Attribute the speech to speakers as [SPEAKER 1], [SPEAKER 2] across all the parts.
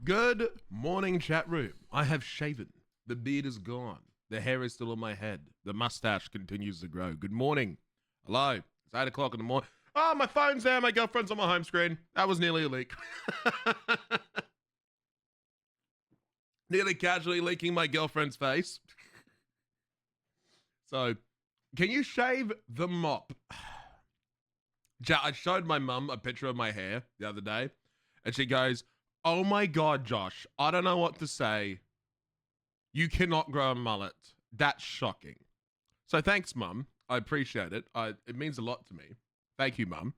[SPEAKER 1] Good morning, chat room. I have shaven. The beard is gone. The hair is still on my head. The mustache continues to grow. Good morning. Hello. It's 8 o'clock in the morning. Oh, my phone's there. My girlfriend's on my home screen. That was nearly a leak. Nearly casually leaking my girlfriend's face. So, can you shave the mop? I showed my mum a picture of my hair the other day, and she goes, "Oh my God, Josh, I don't know what to say. You cannot grow a mullet. That's shocking." So thanks, Mum. I appreciate it. It means a lot to me. Thank you, Mum.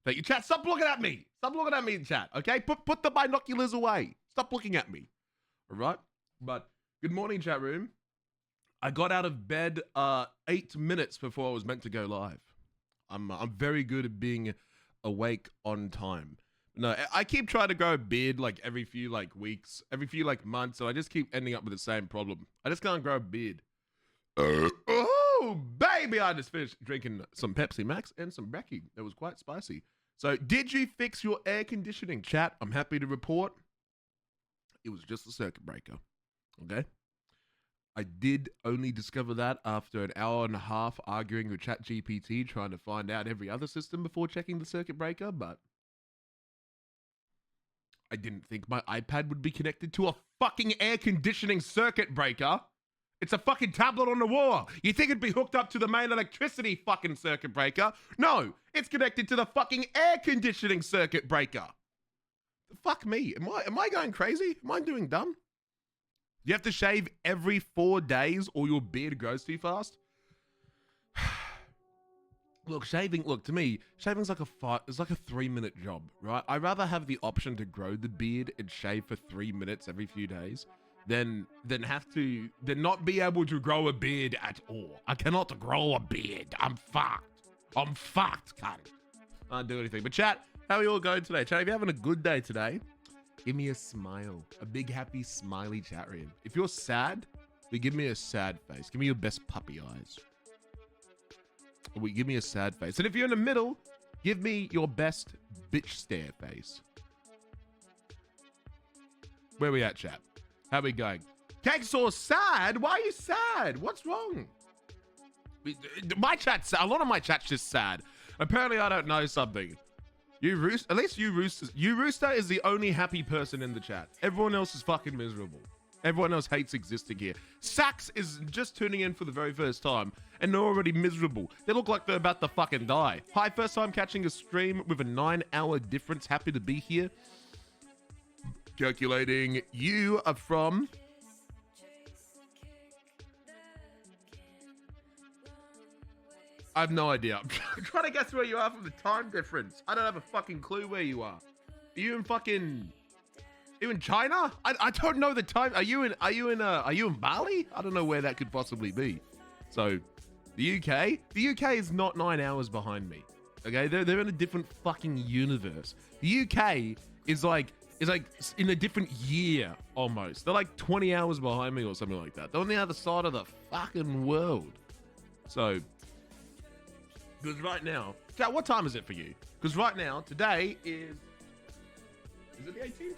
[SPEAKER 1] Thank you. Chat, stop looking at me. Stop looking at me in chat, okay? Put the binoculars away. Stop looking at me. All right? But good morning, chat room. I got out of bed 8 minutes before I was meant to go live. I'm very good at being awake on time. No, I keep trying to grow a beard like every few weeks, every few months, so I just keep ending up with the same problem. I just can't grow a beard. Oh, baby, I just finished drinking some Pepsi Max and some brekkie. That was quite spicy. So, did you fix your air conditioning, chat? I'm happy to report it was just a circuit breaker, okay? I did only discover that after an hour and a half arguing with ChatGPT trying to find out every other system before checking the circuit breaker, but I didn't think my iPad would be connected to a fucking air conditioning circuit breaker. It's a fucking tablet on the wall. You think it'd be hooked up to the main electricity fucking circuit breaker? No, it's connected to the fucking air conditioning circuit breaker. Fuck me. Am I going crazy? Am I doing dumb? You have to shave every 4 days or your beard grows too fast? Look, to me, shaving's like it's like a 3-minute job, right? I'd rather have the option to grow the beard and shave for 3 minutes every few days than not be able to grow a beard at all. I cannot grow a beard. I'm fucked. I'm fucked, cunt. I can't do anything. But chat, how are you all going today? Chat, if you're having a good day today, give me a smile. A big, happy, smiley chat room. If you're sad, then give me a sad face. Give me your best puppy eyes. Give me a sad face. And if you're in the middle, give me your best bitch stare face. Where we at, chat? How we going? Cakesauce sad? Why are you sad? What's wrong? My chat's a lot of my chat's just sad. Apparently, I don't know something. At least you roosters. You rooster is the only happy person in the chat. Everyone else is fucking miserable. Everyone else hates existing here. Sax is just tuning in for the very first time, and they're already miserable. They look like they're about to fucking die. Hi, first time catching a stream with a 9-hour difference. Happy to be here. Calculating. You are from... I have no idea. I'm trying to guess where you are from the time difference. I don't have a fucking clue where you are. Are you in fucking... Are you in China? I don't know the time. Are you in Bali? I don't know where that could possibly be. So, the UK? The UK is not 9 hours behind me. Okay? They're in a different fucking universe. The UK is like in a different year almost. They're like 20 hours behind me or something like that. They're on the other side of the fucking world. So, because right now, chat, what time is it for you? Because right now, today is it the 18th?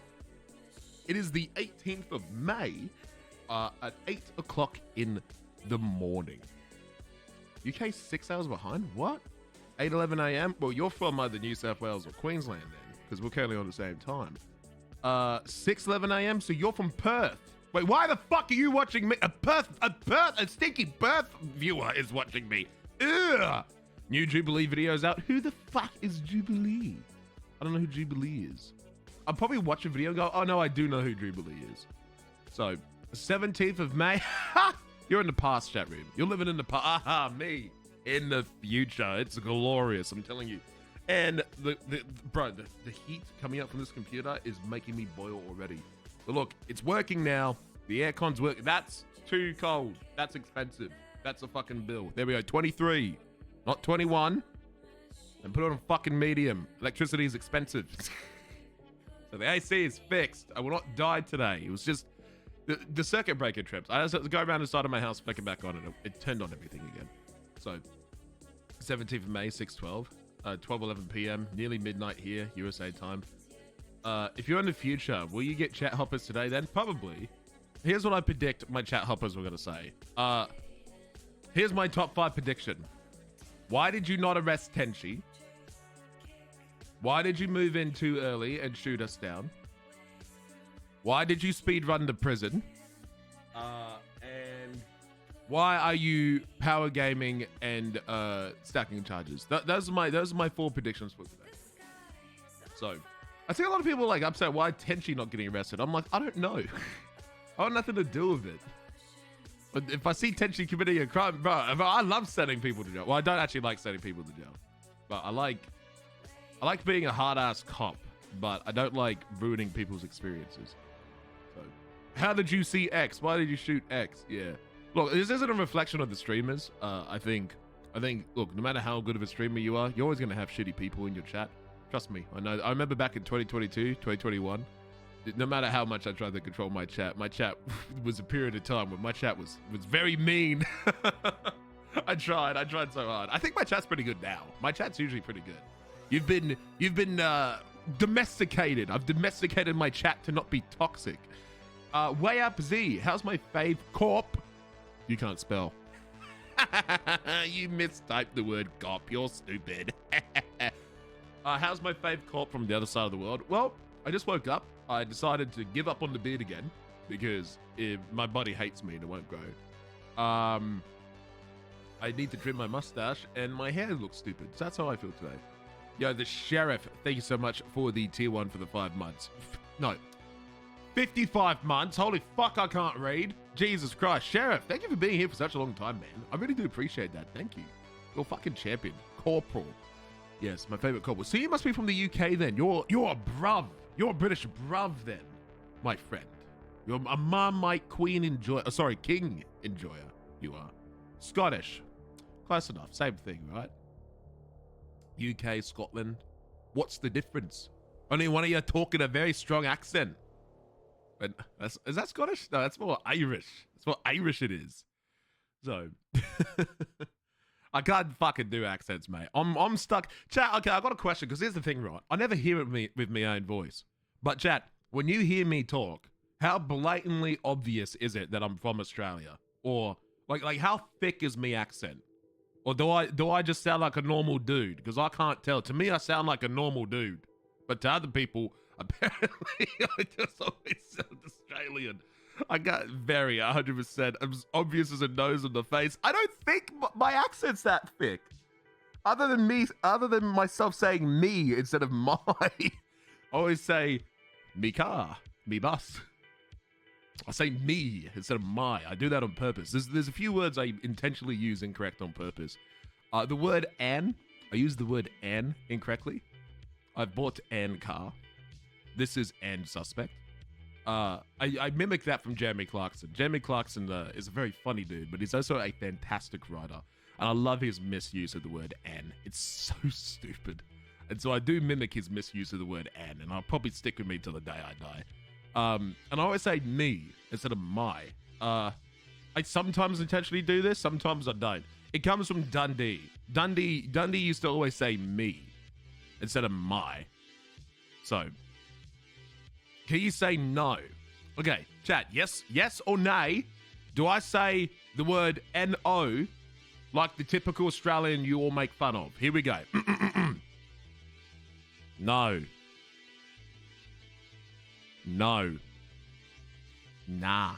[SPEAKER 1] It is the 18th of May at 8 o'clock in the morning. UK 6 hours behind? What? 8:11 a.m.? Well, you're from either New South Wales or Queensland then, because we're currently on the same time. 6:11 a.m., so you're from Perth. Wait, why the fuck are you watching me? A stinky Perth viewer is watching me. Ugh! New Jubilee videos out. Who the fuck is Jubilee? I don't know who Jubilee is. I'll probably watch a video and go, oh no, I do know who Jubilee is. So, 17th of May. You're in the past, chat room. You're living in the past. Aha, me. In the future. It's glorious, I'm telling you. And, the heat coming out from this computer is making me boil already. But look, it's working now. The aircon's working. That's too cold. That's expensive. That's a fucking bill. There we go. 23. Not 21. And put it on fucking medium. Electricity is expensive. So the AC is fixed. I will not die today. It was just the circuit breaker trips. I just had to go around inside of my house, flick it back on, and it turned on everything again. So 17th of May, 6:12, 12:11 p.m., nearly midnight here, USA time. If you're in the future, will you get chat hoppers today then? Probably. Here's what I predict my chat hoppers were going to say. Here's my top 5 prediction. Why did you not arrest Tenchi? Why did you move in too early and shoot us down? Why did you speed run to prison? And why are you power gaming and stacking charges? Those are my 4 predictions for today. So, I see a lot of people like upset why Tenchi not getting arrested. I'm like, I don't know. I want nothing to do with it. But if I see Tenchi committing a crime, bro, I love sending people to jail. Well, I don't actually like sending people to jail, but I like being a hard-ass cop, but I don't like ruining people's experiences. So, how did you see X? Why did you shoot X? Yeah. Look, this isn't a reflection of the streamers. I think, look, no matter how good of a streamer you are, you're always going to have shitty people in your chat. Trust me, I know. I remember back in 2022, 2021, no matter how much I tried to control my chat was a period of time when my chat was very mean. I tried so hard. I think my chat's pretty good now. My chat's usually pretty good. You've been domesticated. I've domesticated my chat to not be toxic. Way Up Z, how's my fave corp? You can't spell. You mistyped the word cop. You're stupid. How's my fave corp from the other side of the world? Well, I just woke up. I decided to give up on the beard again because my body hates me and it won't grow. I need to trim my mustache and my hair looks stupid. So that's how I feel today. Yo, the sheriff, thank you so much for the tier 1 for the 5 months. No, 55 months. Holy fuck, I can't read. Jesus Christ. Sheriff, thank you for being here for such a long time, man. I really do appreciate that. Thank you. You're fucking champion. Corporal. Yes, my favorite corporal. So you must be from the UK then. You're a bruv. You're a British bruv then, my friend. You're a Marmite Queen enjoyer. Sorry, King enjoyer. You are. Scottish. Close enough. Same thing, right? UK, Scotland. What's the difference? Only one of you talking a very strong accent. But is that Scottish? No, that's more Irish. That's what Irish it is. So I can't fucking do accents, mate. I'm stuck. Chat, okay, I got a question, because here's the thing, right? I never hear it with my own voice. But chat, when you hear me talk, how blatantly obvious is it that I'm from Australia? Or like how thick is me accent? Or do I just sound like a normal dude? Because I can't tell. To me, I sound like a normal dude. But to other people, apparently, I just always sound Australian. I got very 100% as obvious as a nose on the face. I don't think my accent's that thick. Other than myself saying me instead of my. I always say me car, me bus. I say me instead of my. I do that on purpose. There's a few words I intentionally use incorrect on purpose. The word "an," I use the word "an" incorrectly. I've bought "an" car. This is "and" suspect. I mimic that from Jeremy Clarkson. Jeremy Clarkson is a very funny dude, but he's also a fantastic writer. And I love his misuse of the word "an." It's so stupid. And so I do mimic his misuse of the word "an," and I'll probably stick with me till the day I die. And I always say me instead of my. I sometimes intentionally do this, sometimes I don't. It comes from Dundee. Dundee used to always say me instead of my. So, can you say no? Okay, chat, yes or nay? Do I say the word N-O like the typical Australian you all make fun of? Here we go. No. No. Nah.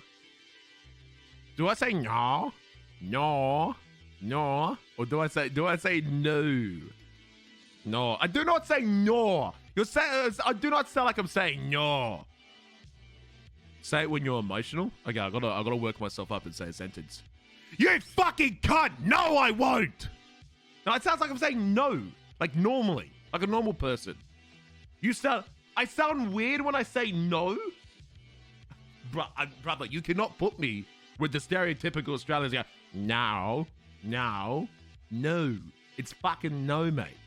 [SPEAKER 1] Do I say no? No. No. Or do I say no? No. I do not say no. I do not sound like I'm saying no. Say it when you're emotional. Okay, I gotta work myself up and say a sentence. You fucking cunt! No, I won't! No, it sounds like I'm saying no. Like normally. Like a normal person. I sound weird when I say no? Brother, you cannot put me with the stereotypical Australians. No. It's fucking no, mate.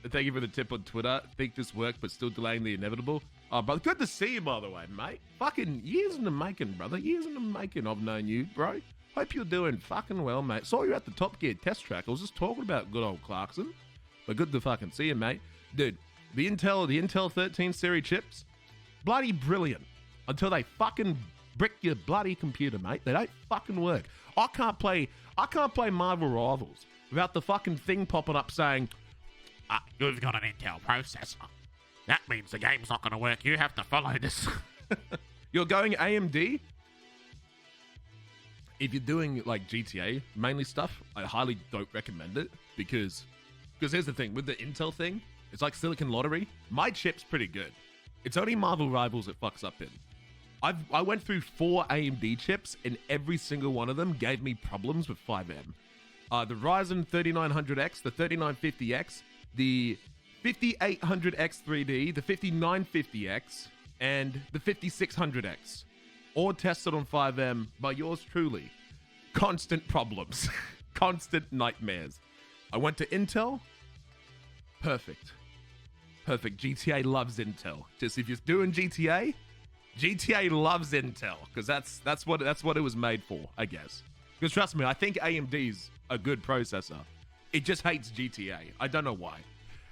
[SPEAKER 1] Thank you for the tip on Twitter. Think this worked, but still delaying the inevitable. Oh, brother, good to see you, by the way, mate. Fucking years in the making, brother. Years in the making I've known you, bro. Hope you're doing fucking well, mate. Saw you at the Top Gear test track. I was just talking about good old Clarkson. But good to fucking see you, mate. Dude, The Intel 13 series chips, bloody brilliant. Until they fucking brick your bloody computer, mate. They don't fucking work. I can't play Marvel Rivals without the fucking thing popping up saying, you've got an Intel processor. That means the game's not going to work. You have to follow this. You're going AMD? If you're doing like GTA mainly stuff, I highly don't recommend it because here's the thing with the Intel thing, it's like Silicon Lottery. My chip's pretty good. It's only Marvel Rivals it fucks up in. I went through 4 AMD chips and every single one of them gave me problems with 5M. The Ryzen 3900X, the 3950X, the 5800X 3D, the 5950X, and the 5600X. All tested on 5M by yours truly. Constant problems. Constant nightmares. I went to Intel. Perfect. GTA loves Intel. Just if you're doing GTA loves Intel because that's what it was made for, I guess. Because trust me, I think AMD's a good processor. It just hates GTA. I don't know why.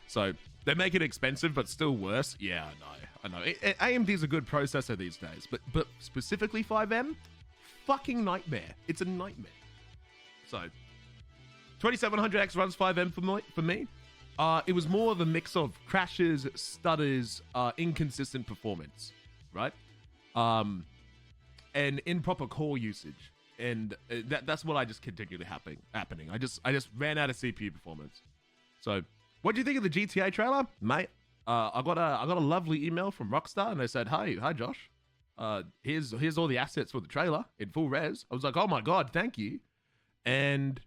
[SPEAKER 1] So they make it expensive, but still worse. Yeah, I know. AMD's a good processor these days, but specifically 5M, fucking nightmare. It's a nightmare. So 2700X runs 5M for me. It was more of a mix of crashes, stutters, inconsistent performance, right? And improper core usage, and that's what I just continued happening. I just ran out of CPU performance. So, what do you think of the GTA trailer, mate? I got a lovely email from Rockstar, and they said, "Hi Josh. Here's all the assets for the trailer in full res." I was like, "Oh my god, thank you!" And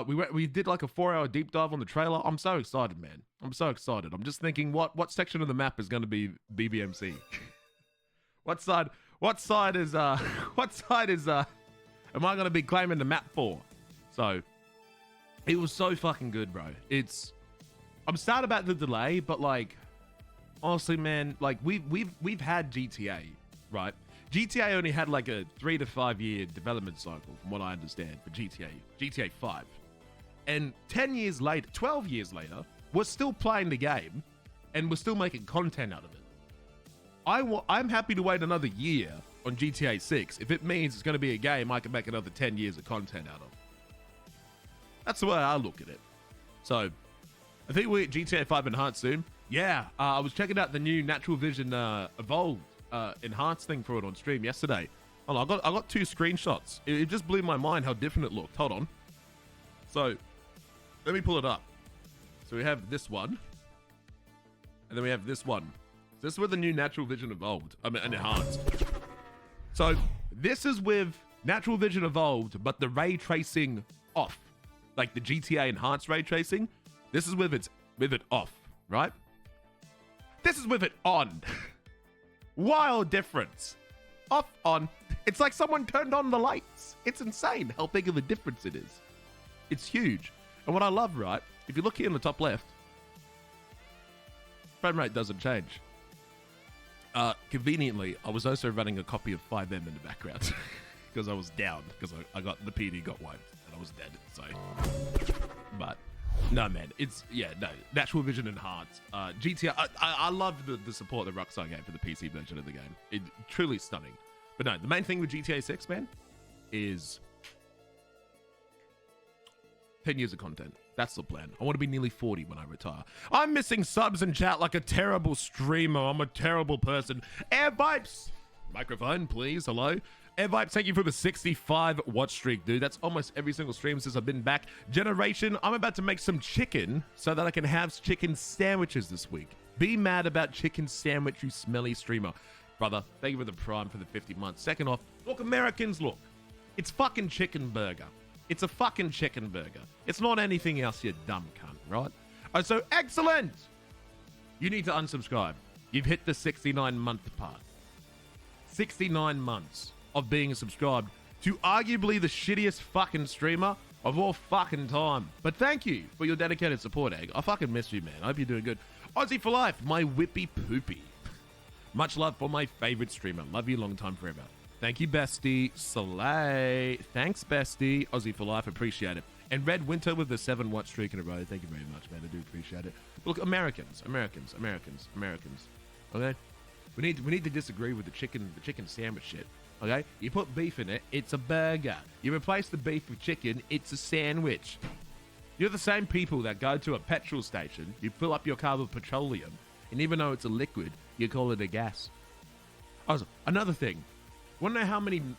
[SPEAKER 1] we did like a 4-hour deep dive on the trailer. I'm so excited, man. I'm so excited. I'm just thinking, what section of the map is going to be BBMC? What side is am I gonna be claiming the map for? So it was so fucking good, bro. I'm sad about the delay, but like honestly, man, like we've had GTA, right? GTA only had like a 3 to 5 year development cycle, from what I understand, for GTA 5. And 10 years later, 12 years later, we're still playing the game and we're still making content out of it. I'm happy to wait another year on GTA 6 if it means it's going to be a game I can make another 10 years of content out of. That's the way I look at it. So, I think we're at GTA 5 Enhanced soon. Yeah, I was checking out the new Natural Vision Evolved Enhanced thing for it on stream yesterday. Hold on, I got 2 screenshots. It just blew my mind how different it looked. Hold on. So, let me pull it up. So we have this one. And then we have this one. This is with the new Natural Vision Evolved. Enhanced. So this is with Natural Vision Evolved, but the ray tracing off. Like the GTA Enhanced ray tracing. This is with it off, right? This is with it on. Wild difference. Off, on. It's like someone turned on the lights. It's insane how big of a difference it is. It's huge. And what I love, right? If you look here in the top left, frame rate doesn't change. Conveniently, I was also running a copy of 5M in the background because I was down because I got the PD got wiped and I was dead. So, but no, man, Natural Vision Enhanced. GTA. I love the support that Rockstar gave for the PC version of the game. It truly stunning. But no, the main thing with GTA 6, man, is 10 years of content. That's the plan. I want to be nearly 40 when I retire. I'm missing subs and chat like a terrible streamer. I'm a terrible person. Air Vipes! Microphone, please. Hello? Air Vipes, thank you for the 65 watch streak, dude. That's almost every single stream since I've been back. Generation, I'm about to make some chicken so that I can have chicken sandwiches this week. Be mad about chicken sandwich, you smelly streamer. Brother, thank you for the prime for the 50 months. Second off, look, Americans, look. It's fucking chicken burger. It's a fucking chicken burger. It's not anything else, you dumb cunt, right? Oh, so excellent! You need to unsubscribe. You've hit the 69-month part. 69 months of being subscribed to arguably the shittiest fucking streamer of all fucking time. But thank you for your dedicated support, Egg. I fucking miss you, man. I hope you're doing good. Aussie for life, my Whippy Poopy. Much love for my favorite streamer. Love you long time forever. Thank you, bestie. Soleil. Thanks, bestie. Aussie for life. Appreciate it. And Red Winter with the 7-watt streak in a row. Thank you very much, man. I do appreciate it. Look, Americans. Okay? We need to disagree with the chicken sandwich shit. Okay? You put beef in it, it's a burger. You replace the beef with chicken, it's a sandwich. You're the same people that go to a petrol station, you fill up your car with petroleum, and even though it's a liquid, you call it a gas. Also, another thing. Want to know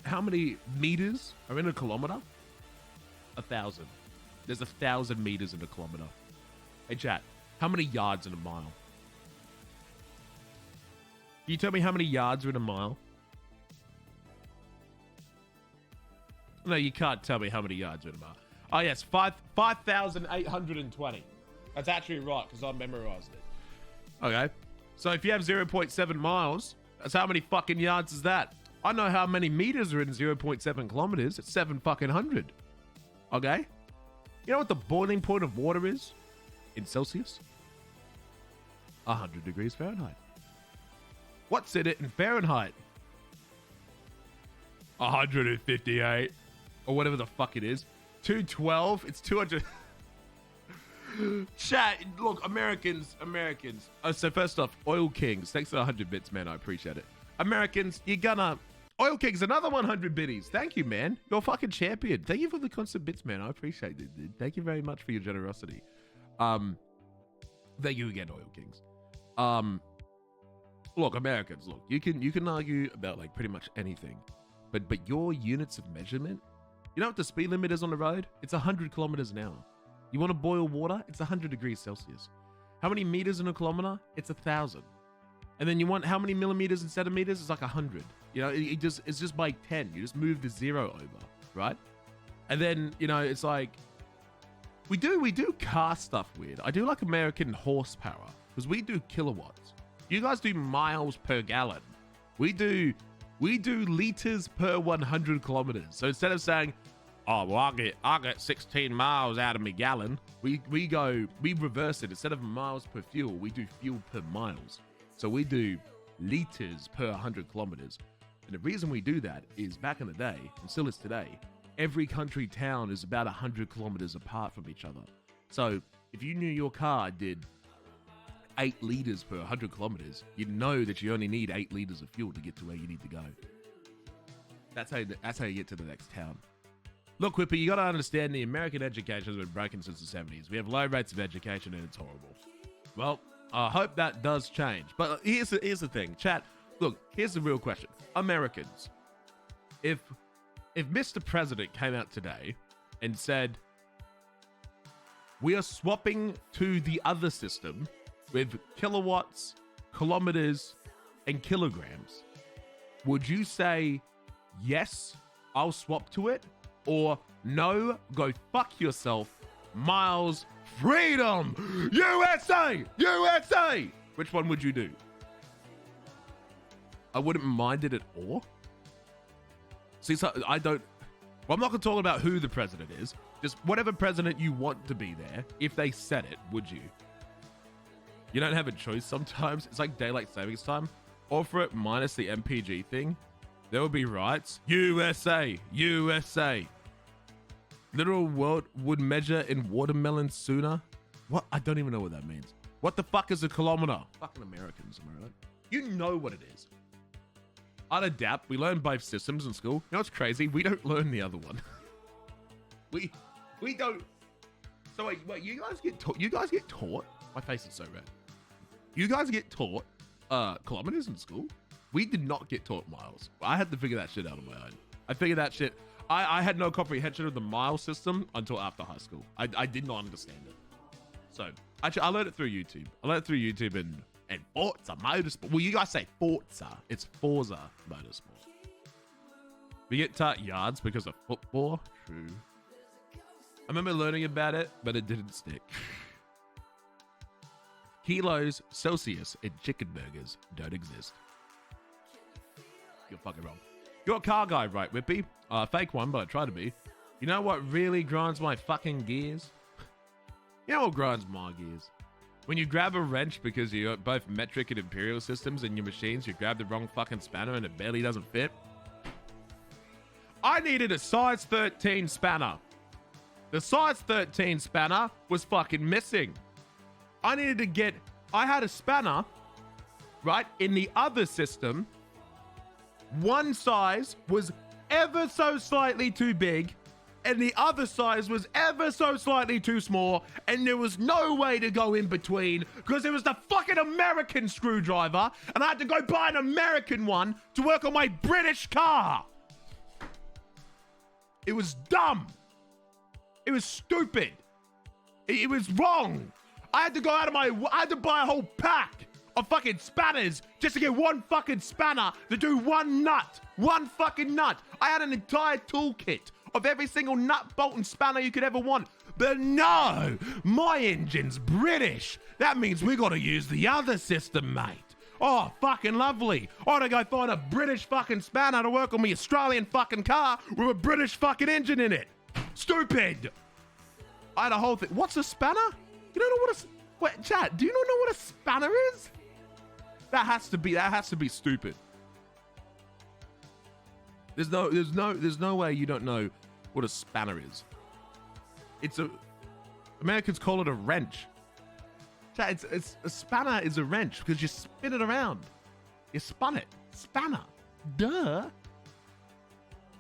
[SPEAKER 1] how many meters are in a kilometer? 1,000. There's 1,000 meters in a kilometer. Hey, chat. How many yards in a mile? Can you tell me how many yards are in a mile? No, you can't tell me how many yards are in a mile. Oh, yes. 5,820. That's actually right, because I memorized it. Okay. So if you have 0.7 miles, that's how many fucking yards is that? I know how many meters are in 0.7 kilometers. It's 7 fucking hundred. Okay? You know what the boiling point of water is? In Celsius? 100 degrees Fahrenheit. What's in it in Fahrenheit? 158. Or whatever the fuck it is. 212. It's 200. Chat, look, Americans. So first off, Oil Kings. Thanks for the 100 bits, man. I appreciate it. Americans, you're gonna... Oil Kings, another 100 biddies. Thank you, man. You're a fucking champion. Thank you for the constant bits, man. I appreciate it, dude. Thank you very much for your generosity. Thank you again, Oil Kings. Look, Americans, look, you can argue about like pretty much anything, but your units of measurement, you know what the speed limit is on the road? It's 100 kilometers an hour. You want to boil water? It's 100 degrees Celsius. How many meters in a kilometer? It's 1,000. And then you want how many millimeters and centimeters? It's like 100. You know, it's just by 10. You just move the 0 over, right? And then, you know, it's like we do car stuff weird. I do like American horsepower because we do kilowatts. You guys do miles per gallon. We do liters per 100 kilometers. So instead of saying, oh, well, I get 16 miles out of my gallon, we reverse it. Instead of miles per fuel, we do fuel per miles. So we do liters per 100 kilometers. And the reason we do that is back in the day, and still is today, every country town is about 100 kilometers apart from each other. So if you knew your car did 8 liters per 100 kilometers, you'd know that you only need 8 liters of fuel to get to where you need to go. That's how you get to the next town. Look, Whippy, you got to understand the American education has been broken since the 70s. We have low rates of education and it's horrible. Well, I hope that does change. But here's the thing. Chat, look, here's the real question. Americans, if Mr. President came out today and said, we are swapping to the other system with kilowatts, kilometers, and kilograms, would you say, yes, I'll swap to it? Or no, go fuck yourself, miles, freedom, USA, USA? Which one would you do? I wouldn't mind it at all. See, so I don't... Well, I'm not going to talk about who the president is. Just whatever president you want to be there, if they said it, would you? You don't have a choice sometimes. It's like daylight savings time. Offer it minus the MPG thing. There will be riots. USA, USA. Literal world would measure in watermelon sooner. What? I don't even know what that means. What the fuck is a kilometer? Fucking Americans, am I right? You know what it is. I'd adapt. We learn both systems in school. You know what's crazy? We don't learn the other one. we don't. So wait, you guys get taught? You guys get taught? My face is so red. You guys get taught kilometers in school? We did not get taught miles. I had to figure that shit out on my own. I figured that shit. I had no comprehension of the mile system until after high school. I did not understand it. So actually, I learned it through YouTube. And Forza Motorsport. Well, you guys say Forza. It's Forza Motorsport. We get taught yards because of football. True. I remember learning about it, but it didn't stick. Kilos, Celsius, and chicken burgers don't exist. You're fucking wrong. You're a car guy, right, Whippy? Fake one, but I try to be. You know what really grinds my fucking gears? You know what grinds my gears? When you grab a wrench because you got both metric and imperial systems in your machines, you grab the wrong fucking spanner and it barely doesn't fit. I needed a size 13 spanner. The size 13 spanner was fucking missing. I had a spanner, right, in the other system. One size was ever so slightly too big, and the other size was ever so slightly too small, and there was no way to go in between because it was the fucking American screwdriver, and I had to go buy an American one to work on my British car. It was dumb. It was stupid. It was wrong. I had to buy a whole pack of fucking spanners just to get one fucking spanner to do one nut. One fucking nut. I had an entire toolkit of every single nut, bolt, and spanner you could ever want. But no, my engine's British. That means we gotta use the other system, mate. Oh, fucking lovely. I ought to go find a British fucking spanner to work on my Australian fucking car with a British fucking engine in it. Stupid. I had a whole thing. What's a spanner? You don't know what a... Wait, chat, do you not know what a spanner is? That has to be stupid. There's no way you don't know what a spanner is. Americans call it a wrench. Chat, it's a spanner is a wrench because you spin it around. You spun it. Spanner. Duh.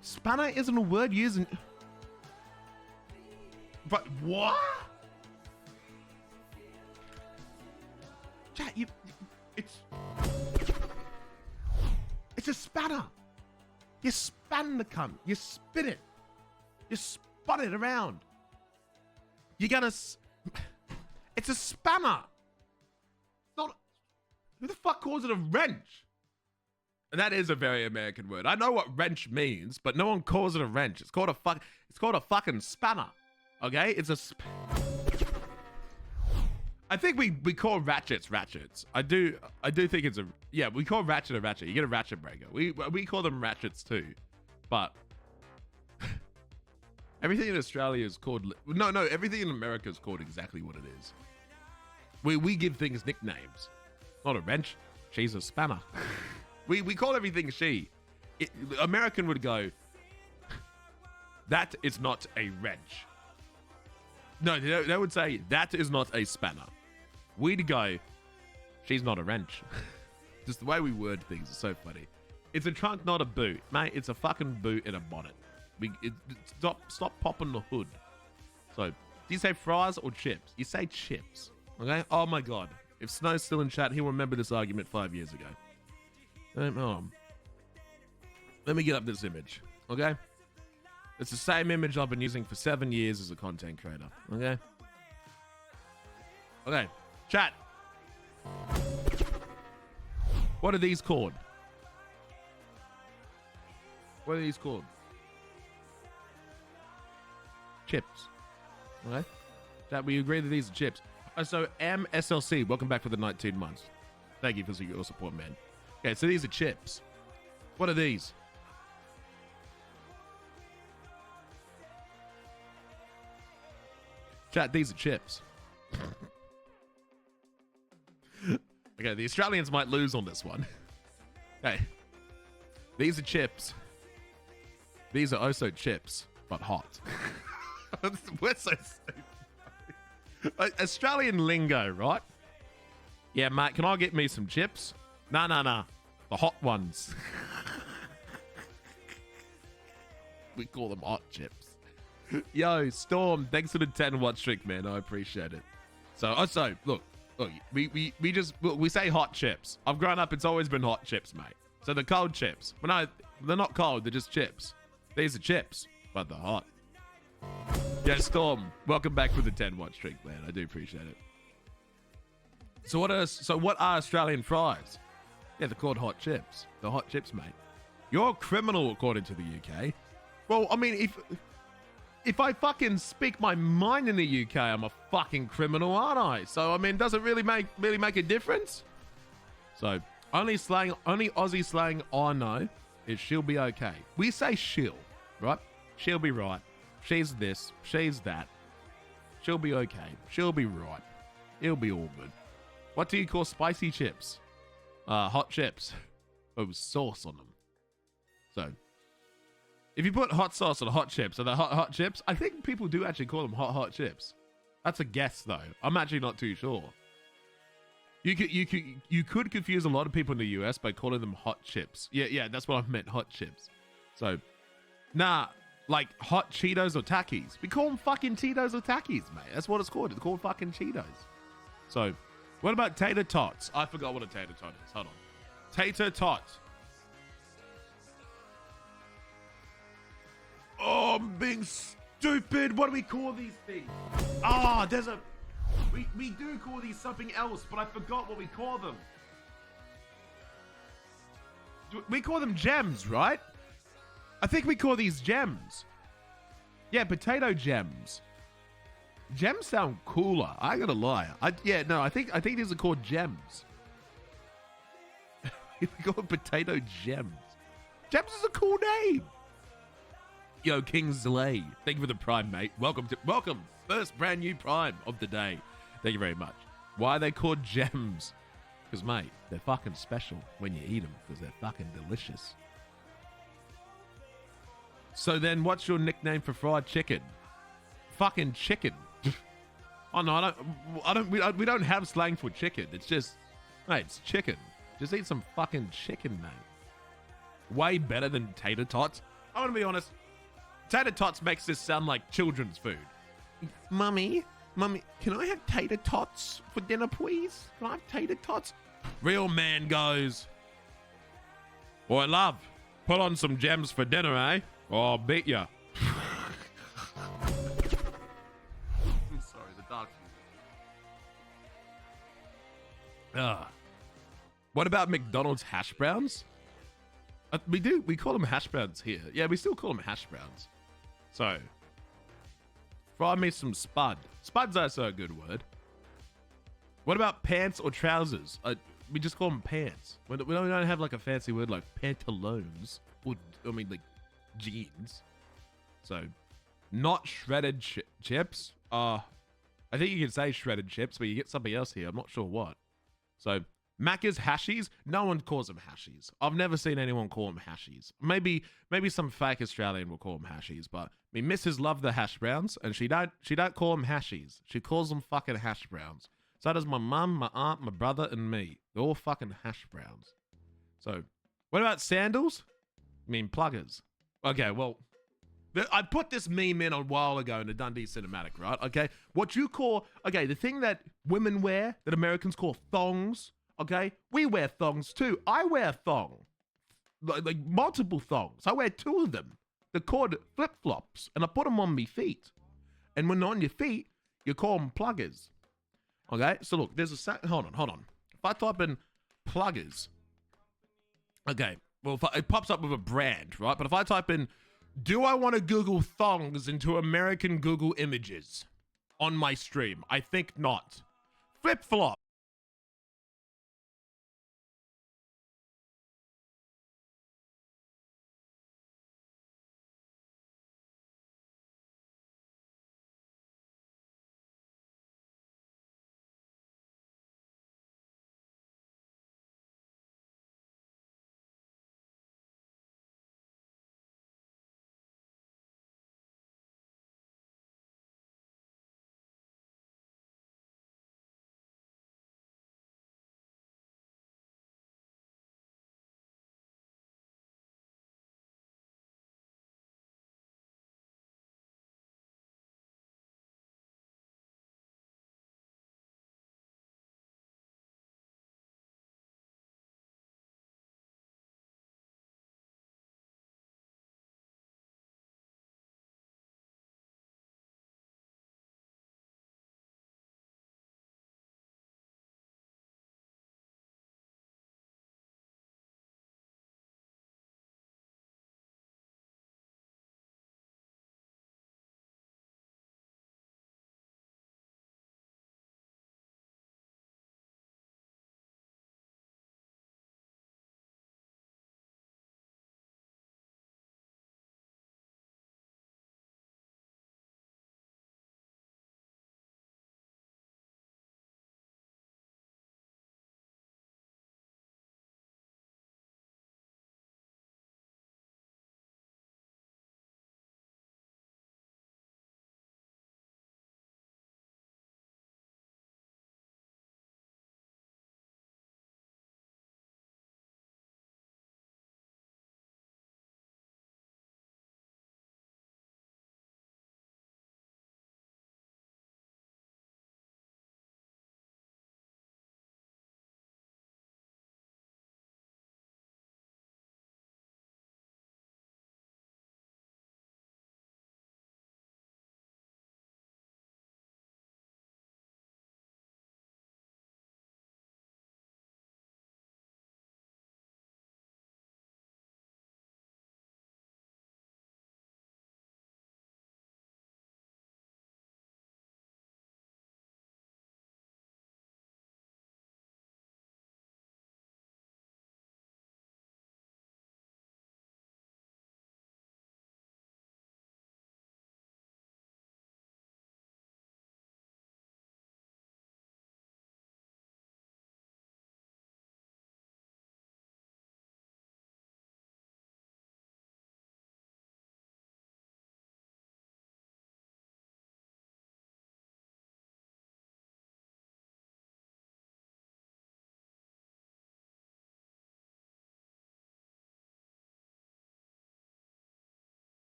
[SPEAKER 1] Spanner isn't a word used in... But what? Chat, it's a spanner. You span the cunt. You spin it. You spun it around. It's a spanner. Not. Who the fuck calls it a wrench? And that is a very American word. I know what wrench means, but no one calls it a wrench. It's called a fucking spanner. Okay? I think we call ratchets. I do think it's we call ratchet a ratchet. You get a ratchet breaker. We call them ratchets too. But everything in Australia is called everything in America is called exactly what it is. We give things nicknames. Not a wrench. She's a spanner. we call everything she. American would go, that is not a wrench. No, they would say, that is not a spanner. We'd go, she's not a wrench. Just the way we word things is so funny. It's a trunk, not a boot. Mate, it's a fucking boot in a bonnet. Stop popping the hood. So, do you say fries or chips? You say chips. Okay? Oh my God. If Snow's still in chat, he'll remember this argument 5 years ago. Let me get up this image. Okay? It's the same image I've been using for 7 years as a content creator. Okay? Okay. Chat. What are these called? What are these called? Chips. Okay? Chat, we agree that these are chips. So, MSLC, welcome back for the 19 months. Thank you for your support, man. Okay, so these are chips. What are these? Chat, these are chips. Okay, the Australians might lose on this one. Okay. These are chips. These are also chips, but hot. We're so stupid. Australian lingo, right? Yeah, mate, can I get me some chips? Nah. The hot ones. We call them hot chips. Yo, Storm, thanks for the 10 watch streak, man. I appreciate it. So, look, we say hot chips. I've grown up, it's always been hot chips, mate. So the cold chips. But no, they're not cold, they're just chips. These are chips, but they're hot. Yeah, Storm, welcome back for the 10 watch streak, man. I do appreciate it. So what are Australian fries? Yeah, they're called hot chips. They're hot chips, mate. You're a criminal according to the UK. Well, I mean, if I fucking speak my mind in the UK, I'm a fucking criminal, aren't I? So, I mean, does it really make a difference? So, only Aussie slang I know is she'll be okay. We say she'll, right? She'll be right. She's this. She's that. She'll be okay. She'll be right. It'll be all good. What do you call spicy chips? Hot chips. Oh, sauce on them. So, If you put hot sauce on hot chips, are they hot chips? I think people do actually call them hot chips. That's a guess though. I'm actually not too sure. You could confuse a lot of people in the US by calling them hot chips. Yeah, that's what I've meant, hot chips. So, nah, like hot Cheetos or Takis. We call them fucking Cheetos or Takis, mate. That's what it's called. It's called fucking Cheetos. So, what about tater tots? I forgot what a tater tot is. Hold on. Tater tot. Oh, I'm being stupid. What do we call these things? Ah, there's a... We do call these something else, but I forgot what we call them. We call them gems, right? I think we call these gems. Yeah, potato gems. Gems sound cooler. I gotta lie. I think these are called gems. We call them potato gems. Gems is a cool name. Yo, Kingsley, thank you for the prime, mate. Welcome. First brand new prime of the day. Thank you very much. Why are they called gems? Because, mate, they're fucking special when you eat them because they're fucking delicious. So then what's your nickname for fried chicken? Fucking chicken. Oh, no, we don't have slang for chicken. It's just, mate, it's chicken. Just eat some fucking chicken, mate. Way better than tater tots. I want to be honest. Tater tots makes this sound like children's food. Mummy, can I have tater tots for dinner, please? Can I have tater tots? Real man goes, boy, love, put on some gems for dinner, eh? Or I'll beat ya. I'm sorry, the dark. What about McDonald's hash browns? We call them hash browns here. Yeah, we still call them hash browns. So, fry me some spud. Spud's also a good word. What about pants or trousers? We just call them pants. We don't have like a fancy word like pantaloons. Or, like jeans. So, not shredded chips. I think you can say shredded chips, but you get something else here. I'm not sure what. So, Macca's hashies. No one calls them hashies. I've never seen anyone call them hashies. Maybe some fake Australian will call them hashies, but I mean, Mrs. love the hash browns, and she don't call them hashies. She calls them fucking hash browns. So does my mum, my aunt, my brother, and me. They're all fucking hash browns. So, what about sandals? I mean, pluggers. Okay, well, I put this meme in a while ago in the Dundee Cinematic, right? Okay, the thing that women wear that Americans call thongs. Okay, we wear thongs too. I wear thong, like multiple thongs. I wear two of them. They're called flip-flops, and I put them on my feet. And when they're on your feet, you call them pluggers. Okay, so look, there's hold on. If I type in pluggers, okay, well, it pops up with a brand, right? But if I type in, do I want to Google thongs into American Google images on my stream? I think not. Flip-flop.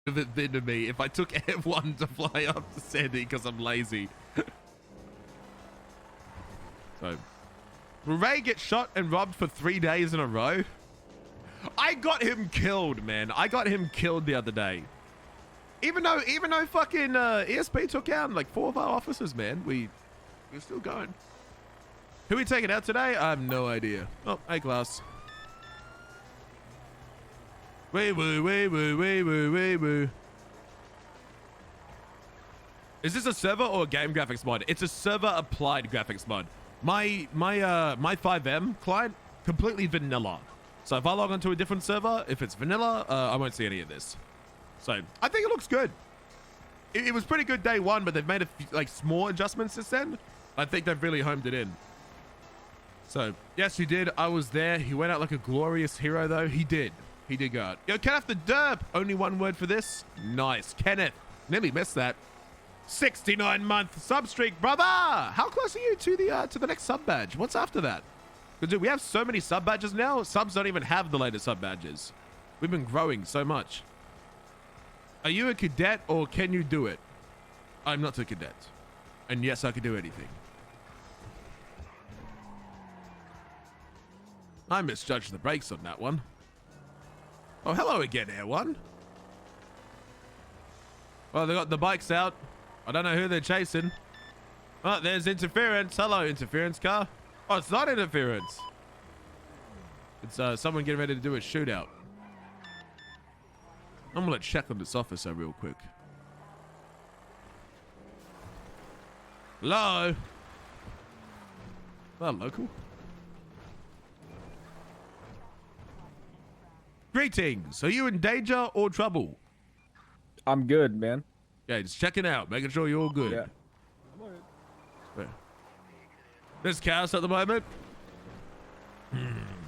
[SPEAKER 1] Would have been to me if I took F1 to fly up to Sandy because I'm lazy. So, will Ray get shot and robbed for 3 days in a row? I got him killed, man. I got him killed the other day. Even though fucking ESP took out like 4 of our officers, man, we're still going. Who we taking out today? I have no idea. Oh, hey, class. Wee woo, wee woo, wee woo, wee woo. Is this a server or a game graphics mod? It's a server applied graphics mod. My 5M client, completely vanilla. So if I log onto a different server, if it's vanilla, I won't see any of this. So I think it looks good. It was pretty good day one, but they've made a few, like, small adjustments since then. I think they've really homed it in. So yes, he did. I was there. He went out like a glorious hero, though. He did. He did go out. Yo, Kenneth the Derp. Only one word for this. Nice. Kenneth. Nearly missed that. 69-month sub streak, brother. How close are you to the next sub badge? What's after that? Dude, we have so many sub badges now. Subs don't even have the latest sub badges. We've been growing so much. Are you a cadet or can you do it? I'm not a cadet. And yes, I can do anything. I misjudged the brakes on that one. Oh, hello again, Air One. Well, they got the bikes out. I don't know who they're chasing. Oh, there's interference. Hello, interference car. Oh, it's not interference. It's someone getting ready to do a shootout. I'm gonna check on this officer real quick. Hello? Well, local. Greetings. Are you in danger or trouble?
[SPEAKER 2] I'm good, man.
[SPEAKER 1] Yeah, just checking out, making sure you're all good.
[SPEAKER 2] Yeah.
[SPEAKER 1] There's chaos at the moment.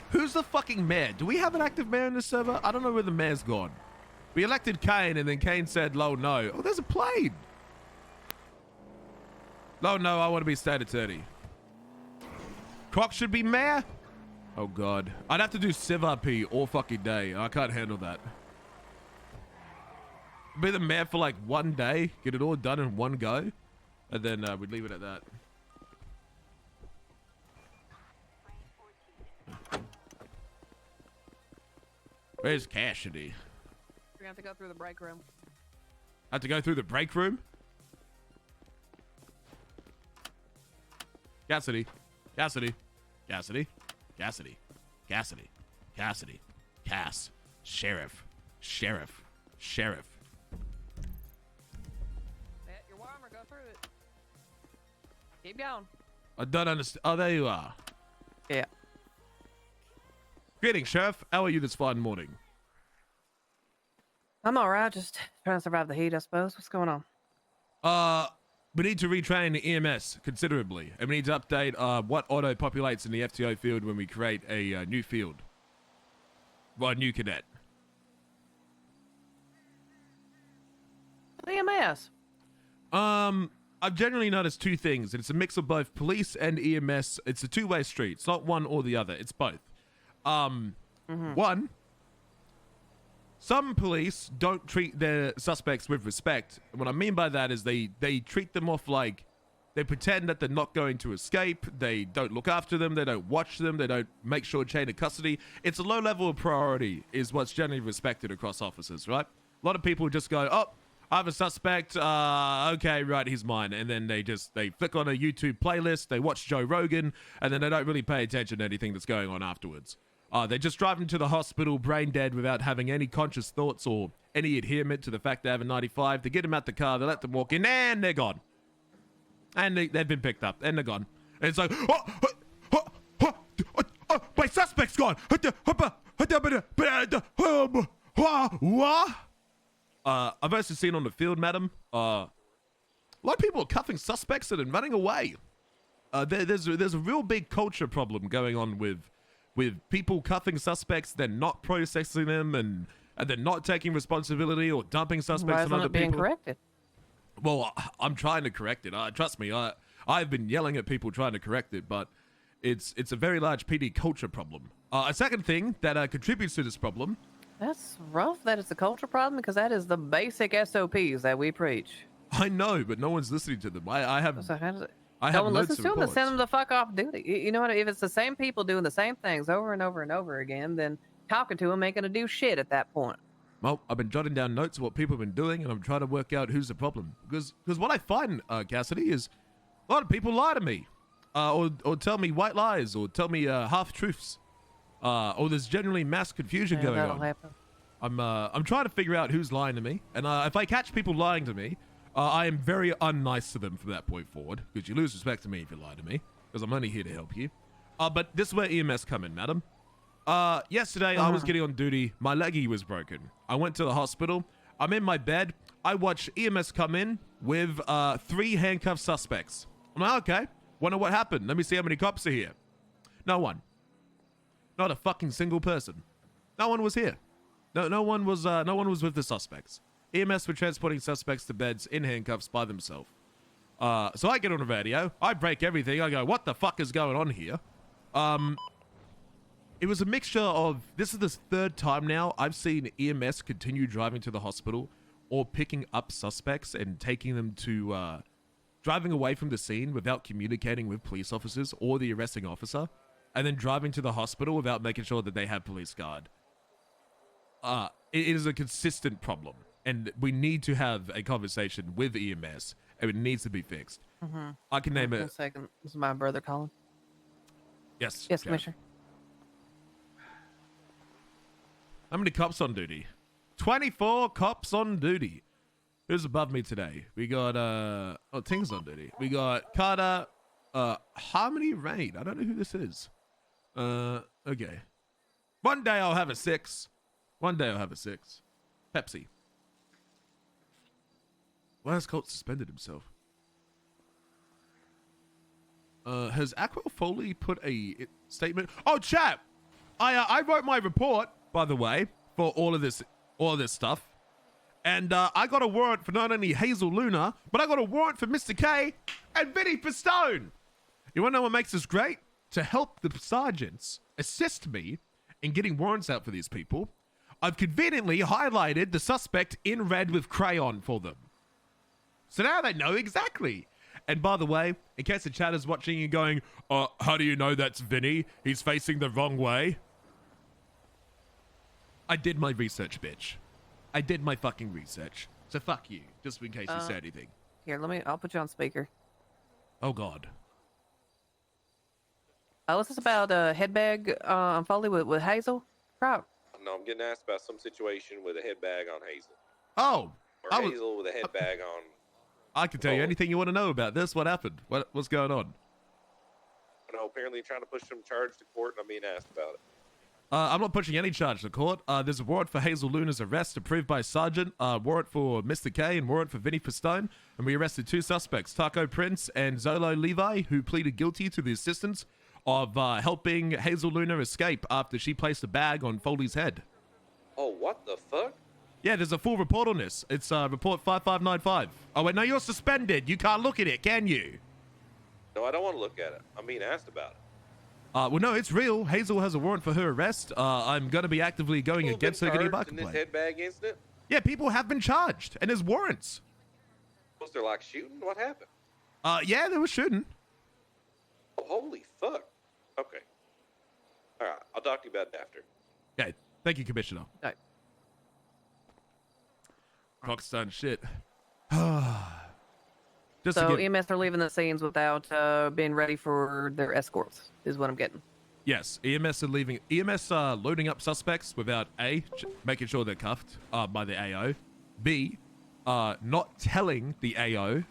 [SPEAKER 1] Who's the fucking mayor? Do we have an active mayor in this server? I don't know where the mayor's gone. We elected Kane, and then Kane said, "Lo, no." Oh, there's a plane. Lo, no, I want to be state attorney. Croc should be mayor? Oh, God. I'd have to do Civ RP all fucking day. I can't handle that. Be the mayor for like 1 day, get it all done in one go, and then we'd leave it at that. Where's Cassidy?
[SPEAKER 3] We're gonna have to go through the break room.
[SPEAKER 1] Have to go through the break room? Cassidy. Cassidy. Cassidy. Cassidy. Cassidy. Cassidy. Cass. Sheriff. Sheriff. Sheriff.
[SPEAKER 3] Yeah, you're warmer. Go through it. Keep going.
[SPEAKER 1] I don't understand. Oh, there you are.
[SPEAKER 3] Yeah.
[SPEAKER 1] Greetings, Sheriff. How are you this fine morning?
[SPEAKER 3] I'm alright. Just trying to survive the heat, I suppose. What's going on?
[SPEAKER 1] We need to retrain the EMS considerably, and we need to update what auto populates in the FTO field when we create a new field. Well, a new cadet.
[SPEAKER 3] EMS.
[SPEAKER 1] I've generally noticed two things, and it's a mix of both police and EMS. It's a two-way street. It's not one or the other. It's both. One, some police don't treat their suspects with respect. And what I mean by that is they treat them off like they pretend that they're not going to escape. They don't look after them. They don't watch them. They don't make sure chain of custody. It's a low level of priority is what's generally respected across officers, right? A lot of people just go, oh, I have a suspect. Okay, right, he's mine. And then they flick on a YouTube playlist. They watch Joe Rogan, and then they don't really pay attention to anything that's going on afterwards. They just drive them to the hospital brain dead without having any conscious thoughts or any adherement to the fact they have a 95. They get them out the car, they let them walk in, and they're gone. And they've been picked up, and they're gone. And it's like, my suspect's gone. I've also seen on the field, madam, a lot of people are cuffing suspects and then running away. There's a real big culture problem going on with people cuffing suspects, then not processing them, and then not taking responsibility or dumping suspects on other people.
[SPEAKER 3] Being corrected?
[SPEAKER 1] Well, I'm trying to correct it. Trust me, I've been yelling at people trying to correct it, but it's a very large PD culture problem. A second thing that contributes to this problem
[SPEAKER 3] That's rough that it's a culture problem because that is the basic SOPs that we preach.
[SPEAKER 1] I know, but no one's listening to them. I have
[SPEAKER 3] So how does it?
[SPEAKER 1] I
[SPEAKER 3] No
[SPEAKER 1] have
[SPEAKER 3] one
[SPEAKER 1] notes
[SPEAKER 3] listens
[SPEAKER 1] of
[SPEAKER 3] to them. Then
[SPEAKER 1] reports.
[SPEAKER 3] send them the fuck off duty. You know what? If it's the same people doing the same things over and over and over again, then talking to them ain't gonna do shit at that point.
[SPEAKER 1] Well, I've been jotting down notes of what people have been doing, and I'm trying to work out who's the problem. Because what I find, Cassidy, is a lot of people lie to me, or tell me white lies, or tell me half truths, or there's generally mass confusion going
[SPEAKER 3] that'll
[SPEAKER 1] on.
[SPEAKER 3] happen.
[SPEAKER 1] I'm trying to figure out who's lying to me, and if I catch people lying to me, I am very unnice to them from that point forward, because you lose respect to me if you lie to me, because I'm only here to help you. But this is where EMS come in, madam. Yesterday I was getting on duty. My leggy was broken. I went to the hospital. I'm in my bed. I watch EMS come in with 3 handcuffed suspects. I'm like, okay, wonder what happened. Let me see how many cops are here. No one. Not a fucking single person. No one was here. No one was with the suspects. EMS were transporting suspects to beds in handcuffs by themselves. So I get on the radio. I break everything. I go, what the fuck is going on here? It was a mixture of, this is the 3rd time now I've seen EMS continue driving to the hospital or picking up suspects and taking them to, driving away from the scene without communicating with police officers or the arresting officer, and then driving to the hospital without making sure that they have police guard. It is a consistent problem, and we need to have a conversation with EMS, and it needs to be fixed. I can name it.
[SPEAKER 3] 1 second. This is my brother calling.
[SPEAKER 1] Yes.
[SPEAKER 3] Yes,
[SPEAKER 1] okay.
[SPEAKER 3] Commissioner.
[SPEAKER 1] How many cops on duty? 24 cops on duty. Who's above me today? We got, Ting's on duty. We got Carter, Harmony Rain. I don't know who this is. Okay. One day I'll have a 6. One day I'll have a 6. Pepsi. Why has Colt suspended himself? Has Aqua Foley put a statement? Oh, chat! I wrote my report, by the way, for all of this stuff. And I got a warrant for not only Hazel Luna, but I got a warrant for Mr. K and Vinny Pistone. You want to know what makes this great? To help the sergeants assist me in getting warrants out for these people, I've conveniently highlighted the suspect in red with crayon for them. So now they know exactly. And by the way, in case the chat is watching and going, how do you know that's Vinny? He's facing the wrong way. I did my research, bitch. I did my fucking research. So fuck you, just in case you say anything.
[SPEAKER 3] Here, I'll put you on speaker.
[SPEAKER 1] Oh, God.
[SPEAKER 3] What's this about headbag on Foley with Hazel? Croc.
[SPEAKER 4] No, I'm getting asked about some situation with a head bag on Hazel.
[SPEAKER 1] Oh.
[SPEAKER 4] Or Hazel with a head bag on...
[SPEAKER 1] I can tell you anything you want to know about this. What happened? What's going on?
[SPEAKER 4] No, apparently trying to push some charge to court, and I'm being asked about it.
[SPEAKER 1] I'm not pushing any charge to court. There's a warrant for Hazel Luna's arrest approved by Sergeant, warrant for Mr. K, and warrant for Vinny Pistone. And we arrested 2 suspects, Taco Prince and Zolo Levi, who pleaded guilty to the assistance of helping Hazel Luna escape after she placed a bag on Foley's head.
[SPEAKER 4] Oh, what the fuck?
[SPEAKER 1] Yeah, there's a full report on this. It's report 5595. Oh, wait, no, you're suspended. You can't look at it, can you?
[SPEAKER 4] No, I don't want to look at it. I'm being asked about it.
[SPEAKER 1] Well, no, it's real. Hazel has a warrant for her arrest. I'm going to be actively going against her getting a bucket
[SPEAKER 4] in this
[SPEAKER 1] plate.
[SPEAKER 4] head bag incident?
[SPEAKER 1] Yeah, people have been charged, and there's warrants.
[SPEAKER 4] Was there like shooting? What happened?
[SPEAKER 1] Yeah, there was shooting.
[SPEAKER 4] Oh, holy fuck. Okay. All right, I'll talk to you about it after.
[SPEAKER 1] Okay, thank you, Commissioner.
[SPEAKER 3] All right.
[SPEAKER 1] Croc's done shit.
[SPEAKER 3] So EMS are leaving the scenes without being ready for their escorts, is what I'm getting.
[SPEAKER 1] Yes, EMS are leaving. EMS are loading up suspects without A, making sure they're cuffed by the AO. B, not telling the AO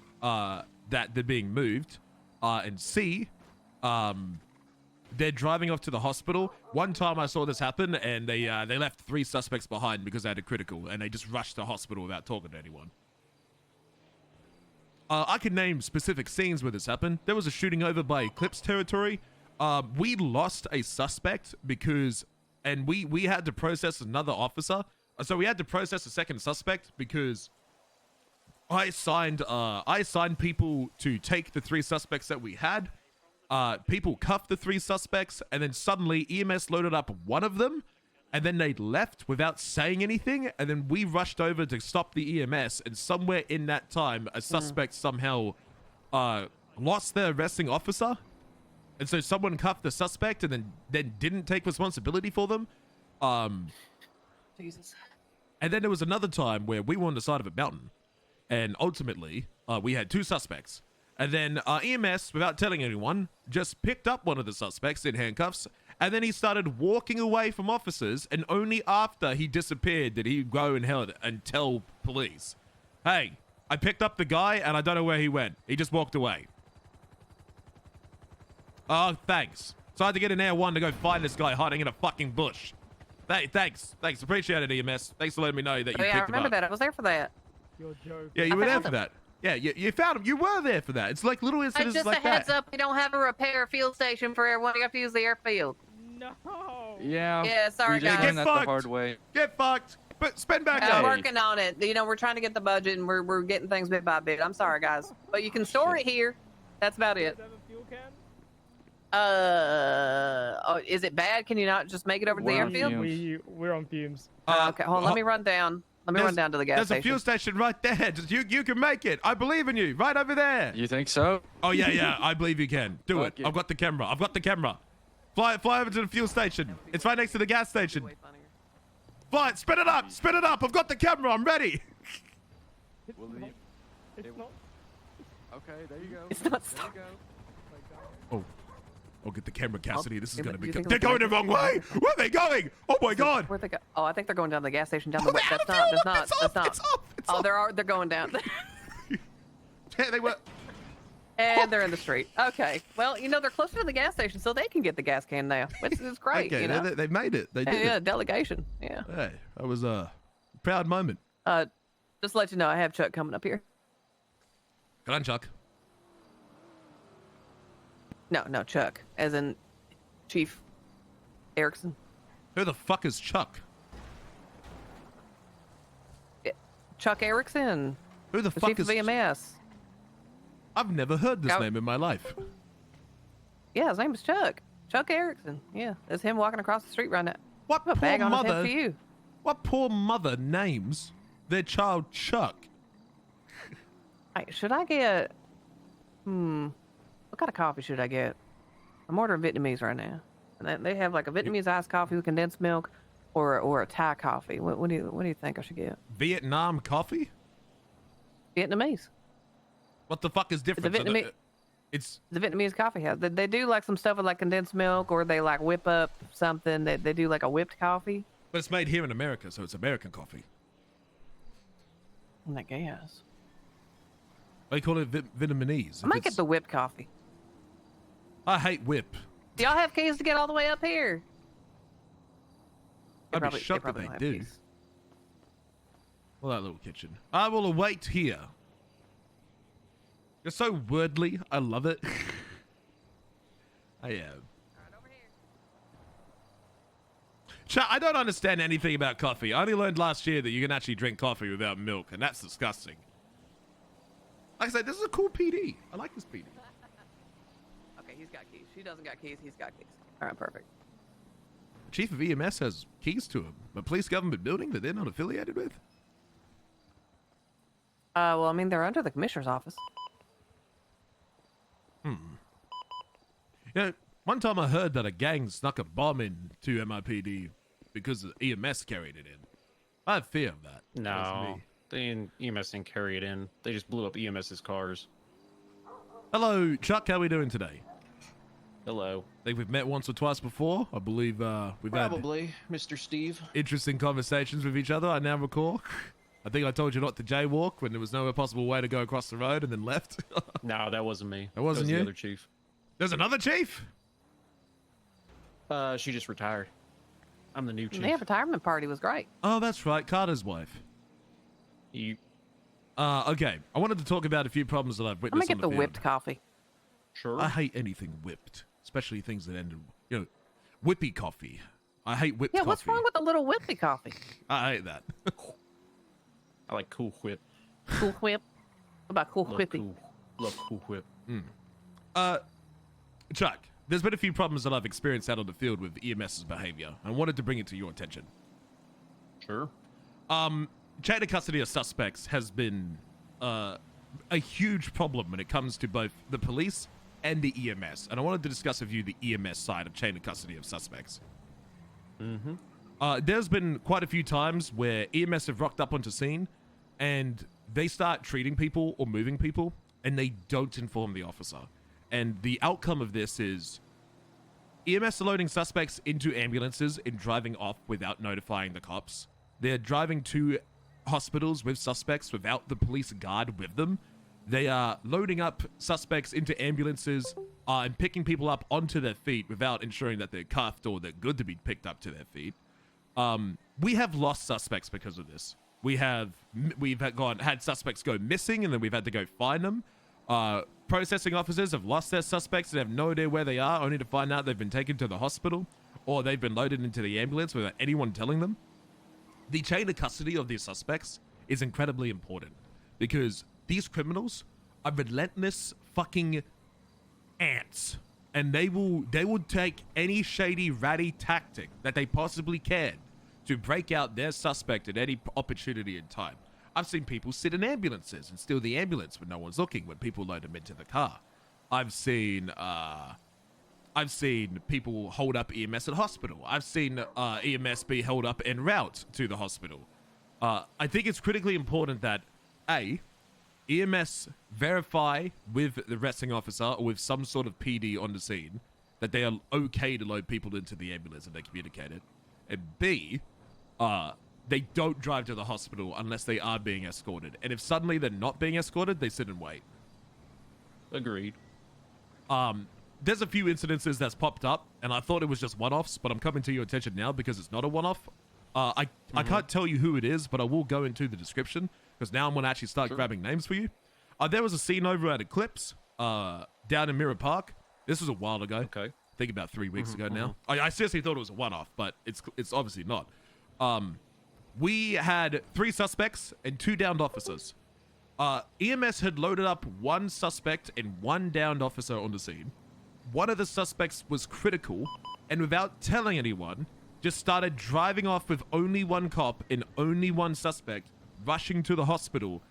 [SPEAKER 1] that they're being moved. And C, they're driving off to the hospital. One time I saw this happen, and they left 3 suspects behind because they had a critical, and they just rushed to the hospital without talking to anyone. I can name specific scenes where this happened. There was a shooting over by Eclipse territory. We lost a suspect because, and we had to process another officer. So we had to process a second suspect because I signed people to take the 3 suspects that we had. People cuffed the 3 suspects, and then suddenly EMS loaded up one of them, and then they left without saying anything, and then we rushed over to stop the EMS, and somewhere in that time, a suspect somehow lost their arresting officer, and so someone cuffed the suspect and then didn't take responsibility for them.
[SPEAKER 3] Jesus.
[SPEAKER 1] And then there was another time where we were on the side of a mountain, and ultimately we had 2 suspects. And then EMS, without telling anyone, just picked up one of the suspects in handcuffs, and then he started walking away from officers, and only after he disappeared did he go and tell police, hey, I picked up the guy, and I don't know where he went. He just walked away. Oh, thanks. So I had to get an Air 1 to go find this guy hiding in a fucking bush. Thanks. Appreciate it, EMS. Thanks for letting me know that you picked him up.
[SPEAKER 3] Yeah, I remember that. I was there for that.
[SPEAKER 2] You're joking.
[SPEAKER 1] Yeah, you were there for that. Yeah, you found him. You were there for that. It's like little incidents
[SPEAKER 3] Just
[SPEAKER 1] like
[SPEAKER 3] a heads
[SPEAKER 1] that.
[SPEAKER 3] up, we don't have a repair field station for everyone. You have to use the airfield.
[SPEAKER 2] No.
[SPEAKER 5] Yeah.
[SPEAKER 3] Yeah, sorry,
[SPEAKER 5] we just
[SPEAKER 3] guys.
[SPEAKER 5] learned that the
[SPEAKER 1] fucked.
[SPEAKER 5] hard way.
[SPEAKER 1] Get fucked. But spend back
[SPEAKER 3] I'm
[SPEAKER 1] up.
[SPEAKER 3] working on it. You know, we're trying to get the budget, and we're getting things bit by bit. I'm sorry, guys, but you can store it here. That's about it.
[SPEAKER 2] Have a fuel can?
[SPEAKER 3] Oh, is it bad? Can you not just make it over to the
[SPEAKER 5] We're on
[SPEAKER 3] airfield?
[SPEAKER 5] fumes.
[SPEAKER 2] We're on fumes.
[SPEAKER 3] Okay, hold on. Let me run down. Let me run down to the gas
[SPEAKER 1] There's
[SPEAKER 3] station.
[SPEAKER 1] a fuel station right there. Just you can make it. I believe in you. Right over there.
[SPEAKER 5] You think so?
[SPEAKER 1] Oh yeah. I believe you can. Do it.
[SPEAKER 5] Fuck it.
[SPEAKER 1] I've got the camera. Fly over to the fuel station. It's right next to the gas station.
[SPEAKER 3] Way funnier.
[SPEAKER 1] Fly it. Spin it up. I've got the camera. I'm ready.
[SPEAKER 2] It's
[SPEAKER 5] Will
[SPEAKER 2] not.
[SPEAKER 5] you-
[SPEAKER 2] It's
[SPEAKER 5] it-
[SPEAKER 2] not.
[SPEAKER 5] Okay, there you go.
[SPEAKER 3] It's not
[SPEAKER 5] There you
[SPEAKER 3] stuck.
[SPEAKER 5] go.
[SPEAKER 1] Oh, get the camera, Cassidy. This is
[SPEAKER 3] you
[SPEAKER 1] gonna
[SPEAKER 3] think-
[SPEAKER 1] be.
[SPEAKER 3] you think
[SPEAKER 1] They're
[SPEAKER 3] we
[SPEAKER 1] going
[SPEAKER 3] can
[SPEAKER 1] the wrong way. Where are they going? Oh my God.
[SPEAKER 3] Where'd they go? Oh, I think they're going down to the gas station down the
[SPEAKER 1] Oh,
[SPEAKER 3] way.
[SPEAKER 1] they're
[SPEAKER 3] That's
[SPEAKER 1] out of
[SPEAKER 3] not.
[SPEAKER 1] fuel.
[SPEAKER 3] That's not.
[SPEAKER 1] It's
[SPEAKER 3] That's not.
[SPEAKER 1] off. It's
[SPEAKER 3] Oh,
[SPEAKER 1] off.
[SPEAKER 3] they're going down.
[SPEAKER 1] Yeah, they were.
[SPEAKER 3] And they're in the street. Okay. Well, you know, they're closer to the gas station, so they can get the gas can now. It's great,
[SPEAKER 1] Okay,
[SPEAKER 3] you know?
[SPEAKER 1] they made it. They did
[SPEAKER 3] Yeah,
[SPEAKER 1] it.
[SPEAKER 3] delegation. Yeah.
[SPEAKER 1] Hey, that was a proud moment.
[SPEAKER 3] Just to let you know, I have Chuck coming up here.
[SPEAKER 1] Come on, Chuck.
[SPEAKER 3] No, Chuck, as in Chief Erickson.
[SPEAKER 1] Who the fuck is Chuck?
[SPEAKER 3] Chuck Erickson,
[SPEAKER 1] Who the
[SPEAKER 3] the
[SPEAKER 1] fuck
[SPEAKER 3] chief
[SPEAKER 1] is?
[SPEAKER 3] of EMS.
[SPEAKER 1] I've never heard this
[SPEAKER 3] Go-
[SPEAKER 1] name in my life.
[SPEAKER 3] Yeah, his name is Chuck. Chuck Erickson. Yeah, that's him walking across the street right now.
[SPEAKER 1] What
[SPEAKER 3] A
[SPEAKER 1] poor
[SPEAKER 3] bag on his head
[SPEAKER 1] mother?
[SPEAKER 3] for you.
[SPEAKER 1] What poor mother names their child Chuck?
[SPEAKER 3] Hey, should I get? What kind of coffee should I get? I'm ordering Vietnamese right now, and they have like a Vietnamese iced coffee with condensed milk, or a Thai coffee. What do you think I should get?
[SPEAKER 1] Vietnam coffee?
[SPEAKER 3] Vietnamese.
[SPEAKER 1] What the fuck is different? So
[SPEAKER 3] Vietnamese-
[SPEAKER 1] it's
[SPEAKER 3] The Vietnamese coffee house. They do like some stuff with like condensed milk, or they like whip up something. They do like a whipped coffee.
[SPEAKER 1] but it's made here in America, so it's American coffee.
[SPEAKER 3] I guess.
[SPEAKER 1] They call it Vietnamese.
[SPEAKER 3] I might get the whipped coffee.
[SPEAKER 1] I hate whip.
[SPEAKER 3] Do y'all have keys to get all the way up here?
[SPEAKER 1] I'd be shocked if
[SPEAKER 3] don't
[SPEAKER 1] they
[SPEAKER 3] have
[SPEAKER 1] do.
[SPEAKER 3] keys.
[SPEAKER 1] Well, that little kitchen. I will await here. You're so wordly. I love it. I am. I don't understand anything about coffee. I only learned last year that you can actually drink coffee without milk, and that's disgusting. Like I said, this is a cool PD. I like this PD.
[SPEAKER 3] Okay, he's got keys. She doesn't got keys. He's got keys. All right, perfect.
[SPEAKER 1] Chief of EMS has keys to him. A police government building that they're not affiliated with?
[SPEAKER 3] Well, I mean, they're under the commissioner's office.
[SPEAKER 1] You know, one time I heard that a gang snuck a bomb into MIPD because the EMS carried it in. I have fear of that. That's
[SPEAKER 6] No,
[SPEAKER 1] me.
[SPEAKER 6] EMS didn't carry it in. They just blew up EMS's cars.
[SPEAKER 1] Hello, Chuck. How are we doing today?
[SPEAKER 6] Hello.
[SPEAKER 1] I think we've met once or twice before. I believe we've had
[SPEAKER 6] Probably, Mr. Steve.
[SPEAKER 1] interesting conversations with each other, I now recall. I think I told you not to jaywalk when there was no possible way to go across the road and then left.
[SPEAKER 6] No, that wasn't me.
[SPEAKER 1] That wasn't
[SPEAKER 6] was
[SPEAKER 1] you?
[SPEAKER 6] The other chief.
[SPEAKER 1] There's another chief?
[SPEAKER 6] She just retired. I'm the new chief.
[SPEAKER 3] The retirement party was great.
[SPEAKER 1] Oh, that's right. Carter's wife.
[SPEAKER 6] You
[SPEAKER 1] Okay. I wanted to talk about a few problems that I've
[SPEAKER 3] I'm
[SPEAKER 1] witnessed
[SPEAKER 3] gonna get
[SPEAKER 1] on
[SPEAKER 3] the
[SPEAKER 1] field.
[SPEAKER 3] whipped coffee.
[SPEAKER 6] sure?
[SPEAKER 1] I hate anything whipped, especially things that end in, whippy coffee. I hate whipped
[SPEAKER 3] Yeah,
[SPEAKER 1] coffee.
[SPEAKER 3] what's wrong with a little whippy coffee?
[SPEAKER 1] I hate that.
[SPEAKER 6] I like Cool Whip.
[SPEAKER 3] Cool whip. What about cool
[SPEAKER 6] Love
[SPEAKER 3] whippy?
[SPEAKER 6] Cool. Love Cool Whip.
[SPEAKER 1] Chuck, there's been a few problems that I've experienced out on the field with EMS's behavior. I wanted to bring it to your attention.
[SPEAKER 6] Sure.
[SPEAKER 1] Chain of custody of suspects has been a huge problem when it comes to both the police and the EMS. And I wanted to discuss with you the EMS side of chain of custody of suspects. There's been quite a few times where EMS have rocked up onto scene and they start treating people or moving people and they don't inform the officer. And the outcome of this is EMS are loading suspects into ambulances and driving off without notifying the cops. They're driving to hospitals with suspects without the police guard with them. They are loading up suspects into ambulances and picking people up onto their feet without ensuring that they're cuffed or they're good to be picked up to their feet. We have lost suspects because of this. We've had suspects go missing and then we've had to go find them. Processing officers have lost their suspects and have no idea where they are, only to find out they've been taken to the hospital or they've been loaded into the ambulance without anyone telling them. The chain of custody of these suspects is incredibly important because these criminals are relentless fucking ants, and they will take any shady, ratty tactic that they possibly can to break out their suspect at any opportunity in time. I've seen people sit in ambulances and steal the ambulance when no one's looking when people load them into the car. I've seen people hold up EMS at hospital. I've seen EMS be held up en route to the hospital. I think it's critically important that EMS verify with the arresting officer or with some sort of PD on the scene that they are okay to load people into the ambulance and they communicate it. And B, they don't drive to the hospital unless they are being escorted. And if suddenly they're not being escorted, they sit and wait.
[SPEAKER 6] Agreed.
[SPEAKER 1] There's a few incidences that's popped up, and I thought it was just one-offs, but I'm coming to your attention now because it's not a one-off. I can't tell you who it is, but I will go into the description because now I'm going to actually start grabbing names for you. There was a scene over at Eclipse down in Mirror Park. This was a while ago.
[SPEAKER 6] Okay.
[SPEAKER 1] I think about 3 weeks ago now. I seriously thought it was a one-off, but it's obviously not. We had 3 suspects and 2 downed officers. EMS had loaded up 1 suspect and 1 downed officer on the scene. One of the suspects was critical, and without telling anyone, just started driving off with only 1 cop and only 1 suspect, rushing to the hospital.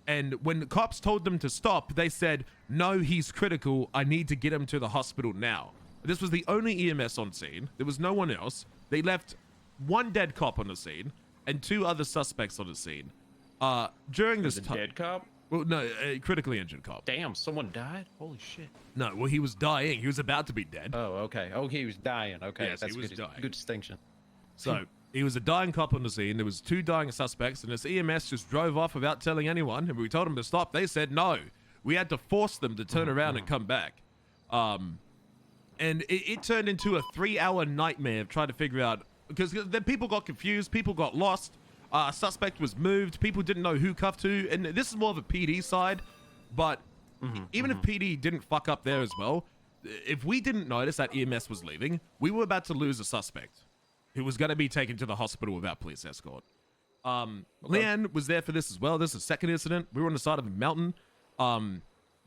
[SPEAKER 1] And when the cops told them to stop, they said, "No, he's critical. I need to get him to the hospital now." This was the only EMS on scene. There was no one else. They left 1 dead cop on the scene and 2 other suspects on the scene. During this time,
[SPEAKER 6] Dead cop?
[SPEAKER 1] well, no, a critically injured cop.
[SPEAKER 6] Damn, someone died? Holy shit.
[SPEAKER 1] No, well, he was dying. He was about to be dead.
[SPEAKER 6] Oh, okay. Oh, he was dying. Okay,
[SPEAKER 1] Yes,
[SPEAKER 6] that's
[SPEAKER 1] he was
[SPEAKER 6] good.
[SPEAKER 1] dying.
[SPEAKER 6] Good distinction.
[SPEAKER 1] So he was a dying cop on the scene. There was 2 dying suspects, and this EMS just drove off without telling anyone. And when we told them to stop, they said no. We had to force them to turn around and come back. And it turned into a 3-hour nightmare of trying to figure out, because then people got confused, people got lost. Suspect was moved. People didn't know who cuffed who. And this is more of a PD side, but even if PD didn't fuck up there as well, if we didn't notice that EMS was leaving, we were about to lose a suspect who was going to be taken to the hospital without police escort. Leanne was there for this as well. This is a second incident. We were on the side of a mountain.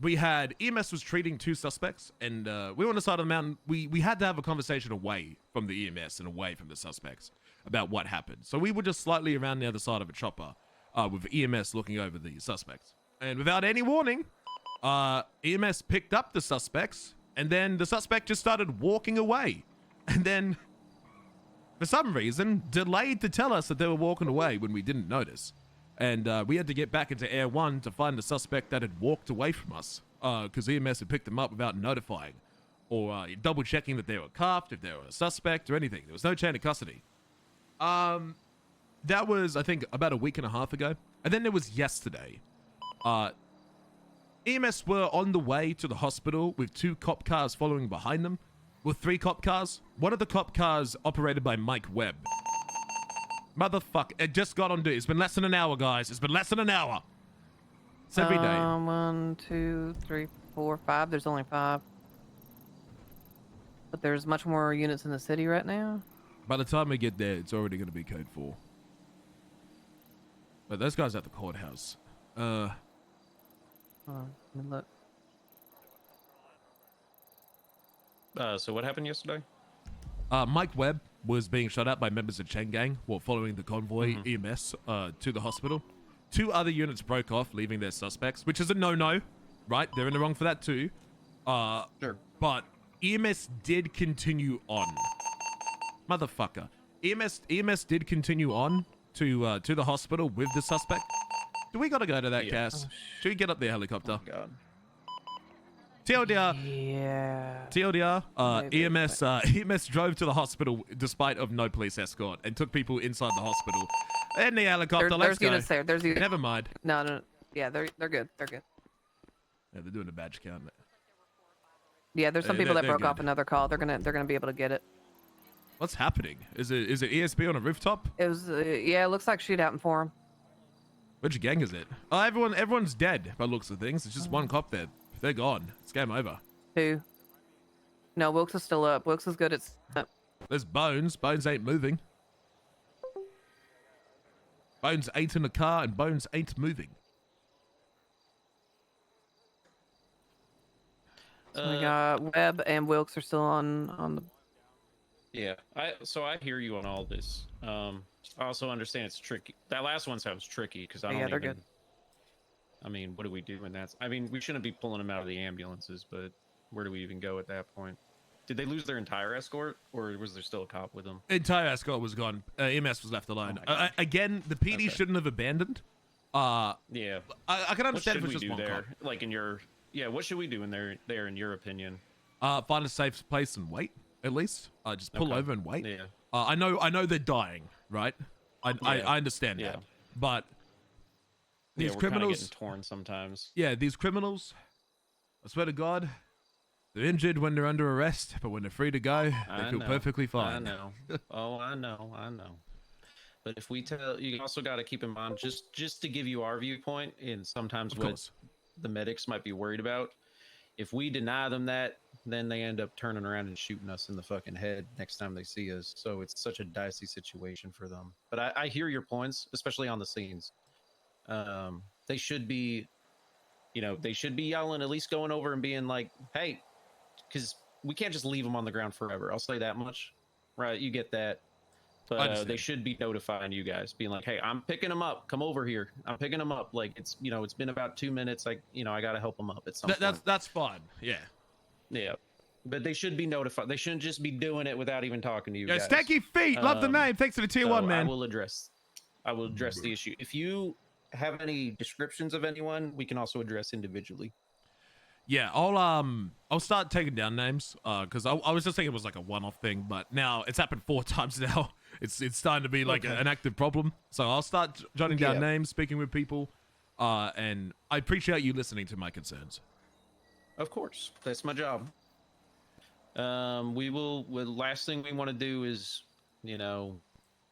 [SPEAKER 1] We had EMS was treating 2 suspects, and we were on the side of the mountain. We had to have a conversation away from the EMS and away from the suspects about what happened. So we were just slightly around the other side of a chopper with EMS looking over the suspects. And without any warning, EMS picked up the suspects, and then the suspect just started walking away. And then, for some reason, delayed to tell us that they were walking away when we didn't notice. And we had to get back into Air 1 to find the suspect that had walked away from us because EMS had picked them up without notifying or double checking that they were cuffed, if they were a suspect or anything. There was no chain of custody. That was, I think, about a week and a half ago. And then there was yesterday. EMS were on the way to the hospital with 2 cop cars following behind them, with 3 cop cars. One of the cop cars operated by Mike Webb. Motherfucker, it just got on duty. It's been less than an hour, guys. It's been less than an hour. It's every day.
[SPEAKER 3] 1, 2, 3, 4, 5. There's only 5. But there's much more units in the city right now.
[SPEAKER 1] By the time we get there, it's already going to be code 4. But those guys at the courthouse.
[SPEAKER 3] Hold on, let me look.
[SPEAKER 6] So what happened yesterday?
[SPEAKER 1] Mike Webb was being shot at by members of Chen Gang while following the convoy EMS to the hospital. 2 other units broke off, leaving their suspects, which is a no-no, right? They're in the wrong for that too.
[SPEAKER 6] Sure.
[SPEAKER 1] But EMS did continue on. Motherfucker. EMS did continue on to the hospital with the suspect. Do we gotta go to that, Cass? Should we get up the helicopter?
[SPEAKER 6] Oh, God.
[SPEAKER 1] TLDR.
[SPEAKER 3] Yeah.
[SPEAKER 1] TLDR,
[SPEAKER 3] Maybe,
[SPEAKER 1] EMS drove to the hospital despite of no police escort and took people inside the hospital. In the helicopter, let's
[SPEAKER 3] There's
[SPEAKER 1] go.
[SPEAKER 3] units there. There's units.
[SPEAKER 1] Never mind.
[SPEAKER 3] No. Yeah, they're good. They're good.
[SPEAKER 1] Yeah, they're doing a badge count.
[SPEAKER 3] Yeah, there's some
[SPEAKER 1] Hey,
[SPEAKER 3] people that
[SPEAKER 1] they're
[SPEAKER 3] broke off
[SPEAKER 1] good.
[SPEAKER 3] another call. They're gonna be able to get it.
[SPEAKER 1] What's happening? Is it ESB on a rooftop?
[SPEAKER 3] It was yeah. It looks like shootout in Forum.
[SPEAKER 1] Which gang is it? Oh, everyone's dead by looks of things. It's just one cop there. They're gone. It's game over.
[SPEAKER 3] 2. No, Wilkes is still up. Wilkes is good at.
[SPEAKER 1] There's Bones. Bones ain't moving. Bones ain't in the car and Bones ain't moving.
[SPEAKER 3] So we got Webb and Wilkes are still on the.
[SPEAKER 6] Yeah, so I hear you on all this. I also understand it's tricky. That last one sounds tricky because I don't
[SPEAKER 3] they're
[SPEAKER 6] even.
[SPEAKER 3] good.
[SPEAKER 6] I mean, what do we do when that's? I mean, we shouldn't be pulling them out of the ambulances, but where do we even go at that point? Did they lose their entire escort, or was there still a cop with them?
[SPEAKER 1] Entire escort was gone. EMS was left alone.
[SPEAKER 6] Oh my God.
[SPEAKER 1] Again, the PD
[SPEAKER 6] Okay.
[SPEAKER 1] shouldn't have abandoned.
[SPEAKER 6] Yeah.
[SPEAKER 1] I can
[SPEAKER 6] What
[SPEAKER 1] understand
[SPEAKER 6] should
[SPEAKER 1] if
[SPEAKER 6] we
[SPEAKER 1] it's just
[SPEAKER 6] do
[SPEAKER 1] one
[SPEAKER 6] there?
[SPEAKER 1] cop.
[SPEAKER 6] Like in your, what should we do in there in your opinion?
[SPEAKER 1] Find a safe place and wait. At least, just pull
[SPEAKER 6] Okay.
[SPEAKER 1] over and wait.
[SPEAKER 6] Yeah.
[SPEAKER 1] I know they're dying, right? I understand
[SPEAKER 6] Yeah.
[SPEAKER 1] that, but these
[SPEAKER 6] Yeah, we're kinda
[SPEAKER 1] criminals,
[SPEAKER 6] getting torn sometimes.
[SPEAKER 1] yeah, these criminals. I swear to God, they're injured when they're under arrest, but when they're free to go, they
[SPEAKER 6] I
[SPEAKER 1] feel
[SPEAKER 6] know.
[SPEAKER 1] perfectly
[SPEAKER 6] I
[SPEAKER 1] fine.
[SPEAKER 6] know. Oh, I know. But if we tell, you also got to keep in mind, just to give you our viewpoint, and sometimes
[SPEAKER 1] Of
[SPEAKER 6] what
[SPEAKER 1] course.
[SPEAKER 6] the medics might be worried about. If we deny them that, then they end up turning around and shooting us in the fucking head next time they see us. So it's such a dicey situation for them. But I hear your points, especially on the scenes. They should be, they should be yelling, at least going over and being like, hey, because we can't just leave them on the ground forever. I'll say that much. Right? You get that.
[SPEAKER 1] I
[SPEAKER 6] But
[SPEAKER 1] understand.
[SPEAKER 6] they should be notifying you guys, being like, hey, I'm picking them up. Come over here. I'm picking them up. Like, it's, it's been about 2 minutes. I got to help them up at some point.
[SPEAKER 1] That's fine. Yeah.
[SPEAKER 6] Yeah. But they should be notified. They shouldn't just be doing it without even talking to you
[SPEAKER 1] Yo,
[SPEAKER 6] guys.
[SPEAKER 1] Stanky Feet. Love the
[SPEAKER 6] Um,
[SPEAKER 1] name. Thanks for the tier
[SPEAKER 6] So
[SPEAKER 1] 1, man.
[SPEAKER 6] I will address the issue. If you have any descriptions of anyone, we can also address individually.
[SPEAKER 1] Yeah, I'll start taking down names, because I was just thinking it was like a one-off thing, but now it's happened 4 times now. It's starting to be like an active problem. So I'll start jotting down names, speaking with people, and I appreciate you listening to my concerns.
[SPEAKER 6] Of course, that's my job. The last thing we want to do is,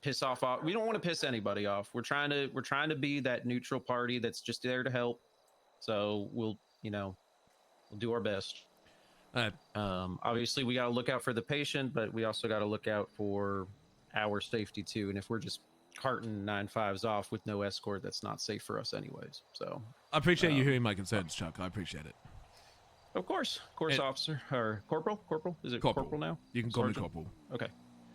[SPEAKER 6] piss off. We don't want to piss anybody off. We're trying to be that neutral party that's just there to help. So we'll do our best. Obviously, we got to look out for the patient, but we also got to look out for our safety too. And if we're just carting 9-5s off with no escort, that's not safe for us anyways. So
[SPEAKER 1] I appreciate you hearing my concerns, Chuck. I appreciate it.
[SPEAKER 6] of course,
[SPEAKER 1] And-
[SPEAKER 6] officer or corporal. Is it
[SPEAKER 1] Corporal.
[SPEAKER 6] corporal now?
[SPEAKER 1] You can call me
[SPEAKER 6] Sergeant?
[SPEAKER 1] Corporal.
[SPEAKER 6] Okay,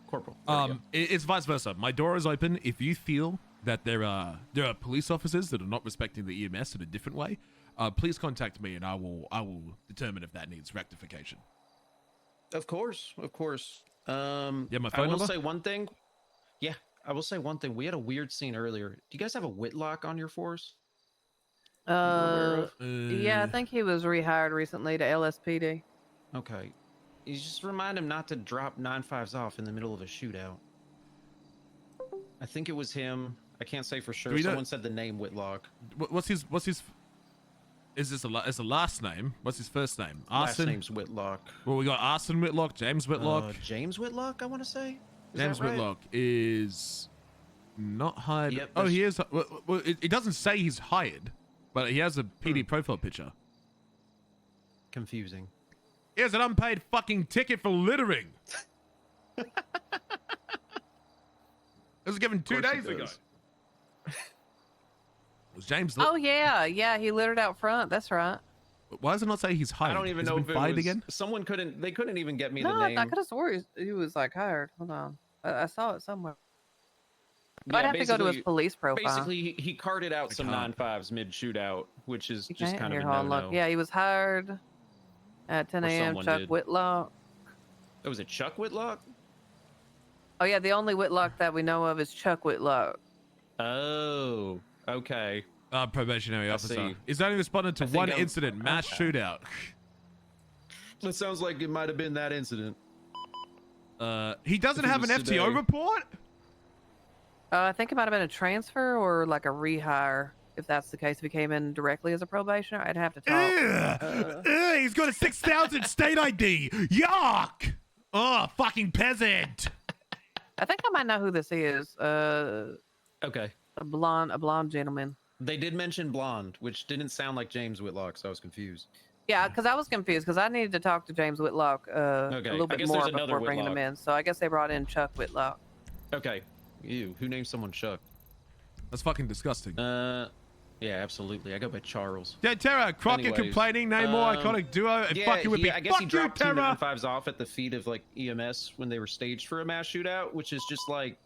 [SPEAKER 6] corporal. There you go.
[SPEAKER 1] It's vice versa. My door is open. If you feel that there are police officers that are not respecting the EMS in a different way, please contact me, and I will determine if that needs rectification.
[SPEAKER 6] Of course.
[SPEAKER 1] Yeah, my
[SPEAKER 6] I
[SPEAKER 1] phone
[SPEAKER 6] will
[SPEAKER 1] number?
[SPEAKER 6] say one thing. Yeah, I will say one thing. We had a weird scene earlier. Do you guys have a Whitlock on your force? aware of?
[SPEAKER 3] Yeah, I think he was rehired recently to LSPD.
[SPEAKER 6] Okay. You just remind him not to drop 9-5s off in the middle of a shootout. I think it was him. I can't say for sure.
[SPEAKER 1] Do we know-
[SPEAKER 6] Someone said the name Whitlock.
[SPEAKER 1] What's his? Is this a last name? What's his first name?
[SPEAKER 6] Last
[SPEAKER 1] Arson.
[SPEAKER 6] name's Whitlock.
[SPEAKER 1] Well, we got Arson Whitlock, James Whitlock.
[SPEAKER 6] James Whitlock, I want to say. Is
[SPEAKER 1] James
[SPEAKER 6] that right?
[SPEAKER 1] Whitlock is not hired.
[SPEAKER 6] Yep,
[SPEAKER 1] oh,
[SPEAKER 6] that's-
[SPEAKER 1] he is. Well, it doesn't say he's hired, but he has a PD profile picture.
[SPEAKER 6] Confusing.
[SPEAKER 1] He has an unpaid fucking ticket for littering. It was given 2
[SPEAKER 6] Of course he
[SPEAKER 1] days ago.
[SPEAKER 6] does.
[SPEAKER 1] Was James?
[SPEAKER 3] Oh yeah, he littered out front. That's right.
[SPEAKER 1] Why does it not say he's hired?
[SPEAKER 6] I don't even
[SPEAKER 1] Has he
[SPEAKER 6] know
[SPEAKER 1] been
[SPEAKER 6] if it
[SPEAKER 1] fired
[SPEAKER 6] was
[SPEAKER 1] again.
[SPEAKER 6] someone couldn't. They couldn't even get me
[SPEAKER 3] No,
[SPEAKER 6] the name.
[SPEAKER 3] I could have swore he was like hired. Hold on, I saw it somewhere.
[SPEAKER 6] Yeah,
[SPEAKER 3] I'd have to go to his
[SPEAKER 6] basically-
[SPEAKER 3] police profile.
[SPEAKER 6] Basically, he carted out some
[SPEAKER 1] can't.
[SPEAKER 6] 9.5s mid shootout, which is
[SPEAKER 3] You
[SPEAKER 6] just
[SPEAKER 3] can't
[SPEAKER 6] kind
[SPEAKER 3] hear
[SPEAKER 6] of a
[SPEAKER 3] how I look.
[SPEAKER 6] no-no.
[SPEAKER 3] Yeah, he was hired at 10
[SPEAKER 6] Or
[SPEAKER 3] a.m.
[SPEAKER 6] someone
[SPEAKER 3] Chuck
[SPEAKER 6] did.
[SPEAKER 3] Whitlock.
[SPEAKER 6] Oh, was it Chuck Whitlock?
[SPEAKER 3] Oh yeah, the only Whitlock that we know of is Chuck Whitlock.
[SPEAKER 6] Oh, okay.
[SPEAKER 1] Probationary
[SPEAKER 6] I
[SPEAKER 1] officer.
[SPEAKER 6] see.
[SPEAKER 1] Is only responded to
[SPEAKER 6] I think
[SPEAKER 1] one
[SPEAKER 6] I'm-
[SPEAKER 1] incident, mass shootout.
[SPEAKER 6] That sounds like it might have been that incident.
[SPEAKER 1] He doesn't
[SPEAKER 6] If it
[SPEAKER 1] have an
[SPEAKER 6] was
[SPEAKER 1] FTO
[SPEAKER 6] today.
[SPEAKER 1] report?
[SPEAKER 3] I think it might have been a transfer or like a rehire. If that's the case, if he came in directly as a probationer, I'd have to talk.
[SPEAKER 1] Ugh, he's got a 6,000 state ID. Yuck! Oh, fucking peasant.
[SPEAKER 3] I think I might know who this is.
[SPEAKER 6] Okay.
[SPEAKER 3] A blonde gentleman.
[SPEAKER 6] They did mention blonde, which didn't sound like James Whitlock, so I was confused.
[SPEAKER 3] Yeah, because I was confused because I needed to talk to James Whitlock a little
[SPEAKER 6] I
[SPEAKER 3] bit
[SPEAKER 6] guess
[SPEAKER 3] more
[SPEAKER 6] there's another
[SPEAKER 3] before bringing him
[SPEAKER 6] Whitlock.
[SPEAKER 3] in. So I guess they brought in Chuck Whitlock.
[SPEAKER 6] Okay. Ew, who named someone Chuck?
[SPEAKER 1] That's fucking disgusting.
[SPEAKER 6] Yeah, absolutely. I go by Charles.
[SPEAKER 1] Yeah, Terra, Crockett
[SPEAKER 6] Anyways,
[SPEAKER 1] complaining, name more iconic duo, and
[SPEAKER 6] Yeah,
[SPEAKER 1] fucking Whippy.
[SPEAKER 6] I guess
[SPEAKER 1] Fuck
[SPEAKER 6] he
[SPEAKER 1] you,
[SPEAKER 6] dropped two
[SPEAKER 1] Terra!
[SPEAKER 6] 9.5s off at the feet of like EMS when they were staged for a mass shootout, which is just like,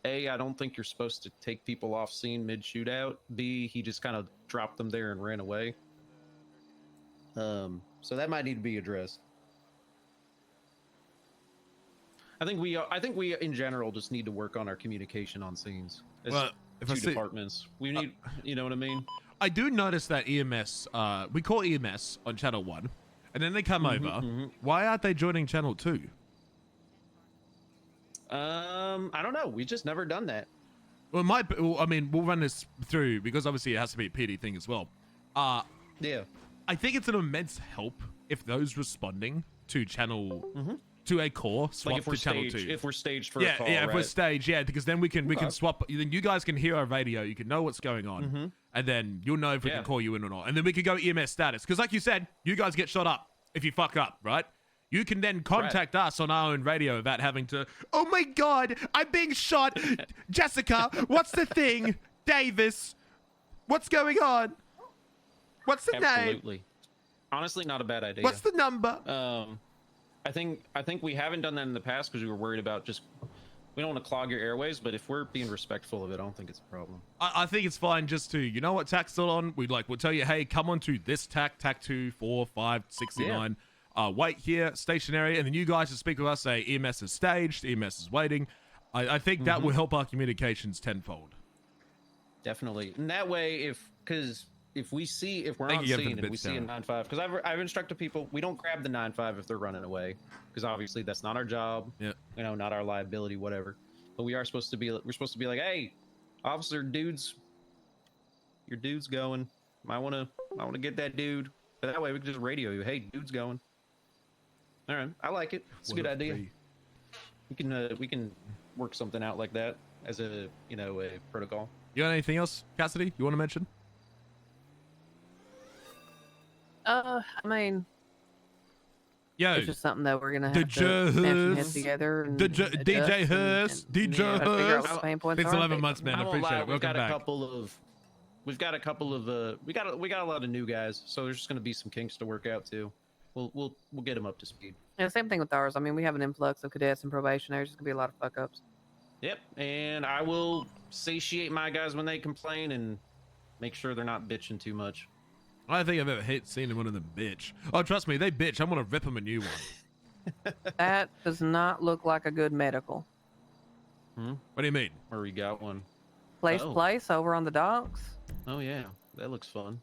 [SPEAKER 6] A, I don't think you're supposed to take people off scene mid shootout. B, he just kind of dropped them there and ran away. So that might need to be addressed. I think we in general just need to work on our communication on scenes. As
[SPEAKER 1] Well, if I
[SPEAKER 6] two
[SPEAKER 1] see-
[SPEAKER 6] departments, we need, you know what I mean?
[SPEAKER 1] I do notice that EMS, we call EMS on channel 1, and then they come over. Why aren't they joining channel 2?
[SPEAKER 6] I don't know. We just never done that.
[SPEAKER 1] Well, I mean, we'll run this through because obviously it has to be a PD thing as well.
[SPEAKER 6] Yeah.
[SPEAKER 1] I think it's an immense help if those responding to channel to a core swap
[SPEAKER 6] Like if we're
[SPEAKER 1] to channel
[SPEAKER 6] staged,
[SPEAKER 1] 2.
[SPEAKER 6] if we're staged for
[SPEAKER 1] Yeah,
[SPEAKER 6] a call,
[SPEAKER 1] if we're
[SPEAKER 6] right?
[SPEAKER 1] staged, yeah, because then we can
[SPEAKER 6] Okay.
[SPEAKER 1] swap. Then you guys can hear our radio, you can know what's going on, and then you'll know if we
[SPEAKER 6] Yeah.
[SPEAKER 1] can call you in or not, and then we can go EMS status. Because like you said, you guys get shot up if you fuck up, right? You can then contact us on our own radio without having to. Oh my God, I'm being shot, Jessica. What's the thing, Davis? What's going on? What's the name?
[SPEAKER 6] Absolutely. Honestly, not a bad idea.
[SPEAKER 1] What's the number?
[SPEAKER 6] I think we haven't done that in the past because we were worried about just we don't want to clog your airways. But if we're being respectful of it, I don't think it's a problem.
[SPEAKER 1] I think it's fine just to, you know what tack's still on? We'll tell you, hey, come on to this tack 2, 4, 5, 69. Wait here, stationary, and then you guys just speak with us, say EMS is staged, EMS is waiting. I think that will help our communications tenfold.
[SPEAKER 6] Definitely. And that way, if we're
[SPEAKER 1] Thank
[SPEAKER 6] on
[SPEAKER 1] you again for
[SPEAKER 6] scene
[SPEAKER 1] the
[SPEAKER 6] and we
[SPEAKER 1] bits,
[SPEAKER 6] see a
[SPEAKER 1] Darren.
[SPEAKER 6] 9.5, because I've instructed people, we don't grab the 9.5 if they're running away, because obviously that's not our job.
[SPEAKER 1] Yeah.
[SPEAKER 6] You know, not our liability, whatever. But we're supposed to be like, hey, officer, your dude's going. I want to get that dude. But that way we can just radio you, hey, dude's going. All right, I like it. It's a good idea. We can work something out like that as a protocol.
[SPEAKER 1] You got anything else, Cassidy, you want to mention?
[SPEAKER 3] I mean,
[SPEAKER 1] Yo,
[SPEAKER 3] it's just something that we're gonna
[SPEAKER 1] the
[SPEAKER 3] have to smash our heads
[SPEAKER 1] Jers-
[SPEAKER 3] together. And
[SPEAKER 1] the DJ
[SPEAKER 3] adjust
[SPEAKER 1] Hurst,
[SPEAKER 3] and
[SPEAKER 1] DJ
[SPEAKER 3] try to figure out
[SPEAKER 1] Hurst.
[SPEAKER 3] what the pain points
[SPEAKER 1] It's
[SPEAKER 3] are.
[SPEAKER 1] 11 months, man. I
[SPEAKER 6] I won't
[SPEAKER 1] appreciate
[SPEAKER 6] lie,
[SPEAKER 1] it. Welcome back.
[SPEAKER 6] We've got a couple of we got a lot of new guys, so there's just gonna be some kinks to work out too. We'll get them up to speed.
[SPEAKER 3] Yeah, same thing with ours. I mean, we have an influx of cadets and probationaries. There's gonna be a lot of fuck ups.
[SPEAKER 6] Yep, and I will satiate my guys when they complain and make sure they're not bitching too much.
[SPEAKER 1] I don't think I've ever seen one of them bitch. Oh, trust me, they bitch. I'm gonna rip them a new one.
[SPEAKER 3] That does not look like a good medical.
[SPEAKER 1] What do you mean?
[SPEAKER 6] Or we got one. Oh.
[SPEAKER 3] Place over on the docks.
[SPEAKER 6] Oh yeah, that looks fun.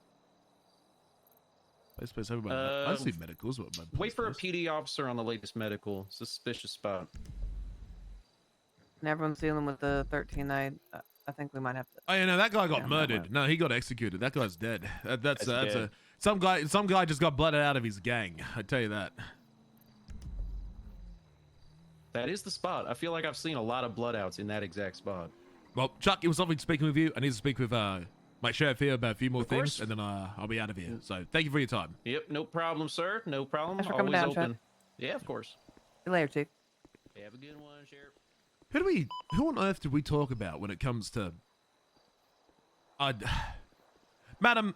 [SPEAKER 1] Place everybody. I see medicals. What my
[SPEAKER 6] Wait for a
[SPEAKER 1] place.
[SPEAKER 6] PD officer on the latest medical. Suspicious spot.
[SPEAKER 3] And everyone's dealing with the 13A. I think we might have to.
[SPEAKER 1] Oh yeah, no, that guy got
[SPEAKER 3] Yeah,
[SPEAKER 1] murdered.
[SPEAKER 3] that
[SPEAKER 1] No, he got executed. That guy's dead. That's
[SPEAKER 6] That's
[SPEAKER 1] a
[SPEAKER 6] dead.
[SPEAKER 1] some guy just got blooded out of his gang. I tell you that.
[SPEAKER 6] That is the spot. I feel like I've seen a lot of bloodouts in that exact spot.
[SPEAKER 1] Well, Chuck, it was lovely speaking with you. I need to speak with my sheriff here about a few more
[SPEAKER 6] Of
[SPEAKER 1] things,
[SPEAKER 6] course.
[SPEAKER 1] and then I'll be out of here. So thank you for your time.
[SPEAKER 6] Yep, no problem, sir. No problem.
[SPEAKER 3] Thanks for coming
[SPEAKER 6] Always
[SPEAKER 3] down,
[SPEAKER 6] open.
[SPEAKER 3] Chuck.
[SPEAKER 6] Yeah, of course.
[SPEAKER 3] See you later, Chief.
[SPEAKER 6] Have a good one, Sheriff.
[SPEAKER 1] Who on earth did we talk about when it comes to Madam,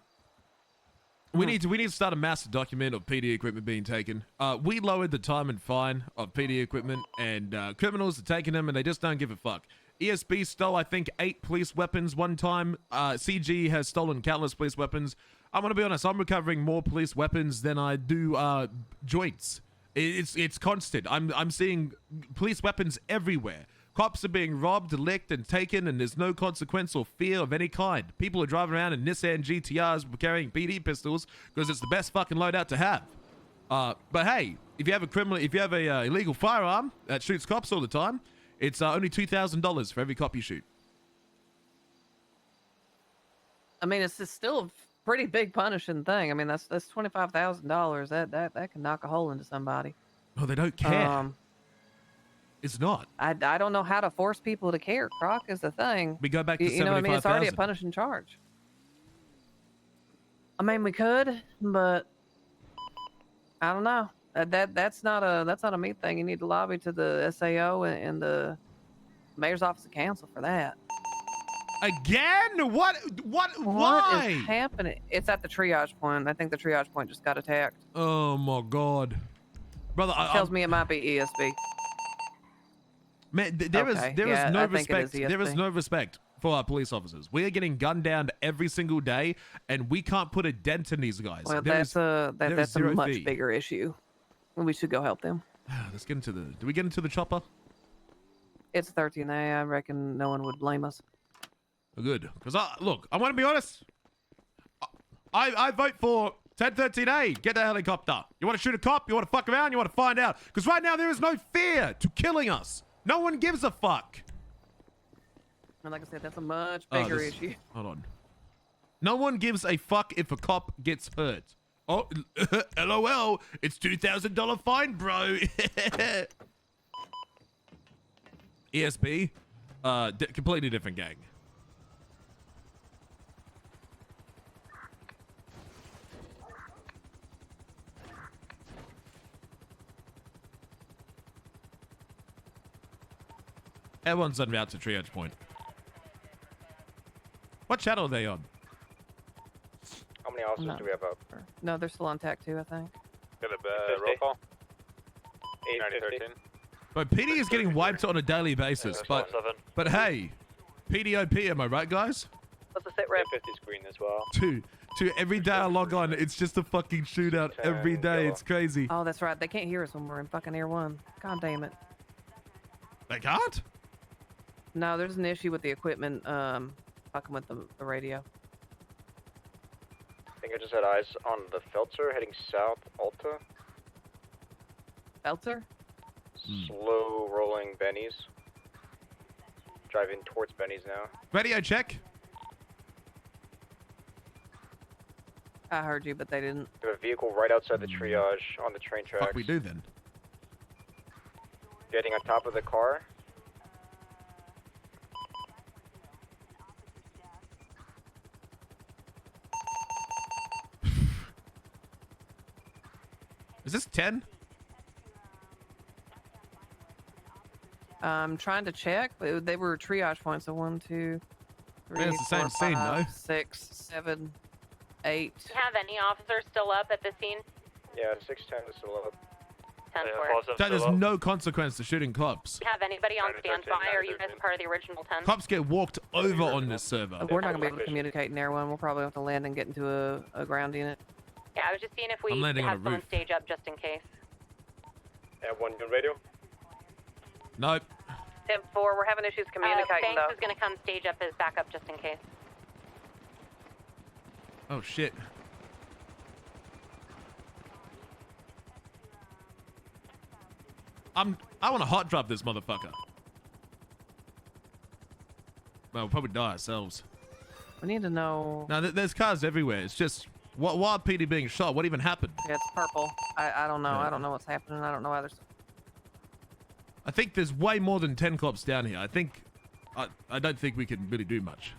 [SPEAKER 1] We need to start a master document of PD equipment being taken. We lowered the time and fine of PD equipment, and criminals are taking them, and they just don't give a fuck. ESB stole, I think, 8 police weapons one time. CG has stolen countless police weapons. I'm gonna be honest. I'm recovering more police weapons than I do joints. It's constant. I'm seeing police weapons everywhere. Cops are being robbed, licked, and taken, and there's no consequence or fear of any kind. People are driving around in Nissan GTRs carrying PD pistols because it's the best fucking loadout to have. But hey, if you have a illegal firearm that shoots cops all the time, it's only $2,000 for every cop you shoot.
[SPEAKER 3] I mean, it's still a pretty big punishing thing. I mean, that's $25,000. That can knock a hole into somebody.
[SPEAKER 1] No, they don't care. It's not.
[SPEAKER 3] I don't know how to force people to care. Croc is the thing.
[SPEAKER 1] We go back to
[SPEAKER 3] you know what I mean? It's already a
[SPEAKER 1] 75,000.
[SPEAKER 3] punishing charge. I mean, we could, but I don't know. That's not a me thing. You need to lobby to the SAO and the mayor's office of council for that.
[SPEAKER 1] Again? What?
[SPEAKER 3] What
[SPEAKER 1] Why?
[SPEAKER 3] is happening? It's at the triage point. I think the triage point just got attacked.
[SPEAKER 1] Oh my god, brother!
[SPEAKER 3] Tells me it might be ESB.
[SPEAKER 1] Man, there is
[SPEAKER 3] Okay,
[SPEAKER 1] no
[SPEAKER 3] I think it
[SPEAKER 1] respect.
[SPEAKER 3] is
[SPEAKER 1] There is
[SPEAKER 3] ESB.
[SPEAKER 1] no respect for our police officers. We are getting gunned down every single day, and we can't put a dent in these guys.
[SPEAKER 3] Well,
[SPEAKER 1] There
[SPEAKER 3] that's
[SPEAKER 1] is-
[SPEAKER 3] a
[SPEAKER 1] there is
[SPEAKER 3] that's a
[SPEAKER 1] zero
[SPEAKER 3] much
[SPEAKER 1] fee.
[SPEAKER 3] bigger issue. We should go help them.
[SPEAKER 1] Let's get into the. Do we get into the chopper?
[SPEAKER 3] It's 13A. I reckon no one would blame us.
[SPEAKER 1] Good, because look, I want to be honest. I vote for 1013A. Get the helicopter. You want to shoot a cop? You want to fuck around? You want to find out? Because right now there is no fear to killing us. No one gives a fuck.
[SPEAKER 3] And like I said, that's a much
[SPEAKER 1] Oh,
[SPEAKER 3] bigger
[SPEAKER 1] this-
[SPEAKER 3] issue.
[SPEAKER 1] Hold on. No one gives a fuck if a cop gets hurt. Oh, LOL. It's $2,000 fine, bro. ESB, completely different gang. Everyone's en route to triage point. What channel are they on?
[SPEAKER 7] How many officers
[SPEAKER 3] No.
[SPEAKER 7] do we have up?
[SPEAKER 3] No, they're still on TAC 2, I think.
[SPEAKER 7] Got a roll call. 813.
[SPEAKER 1] But PD is getting wiped on a daily basis. But hey, PDOP, am I right, guys?
[SPEAKER 3] What's the sit rep?
[SPEAKER 7] 50 screen as well.
[SPEAKER 1] To every day I log on, it's just a fucking shootout every day. It's crazy.
[SPEAKER 3] Oh, that's right. They can't hear us when we're in fucking Air 1. God damn it.
[SPEAKER 1] They can't?
[SPEAKER 3] No, there's an issue with the equipment fucking with the radio.
[SPEAKER 7] I think I just had eyes on the Feltzer heading south, Alta.
[SPEAKER 3] Feltzer?
[SPEAKER 7] Slow rolling Benny's. Driving towards Benny's now.
[SPEAKER 1] Radio check.
[SPEAKER 3] I heard you, but they didn't.
[SPEAKER 7] We have a vehicle right outside the triage on the train tracks.
[SPEAKER 1] Fuck we do then.
[SPEAKER 7] Getting on top of the car.
[SPEAKER 1] Is this 10?
[SPEAKER 3] I'm trying to check, but they were triage points. So 1, 2, 3,
[SPEAKER 1] Yeah, it's the same
[SPEAKER 3] 4,
[SPEAKER 1] scene,
[SPEAKER 3] 5,
[SPEAKER 1] no?
[SPEAKER 3] 6, 7, 8.
[SPEAKER 8] Have any officers still up at the scene?
[SPEAKER 7] Yeah, 610 is still up.
[SPEAKER 8] 10
[SPEAKER 1] So there's no consequence to shooting cops.
[SPEAKER 8] Have anybody on
[SPEAKER 7] 9 to 13,
[SPEAKER 8] standby?
[SPEAKER 7] 9 to
[SPEAKER 8] Are you guys
[SPEAKER 7] 13.
[SPEAKER 8] part of the original 10?
[SPEAKER 1] Cops get walked over on this server.
[SPEAKER 3] We're not gonna be able to communicate in Air 1. We'll probably have to land and get into a ground unit.
[SPEAKER 8] Yeah, I was just seeing if we
[SPEAKER 1] I'm landing on
[SPEAKER 8] have
[SPEAKER 1] a
[SPEAKER 8] someone
[SPEAKER 1] roof.
[SPEAKER 8] stage up just in case.
[SPEAKER 7] Have one good radio.
[SPEAKER 1] Nope.
[SPEAKER 3] 10-4, we're having issues communicating
[SPEAKER 8] Banks is going to come stage up as backup just in case.
[SPEAKER 1] Oh shit. I want to hot drop this motherfucker. Well, we'll probably die ourselves.
[SPEAKER 3] We need to know.
[SPEAKER 1] Now, there's cars everywhere. It's just, why are PD being shot? What even happened?
[SPEAKER 3] Yeah, it's purple. I don't know.
[SPEAKER 1] Yeah.
[SPEAKER 3] I don't know what's happening. I don't know why there's.
[SPEAKER 1] I think there's way more than 10 cops down here. I don't think we can really do much.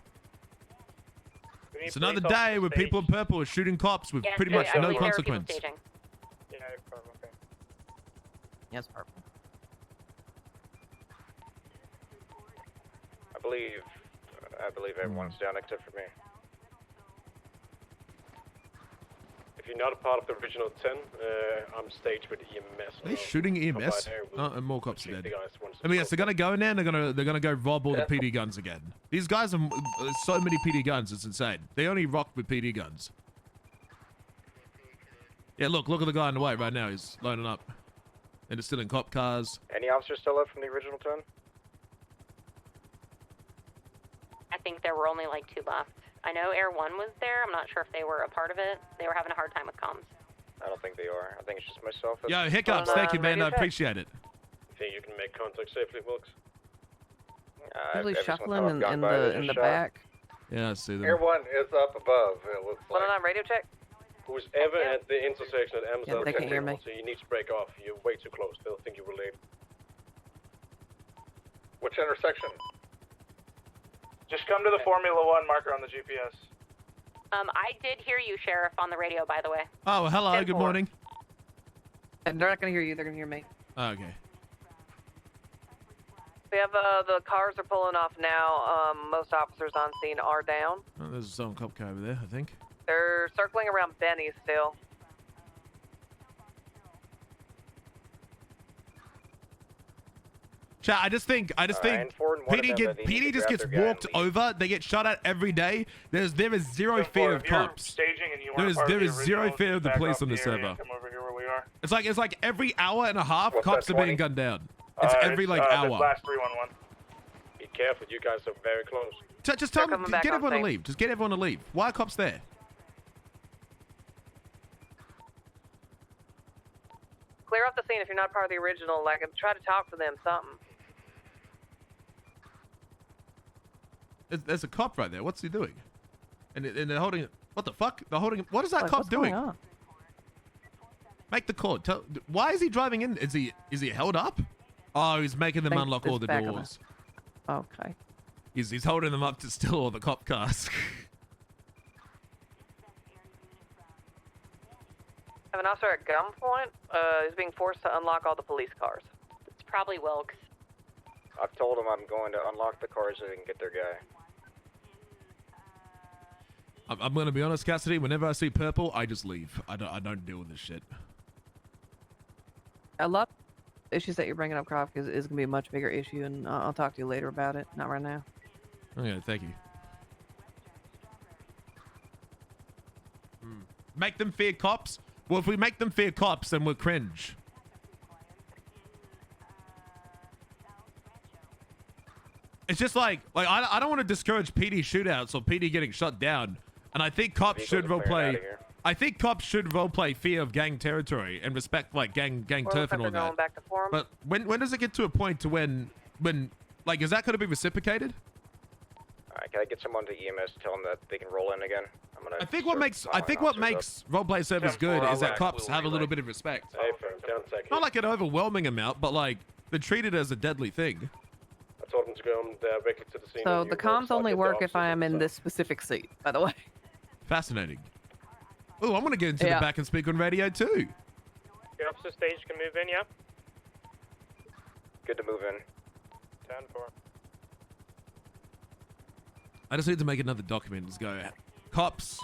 [SPEAKER 1] It's another day where people in purple are shooting cops with
[SPEAKER 8] Yes,
[SPEAKER 1] pretty much
[SPEAKER 8] I
[SPEAKER 1] no
[SPEAKER 8] believe there are people
[SPEAKER 1] consequence.
[SPEAKER 8] staging.
[SPEAKER 7] Yeah, okay.
[SPEAKER 3] Yeah, it's purple.
[SPEAKER 7] I believe everyone's down except for me.
[SPEAKER 9] If you're not a part of the original 10, I'm staged with EMS.
[SPEAKER 1] Are they shooting EMS? Oh, and more cops are dead. I mean, yes, they're gonna go in there and they're gonna go rob all the PD guns again. These guys are so many PD guns, it's insane. They only rock with PD guns. Yeah, look at the guy on the way right now. He's loading up. And it's still in cop cars.
[SPEAKER 7] Any officers still left from the original 10?
[SPEAKER 8] I think there were only like 2 left. I know Air 1 was there. I'm not sure if they were a part of it. They were having a hard time with comms.
[SPEAKER 7] I don't think they are. I think it's just myself.
[SPEAKER 1] Yo, hiccups. Thank you, man. I appreciate it.
[SPEAKER 9] Think you can make contact safely, Wilkes?
[SPEAKER 3] Usually shuffling in the back.
[SPEAKER 1] Yeah, I see them.
[SPEAKER 10] Air 1 is up above. It looks like.
[SPEAKER 3] 109 radio check.
[SPEAKER 9] Who's ever at the intersection at Amazon?
[SPEAKER 3] Yeah, they can hear me.
[SPEAKER 9] So you need to break off. You're way too close. They'll think you're late.
[SPEAKER 10] Which intersection?
[SPEAKER 11] Just come to the Formula 1 marker on the GPS.
[SPEAKER 8] I did hear you, Sheriff, on the radio, by the way.
[SPEAKER 1] Oh, hello.
[SPEAKER 8] 10-4.
[SPEAKER 1] Good morning.
[SPEAKER 3] And they're not gonna hear you. They're gonna hear me.
[SPEAKER 1] Oh, okay.
[SPEAKER 3] We have the cars are pulling off now. Most officers on scene are down.
[SPEAKER 1] Oh, there's a zone cop car over there, I think.
[SPEAKER 3] They're circling around Benny still.
[SPEAKER 1] Chat, I just think PD just gets walked over. They get shot at every day. There is zero fear of cops. There is zero fear of the police on the server.
[SPEAKER 11] Come over here where we are.
[SPEAKER 1] It's like every hour and a half, cops are being gunned down. It's every hour.
[SPEAKER 11] Last 311.
[SPEAKER 9] Be careful. You guys are very close.
[SPEAKER 1] Just tell them, get everyone to leave. Just get everyone to leave. Why are cops there?
[SPEAKER 3] Clear off the scene if you're not part of the original. Like, try to talk to them. Something.
[SPEAKER 1] There's a cop right there. What's he doing? And they're holding it. What the fuck? They're holding. What is that cop doing? Make the call. Why is he driving in? Is he held up? Oh, he's making them unlock all the doors.
[SPEAKER 3] Okay.
[SPEAKER 1] He's holding them up to steal all the cop cars.
[SPEAKER 3] Have an officer at gunpoint. Is being forced to unlock all the police cars.
[SPEAKER 8] It's probably Wilkes.
[SPEAKER 7] I've told him I'm going to unlock the cars so they can get their guy.
[SPEAKER 1] I'm gonna be honest, Cassidy. Whenever I see purple, I just leave. I don't deal with this shit.
[SPEAKER 3] A lot of issues that you're bringing up, Croc, is gonna be a much bigger issue, and I'll talk to you later about it. Not right now.
[SPEAKER 1] Okay, thank you. Make them fear cops. Well, if we make them fear cops, then we'll cringe. It's just like I don't want to discourage PD shootouts or PD getting shut down, and I think cops should roleplay. I think cops should roleplay fear of gang territory and respect gang turf and all that.
[SPEAKER 3] Back to forum.
[SPEAKER 1] But when does it get to a point to when like is that going to be reciprocated?
[SPEAKER 7] All right, can I get someone to EMS to tell them that they can roll in again?
[SPEAKER 1] I think what makes roleplay servers good is that cops have a little bit of respect.
[SPEAKER 9] Hey,
[SPEAKER 1] Not like an overwhelming amount, but like they're treated as a deadly thing.
[SPEAKER 9] I told them to go directly to the scene.
[SPEAKER 3] So the comms only work if I am in this specific seat, by the way.
[SPEAKER 1] Fascinating. Oh, I'm going to get into the back and speak on radio too.
[SPEAKER 11] Your officer stage can move in, yeah?
[SPEAKER 7] Good to move in.
[SPEAKER 11] 10-4.
[SPEAKER 1] I just need to make another document. Let's go. Cops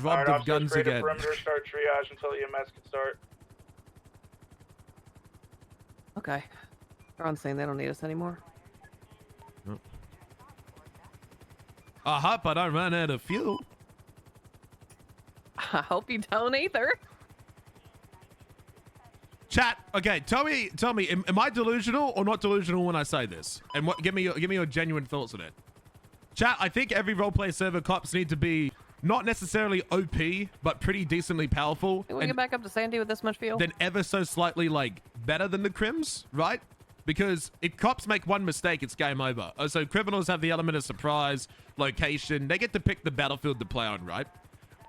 [SPEAKER 1] robbed of guns again.
[SPEAKER 11] Perimeter, start triage until EMS can start.
[SPEAKER 3] Okay. They're on scene. They don't need us anymore.
[SPEAKER 1] Oh. I hope I don't run out of fuel.
[SPEAKER 3] I hope you don't either.
[SPEAKER 1] Chat. Okay, tell me. Am I delusional or not delusional when I say this? And what? Give me your genuine thoughts on it. Chat. I think every roleplay server cops need to be not necessarily OP, but pretty decently powerful.
[SPEAKER 3] Can we get back up to Sandy with this much fuel?
[SPEAKER 1] Then ever so slightly better than the crims, right? Because if cops make one mistake, it's game over. So criminals have the element of surprise, location. They get to pick the battlefield to play on, right?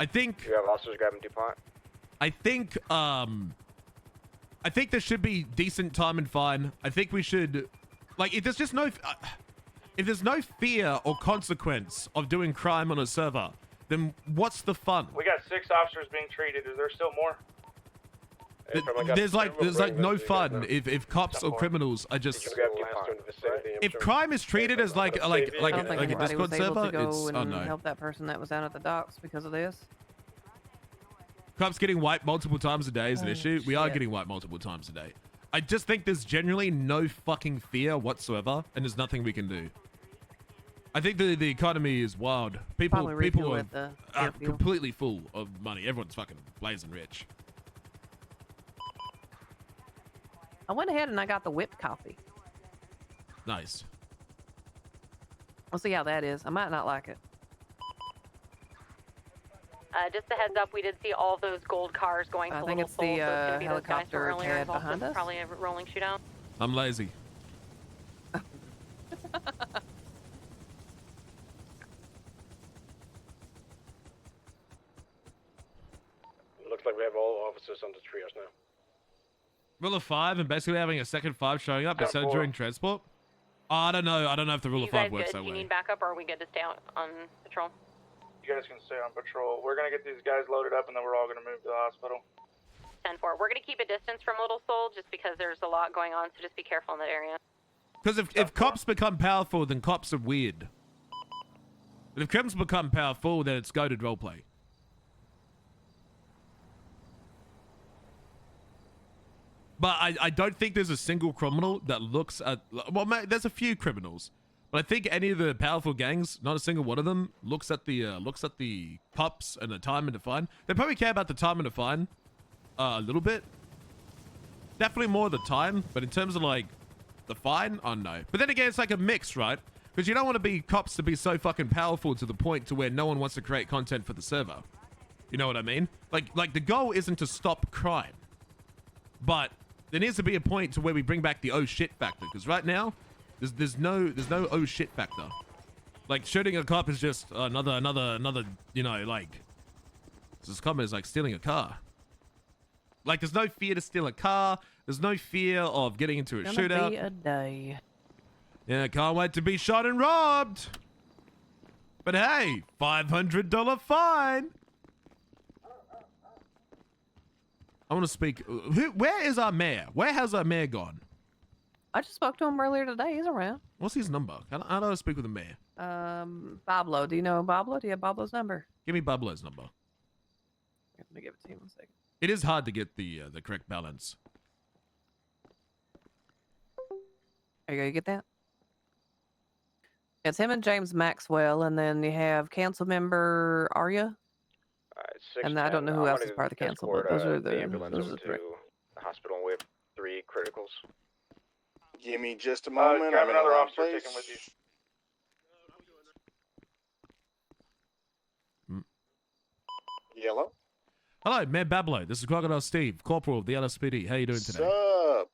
[SPEAKER 1] I think.
[SPEAKER 7] Do you have officers grabbing DuPont?
[SPEAKER 1] I think there should be decent time and fine. I think we should, if there's just no, if there's no fear or consequence of doing crime on a server, then what's the fun?
[SPEAKER 11] We got 6 officers being treated. Is there still more?
[SPEAKER 1] There's no fun if cops or criminals are just. If crime is treated as like a Discord server, it's
[SPEAKER 3] help that person that was down at the docks because of this.
[SPEAKER 1] Cops getting wiped multiple times a day is an
[SPEAKER 3] Oh,
[SPEAKER 1] issue. We are
[SPEAKER 3] shit.
[SPEAKER 1] getting wiped multiple times a day. I just think there's generally no fucking fear whatsoever, and there's nothing we can do. I think the economy is wild. People
[SPEAKER 3] Probably refuel
[SPEAKER 1] are,
[SPEAKER 3] at the
[SPEAKER 1] are
[SPEAKER 3] jet fuel.
[SPEAKER 1] completely full of money. Everyone's fucking blazing rich.
[SPEAKER 3] I went ahead and I got the whipped coffee.
[SPEAKER 1] Nice.
[SPEAKER 3] We'll see how that is. I might not like it.
[SPEAKER 8] Just a heads up, we did see all those gold cars going
[SPEAKER 3] I
[SPEAKER 8] to
[SPEAKER 3] think
[SPEAKER 8] Little
[SPEAKER 3] it's
[SPEAKER 8] Soul,
[SPEAKER 3] the,
[SPEAKER 8] so it's gonna be those guys from
[SPEAKER 3] helicopter
[SPEAKER 8] earlier
[SPEAKER 3] pad
[SPEAKER 8] involved
[SPEAKER 3] behind
[SPEAKER 8] with
[SPEAKER 3] us.
[SPEAKER 8] probably a rolling shootout.
[SPEAKER 1] I'm lazy.
[SPEAKER 9] Looks like we have all officers on the triage now.
[SPEAKER 1] Rule of 5 and basically having a second 5 showing up instead of during transport. Oh, I don't know. I don't know if the rule
[SPEAKER 8] You
[SPEAKER 1] of 5
[SPEAKER 8] guys
[SPEAKER 1] works
[SPEAKER 8] good?
[SPEAKER 1] that
[SPEAKER 8] Do you
[SPEAKER 1] way.
[SPEAKER 8] need backup, or are we good to stay out on patrol?
[SPEAKER 11] You guys can stay on patrol. We're gonna get these guys loaded up, and then we're all gonna move to the hospital.
[SPEAKER 8] 10-4. We're gonna keep a distance from Little Soul just because there's a lot going on, so just be careful in that area.
[SPEAKER 1] Because if cops become powerful, then cops are weird. But if cops become powerful, then it's goated roleplay. But I don't think there's a single criminal that looks at... Well, there's a few criminals. But I think any of the powerful gangs, not a single one of them, looks at the pups and the time and the fine. They probably care about the time and the fine a little bit. Definitely more the time, but in terms of like the fine, oh no. But then again, it's like a mix, right? Because you don't want to be cops to be so fucking powerful to the point to where no one wants to create content for the server. You know what I mean? Like the goal isn't to stop crime, but there needs to be a point to where we bring back the oh shit factor. Because right now, there's no oh shit factor. Like shooting a cop is just another you know, like this cop is like stealing a car. Like there's no fear to steal a car. There's no fear of getting into a shootout.
[SPEAKER 3] Gonna be a day.
[SPEAKER 1] Yeah, can't wait to be shot and robbed. But hey, $500 fine. I want to speak. Where is our mayor? Where has our mayor gone?
[SPEAKER 3] I just spoke to him earlier today. He's around.
[SPEAKER 1] What's his number? How do I speak with the mayor?
[SPEAKER 3] Pablo. Do you know Pablo? Do you have Pablo's number?
[SPEAKER 1] Give me Pablo's number.
[SPEAKER 3] Let me give it to you in a second.
[SPEAKER 1] It is hard to get the correct balance.
[SPEAKER 3] There you go. You get that? It's him and James Maxwell, and then you have council member Arya. And I don't know who else is part of the council, but those are the three.
[SPEAKER 7] The hospital with 3 criticals.
[SPEAKER 10] Give me just a moment.
[SPEAKER 11] Grab
[SPEAKER 10] I'm in
[SPEAKER 11] another
[SPEAKER 10] the wrong
[SPEAKER 11] officer,
[SPEAKER 10] place.
[SPEAKER 11] take him with you.
[SPEAKER 10] Yellow.
[SPEAKER 1] Hello, Mayor Bablo. This is Crocodile Steve, Corporal of the LSPD. How you doing today?
[SPEAKER 10] What's up?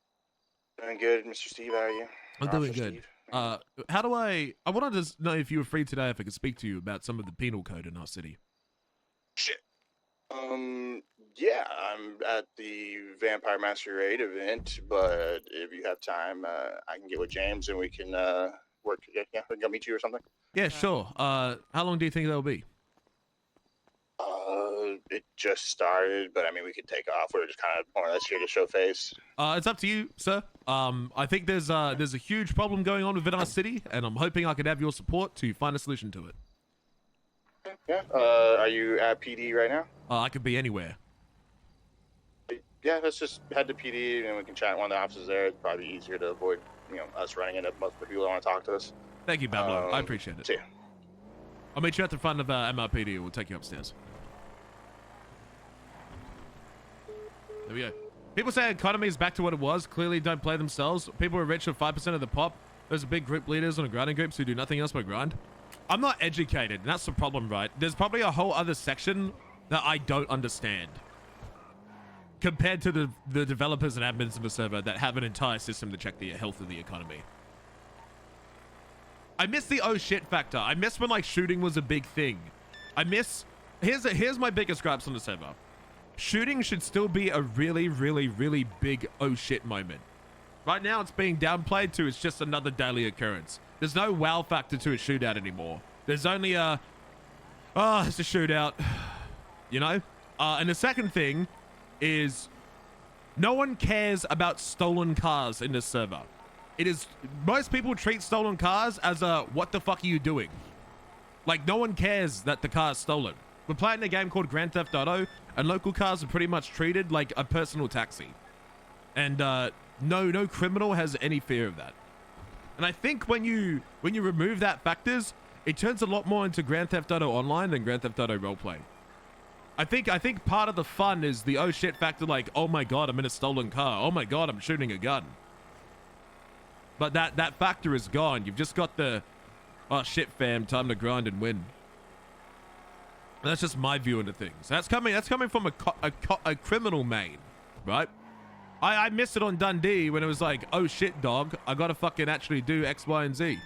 [SPEAKER 10] Doing good, Mr. Steve. How are you?
[SPEAKER 1] I'm doing
[SPEAKER 10] Officer
[SPEAKER 1] good.
[SPEAKER 10] Steve.
[SPEAKER 1] How do I wanted to know if you were free today, if I could speak to you about some of the penal code in our city.
[SPEAKER 10] Shit. Yeah, I'm at the Vampire Masquerade event, but if you have time, I can get with James and we can work. Yeah, we can go meet you or something.
[SPEAKER 1] Yeah, sure. How long do you think that'll be?
[SPEAKER 10] It just started, but I mean, we could take off. We're just kind of more or less here to show face.
[SPEAKER 1] It's up to you, sir. I think there's a huge problem going on within our city, and I'm hoping I could have your support to find a solution to it.
[SPEAKER 10] Yeah. Are you at PD right now?
[SPEAKER 1] I could be anywhere.
[SPEAKER 10] Yeah, let's just head to PD and we can chat with one of the officers there. It'd probably be easier to avoid, us running into multiple people that want to talk to us.
[SPEAKER 1] Thank you, Bablo. I appreciate it.
[SPEAKER 10] See ya.
[SPEAKER 1] I'll meet you at the front of MRPD. We'll take you upstairs. There we go. People say economy is back to what it was. Clearly don't play themselves. People are rich with 5% of the pop. Those are big group leaders on grinding groups who do nothing else but grind. I'm not educated, and that's the problem, right? There's probably a whole other section that I don't understand compared to the developers and admins of the server that have an entire system to check the health of the economy. I miss the oh shit factor. I miss when like shooting was a big thing. Here's my biggest gripes on the server. Shooting should still be a really, really, really big oh shit moment. Right now it's being downplayed to it's just another daily occurrence. There's no wow factor to a shootout anymore. There's only it's a shootout, you know? And the second thing is no one cares about stolen cars in this server. Most people treat stolen cars as a, what the fuck are you doing? Like no one cares that the car is stolen. We're playing a game called Grand Theft Auto, and local cars are pretty much treated like a personal taxi. And no criminal has any fear of that. And I think when you remove that factors, it turns a lot more into Grand Theft Auto Online than Grand Theft Auto Roleplay. I think part of the fun is the oh shit factor, like, oh my god, I'm in a stolen car. Oh my god, I'm shooting a gun. But that factor is gone. You've just got the, oh shit fam, time to grind and win. And that's just my view into things. That's coming from a criminal main, right? I missed it on Dundee when it was like, oh shit dog, I gotta fucking actually do X, Y, and Z.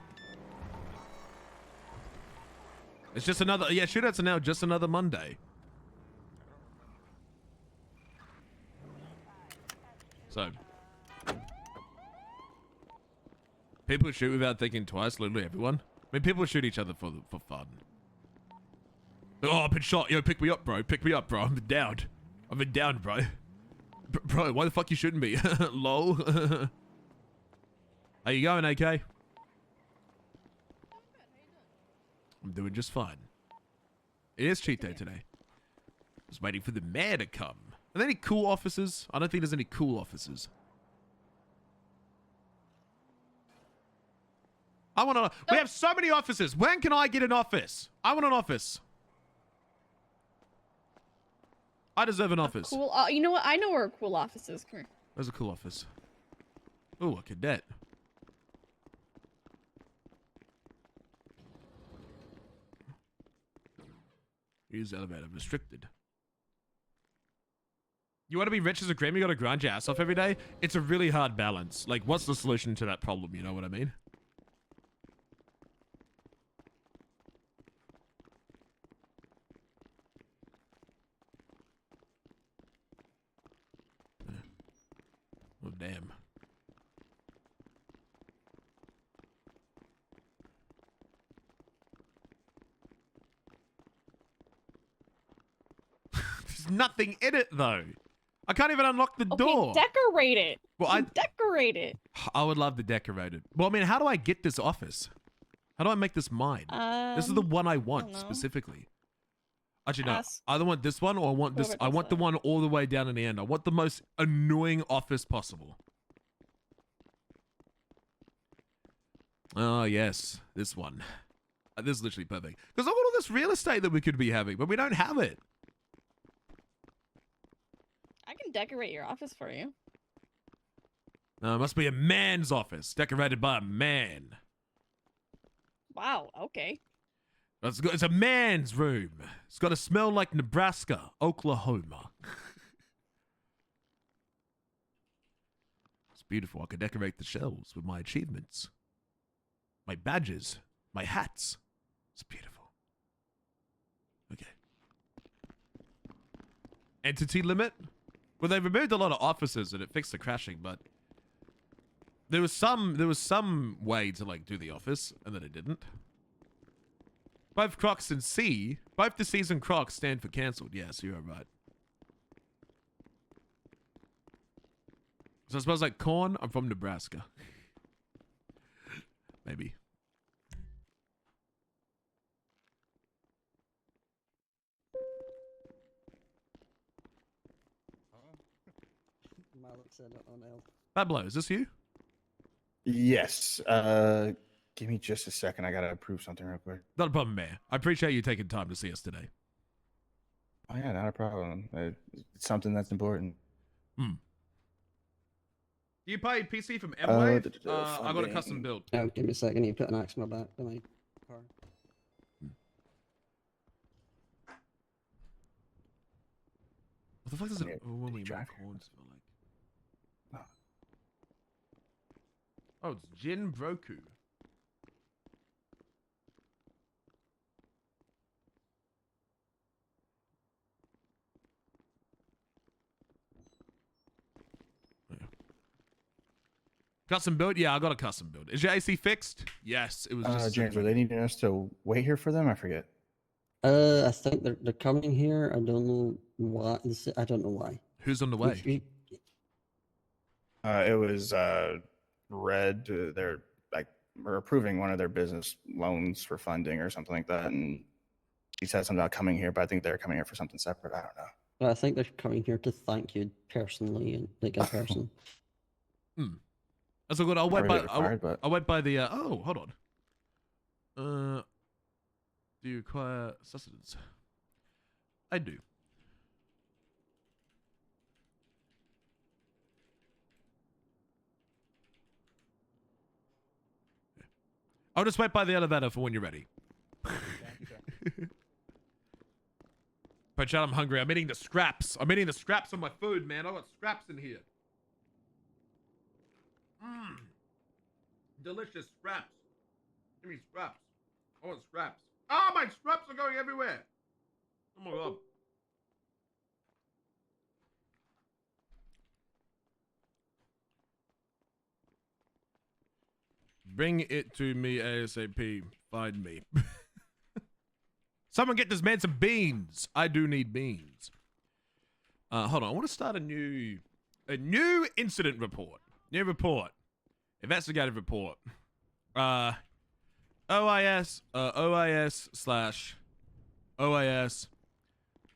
[SPEAKER 1] It's just another, yeah, shootouts are now just another Monday. So, people shoot without thinking twice, literally everyone. I mean, people shoot each other for fun. Oh, I've been shot. Yo, pick me up, bro. Pick me up, bro. I'm down. I've been down, bro. Bro, why the fuck you shooting me? Lol. How you going, AK? I'm doing just fine. It is cheat day today. Just waiting for the mayor to come. Are there any cool officers? I don't think there's any cool officers. I want to. We have so many officers. When can I get an office? I want an office. I deserve an office.
[SPEAKER 12] Cool. You know what? I know where a cool office is. Come here.
[SPEAKER 1] Where's a cool office? Oh, a cadet. Use elevator restricted. You want to be rich as a cream, you got to grind your ass off every day? It's a really hard balance. Like, what's the solution to that problem? You know what I mean? Oh, damn. There's nothing in it, though. I can't even unlock the door.
[SPEAKER 12] Decorate it.
[SPEAKER 1] Well,
[SPEAKER 12] decorate it.
[SPEAKER 1] I would love to decorate it. Well, I mean, how do I get this office? How do I make this mine? This is the one I want specifically. Actually, no. I either want this one or I want this. I want the one all the way down in the end. I want the most annoying office possible. Oh, yes. This one. This is literally perfect. Because look at all this real estate that we could be having, but we don't have it.
[SPEAKER 12] I can decorate your office for you.
[SPEAKER 1] No, it must be a man's office, decorated by a man.
[SPEAKER 12] Wow, okay.
[SPEAKER 1] It's a man's room. It's got to smell like Nebraska, Oklahoma. It's beautiful. I could decorate the shelves with my achievements, my badges, my hats. It's beautiful. Okay. Entity limit? Well, they removed a lot of officers and it fixed the crashing, but there was some way to like do the office, and then it didn't. Both Crocs and C, both the C's and Crocs stand for cancelled. Yes, you are right. So I suppose like corn, I'm from Nebraska. Maybe. Pablo, is this you?
[SPEAKER 10] Yes. Give me just a second. I gotta approve something real quick.
[SPEAKER 1] Not a problem, Mayor. I appreciate you taking time to see us today.
[SPEAKER 10] Oh yeah, not a problem. It's something that's important.
[SPEAKER 1] Hmm. Do you buy a PC from Emwave? I got a custom build.
[SPEAKER 13] Oh, give me a second. You put an axe in my back for my car.
[SPEAKER 1] What the fuck does it only make horns feel like? Oh, it's Jin Broku. Custom build? Yeah, I got a custom build. Is your AC fixed? Yes, it was just...
[SPEAKER 10] James, are they needing us to wait here for them? I forget.
[SPEAKER 13] I think they're coming here. I don't know why. I don't know why.
[SPEAKER 1] Who's on the way?
[SPEAKER 10] It was Red. They're like we're approving one of their business loans for funding or something like that, and He said something about coming here, but I think they're coming here for something separate. I don't know.
[SPEAKER 13] I think they're coming here to thank you personally and like in person.
[SPEAKER 1] That's all good. I'll wait
[SPEAKER 10] Not
[SPEAKER 1] by.
[SPEAKER 10] really required, but
[SPEAKER 1] I'll wait by the. Oh, hold on. Do you require sustenance? I do. I'll just wait by the elevator for when you're ready. But Chad, I'm hungry. I'm eating the scraps. I'm eating the scraps of my food, man. I got scraps in here. Delicious scraps. Give me scraps. I want scraps. Ah, my scraps are going everywhere. Oh my god. Bring it to me ASAP. Find me. Someone get this man some beans. I do need beans. Hold on. I want to start a new incident report. New report. Investigative report. OIS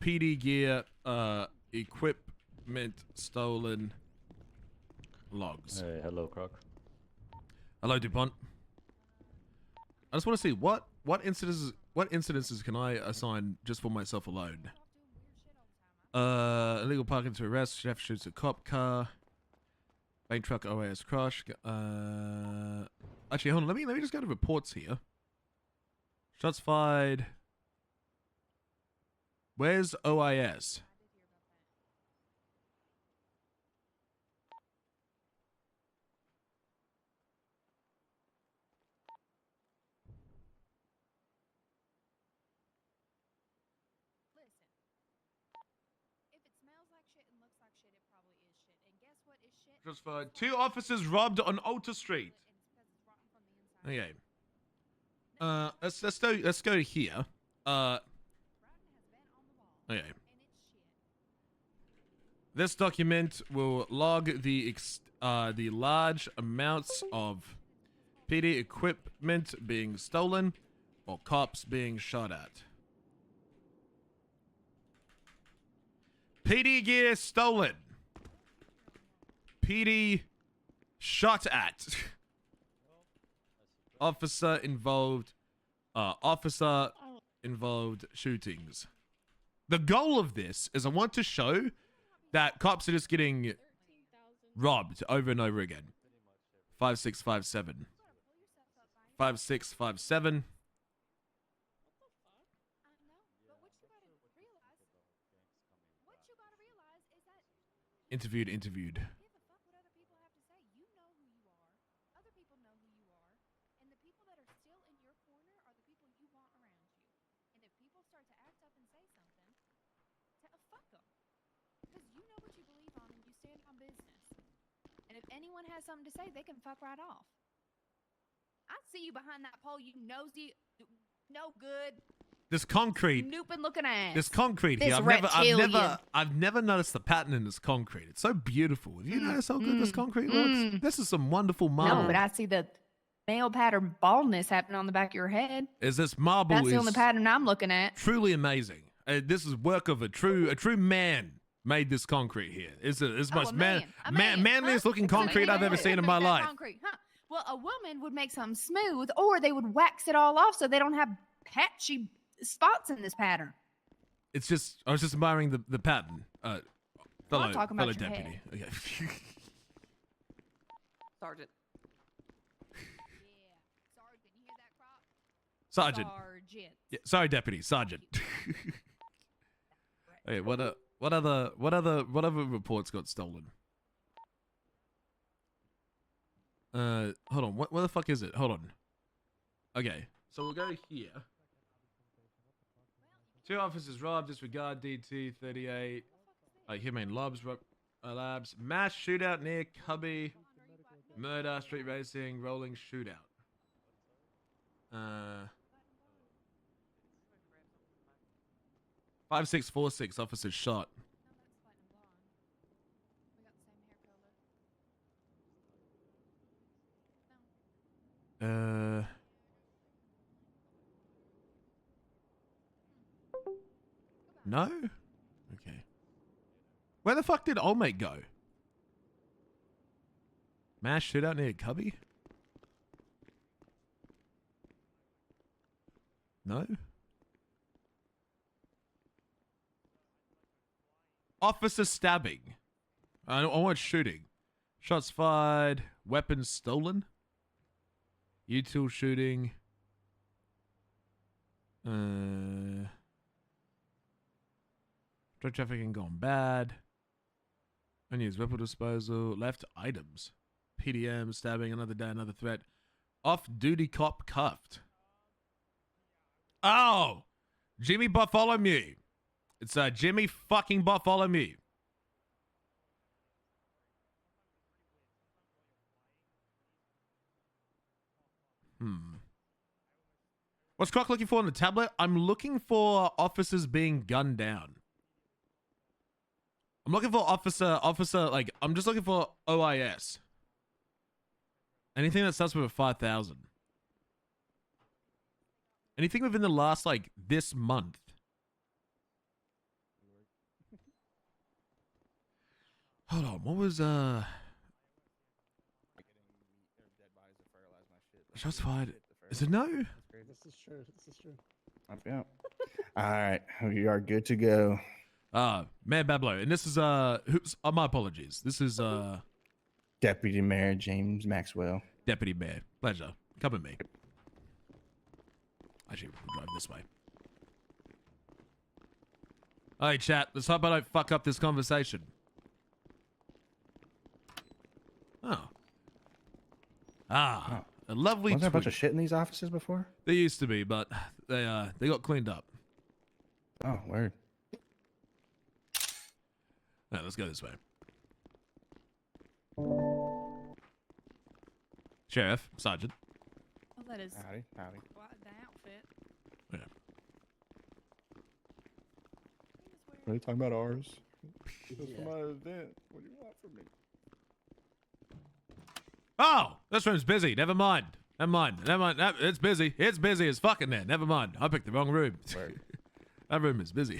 [SPEAKER 1] PD gear equipment stolen logs.
[SPEAKER 14] Hey, hello, Croc.
[SPEAKER 1] Hello, DuPont. I just want to see what incidences can I assign just for myself alone. Illegal parking to arrest. Chef shoots a cop car. Bank truck OAS crash. Actually, hold on. Let me just go to reports here. Shots fired. Where's OIS? Shots fired. 2 officers robbed on Alta Street. Okay. Let's go here. Okay. This document will log the large amounts of PD equipment being stolen or cops being shot at. PD gear stolen. PD shot at. Officer involved shootings. The goal of this is I want to show that cops are just getting robbed over and over again. 5657. 5657. Interviewed.
[SPEAKER 15] And if anyone has something to say, they can fuck right off. I see you behind that pole, you nosy, no good.
[SPEAKER 1] This concrete.
[SPEAKER 15] Snooping looking ass.
[SPEAKER 1] This concrete here. I've never noticed the pattern in this concrete. It's so beautiful. Have you noticed how good this concrete looks? This is some wonderful marble.
[SPEAKER 15] No, but I see the male pattern baldness happening on the back of your head.
[SPEAKER 1] Is this marble?
[SPEAKER 15] That's the only pattern I'm looking at.
[SPEAKER 1] Truly amazing. This is work of a true man. Made this concrete here. It's the most manliest looking concrete I've ever seen in my life.
[SPEAKER 15] Concrete, huh? Well, a woman would make something smooth, or they would wax it all off so they don't have patchy spots in this pattern.
[SPEAKER 1] It's just I was just admiring the pattern. Fellow
[SPEAKER 15] talking about your
[SPEAKER 1] deputy.
[SPEAKER 15] head.
[SPEAKER 1] Okay.
[SPEAKER 3] Sergeant.
[SPEAKER 1] Sergeant. Yeah, sorry, deputy. Sergeant. Okay, what other reports got stolen? Hold on. Where the fuck is it? Hold on. Okay, so we'll go here. 2 officers robbed. Disregard DT 38. Humane Labs. Mass shootout near Cubby. Murder. Street racing. Rolling shootout. 5646 officers shot. No? Okay. Where the fuck did old mate go? Mash shootout near Cubby? No? Officer stabbing. I want shooting. Shots fired. Weapons stolen. Util shooting. Drug trafficking gone bad. Unused weapon disposal. Left items. PDM stabbing. Another day, another threat. Off-duty cop cuffed. Oh! Jimmy Bartholomew. It's Jimmy fucking Bartholomew. What's Croc looking for on the tablet? I'm looking for officers being gunned down. I'm looking for officer, like, I'm just looking for OIS. Anything that starts with a 5,000. Anything within the last, like, this month. Hold on, what was, shots fired. Is it no?
[SPEAKER 14] This is true. This is true. Yeah. All right, we are good to go.
[SPEAKER 1] Mayor Bablo, and this is who's? My apologies. This is
[SPEAKER 14] Deputy Mayor James Maxwell.
[SPEAKER 1] Deputy Mayor, pleasure. Come with me. Actually, we'll drive this way. Hey, chat. Let's hope I don't fuck up this conversation. Oh. A lovely.
[SPEAKER 14] Was there a bunch of shit in these offices before?
[SPEAKER 1] There used to be, but they got cleaned up.
[SPEAKER 14] Oh, word.
[SPEAKER 1] Now, let's go this way. Sheriff, Sergeant.
[SPEAKER 15] Oh, that is
[SPEAKER 14] Howdy.
[SPEAKER 15] quite the outfit.
[SPEAKER 1] Yeah.
[SPEAKER 14] Are you talking about ours? This is my event. What do you want from me?
[SPEAKER 1] Oh, this room's busy. Never mind. It's busy. It's busy as fucking there. Never mind. I picked the wrong room. That room is busy.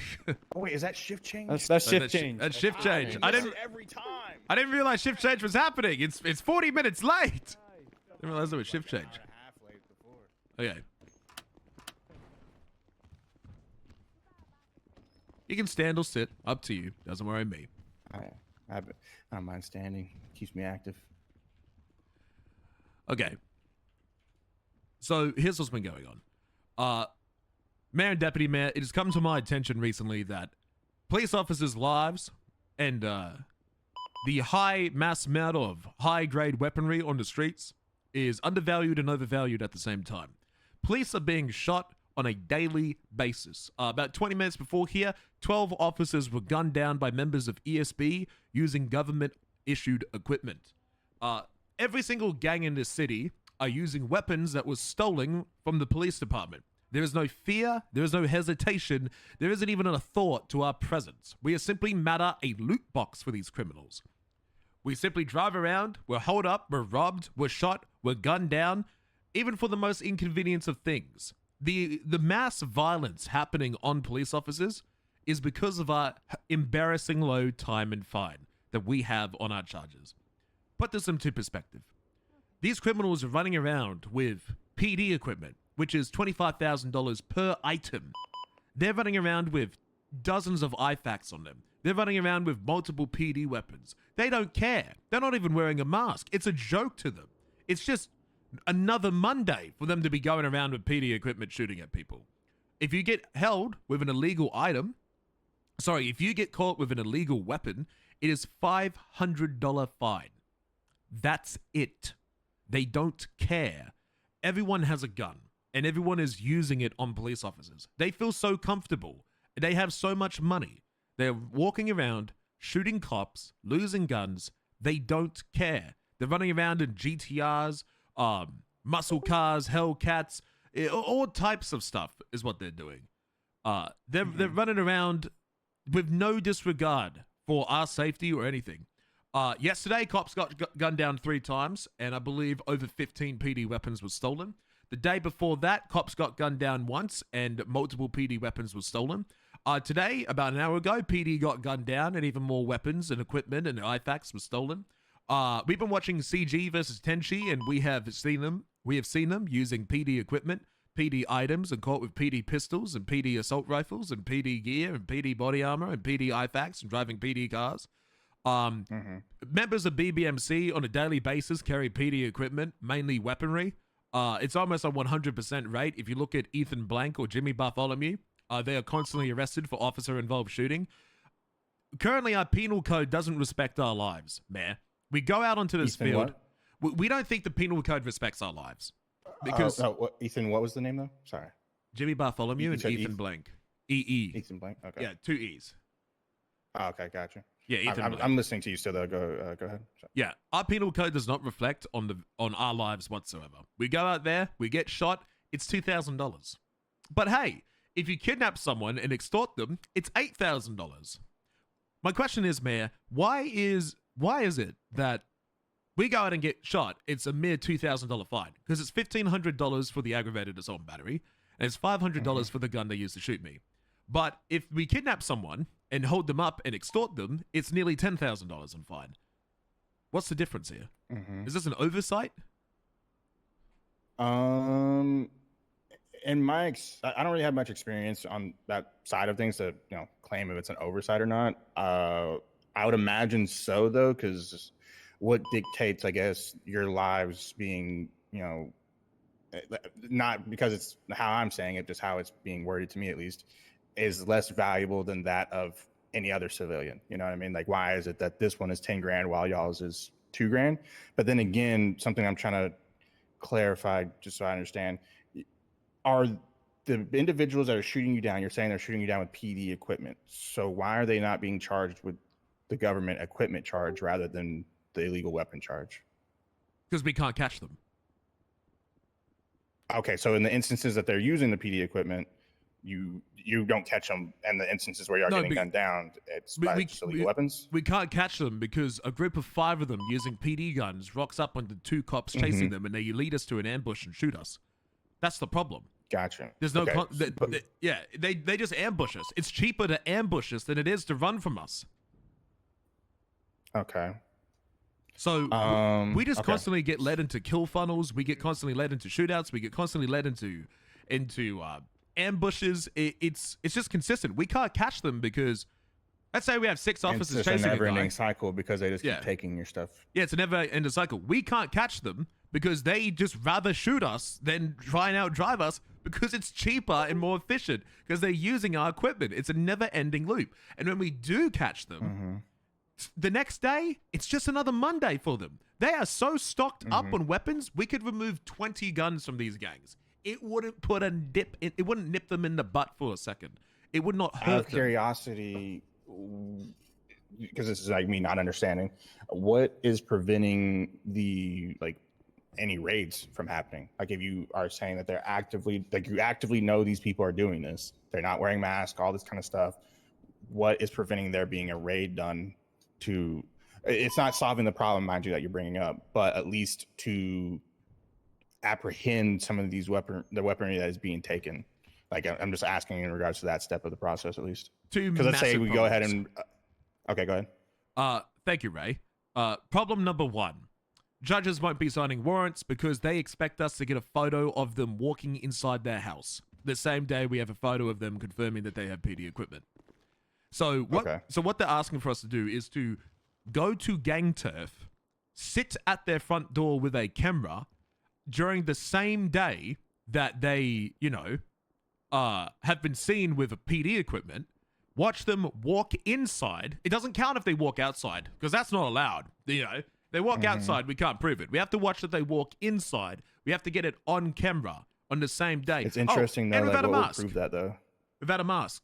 [SPEAKER 14] Oh wait, is that shift change?
[SPEAKER 2] That's shift change.
[SPEAKER 1] That's shift change. I didn't
[SPEAKER 14] every time.
[SPEAKER 1] I didn't realize shift change was happening. It's 40 minutes late. Didn't realize it was shift change. Okay. You can stand or sit. Up to you. Doesn't worry me.
[SPEAKER 14] I don't mind standing. Keeps me active.
[SPEAKER 1] Okay. So here's what's been going on. Mayor and Deputy Mayor, it has come to my attention recently that police officers' lives and the high mass amount of high-grade weaponry on the streets is undervalued and overvalued at the same time. Police are being shot on a daily basis. About 20 minutes before here, 12 officers were gunned down by members of ESB using government-issued equipment. Every single gang in this city are using weapons that was stolen from the police department. There is no fear, there is no hesitation, there isn't even a thought to our presence. We are simply matter a loot box for these criminals. We simply drive around, we're held up, we're robbed, we're shot, we're gunned down, even for the most inconvenience of things. The mass violence happening on police officers is because of our embarrassing low time and fine that we have on our charges. Put this into perspective. These criminals are running around with PD equipment, which is $25,000 per item. They're running around with dozens of IFACs on them. They're running around with multiple PD weapons. They don't care. They're not even wearing a mask. It's a joke to them. It's just another Monday for them to be going around with PD equipment shooting at people. If you get held with an illegal item, if you get caught with an illegal weapon, it is $500 fine. That's it. They don't care. Everyone has a gun, and everyone is using it on police officers. They feel so comfortable. They have so much money. They're walking around, shooting cops, losing guns. They don't care. They're running around in GTRs, muscle cars, Hellcats, all types of stuff is what they're doing. They're running around with no disregard for our safety or anything. Yesterday, cops got gunned down 3 times, and I believe over 15 PD weapons were stolen. The day before that, cops got gunned down once, and multiple PD weapons were stolen. Today, about an hour ago, PD got gunned down and even more weapons and equipment and IFACs were stolen. We've been watching CG versus Tenchi, and we have seen them using PD equipment, PD items, and caught with PD pistols and PD assault rifles and PD gear and PD body armor and PD IFACs and driving PD cars. Members of BBMC on a daily basis carry PD equipment, mainly weaponry. It's almost a 100% rate. If you look at Ethan Blank or Jimmy Bartholomew, they are constantly arrested for officer-involved shooting. Currently, our penal code doesn't respect our lives, Mayor. We go out onto this
[SPEAKER 14] Ethan
[SPEAKER 1] field. We don't think the penal code respects our lives. Because
[SPEAKER 14] Ethan, what was the name though? Sorry.
[SPEAKER 1] Jimmy Bartholomew and Ethan Blank. EE.
[SPEAKER 14] Ethan Blank. Okay.
[SPEAKER 1] Yeah, 2 E's.
[SPEAKER 14] Oh, okay, gotcha.
[SPEAKER 1] Yeah, Ethan
[SPEAKER 14] I'm listening to you still though. Go ahead. Sorry.
[SPEAKER 1] Yeah, our penal code does not reflect on our lives whatsoever. We go out there, we get shot, it's $2,000. But hey, if you kidnap someone and extort them, it's $8,000. My question is, Mayor, why is it that we go out and get shot, it's a mere $2,000 fine? Because it's $1,500 for the aggravated assault and battery, and it's $500 for the gun they used to shoot me. But if we kidnap someone and hold them up and extort them, it's nearly $10,000 in fine. What's the difference here? Is this an oversight?
[SPEAKER 14] In my, I don't really have much experience on that side of things to claim if it's an oversight or not. I would imagine so though, because what dictates, I guess, your lives being, not because it's how I'm saying it, just how it's being worded to me at least, is less valuable than that of any other civilian. You know what I mean? Like, why is it that this one is 10 grand while y'all's is 2 grand? But then again, something I'm trying to clarify, just so I understand, are the individuals that are shooting you down, you're saying they're shooting you down with PD equipment. So why are they not being charged with the government equipment charge rather than the illegal weapon charge?
[SPEAKER 1] Because we can't catch them.
[SPEAKER 14] Okay, so in the instances that they're using the PD equipment, you don't catch them, and the instances where you're getting gunned down, it's by illegal weapons?
[SPEAKER 1] We can't catch them because a group of 5 of them using PD guns rocks up on the 2 cops chasing them, and they lead us to an ambush and shoot us. That's the problem.
[SPEAKER 14] Gotcha.
[SPEAKER 1] There's no... They just ambush us. It's cheaper to ambush us than it is to run from us.
[SPEAKER 14] Okay.
[SPEAKER 1] So we just constantly get led into kill funnels. We get constantly led into shootouts. We get constantly led into ambushes. It's just consistent. We can't catch them because, let's say we have 6 officers
[SPEAKER 14] it's
[SPEAKER 1] chasing
[SPEAKER 14] a never-ending
[SPEAKER 1] guy.
[SPEAKER 14] cycle because they just keep taking your stuff.
[SPEAKER 1] Yeah, it's a never-ending cycle. We can't catch them because they just rather shoot us than try and outdrive us because it's cheaper and more efficient because they're using our equipment. It's a never-ending loop. And when we do catch them, the next day, it's just another Monday for them. They are so stocked up on weapons, we could remove 20 guns from these gangs. It wouldn't it wouldn't nip them in the butt for a second. It would not hurt them.
[SPEAKER 14] Out of curiosity, because this is like me not understanding, what is preventing any raids from happening? Like, if you are saying that they're actively, you actively know these people are doing this, they're not wearing masks, all this kind of stuff, what is preventing there being a raid done to, it's not solving the problem, mind you, that you're bringing up, but at least to apprehend some of these the weaponry that is being taken? Like, I'm just asking in regards to that step of the process, at least. Because let's say we go ahead and okay, go ahead.
[SPEAKER 1] Thank you, Ray. Problem number 1. Judges won't be signing warrants because they expect us to get a photo of them walking inside their house the same day we have a photo of them confirming that they have PD equipment. So what they're asking for us to do is to go to gang turf, sit at their front door with a camera during the same day that they, have been seen with a PD equipment, watch them walk inside. It doesn't count if they walk outside because that's not allowed. They walk outside, we can't prove it. We have to watch that they walk inside. We have to get it on camera on the same day.
[SPEAKER 14] It's interesting though,
[SPEAKER 1] without
[SPEAKER 14] that
[SPEAKER 1] a
[SPEAKER 14] what
[SPEAKER 1] mask.
[SPEAKER 14] will prove that though?
[SPEAKER 1] Without a mask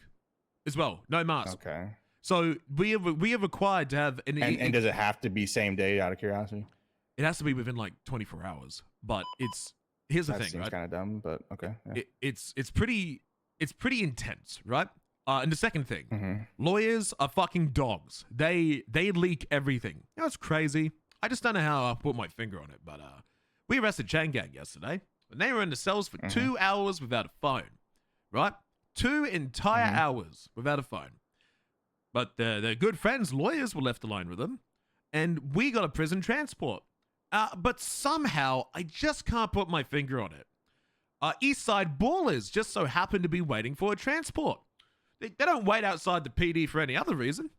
[SPEAKER 1] as well. No mask.
[SPEAKER 14] Okay.
[SPEAKER 1] So we are required to have
[SPEAKER 14] and does it have to be same day, out of curiosity?
[SPEAKER 1] It has to be within like 24 hours. But here's the thing,
[SPEAKER 14] seems
[SPEAKER 1] right?
[SPEAKER 14] kind of dumb, but okay. Yeah.
[SPEAKER 1] It's pretty intense, right? And the second thing, lawyers are fucking dogs. They leak everything. It's crazy. I just don't know how I'll put my finger on it, but we arrested Chain Gang yesterday, and they were in the cells for 2 hours without a phone, right? 2 entire hours without a phone. But their good friends, lawyers, were left alone with them, and we got a prison transport. But somehow, I just can't put my finger on it. East Side Ballers just so happen to be waiting for a transport. They don't wait outside the PD for any other reason.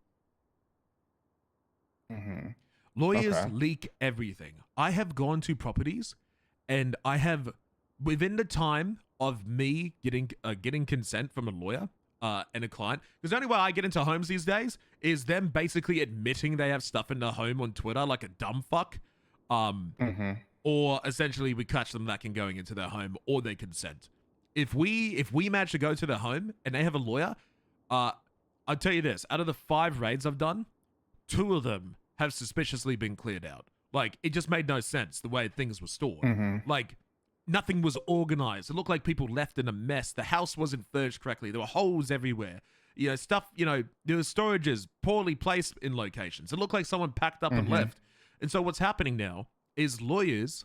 [SPEAKER 1] Lawyers leak everything. I have gone to properties, and I have, within the time of me getting consent from a lawyer and a client, because the only way I get into homes these days is them basically admitting they have stuff in their home on Twitter like a dumb fuck. Or essentially we catch them lacking going into their home, or they consent. If we manage to go to their home and they have a lawyer, I'll tell you this, out of the 5 raids I've done, 2 of them have suspiciously been cleared out. Like, it just made no sense the way things were stored. Like, nothing was organized. It looked like people left in a mess. The house wasn't furnished correctly. There were holes everywhere. You know, stuff, you know, there were storages poorly placed in locations. It looked like someone packed up and left. And so what's happening now is lawyers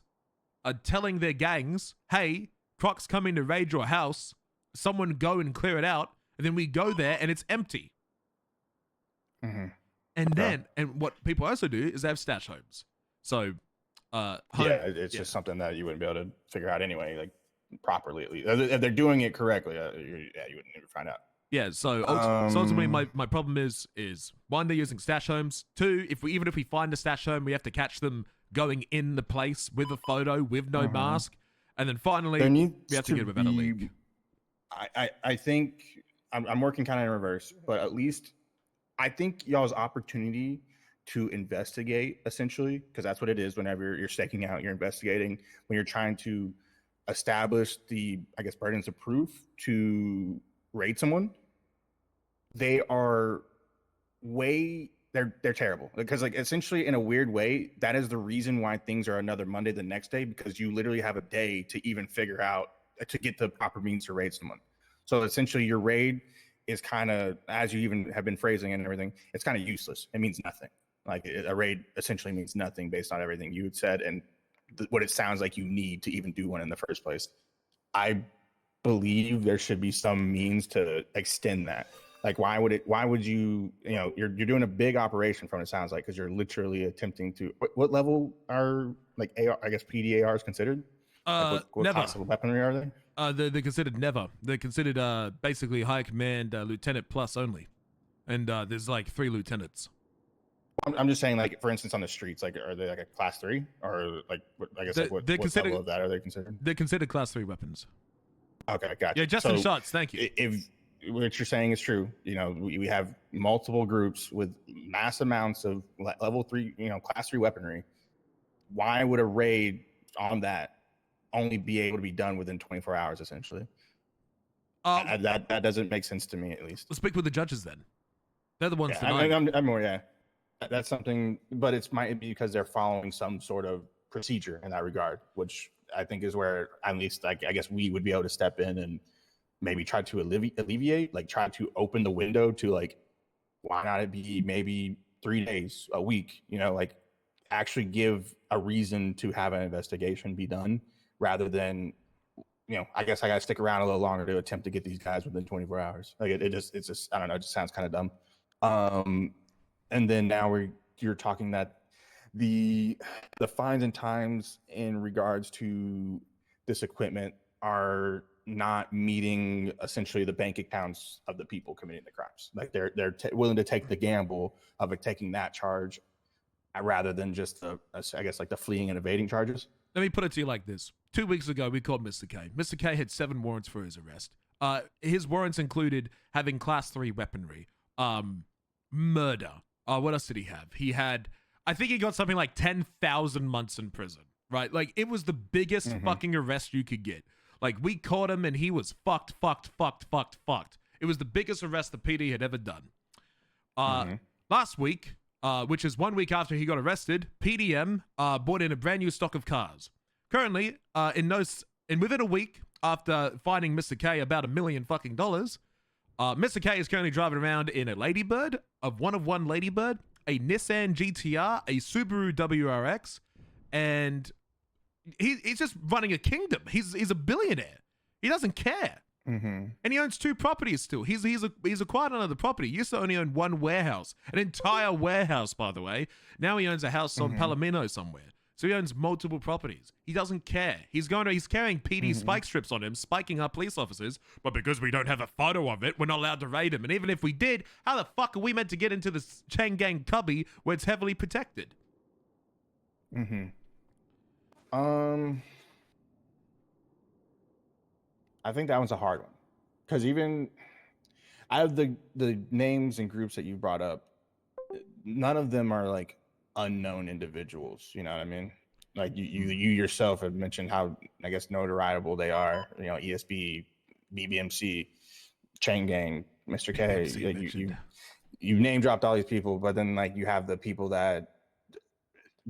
[SPEAKER 1] are telling their gangs, hey, Croc's coming to raid your house. Someone go and clear it out. And then we go there and it's empty. And then, and what people also do is they have stash homes. So,
[SPEAKER 14] it's just something that you wouldn't be able to figure out anyway, like properly at least. If they're doing it correctly, you wouldn't even find out.
[SPEAKER 1] Yeah, so ultimately my problem is 1, they're using stash homes. 2, even if we find a stash home, we have to catch them going in the place with a photo, with no mask. And then finally, we have to get it without a leak.
[SPEAKER 14] I think I'm working kind of in reverse, but at least I think y'all's opportunity to investigate, essentially, because that's what it is whenever you're staking out, you're investigating, when you're trying to establish the, I guess, burdens of proof to raid someone, they are they're terrible. Because, like, essentially, in a weird way, that is the reason why things are another Monday the next day, because you literally have a day to even figure out, to get the proper means to raid someone. So essentially, your raid is kind of, as you even have been phrasing and everything, it's kind of useless. It means nothing. Like, a raid essentially means nothing based on everything you had said and what it sounds like you need to even do one in the first place. I believe there should be some means to extend that. Like, why would you you're doing a big operation from it sounds like, because you're literally attempting to, what level are, like, AR, I guess PDARs considered? Like what
[SPEAKER 1] never.
[SPEAKER 14] class of weaponry are they?
[SPEAKER 1] They're considered never. They're considered basically high command lieutenant plus only. And there's like 3 lieutenants.
[SPEAKER 14] I'm just saying, like, for instance, on the streets, like, are they like a class 3 or like, I guess, like, what level of that are they considered?
[SPEAKER 1] They're considered class 3 weapons.
[SPEAKER 14] Okay, gotcha.
[SPEAKER 1] Yeah, just in shots. Thank you.
[SPEAKER 14] If what you're saying is true, we have multiple groups with mass amounts of level 3, class 3 weaponry. Why would a raid on that only be able to be done within 24 hours, essentially? That doesn't make sense to me, at least.
[SPEAKER 1] Let's speak with the judges then. They're the ones.
[SPEAKER 14] I'm more, yeah. That's something, but it might be because they're following some sort of procedure in that regard, which I think is where, at least, like, I guess we would be able to step in and maybe try to alleviate, like, try to open the window to, like, why not it be maybe 3 days, a week, like, actually give a reason to have an investigation be done, rather than, I guess I got to stick around a little longer to attempt to get these guys within 24 hours. Like, it's just, I don't know, it just sounds kind of dumb. And then now you're talking that the fines and times in regards to this equipment are not meeting essentially the bank accounts of the people committing the crimes. Like, they're willing to take the gamble of taking that charge rather than just I guess, like, the fleeing and evading charges.
[SPEAKER 1] Let me put it to you like this. 2 weeks ago, we called Mr. K. Mr. K had 7 warrants for his arrest. His warrants included having class 3 weaponry, murder. What else did he have? I think he got something like 10,000 months in prison, right? Like, it was the biggest fucking arrest you could get. Like, we caught him and he was fucked. It was the biggest arrest the PD had ever done. Last week, which is 1 week after he got arrested, PDM bought in a brand new stock of cars. Currently, within a week after finding Mr. K about $1 million fucking dollars, Mr. K is currently driving around in a Ladybird, a one-of-one Ladybird, a Nissan GTR, a Subaru WRX, and he's just running a kingdom. He's a billionaire. He doesn't care.
[SPEAKER 14] Mm-hmm.
[SPEAKER 1] And he owns 2 properties still. He's acquired another property. He used to only own 1 warehouse, an entire warehouse, by the way. Now he owns a house on Palomino somewhere. So he owns multiple properties. He doesn't care. He's carrying PD spike strips on him, spiking up police officers. But because we don't have a photo of it, we're not allowed to raid him. And even if we did, how the fuck are we meant to get into the chain gang cubby where it's heavily protected?
[SPEAKER 14] I think that one's a hard one, because even out of the names and groups that you brought up, none of them are like unknown individuals. You know what I mean? Like you yourself have mentioned how, I guess, notoriable they are. You know, ESB, BBMC, Chain Gang, Mr. K. You name dropped all these people, but then like you have the people that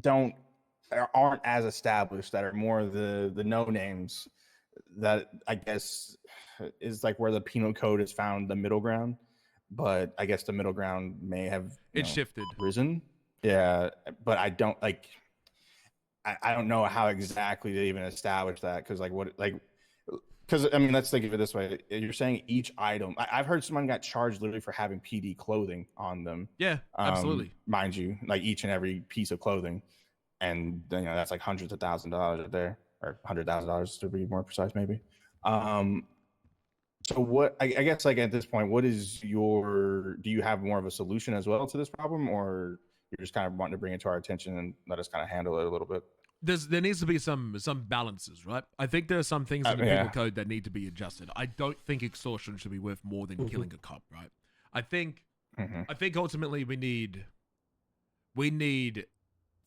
[SPEAKER 14] aren't as established, that are more the no names. That I guess is like where the penal code has found the middle ground, but I guess the middle ground may have
[SPEAKER 1] shifted,
[SPEAKER 14] risen. Yeah, but I don't like. I don't know how exactly they even establish that, because I mean, let's think of it this way: you're saying each item. I've heard someone got charged literally for having PD clothing on them.
[SPEAKER 1] Yeah, absolutely.
[SPEAKER 14] Mind you, like each and every piece of clothing, and that's like hundreds of $1,000s right there. Or $100,000 to be more precise, maybe. So what? I guess like at this point, what is do you have more of a solution as well to this problem, or you're just kind of wanting to bring it to our attention and let us kind of handle it a little bit?
[SPEAKER 1] There needs to be some balances, right? I think there are some things in the penal code that need to be adjusted. I don't think extortion should be worth more than killing a cop, right? I think ultimately we need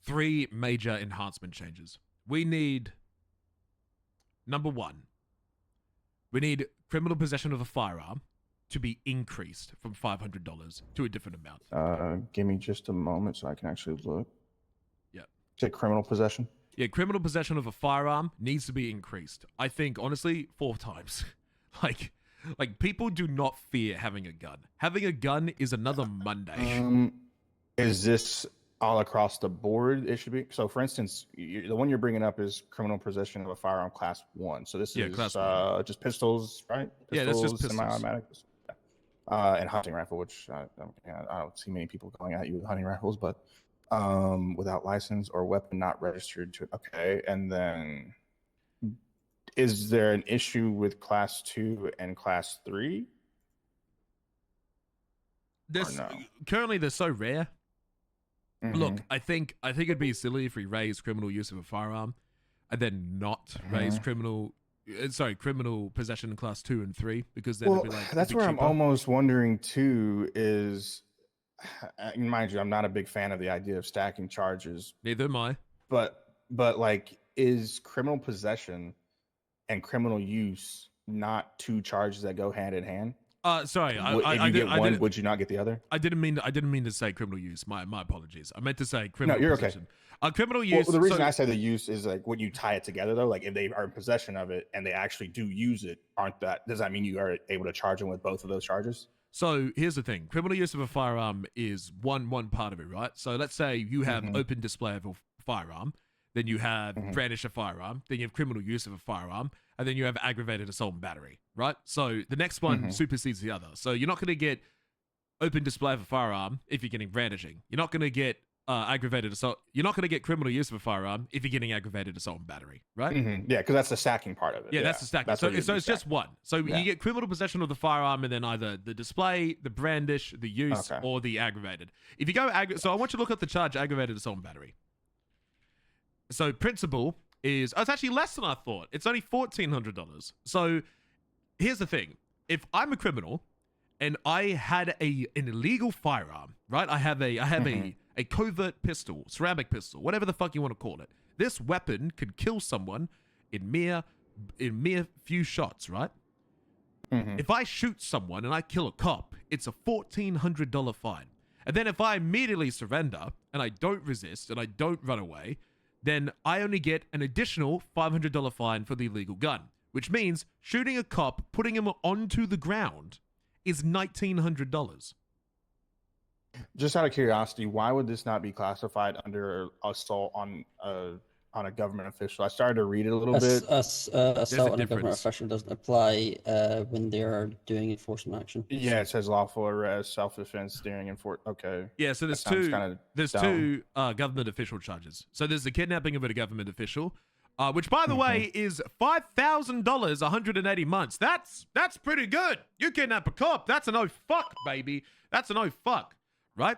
[SPEAKER 1] 3 major enhancement changes. We need, number 1, we need criminal possession of a firearm to be increased from $500 to a different amount.
[SPEAKER 14] Give me just a moment so I can actually look.
[SPEAKER 1] Yeah.
[SPEAKER 14] Say criminal possession?
[SPEAKER 1] Yeah, criminal possession of a firearm needs to be increased. I think, honestly, 4 times. Like people do not fear having a gun. Having a gun is another Monday.
[SPEAKER 14] Is this all across the board? It should be. So, for instance, the one you're bringing up is criminal possession of a firearm class 1. So this is
[SPEAKER 1] class
[SPEAKER 14] just pistols, right? Pistols,
[SPEAKER 1] yeah, that's just pistols.
[SPEAKER 14] Semi-automatic. And hunting rifle, which I don't see many people going at you with hunting rifles, but without license or weapon not registered to. Okay, and then is there an issue with class 2 and class 3?
[SPEAKER 1] Currently, they're so rare. Look, I think it'd be silly if we raise criminal use of a firearm and then not raise criminal possession in class 2 and 3, because then it'd be like,
[SPEAKER 14] that's where cheaper. I'm almost wondering too is, mind you, I'm not a big fan of the idea of stacking charges.
[SPEAKER 1] Neither am I.
[SPEAKER 14] But like, is criminal possession and criminal use not 2 charges that go hand in hand?
[SPEAKER 1] Sorry.
[SPEAKER 14] Would you not get the other?
[SPEAKER 1] I didn't mean to say criminal use. My apologies. I meant to say criminal.
[SPEAKER 14] No, you're
[SPEAKER 1] possession.
[SPEAKER 14] Okay.
[SPEAKER 1] Criminal use.
[SPEAKER 14] Well, the reason I say the use is like when you tie it together, though. Like if they are in possession of it and they actually do use it, does that mean you are able to charge them with both of those charges?
[SPEAKER 1] So here's the thing: criminal use of a firearm is one part of it, right? So let's say you have open display of a firearm, then you have brandish a firearm, then you have criminal use of a firearm, and then you have aggravated assault and battery, right? So the next one supersedes the other. So you're not going to get open display of a firearm if you're getting brandishing. You're not going to get aggravated assault. You're not going to get criminal use of a firearm if you're getting aggravated assault and battery, right?
[SPEAKER 14] Yeah, because that's the stacking part of it.
[SPEAKER 1] Yeah, that's the stacking. So it's just one. So you get criminal possession of the firearm and then either the display, the brandish, the use, or the aggravated. If you go so I want you to look at the charge aggravated assault and battery. So principal is, it's actually less than I thought. It's only $1,400. So here's the thing. If I'm a criminal and I had an illegal firearm, right? I have a covert pistol, ceramic pistol, whatever the fuck you want to call it. This weapon could kill someone in mere few shots, right? If I shoot someone and I kill a cop, it's a $1,400 fine. And then if I immediately surrender and I don't resist and I don't run away, then I only get an additional $500 fine for the illegal gun, which means shooting a cop, putting him onto the ground, is $1,900.
[SPEAKER 14] Just out of curiosity, why would this not be classified under assault on on a government official. I started to read it a little
[SPEAKER 13] As-
[SPEAKER 14] bit.
[SPEAKER 13] as, assault on a government official doesn't apply when they are doing enforcement action.
[SPEAKER 14] Yeah, it says lawful arrest, self-defense, steering, and Okay.
[SPEAKER 1] Yeah, so there's
[SPEAKER 14] That sounds
[SPEAKER 1] two.
[SPEAKER 14] kinda
[SPEAKER 1] There's
[SPEAKER 14] dumb.
[SPEAKER 1] two government official charges. So there's the kidnapping of a government official, which, by the way, is $5,000, 180 months. That's pretty good. You kidnap a cop, that's an oh fuck, baby. That's an oh fuck, right?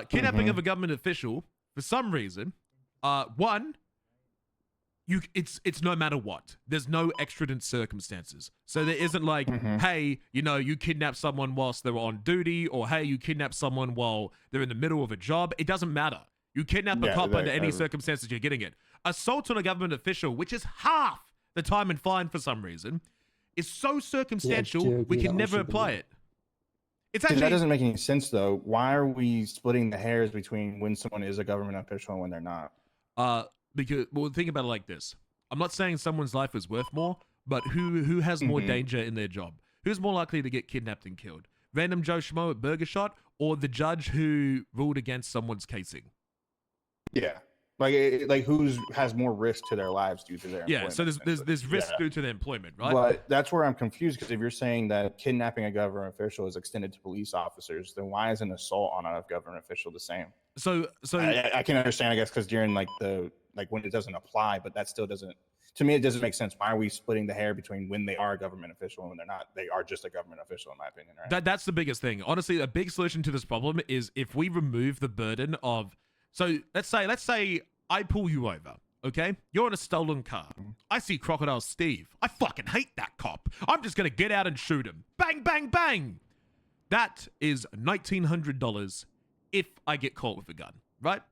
[SPEAKER 1] Kidnapping of a government official, for some reason, one, it's no matter what. There's no extraditant circumstances. So there isn't like, hey, you kidnap someone whilst they're on duty, or hey, you kidnap someone while they're in the middle of a job. It doesn't matter. You kidnap a cop under any circumstances, you're getting it. Assault on a government official, which is half the time and fine for some reason, is so circumstantial we can never apply it. It's actually
[SPEAKER 14] that doesn't make any sense though. Why are we splitting the hairs between when someone is a government official and when they're not?
[SPEAKER 1] Because think about it like this. I'm not saying someone's life is worth more, but who has more danger in their job? Who's more likely to get kidnapped and killed? Random Joe Schmo at Burger Shot, or the judge who ruled against someone's casing?
[SPEAKER 14] Yeah, like who's has more risk to their lives due to their employment,
[SPEAKER 1] so there's risk due to their employment, right?
[SPEAKER 14] But that's where I'm confused, because if you're saying that kidnapping a government official is extended to police officers, then why is an assault on a government official the same?
[SPEAKER 1] So
[SPEAKER 14] I can understand, I guess, because during when it doesn't apply, but that still doesn't. To me, it doesn't make sense. Why are we splitting the hair between when they are a government official and when they're not? They are just a government official, in my opinion. Right?
[SPEAKER 1] That's the biggest thing. Honestly, a big solution to this problem is if we remove the burden of. So let's say I pull you over. Okay, you're in a stolen car. I see Crocodile Steve. I fucking hate that cop. I'm just gonna get out and shoot him. Bang, bang, bang. That is $1,900 if I get caught with a gun, right?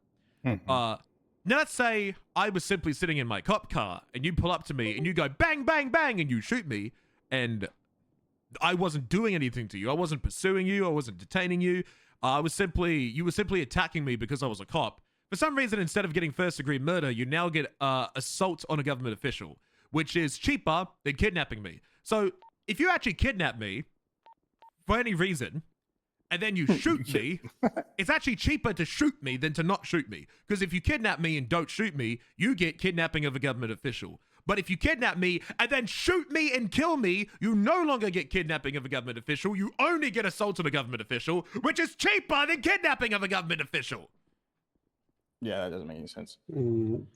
[SPEAKER 1] Now let's say I was simply sitting in my cop car and you pull up to me and you go bang, bang, bang, and you shoot me, and I wasn't doing anything to you. I wasn't pursuing you. I wasn't detaining you. You were simply attacking me because I was a cop. For some reason, instead of getting first-degree murder, you now get assault on a government official, which is cheaper than kidnapping me. So if you actually kidnap me for any reason, and then you shoot me, it's actually cheaper to shoot me than to not shoot me. Because if you kidnap me and don't shoot me, you get kidnapping of a government official. But if you kidnap me and then shoot me and kill me, you no longer get kidnapping of a government official. You only get assault on a government official, which is cheaper than kidnapping of a government official.
[SPEAKER 14] Yeah, that doesn't make any sense.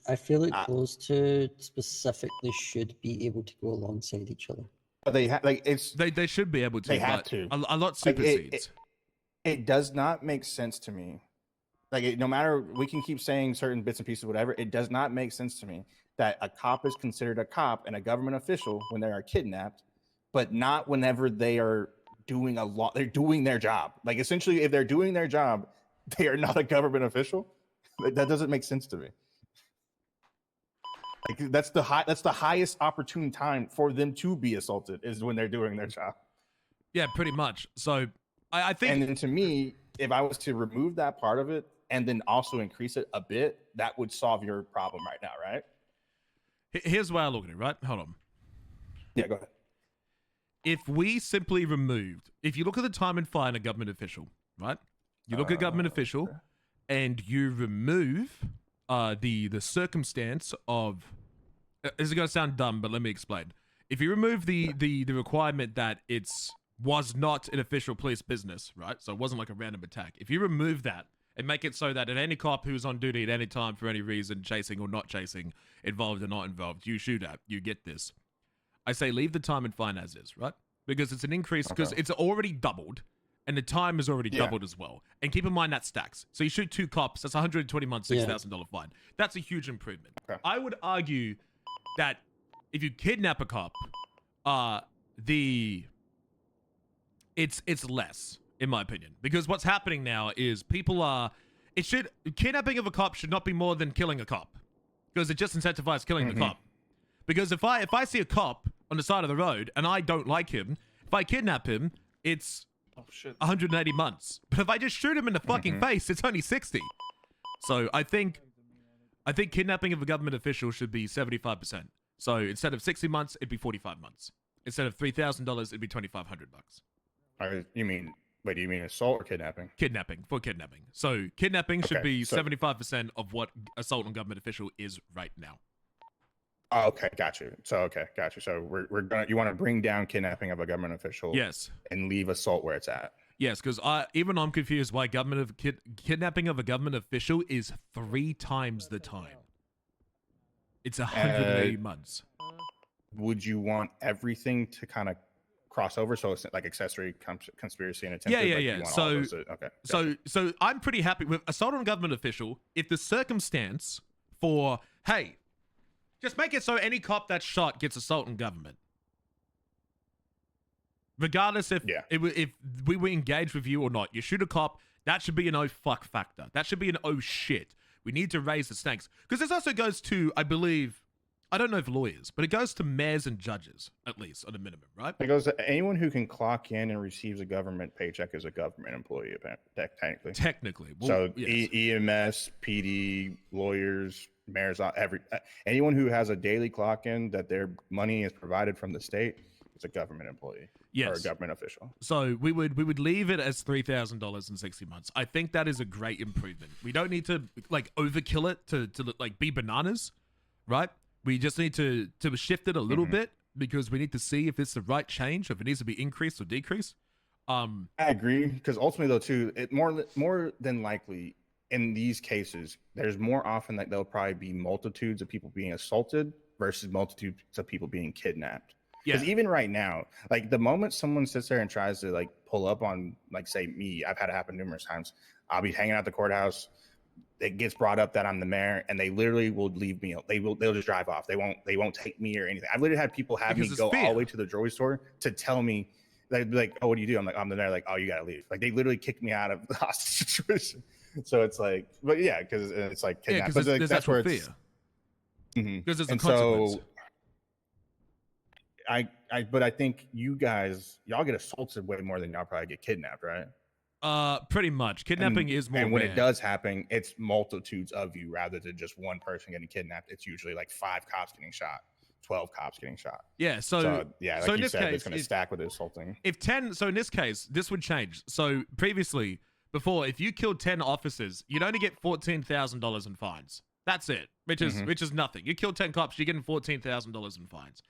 [SPEAKER 13] I feel like those two specifically should be able to go alongside each other.
[SPEAKER 14] But
[SPEAKER 1] they should be able to.
[SPEAKER 14] They have to.
[SPEAKER 1] A lot supersedes.
[SPEAKER 14] It does not make sense to me. No matter, we can keep saying certain bits and pieces, whatever. It does not make sense to me that a cop is considered a cop and a government official when they are kidnapped, but not whenever they are doing they're doing their job. Like, essentially, if they're doing their job, they are not a government official. That doesn't make sense to me. Like, that's the highest opportune time for them to be assaulted is when they're doing their job.
[SPEAKER 1] Yeah, pretty much. So I think,
[SPEAKER 14] and then to me, if I was to remove that part of it and then also increase it a bit, that would solve your problem right now, right?
[SPEAKER 1] Here's the way I look at it, right? Hold on.
[SPEAKER 14] Yeah, go ahead.
[SPEAKER 1] If we simply removed, if you look at the time and fine a government official, right? You look at government official, and you remove the circumstance of. This is going to sound dumb, but let me explain. If you remove the requirement that was not an official police business, right? So it wasn't like a random attack. If you remove that and make it so that at any cop who's on duty at any time for any reason, chasing or not chasing, involved or not involved, you shoot at, you get this. I say leave the time and fine as is, right? Because it's an increase, because it's already doubled, and the time is already doubled as well. And keep in mind that stacks. So you shoot 2 cops, that's 120 months, $6,000 fine. That's a huge improvement. I would argue that if you kidnap a cop, it's less, in my opinion, because what's happening now is kidnapping of a cop should not be more than killing a cop, because it just incentivizes killing the cop. Because if I see a cop on the side of the road and I don't like him, if I kidnap him, it's 180 months. But if I just shoot him in the fucking face, it's only 60. So I think kidnapping of a government official should be 75%. So instead of 60 months, it'd be 45 months. Instead of $3,000, it'd be $2,500.
[SPEAKER 14] You mean Wait, do you mean assault or kidnapping?
[SPEAKER 1] Kidnapping, for kidnapping. So kidnapping should
[SPEAKER 14] Okay,
[SPEAKER 1] be
[SPEAKER 14] so-
[SPEAKER 1] 75% of what assault on government official is right now.
[SPEAKER 14] Oh, okay, got you. So got you. So we're gonna you want to bring down kidnapping of a government official,
[SPEAKER 1] Yes.
[SPEAKER 14] and leave assault where it's at.
[SPEAKER 1] Yes, because I'm confused why kidnapping of a government official is 3 times the time. It's 180 months.
[SPEAKER 14] Would you want everything to kind of cross over? So it's like accessory, conspiracy, and attempted.
[SPEAKER 1] Yeah.
[SPEAKER 14] Like you want all
[SPEAKER 1] So,
[SPEAKER 14] those okay. Gotcha.
[SPEAKER 1] so I'm pretty happy with assault on a government official if the circumstance for, hey, just make it so any cop that's shot gets assault on government. Regardless if we were engaged with you or not, you shoot a cop, that should be an oh fuck factor. That should be an oh shit. We need to raise the stakes. Because this also goes to, I believe, I don't know if lawyers, but it goes to mayors and judges, at least, on a minimum, right?
[SPEAKER 14] It goes to anyone who can clock in and receives a government paycheck as a government employee, technically.
[SPEAKER 1] Technically. Well,
[SPEAKER 14] So
[SPEAKER 1] yes.
[SPEAKER 14] EMS, PD, lawyers, mayors, anyone who has a daily clock in that their money is provided from the state is a government employee.
[SPEAKER 1] Yes.
[SPEAKER 14] Or a government official.
[SPEAKER 1] So we would leave it as $3,000 in 60 months. I think that is a great improvement. We don't need to like overkill it to like be bananas, right? We just need to shift it a little bit because we need to see if it's the right change, if it needs to be increased or decreased.
[SPEAKER 14] I agree, because ultimately though too, it more than likely in these cases, there's more often that there'll probably be multitudes of people being assaulted versus multitudes of people being kidnapped. Because even right now, like the moment someone sits there and tries to like pull up on, like say me, I've had it happen numerous times. I'll be hanging out the courthouse. It gets brought up that I'm the mayor, and they literally will leave me. They'll just drive off. They won't take me or anything. I've literally had people have me go all the way to the jewelry store to tell me. They'd be like, "Oh, what do you do?" I'm like, "I'm the mayor." Like, "Oh, you gotta leave." Like they literally kicked me out of the hostage situation. So it's like, but yeah, because it's like kidnapped.
[SPEAKER 1] Yeah,
[SPEAKER 14] but that's where it's.
[SPEAKER 1] Because there's a
[SPEAKER 14] And
[SPEAKER 1] consequence.
[SPEAKER 14] so, but I think y'all get assaulted way more than y'all probably get kidnapped, right?
[SPEAKER 1] Pretty much. Kidnapping is more
[SPEAKER 14] and when
[SPEAKER 1] rare.
[SPEAKER 14] it does happen, it's multitudes of you rather than just one person getting kidnapped. It's usually like 5 cops getting shot, 12 cops getting shot.
[SPEAKER 1] Yeah, so
[SPEAKER 14] yeah, like
[SPEAKER 1] so in
[SPEAKER 14] you
[SPEAKER 1] this
[SPEAKER 14] said,
[SPEAKER 1] case,
[SPEAKER 14] it's going to stack with the assaulting.
[SPEAKER 1] If 10, so in this case, this would change. So previously, before, if you killed 10 officers, you'd only get $14,000 in fines. That's it, which is nothing. You kill 10 cops, you're getting $14,000 in fines.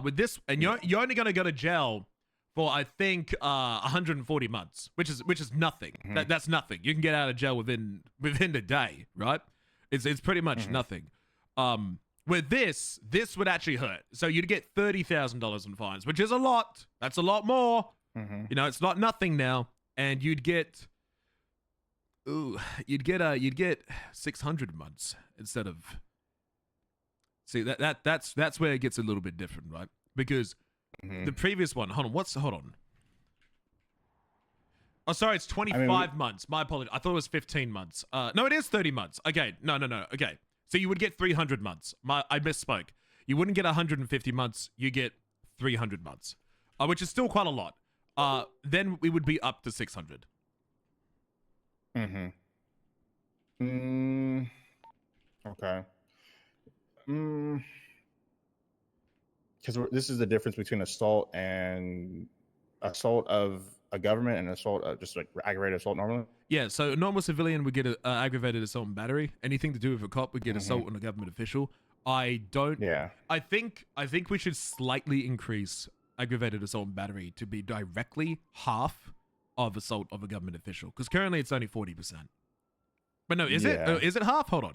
[SPEAKER 1] With this, and you're only going to go to jail for I think 140 months, which is nothing. That's nothing. You can get out of jail within a day, right? It's pretty much nothing. With this would actually hurt. So you'd get $30,000 in fines, which is a lot. That's a lot more. You know, it's not nothing now, and you'd get 600 months instead of. See that's where it gets a little bit different, right? Because the previous one, hold on. Oh, sorry, it's 25 months. My apologies. I thought it was 15 months. No, it is 30 months. Okay, no. Okay, so you would get 300 months. I misspoke. You wouldn't get 150 months. You get 300 months, which is still quite a lot. Then we would be up to 600.
[SPEAKER 14] Okay. Because this is the difference between assault of a government and assault of just like aggravated assault normally.
[SPEAKER 1] Yeah, so a normal civilian would get aggravated assault and battery. Anything to do with a cop would get assault on a government official. I think we should slightly increase aggravated assault and battery to be directly half of assault of a government official, because currently it's only 40%. But no, is it? Is it half? Hold on.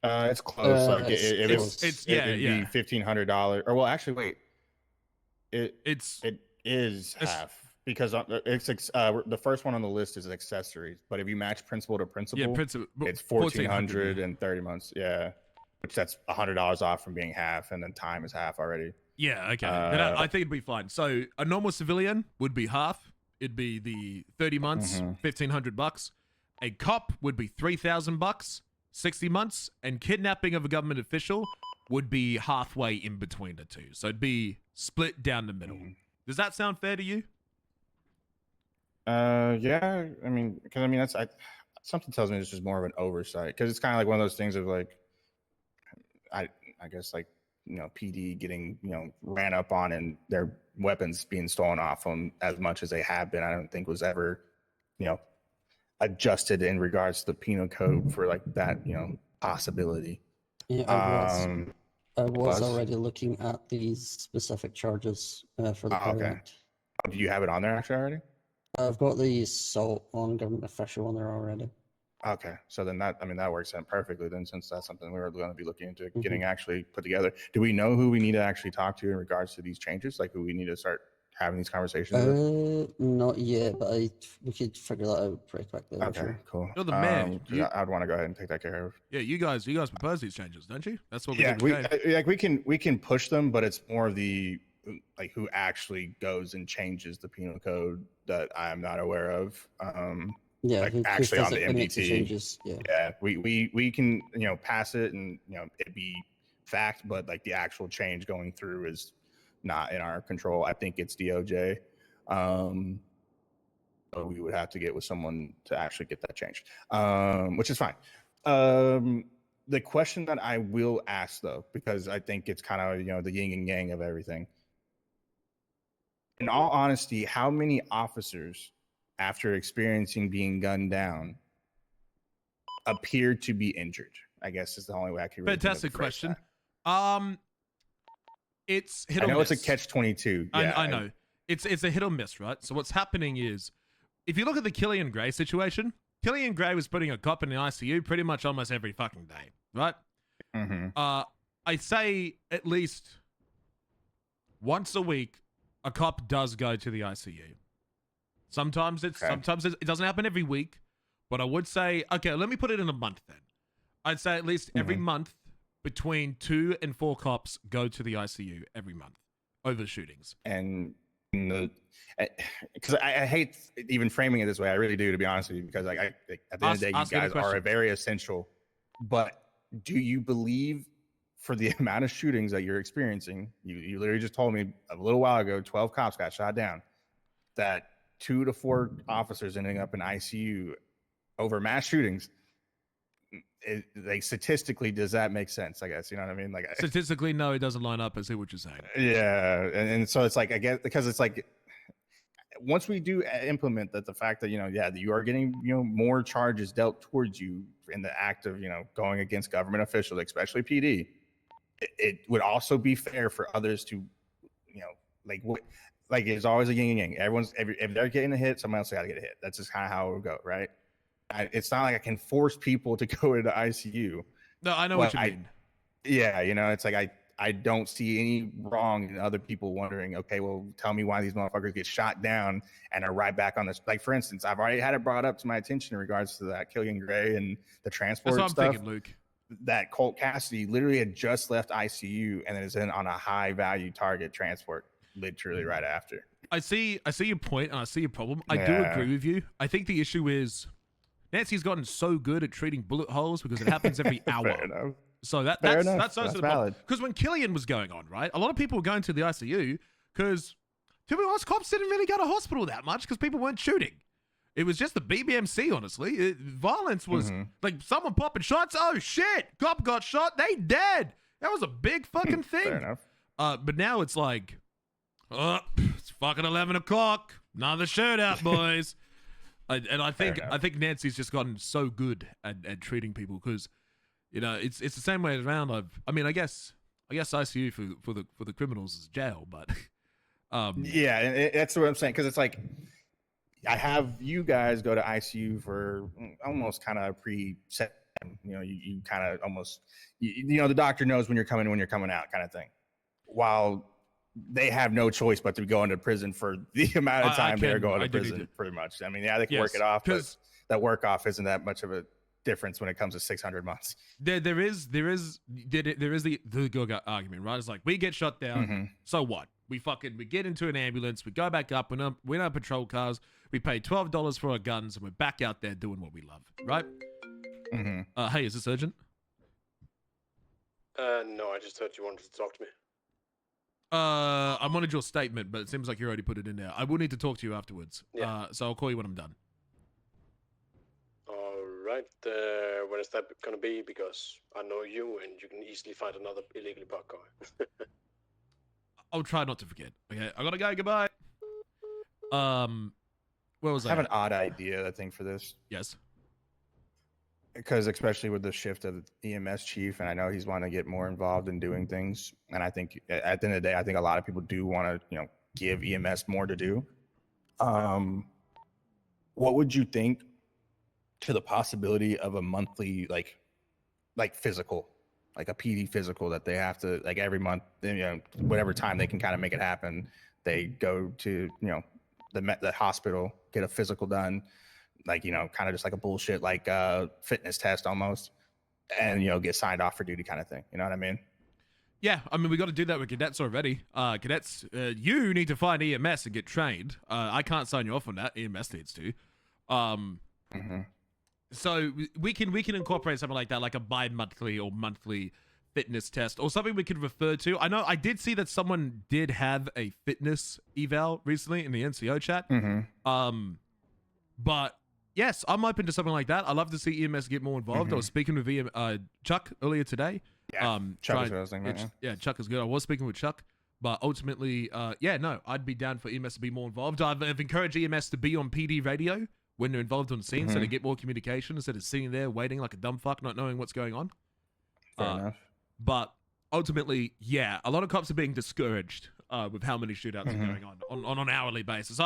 [SPEAKER 14] It's close. Like it'd be $1,500. Or well, actually, wait. It is half because it's the first one on the list is accessories. But if you match principal to principal, it's 1,400 and 30 months. Yeah, which that's $100 off from being half, and then time is half already.
[SPEAKER 1] Yeah, okay. Then I think it'd be fine. So a normal civilian would be half. It'd be the 30 months, $1,500. A cop would be $3,000, 60 months, and kidnapping of a government official would be halfway in between the two. So it'd be split down the middle. Does that sound fair to you?
[SPEAKER 14] Yeah. I mean, because that's something tells me it's just more of an oversight, because it's kind of like one of those things of like, I guess like PD getting ran up on and their weapons being stolen off them as much as they have been. I don't think was ever adjusted in regards to the penal code for like that possibility.
[SPEAKER 13] Yeah, I was already looking at these specific charges for the current.
[SPEAKER 14] Okay. Do you have it on there actually already?
[SPEAKER 13] I've got the assault on government official on there already.
[SPEAKER 14] Okay, so then that works out perfectly then, since that's something we were going to be looking into getting actually put together. Do we know who we need to actually talk to in regards to these changes? Like who we need to start having these conversations with?
[SPEAKER 13] Not yet, but we could figure that out pretty quickly.
[SPEAKER 14] Okay,
[SPEAKER 13] sure.
[SPEAKER 14] cool.
[SPEAKER 1] You're the man.
[SPEAKER 14] I'd want to go ahead and take that care of.
[SPEAKER 1] Yeah, you guys propose these changes, don't you? That's what we
[SPEAKER 14] Yeah,
[SPEAKER 1] did.
[SPEAKER 14] we can push them, but it's more of the like who actually goes and changes the penal code that I'm not aware of.
[SPEAKER 13] Yeah,
[SPEAKER 14] like actually on the MDT. Yeah, we can pass it and it be fact, but like the actual change going through is not in our control. I think it's DOJ. So we would have to get with someone to actually get that changed, which is fine. The question that I will ask though, because I think it's kind of the yin and yang of everything. In all honesty, how many officers, after experiencing being gunned down, appeared to be injured? I guess is the only way I can. Really
[SPEAKER 1] Fantastic question. It's hit or miss.
[SPEAKER 14] I know it's a catch-22. Yeah,
[SPEAKER 1] I know. It's a hit or miss, right? So what's happening is, if you look at the Killian Gray situation, Killian Gray was putting a cop in the ICU pretty much almost every fucking day, right?
[SPEAKER 14] Mm-hmm.
[SPEAKER 1] I say at least once a week, a cop does go to the ICU. Sometimes it doesn't happen every week, but I would say, okay, let me put it in a month then. I'd say at least every month between 2 and 4 cops go to the ICU every month over shootings.
[SPEAKER 14] And because I hate even framing it this way, I really do, to be honest with you, because at the end of the day, you guys are very essential. But do you believe, for the amount of shootings that you're experiencing, you literally just told me a little while ago, 12 cops got shot down, that 2 to 4 officers ending up in ICU over mass shootings, like statistically, does that make sense? I guess, you know what I mean? Like
[SPEAKER 1] statistically, no, it doesn't line up. I see what you're saying.
[SPEAKER 14] Yeah, and so it's like, I guess, because it's like, once we do implement that, the fact that you are getting more charges dealt towards you in the act of going against government officials, especially PD, it would also be fair for others to like it's always a yin and yang. If they're getting a hit, someone else got to get a hit. That's just kind of how it would go, right? It's not like I can force people to go into ICU.
[SPEAKER 1] No, I know what you mean.
[SPEAKER 14] Yeah, it's like I don't see any wrong in other people wondering, okay, well, tell me why these motherfuckers get shot down and are right back on this. Like, for instance, I've already had it brought up to my attention in regards to that Killian Gray and the transport
[SPEAKER 1] stuff.
[SPEAKER 14] That's what I'm
[SPEAKER 1] thinking, Luke.
[SPEAKER 14] That Colt Cassidy literally had just left ICU and is in on a high value target transport literally right after.
[SPEAKER 1] I see your point and I see your problem. I do agree with you. I think the issue is Nancy's gotten so good at treating bullet holes because it happens every hour. So that's the problem. Because when Killian was going on, right, a lot of people were going to the ICU because, to be honest, cops didn't really go to hospital that much because people weren't shooting. It was just the BBMC, honestly. Violence was like someone popping shots. Oh shit, cop got shot. They dead. That was a big fucking thing.
[SPEAKER 14] Fair enough.
[SPEAKER 1] But now it's like, it's fucking 11 o'clock. Another shootout, boys. And I think Nancy's just gotten so good at treating people because, it's the same way around. I guess ICU for the criminals is jail, but
[SPEAKER 14] yeah, and that's what I'm saying, because it's like I have you guys go to ICU for almost kind of preset. You kind of almost the doctor knows when you're coming out kind of thing, while they have no choice but to go into prison for the amount of time they're going to prison, pretty much. I mean, yeah, they can work it off, but that work off isn't that much of a difference when it comes to 600 months.
[SPEAKER 1] There is the good argument, right? It's like, we get shot down, so what? We get into an ambulance, we go back up, we're in our patrol cars, we pay $12 for our guns, and we're back out there doing what we love, right? Hey, is this urgent?
[SPEAKER 9] No, I just heard you wanted to talk to me.
[SPEAKER 1] I wanted your statement, but it seems like you already put it in there. I will need to talk to you afterwards.
[SPEAKER 9] Yeah.
[SPEAKER 1] So I'll call you when I'm done.
[SPEAKER 9] Alrighty. right? When is that going to be? Because I know you, and you can easily find another illegally parked car.
[SPEAKER 1] I'll try not to forget. Okay, I gotta go. Goodbye. Where was
[SPEAKER 14] I
[SPEAKER 1] I?
[SPEAKER 14] have an odd idea, I think, for this.
[SPEAKER 1] Yes.
[SPEAKER 14] Because especially with the shift of the EMS chief, and I know he's wanting to get more involved in doing things. And I think at the end of the day, I think a lot of people do want to, give EMS more to do. What would you think to the possibility of a monthly, like physical, like a PD physical that they have to, like every month, whatever time they can kind of make it happen, they go to, the hospital, get a physical done, like, kind of just like a bullshit, like fitness test almost, and, get signed off for duty kind of thing. You know what I mean?
[SPEAKER 1] Yeah, I mean, we got to do that with cadets already. Cadets, you need to find EMS and get trained. I can't sign you off on that. EMS needs to. So we can incorporate something like that, like a bi-monthly or monthly fitness test, or something we could refer to. I know I did see that someone did have a fitness eval recently in the NCO chat. But yes, I'm open to something like that. I'd love to see EMS get more involved. I was speaking with Chuck earlier today.
[SPEAKER 14] Yeah, Chuck is what I was thinking,
[SPEAKER 1] yeah, Chuck is good. I was speaking with Chuck, but ultimately, I'd be down for EMS to be more involved. I've encouraged EMS to be on PD radio when they're involved on scene, so they get more communication instead of sitting there waiting like a dumb fuck, not knowing what's going on.
[SPEAKER 14] Fair enough.
[SPEAKER 1] But ultimately, yeah, a lot of cops are being discouraged with how many shootouts are going on an hourly basis.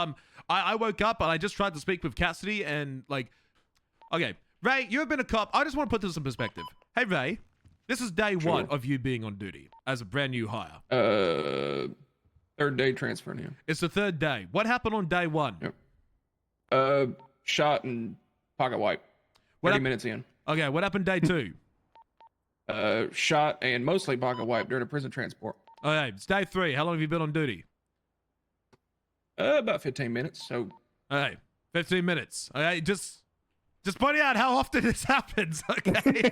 [SPEAKER 1] I woke up and I just tried to speak with Cassidy and okay, Ray, you've been a cop. I just want to put this in perspective. Hey, Ray, this is day one of you being on duty as a brand new hire.
[SPEAKER 16] Third day transfer now.
[SPEAKER 1] It's the third day. What happened on day one?
[SPEAKER 16] Yep. Shot and pocket wipe. 30 minutes in.
[SPEAKER 1] Okay, what happened day two?
[SPEAKER 16] Shot and mostly pocket wipe during a prison transport.
[SPEAKER 1] Okay, it's day three. How long have you been on duty?
[SPEAKER 16] About 15 minutes. So.
[SPEAKER 1] Okay, 15 minutes. Okay, just pointing out how often this happens. Okay,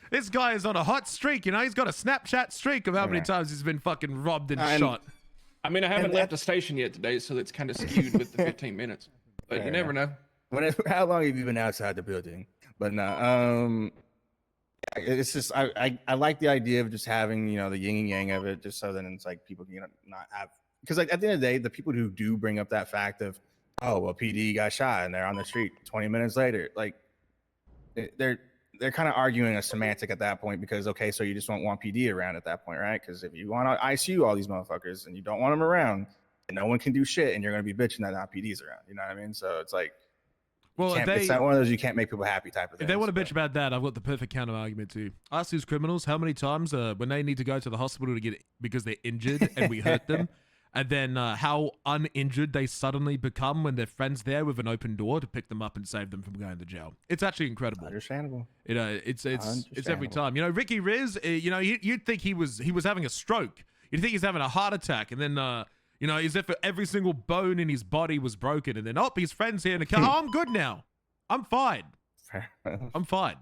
[SPEAKER 1] this guy is on a hot streak. He's got a Snapchat streak of how many times he's been fucking robbed and shot.
[SPEAKER 16] I mean, I haven't left the station yet today, so it's kind of skewed with the 15 minutes. But you never know.
[SPEAKER 14] How long have you been outside the building? But no, it's just I like the idea of just having the yin and yang of it, just so then it's like people can not have, because like at the end of the day, the people who do bring up that fact of PD got shot and they're on the street 20 minutes later, like they're kind of arguing a semantic at that point, because okay, so you just don't want PD around at that point, right? Because if you want to ICU all these motherfuckers and you don't want them around, and no one can do shit, and you're going to be bitching that not PD's around, you know what I mean? So it's like, well, it's not one of those you can't make people happy type of thing.
[SPEAKER 1] If they want to bitch about that, I've got the perfect counter argument too. Ask these criminals how many times when they need to go to the hospital to get because they're injured and we hurt them, and then how uninjured they suddenly become when their friend's there with an open door to pick them up and save them from going to jail. It's actually incredible.
[SPEAKER 14] Understandable.
[SPEAKER 1] It's every time. Ricky Riz, you'd think he was having a stroke. You'd think he's having a heart attack, and then as if every single bone in his body was broken, and then his friend's here in the car. Oh, I'm good now. I'm fine. I'm fine.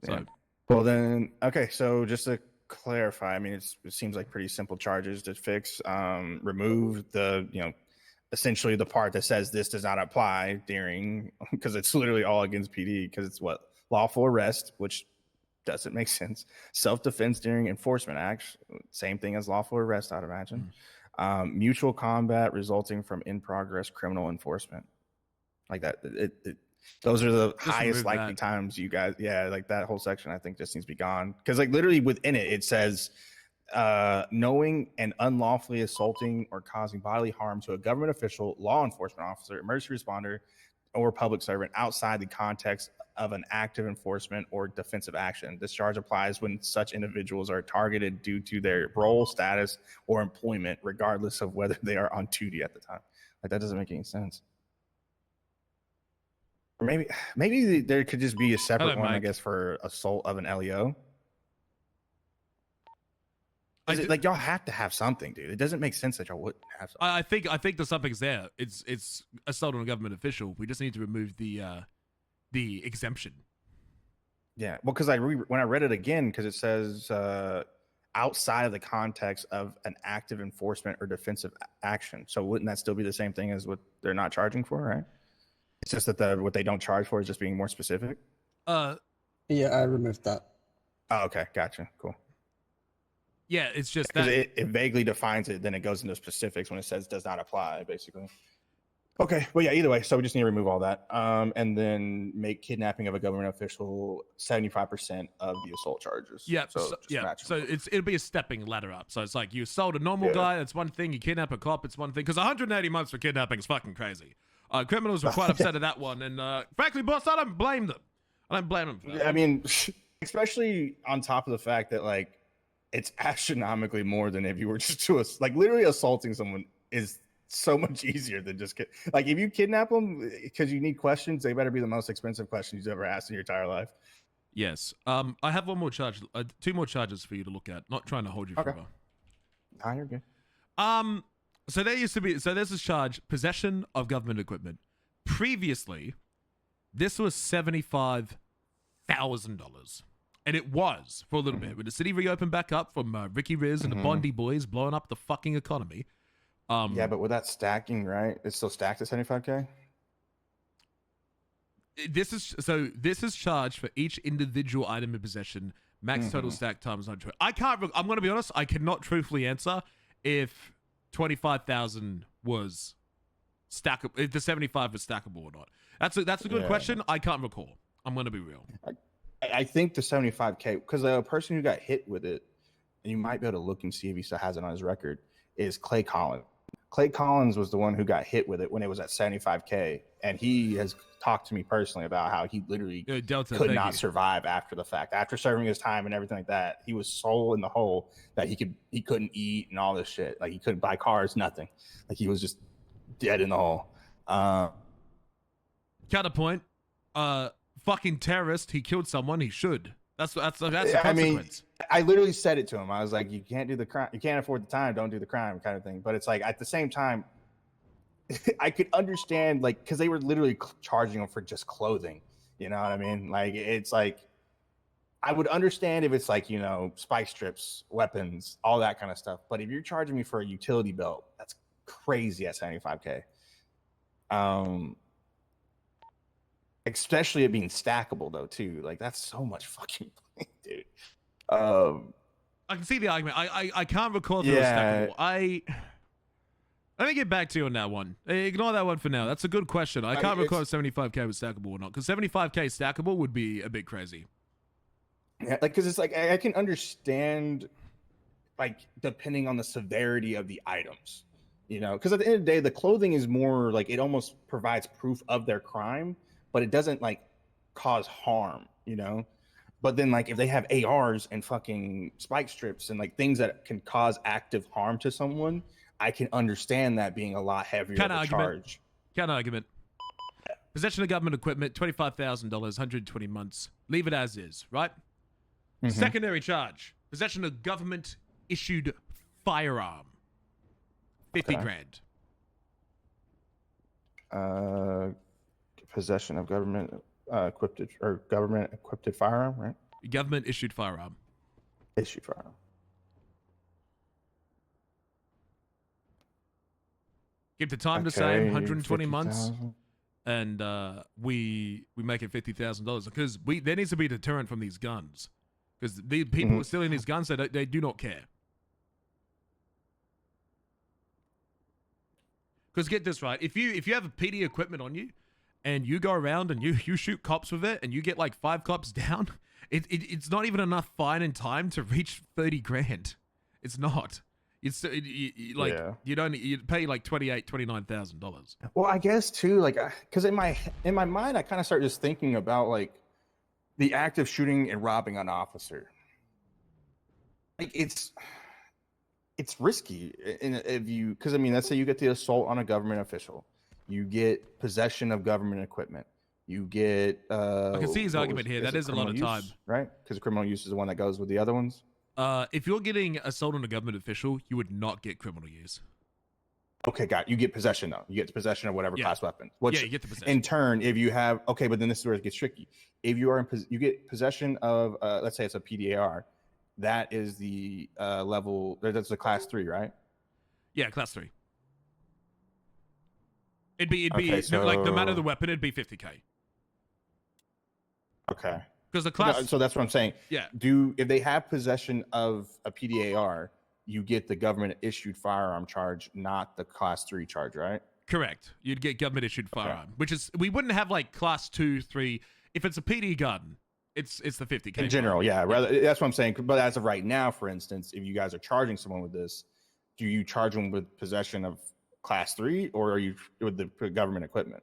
[SPEAKER 14] Yeah. So, well then, okay. So just to clarify, I mean, it seems like pretty simple charges to fix. Remove the, essentially the part that says this does not apply during, because it's literally all against PD, because it's lawful arrest, which doesn't make sense. Self-defense during enforcement acts, same thing as lawful arrest, I'd imagine. Mutual combat resulting from in-progress criminal enforcement, like that. Those are the highest likely times you guys. Yeah, like that whole section, I think just needs to be gone, because like literally within it, it says knowing and unlawfully assaulting or causing bodily harm to a government official, law enforcement officer, emergency responder, or public servant outside the context of an active enforcement or defensive action. This charge applies when such individuals are targeted due to their role, status, or employment, regardless of whether they are on duty at the time. Like that doesn't make any sense. Or maybe there could just be a separate one, Mike. I guess, for assault of an LEO. Like y'all have to have something, dude. It doesn't make sense that y'all wouldn't have something.
[SPEAKER 1] I think the something's there. It's assault on a government official. We just need to remove the exemption.
[SPEAKER 14] Yeah, well, because when I read it again, because it says outside of the context of an active enforcement or defensive action. So wouldn't that still be the same thing as what they're not charging for, right? It's just that what they don't charge for is just being more specific.
[SPEAKER 13] Yeah, I removed that.
[SPEAKER 14] Oh, okay, gotcha, cool.
[SPEAKER 1] Yeah, it's just
[SPEAKER 14] Because
[SPEAKER 1] that
[SPEAKER 14] it vaguely defines it, then it goes into specifics when it says does not apply, basically. Okay, well, yeah, either way, so we just need to remove all that, and then make kidnapping of a government official 75% of the assault charges.
[SPEAKER 1] Yeah,
[SPEAKER 14] so
[SPEAKER 1] so it'll be a stepping ladder up. So it's like you assault a normal guy, that's one thing. You kidnap a cop, it's one thing. Because 180 months for kidnapping is fucking crazy. Criminals were quite upset at that one, and frankly, boss, I don't blame them. I don't blame them for that.
[SPEAKER 14] Yeah, I mean, especially on top of the fact that like it's astronomically more than if you were just literally assaulting someone is so much easier than just like if you kidnap them because you need questions, they better be the most expensive questions you've ever asked in your entire life.
[SPEAKER 1] Yes. I have one more charge, 2 more charges for you to look at. Not trying to hold you forever.
[SPEAKER 14] Ah, you're good.
[SPEAKER 1] So there's this charge, possession of government equipment. Previously, this was $75,000. And it was for a little bit. When the city reopened back up from Ricky Riz and the Bondi boys blowing up the fucking economy.
[SPEAKER 14] Yeah, but with that stacking, right? It's still stacked at 75K?
[SPEAKER 1] This is charged for each individual item in possession. Max total stack times 100. I'm going to be honest, I cannot truthfully answer if 25,000 was stackable, if the 75 was stackable or not. That's a good question. I can't recall. I'm going to be real.
[SPEAKER 14] I think the 75K, because the person who got hit with it, and you might be able to look and see if he still has it on his record, is Clay Collins. Clay Collins was the one who got hit with it when it was at 75K, and he has talked to me personally about how he literally could not survive after the fact. After serving his time and everything like that, he was so in the hole that he couldn't eat and all this shit. Like he couldn't buy cars, nothing. Like he was just dead in the hole.
[SPEAKER 1] Counterpoint, fucking terrorist. He killed someone. He should. That's the consequence.
[SPEAKER 14] I mean, I literally said it to him. I was like, you can't do the crime. You can't afford the time. Don't do the crime kind of thing. But it's like, at the same time, I could understand, like, because they were literally charging him for just clothing. You know what I mean? Like, it's like, I would understand if it's like, you know, spike strips, weapons, all that kind of stuff. But if you're charging me for a utility belt, that's crazy at 75K. Especially it being stackable though too. Like that's so much fucking money, dude.
[SPEAKER 1] I can see the argument. I can't recall if it was stackable. Let me get back to you on that one. Ignore that one for now. That's a good question. I can't recall if 75K was stackable or not. Because 75K stackable would be a bit crazy.
[SPEAKER 14] Yeah, like because it's like I can understand, like depending on the severity of the items, you know. Because at the end of the day, the clothing is more like it almost provides proof of their crime. But it doesn't like cause harm, you know? But then like if they have ARs and fucking spike strips and like things that can cause active harm to someone, I can understand that being a lot heavier of a charge.
[SPEAKER 1] Counter argument. Possession of government equipment, $25,000, 120 months. Leave it as is, right? Secondary charge. Possession of government issued firearm. 50 grand.
[SPEAKER 14] Possession of government equipped firearm, right?
[SPEAKER 1] Government issued firearm.
[SPEAKER 14] Issued firearm.
[SPEAKER 1] Keep the time the same, 120 months, and we make it $50,000 because there needs to be a deterrent from these guns because the people are stealing these guns, they do not care. Because get this right, if you have a PD equipment on you, and you go around and you shoot cops with it, and you get like 5 cops down, it's not even enough fine and time to reach 30 grand. It's not. It's you pay like $29,000.
[SPEAKER 14] Well, I guess too, like, because in my mind, I kind of start just thinking about like the act of shooting and robbing an officer. Like it's risky, because I mean, let's say you get the assault on a government official. You get possession of government equipment. You get.
[SPEAKER 1] I can see his argument here. That is a lot of time,
[SPEAKER 14] right? Because criminal use is the one that goes with the other ones.
[SPEAKER 1] If you're getting assault on a government official, you would not get criminal use.
[SPEAKER 14] Okay, got it. You get possession though. You get possession of whatever class weapon. Which,
[SPEAKER 1] you get the possession.
[SPEAKER 14] In turn, if you have but then this is where it gets tricky. If you are you get possession of, let's say it's a PDAR, that is the level. That's the class 3, right?
[SPEAKER 1] Yeah, class 3. It'd be
[SPEAKER 14] Okay,
[SPEAKER 1] like no matter
[SPEAKER 14] so-
[SPEAKER 1] the weapon, it'd be 50K.
[SPEAKER 14] Okay.
[SPEAKER 1] Because the class.
[SPEAKER 14] So that's what I'm saying.
[SPEAKER 1] Yeah.
[SPEAKER 14] If they have possession of a PDAR, you get the government issued firearm charge, not the class 3 charge, right?
[SPEAKER 1] Correct. You'd get government issued firearm, which is we wouldn't have like class 2, 3. If it's a PD gun, it's the 50K.
[SPEAKER 14] In general, yeah. Rather, that's what I'm saying. But as of right now, for instance, if you guys are charging someone with this, do you charge them with possession of class 3 or are you with the government equipment?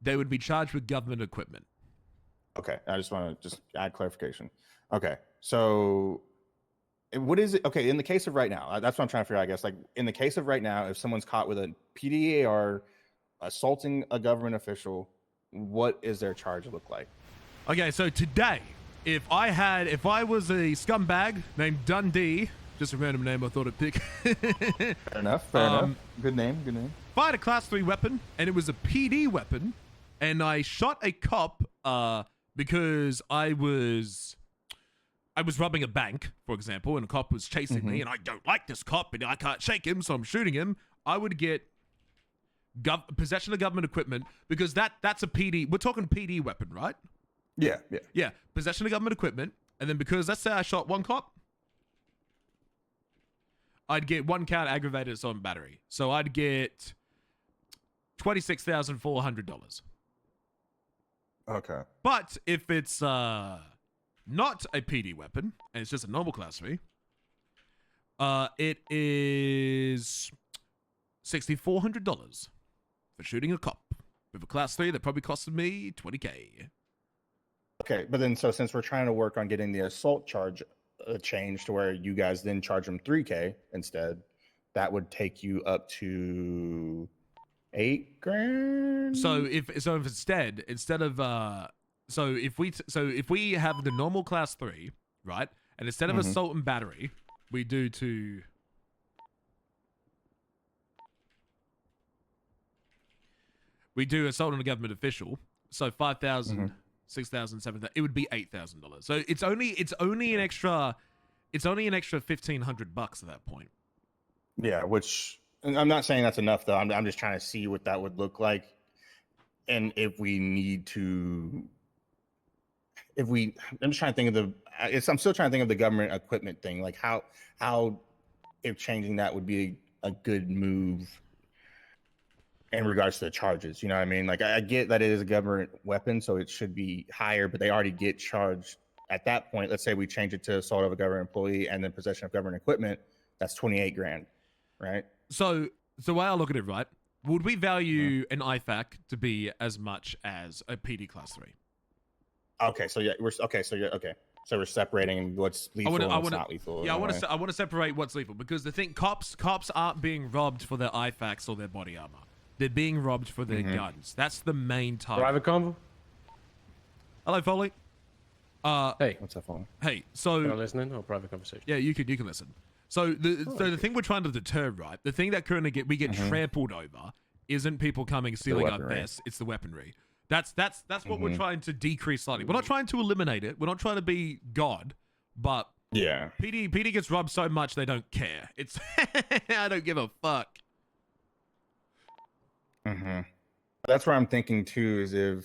[SPEAKER 1] They would be charged with government equipment.
[SPEAKER 14] Okay, I just want to add clarification. Okay, so what is it? Okay, in the case of right now, that's what I'm trying to figure out, I guess. Like in the case of right now, if someone's caught with a PDAR assaulting a government official, what is their charge look like?
[SPEAKER 1] Okay, so today, if I was a scumbag named Dundee, just a random name I thought I'd pick.
[SPEAKER 14] Fair enough. Fair enough. Good name. Good name.
[SPEAKER 1] If I had a class 3 weapon and it was a PD weapon, and I shot a cop because I was robbing a bank, for example, and a cop was chasing me, and I don't like this cop, and I can't shake him, so I'm shooting him. I would get possession of government equipment because that's a PD. We're talking PD weapon, right?
[SPEAKER 14] Yeah.
[SPEAKER 1] Yeah, possession of government equipment, and then because let's say I shot one cop, I'd get 1 count aggravated assault and battery. So I'd get $26,400.
[SPEAKER 14] Okay.
[SPEAKER 1] But if it's not a PD weapon and it's just a normal class 3, it is $6,400 for shooting a cop. With a class 3, that probably costed me $20K.
[SPEAKER 14] Okay, but then so since we're trying to work on getting the assault charge changed to where you guys then charge them $3K instead, that would take you up to $8,000.
[SPEAKER 1] So if instead of if we have the normal class 3, right, and instead of assault and battery, we do assault on a government official. So 5,000. 6,000, 7,000. It would be $8,000. So it's only an extra $1,500 at that point.
[SPEAKER 14] Yeah, which I'm not saying that's enough though. I'm just trying to see what that would look like, and if we need to. I'm just trying to think of I'm still trying to think of the government equipment thing. Like how if changing that would be a good move in regards to the charges. You know what I mean? Like I get that it is a government weapon, so it should be higher, but they already get charged at that point. Let's say we change it to assault of a government employee and then possession of government equipment. That's $28,000, right?
[SPEAKER 1] So the way I look at it, right? Would we value an IFAC to be as much as a PD class 3?
[SPEAKER 14] Okay, so So we're separating what's lethal and what's not lethal.
[SPEAKER 1] Yeah, I want to separate what's lethal because the thing, cops aren't being robbed for their IFACs or their body armor. They're being robbed for their guns. That's the main target.
[SPEAKER 9] Private convo.
[SPEAKER 1] Hello, Foley.
[SPEAKER 9] Hey,
[SPEAKER 14] what's up, Foley?
[SPEAKER 1] Hey, so
[SPEAKER 9] am I listening or private conversation?
[SPEAKER 1] Yeah, you can listen. So the thing we're trying to deter, right? The thing that currently we get trampled over isn't people coming stealing our vests. It's the weaponry. That's what we're trying to decrease slightly. We're not trying to eliminate it. We're not trying to be God, but
[SPEAKER 14] yeah,
[SPEAKER 1] PD gets robbed so much they don't care. It's I don't give a fuck.
[SPEAKER 14] That's where I'm thinking too.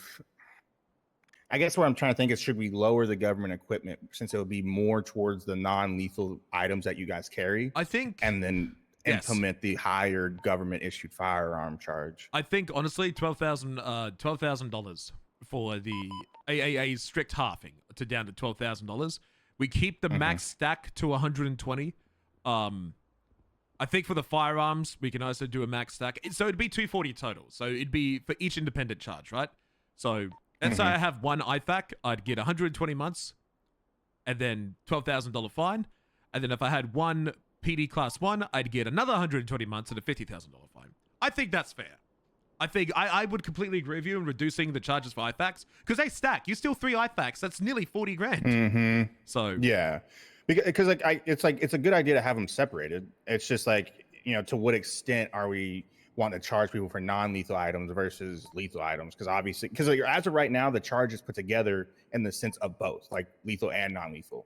[SPEAKER 14] I guess what I'm trying to think is, should we lower the government equipment since it would be more towards the non-lethal items that you guys carry?
[SPEAKER 1] I think,
[SPEAKER 14] and then implement the higher government issued firearm charge.
[SPEAKER 1] I think honestly, $12,000 for the AAA's strict halving to down to $12,000. We keep the max stack to 120. I think for the firearms, we can also do a max stack. So it'd be 240 total. So it'd be for each independent charge, right? So let's say I have one IFAC, I'd get 120 months and then $12,000 fine. And then if I had one PD class 1, I'd get another 120 months and a $50,000 fine. I think that's fair. I think I would completely agree with you in reducing the charges for IFACs because they stack. You steal 3 IFACs, that's nearly $40,000. So
[SPEAKER 14] yeah. Because it's a good idea to have them separated. It's just like, to what extent are we wanting to charge people for non-lethal items versus lethal items? Because obviously, as of right now, the charge is put together in the sense of both, like lethal and non-lethal.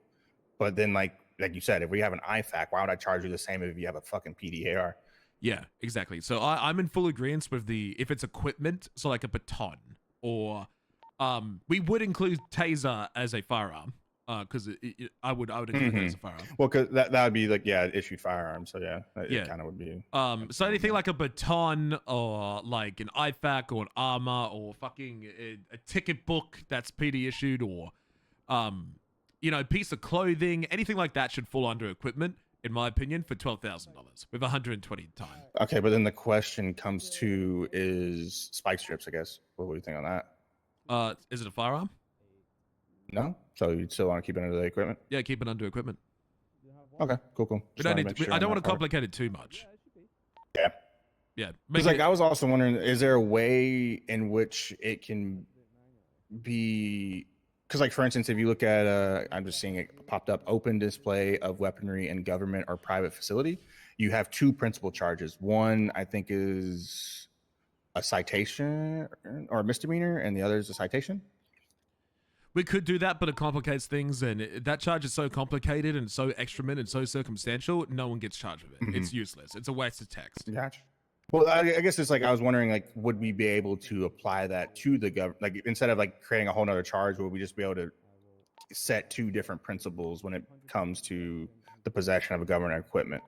[SPEAKER 14] But then, like you said, if we have an IFAC, why would I charge you the same if you have a fucking PDAR?
[SPEAKER 1] Yeah, exactly. So I'm in full agreement with if it's equipment, so like a baton or we would include taser as a firearm because I would include that as a firearm.
[SPEAKER 14] Well, because that would be like issued firearm. So yeah, it kind of would be.
[SPEAKER 1] So anything like a baton or like an IFAC or an armor or fucking a ticket book that's PD issued or piece of clothing, anything like that should fall under equipment. In my opinion, for $12,000 with 120 time.
[SPEAKER 14] Okay, but then the question comes to is spike strips, I guess. What do you think on that?
[SPEAKER 1] Is it a firearm?
[SPEAKER 14] No? So you'd still want to keep it under the equipment?
[SPEAKER 1] Yeah, keep it under equipment.
[SPEAKER 14] Okay, cool.
[SPEAKER 1] I don't want to complicate it too much.
[SPEAKER 14] Yeah.
[SPEAKER 1] Yeah.
[SPEAKER 14] Because I was also wondering, is there a way in which it can be... Because, like, for instance, if you look at, I'm just seeing it popped up, open display of weaponry in government or private facility, you have two principal charges. One, I think, is a citation or a misdemeanor, and the other is a citation.
[SPEAKER 1] We could do that, but it complicates things, and that charge is so complicated and so extremate and so circumstantial, no one gets charged with it.
[SPEAKER 14] Mm-hmm.
[SPEAKER 1] It's useless. It's a waste of text.
[SPEAKER 14] Gotcha. Well, I guess it's like I was wondering, like, would we be able to apply that to the government? Like, instead of like creating a whole nother charge, would we just be able to set two different principles when it comes to the possession of a government equipment?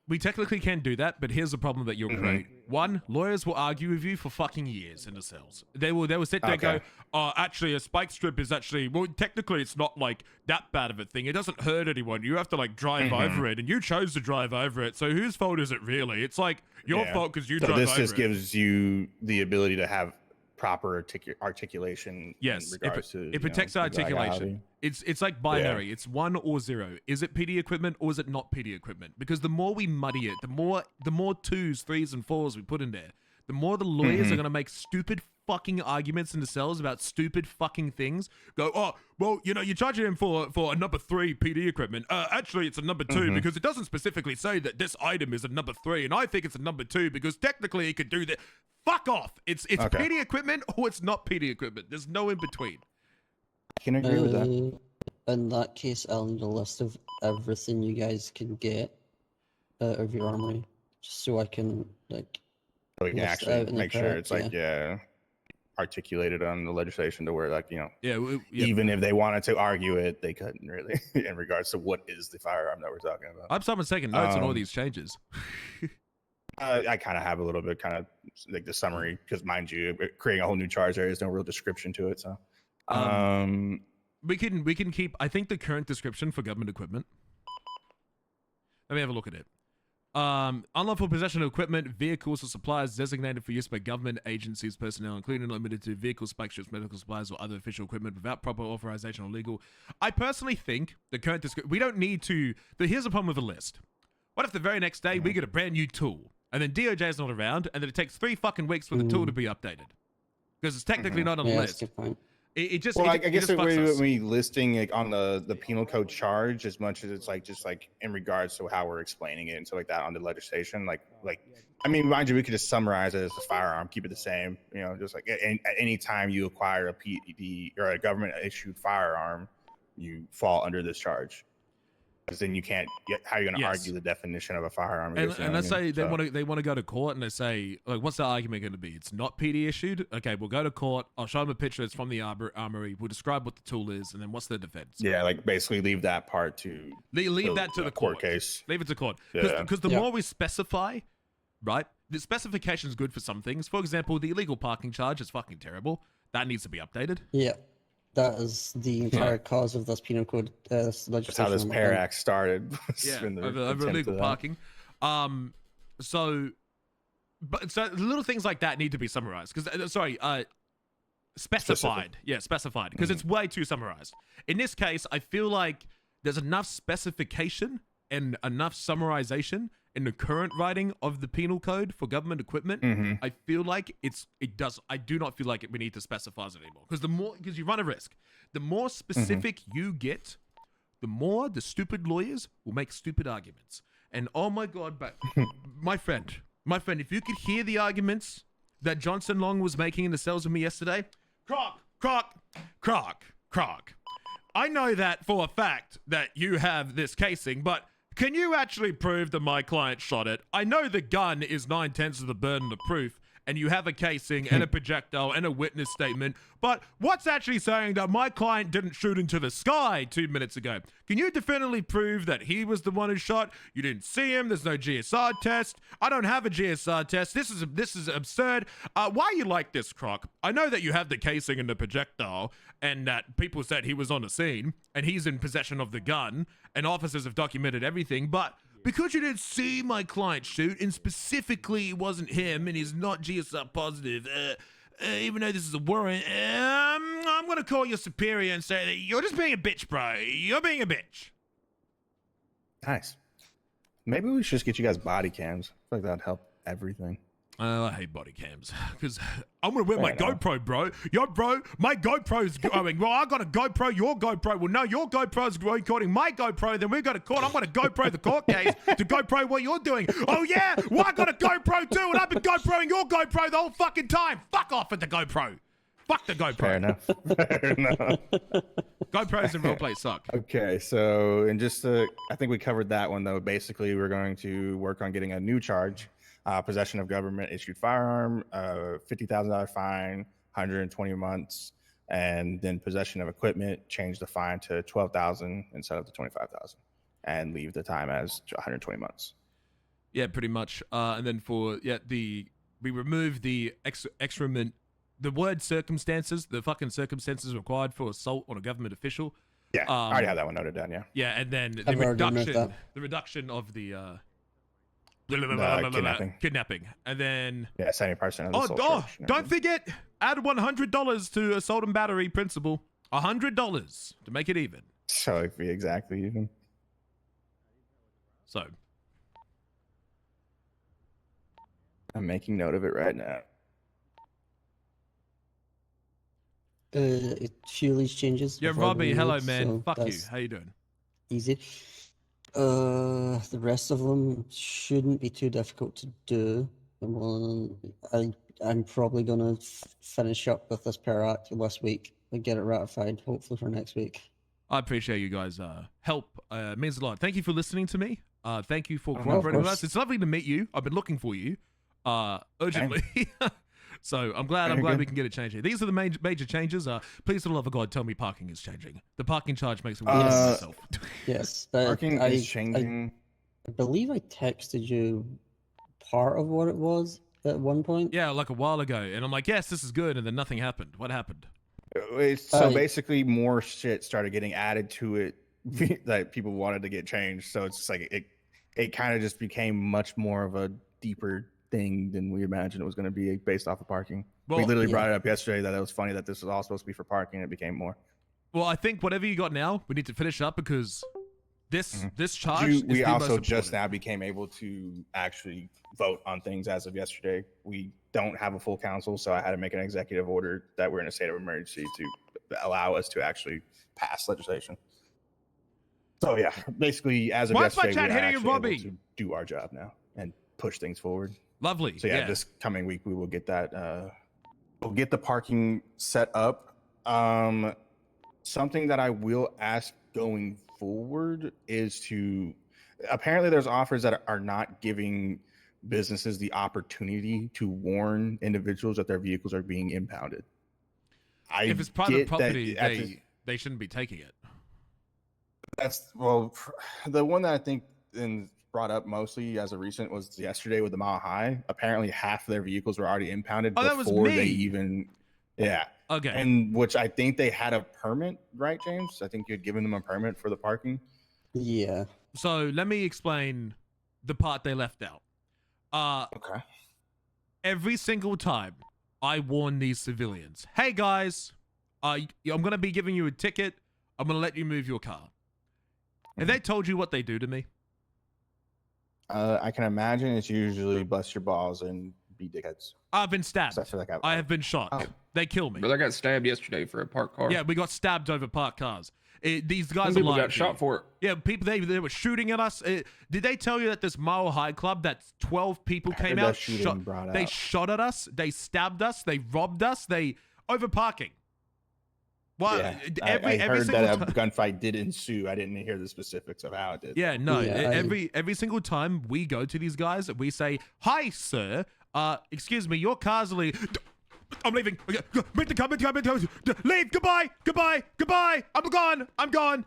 [SPEAKER 1] We technically can do that, but here's the problem that you'll create. One, lawyers will argue with you for fucking years in the cells. They will sit there and go, oh, actually, a spike strip is actually, well, technically it's not like that bad of a thing. It doesn't hurt anyone. You have to like drive over it, and you chose to drive over it. So whose fault is it really? It's like your fault because you drove over it.
[SPEAKER 14] So this just gives you the ability to have proper articulation.
[SPEAKER 1] Yes,
[SPEAKER 14] in regards to,
[SPEAKER 1] it protects articulation. It's like binary. Yeah. It's 1 or 0. Is it PD equipment or is it not PD equipment? Because the more we muddy it, the more 2s, 3s, and 4s we put in there, the more the lawyers are going to make stupid fucking arguments in the cells about stupid fucking things. Go, oh, well, you're charging him for a number 3 PD equipment. Actually, it's a number 2 because it doesn't specifically say that this item is a number 3, and I think it's a number 2 because technically it could do that. Fuck off. It's PD equipment or it's not PD equipment. There's no in between.
[SPEAKER 14] I can agree with that.
[SPEAKER 13] In that case, I'll need a list of everything you guys can get out of your armory, just so I can
[SPEAKER 14] so we can actually make sure it's articulated on the legislation to where even if they wanted to argue it, they couldn't really in regards to what is the firearm that we're talking about.
[SPEAKER 1] I'm someone taking notes on all these changes.
[SPEAKER 14] I kind of have a little bit, kind of like the summary, because mind you, creating a whole new charge, there is no real description to it. So,
[SPEAKER 1] we can keep, I think, the current description for government equipment. Let me have a look at it. Unlawful possession of equipment, vehicles, or supplies designated for use by government agencies, personnel, including and limited to vehicles, spike strips, medical supplies, or other official equipment without proper authorization or legal. I personally think the current description, we don't need to. Here's the problem with a list. What if the very next day we get a brand new tool? And then DOJ's not around, and then it takes 3 fucking weeks for the tool to be updated because it's technically not on the list. It just.
[SPEAKER 14] Well,
[SPEAKER 1] I
[SPEAKER 14] guess the way we listing on the penal code charge, as much as it's just in regards to how we're explaining it and stuff like that on the legislation, I mean, mind you, we could just summarize it as a firearm, keep it the same. Just like at any time you acquire a PD or a government issued firearm, you fall under this charge. Because then you can't. How are you going to argue the definition of a firearm?
[SPEAKER 1] And let's say they want to go to court, and they say, like, what's the argument going to be? It's not PD issued. Okay, we'll go to court. I'll show them a picture. It's from the armory. We'll describe what the tool is, and then what's the defense?
[SPEAKER 14] Yeah, basically leave that part to
[SPEAKER 1] leave that to the court case. Leave it to court. Because the more we specify, right? The specification is good for some things. For example, the illegal parking charge is fucking terrible. That needs to be updated.
[SPEAKER 13] Yeah. That is the entire cause of this penal code legislation.
[SPEAKER 14] That's how this PAIR Act started.
[SPEAKER 1] Over illegal parking. So little things like that need to be summarized. Specified. Yeah, specified. Because it's way too summarized. In this case, I feel like there's enough specification and enough summarization in the current writing of the penal code for government equipment. I feel like I do not feel like we need to specify it anymore. Because you run a risk. The more specific you get, the more the stupid lawyers will make stupid arguments. And oh my God, but my friend, if you could hear the arguments that Johnson Long was making in the cells with me yesterday, Croc. I know that for a fact that you have this casing, but can you actually prove that my client shot it? I know the gun is 9/10 of the burden of proof, and you have a casing and a projectile and a witness statement, but what's actually saying that my client didn't shoot into the sky 2 minutes ago? Can you definitively prove that he was the one who shot? You didn't see him. There's no GSR test. I don't have a GSR test. This is absurd. Why are you like this, Croc? I know that you have the casing and the projectile, and that people said he was on the scene, and he's in possession of the gun, and officers have documented everything, but because you didn't see my client shoot, and specifically it wasn't him, and he's not GSR positive, even though this is a warrant, I'm going to call your superior and say that you're just being a bitch, bro. You're being a bitch.
[SPEAKER 14] Nice. Maybe we should just get you guys body cams. I feel like that'd help everything.
[SPEAKER 1] I hate body cams because I'm going to wear my
[SPEAKER 14] Fair enough.
[SPEAKER 1] GoPro, bro. Yo, bro, my GoPro's going. Well, I got a GoPro, your GoPro. Well, no, your GoPro's recording my GoPro. Then we got a court. I'm going to GoPro the court case to GoPro what you're doing. Oh, yeah? Well, I got a GoPro too, and I've been GoProing your GoPro the whole fucking time. Fuck off with the GoPro. Fuck the GoPro.
[SPEAKER 14] Fair enough. Fair enough.
[SPEAKER 1] GoPros in roleplay suck.
[SPEAKER 14] Okay, so and just I think we covered that one though. Basically, we're going to work on getting a new charge. Possession of government issued firearm, $50,000 fine, 120 months, and then possession of equipment, change the fine to 12,000 instead of the 25,000, and leave the time as 120 months.
[SPEAKER 1] Yeah, pretty much. And then we remove the excrement, the word circumstances, the fucking circumstances required for assault on a government official.
[SPEAKER 14] Yeah, I already have that one noted down. Yeah.
[SPEAKER 1] Yeah, and then
[SPEAKER 13] I've already noted that.
[SPEAKER 1] the reduction of the kidnapping, and then
[SPEAKER 14] 70% of the assault charge.
[SPEAKER 1] Don't forget, add $100 to assault and battery principal. $100 to make it even.
[SPEAKER 14] So it'd be exactly even.
[SPEAKER 1] So
[SPEAKER 14] I'm making note of it right now.
[SPEAKER 13] A few of these changes.
[SPEAKER 1] Yeah,
[SPEAKER 13] before
[SPEAKER 1] Robbie,
[SPEAKER 13] we
[SPEAKER 1] hello,
[SPEAKER 13] leave,
[SPEAKER 1] man.
[SPEAKER 13] so
[SPEAKER 1] Fuck you.
[SPEAKER 13] that's
[SPEAKER 1] How you doing?
[SPEAKER 13] Easy. The rest of them shouldn't be too difficult to do. I'm probably gonna finish up with this Pair Act this week and get it ratified, hopefully for next week.
[SPEAKER 1] I appreciate you guys' help. It means a lot. Thank you for listening to me. Thank you for
[SPEAKER 13] Of
[SPEAKER 1] cooperating with
[SPEAKER 13] course.
[SPEAKER 1] us. It's lovely to meet you. I've been looking for you urgently. So I'm glad
[SPEAKER 14] Very good.
[SPEAKER 1] we can get it changed here. These are the major changes. Please, for the love of God, tell me parking is changing. The parking charge makes me work myself.
[SPEAKER 13] Yes,
[SPEAKER 14] Parking is changing.
[SPEAKER 13] I believe I texted you part of what it was at one point.
[SPEAKER 1] Yeah, like a while ago, and I'm like, yes, this is good, and then nothing happened. What happened?
[SPEAKER 14] So basically, more shit started getting added to it that people wanted to get changed. So it's just like it kind of just became much more of a deeper thing than we imagined it was going to be based off of parking.
[SPEAKER 1] Well,
[SPEAKER 14] we literally brought it up yesterday that it was funny that this was all supposed to be for parking. And it became more.
[SPEAKER 1] Well, I think whatever you got now, we need to finish up because this charge. Is
[SPEAKER 14] We
[SPEAKER 1] the
[SPEAKER 14] also
[SPEAKER 1] most
[SPEAKER 14] just
[SPEAKER 1] important.
[SPEAKER 14] now became able to actually vote on things as of yesterday. We don't have a full council, so I had to make an executive order that we're in a state of emergency to allow us to actually pass legislation. So yeah, basically as of
[SPEAKER 1] Why is my
[SPEAKER 14] yesterday,
[SPEAKER 1] chat
[SPEAKER 14] we're
[SPEAKER 1] hitting you,
[SPEAKER 14] actually able
[SPEAKER 1] Robbie?
[SPEAKER 14] to do our job now and push things forward.
[SPEAKER 1] Lovely.
[SPEAKER 14] So yeah, this coming week we will get that. We'll get the parking set up. Something that I will ask going forward is to. Apparently, there's offers that are not giving businesses the opportunity to warn individuals that their vehicles are being impounded.
[SPEAKER 1] If it's private property, they shouldn't be taking it.
[SPEAKER 14] That's the one that I think and brought up mostly as a recent was yesterday with the Mile High. Apparently, half of their vehicles were already impounded before they even. Yeah.
[SPEAKER 1] Okay.
[SPEAKER 14] And which I think they had a permit, right, James? I think you had given them a permit for the parking.
[SPEAKER 13] Yeah.
[SPEAKER 1] So let me explain the part they left out.
[SPEAKER 14] Okay.
[SPEAKER 1] Every single time I warn these civilians, hey guys, I'm going to be giving you a ticket. I'm going to let you move your car. Have they told you what they do to me?
[SPEAKER 14] I can imagine it's usually bust your balls and be dickheads.
[SPEAKER 1] I've been stabbed.
[SPEAKER 14] So I feel like
[SPEAKER 1] I have been shot.
[SPEAKER 14] Oh.
[SPEAKER 1] They kill me.
[SPEAKER 16] But I got stabbed yesterday for a parked car.
[SPEAKER 1] Yeah, we got stabbed over parked cars. These guys
[SPEAKER 16] Some
[SPEAKER 1] are
[SPEAKER 16] people
[SPEAKER 1] lying
[SPEAKER 16] got
[SPEAKER 1] to
[SPEAKER 16] shot
[SPEAKER 1] you.
[SPEAKER 16] for it.
[SPEAKER 1] Yeah, people they were shooting at us. Did they tell you that this Mile High Club, that 12 people came out, they shot at us, they stabbed us, they robbed us, they over parking. Well,
[SPEAKER 14] Yeah,
[SPEAKER 1] every
[SPEAKER 14] I heard
[SPEAKER 1] single
[SPEAKER 14] that a gunfight did ensue. I didn't hear the specifics of how it did.
[SPEAKER 1] Yeah, no.
[SPEAKER 13] Yeah,
[SPEAKER 1] every single time we go to these guys, we say, "Hi, sir. Excuse me, your car's I'm leaving. Make the car. Leave. Goodbye. I'm gone.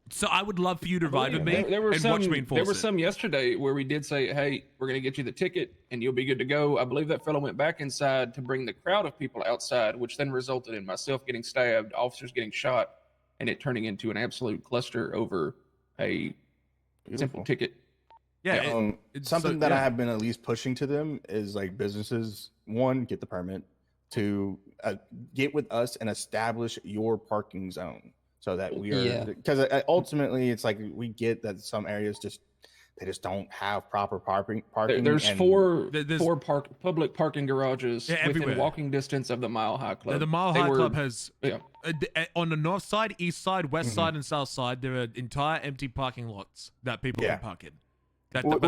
[SPEAKER 1] So I would love for you to ride with me
[SPEAKER 16] There were
[SPEAKER 1] and
[SPEAKER 16] some,
[SPEAKER 1] watch me enforce
[SPEAKER 16] There were
[SPEAKER 1] it.
[SPEAKER 16] some yesterday where we did say, "Hey, we're going to get you the ticket, and you'll be good to go." I believe that fellow went back inside to bring the crowd of people outside, which then resulted in myself getting stabbed, officers getting shot, and it turning into an absolute cluster over a simple ticket.
[SPEAKER 1] Yeah.
[SPEAKER 14] Something that I have been at least pushing to them is like businesses, one, get the permit, two, get with us and establish your parking zone so that we are, because ultimately it's like we get that some areas they just don't have proper parking.
[SPEAKER 16] There's four public parking garages within
[SPEAKER 1] everywhere.
[SPEAKER 16] walking distance of the Mile High Club.
[SPEAKER 1] The Mile High Club has on the north side, east side, west side, and south side. There are entire empty parking lots that people can park in.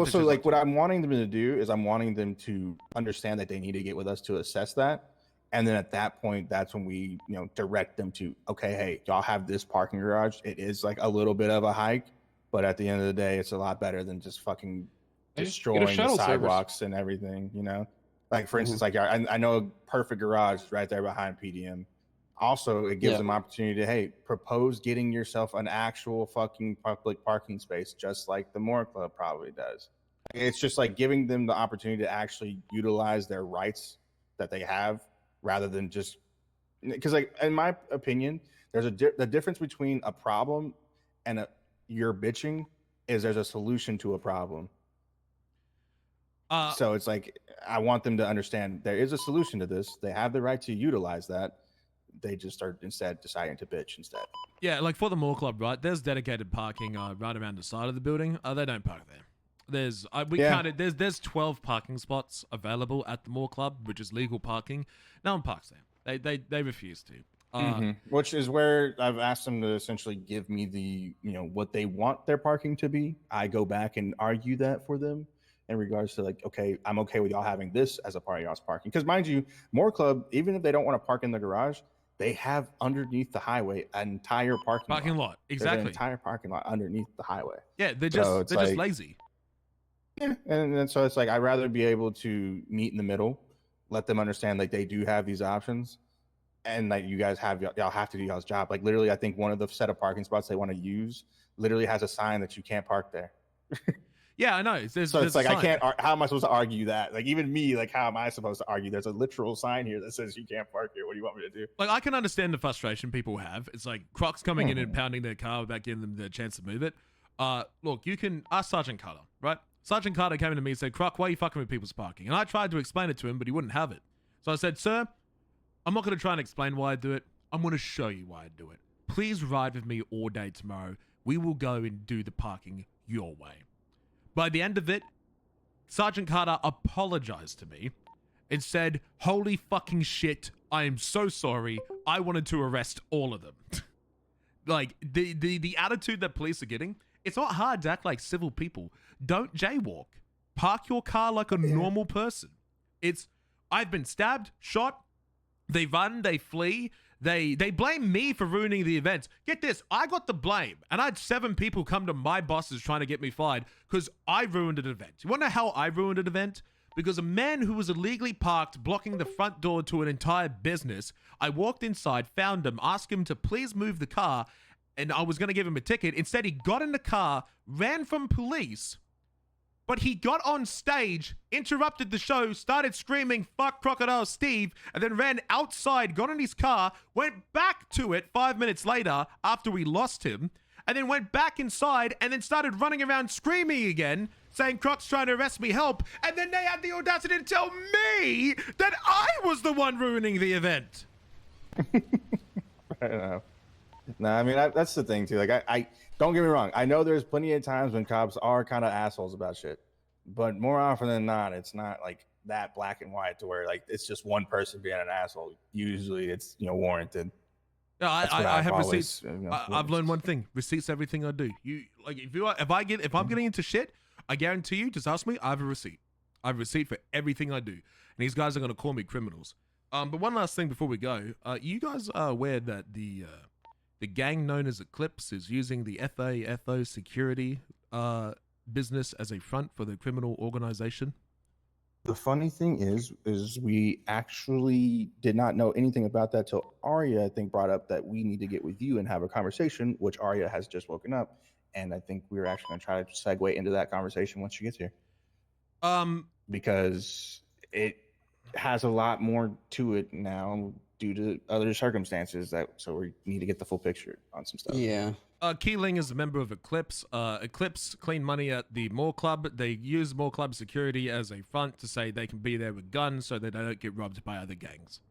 [SPEAKER 14] So like what I'm wanting them to do is I'm wanting them to understand that they need to get with us to assess that. And then at that point, that's when we, direct them to, okay, hey, y'all have this parking garage. It is like a little bit of a hike, but at the end of the day, it's a lot better than just fucking destroying the sidewalks and everything, Like for instance, like I know a perfect garage right there behind PDM. Also, it gives them opportunity to, hey, propose getting yourself an actual fucking public parking space, just like the Moore Club probably does. It's just like giving them the opportunity to actually utilize their rights that they have, rather than just because, like, in my opinion, there's the difference between a problem and you're bitching is there's a solution to a problem. So it's like I want them to understand there is a solution to this. They have the right to utilize that. They just are instead deciding to bitch instead.
[SPEAKER 1] Yeah, like for the Mall Club, right? There's dedicated parking right around the side of the building. They don't park there. There's 12 parking spots available at the Mall Club, which is legal parking. No one parks there. They refuse to.
[SPEAKER 14] Which is where I've asked them to essentially give me the what they want their parking to be. I go back and argue that for them in regards to like, okay, I'm okay with y'all having this as a part of y'all's parking. Because mind you, Moore Club, even if they don't want to park in the garage, they have underneath the highway an entire parking lot.
[SPEAKER 1] Exactly.
[SPEAKER 14] There's an entire parking lot underneath the highway.
[SPEAKER 1] Yeah, they're just lazy.
[SPEAKER 14] Yeah, and so it's like I'd rather be able to meet in the middle, let them understand like they do have these options, and like you guys y'all have to do y'all's job. Like literally, I think one of the set of parking spots they want to use literally has a sign that you can't park there.
[SPEAKER 1] Yeah, I know.
[SPEAKER 14] It's like I can't. How am I supposed to argue that? Like even me, like how am I supposed to argue? There's a literal sign here that says you can't park here. What do you want me to do?
[SPEAKER 1] Like I can understand the frustration people have. It's like Crocs coming in and pounding their car without giving them the chance to move it. Look, you can ask Sergeant Carter, right? Sergeant Carter came to me and said, "Croc, why are you fucking with people's parking?" And I tried to explain it to him, but he wouldn't have it. So I said, "Sir, I'm not going to try and explain why I do it. I'm going to show you why I do it. Please ride with me all day tomorrow. We will go and do the parking your way." By the end of it, Sergeant Carter apologized to me and said, "Holy fucking shit, I am so sorry. I wanted to arrest all of them." Like, the attitude that police are getting, it's not hard to act like civil people. Don't jaywalk. Park your car like a normal person. I've been stabbed, shot, they run, they flee. They blame me for ruining the event. Get this, I got the blame, and I had 7 people come to my bosses trying to get me fired because I ruined an event. You want to know how I ruined an event? Because a man who was illegally parked blocking the front door to an entire business, I walked inside, found him, asked him to please move the car, and I was going to give him a ticket. Instead, he got in the car, ran from police, but he got on stage, interrupted the show, started screaming, "Fuck Crocodile Steve," and then ran outside, got in his car, went back to it 5 minutes later after we lost him, and then went back inside and then started running around screaming again, saying, "Croc's trying to arrest me, help." And then they had the audacity to tell me that I was the one ruining the event.
[SPEAKER 14] I don't know. No, I mean, that's the thing, too. Like, I don't get me wrong. I know there's plenty of times when cops are kind of assholes about shit. But more often than not, it's not like that black and white to where like it's just one person being an asshole. Usually it's, warranted.
[SPEAKER 1] No, I have receipts. I've learned one thing: receipts, everything I do. If I'm getting into shit, I guarantee you, just ask me. I have a receipt. I have a receipt for everything I do. And these guys are gonna call me criminals. But one last thing before we go. You guys are aware that the gang known as Eclipse is using the FAFO security business as a front for the criminal organization?
[SPEAKER 14] The funny thing is we actually did not know anything about that till Arya, I think, brought up that we need to get with you and have a conversation, which Arya has just woken up. And I think we're actually going to try to segue into that conversation once she gets here. Because it has a lot more to it now due to other circumstances, so we need to get the full picture on some stuff.
[SPEAKER 13] Yeah.
[SPEAKER 1] Keeling is a member of Eclipse. Eclipse clean money at the Mall Club. They use Mall Club security as a front to say they can be there with guns so that they don't get robbed by other gangs.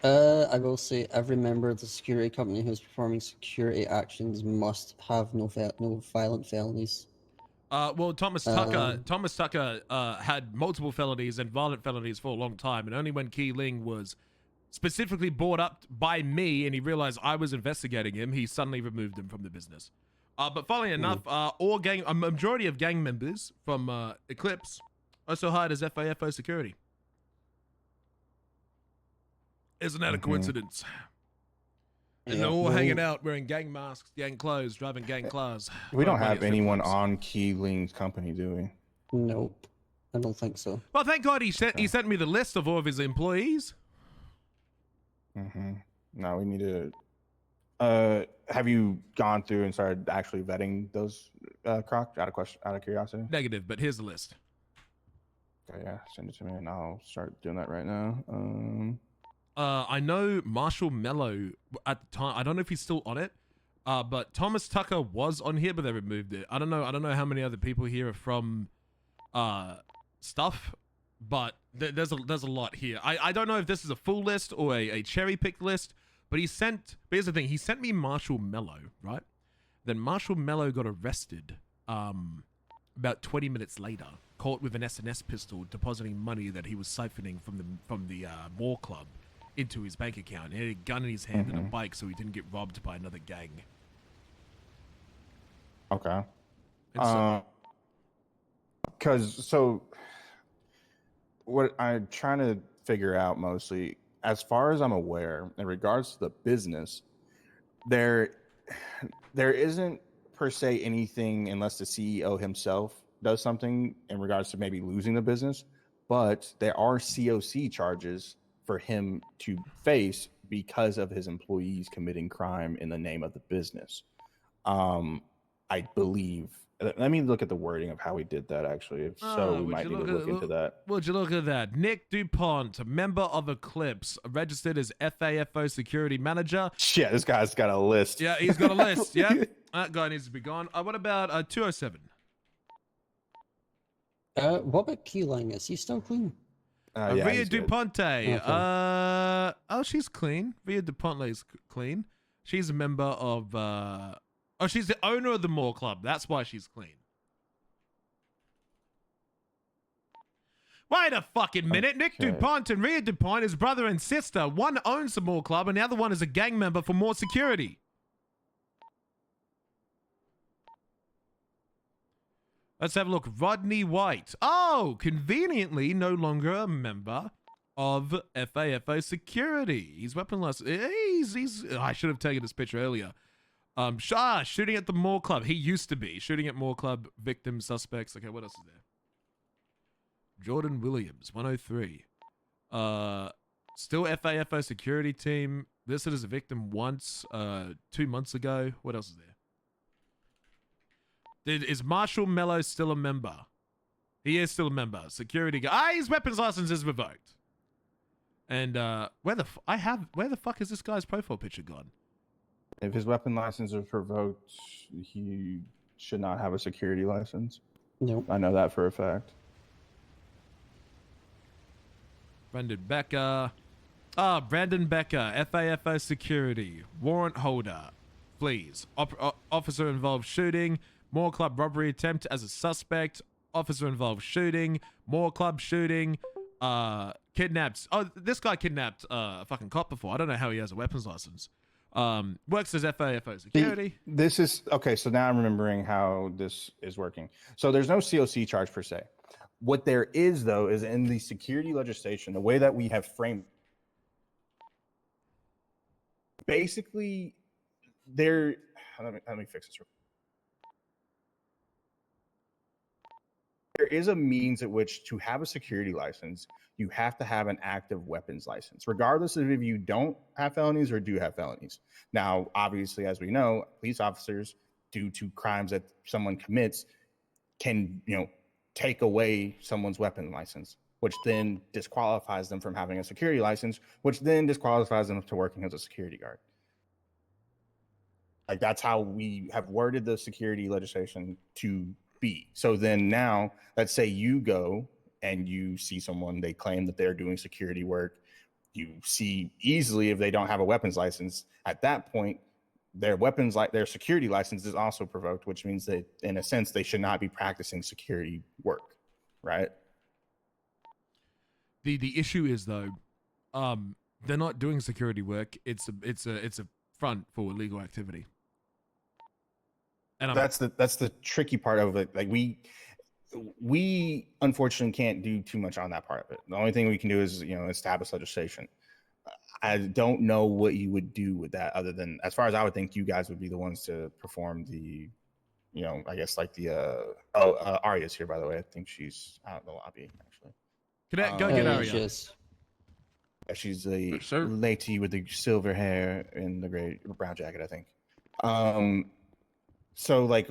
[SPEAKER 13] I will say every member of the security company who's performing security actions must have no violent felonies.
[SPEAKER 1] Well, Thomas Tucker had multiple felonies and violent felonies for a long time, and only when Keeling was specifically brought up by me and he realized I was investigating him, he suddenly removed him from the business. But funnily enough, a majority of gang members from Eclipse also hired as FAFO security. Isn't that a coincidence? And they're all hanging out wearing gang masks, gang clothes, driving gang cars.
[SPEAKER 14] We don't have anyone on Keeling's company, do we?
[SPEAKER 13] Nope. I don't think so.
[SPEAKER 1] Well, thank God he sent me the list of all of his employees.
[SPEAKER 14] No, we need to. Have you gone through and started actually vetting those, Croc? Out of curiosity.
[SPEAKER 1] Negative, but here's the list.
[SPEAKER 14] Okay, yeah, send it to me, and I'll start doing that right now.
[SPEAKER 1] I know Marshall Mello at the time. I don't know if he's still on it. But Thomas Tucker was on here, but they removed it. I don't know how many other people here are from stuff, but there's a lot here. I don't know if this is a full list or a cherry-picked list, but here's the thing, he sent me Marshall Mello, right? Then Marshall Mello got arrested about 20 minutes later, caught with an SNS pistol depositing money that he was siphoning from the War Club into his bank account. He had a gun in his hand and a bike so he didn't get robbed by another gang.
[SPEAKER 14] Okay. So what I'm trying to figure out mostly, as far as I'm aware, in regards to the business, there isn't per se anything unless the CEO himself does something in regards to maybe losing the business, but there are COC charges for him to face because of his employees committing crime in the name of the business. I believe. Let me look at the wording of how he did that, actually. If so, we might need to look into that.
[SPEAKER 1] Would you look at that? Nick DuPont, a member of Eclipse, registered as FAFO security manager.
[SPEAKER 14] Shit, this guy's got a list.
[SPEAKER 1] Yeah, he's got a list. Yeah, that guy needs to be gone. What about 207?
[SPEAKER 13] What about Keeling? Is he still clean?
[SPEAKER 1] Via DuPonte. Okay. Oh, she's clean. Via DuPonte is clean. She's a member of. Oh, she's the owner of the Mall Club. That's why she's clean. Wait a fucking minute. Okay. Nick DuPont and Rhea DuPont is brother and sister. One owns the Mall Club and the other one is a gang member for more security. Let's have a look. Rodney White. Oh, conveniently no longer a member of FAFO security. He's weaponless. I should have taken this picture earlier. Shooting at the Mall Club. He used to be. Shooting at Mall Club, victim, suspects. Okay, what else is there? Jordan Williams, 103. Still FAFO security team. Listed as a victim once, 2 months ago. What else is there? Is Marshall Mello still a member? He is still a member. Security guy. His weapons license is revoked. And where the fuck is this guy's profile picture gone?
[SPEAKER 14] If his weapon license is revoked, he should not have a security license.
[SPEAKER 13] Nope.
[SPEAKER 14] I know that for a fact.
[SPEAKER 1] Brandon Becker. Brandon Becker, FAFO security. Warrant holder. Please. Officer involved shooting. Mall Club robbery attempt as a suspect. Officer involved shooting. Mall Club shooting. Kidnapped. Oh, this guy kidnapped a fucking cop before. I don't know how he has a weapons license. Works as FAFO security.
[SPEAKER 14] This is okay. So now I'm remembering how this is working. So there's no COC charge per se. What there is, though, is in the security legislation, the way that we have framed, basically, let me fix this. There is a means at which to have a security license, you have to have an active weapons license, regardless of if you don't have felonies or do have felonies. Now, obviously, as we know, police officers, due to crimes that someone commits, can, take away someone's weapon license, which then disqualifies them from having a security license, which then disqualifies them to working as a security guard. Like, that's how we have worded the security legislation to be. So then now, let's say you go and you see someone, they claim that they're doing security work. You see easily if they don't have a weapons license. At that point, their security license is also provoked, which means that in a sense they should not be practicing security work, right?
[SPEAKER 1] The issue is though, they're not doing security work. It's a front for illegal activity. And
[SPEAKER 14] that's the tricky part of it. Like we unfortunately can't do too much on that part of it. The only thing we can do is establish legislation. I don't know what you would do with that, other than, as far as I would think, you guys would be the ones to perform the, I guess like the Arya's here, by the way. I think she's out in the lobby actually.
[SPEAKER 1] Go get Arya.
[SPEAKER 14] She's the lady with the silver hair and the gray brown jacket, I think. So like,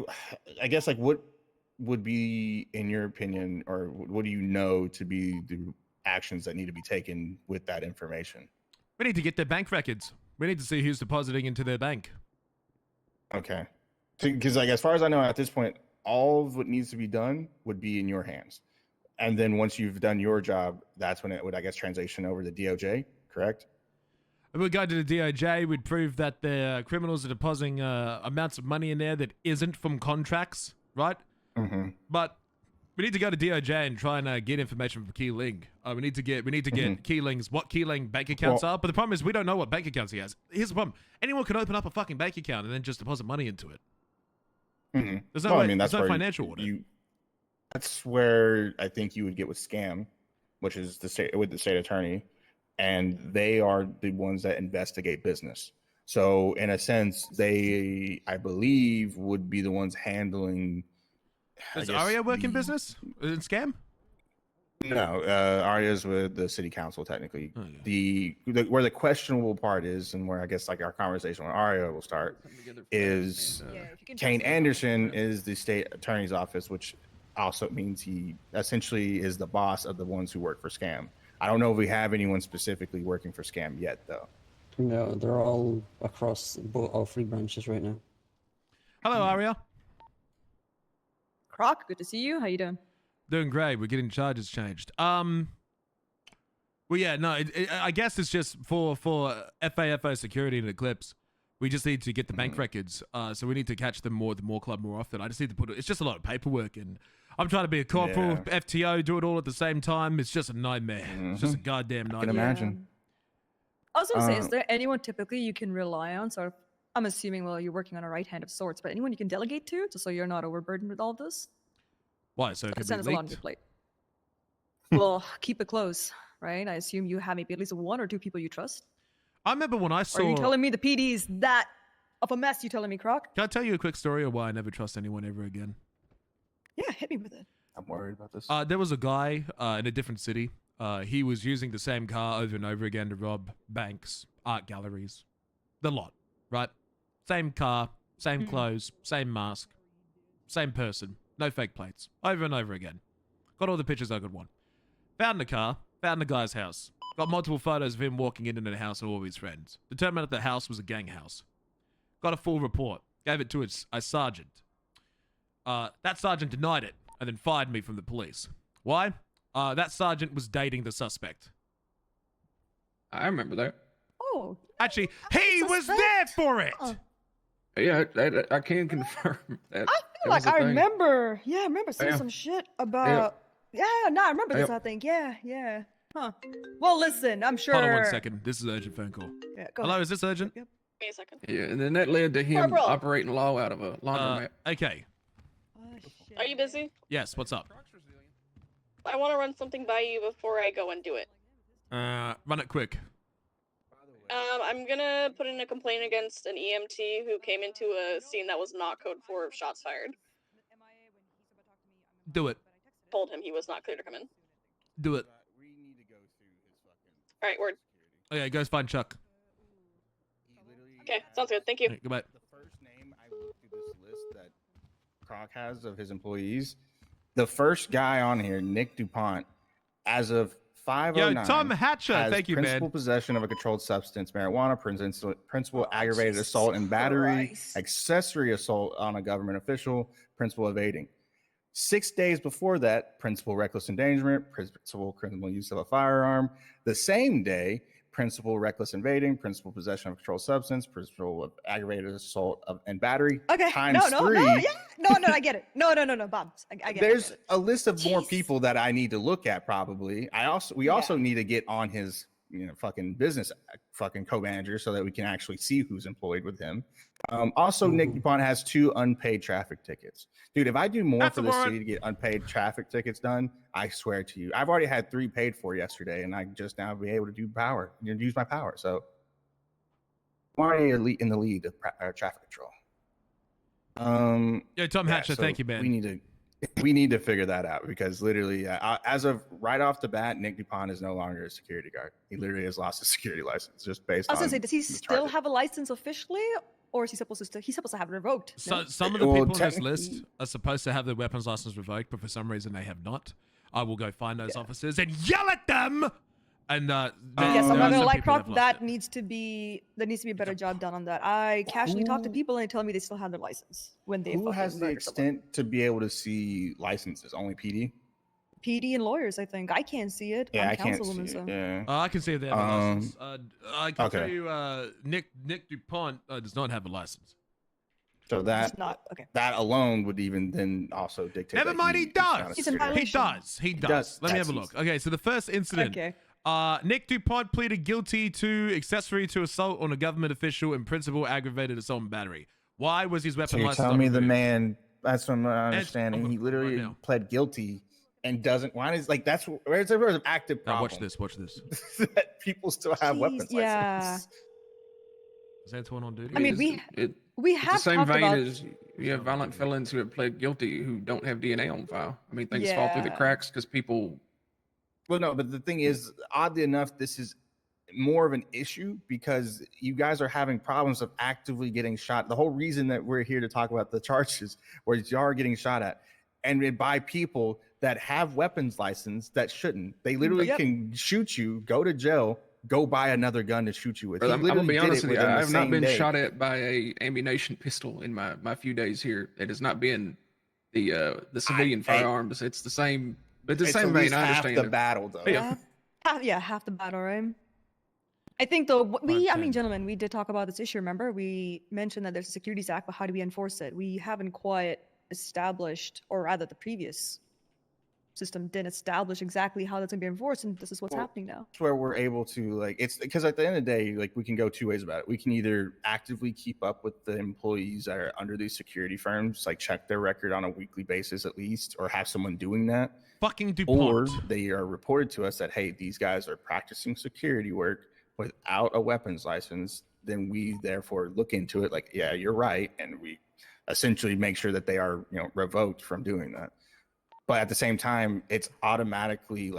[SPEAKER 14] I guess like, what would be, in your opinion, or what do you know to be the actions that need to be taken with that information?
[SPEAKER 1] We need to get their bank records. We need to see who's depositing into their bank.
[SPEAKER 14] Okay. Because like, as far as I know at this point, all of what needs to be done would be in your hands. And then once you've done your job, that's when it would, I guess, transition over to DOJ, correct?
[SPEAKER 1] If we go to the DOJ, we'd prove that the criminals are depositing amounts of money in there that isn't from contracts, right?
[SPEAKER 14] Mm-hmm.
[SPEAKER 1] But we need to go to DOJ and try and get information from Keeling. We need to get Keeling's what Keeling bank accounts are. But the problem is we don't know what bank accounts he has. Here's the problem: anyone can open up a fucking bank account and then just deposit money into it.
[SPEAKER 14] Mm-hmm.
[SPEAKER 1] There's no way, there's no financial audit.
[SPEAKER 14] That's where I think you would get with scam, which is the state attorney, and they are the ones that investigate business. So in a sense, they, I believe, would be the ones handling.
[SPEAKER 1] Does Arya work in business? Is it scam?
[SPEAKER 14] No, Arya's with the city council technically.
[SPEAKER 1] Oh, yeah.
[SPEAKER 14] Where the questionable part is, and where I guess like our conversation with Arya will start, is Kane Anderson is the state attorney's office, which also means he essentially is the boss of the ones who work for scam. I don't know if we have anyone specifically working for scam yet, though.
[SPEAKER 13] No, they're all across all three branches right now.
[SPEAKER 1] Hello, Arya.
[SPEAKER 17] Croc, good to see you. How you doing?
[SPEAKER 1] Doing great. We're getting charges changed. Well, yeah, no, I guess it's just for FAFO security and Eclipse. We just need to get the bank records. So we need to catch them more at the More Club more often. I just need to put it. It's just a lot of paperwork, and I'm trying to be a corporal, FTO, do it all at the same time. It's just a nightmare. It's just a goddamn nightmare.
[SPEAKER 14] I can imagine.
[SPEAKER 17] I was gonna say, is there anyone typically you can rely on? So I'm assuming, well, you're working on a right hand of sorts, but anyone you can delegate to, just so you're not overburdened with all this?
[SPEAKER 1] Why? So it could be
[SPEAKER 17] sounds a lot on your plate. Well, keep it close, right? I assume you have maybe at least one or two people you trust.
[SPEAKER 1] I remember when I saw.
[SPEAKER 17] Or are you telling me the PD's that of a mess? You telling me, Croc?
[SPEAKER 1] Can I tell you a quick story of why I never trust anyone ever again?
[SPEAKER 17] Yeah, hit me with it.
[SPEAKER 14] I'm worried about this.
[SPEAKER 1] There was a guy in a different city. He was using the same car over and over again to rob banks, art galleries, the lot, right? Same car, same clothes, same mask, same person, no fake plates, over and over again. Got all the pictures I could want. Found the car, found the guy's house. Got multiple photos of him walking into the house and all of his friends. Determined that the house was a gang house. Got a full report. Gave it to a sergeant. That sergeant denied it and then fired me from the police. Why? That sergeant was dating the suspect.
[SPEAKER 16] I remember that.
[SPEAKER 17] Oh.
[SPEAKER 1] Actually, he was there for it!
[SPEAKER 16] Yeah, I can confirm that.
[SPEAKER 17] I feel like I remember. Yeah, I remember seeing some shit about. Yeah, no, I remember this, I think. Yeah. Huh. Well, listen, I'm sure.
[SPEAKER 1] Hold on 1 second. This is an urgent phone call.
[SPEAKER 17] Yeah, go
[SPEAKER 1] Hello,
[SPEAKER 17] ahead.
[SPEAKER 1] is this urgent?
[SPEAKER 17] Yep. Give me a second.
[SPEAKER 16] Yeah, and then that led to him operating law out of a laundromat.
[SPEAKER 1] Okay.
[SPEAKER 12] Are you busy?
[SPEAKER 1] Yes, what's up?
[SPEAKER 18] I want to run something by you before I go and do it.
[SPEAKER 1] Run it quick.
[SPEAKER 18] I'm gonna put in a complaint against an EMT who came into a scene that was not code 4 of shots fired.
[SPEAKER 1] Do it.
[SPEAKER 18] Told him he was not clear to come in.
[SPEAKER 1] Do it.
[SPEAKER 18] Alright, word.
[SPEAKER 1] Okay, go find Chuck.
[SPEAKER 18] Okay, sounds good. Thank you.
[SPEAKER 1] Right, goodbye.
[SPEAKER 14] The first name I looked through this list that Croc has of his employees, the first guy on here, Nick DuPont, as of 509.
[SPEAKER 1] Yo, Tom Hatcher,
[SPEAKER 14] has
[SPEAKER 1] thank you,
[SPEAKER 14] principal
[SPEAKER 1] man.
[SPEAKER 14] possession of a controlled substance, marijuana, principal aggravated assault and battery, accessory assault on a government official, principal evading. 6 days before that, principal reckless endangerment, principal criminal use of a firearm. The same day, principal reckless invading, principal possession of a controlled substance, principal of aggravated assault and battery.
[SPEAKER 17] Okay.
[SPEAKER 14] Times
[SPEAKER 17] no,
[SPEAKER 14] three.
[SPEAKER 17] yeah. No, I get it. No, Bob. I get
[SPEAKER 14] There's
[SPEAKER 17] it.
[SPEAKER 14] a list of more people that I need to look at. Probably. We also need to get on his fucking business fucking co-manager so that we can actually see who's employed with him. Also, Nick DuPont has 2 unpaid traffic tickets. Dude, if I do more for the city to get unpaid traffic tickets done, I swear to you, I've already had 3 paid for yesterday, and I just now be able to use my power. So I'm already in the lead of traffic control.
[SPEAKER 1] Yeah, Tom Hatcher,
[SPEAKER 14] so
[SPEAKER 1] thank you, man.
[SPEAKER 14] We need to figure that out because literally, as of right off the bat, Nick DuPont is no longer a security guard. He literally has lost his security license just based on.
[SPEAKER 17] I was gonna say, does he still have a license officially, or is he supposed to have it revoked?
[SPEAKER 1] So
[SPEAKER 17] No?
[SPEAKER 1] some of the people on this list are supposed to have their weapons license revoked, but for some reason they have not. I will go find those officers and yell at them. And
[SPEAKER 17] yes, I'm not gonna lie, Croc. There needs to be a better job done on that. I casually talk to people and they tell me they still have their license when they.
[SPEAKER 14] Who has the extent to be able to see licenses? Only PD.
[SPEAKER 17] PD and lawyers, I think. I can't see it.
[SPEAKER 14] Yeah,
[SPEAKER 17] I'm
[SPEAKER 14] I can't
[SPEAKER 17] councilwoman,
[SPEAKER 14] see
[SPEAKER 17] so.
[SPEAKER 14] it. Yeah.
[SPEAKER 1] I can see if they have a license. I can
[SPEAKER 14] okay.
[SPEAKER 1] tell you, Nick DuPont does not have a license.
[SPEAKER 14] So that
[SPEAKER 17] It's not okay.
[SPEAKER 14] that alone would even then also dictate.
[SPEAKER 1] Never
[SPEAKER 14] that
[SPEAKER 1] mind, he does.
[SPEAKER 17] He's in
[SPEAKER 1] He
[SPEAKER 17] violation.
[SPEAKER 1] does. He does. Let me have a look. Okay, so the first incident.
[SPEAKER 17] Okay.
[SPEAKER 1] Nick DuPont pleaded guilty to accessory to assault on a government official and principal aggravated assault and battery. Why was his weapon
[SPEAKER 14] So you're
[SPEAKER 1] license
[SPEAKER 14] telling me the
[SPEAKER 1] removed?
[SPEAKER 14] man? That's from my understanding. He literally
[SPEAKER 1] now.
[SPEAKER 14] pled guilty and doesn't. Why is like that's where's an active problem?
[SPEAKER 1] Watch this. Watch this.
[SPEAKER 14] that people still have weapons
[SPEAKER 17] yeah.
[SPEAKER 14] licenses.
[SPEAKER 1] Is Antoine on duty?
[SPEAKER 17] I mean, we
[SPEAKER 16] It's
[SPEAKER 17] have
[SPEAKER 16] the same
[SPEAKER 17] talked
[SPEAKER 16] vein
[SPEAKER 17] about.
[SPEAKER 16] as you have violent felons who have pled guilty who don't have DNA on file. I mean, things fall through the cracks because people.
[SPEAKER 14] Well, no, but the thing is, oddly enough, this is more of an issue because you guys are having problems of actively getting shot. The whole reason that we're here to talk about the charges where you are getting shot at and by people that have weapons license that shouldn't. They literally can shoot you, go to jail, go buy another gun to shoot you with.
[SPEAKER 16] I'm gonna be honest with you. I have not been shot at by a ammunition pistol in my few days here. It has not been the civilian firearms. It's the same. But the same vein, I understand
[SPEAKER 14] half the battle, though.
[SPEAKER 17] Half the battle, right? I think though I mean, gentlemen, we did talk about this issue. Remember, we mentioned that there's a Securities Act, but how do we enforce it? We haven't quite established, or rather, the previous system didn't establish exactly how that's going to be enforced, and this is what's happening now.
[SPEAKER 14] That's where we're able to it's because at the end of the day, we can go 2 ways about it. We can either actively keep up with the employees that are under these security firms, check their record on a weekly basis at least, or have someone doing that.
[SPEAKER 1] Fucking DuPont.
[SPEAKER 14] Or they are reported to us that, hey, these guys are practicing security work without a weapons license. Then we therefore look into it yeah, you're right. And we essentially make sure that they are, revoked from doing that. But at the same time, it's automatically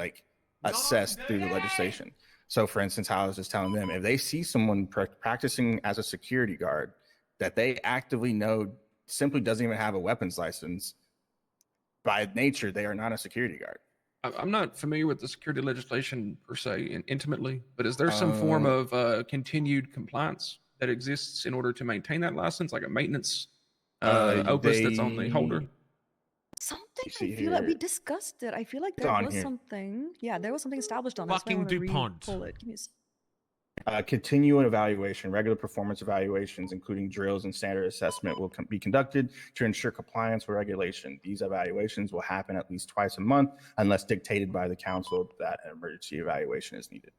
[SPEAKER 14] assessed through the legislation. So for instance, how I was just telling them, if they see someone practicing as a security guard that they actively know simply doesn't even have a weapons license, by nature, they are not a security guard.
[SPEAKER 16] I'm not familiar with the security legislation per se intimately, but is there some form of continued compliance that exists in order to maintain that license, like a maintenance opus that's on the holder?
[SPEAKER 17] Something I feel like we discussed it. I feel like there was something. Yeah, there was something established on this.
[SPEAKER 1] Fucking DuPont.
[SPEAKER 17] Pull it. Give me a
[SPEAKER 14] Continuing evaluation, regular performance evaluations, including drills and standard assessment, will be conducted to ensure compliance with regulation. These evaluations will happen at least twice a month, unless dictated by the council that an emergency evaluation is needed.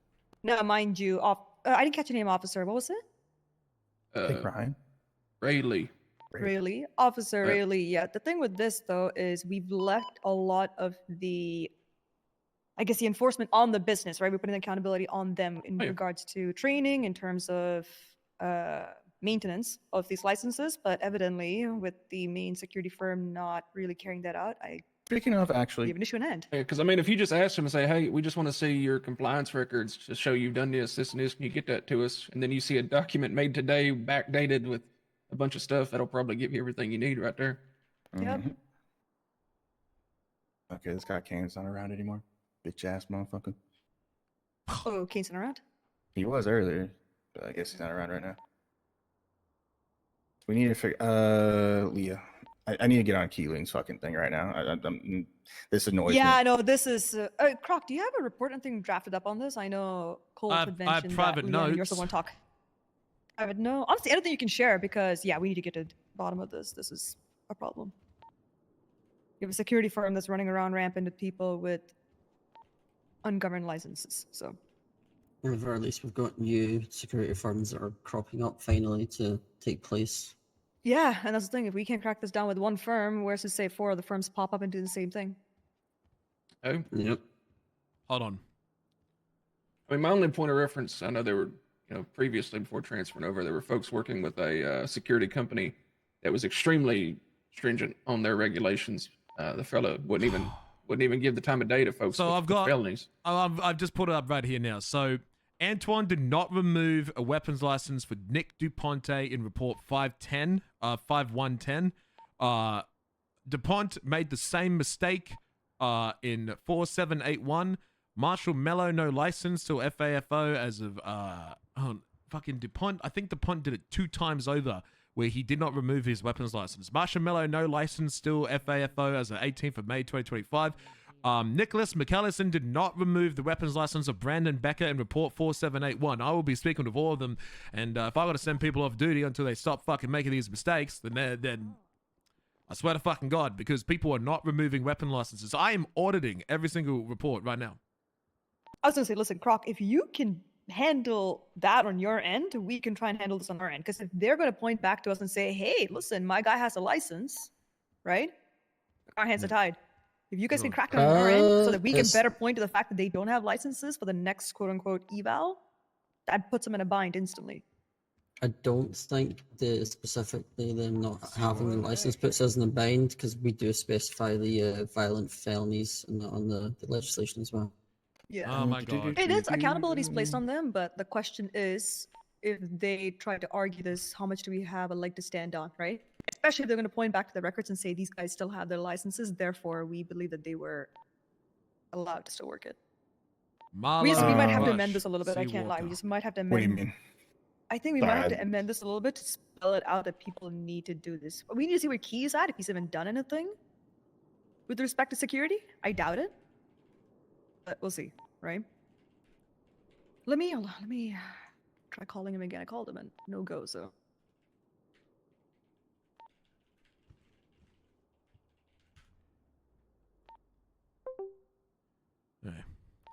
[SPEAKER 17] Now, mind you, I didn't catch your name, officer. What was it?
[SPEAKER 14] I think Ryan.
[SPEAKER 16] Rayleigh.
[SPEAKER 17] Rayleigh. Officer Rayleigh. Yeah. The thing with this though is we've left a lot of the I guess, the enforcement on the business, right? We're putting accountability on them in regards to training, in terms of maintenance of these licenses. But evidently, with the main security firm not really carrying that out,
[SPEAKER 14] Speaking of,
[SPEAKER 17] we
[SPEAKER 14] actually,
[SPEAKER 17] have an issue in hand.
[SPEAKER 16] Because I mean, if you just ask them and say, "Hey, we just want to see your compliance records to show you've done this, this, and this. Can you get that to us?" And then you see a document made today, backdated with a bunch of stuff, that'll probably give you everything you need right there.
[SPEAKER 17] Yep.
[SPEAKER 14] Okay, this guy Kane's not around anymore. Bitch ass motherfucker.
[SPEAKER 17] Oh, Kane's not around?
[SPEAKER 14] He was earlier, but I guess he's not around right now. We need to figure. Leah, I need to get on Keeling's fucking thing right now. This annoys me.
[SPEAKER 17] Yeah, no, this is. Croc, do you have a report and thing drafted up on this? I know Cole had mentioned
[SPEAKER 1] I have private
[SPEAKER 17] that Leah and you
[SPEAKER 1] notes.
[SPEAKER 17] also want to talk. Private no, honestly, anything you can share, because yeah, we need to get to the bottom of this. This is a problem. You have a security firm that's running around rampant with people with ungoverned licenses. So,
[SPEAKER 13] Or at the very least, we've got new security firms that are cropping up finally to take place.
[SPEAKER 17] yeah, and that's the thing. If we can't crack this down with one firm, where's to say 4 other firms pop up and do the same thing?
[SPEAKER 16] Oh.
[SPEAKER 13] Yep.
[SPEAKER 1] Hold on.
[SPEAKER 16] I mean, my only point of reference, I know there were, previously before transferring over, there were folks working with a security company that was extremely stringent on their regulations. The fellow wouldn't even give the time of day to folks
[SPEAKER 1] So
[SPEAKER 16] with,
[SPEAKER 1] I've got
[SPEAKER 16] with felonies.
[SPEAKER 1] I've just put it up right here now. So Antoine did not remove a weapons license for Nick Duponte in report 5110. DuPont made the same mistake in 4781. Marshall Mello, no license till FAFO as of fucking DuPont. I think DuPont did it 2 times over, where he did not remove his weapons license. Marshall Mello, no license, still FAFO as of 18th of May 2025. Nicholas McAllison did not remove the weapons license of Brandon Becker in report 4781. I will be speaking with all of them, and if I got to send people off duty until they stop fucking making these mistakes, then I swear to fucking God, because people are not removing weapon licenses. I am auditing every single report right now.
[SPEAKER 17] I was gonna say, listen, Croc, if you can handle that on your end, we can try and handle this on our end. Because if they're going to point back to us and say, hey, listen, my guy has a license, right? Our hands are tied. If you guys can crack it on our end so that we can better point to the fact that they don't have licenses for the next quote-unquote eval, that puts them in a bind instantly.
[SPEAKER 13] I don't think that specifically them not having the license puts us in a bind, because we do specify the violent felonies on the legislation as well.
[SPEAKER 17] Yeah.
[SPEAKER 1] Oh my God.
[SPEAKER 17] It is, accountability is placed on them, but the question is, if they try to argue this, how much do we have a leg to stand on, right? Especially if they're going to point back to the records and say these guys still have their licenses, therefore we believe that they were allowed to still work it. We might have to amend this a little bit, I can't lie. We just might have to amend.
[SPEAKER 14] What do you mean?
[SPEAKER 17] I think we might have to amend this a little bit to spell it out that people need to do this. We need to see where Key is at, if he's even done anything with respect to security. I doubt it, but we'll see, right? Let me try calling him again. I called him and no go, so.
[SPEAKER 1] Hey,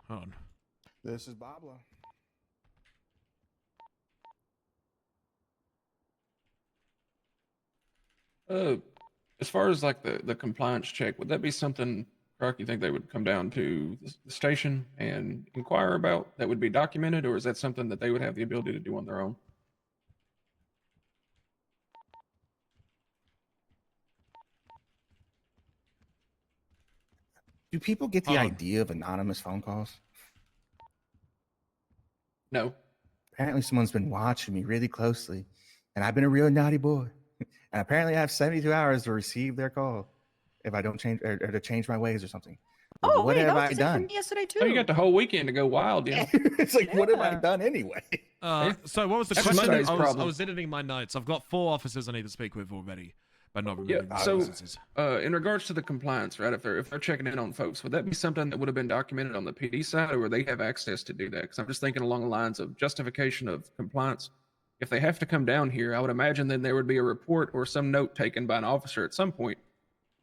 [SPEAKER 1] hold on.
[SPEAKER 14] This is Babla.
[SPEAKER 16] As far as like the compliance check, would that be something, Croc, you think they would come down to the station and inquire about that would be documented, or is that something that they would have the ability to do on their own?
[SPEAKER 14] Do people get the idea of anonymous phone calls?
[SPEAKER 16] No.
[SPEAKER 14] Apparently someone's been watching me really closely, and I've been a real naughty boy. And apparently I have 72 hours to receive their call if I don't change or to change my ways or something.
[SPEAKER 17] Oh,
[SPEAKER 14] what
[SPEAKER 17] wait,
[SPEAKER 14] have
[SPEAKER 17] that
[SPEAKER 14] I
[SPEAKER 17] was
[SPEAKER 14] done?
[SPEAKER 17] from yesterday too.
[SPEAKER 16] Oh, you got the whole weekend to go wild, yeah.
[SPEAKER 14] It's like, what have I done anyway?
[SPEAKER 1] So what was the
[SPEAKER 16] That's
[SPEAKER 1] question?
[SPEAKER 16] Monday's
[SPEAKER 1] I
[SPEAKER 16] problem.
[SPEAKER 1] was editing my notes. I've got 4 officers I need to speak with already, but not
[SPEAKER 16] Yeah.
[SPEAKER 1] removing
[SPEAKER 16] So,
[SPEAKER 1] licenses.
[SPEAKER 16] in regards to the compliance, right? If they're checking in on folks, would that be something that would have been documented on the PD side, or would they have access to do that? Because I'm just thinking along the lines of justification of compliance. If they have to come down here, I would imagine then there would be a report or some note taken by an officer at some point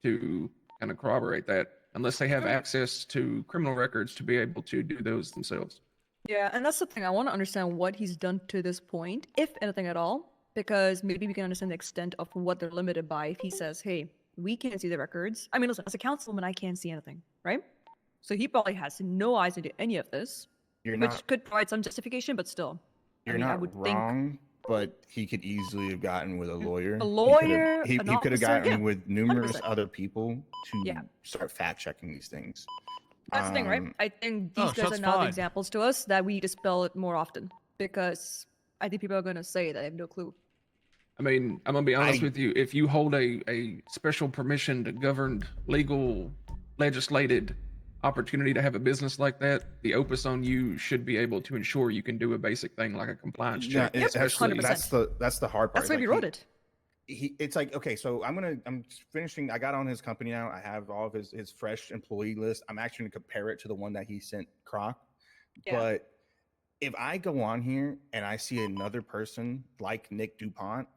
[SPEAKER 16] to kind of corroborate that, unless they have access to criminal records to be able to do those themselves.
[SPEAKER 17] Yeah, and that's the thing. I want to understand what he's done to this point, if anything at all, because maybe we can understand the extent of what they're limited by. If he says, hey, we can't see the records. I mean, listen, as a councilman, I can't see anything, right? So he probably has no eyes into any of this,
[SPEAKER 14] You're
[SPEAKER 17] which
[SPEAKER 14] not.
[SPEAKER 17] could provide some justification, but still.
[SPEAKER 14] You're
[SPEAKER 17] I mean, I
[SPEAKER 14] not
[SPEAKER 17] would
[SPEAKER 14] wrong, but he could easily have gotten with a lawyer.
[SPEAKER 17] A lawyer,
[SPEAKER 14] He
[SPEAKER 17] an
[SPEAKER 14] could have
[SPEAKER 17] officer,
[SPEAKER 14] gotten
[SPEAKER 17] yeah,
[SPEAKER 14] with numerous
[SPEAKER 17] 100%.
[SPEAKER 14] other people to
[SPEAKER 17] Yeah.
[SPEAKER 14] start fact checking these things.
[SPEAKER 17] That's the thing, right? I think these guys are now the examples to us that we need to spell it more often, because I think people are going to say that they have no clue.
[SPEAKER 16] I mean, I'm gonna be honest with you. If you hold a special permission to governed, legal, legislated opportunity to have a business like that, the opus on you should be able to ensure you can do a basic thing like a compliance
[SPEAKER 14] Yeah,
[SPEAKER 16] check.
[SPEAKER 14] especially that's the hard part.
[SPEAKER 17] That's why we wrote it.
[SPEAKER 14] It's like, okay, so I'm finishing. I got on his company now. I have all of his fresh employee list. I'm actually gonna compare it to the one that he sent Croc.
[SPEAKER 17] Yeah.
[SPEAKER 14] But if I go on here and I see another person like Nick DuPont,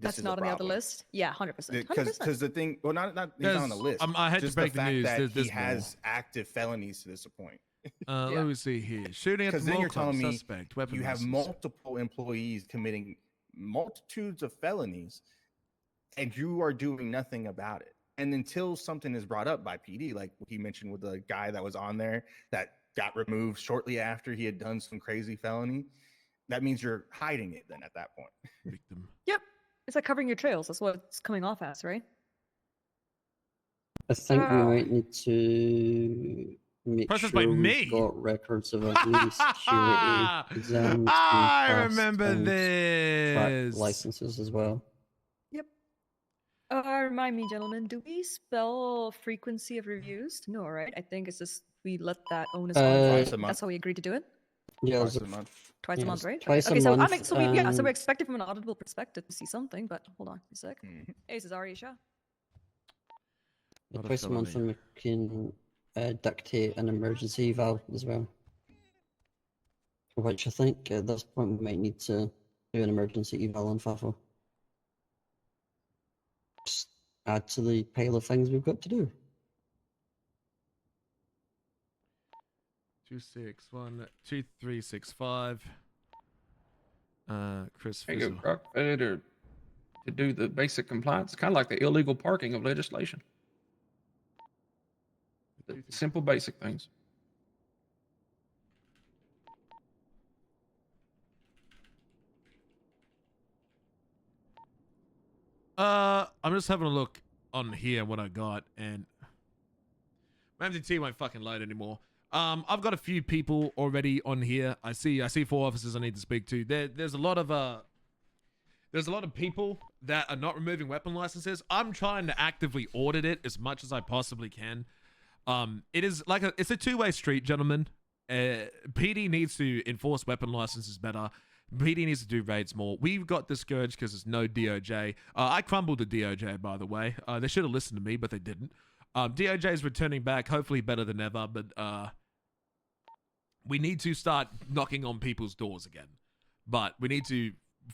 [SPEAKER 17] That's not on the other list. Yeah, 100%.
[SPEAKER 14] Because the thing, well, not he's not on the list.
[SPEAKER 1] I hate to
[SPEAKER 14] just
[SPEAKER 1] break
[SPEAKER 14] the
[SPEAKER 1] the
[SPEAKER 14] fact
[SPEAKER 1] news.
[SPEAKER 14] that
[SPEAKER 1] There's
[SPEAKER 14] he has active felonies to this point.
[SPEAKER 1] Let me see here. Shooting at the
[SPEAKER 14] Because then
[SPEAKER 1] mall
[SPEAKER 14] you're
[SPEAKER 1] club,
[SPEAKER 14] telling me
[SPEAKER 1] suspect, weapon
[SPEAKER 14] you have
[SPEAKER 1] license.
[SPEAKER 14] multiple employees committing multitudes of felonies, and you are doing nothing about it. And until something is brought up by PD, like he mentioned with the guy that was on there that got removed shortly after he had done some crazy felony, that means you're hiding it then at that point.
[SPEAKER 1] Victim.
[SPEAKER 17] Yep. It's like covering your trails. That's what it's coming off as, right?
[SPEAKER 13] I think we might need to make
[SPEAKER 1] Processed
[SPEAKER 13] sure
[SPEAKER 1] by
[SPEAKER 13] we've
[SPEAKER 1] me.
[SPEAKER 13] got records of any security exams.
[SPEAKER 1] I
[SPEAKER 13] we passed
[SPEAKER 1] remember
[SPEAKER 13] and track
[SPEAKER 1] this.
[SPEAKER 13] licenses as well.
[SPEAKER 17] Remind me, gentlemen, do we spell frequency of reviews? No, right? I think it's just we let that onus on.
[SPEAKER 14] Twice a month.
[SPEAKER 17] That's how we agreed to do it.
[SPEAKER 13] Yeah,
[SPEAKER 14] Twice a month.
[SPEAKER 17] Twice a month, right?
[SPEAKER 13] Twice
[SPEAKER 17] okay,
[SPEAKER 13] a
[SPEAKER 17] so
[SPEAKER 13] month.
[SPEAKER 17] so we're expecting from an auditable perspective to see something, but hold on a sec.
[SPEAKER 14] Mm-hmm.
[SPEAKER 17] Hey, this is Arisha.
[SPEAKER 1] Not a
[SPEAKER 13] Twice a month, and we can dictate an emergency eval as well. Which I think at this point we might need to do an emergency eval on FAFO. Just add to the pile of things we've got to do.
[SPEAKER 1] 2612365. Chris
[SPEAKER 16] There you
[SPEAKER 1] Fizzle.
[SPEAKER 16] go, Croc. To do the basic compliance, kind of like the illegal parking of legislation. The simple, basic things.
[SPEAKER 1] I'm just having a look on here what I got, and my MDT won't fucking load anymore. I've got a few people already on here. I see 4 officers I need to speak to. There's a lot of people that are not removing weapon licenses. I'm trying to actively audit it as much as I possibly can. It is like it's a two-way street, gentlemen. PD needs to enforce weapon licenses better. PD needs to do raids more. We've got the scourge because there's no DOJ. I crumbled the DOJ, by the way. They should have listened to me, but they didn't. DOJ is returning back, hopefully better than ever, but we need to start knocking on people's doors again. But we need to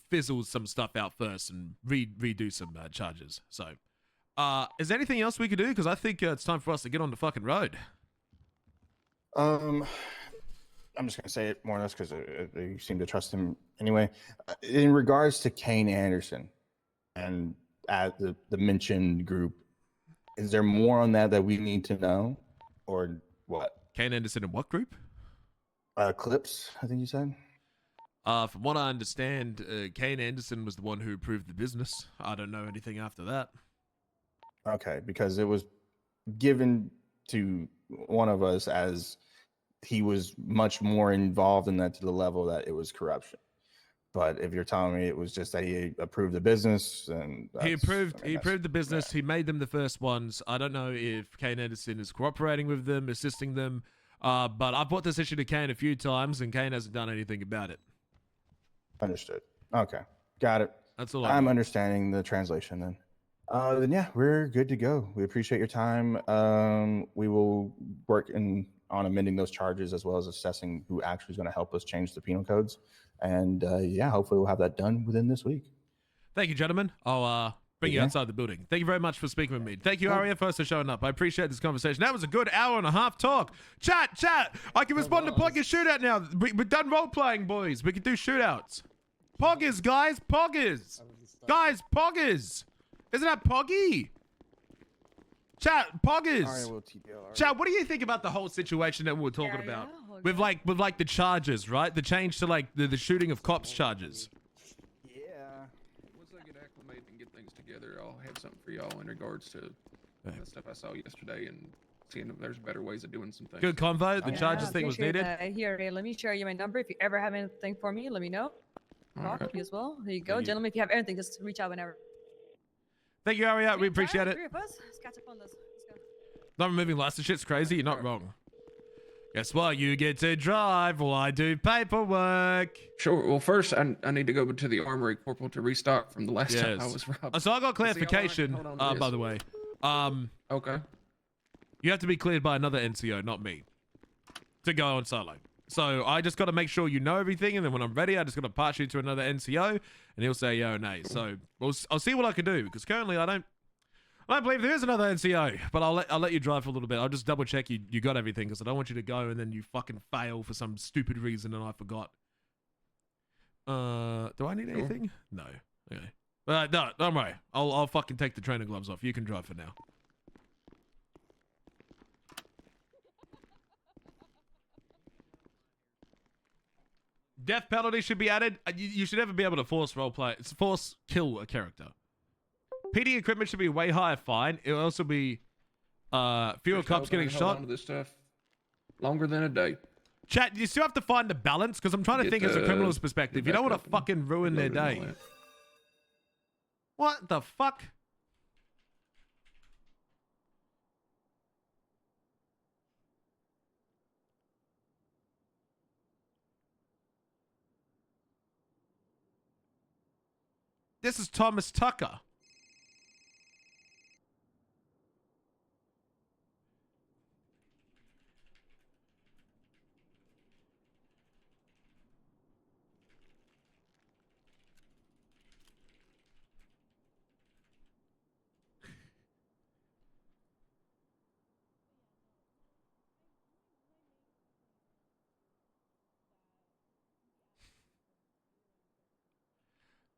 [SPEAKER 1] fizzle some stuff out first and redo some charges. So, is there anything else we could do? Because I think it's time for us to get on the fucking road.
[SPEAKER 14] I'm just gonna say it more or less because you seem to trust him anyway. In regards to Kane Anderson and at the mentioned group, is there more on that we need to know, or what?
[SPEAKER 1] Kane Anderson in what group?
[SPEAKER 14] Clips, I think you said.
[SPEAKER 1] From what I understand, Kane Anderson was the one who approved the business. I don't know anything after that.
[SPEAKER 14] Okay, because it was given to one of us as he was much more involved in that to the level that it was corruption. But if you're telling me it was just that he approved the business, and
[SPEAKER 1] he approved the business. He made them the first ones. I don't know if Kane Anderson is cooperating with them, assisting them. But I've brought this issue to Kane a few times, and Kane hasn't done anything about it.
[SPEAKER 14] Understood. Okay, got it.
[SPEAKER 1] That's all.
[SPEAKER 14] I'm understanding the translation then. Then yeah, we're good to go. We appreciate your time. We will work on amending those charges as well as assessing who actually is going to help us change the penal codes. And yeah, hopefully we'll have that done within this week.
[SPEAKER 1] Thank you, gentlemen. I'll bring you outside the building. Thank you very much for speaking with me. Thank you, Aria, first for showing up. I appreciate this conversation. That was a good hour and a half talk. Chat. I can respond to Poggers shootout now. We're done role playing, boys. We can do shootouts. Poggers, guys. Poggers. Guys, Poggers. Isn't that Poggy? Chat, Poggers.
[SPEAKER 14] Alright, well, TDL,
[SPEAKER 1] Chat, what do you think about the whole situation that we were talking about? With like the charges, right? The change to like the shooting of cops charges.
[SPEAKER 16] Yeah. Once I get acclimated and get things together, I'll have something for y'all in regards to the stuff I saw yesterday and seeing if there's better ways of doing some things.
[SPEAKER 1] Good convo. The charges thing was
[SPEAKER 17] appreciate
[SPEAKER 1] needed.
[SPEAKER 17] that. Here, let me share you my number. If you ever have anything for me, let me know. Croc, you as well. There you go, gentlemen. If you have anything, just reach out whenever.
[SPEAKER 1] Thank you, Aria. We appreciate it.
[SPEAKER 17] Three of us. Let's catch up on this. Let's go.
[SPEAKER 1] Not removing license shit's crazy. You're not wrong. Guess what? You get to drive while I do paperwork.
[SPEAKER 16] Sure. Well, first, I need to go to the armory, Corporal, to restock from the last time I
[SPEAKER 1] Yes.
[SPEAKER 16] was robbed.
[SPEAKER 1] So I got clarification, by the way.
[SPEAKER 16] Okay.
[SPEAKER 1] You have to be cleared by another NCO, not me, to go on solo. So I just got to make sure you know everything, and then when I'm ready, I just got to pass you to another NCO, and he'll say yeah or nay. So I'll see what I can do, because currently I don't believe there is another NCO, but I'll let you drive for a little bit. I'll just double check you got everything, because I don't want you to go and then you fucking fail for some stupid reason and I forgot. Do I need anything? No. Okay. No, don't worry. I'll fucking take the trainer gloves off. You can drive for now. Death penalty should be added. You should never be able to force roleplay. It's force kill a character. PD equipment should be way higher fine. It'll also be fewer cops getting shot.
[SPEAKER 16] Onto this stuff longer than a day.
[SPEAKER 1] Chat, you still have to find the balance, because I'm trying to think as a criminal's perspective. You don't want to fucking ruin their day. What the fuck? This is Thomas Tucker.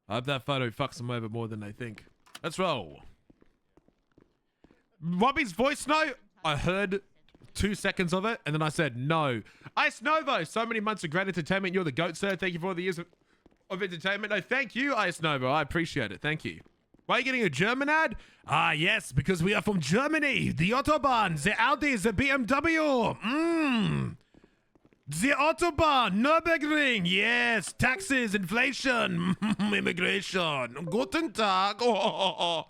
[SPEAKER 1] I hope that photo fucks them over more than they think. Let's roll. Robbie's voice note, I heard 2 seconds of it, and then I said no. Ice Novo, so many months of great entertainment. You're the GOAT, sir. Thank you for all the years of entertainment. No, thank you, Ice Novo. I appreciate it. Thank you. Why are you getting a German ad? Ah, yes, because we are from Germany. The Autobahn, the Audi, the BMW. The Autobahn, Nürburgring, yes, taxes, inflation, immigration. Guten Tag. I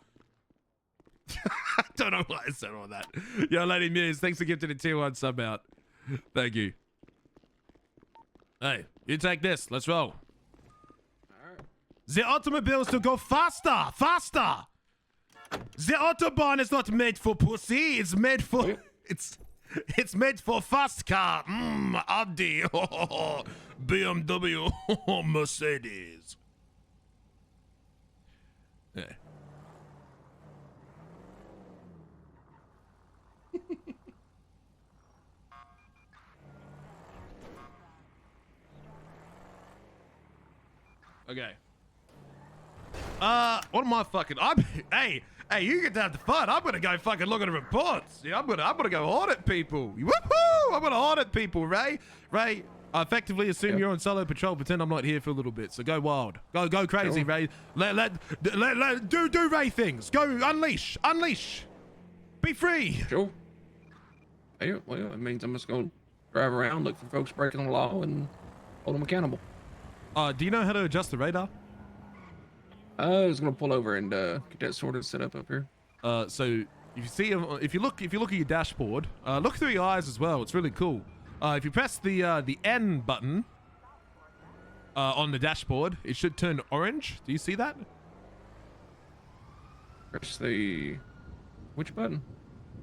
[SPEAKER 1] don't know why I said all that. Yo, Lady Muse, thanks for gifting a tier 1 sub out. Thank you. Hey, you take this. Let's roll. The automobiles to go faster, faster. The Autobahn is not made for pussy. It's made for... It's made for fast car. Audi. BMW. Mercedes. Yeah. Okay. What am I fucking... Hey, you get to have the fun. I'm gonna go fucking look at the reports. Yeah, I'm gonna go audit people. Woohoo! I'm gonna audit people, Ray. Ray, I effectively assume you're on solo patrol. Pretend I'm not here for a little bit. So go wild. Go crazy, Ray. Do Ray things. Go unleash. Be free.
[SPEAKER 16] Sure. Yeah, well, it means I'm just gonna drive around, look for folks breaking the law, and hold them accountable.
[SPEAKER 1] Do you know how to adjust the radar?
[SPEAKER 16] I was gonna pull over and get that sorted set up here.
[SPEAKER 1] So if you look at your dashboard, look through your eyes as well. It's really cool. If you press the N button on the dashboard, it should turn orange. Do you see that?
[SPEAKER 16] Press the which button?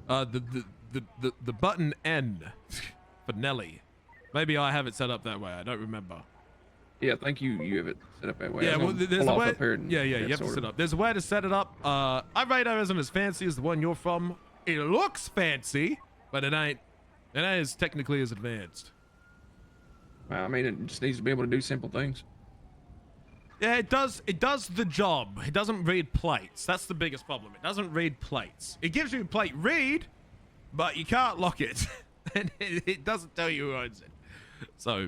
[SPEAKER 1] The button N for Nelly. Maybe I have it set up that way. I don't remember.
[SPEAKER 16] Yeah, I think you have it set up that way.
[SPEAKER 1] Yeah, well, there's a way. Yeah, you have to
[SPEAKER 16] sorted.
[SPEAKER 1] set up. There's a way to set it up. Our radar isn't as fancy as the one you're from. It looks fancy, but it ain't as technically as advanced.
[SPEAKER 16] I mean, it just needs to be able to do simple things.
[SPEAKER 1] Yeah, it does. It does the job. It doesn't read plates. That's the biggest problem. It doesn't read plates. It gives you a plate read, but you can't lock it, and it doesn't tell you who owns it. So,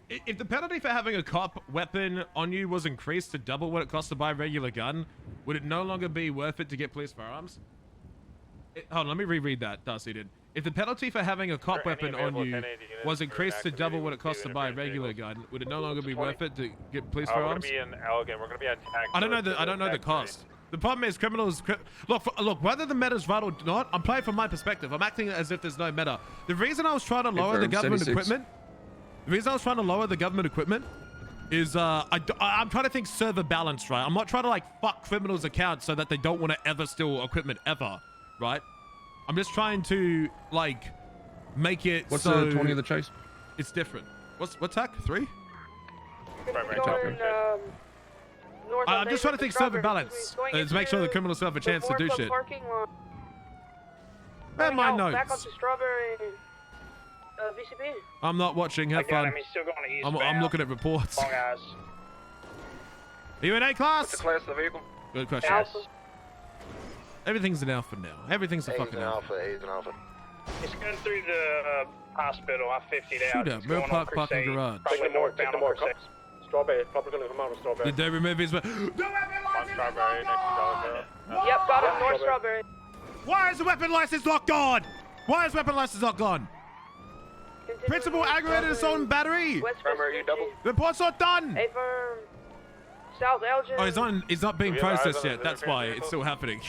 [SPEAKER 1] if the penalty for having a cop weapon on you was increased to double what it costs to buy a regular gun, would it no longer be worth it to get police firearms? Hold on, let me reread that. Darcy did. If the penalty for having a cop weapon on you was increased to double what it costs to buy a regular gun, would it no longer be worth it to get police firearms?
[SPEAKER 19] We're gonna be in Elgin. We're gonna be on tax.
[SPEAKER 1] I don't know the cost. The problem is criminals. Look. Whether the meta's right or not, I'm playing from my perspective. I'm acting as if there's no meta. The reason I was trying to lower the government equipment. The reason I was trying to lower the government equipment is I'm trying to think server balance, right? I'm not trying to like fuck criminals' accounts so that they don't want to ever steal equipment ever, right? I'm just trying to like make it
[SPEAKER 16] What's
[SPEAKER 1] so
[SPEAKER 16] the 20 of the chase?
[SPEAKER 1] It's different. What's TAC 3? I'm just trying to think server balance to make sure the criminals still have a chance to do shit. Where are my notes?
[SPEAKER 11] Back onto Strawberry. VCP.
[SPEAKER 1] I'm not watching. Have fun. I'm looking at reports. Are you in A class?
[SPEAKER 11] What's the class of the vehicle?
[SPEAKER 1] Good question.
[SPEAKER 11] Alpha.
[SPEAKER 1] Everything's an alpha now. Everything's a fucking alpha.
[SPEAKER 11] A's an alpha. It's going through the hospital. I 50'd out.
[SPEAKER 1] Shoot up. Real park parking garage.
[SPEAKER 11] Take them more.
[SPEAKER 9] Strawberry. Probably gonna come out of Strawberry.
[SPEAKER 1] Did they remove his?
[SPEAKER 19] On Strawberry next to Dollar Bill.
[SPEAKER 11] Yep, got him. North Strawberry.
[SPEAKER 1] Why is the weapon license locked on? Why is weapon license locked on? Principal aggravated assault and battery.
[SPEAKER 11] Firmer, you double.
[SPEAKER 1] Report's not done.
[SPEAKER 11] A firm. South Elgin.
[SPEAKER 1] Oh, he's not being processed yet. That's why it's still happening.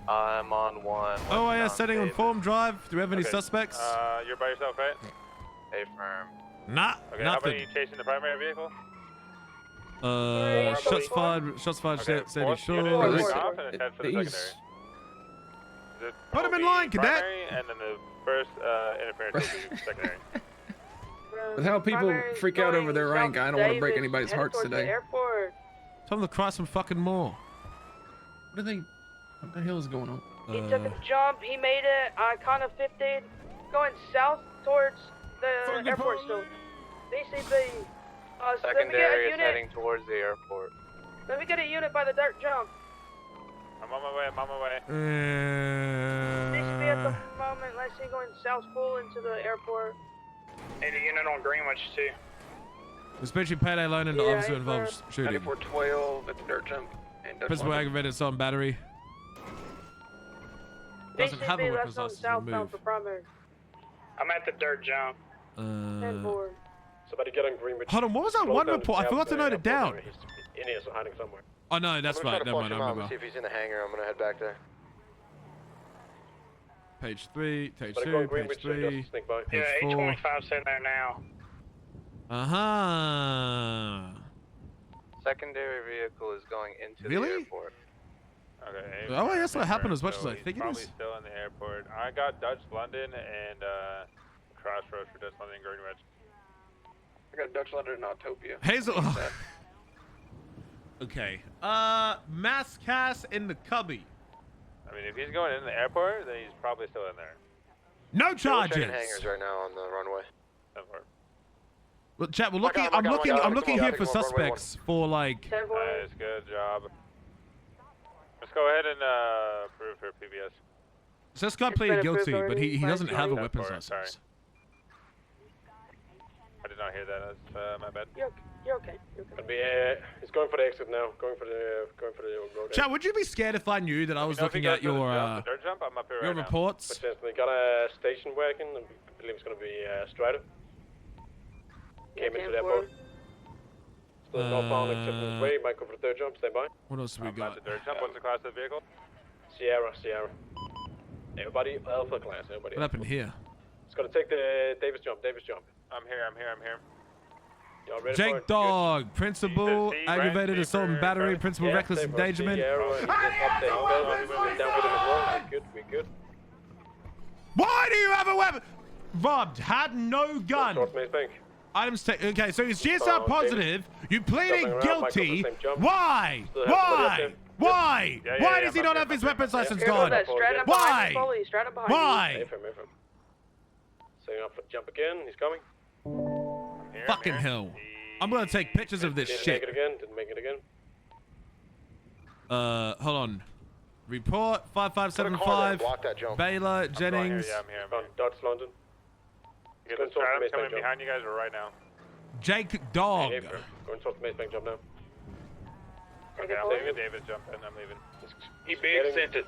[SPEAKER 7] I'm on one.
[SPEAKER 1] Oh, yeah, setting on form drive. Do we have any suspects?
[SPEAKER 19] You're by yourself, right?
[SPEAKER 7] A firm.
[SPEAKER 1] Nah,
[SPEAKER 19] Okay, how
[SPEAKER 1] nothing.
[SPEAKER 19] about you chasing the primary vehicle?
[SPEAKER 1] Shots fired,
[SPEAKER 19] Okay,
[SPEAKER 1] Sandy
[SPEAKER 19] force
[SPEAKER 1] Shore.
[SPEAKER 19] unit is off and head for the secondary.
[SPEAKER 1] Put him in line, cadet.
[SPEAKER 19] Primary, and then the first interference will be secondary.
[SPEAKER 16] With how people freak out over their rank, I don't want to break anybody's hearts today.
[SPEAKER 1] Tell them to cry some fucking more.
[SPEAKER 16] What the hell is going on?
[SPEAKER 11] He took a jump. He made it. I kind of 50'd. Going south towards the airport still. BCB.
[SPEAKER 7] Secondary is heading towards the airport.
[SPEAKER 11] Let me get a unit by the dirt jump.
[SPEAKER 19] I'm on my way.
[SPEAKER 11] BCB at the moment. Let's see, going south full into the airport. Need a unit on Greenwich too.
[SPEAKER 1] Especially payday loan and officer involved shooting.
[SPEAKER 11] 9412 at the dirt jump.
[SPEAKER 1] Principal aggravated assault and battery. Doesn't have a weapons license removed.
[SPEAKER 11] I'm at the dirt jump. 10-4.
[SPEAKER 9] Somebody get on Greenwich.
[SPEAKER 1] Hold on, what was that one report? I forgot to note it down.
[SPEAKER 9] He's in here, so hiding somewhere.
[SPEAKER 1] Oh no, that's right. Never mind. I remember.
[SPEAKER 7] See if he's in the hangar. I'm gonna head back there.
[SPEAKER 1] Page 3, page
[SPEAKER 9] Somebody
[SPEAKER 1] 2,
[SPEAKER 9] go on
[SPEAKER 1] page
[SPEAKER 9] Greenwich,
[SPEAKER 1] 3,
[SPEAKER 9] just sneak by.
[SPEAKER 1] page 4.
[SPEAKER 11] A25's in there now.
[SPEAKER 7] Secondary vehicle is going into
[SPEAKER 1] Really?
[SPEAKER 7] the airport.
[SPEAKER 19] Okay.
[SPEAKER 1] Oh, that's what happened as much
[SPEAKER 19] so
[SPEAKER 1] as I
[SPEAKER 19] he's
[SPEAKER 1] think it
[SPEAKER 19] probably
[SPEAKER 1] is.
[SPEAKER 19] still in the airport. I got Dutch London and Crossroads for Dutch London Greenwich.
[SPEAKER 11] I got Dutch London and Autopia.
[SPEAKER 1] Hazel. Okay. Mass cast in the cubby.
[SPEAKER 19] I mean, if he's going in the airport, then he's probably still in there.
[SPEAKER 1] No
[SPEAKER 7] We're
[SPEAKER 1] charges.
[SPEAKER 7] checking hangars right now on the runway.
[SPEAKER 1] Well, chat. I'm looking here for suspects for like.
[SPEAKER 19] Nice, good job. Let's go ahead and prove for PBS.
[SPEAKER 1] So this guy pleaded guilty, but he doesn't have a weapons license.
[SPEAKER 19] Sorry. I did not hear that. That's my bad.
[SPEAKER 11] You're okay.
[SPEAKER 9] He's going for the exit now. Going for the road.
[SPEAKER 1] Chat, would you be scared if I knew that I was looking at your
[SPEAKER 19] dirt jump? I'm up here
[SPEAKER 1] your
[SPEAKER 19] right
[SPEAKER 1] reports?
[SPEAKER 9] They got a station wagon. I believe it's going to be Strider. Came into the airport. Still northbound, except in his way. Might go for the third jump. Stay by.
[SPEAKER 1] What else have we got?
[SPEAKER 19] The dirt jump. What's the class of the vehicle?
[SPEAKER 9] Sierra. Everybody Alpha class. Everybody.
[SPEAKER 1] What happened here?
[SPEAKER 9] It's going to take the Davis jump.
[SPEAKER 19] I'm here.
[SPEAKER 9] Y'all ready for
[SPEAKER 1] Jake
[SPEAKER 9] it?
[SPEAKER 1] Dog, principal, aggravated assault and battery, principal, reckless endangerment.
[SPEAKER 9] We good.
[SPEAKER 1] Why do you have a weapon? Robbed, had no gun. Items taken. Okay, so he's GSR positive. You pleaded guilty. Why? Why? Why? Why does he not have his weapons license gone? Why? Why?
[SPEAKER 9] Setting up for jump again. He's coming.
[SPEAKER 1] Fucking hell. I'm gonna take pictures of this
[SPEAKER 9] Didn't
[SPEAKER 1] shit.
[SPEAKER 9] make it again. Didn't make it again.
[SPEAKER 1] Hold on. Report 5575. Baylor Jennings.
[SPEAKER 19] Yeah, I'm here.
[SPEAKER 9] On Dutch London.
[SPEAKER 19] You get the stratum coming behind you guys or right now?
[SPEAKER 1] Jake Dog.
[SPEAKER 9] Hey, going towards the Mace Bank jump now.
[SPEAKER 19] Okay, I'm leaving. David jump in. I'm leaving.
[SPEAKER 9] He big sent it.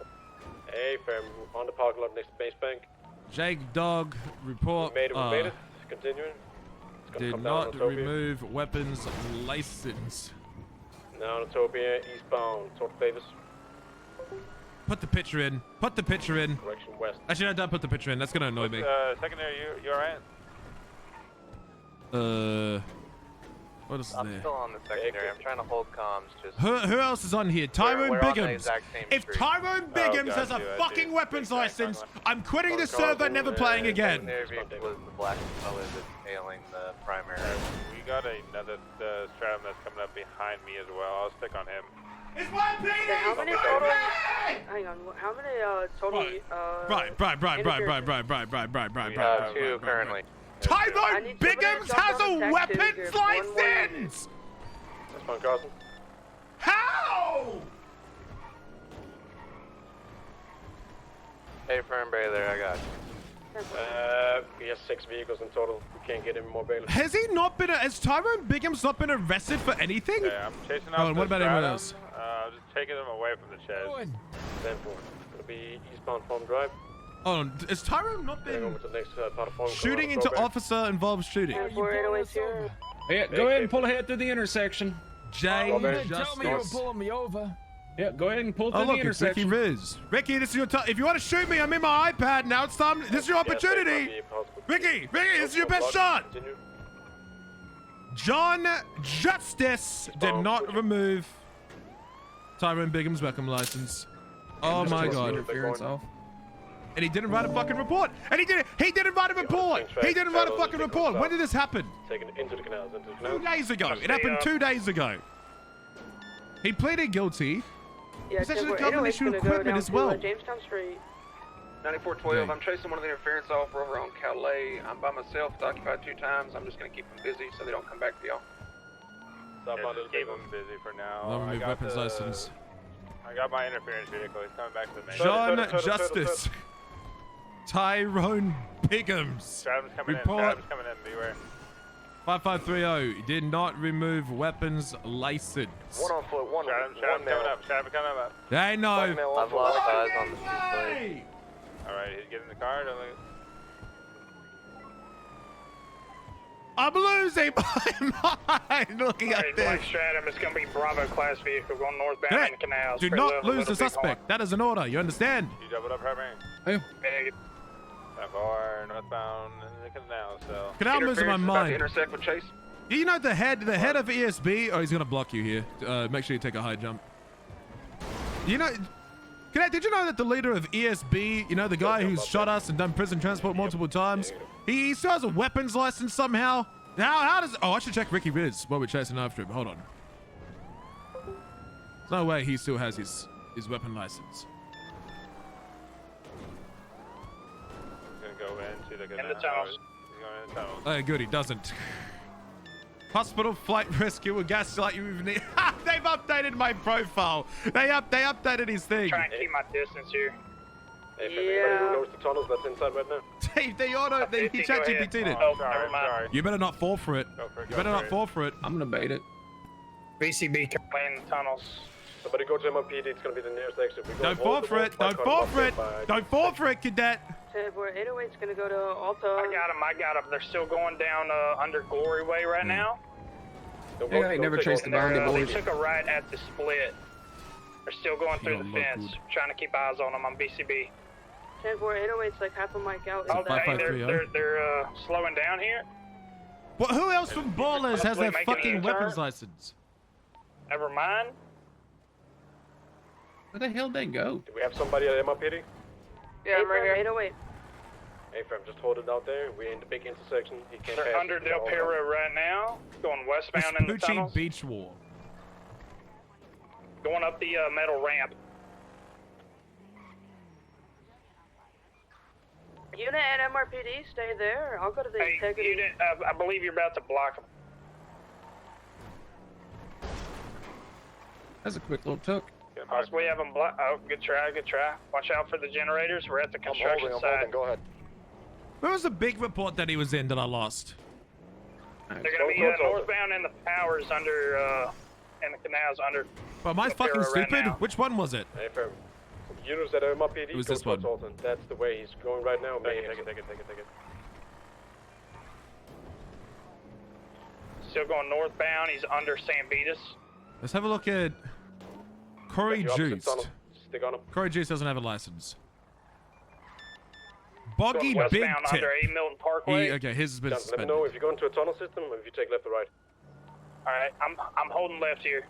[SPEAKER 9] Hey, fam, on the parking lot next to Mace Bank.
[SPEAKER 1] Jake Dog. Report.
[SPEAKER 9] We made it. Continuing. It's gonna
[SPEAKER 1] Did
[SPEAKER 9] come down
[SPEAKER 1] not
[SPEAKER 9] on Utopia.
[SPEAKER 1] remove weapons license.
[SPEAKER 9] Now on Utopia, eastbound, toward Davis.
[SPEAKER 1] Put the picture in. Put the picture in.
[SPEAKER 9] Direction west.
[SPEAKER 1] Actually, no, don't put the picture in. That's gonna annoy me.
[SPEAKER 19] Secondary, you alright?
[SPEAKER 1] What is
[SPEAKER 7] I'm
[SPEAKER 1] there?
[SPEAKER 7] still on the secondary. I'm trying to hold comms. Just
[SPEAKER 1] Who else is on here? Tyrone
[SPEAKER 7] we're on the
[SPEAKER 1] Biggums.
[SPEAKER 7] exact same
[SPEAKER 1] If
[SPEAKER 7] street.
[SPEAKER 1] Tyrone Biggums has a fucking weapons license, I'm quitting the server, never playing again.
[SPEAKER 7] Secondary vehicle is the black color that's tailing the primary.
[SPEAKER 19] We got another stratum that's coming up behind me as well. I'll stick on him.
[SPEAKER 1] It's my PD!
[SPEAKER 11] How many total? Hang on. How many total?
[SPEAKER 1] Right.
[SPEAKER 7] We have two currently.
[SPEAKER 1] Tyrone Biggums has a weapons license!
[SPEAKER 9] That's fine, Carson.
[SPEAKER 1] How?
[SPEAKER 7] Hey, firm bay there. I got you.
[SPEAKER 9] He has 6 vehicles in total. We can't get any more bailiffs.
[SPEAKER 1] Has Tyrone Biggums not been arrested for anything?
[SPEAKER 19] Okay, I'm chasing
[SPEAKER 1] Oh,
[SPEAKER 19] off
[SPEAKER 1] and
[SPEAKER 19] the
[SPEAKER 1] what about everyone
[SPEAKER 19] stratum.
[SPEAKER 1] else?
[SPEAKER 19] Just taking them away from the chest.
[SPEAKER 9] 10-4. Gonna be eastbound Farm Drive.
[SPEAKER 1] Oh, has Tyrone not
[SPEAKER 9] Going
[SPEAKER 1] been
[SPEAKER 9] over to the next part of Farm
[SPEAKER 1] shooting into officer-involved shooting?
[SPEAKER 11] 408 here.
[SPEAKER 16] Yeah, go ahead and pull ahead through the intersection.
[SPEAKER 1] Jay,
[SPEAKER 5] Tell me you're pulling me over.
[SPEAKER 16] Yeah, go ahead and pull through
[SPEAKER 1] Oh,
[SPEAKER 16] the
[SPEAKER 1] look, it's Ricky
[SPEAKER 16] intersection.
[SPEAKER 1] Riz. Ricky, this is your time. If you want to shoot me, I'm in my iPad now. It's time. This is your opportunity. Ricky, this is your best shot. John Justice did not remove Tyrone Biggums' weapon license. Oh my god.
[SPEAKER 16] Interference off.
[SPEAKER 1] And he didn't write a fucking report. And he didn't write a report. He didn't write a fucking report. When did this happen?
[SPEAKER 9] Taken into the canals, into the canals.
[SPEAKER 1] 2 days ago. It happened 2 days ago. He pleaded guilty.
[SPEAKER 11] Yeah,
[SPEAKER 1] Possession of
[SPEAKER 11] 10-4,
[SPEAKER 1] government
[SPEAKER 11] 808's
[SPEAKER 1] issue
[SPEAKER 11] gonna go
[SPEAKER 1] equipment
[SPEAKER 11] down
[SPEAKER 1] as
[SPEAKER 11] to,
[SPEAKER 1] well.
[SPEAKER 11] Jamestown Street.
[SPEAKER 20] 9412,
[SPEAKER 1] Okay.
[SPEAKER 20] I'm chasing one of the interference off over on Calais. I'm by myself, it's occupied 2 times. I'm just going to keep them busy so they don't come back to y'all.
[SPEAKER 19] Just keep them busy for now.
[SPEAKER 1] Don't remove weapons license.
[SPEAKER 19] I got my interference vehicle. He's coming back to the main.
[SPEAKER 1] John Justice. Tyrone Biggums.
[SPEAKER 19] Stratum's coming in.
[SPEAKER 1] Report
[SPEAKER 19] Stratum's coming in. Beware.
[SPEAKER 1] 5530. Did not remove weapons license.
[SPEAKER 7] One on foot, one
[SPEAKER 19] Stratum
[SPEAKER 7] male.
[SPEAKER 19] coming up. Stratum coming up.
[SPEAKER 1] I know.
[SPEAKER 7] I've lost eyes on the street.
[SPEAKER 19] Alright, he's getting in the car. Don't look.
[SPEAKER 1] I'm losing my mind looking at this.
[SPEAKER 9] Stratum is going to be Bravo class vehicle going northbound
[SPEAKER 1] Hey,
[SPEAKER 9] in the canals.
[SPEAKER 1] do not lose the suspect. That is an order. You understand?
[SPEAKER 19] You doubled up, Harvey.
[SPEAKER 16] Hey.
[SPEAKER 19] 10-4, northbound in the canal, so.
[SPEAKER 1] I'm losing my
[SPEAKER 20] Interference is about to
[SPEAKER 1] mind.
[SPEAKER 20] intersect with Chase.
[SPEAKER 1] You know the head of ESB? Oh, he's gonna block you here. Make sure you take a high jump. You know, Cadet, did you know that the leader of ESB, you know, the guy who's shot us and done prison transport multiple times, he still has a weapons license somehow? How does... Oh, I should check Ricky Riz while we're chasing after him. Hold on. There's no way he still has his weapon license.
[SPEAKER 19] He's gonna go into the
[SPEAKER 9] In the tunnels.
[SPEAKER 19] He's going in the tunnels.
[SPEAKER 1] Oh, good, he doesn't. Hospital flight rescue will gaslight you even... They've updated my profile. They updated his thing.
[SPEAKER 9] Trying to keep my distance here. Hey, if anybody who knows the tunnels that's inside right now.
[SPEAKER 1] They auto... He chat GPT'd it.
[SPEAKER 9] Oh, never mind.
[SPEAKER 19] Sorry.
[SPEAKER 1] You better not fall for it. You better not fall for it.
[SPEAKER 16] I'm gonna bait it.
[SPEAKER 9] BCB in the tunnels. Somebody go to MOPD. It's going to be the nearest exit. We go
[SPEAKER 1] Don't fall for it. Don't fall for it. Don't fall for it, Cadet.
[SPEAKER 11] 10-4, 808's going to go to Alta.
[SPEAKER 9] I got him. They're still going down under Glory Way right now.
[SPEAKER 16] Yeah, I never chased the bounty
[SPEAKER 9] They
[SPEAKER 16] boys.
[SPEAKER 9] took a right at the split. They're still going through the fence. Trying to keep eyes on them on BCB.
[SPEAKER 11] 10-4, 808's like half a mic out.
[SPEAKER 9] Oh, they're slowing down here.
[SPEAKER 1] Well, who else from Ballers has their
[SPEAKER 9] Making a
[SPEAKER 1] fucking
[SPEAKER 9] U-turn?
[SPEAKER 1] weapons license?
[SPEAKER 9] Never mind.
[SPEAKER 16] Where the hell they go?
[SPEAKER 9] Do we have somebody at MOPD?
[SPEAKER 11] Yeah, I'm right here. 808.
[SPEAKER 9] Hey, fam, just hold it out there. We're in the big intersection. He can't
[SPEAKER 21] They're
[SPEAKER 9] pass.
[SPEAKER 21] under Del Perro right now, going westbound in the
[SPEAKER 1] Vespucci
[SPEAKER 21] tunnels,
[SPEAKER 1] Beach War.
[SPEAKER 21] going up the metal ramp.
[SPEAKER 11] Unit and MRPD, stay there. I'll go to the integrity.
[SPEAKER 21] Unit, I believe you're about to block them.
[SPEAKER 16] That's a quick little tuck.
[SPEAKER 21] We have them. Oh, good try, good try. Watch out for the generators. We're at the construction site.
[SPEAKER 7] Go ahead.
[SPEAKER 1] Where was the big report that he was in that I lost?
[SPEAKER 21] They're gonna be northbound in the powers under, and the canals under.
[SPEAKER 1] But am I fucking stupid? Which one was it?
[SPEAKER 9] Hey, fair. Units at MRPD.
[SPEAKER 1] It was this one.
[SPEAKER 9] That's the way he's going right now.
[SPEAKER 21] Take it. Still going northbound. He's under San Vitus.
[SPEAKER 1] Let's have a look at Corey Juice.
[SPEAKER 9] Stick on him.
[SPEAKER 1] Corey Juice doesn't have a license. Boggy
[SPEAKER 21] Going
[SPEAKER 1] Big
[SPEAKER 21] westbound
[SPEAKER 1] Tip.
[SPEAKER 21] under A Milton Parkway.
[SPEAKER 1] Okay, his has been
[SPEAKER 9] Let me
[SPEAKER 1] suspended.
[SPEAKER 9] know if you go into a tunnel system or if you take left or right.
[SPEAKER 21] All right, I'm holding left here.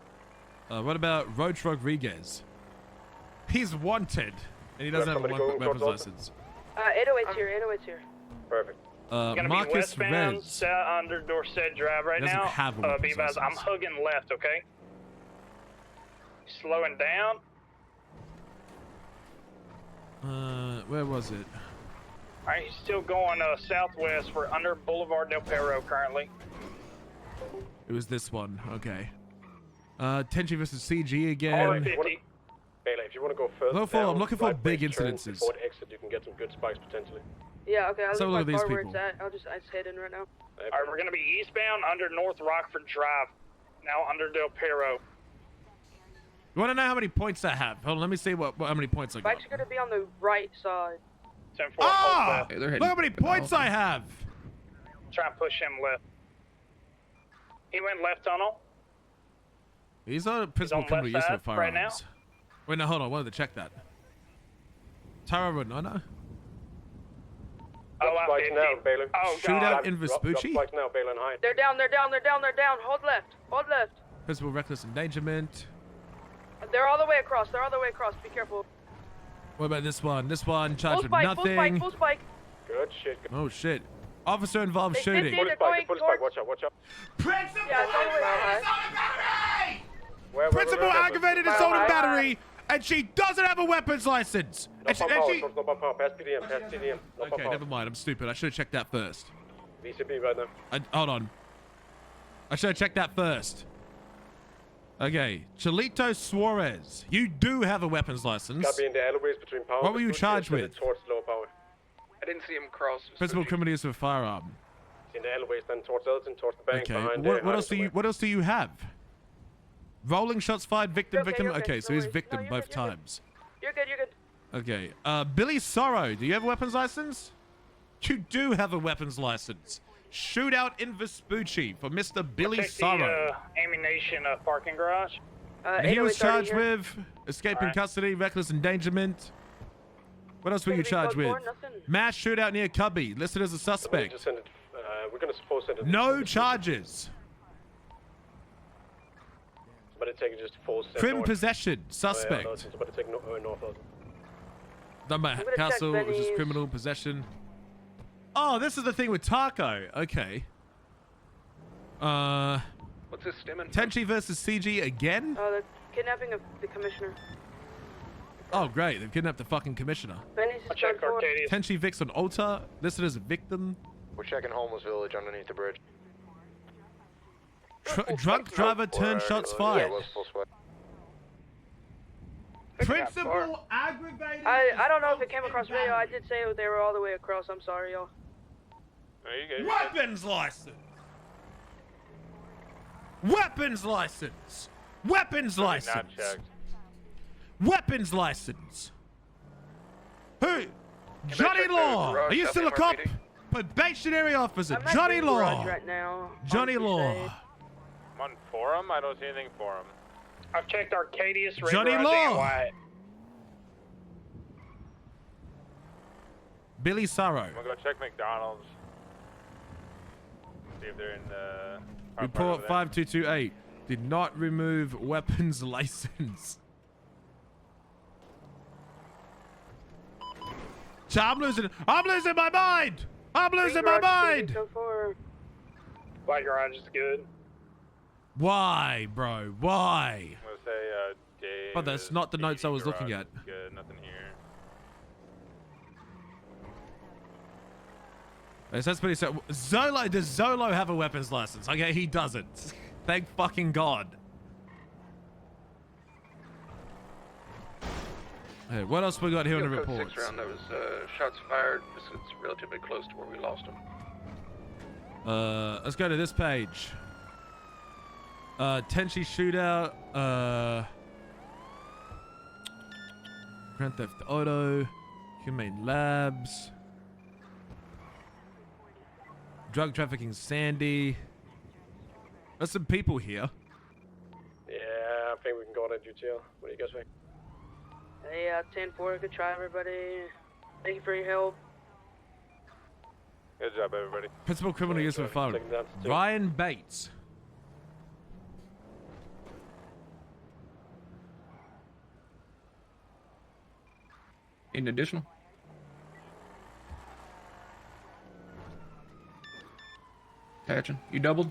[SPEAKER 1] What about Roach Rodriguez? He's wanted, and he doesn't have a weapons license.
[SPEAKER 11] 808's here. 808's here.
[SPEAKER 9] Perfect.
[SPEAKER 21] Gonna be
[SPEAKER 1] Marcus
[SPEAKER 21] westbound
[SPEAKER 1] Rez.
[SPEAKER 21] under Dorset Drive right
[SPEAKER 1] Doesn't
[SPEAKER 21] now.
[SPEAKER 1] have a weapons
[SPEAKER 21] Be advised, I'm
[SPEAKER 1] license.
[SPEAKER 21] hugging left, okay? Slowing down.
[SPEAKER 1] Where was it?
[SPEAKER 21] All right, he's still going southwest. We're under Boulevard Del Perro currently.
[SPEAKER 1] It was this one. Okay. Tenchi versus CG again.
[SPEAKER 21] R50.
[SPEAKER 9] Bailey, if you want to go further
[SPEAKER 1] Look for- I'm
[SPEAKER 9] down,
[SPEAKER 1] looking for
[SPEAKER 9] right
[SPEAKER 1] big
[SPEAKER 9] base turn,
[SPEAKER 1] incidences.
[SPEAKER 9] Before the exit, you can get some good spikes potentially.
[SPEAKER 11] Yeah, okay. I'll
[SPEAKER 1] So
[SPEAKER 11] leave
[SPEAKER 1] look at
[SPEAKER 11] my
[SPEAKER 1] these
[SPEAKER 11] car where
[SPEAKER 1] people.
[SPEAKER 11] it's at. I just head in right now.
[SPEAKER 21] All right, we're gonna be eastbound under North Rockford Drive. Now under Del Perro.
[SPEAKER 1] You want to know how many points I have? Hold on, let me see how many points I got.
[SPEAKER 11] Bike's gonna be on the right side.
[SPEAKER 21] 10-4,
[SPEAKER 1] Ah!
[SPEAKER 21] hold
[SPEAKER 1] Look
[SPEAKER 21] left.
[SPEAKER 1] how many points I have!
[SPEAKER 21] Try and push him left. He went left tunnel.
[SPEAKER 1] He's on principal
[SPEAKER 21] on
[SPEAKER 1] criminal
[SPEAKER 21] left
[SPEAKER 1] use of
[SPEAKER 21] side right
[SPEAKER 1] firearms. Wait, no, hold on. I wanted to check that. Tara Renana?
[SPEAKER 21] Oh,
[SPEAKER 9] spikes now, Bailey.
[SPEAKER 21] Oh,
[SPEAKER 1] Shootout in
[SPEAKER 9] Drop
[SPEAKER 1] Vespucci?
[SPEAKER 9] spikes now, Bailey, and hide.
[SPEAKER 11] They're down. Hold left. Hold left.
[SPEAKER 1] Principal reckless endangerment.
[SPEAKER 11] They're all the way across. Be careful.
[SPEAKER 1] What about this one? This one charged
[SPEAKER 11] Full
[SPEAKER 1] with
[SPEAKER 11] spike.
[SPEAKER 1] nothing.
[SPEAKER 11] Full spike.
[SPEAKER 9] Good shit.
[SPEAKER 1] Oh shit. Officer involved
[SPEAKER 11] They
[SPEAKER 1] shooting.
[SPEAKER 11] 50, they're going
[SPEAKER 9] Full
[SPEAKER 11] towards.
[SPEAKER 9] spike, watch out.
[SPEAKER 1] Principal
[SPEAKER 11] Yeah, it's all the way high.
[SPEAKER 1] Principal aggravated assault and battery, and she doesn't have a weapons license.
[SPEAKER 9] No
[SPEAKER 1] And she,
[SPEAKER 9] pump
[SPEAKER 1] and
[SPEAKER 9] power,
[SPEAKER 1] she...
[SPEAKER 9] no pump power. Pass PDM. No pump
[SPEAKER 1] Okay,
[SPEAKER 9] power.
[SPEAKER 1] never mind. I'm stupid. I should have checked that first.
[SPEAKER 9] VCB right now.
[SPEAKER 1] Hold on. I should have checked that first. Okay, Chalito Suarez, you do have a weapons license.
[SPEAKER 9] Gotta be in the alleyways between power.
[SPEAKER 1] What were you
[SPEAKER 9] and
[SPEAKER 1] charged
[SPEAKER 9] then
[SPEAKER 1] with?
[SPEAKER 9] Towards low power.
[SPEAKER 20] I didn't see him cross.
[SPEAKER 1] Principal criminal use of a firearm.
[SPEAKER 9] In the alleyways, then towards Elton, towards the bank,
[SPEAKER 1] Okay.
[SPEAKER 9] behind
[SPEAKER 1] What else do you? What else do you have? Rolling shots fired. Victim.
[SPEAKER 11] You're okay, you're okay.
[SPEAKER 1] Okay, so
[SPEAKER 11] No
[SPEAKER 1] he's
[SPEAKER 11] worries.
[SPEAKER 1] victim
[SPEAKER 11] No, you're
[SPEAKER 1] both
[SPEAKER 11] good, you're good.
[SPEAKER 1] times.
[SPEAKER 11] You're good.
[SPEAKER 1] Okay. Billy Sorrow, do you have a weapons license? You do have a weapons license. Shootout in Vespucci for Mr. Billy
[SPEAKER 21] Check
[SPEAKER 1] Sorrow.
[SPEAKER 21] the ammunition parking garage.
[SPEAKER 1] And he was
[SPEAKER 11] 808's already
[SPEAKER 1] charged
[SPEAKER 11] here.
[SPEAKER 1] with escaping
[SPEAKER 21] Alright.
[SPEAKER 1] custody, reckless endangerment. What else were you
[SPEAKER 11] Anything
[SPEAKER 1] charged
[SPEAKER 11] code
[SPEAKER 1] with?
[SPEAKER 11] four? Nothing.
[SPEAKER 1] Mass shootout near Cubby, listed as a suspect.
[SPEAKER 9] Just send it. We're gonna suppose send it.
[SPEAKER 1] No charges.
[SPEAKER 9] Somebody take it just full send
[SPEAKER 1] Crime
[SPEAKER 9] north.
[SPEAKER 1] possession, suspect.
[SPEAKER 9] Oh, yeah, no, somebody take north.
[SPEAKER 1] Number
[SPEAKER 11] I'm gonna check
[SPEAKER 1] Castle, which is
[SPEAKER 11] Benny's.
[SPEAKER 1] criminal possession. Oh, this is the thing with Taco. Okay.
[SPEAKER 20] What's this stemming from?
[SPEAKER 1] Tenchi versus CG again?
[SPEAKER 11] The kidnapping of the commissioner.
[SPEAKER 1] Oh, great. They've kidnapped the fucking commissioner.
[SPEAKER 11] Benny's is
[SPEAKER 21] Check
[SPEAKER 11] done for.
[SPEAKER 21] Arcadius.
[SPEAKER 1] Tenchi Vix on altar, listed as a victim.
[SPEAKER 7] We're checking Homeless Village underneath the bridge.
[SPEAKER 1] Drunk driver turned shots fired.
[SPEAKER 7] Full spike.
[SPEAKER 1] Principal aggravated.
[SPEAKER 11] I don't know if it came across video. I did say they were all the way across. I'm sorry, y'all.
[SPEAKER 19] No, you good.
[SPEAKER 1] Weapons license. Weapons license. Weapons
[SPEAKER 19] Not
[SPEAKER 1] license.
[SPEAKER 19] checked.
[SPEAKER 1] Weapons license. Who? Johnny
[SPEAKER 20] check the
[SPEAKER 1] Law.
[SPEAKER 20] garage
[SPEAKER 1] Are you
[SPEAKER 20] south
[SPEAKER 1] still a
[SPEAKER 20] of
[SPEAKER 1] cop?
[SPEAKER 20] MRPD?
[SPEAKER 1] Probationary officer.
[SPEAKER 11] I'm at
[SPEAKER 1] Johnny
[SPEAKER 11] the garage
[SPEAKER 1] Law.
[SPEAKER 11] right now.
[SPEAKER 1] Johnny
[SPEAKER 11] on
[SPEAKER 1] Law.
[SPEAKER 11] Crusade.
[SPEAKER 19] I'm on forum. I don't see anything forum.
[SPEAKER 21] I've checked Arcadius, Red
[SPEAKER 1] Johnny
[SPEAKER 21] Garage,
[SPEAKER 1] Law.
[SPEAKER 21] and Wyatt.
[SPEAKER 1] Billy Sorrow.
[SPEAKER 19] I'm gonna go check McDonald's. See if they're in the. car park
[SPEAKER 1] Report
[SPEAKER 19] over there.
[SPEAKER 1] 5228. Did not remove weapons license. So I'm losing my mind. I'm losing my mind.
[SPEAKER 21] White Garage is good.
[SPEAKER 1] Why, bro? Why?
[SPEAKER 19] I'm gonna say Dave.
[SPEAKER 1] But that's not the notes I was
[SPEAKER 19] Garage
[SPEAKER 1] looking at.
[SPEAKER 19] is Good. Nothing here.
[SPEAKER 1] It says pretty so. Zolo, does Zolo have a weapons license? Okay, he doesn't. Thank fucking God. Hey, what else we got here in the
[SPEAKER 20] Code
[SPEAKER 1] reports?
[SPEAKER 20] 6 around those shots fired. It's relatively close to where we lost them.
[SPEAKER 1] Let's go to this page. Tenchi shootout. Grand Theft Auto. Humane Labs. Drug trafficking Sandy. There's some people here.
[SPEAKER 9] Yeah, I think we can go on into jail. What do you guys think?
[SPEAKER 11] Hey, 10-4, good try, everybody. Thank you for your help.
[SPEAKER 19] Good job, everybody.
[SPEAKER 1] Principal criminal use of a phone. Ryan Bates.
[SPEAKER 16] In additional. Attaching. You doubled?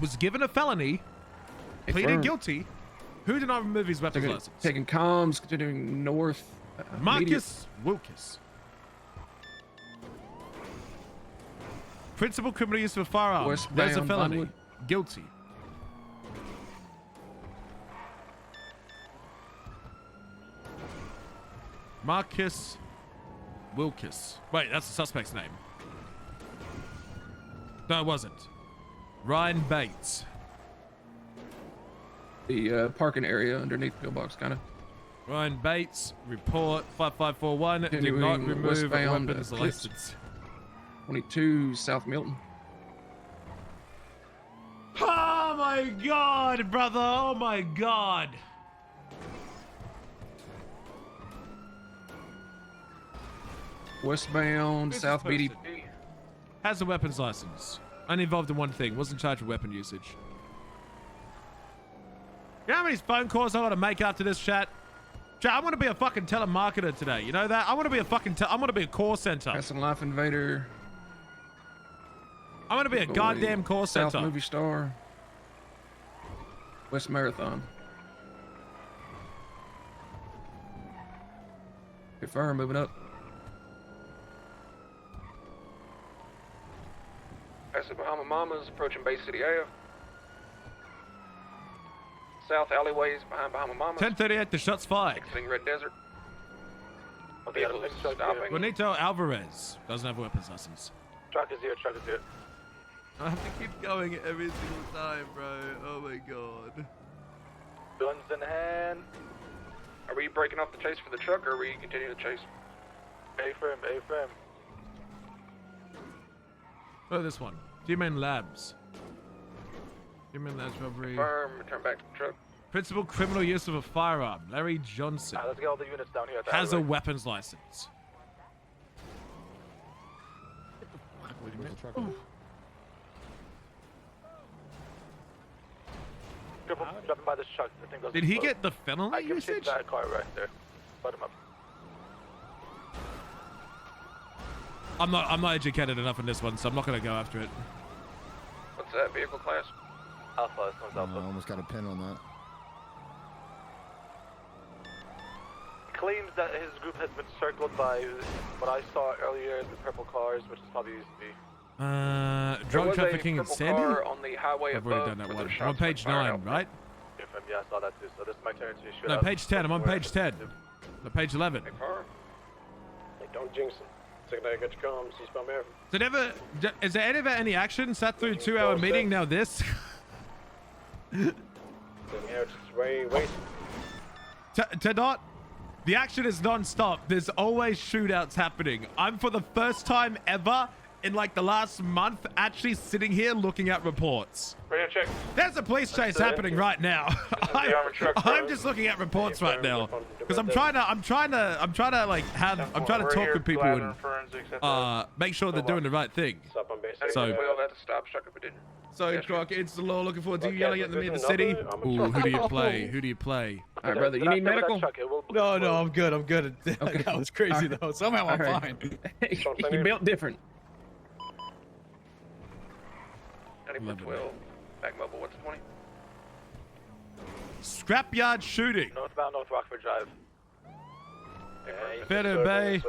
[SPEAKER 1] Was given a felony. Pleaded
[SPEAKER 16] Confirmed.
[SPEAKER 1] guilty. Who did not remove his weapons license?
[SPEAKER 16] Taking comms, continuing north.
[SPEAKER 1] Marcus Wilkes. Principal criminal use of a firearm. There's a
[SPEAKER 16] Westbound
[SPEAKER 1] felony.
[SPEAKER 16] Bundwood.
[SPEAKER 1] Guilty. Marcus Wilkes. Wait, that's the suspect's name. No, it wasn't. Ryan Bates.
[SPEAKER 16] The parking area underneath the pillbox, kind of.
[SPEAKER 1] Ryan Bates, report 5541. Do not
[SPEAKER 16] Continuing
[SPEAKER 1] remove
[SPEAKER 16] westbound,
[SPEAKER 1] weapons
[SPEAKER 16] Clips.
[SPEAKER 1] license.
[SPEAKER 16] 22 South Milton.
[SPEAKER 1] Oh my god, brother. Oh my god.
[SPEAKER 16] Westbound
[SPEAKER 1] Who's
[SPEAKER 16] South
[SPEAKER 1] this
[SPEAKER 16] BD.
[SPEAKER 1] person? Has a weapons license. Only involved in one thing. Wasn't charged with weapon usage. You know how many phone calls I got to make after this, chat? Chat, I want to be a fucking telemarketer today. You know that? I want to be a fucking I want to be a call center.
[SPEAKER 16] Passing Life Invader.
[SPEAKER 1] I want to be a goddamn call
[SPEAKER 16] South
[SPEAKER 1] center.
[SPEAKER 16] Movie Star. West Marathon. Confirm, moving up.
[SPEAKER 20] Passing Bahama Mamas, approaching Bay City Ave. South alleyways behind Bahama Mamas.
[SPEAKER 1] 1038, the shots fired.
[SPEAKER 20] Exiting Red Desert. Vehicles stopping.
[SPEAKER 1] Benito Alvarez doesn't have a weapons license.
[SPEAKER 9] Truck is here, truck is here.
[SPEAKER 1] I have to keep going every single time, bro. Oh my god.
[SPEAKER 9] Guns in hand.
[SPEAKER 20] Are we breaking off the chase for the truck, or are we continuing the chase?
[SPEAKER 9] A-frame, A-frame.
[SPEAKER 1] Oh, this one. Humane Labs. Humane Labs robbery.
[SPEAKER 20] Confirm, return back to the truck.
[SPEAKER 1] Principal criminal use of a firearm. Larry Johnson.
[SPEAKER 9] Let's get all the units down here at the
[SPEAKER 1] Has a
[SPEAKER 9] highway.
[SPEAKER 1] weapons license.
[SPEAKER 9] Dropping by this truck. The thing goes
[SPEAKER 1] Did he
[SPEAKER 9] slow.
[SPEAKER 1] get the felony
[SPEAKER 9] I can
[SPEAKER 1] usage?
[SPEAKER 9] see that car right there. Put him up.
[SPEAKER 1] I'm not educated enough in this one, so I'm not gonna go after it.
[SPEAKER 20] What's that vehicle class?
[SPEAKER 9] Alpha, this one's Alpha.
[SPEAKER 4] I almost got a pin on that.
[SPEAKER 9] Claims that his group has been circled by what I saw earlier, the purple cars, which is probably used to be.
[SPEAKER 20] There
[SPEAKER 1] Drug
[SPEAKER 20] was a
[SPEAKER 1] trafficking in
[SPEAKER 20] purple
[SPEAKER 1] Sandy?
[SPEAKER 20] car on the highway
[SPEAKER 1] I've already
[SPEAKER 20] above
[SPEAKER 1] done that
[SPEAKER 20] where
[SPEAKER 1] one.
[SPEAKER 20] those
[SPEAKER 1] I'm on
[SPEAKER 20] shots were
[SPEAKER 1] page
[SPEAKER 20] fired
[SPEAKER 1] 9,
[SPEAKER 20] out.
[SPEAKER 1] right?
[SPEAKER 9] Yeah, I saw that too. So this is my turn to shoot
[SPEAKER 1] No,
[SPEAKER 9] out.
[SPEAKER 1] page 10. I'm on page 10. No, page 11.
[SPEAKER 9] Hey, don't jinx it. Second I got your comms. He's from there.
[SPEAKER 1] Is there ever any action? Sat through a 2-hour meeting, now this?
[SPEAKER 9] Here, it's wait.
[SPEAKER 1] To not... The action is non-stop. There's always shootouts happening. I'm, for the first time ever, in like the last month, actually sitting here looking at reports.
[SPEAKER 9] Radio check.
[SPEAKER 1] There's a police chase happening right now. I'm just looking at reports right now because I'm trying to like talk with people and make sure they're doing the right thing. So Croc, it's the law. Looking forward to you yelling at me in the city. Ooh, who do you play? Who do you play?
[SPEAKER 16] All right, brother. You need medical?
[SPEAKER 2] No, I'm good. Okay. That was crazy though. Somehow I'm fine.
[SPEAKER 16] You built different.
[SPEAKER 20] 9412. Back mobile, what's 20?
[SPEAKER 1] Scrapyard shooting.
[SPEAKER 9] Northbound North Rockford Drive.
[SPEAKER 1] Better Bay.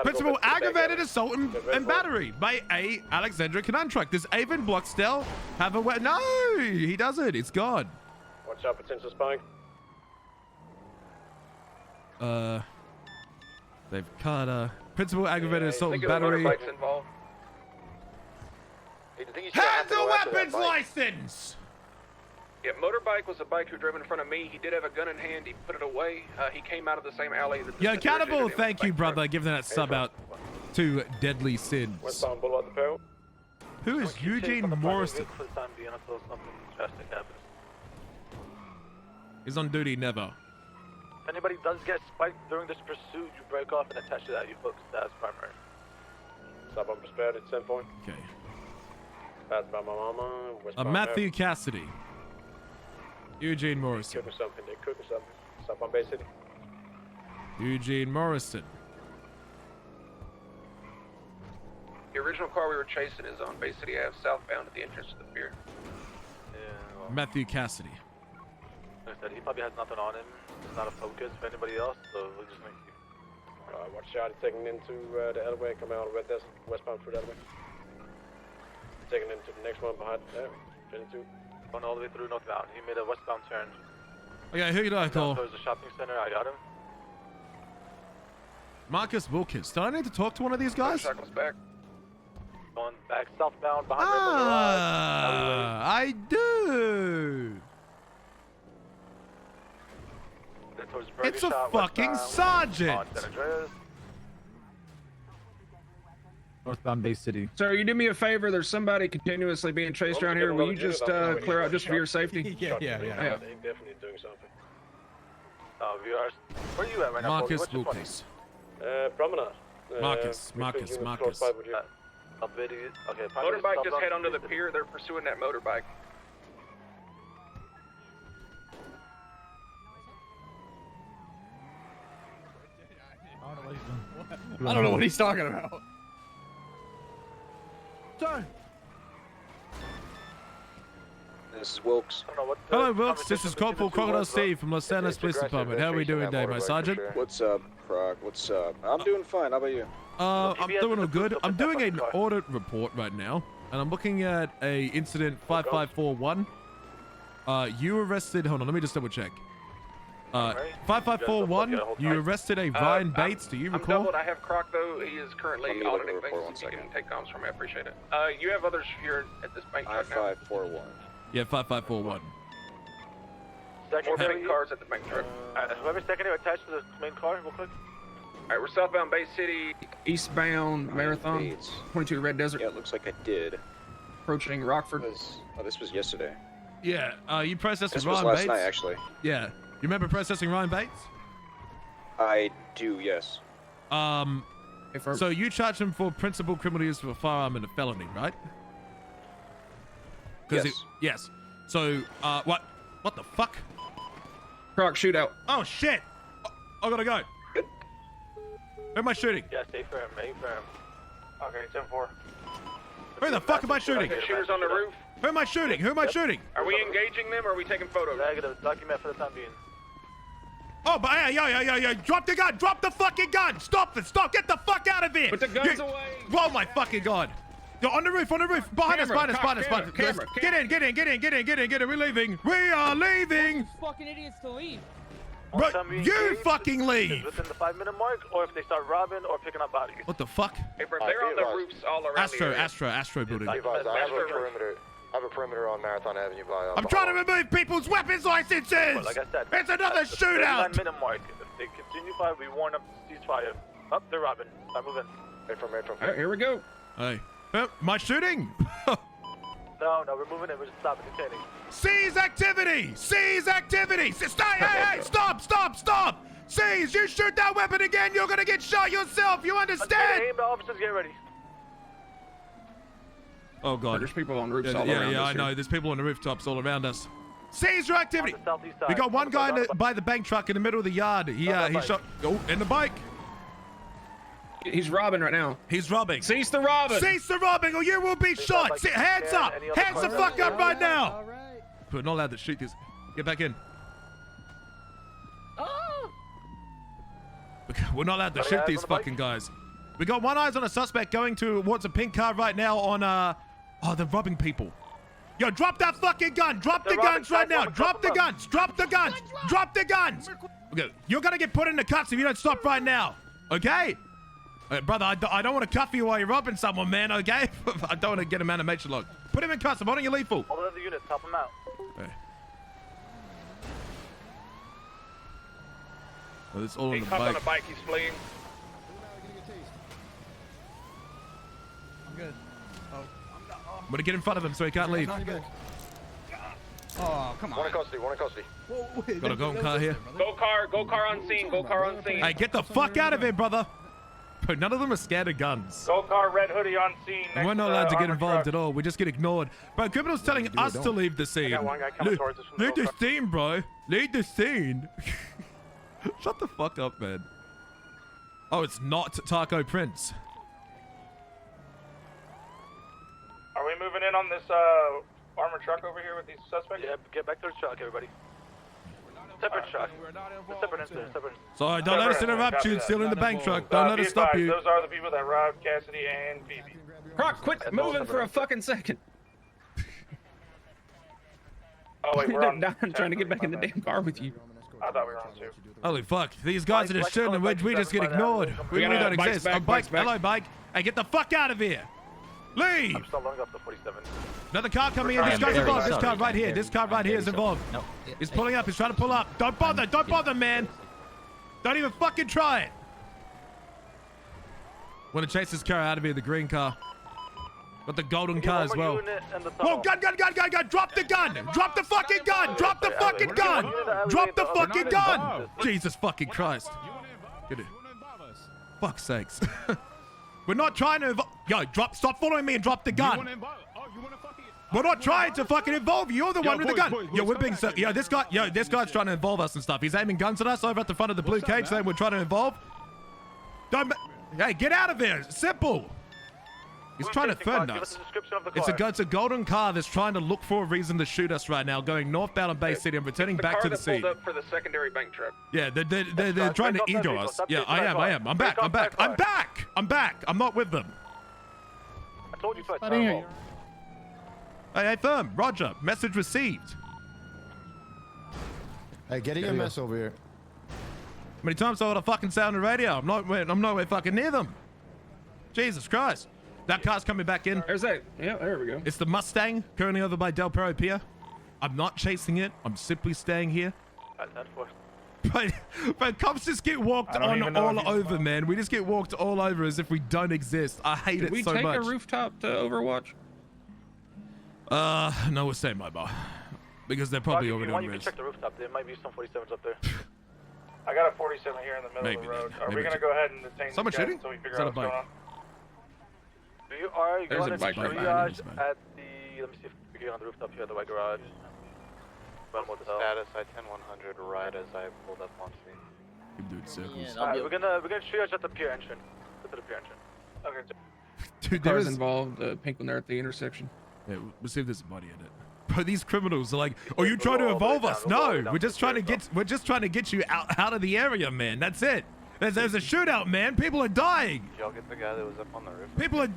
[SPEAKER 1] Principal aggravated assault and battery by A. Alexandra Canuntruk. Does Avon Bloxdale have a weapon? No, he doesn't. It's gone.
[SPEAKER 9] Watch out, potential spying.
[SPEAKER 1] Dave Carter. Principal aggravated assault and
[SPEAKER 20] Think of the
[SPEAKER 1] battery.
[SPEAKER 20] motorbikes involved.
[SPEAKER 1] Hands a weapons license!
[SPEAKER 20] Yeah, motorbike was a bike who drove in front of me. He did have a gun in hand. He put it away. He came out of the same alley. That
[SPEAKER 1] Yo, Cannibal, thank you, brother. Giving that sub out to Deadly Sins.
[SPEAKER 9] Westbound Boulevard the Peril.
[SPEAKER 1] Who is Eugene Morrison?
[SPEAKER 9] For the time being until something drastic happens.
[SPEAKER 1] He's on duty never.
[SPEAKER 9] If anybody does get spiked during this pursuit, you break off and attach to that. You focus that as primary. Stop on prosperity at 10 point.
[SPEAKER 1] Okay.
[SPEAKER 9] Passed by my mama. Westbound
[SPEAKER 1] Matthew Cassidy. Eugene Morrison.
[SPEAKER 9] Cooking something. They're cooking something. Stop on Bay City.
[SPEAKER 1] Eugene Morrison.
[SPEAKER 20] The original car we were chasing is on Bay City Ave, southbound at the entrance to the pier.
[SPEAKER 9] Yeah, well,
[SPEAKER 1] Matthew Cassidy.
[SPEAKER 9] like I said, he probably has nothing on him. It's not a focus for anybody else, so we'll just make you. Watch out, taking into the Elway, coming out of Red Desert, westbound through Elway. Taking into the next one behind there. 22. Going all the way through North Mountain. He made a westbound turn.
[SPEAKER 1] Okay, who did I call?
[SPEAKER 9] Towards the shopping center, I got him.
[SPEAKER 1] Marcus Wilkins. Did I need to talk to one of these guys?
[SPEAKER 20] Shackles back.
[SPEAKER 9] Going back southbound behind
[SPEAKER 1] I do. It's a fucking sergeant.
[SPEAKER 4] Northbound Bay City.
[SPEAKER 16] Sir, you do me a favor. There's somebody continuously being chased around here. Will you just clear out just for your safety?
[SPEAKER 9] Yeah. They're definitely doing something. Viewers, where are you at right now?
[SPEAKER 1] Marcus Wilkins.
[SPEAKER 9] Promenade.
[SPEAKER 1] Marcus.
[SPEAKER 20] Motorbike just head onto the pier. They're pursuing that motorbike.
[SPEAKER 2] I don't know what he's talking about.
[SPEAKER 1] Sorry.
[SPEAKER 7] This is Wilkes.
[SPEAKER 1] Hello, Wilkes. This is Corporal Crocodile Steve from Los Angeles Police Department. How are we doing today, my sergeant?
[SPEAKER 7] What's up, Croc? What's up? I'm doing fine. How about you?
[SPEAKER 1] I'm doing all good. I'm doing an audit report right now, and I'm looking at a incident 5541. You arrested. Hold on, let me just double check. 5541. You arrested a Ryan Bates. Do you
[SPEAKER 20] I'm
[SPEAKER 1] recall?
[SPEAKER 20] doubled. I have Croc though. He is currently auditing things. You can take comms from me. I appreciate it. You have others here at this bank truck now.
[SPEAKER 7] 5541.
[SPEAKER 1] Yeah, 5541.
[SPEAKER 20] More bank cars at the bank truck.
[SPEAKER 9] Whoever's second attached to the main car, real quick.
[SPEAKER 20] All right, we're southbound Bay City.
[SPEAKER 16] Eastbound Marathon. 22 Red Desert.
[SPEAKER 7] Yeah, it looks like I did.
[SPEAKER 16] Approaching Rockford.
[SPEAKER 7] This was yesterday.
[SPEAKER 1] Yeah, you processed
[SPEAKER 7] This
[SPEAKER 1] Ryan
[SPEAKER 7] was last
[SPEAKER 1] Bates?
[SPEAKER 7] night, actually.
[SPEAKER 1] Yeah. You remember processing Ryan Bates?
[SPEAKER 7] I do, yes.
[SPEAKER 1] So you charged him for principal criminal use of a firearm and a felony, right?
[SPEAKER 7] Yes.
[SPEAKER 1] Yes. So, what the fuck?
[SPEAKER 16] Croc shootout.
[SPEAKER 1] Oh shit! I gotta go. Who am I shooting?
[SPEAKER 9] Yeah, stay firm, aim firm. Okay, 10-4.
[SPEAKER 1] Who the fuck am I shooting?
[SPEAKER 20] Shooters on the roof.
[SPEAKER 1] Who am I shooting? Who am I shooting?
[SPEAKER 20] Are we engaging them or are we taking photos?
[SPEAKER 9] Negative. Document for the time being.
[SPEAKER 1] Oh, but yeah. Drop the gun. Drop the fucking gun. Stop it. Stop. Get the fuck out of here.
[SPEAKER 20] Put the guns away.
[SPEAKER 1] Oh my fucking god. Yo, on the roof. Behind us. Get in. We're leaving. We are leaving.
[SPEAKER 11] Fucking idiots to leave.
[SPEAKER 1] Bro, you fucking leave.
[SPEAKER 9] Within the 5-minute mark, or if they start robbing or picking up bodies.
[SPEAKER 1] What the fuck?
[SPEAKER 20] Hey, bro, they're on the roofs all around the area.
[SPEAKER 1] Astro building.
[SPEAKER 7] I have a perimeter on Marathon Avenue by...
[SPEAKER 1] I'm trying to remove people's weapons licenses!
[SPEAKER 9] Well, like I said,
[SPEAKER 1] it's another shootout!
[SPEAKER 9] 5-minute mark. If they continue fire, we warn them to cease fire. Up, they're robbing. Start moving.
[SPEAKER 20] All right, here we go.
[SPEAKER 1] Hey. Am I shooting?
[SPEAKER 9] No, we're moving it. We're just stopping detaining.
[SPEAKER 1] Seize activity! Stay! Hey! Stop! Seize! You shoot that weapon again, you're gonna get shot yourself! You understand?
[SPEAKER 9] Aim, the officers, get ready.
[SPEAKER 1] Oh god.
[SPEAKER 16] There's people on roofs all around us.
[SPEAKER 1] I know. There's people on the rooftops all around us. Seize your activity!
[SPEAKER 9] Southeast side.
[SPEAKER 1] We got one guy by the bank truck in the middle of the yard. He shot. Oh, in the bike.
[SPEAKER 16] He's robbing right now.
[SPEAKER 1] He's robbing.
[SPEAKER 16] Cease the robbing.
[SPEAKER 1] Cease the robbing, or you will be shot. Hands up! Hands the fuck up right now! We're not allowed to shoot this. Get back in. We're not allowed to shoot these fucking guys. We got one eyes on a suspect going towards a pink car right now on they're robbing people. Yo, drop that fucking gun! Drop the guns right now! Drop the guns! Drop the guns! Drop the guns! Okay, you're gonna get put in the cuffs if you don't stop right now. Okay? Brother, I don't want to cuff you while you're robbing someone, man, okay? I don't want to get him animation lock. Put him in cuffs. I'm on your lethal.
[SPEAKER 9] All the other units, help him out.
[SPEAKER 1] Okay. Oh, it's all on the bike.
[SPEAKER 20] on the bike, he's fleeing.
[SPEAKER 2] I'm good. Oh.
[SPEAKER 1] I'm gonna get in front of him so he can't leave.
[SPEAKER 2] Oh, come on.
[SPEAKER 9] One in custody, one in custody.
[SPEAKER 2] Whoa,
[SPEAKER 1] Got a golden car here.
[SPEAKER 20] Go car on scene, go car on scene.
[SPEAKER 1] Hey, get the fuck out of here, brother. Bro, none of them are scared of guns.
[SPEAKER 21] Go car, red hoodie on scene.
[SPEAKER 1] And we're not allowed to get involved at all. We just get ignored. Bro, criminals telling us to leave the scene. Leave the scene, bro. Leave the scene. Shut the fuck up, man. Oh, it's not Taco Prince.
[SPEAKER 21] Are we moving in on this armored truck over here with these suspects?
[SPEAKER 9] Yeah, get back to the truck, everybody. Separate truck. Separate incident, separate.
[SPEAKER 1] Sorry, don't let us interrupt you. Still in the bank truck. Don't let us stop you.
[SPEAKER 21] Those are the people that robbed Cassidy and Phoebe.
[SPEAKER 16] Croc, quit moving for a fucking second.
[SPEAKER 21] Oh wait, we're on.
[SPEAKER 16] Trying to get back in the damn car with you.
[SPEAKER 21] I thought we were on two.
[SPEAKER 1] Holy fuck. These guys are just shooting and we just get ignored. We don't exist. Bike. Hello, bike. Hey, get the fuck out of here. Leave!
[SPEAKER 9] I'm still loading up the 47.
[SPEAKER 1] Another car coming in. This guy's involved. This car right here. This car right here is involved. He's pulling up. He's trying to pull up. Don't bother. Don't bother, man. Don't even fucking try it. Want to chase this car out of here, the green car. Got the golden car as well. Whoa, gun. Drop the gun. Drop the fucking gun. Drop the fucking gun. Drop the fucking gun. Jesus fucking Christ. Get it. Fuck's sakes. We're not trying to stop following me and drop the gun. We're not trying to fucking involve you. You're the one with the gun. We're being this guy's trying to involve us and stuff. He's aiming guns at us over at the front of the blue cage saying we're trying to involve. Hey, get out of there. It's simple. He's trying to threaten us. It's a golden car that's trying to look for a reason to shoot us right now, going northbound on Bay City and returning back to the scene.
[SPEAKER 20] Pulled up for the secondary bank truck.
[SPEAKER 1] Yeah, they're trying to ego us. Yeah, I am. I'm back. I'm not with them.
[SPEAKER 9] I told you to
[SPEAKER 1] Hey, firm. Roger. Message received.
[SPEAKER 6] Hey, get your mess over here.
[SPEAKER 1] How many times I want to fucking sound the radio? I'm nowhere fucking near them. Jesus Christ. That car's coming back in.
[SPEAKER 16] There's that. Yeah, there we go.
[SPEAKER 1] It's the Mustang currently over by Del Perro Pier. I'm not chasing it. I'm simply staying here. But cops just get walked on all over, man. We just get walked all over as if we don't exist. I hate it so much.
[SPEAKER 16] Did we take a rooftop to Overwatch?
[SPEAKER 1] No, we're staying mobile. Because they're probably already on
[SPEAKER 9] risk. You can check the rooftop. There might be some 47s up there.
[SPEAKER 21] I got a 47 here in the middle of the road. Are we going to go ahead and detain
[SPEAKER 1] someone shooting?
[SPEAKER 21] until we figure out what's going on?
[SPEAKER 9] Are you going to triage at the... Let me see if we get on the rooftop here at the white garage. Status I-10-100 right as I pulled up on scene.
[SPEAKER 1] Keep doing circles.
[SPEAKER 9] Alright, we're gonna triage at the pier entrance. To the pier entrance. Okay.
[SPEAKER 1] Dude,
[SPEAKER 16] cars involved. Pink one there at the intersection.
[SPEAKER 1] Yeah, we'll see if there's a body in it. Bro, these criminals are like, "Oh, you trying to involve us?" No, we're just trying to get you out of the area, man. That's it. There's a shootout, man. People are dying.
[SPEAKER 9] Did y'all get the guy that was up on the roof?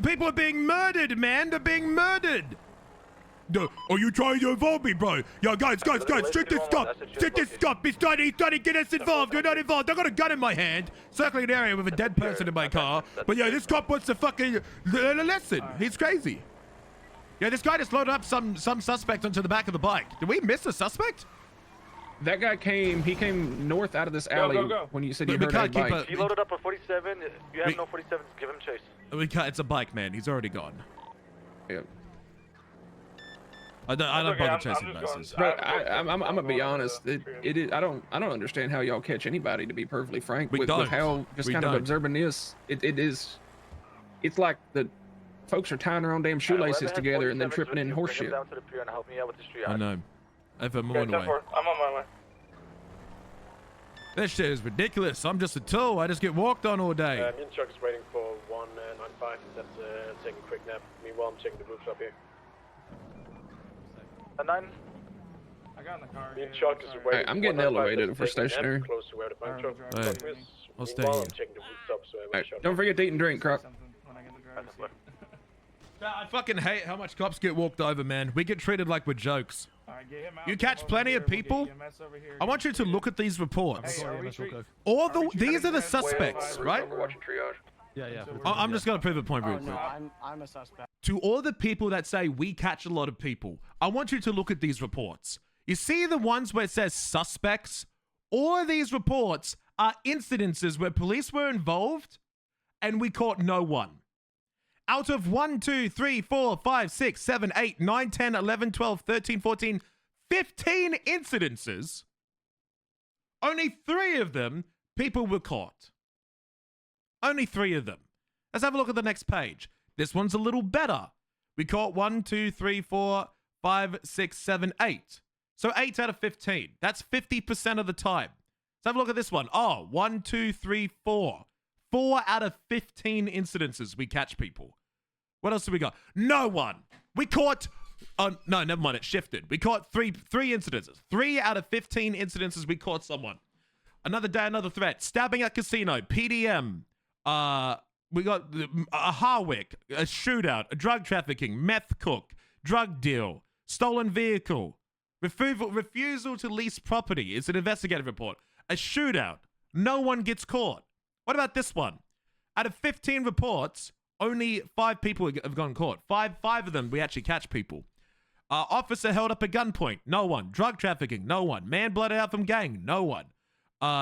[SPEAKER 1] People are being murdered, man. They're being murdered. Are you trying to involve me, bro? Yo, guys, check this stuff. Check this stuff. He's trying to get us involved. You're not involved. I got a gun in my hand, circling an area with a dead person in my car. But yeah, this cop wants to fucking listen. He's crazy. Yeah, this guy just loaded up some suspect onto the back of the bike. Did we miss a suspect?
[SPEAKER 16] That guy came north out of this alley when you said you heard a bike.
[SPEAKER 9] He loaded up a 47. If you have no 47s, give him chase.
[SPEAKER 1] It's a bike, man. He's already gone.
[SPEAKER 16] Yeah.
[SPEAKER 1] I don't bother chasing buses.
[SPEAKER 16] But I'm gonna be honest. I don't understand how y'all catch anybody, to be perfectly frank. With how just kind of observing this, it's like the folks are tying their own damn shoelaces together and then tripping in horse shit.
[SPEAKER 1] I know. I'm on my way.
[SPEAKER 21] I'm on my way.
[SPEAKER 1] This shit is ridiculous. I'm just a tool. I just get walked on all day.
[SPEAKER 9] Me and Chuck is waiting for 195. That's taking a quick nap. Meanwhile, I'm checking the rooftop here. A 9.
[SPEAKER 21] I got in the car.
[SPEAKER 9] Me and Chuck is waiting.
[SPEAKER 16] I'm getting elevated if we're stationary.
[SPEAKER 9] Close to where the bank truck is.
[SPEAKER 1] I'll stay
[SPEAKER 9] Meanwhile,
[SPEAKER 1] here.
[SPEAKER 9] I'm checking the rooftop, so
[SPEAKER 16] Don't forget to eat and drink, Croc.
[SPEAKER 1] I fucking hate how much cops get walked over, man. We get treated like we're jokes. You catch plenty of people. I want you to look at these reports. These are the suspects, right?
[SPEAKER 4] Yeah.
[SPEAKER 1] I'm just gonna prove a point real quick.
[SPEAKER 6] I'm a suspect.
[SPEAKER 1] To all the people that say we catch a lot of people, I want you to look at these reports. You see the ones where it says suspects? All of these reports are incidences where police were involved and we caught no one. Out of 1, 2, 3, 4, 5, 6, 7, 8, 9, 10, 11, 12, 13, 14, 15 incidences, only 3 of them people were caught. Only 3 of them. Let's have a look at the next page. This one's a little better. We caught 1, 2, 3, 4, 5, 6, 7, 8. So 8 out of 15. That's 50% of the time. Let's have a look at this one. Oh, 1, 2, 3, 4. 4 out of 15 incidences we catch people. What else do we got? No one. We caught... Oh, no, never mind. It shifted. We caught three incidences. 3 out of 15 incidences we caught someone. Another day, another threat. Stabbing at casino. PDM. We got a Harwick, a shootout, a drug trafficking, meth cook, drug deal, stolen vehicle, refusal to lease property. It's an investigative report. A shootout. No one gets caught. What about this one? Out of 15 reports, only 5 people have gone caught. Five of them, we actually catch people. Officer held up at gunpoint. No one. Drug trafficking. No one. Man blooded out from gang. No one.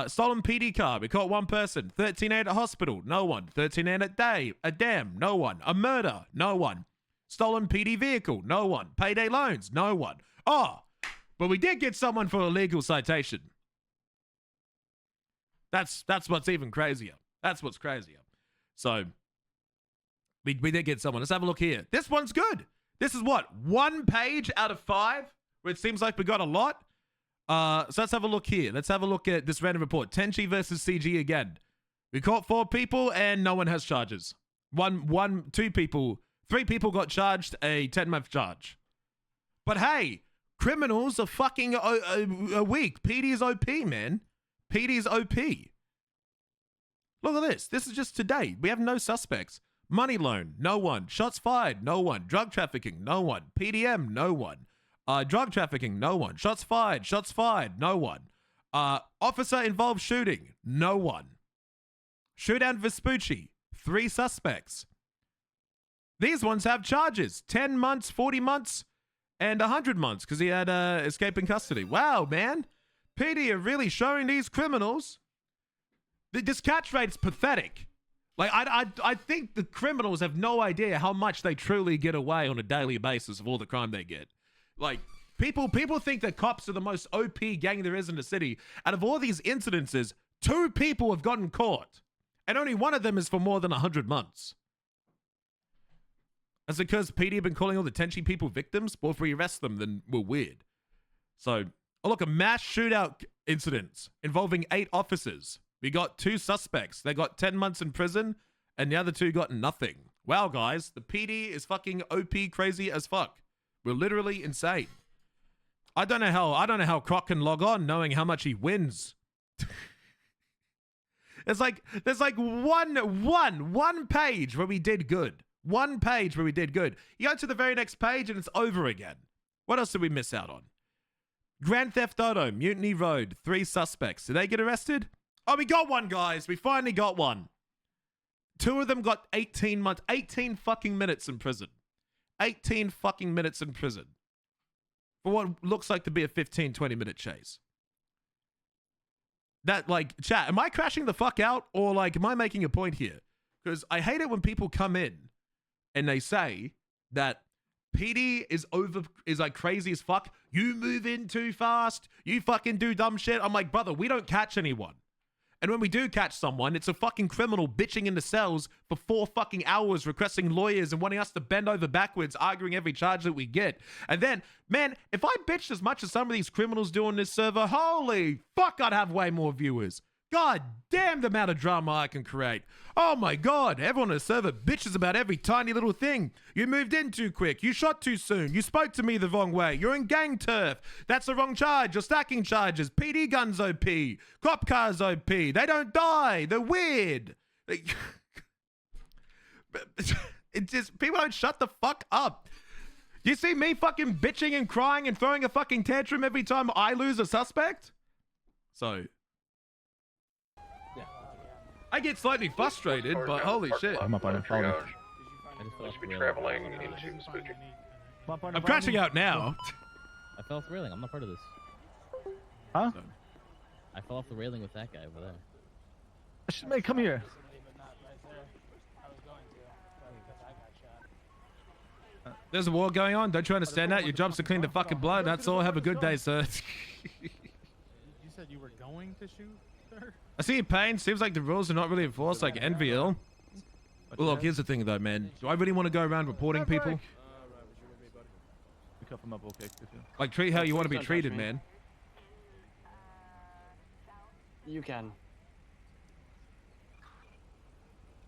[SPEAKER 1] Stolen PD car. We caught 1 person. 13-8 at hospital. No one. 13-8 at a dam. No one. A murder. No one. Stolen PD vehicle. No one. Payday loans. No one. Oh, but we did get someone for a legal citation. That's what's even crazier. That's what's crazier. So we did get someone. Let's have a look here. This one's good. This is what? 1 page out of 5, where it seems like we got a lot. So let's have a look here. Let's have a look at this random report. Tenchi versus CG again. We caught 4 people and no one has charges. 3 people got charged a 10-month charge. But hey, criminals are fucking weak. PD's OP, man. PD's OP. Look at this. This is just today. We have no suspects. Money loan, no one. Shots fired, no one. Drug trafficking, no one. PDM, no one. Drug trafficking, no one. Shots fired, no one. Officer involved shooting, no one. Shootout Vespucci, 3 suspects. These ones have charges, 10 months, 40 months, and 100 months because he had escaping custody. Wow, man. PD are really showing these criminals. This catch rate's pathetic. Like, I think the criminals have no idea how much they truly get away on a daily basis of all the crime they get. Like, people think that cops are the most OP gang there is in the city. Out of all these incidences, 2 people have gotten caught. And only 1 of them is for more than 100 months. That's because PD have been calling all the Tenchi people victims? Well, if we arrest them, then we're weird. So, oh look, a mass shootout incident involving 8 officers. We got 2 suspects. They got 10 months in prison, and the other 2 got nothing. Wow, guys, the PD is fucking OP crazy as fuck. We're literally insane. I don't know how Croc can log on knowing how much he wins. There's like one page where we did good. 1 page where we did good. You go to the very next page and it's over again. What else did we miss out on? Grand Theft Auto, Mutiny Road, 3 suspects. Did they get arrested? Oh, we got 1, guys. We finally got 1. 2 of them got 18 months, 18 fucking minutes in prison. 18 fucking minutes in prison. For what looks like to be a 15, 20-minute chase. That, like, chat, am I crashing the fuck out? Or, like, am I making a point here? Because I hate it when people come in and they say that PD is like crazy as fuck. You move in too fast. You fucking do dumb shit. I'm like, brother, we don't catch anyone. And when we do catch someone, it's a fucking criminal bitching in the cells for 4 fucking hours, requesting lawyers and wanting us to bend over backwards, arguing every charge that we get. And then, man, if I bitched as much as some of these criminals do on this server, holy fuck, I'd have way more viewers. God damn the amount of drama I can create. Oh my God, everyone on the server bitches about every tiny little thing. You moved in too quick. You shot too soon. You spoke to me the wrong way. You're in gang turf. That's the wrong charge. You're stacking charges. PD guns OP. Cop cars OP. They don't die. They're weird. It's just people don't shut the fuck up. You see me fucking bitching and crying and throwing a fucking tantrum every time I lose a suspect? So I get slightly frustrated, but holy shit.
[SPEAKER 4] I'm up on it. Follow me.
[SPEAKER 20] We should be traveling into Spooky.
[SPEAKER 1] I'm crashing out now.
[SPEAKER 6] I fell off the railing. I'm not part of this.
[SPEAKER 4] Huh?
[SPEAKER 6] I fell off the railing with that guy over there.
[SPEAKER 4] Mate, come here.
[SPEAKER 1] There's a war going on. Don't you understand that? Your job's to clean the fucking blood. That's all. Have a good day, sir.
[SPEAKER 22] You said you were going to shoot her?
[SPEAKER 1] I see your pain. Seems like the rules are not really enforced like NVL. Well, look, here's the thing though, man. Do I really want to go around reporting people?
[SPEAKER 4] We cuff him up, okay?
[SPEAKER 1] Like, treat how you want to be treated, man.
[SPEAKER 23] You can.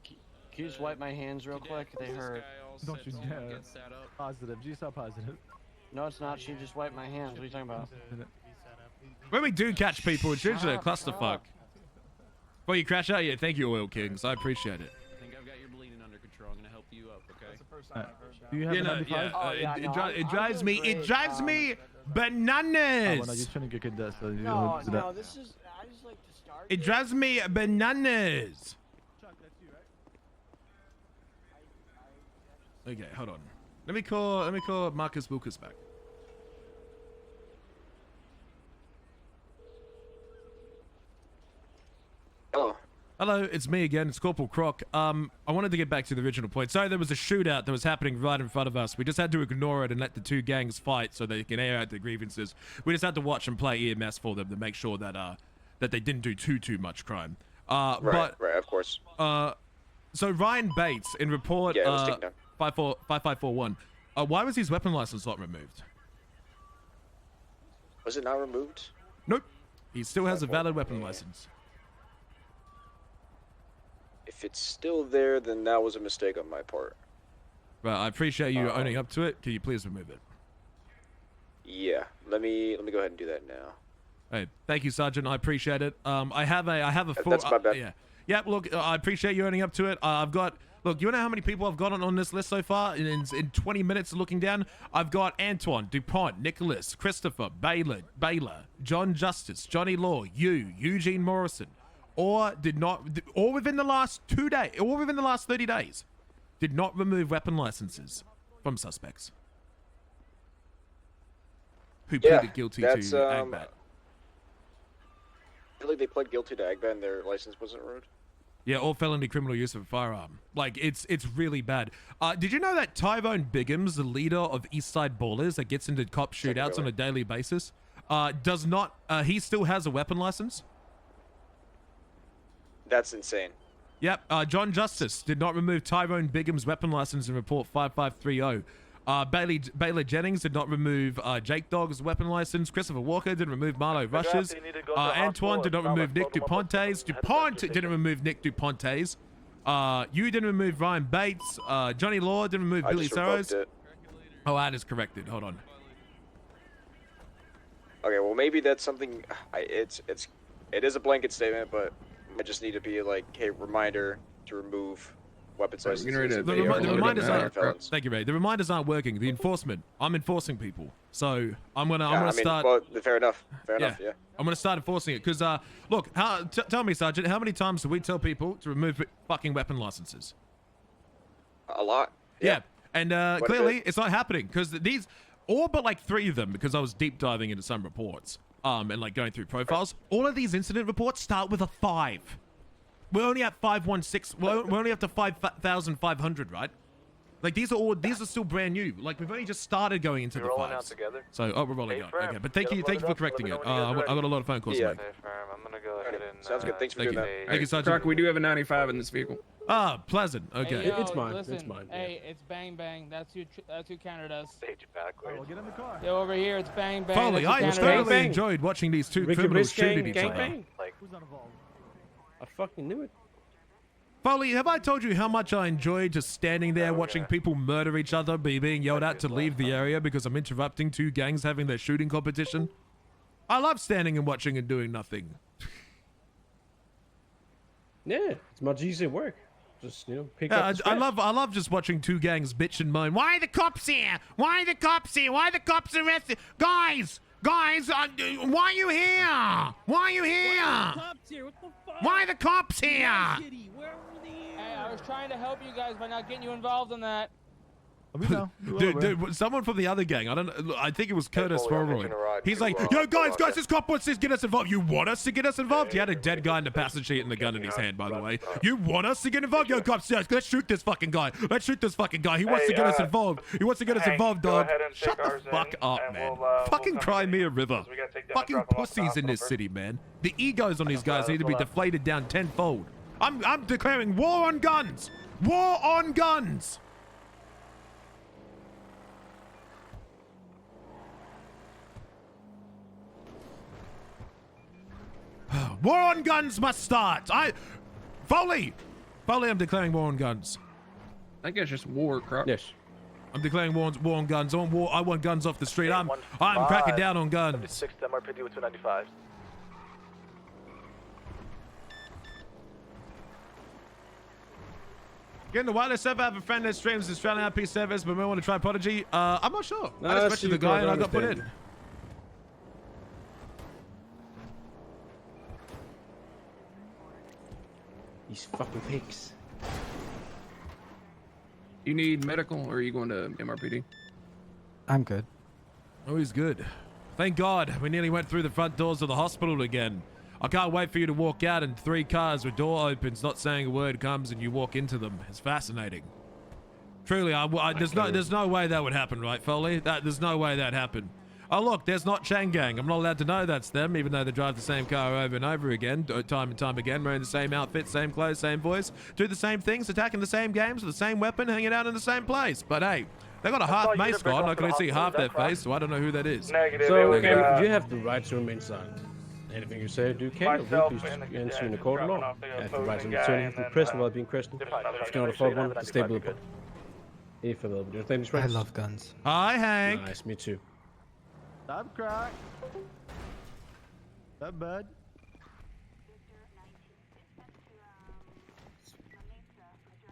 [SPEAKER 23] Can you just wipe my hands real quick? They hurt.
[SPEAKER 4] Don't you dare. Positive. G-Star positive.
[SPEAKER 23] No, it's not. She just wiped my hands. What are you talking about?
[SPEAKER 1] When we do catch people, it's usually a clusterfuck. Well, you crash out? Yeah, thank you, Oil Kings. I appreciate it.
[SPEAKER 23] I think I've got your bleeding under control. I'm gonna help you up, okay?
[SPEAKER 4] Do you have a 95?
[SPEAKER 1] It drives me. It drives me bananas.
[SPEAKER 4] Oh, well, no, you're trying to get good. So you
[SPEAKER 23] No,
[SPEAKER 4] do
[SPEAKER 23] no,
[SPEAKER 4] that.
[SPEAKER 23] this is. I just like to start.
[SPEAKER 1] It drives me bananas. Okay, hold on. Let me call Marcus Wilkes back.
[SPEAKER 23] Hello.
[SPEAKER 1] Hello, it's me again. It's Corporal Croc. I wanted to get back to the original point. Sorry, there was a shootout that was happening right in front of us. We just had to ignore it and let the two gangs fight so they can air out their grievances. We just had to watch and play EMS for them to make sure that that they didn't do too much crime.
[SPEAKER 7] Right, of course.
[SPEAKER 1] So Ryan Bates in report 5541. Why was his weapon license not removed?
[SPEAKER 7] Was it not removed?
[SPEAKER 1] Nope. He still has a valid weapon license.
[SPEAKER 7] If it's still there, then that was a mistake on my part.
[SPEAKER 1] Well, I appreciate you owning up to it. Can you please remove it?
[SPEAKER 7] Yeah, let me go ahead and do that now.
[SPEAKER 1] Hey, thank you, Sergeant. I appreciate it. I have a full.
[SPEAKER 7] That's my bad.
[SPEAKER 1] Yeah. Look, I appreciate you owning up to it. I've got. Look, you know how many people I've got on this list so far? In 20 minutes looking down, I've got Antoine, DuPont, Nicholas, Christopher, Baylor, John Justice, Johnny Law, Eugene Morrison, or within the last 2 days, or within the last 30 days, did not remove weapon licenses from suspects who pleaded guilty to AGBAT.
[SPEAKER 7] I feel like they pled guilty to AGBAT and their license wasn't removed.
[SPEAKER 1] Yeah, or felony criminal use of a firearm. Like, it's really bad. Did you know that Tyrone Biggums, the leader of East Side Ballers that gets into cop shootouts on a daily basis, he still has a weapon license?
[SPEAKER 7] That's insane.
[SPEAKER 1] Yep, John Justice did not remove Tyrone Biggums' weapon license in report 5530. Baylor Jennings did not remove Jake Dogg's weapon license. Christopher Walker didn't remove Marlo Rush's. Antoine did not remove Nick Dupontes. DuPont didn't remove Nick Dupontes. You didn't remove Ryan Bates. Johnny Law didn't remove Billy Saros. Oh, that is corrected. Hold on.
[SPEAKER 7] Okay, well maybe that's something. It is a blanket statement, but I just need to be like, hey, reminder to remove weapons licenses.
[SPEAKER 1] The reminders aren't. Thank you, Ray. The reminders aren't working. The enforcement. I'm enforcing people, so I'm gonna start.
[SPEAKER 7] Well, fair enough. Fair enough. Yeah.
[SPEAKER 1] I'm gonna start enforcing it because look, tell me, Sergeant, how many times do we tell people to remove fucking weapon licenses?
[SPEAKER 7] A lot.
[SPEAKER 1] Yeah, and clearly it's not happening because these, all but like 3 of them, because I was deep diving into some reports, and like going through profiles. All of these incident reports start with a 5. We're only at 516. We're only up to 5,500, right? Like these are still brand new. Like we've only just started going into the 5s. So we're rolling out. Okay, but thank you for correcting it. I got a lot of phone calls.
[SPEAKER 7] Yeah.
[SPEAKER 20] I'm gonna go ahead and.
[SPEAKER 7] Sounds good. Thanks for doing that.
[SPEAKER 1] Thank you, Sergeant.
[SPEAKER 16] Croc, we do have a 95 in this vehicle.
[SPEAKER 1] Ah, pleasant. Okay.
[SPEAKER 22] Hey, yo,
[SPEAKER 2] It's mine.
[SPEAKER 22] Listen,
[SPEAKER 2] It's mine.
[SPEAKER 22] Hey, it's bang bang. That's who counted us.
[SPEAKER 19] Stage it backwards.
[SPEAKER 2] Get in the car.
[SPEAKER 22] Yo, over here it's bang bang.
[SPEAKER 1] Foley, I thoroughly enjoyed watching these two criminals shoot at each other.
[SPEAKER 2] Like, who's not involved?
[SPEAKER 23] I fucking knew it.
[SPEAKER 1] Foley, have I told you how much I enjoy just standing there watching people murder each other, being yelled at to leave the area because I'm interrupting 2 gangs having their shooting competition? I love standing and watching and doing nothing.
[SPEAKER 2] Yeah, it's much easier work.
[SPEAKER 3] Just pick
[SPEAKER 1] Yeah,
[SPEAKER 3] up the
[SPEAKER 1] I
[SPEAKER 3] scraps.
[SPEAKER 1] love just watching two gangs bitch and moan. Why are the cops here? Why are the cops here? Why are the cops arrested? Guys, why are you here? Why are you here? Why are the cops here?
[SPEAKER 5] Hey, I was trying to help you guys by not getting you involved in that.
[SPEAKER 1] Dude, someone from the other gang, I think it was Curtis
[SPEAKER 7] Foley, I'm
[SPEAKER 1] Forroyd.
[SPEAKER 7] hitching a ride
[SPEAKER 1] He's
[SPEAKER 7] to,
[SPEAKER 1] like,
[SPEAKER 7] uh,
[SPEAKER 1] yo, guys,
[SPEAKER 7] Croc.
[SPEAKER 1] this cop wants to get us involved. You want us to get us involved? He had a dead guy in the passenger seat and a gun in his hand, by the way. You want us to get involved? Yo, cops, yes, let's shoot this fucking guy. Let's shoot this fucking guy. He wants to get us involved. He wants to get us involved, dog. Shut the fuck up, man. Fucking Crimea River. Fucking pussies in this city, man. The egos on these guys need to be deflated down tenfold. I'm declaring war on guns. War on guns. War on guns must start. Foley, I'm declaring war on guns.
[SPEAKER 16] I think it's just war, Croc.
[SPEAKER 3] Yes.
[SPEAKER 1] I'm declaring war on guns. I want guns off the street. I'm cracking down on guns.
[SPEAKER 22] 6 MRPD with 295.
[SPEAKER 1] Getting the wireless server. I have a friend that streams Australian IP service, but we want to try Prodigy. I'm not sure. I just mentioned the guy and I got put in.
[SPEAKER 3] These fucking pigs.
[SPEAKER 16] You need medical, or are you going to MRPD?
[SPEAKER 4] I'm good.
[SPEAKER 1] Oh, he's good. Thank God. We nearly went through the front doors of the hospital again. I can't wait for you to walk out and 3 cars with door opens, not saying a word, comes and you walk into them. It's fascinating. Truly, there's no way that would happen, right, Foley? There's no way that happened. Oh, look, there's not Chang Gang. I'm not allowed to know that's them, even though they drive the same car over and over again, time and time again, wearing the same outfit, same clothes, same voice, do the same things, attacking the same games with the same weapon, hanging out in the same place. But hey, they got a half mace on. I can only see half their face, so I don't know who that is.
[SPEAKER 22] Negative.
[SPEAKER 3] So, you have the right to remain silent. Anything you say or do can or will be against you in the court of law. You have the right to return and be present while being questioned. If you cannot afford one, stay with the If you do you think
[SPEAKER 4] I love guns.
[SPEAKER 1] Hi, Hank.
[SPEAKER 3] Nice, me too.
[SPEAKER 4] I'm Croc. That bud.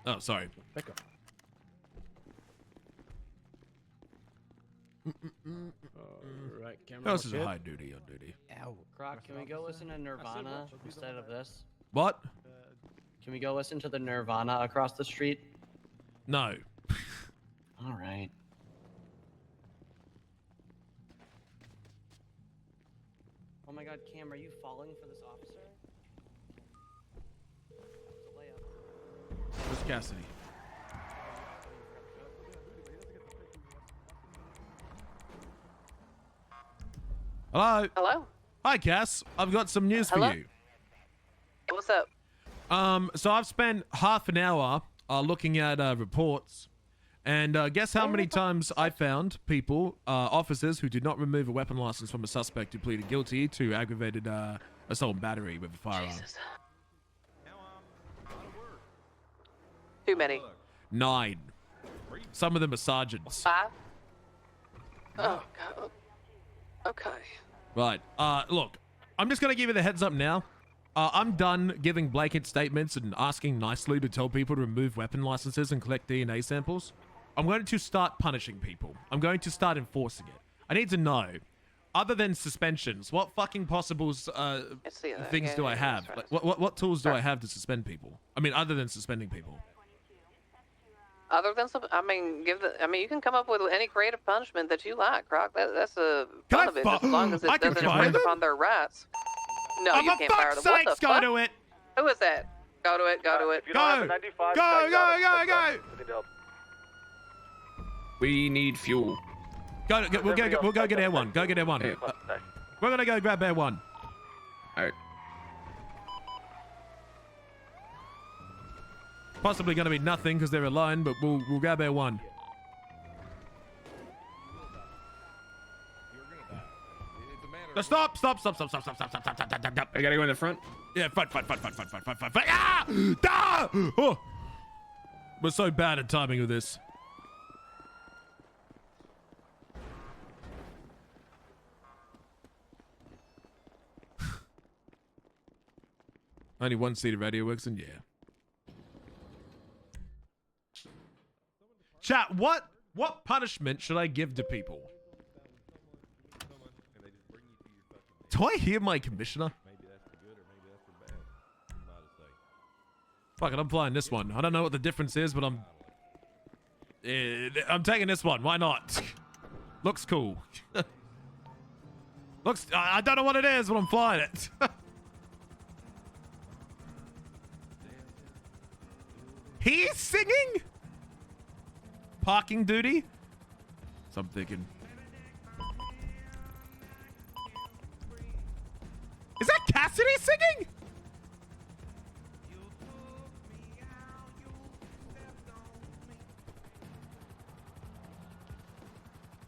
[SPEAKER 1] Oh, sorry.
[SPEAKER 3] Back up. Alright, camera.
[SPEAKER 1] Who else is a high duty on duty?
[SPEAKER 23] Ow. Croc, can we go listen to Nirvana instead of this?
[SPEAKER 1] What?
[SPEAKER 23] Can we go listen to the Nirvana across the street?
[SPEAKER 1] No.
[SPEAKER 23] Alright. Oh my god, Cam, are you falling for this officer? It's a layup.
[SPEAKER 1] Where's Cassidy? Hello?
[SPEAKER 18] Hello?
[SPEAKER 1] Hi, Cass. I've got some news
[SPEAKER 18] Hello?
[SPEAKER 1] for you.
[SPEAKER 18] What's up?
[SPEAKER 1] So I've spent half an hour looking at reports, and guess how many times I found people, officers, who did not remove a weapon license from a suspect who pleaded guilty to aggravated assault and battery with a firearm.
[SPEAKER 18] Jesus. Too many.
[SPEAKER 1] 9. Some of them are sergeants.
[SPEAKER 18] 5? Oh, God. Okay.
[SPEAKER 1] Right. Look, I'm just gonna give you the heads up now. I'm done giving blanket statements and asking nicely to tell people to remove weapon licenses and collect DNA samples. I'm going to start punishing people. I'm going to start enforcing it. I need to know, other than suspensions, what fucking possible things do I have? Like, what tools do I have to suspend people? I mean, other than suspending people.
[SPEAKER 18] Other than some, you can come up with any creative punishment that you like, Croc. That's a fun of it, just as long as it doesn't infringe upon their rights. No, you can't fire them. What the fuck?
[SPEAKER 1] Go to it.
[SPEAKER 18] Who is that? Go to it. Go to it.
[SPEAKER 1] Go. Go.
[SPEAKER 16] We need fuel.
[SPEAKER 1] We'll go get Air 1. Go get Air 1.
[SPEAKER 16] Hey.
[SPEAKER 1] We're gonna go grab Air 1.
[SPEAKER 16] All right.
[SPEAKER 1] Possibly gonna be nothing because they're alone, but we'll grab Air 1. Stop.
[SPEAKER 16] I gotta go in the front.
[SPEAKER 1] Yeah, front. Ah! Ah! Oh! We're so bad at timing with this. Only one seat of radio works, and yeah. What punishment should I give to people? Do I hear my commissioner? Fuck it, I'm flying this one. I don't know what the difference is, but I'm taking this one. Why not? Looks cool. Looks. I don't know what it is, but I'm flying it. He's singing? Parking duty? So I'm thinking. Is that Cassidy singing?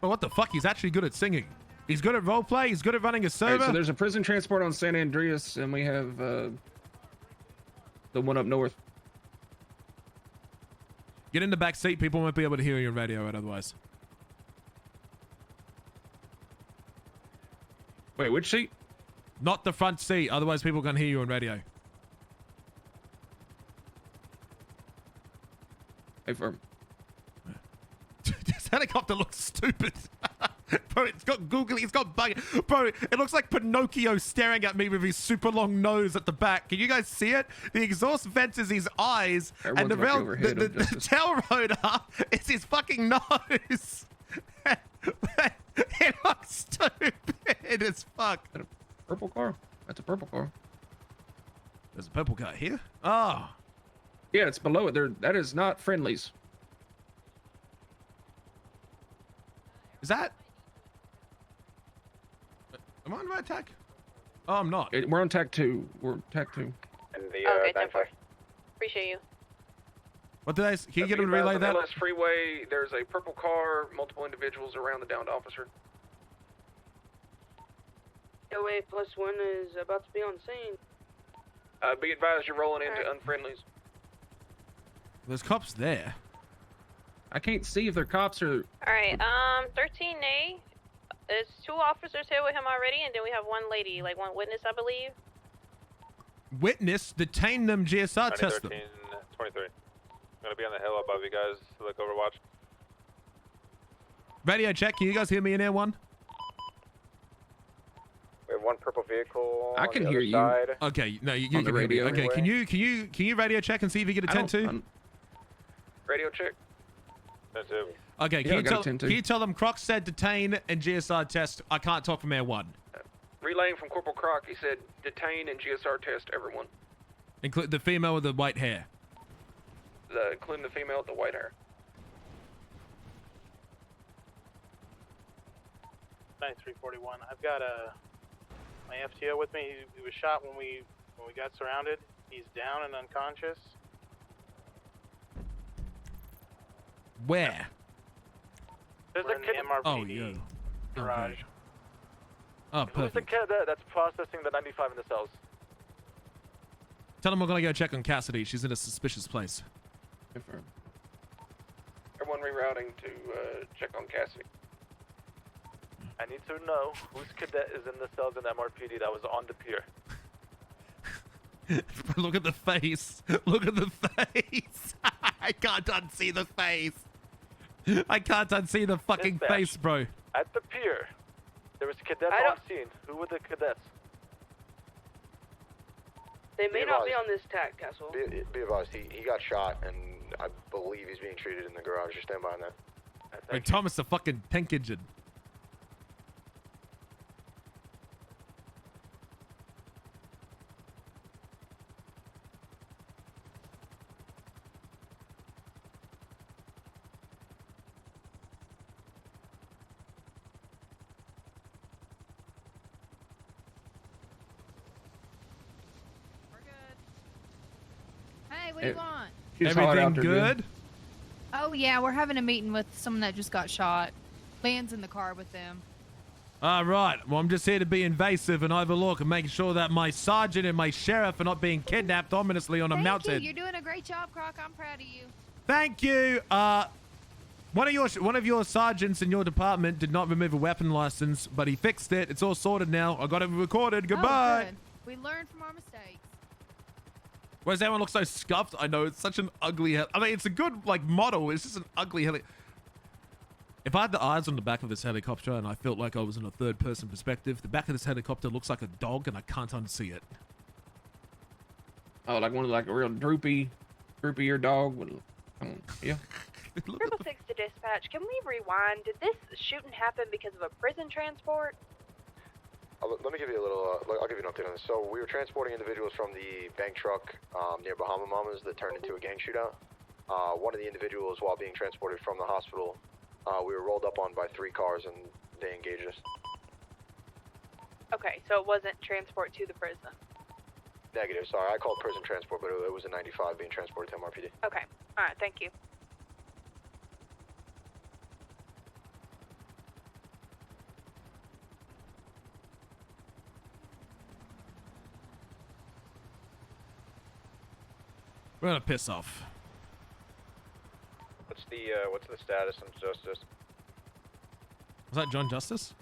[SPEAKER 1] Oh, what the fuck? He's actually good at singing. He's good at roleplay. He's good at running a server.
[SPEAKER 16] Right, so there's a prison transport on San Andreas, and we have the one up north.
[SPEAKER 1] Get in the back seat. People won't be able to hear your radio otherwise.
[SPEAKER 16] Wait, which seat?
[SPEAKER 1] Not the front seat. Otherwise, people can hear you on radio.
[SPEAKER 16] Hey, firm.
[SPEAKER 1] This helicopter looks stupid. Bro, it's got googly, it's got bug. Bro, it looks like Pinocchio staring at me with his super long nose at the back. Can you guys see it? The exhaust vent is his eyes, and the tail rotor is his fucking nose. It looks stupid as fuck.
[SPEAKER 16] Is that a purple car? That's a purple car.
[SPEAKER 1] There's a purple car here? Oh.
[SPEAKER 16] Yeah, it's below it. That is not Friendly's.
[SPEAKER 1] Is that? Am I on the right tack? Oh, I'm not.
[SPEAKER 16] We're on tack 2. We're tack 2.
[SPEAKER 7] And the,
[SPEAKER 18] okay, 10-4. Appreciate you.
[SPEAKER 1] What did I? Can you get him to relay that?
[SPEAKER 20] LS Freeway, there's a purple car, multiple individuals around the downed officer.
[SPEAKER 11] OA +1 is about to be on scene.
[SPEAKER 20] Be advised you're rolling into unfriendlies.
[SPEAKER 1] There's cops there.
[SPEAKER 16] I can't see if they're cops or...
[SPEAKER 18] Alright, 13A. There's 2 officers here with him already, and then we have one lady, like one witness, I believe.
[SPEAKER 1] Witness, detain them, GSR, test them.
[SPEAKER 19] 23. I'm gonna be on the hill above you guys to look overwatch.
[SPEAKER 1] Radio check, can you guys hear me in Air 1?
[SPEAKER 7] We have one purple vehicle.
[SPEAKER 16] I can
[SPEAKER 7] on the
[SPEAKER 16] hear
[SPEAKER 7] other
[SPEAKER 16] you.
[SPEAKER 7] side.
[SPEAKER 1] Okay, no, you
[SPEAKER 16] On the
[SPEAKER 1] can hear me.
[SPEAKER 16] radio.
[SPEAKER 1] Okay, can you radio check and see if you get a 10-2?
[SPEAKER 20] Radio check.
[SPEAKER 19] 10-2.
[SPEAKER 1] Okay,
[SPEAKER 16] Yeah, I got a
[SPEAKER 1] can
[SPEAKER 16] 10-2.
[SPEAKER 1] you tell them Croc said detain and GSR test? I can't talk from Air 1.
[SPEAKER 20] Relaying from Corporal Croc, he said detain and GSR test everyone.
[SPEAKER 1] Include the female with the white hair.
[SPEAKER 20] Including the female with the white hair.
[SPEAKER 22] 9341. I've got my FTO with me. He was shot when we got surrounded. He's down and unconscious.
[SPEAKER 1] Where?
[SPEAKER 22] There's a kid in the MRPD
[SPEAKER 1] Oh, yeah.
[SPEAKER 22] garage.
[SPEAKER 1] Okay. Oh,
[SPEAKER 9] Who's the
[SPEAKER 1] perfect.
[SPEAKER 9] kid that's processing the 95 in the cells?
[SPEAKER 1] Tell them we're gonna go check on Cassidy. She's in a suspicious place.
[SPEAKER 16] Confirm.
[SPEAKER 20] Everyone rerouting to check on Cassie.
[SPEAKER 9] I need to know whose cadet is in the cells in MRPD that was on the pier.
[SPEAKER 1] Look at the face. Look at the face. I can't unsee the face. I can't unsee the fucking
[SPEAKER 9] Dispatch.
[SPEAKER 1] face, bro.
[SPEAKER 9] At the pier, there was cadets
[SPEAKER 11] I
[SPEAKER 9] on
[SPEAKER 11] don't-
[SPEAKER 9] scene. Who were the cadets?
[SPEAKER 11] They may not be on this tack, Castle.
[SPEAKER 7] Be advised, he got shot, and I believe he's being treated in the garage. Just stand by on that.
[SPEAKER 1] Like Thomas the fucking tank engine.
[SPEAKER 8] Hey, what do you want?
[SPEAKER 1] Everything good?
[SPEAKER 8] Oh yeah, we're having a meeting with someone that just got shot. Van's in the car with them.
[SPEAKER 1] All right. Well, I'm just here to be invasive and overlook and make sure that my sergeant and my sheriff are not being kidnapped ominously on a
[SPEAKER 8] Thank
[SPEAKER 1] mountain.
[SPEAKER 8] you. You're doing a great job, Croc. I'm proud of you.
[SPEAKER 1] Thank you. One of your sergeants in your department did not remove a weapon license, but he fixed it. It's all sorted now. I got it recorded. Goodbye.
[SPEAKER 8] Oh, good. We learned from our mistakes.
[SPEAKER 1] Why does everyone look so scuffed? I know it's such an ugly I mean, it's a good like model. It's just an ugly If I had the eyes on the back of this helicopter and I felt like I was in a third-person perspective, the back of this helicopter looks like a dog and I can't unsee it.
[SPEAKER 16] Oh, like one of like a real droopier dog. With, yeah.
[SPEAKER 11] 666 to dispatch. Can we rewind? Did this shooting happen because of a prison transport?
[SPEAKER 9] Let me give you a little, I'll give you an update on this. So we were transporting individuals from the bank truck near Bahama Mamas that turned into a gang shootout. One of the individuals, while being transported from the hospital, we were rolled up on by 3 cars and they engaged us.
[SPEAKER 11] Okay, so it wasn't transport to the prison.
[SPEAKER 9] Negative, sorry. I called prison transport, but it was a 95 being transported to MRPD.
[SPEAKER 11] Okay, alright, thank you.
[SPEAKER 1] We're gonna piss off.
[SPEAKER 9] What's the status on Justice?
[SPEAKER 1] Was that John Justice?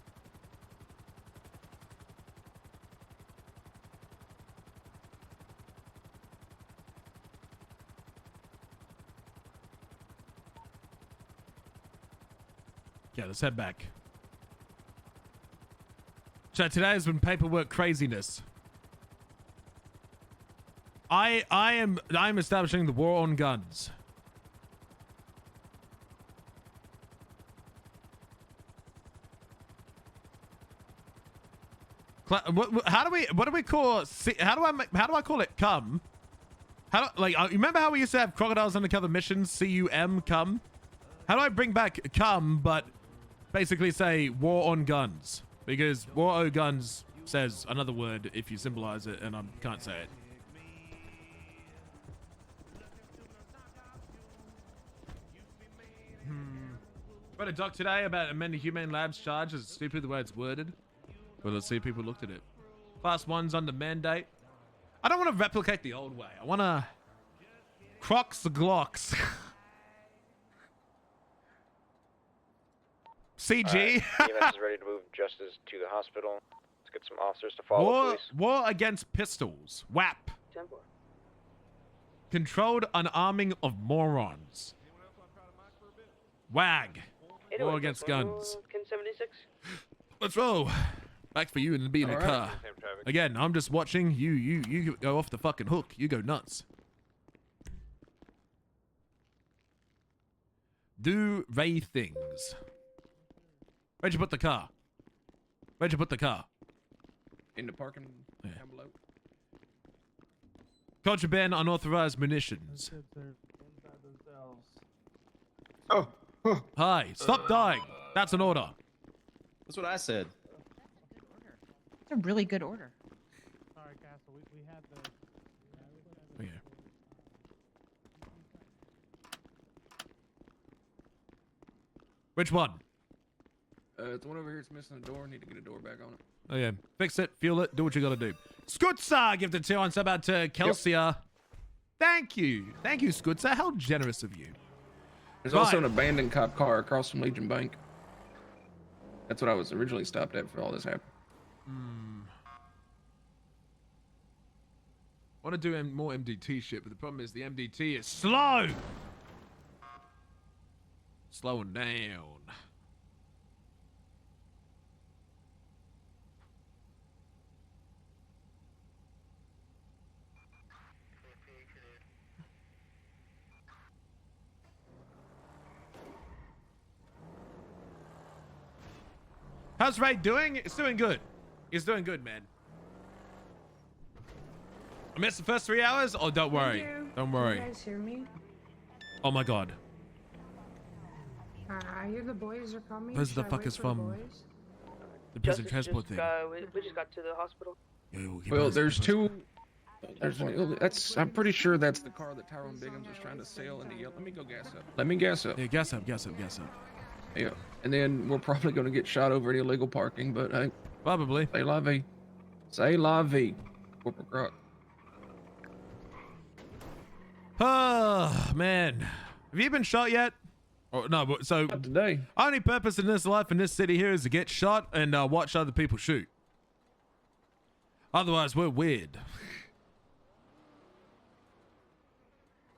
[SPEAKER 1] Yeah, let's head back. So today has been paperwork craziness. I am establishing the war on guns. What do we call? How do I call it? Cum. Remember how we used to have crocodiles undercover missions? CUM cum. How do I bring back cum, but basically say war on guns? Because war on guns says another word if you symbolize it, and I can't say it. Read a doc today about amending Humane Labs charge as stupid the way it's worded. Well, let's see if people looked at it. Class 1's under mandate. I don't want to replicate the old way. I want to Crocs the Glocks. CG.
[SPEAKER 7] EMS is ready to move Justice to the hospital. Let's get some officers to follow, please.
[SPEAKER 1] War against pistols. WAP.
[SPEAKER 11] Temple.
[SPEAKER 1] Controlled unarming of morons. WAG. War against guns.
[SPEAKER 11] Can 76?
[SPEAKER 1] Let's roll. Back for you and be in the car. Again, I'm just watching. You go off the fucking hook. You go nuts. Do Ray things. Where'd you put the car? Where'd you put the car?
[SPEAKER 16] In the parking envelope.
[SPEAKER 1] Contraband unauthorized munitions.
[SPEAKER 2] Oh.
[SPEAKER 1] Hi, stop dying. That's an order.
[SPEAKER 2] That's what I said.
[SPEAKER 10] It's a really good order.
[SPEAKER 22] Sorry, Castle. We had the.
[SPEAKER 1] Okay. Which one?
[SPEAKER 16] It's the one over here. It's missing a door. Need to get a door back on it.
[SPEAKER 1] Oh yeah, fix it, fuel it, do what you gotta do. Skutsa, give the 2 on sub out to Kelsia. Thank you, Skutsa. How generous of you.
[SPEAKER 16] There's also an abandoned cop car across from Legion Bank. That's what I was originally stopped at for all this happened.
[SPEAKER 1] I want to do more MDT shit, but the problem is the MDT is slow. Slowing down. How's Ray doing? It's doing good. He's doing good, man. I missed the first 3 hours? Oh, don't worry. Don't worry.
[SPEAKER 12] Can you guys hear me?
[SPEAKER 1] Oh my god.
[SPEAKER 12] I hear the boys are coming.
[SPEAKER 1] Those are the
[SPEAKER 12] Should I wait
[SPEAKER 1] fuckers
[SPEAKER 12] for
[SPEAKER 1] from the prison transport thing.
[SPEAKER 11] We just got to the hospital.
[SPEAKER 16] Well, there's two. I'm pretty sure that's the car that Tyrone Biggums was trying to sell in the yellow. Let me go gas up. Let me gas up.
[SPEAKER 1] Yeah, gas up.
[SPEAKER 16] Yeah, and then we're probably going to get shot over in illegal parking, but hey.
[SPEAKER 1] Probably.
[SPEAKER 16] Say la vie. Say la vie. Corporal Croc.
[SPEAKER 1] Oh, man. Have you been shot yet? Oh, no, but so...
[SPEAKER 16] Not today.
[SPEAKER 1] Only purpose in this life in this city here is to get shot and watch other people shoot. Otherwise, we're weird.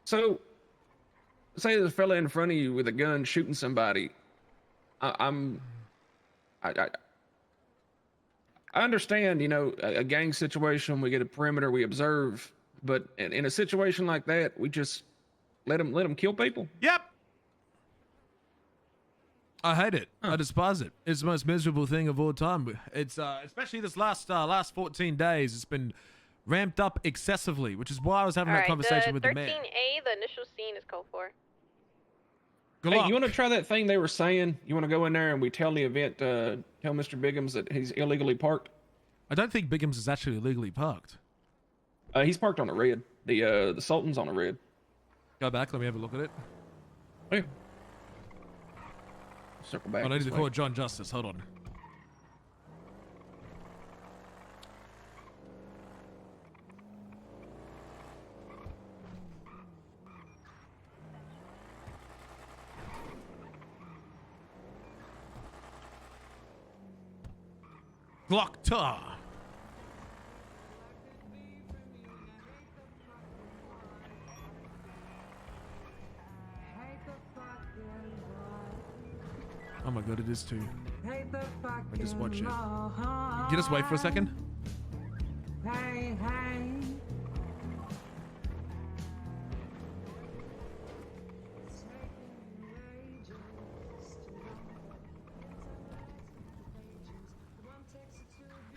[SPEAKER 16] So, say there's a fella in front of you with a gun shooting somebody. I understand, you know, a gang situation, we get a perimeter, we observe, but in a situation like that, we just let them kill people.
[SPEAKER 1] Yep. I hate it. I despise it. It's the most miserable thing of all time. It's especially this last 14 days. It's been ramped up excessively, which is why I was having that conversation with the mayor.
[SPEAKER 13] 13A, the initial scene is called for.
[SPEAKER 16] Hey, you want to try that thing they were saying? You want to go in there and we tell the event, tell Mr. Biggums that he's illegally parked?
[SPEAKER 1] I don't think Biggums is actually illegally parked.
[SPEAKER 16] He's parked on a red. The Sultan's on a red.
[SPEAKER 1] Go back. Let me have a look at it.
[SPEAKER 16] Yeah. Circle back.
[SPEAKER 1] I need to call John Justice. Hold on. Glockta. Oh my god, it is too. I just watch it. Can you just wait for a second?
[SPEAKER 12] Hey, hey.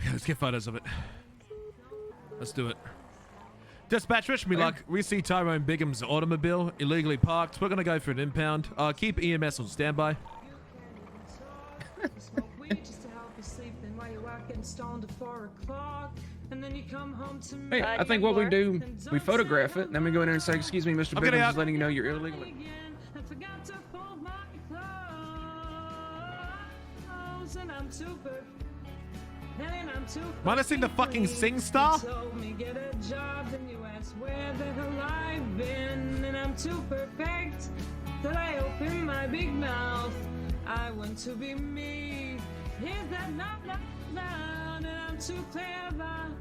[SPEAKER 1] Yeah, let's get photos of it. Let's do it. Dispatch, wish me luck. We see Tyrone Biggums' automobile illegally parked. We're gonna go for an impound. Keep EMS on standby.
[SPEAKER 16] Hey, I think what we do, we photograph it, and then we go in there and say, "Excuse me, Mr. Biggums, just letting you know you're illegally."
[SPEAKER 1] Might I sing the fucking Sing Star?
[SPEAKER 12] I want to be me. Is that not loud? And I'm too clever.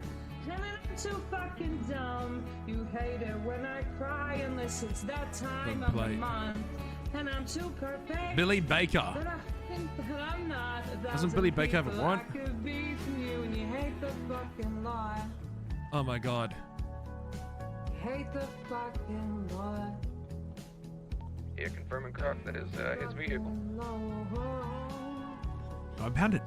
[SPEAKER 12] And I'm too fucking dumb. You hate it when I cry unless it's that time of the month. And I'm too perfect.
[SPEAKER 1] Billy Baker.
[SPEAKER 12] But I think that I'm not.
[SPEAKER 1] Doesn't Billy Baker have a warrant?
[SPEAKER 12] I could be from you and you hate the fucking lie.
[SPEAKER 1] Oh my god.
[SPEAKER 12] Hate the fucking lie.
[SPEAKER 20] Yeah, confirming Croc, that is his vehicle.
[SPEAKER 1] I'm pounded.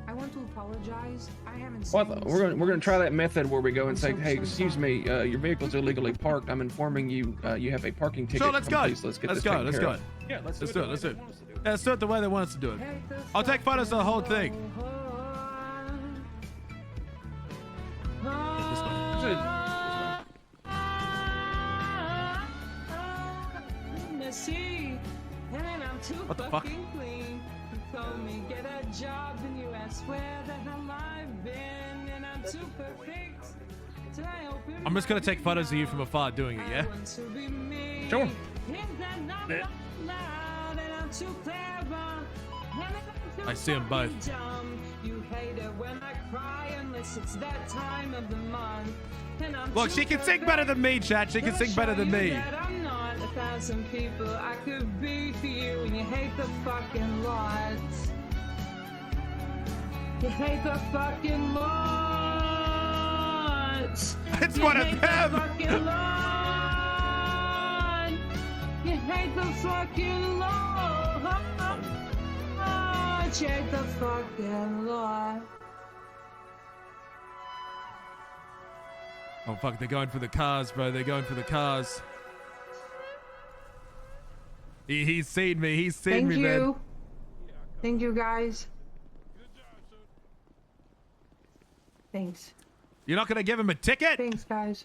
[SPEAKER 12] I want to apologize. I haven't
[SPEAKER 16] Well,
[SPEAKER 12] seen
[SPEAKER 16] we're gonna try that method where we go and say, "Hey, excuse me, your vehicle's illegally parked. I'm informing you you have a parking ticket."
[SPEAKER 1] So let's go.
[SPEAKER 16] Please, let's get
[SPEAKER 1] Let's
[SPEAKER 16] this
[SPEAKER 1] go.
[SPEAKER 16] taken
[SPEAKER 1] Let's
[SPEAKER 16] care
[SPEAKER 1] go.
[SPEAKER 16] of.
[SPEAKER 1] Yeah, let's do it. Let's do it. Yeah, let's do it the way they want us to do it. I'll take photos of the whole thing. Yeah, this way. What the fuck? I'm just gonna take photos of you from afar doing it, yeah?
[SPEAKER 16] Sure.
[SPEAKER 1] I see them both. Look, she can sing better than me, Chad. She can sing better than me.
[SPEAKER 12] People I could be for you and you hate the fucking lot. You hate the fucking lot.
[SPEAKER 1] It's one of them.
[SPEAKER 12] Fucking lot. You hate the fucking lot. You hate the fucking lot.
[SPEAKER 1] Oh fuck, they're going for the cars, bro. They're going for the cars. He's seen me. He's seen me, man.
[SPEAKER 12] Thank you, guys. Thanks.
[SPEAKER 1] You're not gonna give him a ticket?
[SPEAKER 12] Thanks, guys.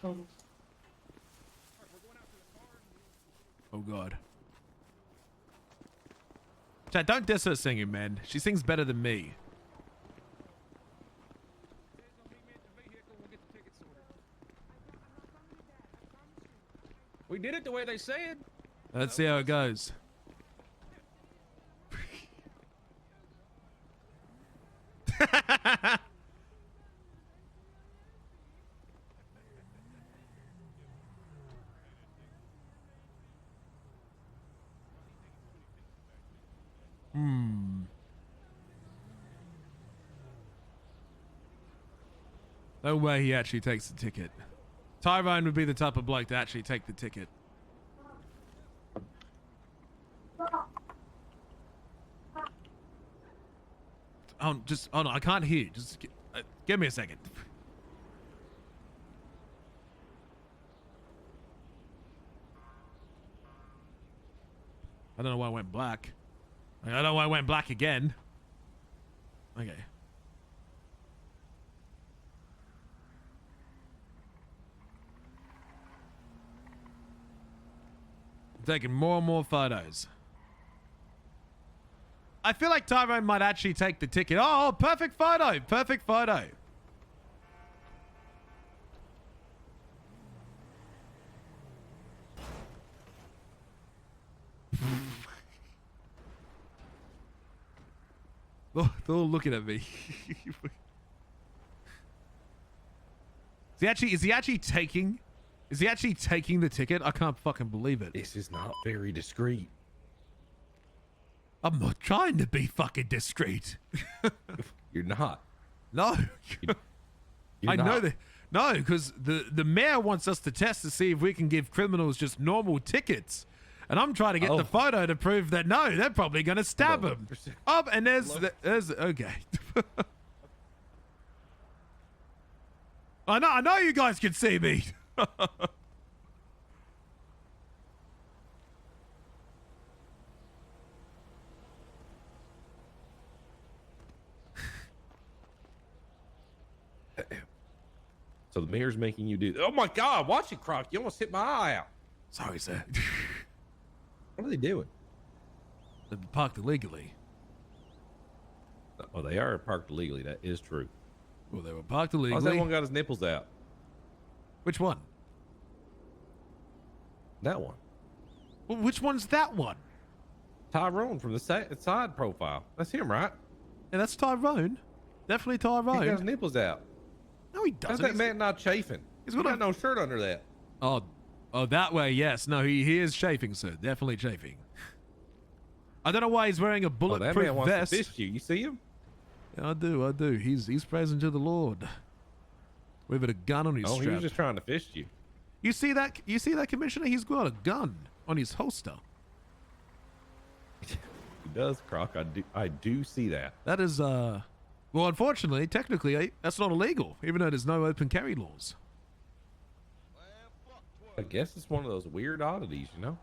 [SPEAKER 1] Oh god. Chad, don't diss her singing, man. She sings better than me.
[SPEAKER 16] We did it the way they said.
[SPEAKER 1] Let's see how it goes. No way he actually takes the ticket. Tyrone would be the type of bloke to actually take the ticket. Oh, just hold on. I can't hear. Just give me a second. I don't know why I went black. I don't know why I went black again. Okay. I'm taking more and more photos. I feel like Tyrone might actually take the ticket. Oh, perfect photo. Perfect photo. Oh, they're all looking at me. Is he actually taking the ticket? I can't fucking believe it.
[SPEAKER 14] This is not very discreet.
[SPEAKER 1] I'm not trying to be fucking discreet.
[SPEAKER 14] You're not.
[SPEAKER 1] No.
[SPEAKER 14] You're
[SPEAKER 1] I
[SPEAKER 14] not.
[SPEAKER 1] know that. No, because the mayor wants us to test to see if we can give criminals just normal tickets. And I'm trying to get the photo to prove that no, they're probably going to stab him. Oh, and there's okay. I know you guys can see me.
[SPEAKER 14] So the mayor's making you do. Oh my God! Watch it, Croc. You almost hit my eye out.
[SPEAKER 1] Sorry, sir.
[SPEAKER 14] What are they doing?
[SPEAKER 1] They're parked illegally.
[SPEAKER 14] Oh, they are parked illegally. That is true.
[SPEAKER 1] Well, they were parked illegally.
[SPEAKER 14] How's that one got his nipples out?
[SPEAKER 1] Which one?
[SPEAKER 14] That one.
[SPEAKER 1] Well, which one's that one?
[SPEAKER 14] Tyrone from the side profile. That's him, right?
[SPEAKER 1] Yeah, that's Tyrone. Definitely Tyrone.
[SPEAKER 14] He got his nipples out.
[SPEAKER 1] No, he doesn't.
[SPEAKER 14] How's that man not chafing? He's got no shirt under that.
[SPEAKER 1] Oh, that way, yes. No, he is chafing, sir. Definitely chafing. I don't know why he's wearing a bulletproof
[SPEAKER 14] that man wants
[SPEAKER 1] vest.
[SPEAKER 14] to fist you. You see him?
[SPEAKER 1] Yeah, I do. He's praising to the Lord. With a gun on his strap.
[SPEAKER 14] He was just trying to fist you.
[SPEAKER 1] You see that, Commissioner? He's got a gun on his holster.
[SPEAKER 14] He does, Croc. I do see that.
[SPEAKER 1] That is, well, unfortunately, technically, that's not illegal, even though there's no open carry laws.
[SPEAKER 14] I guess it's one of those weird oddities, you know?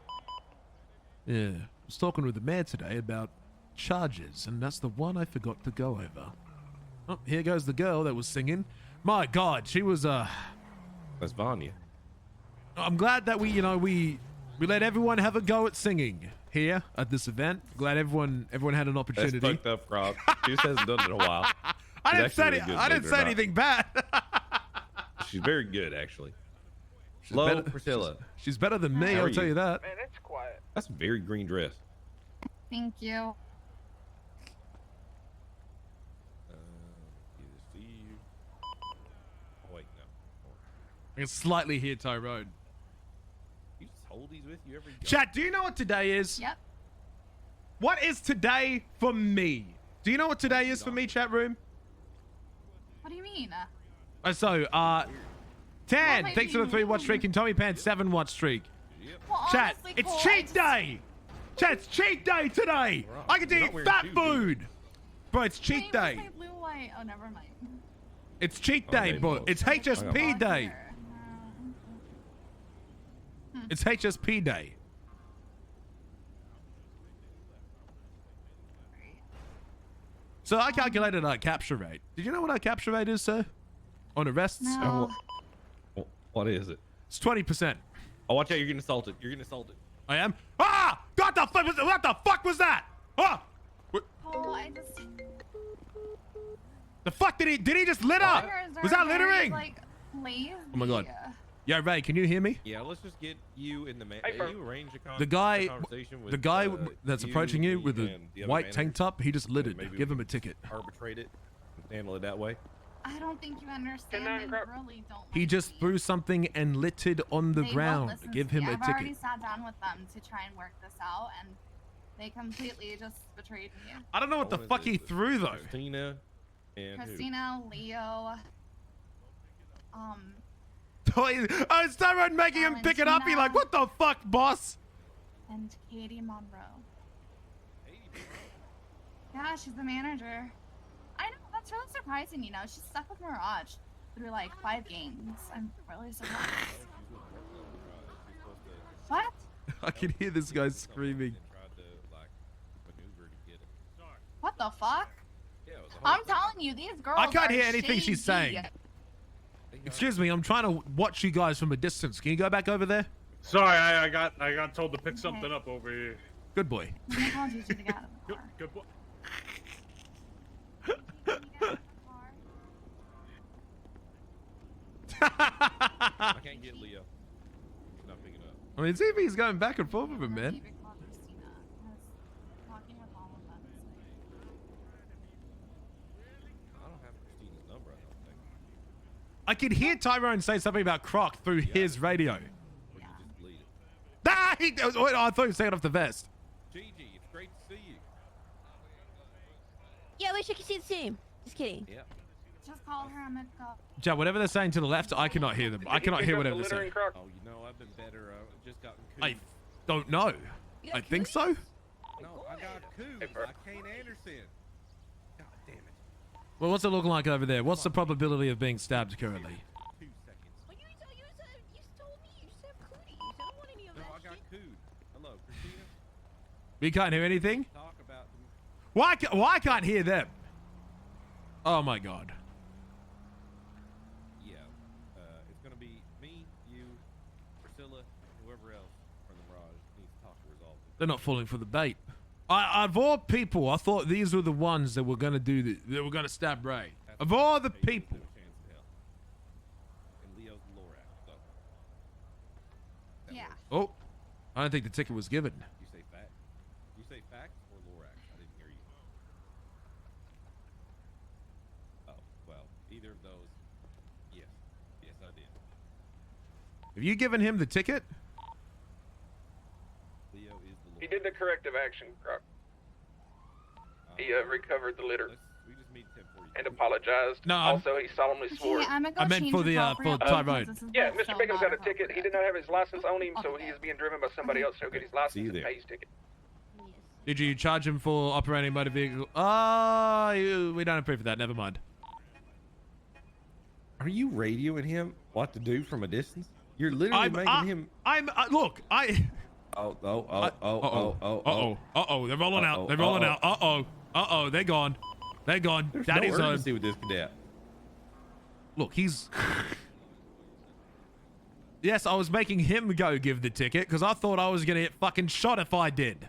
[SPEAKER 1] Yeah. I was talking with the mayor today about charges, and that's the one I forgot to go over. Oh, here goes the girl that was singing. My God, she was,
[SPEAKER 14] That's Vanya.
[SPEAKER 1] I'm glad that we let everyone have a go at singing here at this event. Glad everyone had an opportunity.
[SPEAKER 14] That's fucked up, Croc. She just hasn't done it in a while.
[SPEAKER 1] I didn't say anything bad.
[SPEAKER 14] She's very good, actually.
[SPEAKER 1] Hello,
[SPEAKER 14] Priscilla.
[SPEAKER 1] She's better than me, I'll tell you that.
[SPEAKER 21] Man, it's quiet.
[SPEAKER 14] That's a very green dress.
[SPEAKER 8] Thank you.
[SPEAKER 14] See you. Oh, wait, no.
[SPEAKER 1] I can slightly hear Tyrone.
[SPEAKER 14] You just hold these with you every day.
[SPEAKER 1] Chat, do you know what today is?
[SPEAKER 8] Yep.
[SPEAKER 1] What is today for me? Do you know what today is for me, chat room?
[SPEAKER 8] What do you mean?
[SPEAKER 1] 10, thanks for the 3-watch streak, and Tommy Pan 7-watch streak.
[SPEAKER 8] Well,
[SPEAKER 1] Chat,
[SPEAKER 8] honestly,
[SPEAKER 1] it's
[SPEAKER 8] Cole,
[SPEAKER 1] cheat day! Chat, it's cheat day today! I get to eat fat food! Bro, it's cheat day.
[SPEAKER 8] My blue light. Oh, never mind.
[SPEAKER 1] It's cheat day, bro. It's HSP day. It's HSP day. So I calculated our capture rate. Did you know what our capture rate is, sir? On arrests?
[SPEAKER 8] No.
[SPEAKER 14] What is it?
[SPEAKER 1] It's 20%.
[SPEAKER 14] Oh, watch out. You're getting assaulted. You're getting assaulted.
[SPEAKER 1] I am? Ah! What the fuck was that? Ah!
[SPEAKER 8] Oh, I just...
[SPEAKER 1] The fuck did he just litter? Was that littering?
[SPEAKER 8] Like, lazy.
[SPEAKER 1] Oh my God. Yeah, Ray, can you hear me?
[SPEAKER 14] Yeah, let's just get you in the man. You arrange a conversation with
[SPEAKER 1] the guy that's approaching you with
[SPEAKER 14] the
[SPEAKER 1] a white tank top, he just littered. Give him a ticket.
[SPEAKER 14] Arbitrate it and handle it that way.
[SPEAKER 8] I don't think you understand. They really don't.
[SPEAKER 1] He just threw something and littered on the ground. Give him a
[SPEAKER 8] I've already
[SPEAKER 1] ticket.
[SPEAKER 8] sat down with them to try and work this out, and they completely just betrayed me.
[SPEAKER 1] I don't know what the fuck he threw though.
[SPEAKER 14] Christina and
[SPEAKER 8] Christina, Leo.
[SPEAKER 1] It's Tyrone making him pick it up. He like, what the fuck, boss?
[SPEAKER 6] And Katie Monroe. Yeah, she's the manager. I know, that's really surprising, you know. She's stuck with Mirage through like 5 games. I'm really surprised. What?
[SPEAKER 1] I can hear this guy screaming.
[SPEAKER 6] What the fuck? I'm telling you, these girls
[SPEAKER 1] I can't
[SPEAKER 6] are
[SPEAKER 1] hear anything she's
[SPEAKER 6] shady.
[SPEAKER 1] saying. Excuse me, I'm trying to watch you guys from a distance. Can you go back over there?
[SPEAKER 15] Sorry, I got told to pick something up over here.
[SPEAKER 1] Good boy.
[SPEAKER 6] My apologies, you to get out of the car.
[SPEAKER 15] Good boy.
[SPEAKER 14] I can't get Leo. He's not picking up.
[SPEAKER 1] I mean, see if he's going back and forth with him, man.
[SPEAKER 14] I don't have Christina's number, I don't think.
[SPEAKER 1] I could hear Tyrone say something about Croc through his radio. Ah, I thought he was taking off the vest.
[SPEAKER 14] Gigi, it's great to see you.
[SPEAKER 17] Yeah, I wish I could see the same. Just kidding.
[SPEAKER 14] Yeah.
[SPEAKER 6] Just call her, I'm gonna go.
[SPEAKER 1] Joe, whatever they're saying to the left, I cannot hear them. I cannot hear whatever they're saying.
[SPEAKER 14] Oh, you know, I've been better. I've just gotten
[SPEAKER 1] I don't know. I think so.
[SPEAKER 14] No, I got Coos. I Kane Anderson. God damn it.
[SPEAKER 1] Well, what's it looking like over there? What's the probability of being stabbed currently?
[SPEAKER 14] 2 seconds.
[SPEAKER 17] Well, you told me you said cooties. I don't want any of
[SPEAKER 14] No,
[SPEAKER 17] that
[SPEAKER 14] I got
[SPEAKER 17] shit.
[SPEAKER 14] Coos. Hello, Christina.
[SPEAKER 1] We can't hear anything?
[SPEAKER 14] Talk about them.
[SPEAKER 1] Why I can't hear them? Oh my god.
[SPEAKER 14] Yeah. It's gonna be me, you, Priscilla, whoever else from the Mirage needs to talk to resolve it.
[SPEAKER 1] They're not falling for the bait. Of all people, I thought these were the ones that were gonna do that were gonna stab Ray. Of all the people.
[SPEAKER 14] And Leo's the Lorax, so.
[SPEAKER 6] Yeah.
[SPEAKER 1] Oh, I don't think the ticket was given.
[SPEAKER 14] You say fact? You say facts or Lorax? I didn't hear you. Oh, well, either of those. Yes. Yes, I did.
[SPEAKER 1] Have you given him the ticket?
[SPEAKER 14] Leo is the Lorax.
[SPEAKER 20] He did the corrective action, Croc. He recovered the litter
[SPEAKER 14] We just meet 10:40.
[SPEAKER 20] and apologized.
[SPEAKER 1] No,
[SPEAKER 20] also, he solemnly swore.
[SPEAKER 6] I'm gonna go
[SPEAKER 1] I meant
[SPEAKER 6] change
[SPEAKER 1] for
[SPEAKER 6] the
[SPEAKER 1] for Tyrone.
[SPEAKER 20] Yeah, Mr. Bacon's got a ticket. He did not have his license on him, so he is being driven by somebody else. So get his license and pay his ticket.
[SPEAKER 1] Did you charge him for operating a motor vehicle? We don't approve of that. Never mind.
[SPEAKER 14] Are you radioing him what to do from a distance? You're literally making him.
[SPEAKER 1] Look,
[SPEAKER 14] Oh.
[SPEAKER 1] They're rolling out. They're rolling out. They're gone. They're gone.
[SPEAKER 14] There's
[SPEAKER 1] Daddy's
[SPEAKER 14] no
[SPEAKER 1] home.
[SPEAKER 14] urgency with this cadet.
[SPEAKER 1] Look, he's. Yes, I was making him go give the ticket because I thought I was gonna get fucking shot if I did.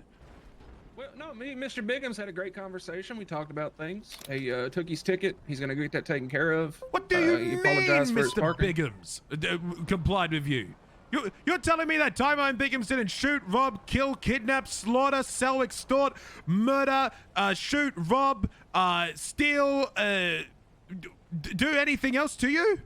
[SPEAKER 16] Well, no, me and Mr. Biggums had a great conversation. We talked about things. He took his ticket. He's going to get that taken care of.
[SPEAKER 1] What do you
[SPEAKER 16] he
[SPEAKER 1] mean,
[SPEAKER 16] apologized for his
[SPEAKER 1] Mr.
[SPEAKER 16] parking.
[SPEAKER 1] Biggums complied with you? You're telling me that Tyrone Biggums didn't shoot, rob, kill, kidnap, slaughter, sell, extort, murder, shoot, rob, steal, do anything else to you?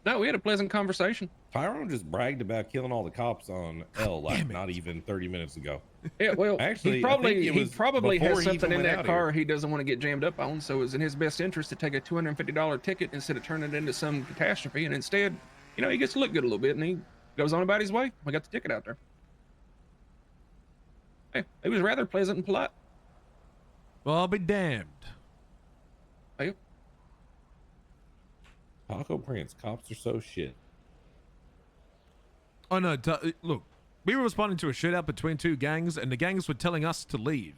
[SPEAKER 16] No, we had a pleasant conversation.
[SPEAKER 14] Tyrone just bragged about killing all the cops on L like not even 30 minutes ago.
[SPEAKER 16] Yeah, well,
[SPEAKER 14] actually,
[SPEAKER 16] he probably has
[SPEAKER 14] before he
[SPEAKER 16] something
[SPEAKER 14] even
[SPEAKER 16] in
[SPEAKER 14] went
[SPEAKER 16] that
[SPEAKER 14] out
[SPEAKER 16] car
[SPEAKER 14] here.
[SPEAKER 16] he doesn't want to get jammed up on, so it's in his best interest to take a $250 ticket instead of turning it into some catastrophe, and instead, you know, he gets to look good a little bit, and he goes on about his way. We got the ticket out there. Hey, it was rather pleasant and polite.
[SPEAKER 1] Well, I'll be damned.
[SPEAKER 16] Hey.
[SPEAKER 14] Taco Prince, cops are so shit.
[SPEAKER 1] Oh no, look, we were responding to a shootout between two gangs, and the gangs were telling us to leave.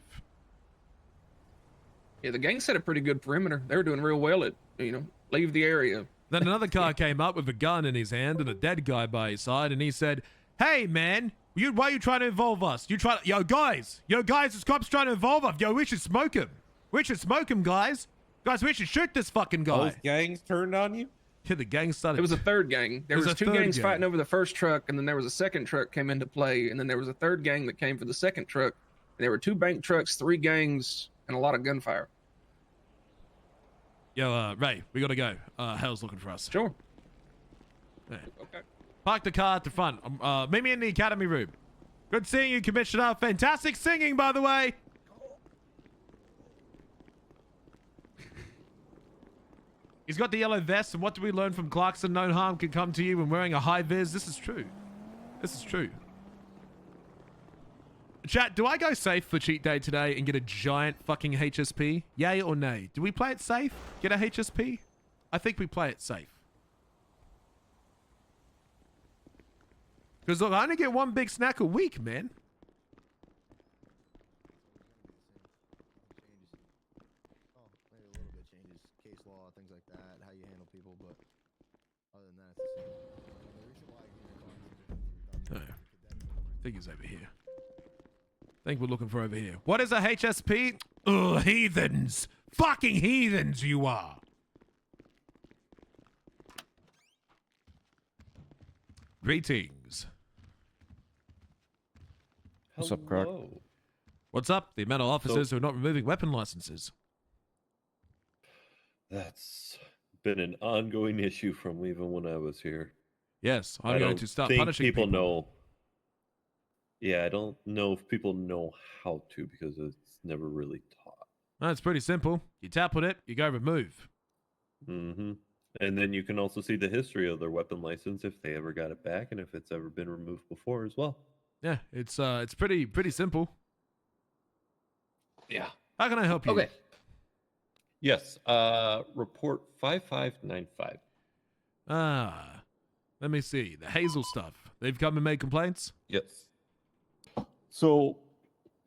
[SPEAKER 16] Yeah, the gang set a pretty good perimeter. They were doing real well at, leave the area.
[SPEAKER 1] Then another car came up with a gun in his hand and a dead guy by his side, and he said, "Hey man, why are you trying to involve us? Yo guys, this cop's trying to involve us. Yo, we should smoke him. We should smoke him, guys. Guys, we should shoot this fucking guy."
[SPEAKER 14] Both gangs turned on you?
[SPEAKER 1] Yeah, the gang started.
[SPEAKER 16] It was a third gang. There was two gangs fighting over the first truck, and then there was a second truck came into play, and then there was a third gang that came for the second truck. And there were two bank trucks, three gangs, and a lot of gunfire.
[SPEAKER 1] Yo, Ray, we gotta go. Hell's looking for us.
[SPEAKER 16] Sure.
[SPEAKER 1] Yeah.
[SPEAKER 16] Okay.
[SPEAKER 1] Park the car at the front. Meet me in the academy room. Good seeing you, Commissioner. Fantastic singing, by the way. He's got the yellow vest, and what do we learn from Clarkson? No harm can come to you when wearing a high vis. This is true. This is true. Chat, do I go safe for cheat day today and get a giant fucking HSP? Yay or nay? Do we play it safe? Get a HSP? I think we play it safe. Because look, I only get one big snack a week, man.
[SPEAKER 2] Maybe a little bit changes case law, things like that, how you handle people, but other than that, it's the same. The reason why
[SPEAKER 1] I think he's over here. I think we're looking for over here. What is a HSP? Ugh, heathens. Fucking heathens you are. Greetings.
[SPEAKER 3] What's up, Croc?
[SPEAKER 1] What's up? The amount of officers who are not removing weapon licenses.
[SPEAKER 3] That's been an ongoing issue from even when I was here.
[SPEAKER 1] Yes, I'm going to start punishing
[SPEAKER 3] people. Know. Yeah, I don't know if people know how to because it's never really taught.
[SPEAKER 1] It's pretty simple. You tap on it, you go remove.
[SPEAKER 3] Mm-hmm. And then you can also see the history of their weapon license if they ever got it back and if it's ever been removed before as well.
[SPEAKER 1] Yeah, it's pretty simple.
[SPEAKER 3] Yeah.
[SPEAKER 1] How can I help you?
[SPEAKER 3] Okay. Yes. Report 5595.
[SPEAKER 1] Let me see. The Hazel stuff. They've come and made complaints?
[SPEAKER 3] Yes. So,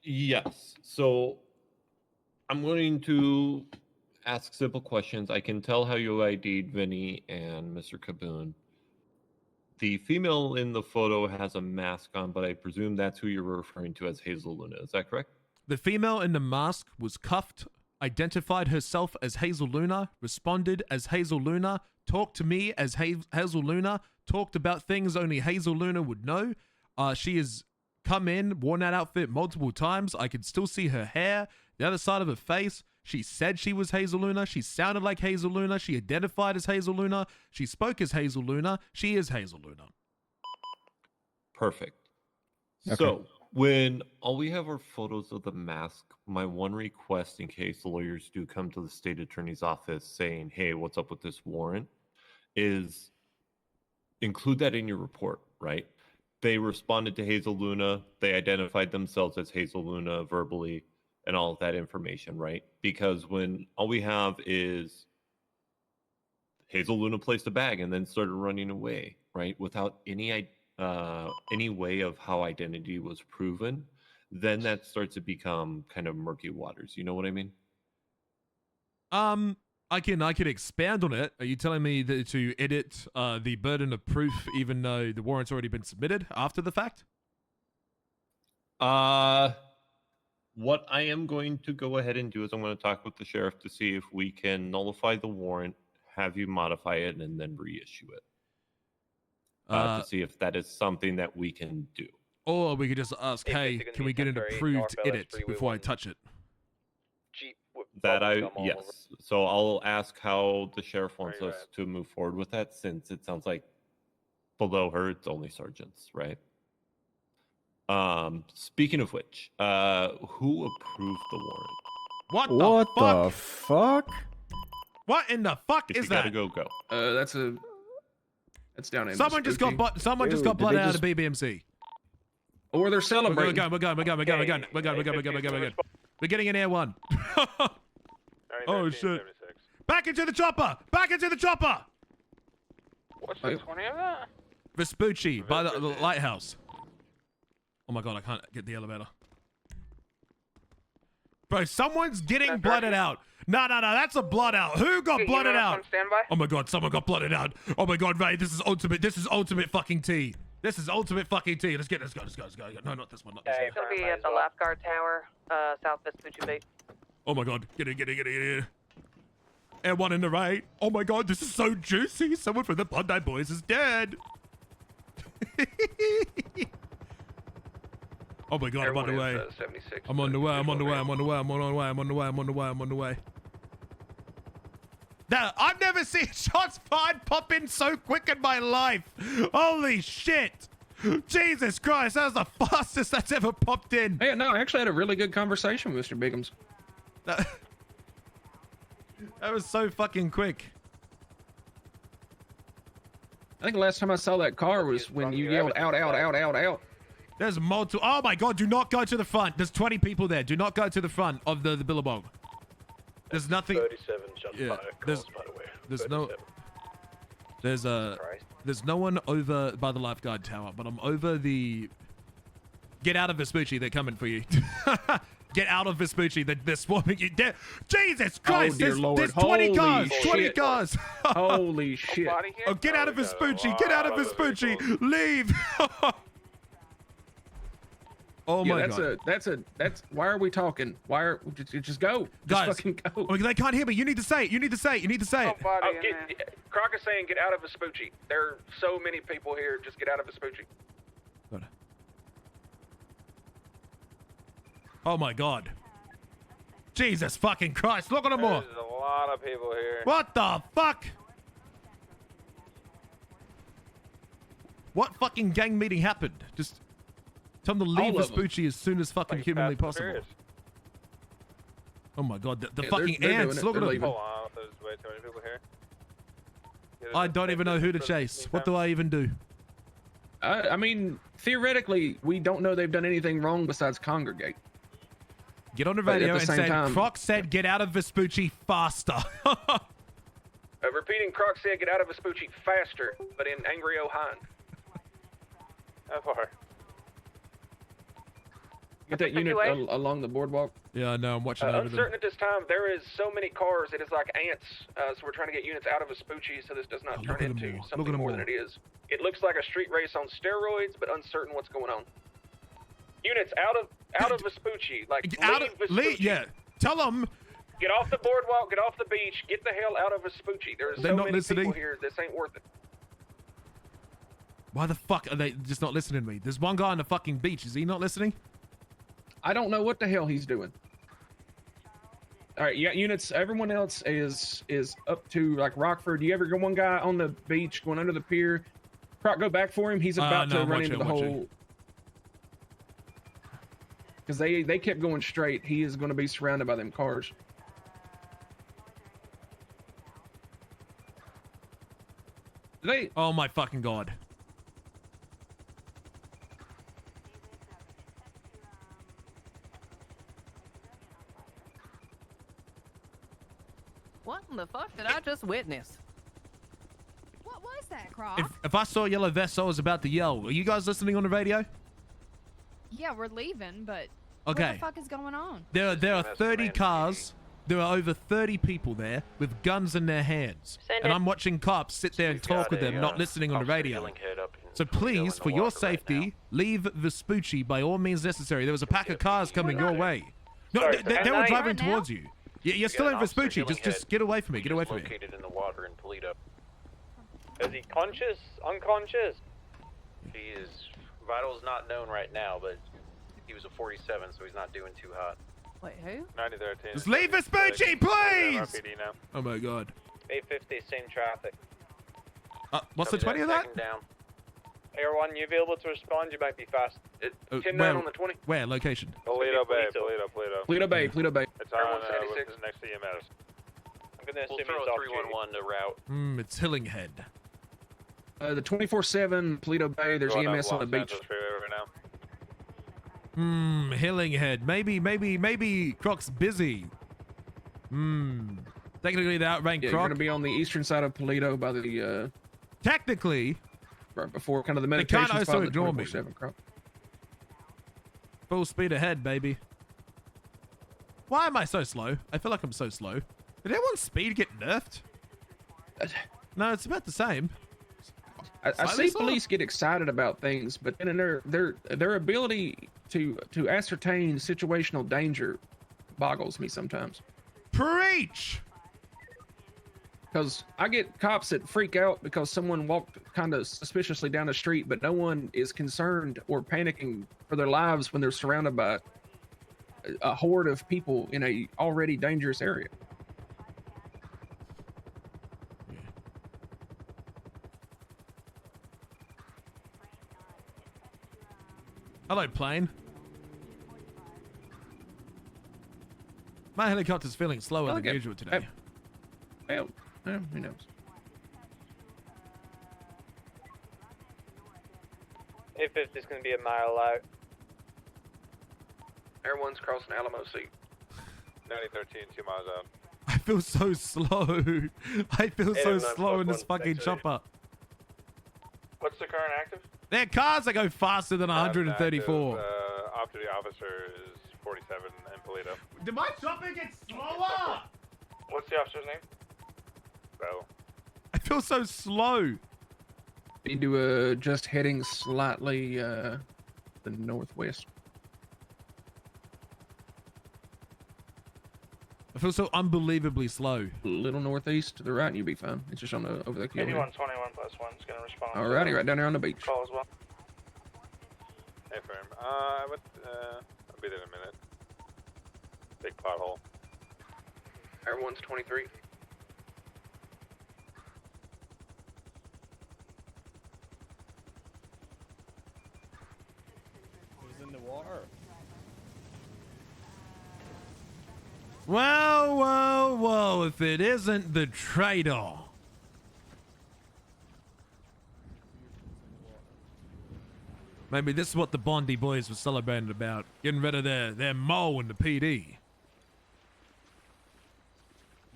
[SPEAKER 3] yes. So, I'm going to ask simple questions. I can tell how you ID'd Vinny and Mr. Kaboon. The female in the photo has a mask on, but I presume that's who you're referring to as Hazel Luna. Is that correct?
[SPEAKER 1] The female in the mask was cuffed, identified herself as Hazel Luna, responded as Hazel Luna, talked to me as Hazel Luna, talked about things only Hazel Luna would know. She has come in, worn that outfit multiple times. I can still see her hair, the other side of her face. She said she was Hazel Luna. She sounded like Hazel Luna. She identified as Hazel Luna. She spoke as Hazel Luna. She is Hazel Luna.
[SPEAKER 3] Perfect.
[SPEAKER 1] Okay.
[SPEAKER 3] So, when all we have are photos of the mask, my one request in case the lawyers do come to the state attorney's office saying, hey, what's up with this warrant, is include that in your report, right? They responded to Hazel Luna. They identified themselves as Hazel Luna verbally and all of that information, right? Because when all we have is Hazel Luna placed a bag and then started running away, right? Without any way of how identity was proven, then that starts to become kind of murky waters. You know what I mean?
[SPEAKER 1] I can expand on it. Are you telling me that to edit the burden of proof even though the warrant's already been submitted after the fact?
[SPEAKER 3] What I am going to go ahead and do is I'm going to talk with the sheriff to see if we can nullify the warrant, have you modify it, and then reissue it. To see if that is something that we can do.
[SPEAKER 1] Or we could just ask, hey, can we get an approved edit before I touch it?
[SPEAKER 3] Yes. So I'll ask how the sheriff wants us to move forward with that, since it sounds like below her, it's only sergeants, right? Speaking of which, who approved the warrant?
[SPEAKER 1] What
[SPEAKER 4] the fuck?
[SPEAKER 1] What in the fuck
[SPEAKER 3] If
[SPEAKER 1] is
[SPEAKER 3] you
[SPEAKER 1] that?
[SPEAKER 3] gotta go.
[SPEAKER 16] That's down in
[SPEAKER 1] Someone just got blood out of BBMC.
[SPEAKER 16] Or they're celebrating.
[SPEAKER 1] We're going. We're getting an air one. Oh shit! Back into the chopper! Back into the chopper!
[SPEAKER 19] What's the 20 of that?
[SPEAKER 1] Vespucci by the lighthouse. Oh my god, I can't get the elevator. Bro, someone's getting blooded out. No, that's a blood out. Who got blooded out? Oh my god, someone got blooded out. Oh my god, Ray, this is ultimate fucking tea. This is ultimate fucking tea. Let's go. No, not this one, not this one.
[SPEAKER 18] It's gonna be at the Lafgard Tower, South Vespucci Bay.
[SPEAKER 1] Oh my god, get in. Air one in the right. Oh my god, this is so juicy. Someone from the Bondi Boys is dead. Oh my god, I'm on the way. I'm on the way. Now, I've never seen shots fired pop in so quick in my life. Holy shit. Jesus Christ, that was the fastest that's ever popped in.
[SPEAKER 16] Hey, no, I actually had a really good conversation with Mr. Biggums.
[SPEAKER 1] That was so fucking quick.
[SPEAKER 16] I think the last time I saw that car was when you yelled out, out, out, out, out.
[SPEAKER 1] There's multiple. Oh my God! Do not go to the front. There's 20 people there. Do not go to the front of the Billabong. There's nothing.
[SPEAKER 9] 37 shots
[SPEAKER 1] Yeah,
[SPEAKER 9] fired.
[SPEAKER 1] there's-
[SPEAKER 9] Calls, by the way.
[SPEAKER 1] There's no.
[SPEAKER 9] 37.
[SPEAKER 1] There's no one over by the lifeguard tower, but I'm over the. Get out of Vespucci. They're coming for you. Get out of Vespucci. They're swarming you. Jesus Christ!
[SPEAKER 16] dear
[SPEAKER 1] there's,
[SPEAKER 16] Lord.
[SPEAKER 1] there's 20
[SPEAKER 16] Holy
[SPEAKER 1] cars. 20
[SPEAKER 16] shit.
[SPEAKER 1] cars.
[SPEAKER 16] Holy shit!
[SPEAKER 1] Oh, get out of Vespucci. Get out of Vespucci. Leave. Oh
[SPEAKER 16] Yeah,
[SPEAKER 1] my
[SPEAKER 16] that's
[SPEAKER 1] God.
[SPEAKER 16] that's why are we talking? Why are just go? Just
[SPEAKER 1] Guys,
[SPEAKER 16] fucking go.
[SPEAKER 1] oh, they can't hear me. You need to say it. You need to say it. You need to say it.
[SPEAKER 20] Croc is saying get out of Vespucci. There are so many people here. Just get out of Vespucci.
[SPEAKER 1] Oh my God. Jesus fucking Christ. Look at them all.
[SPEAKER 19] There's a lot of people here.
[SPEAKER 1] What the fuck? What fucking gang meeting happened? Just tell them to leave
[SPEAKER 16] All of them.
[SPEAKER 1] Vespucci as soon as fucking humanly
[SPEAKER 19] Fast and
[SPEAKER 1] possible.
[SPEAKER 19] Furious.
[SPEAKER 1] Oh my God. The
[SPEAKER 16] Yeah,
[SPEAKER 1] fucking
[SPEAKER 16] they're doing
[SPEAKER 1] ants.
[SPEAKER 16] it.
[SPEAKER 1] Look at
[SPEAKER 16] They're
[SPEAKER 1] them.
[SPEAKER 16] leaving.
[SPEAKER 19] Hold on, there's way too many people here.
[SPEAKER 1] I don't even know who to chase. What do I even do?
[SPEAKER 16] I mean, theoretically, we don't know they've done anything wrong besides congregate.
[SPEAKER 1] Get on the
[SPEAKER 16] But at
[SPEAKER 1] radio
[SPEAKER 16] the
[SPEAKER 1] and
[SPEAKER 16] same
[SPEAKER 1] say,
[SPEAKER 16] time-
[SPEAKER 1] Croc said get out of Vespucci faster.
[SPEAKER 20] Repeating, Croc said get out of Vespucci faster, but in angry O'Hine.
[SPEAKER 19] How far?
[SPEAKER 16] Get that unit
[SPEAKER 20] Anyway.
[SPEAKER 16] along the boardwalk.
[SPEAKER 1] Yeah, I know. I'm watching over them.
[SPEAKER 20] Uncertain at this time, there is so many cars, it is like ants. So we're trying to get units out of Vespucci so this does not
[SPEAKER 1] look
[SPEAKER 20] turn
[SPEAKER 1] at them
[SPEAKER 20] into
[SPEAKER 1] all. Look at
[SPEAKER 20] something
[SPEAKER 1] them
[SPEAKER 20] more
[SPEAKER 1] all.
[SPEAKER 20] than it is. It looks like a street race on steroids, but uncertain what's going on. Units out of Vespucci, like
[SPEAKER 1] Out
[SPEAKER 20] leave
[SPEAKER 1] of,
[SPEAKER 20] Vespucci.
[SPEAKER 1] yeah. Tell them.
[SPEAKER 20] Get off the boardwalk, get off the beach, get the hell out of Vespucci. There's
[SPEAKER 1] They're
[SPEAKER 20] so
[SPEAKER 1] not
[SPEAKER 20] many
[SPEAKER 1] listening.
[SPEAKER 20] people here, this ain't worth it.
[SPEAKER 1] Why the fuck are they just not listening to me? There's one guy on the fucking beach. Is he not listening?
[SPEAKER 16] I don't know what the hell he's doing. All right, you got units. Everyone else is up to like Rockford. You ever get one guy on the beach going under the pier? Croc, go back for him. He's about
[SPEAKER 1] no,
[SPEAKER 16] to
[SPEAKER 1] I'm
[SPEAKER 16] run
[SPEAKER 1] watching,
[SPEAKER 16] into the
[SPEAKER 1] I'm watching.
[SPEAKER 16] hole. Because they kept going straight. He is going to be surrounded by them cars. They.
[SPEAKER 1] Oh my fucking God.
[SPEAKER 4] What in the fuck did I just witness?
[SPEAKER 8] What was that, Croc?
[SPEAKER 1] If I saw a yellow vest, I was about to yell. Are you guys listening on the radio?
[SPEAKER 8] Yeah, we're leaving, but what
[SPEAKER 1] Okay.
[SPEAKER 8] the fuck is going on?
[SPEAKER 1] There are 30 cars. There are over 30 people there with guns in their hands.
[SPEAKER 8] Send
[SPEAKER 1] And
[SPEAKER 8] it.
[SPEAKER 1] I'm watching cops sit there and talk with them, not listening on the radio. So please, for your safety, leave Vespucci by all means necessary. There was a pack of cars coming your way. No,
[SPEAKER 19] Sorry,
[SPEAKER 1] they were
[SPEAKER 19] right
[SPEAKER 1] driving
[SPEAKER 19] now?
[SPEAKER 1] towards you. You're still in Vespucci. Just get away from me. Get away from me.
[SPEAKER 19] Located in the water in Toledo. Is he conscious? Unconscious? He is. Vital's not known right now, but he was a 47, so he's not doing too hot.
[SPEAKER 4] Wait, who?
[SPEAKER 19] 9013.
[SPEAKER 1] Just leave Vespucci, please!
[SPEAKER 19] RPD now.
[SPEAKER 1] Oh my God.
[SPEAKER 19] 850, same traffic.
[SPEAKER 1] What's the 20 of that?
[SPEAKER 19] Second down. AR1, you available to respond? You might be fast.
[SPEAKER 1] Oh,
[SPEAKER 20] 10-9
[SPEAKER 1] where-
[SPEAKER 20] on the 20.
[SPEAKER 1] Where? Location?
[SPEAKER 19] Toledo Bay, Toledo.
[SPEAKER 16] Pluto Bay, Pluto Bay.
[SPEAKER 19] It's on, next to EMS. I'm gonna assume he's off 311 to route.
[SPEAKER 1] It's Hillinghead.
[SPEAKER 16] The 24/7 Pluto Bay. There's
[SPEAKER 19] Going up
[SPEAKER 16] EMS on the
[SPEAKER 19] Los
[SPEAKER 16] beach.
[SPEAKER 19] Angeles Freeway right now.
[SPEAKER 1] Hillinghead. Maybe Croc's busy. Technically, the outrank
[SPEAKER 16] Yeah, you're
[SPEAKER 1] Croc.
[SPEAKER 16] going to be on the eastern side of Toledo by the.
[SPEAKER 1] Technically.
[SPEAKER 16] Right before kind of the
[SPEAKER 1] They
[SPEAKER 16] meditation
[SPEAKER 1] can't
[SPEAKER 16] spot.
[SPEAKER 1] also
[SPEAKER 16] of the
[SPEAKER 1] ignore me.
[SPEAKER 16] 24/7 Croc.
[SPEAKER 1] Full speed ahead, baby. Why am I so slow? I feel like I'm so slow. Did everyone's speed get nerfed? No, it's about the same.
[SPEAKER 16] I
[SPEAKER 1] Slightly
[SPEAKER 16] see
[SPEAKER 1] slow?
[SPEAKER 16] police get excited about things, but then in their ability to ascertain situational danger boggles me sometimes.
[SPEAKER 1] Preach!
[SPEAKER 16] Because I get cops that freak out because someone walked kind of suspiciously down the street, but no one is concerned or panicking for their lives when they're surrounded by a horde of people in a already dangerous area.
[SPEAKER 1] Hello, plane. My helicopter's feeling slower than
[SPEAKER 16] Okay.
[SPEAKER 1] usual today.
[SPEAKER 16] Well, who knows?
[SPEAKER 9] 850 is going to be a mile out.
[SPEAKER 20] Air 1's crossing Alamo Seat.
[SPEAKER 9] 9013, 2 miles out.
[SPEAKER 1] I feel so slow. I feel so
[SPEAKER 9] 809
[SPEAKER 1] slow in
[SPEAKER 9] plus
[SPEAKER 1] this
[SPEAKER 9] one,
[SPEAKER 1] fucking
[SPEAKER 9] thanks,
[SPEAKER 1] chopper.
[SPEAKER 21] What's the current active?
[SPEAKER 1] There are cars that go faster than 134.
[SPEAKER 9] Off-duty officer is 47 in Polito.
[SPEAKER 1] Did my chopper get slower?
[SPEAKER 21] What's the officer's name?
[SPEAKER 9] Bell.
[SPEAKER 1] I feel so slow.
[SPEAKER 16] Need to adjust heading slightly the northwest.
[SPEAKER 1] I feel so unbelievably slow.
[SPEAKER 16] A little northeast to the right and you'll be fine. It's just on the over the kill.
[SPEAKER 21] 8121 plus 1 is going to respond.
[SPEAKER 16] Alrighty, right down there on the beach.
[SPEAKER 21] Call as well.
[SPEAKER 9] Hey, firm. I'll be there in a minute. Big pothole.
[SPEAKER 20] Air 1's 23.
[SPEAKER 14] Who's in the water?
[SPEAKER 1] Well, well, well, if it isn't the traitor. Maybe this is what the Bondi boys were celebrating about. Getting rid of their mole in the PD.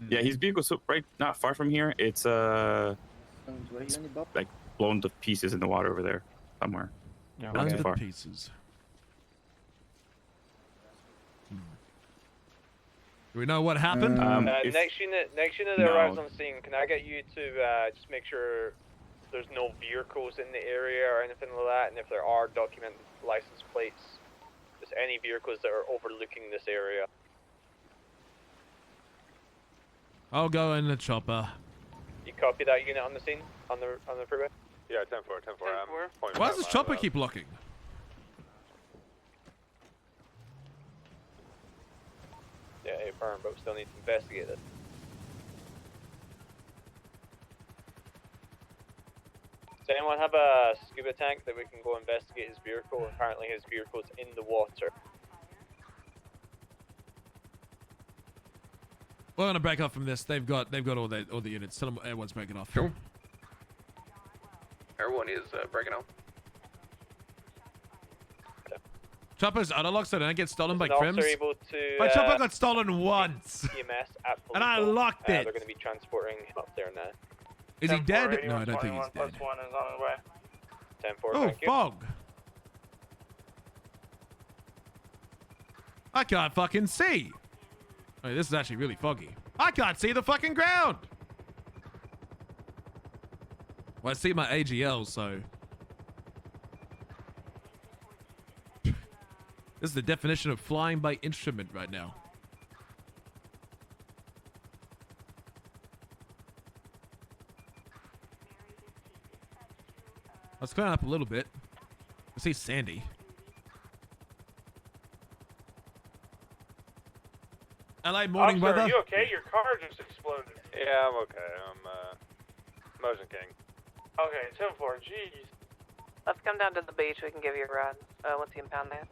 [SPEAKER 5] Yeah, his vehicle's right not far from here. It's like blown to pieces in the water over there somewhere.
[SPEAKER 1] Yeah,
[SPEAKER 5] not too
[SPEAKER 1] to
[SPEAKER 5] far.
[SPEAKER 1] pieces. Do we know what happened?
[SPEAKER 9] Next unit that arrives on the scene, can I get you to just make sure there's no vehicles in the area or anything like that, and if there are, document license plates, just any vehicles that are overlooking this area.
[SPEAKER 1] I'll go in the chopper.
[SPEAKER 9] You copy that unit on the scene, on the freeway? Yeah, 10-4, 10-4.
[SPEAKER 1] Why does this chopper keep locking?
[SPEAKER 9] Yeah, hey, firm, but we still need to investigate it. Does anyone have a scuba tank that we can go investigate his vehicle? Apparently his vehicle's in the water.
[SPEAKER 1] We're gonna break off from this. They've got all the units. Tell them everyone's breaking off.
[SPEAKER 16] Sure.
[SPEAKER 20] Air 1 is breaking out.
[SPEAKER 1] Chopper's autolock so they don't get stolen by
[SPEAKER 9] Is an
[SPEAKER 1] crims.
[SPEAKER 9] officer able to,
[SPEAKER 1] My chopper got stolen once.
[SPEAKER 9] EMS at
[SPEAKER 1] And I
[SPEAKER 9] Polito.
[SPEAKER 1] locked it.
[SPEAKER 9] They're going to be transporting him up there now.
[SPEAKER 1] Is he
[SPEAKER 21] 10-4,
[SPEAKER 1] dead? No, I don't think he's
[SPEAKER 21] 8121 plus
[SPEAKER 1] dead.
[SPEAKER 21] 1 is on his way.
[SPEAKER 9] 10-4,
[SPEAKER 1] Oh,
[SPEAKER 9] thank you.
[SPEAKER 1] fog. I can't fucking see. Oh, this is actually really foggy. I can't see the fucking ground. Well, I see my AGL, so. This is the definition of flying by instrument right now. Let's clean up a little bit. I see Sandy. LA morning
[SPEAKER 21] Officer,
[SPEAKER 1] weather.
[SPEAKER 21] are you okay? Your car just exploded.
[SPEAKER 9] Yeah, I'm okay. I'm Motion King.
[SPEAKER 21] Okay, 10-4, jeez.
[SPEAKER 18] Let's come down to the beach. We can give you a ride. Once you impound that.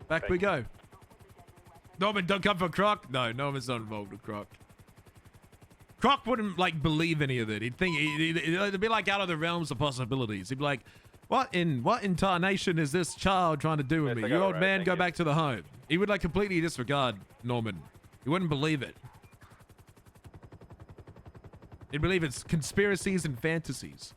[SPEAKER 1] Back we go. Norman, don't come for Croc. No, Norman's not involved with Croc. Croc wouldn't like believe any of it. He'd think it'd be like out of the realms of possibilities. He'd be like, what in tarnation is this child trying to do with
[SPEAKER 9] Yes,
[SPEAKER 1] me?
[SPEAKER 9] I got
[SPEAKER 1] You
[SPEAKER 9] it
[SPEAKER 1] old
[SPEAKER 9] right,
[SPEAKER 1] man,
[SPEAKER 9] thank
[SPEAKER 1] go
[SPEAKER 9] you.
[SPEAKER 1] back to the home. He would like completely disregard Norman. He wouldn't believe it. He'd believe it's conspiracies and fantasies.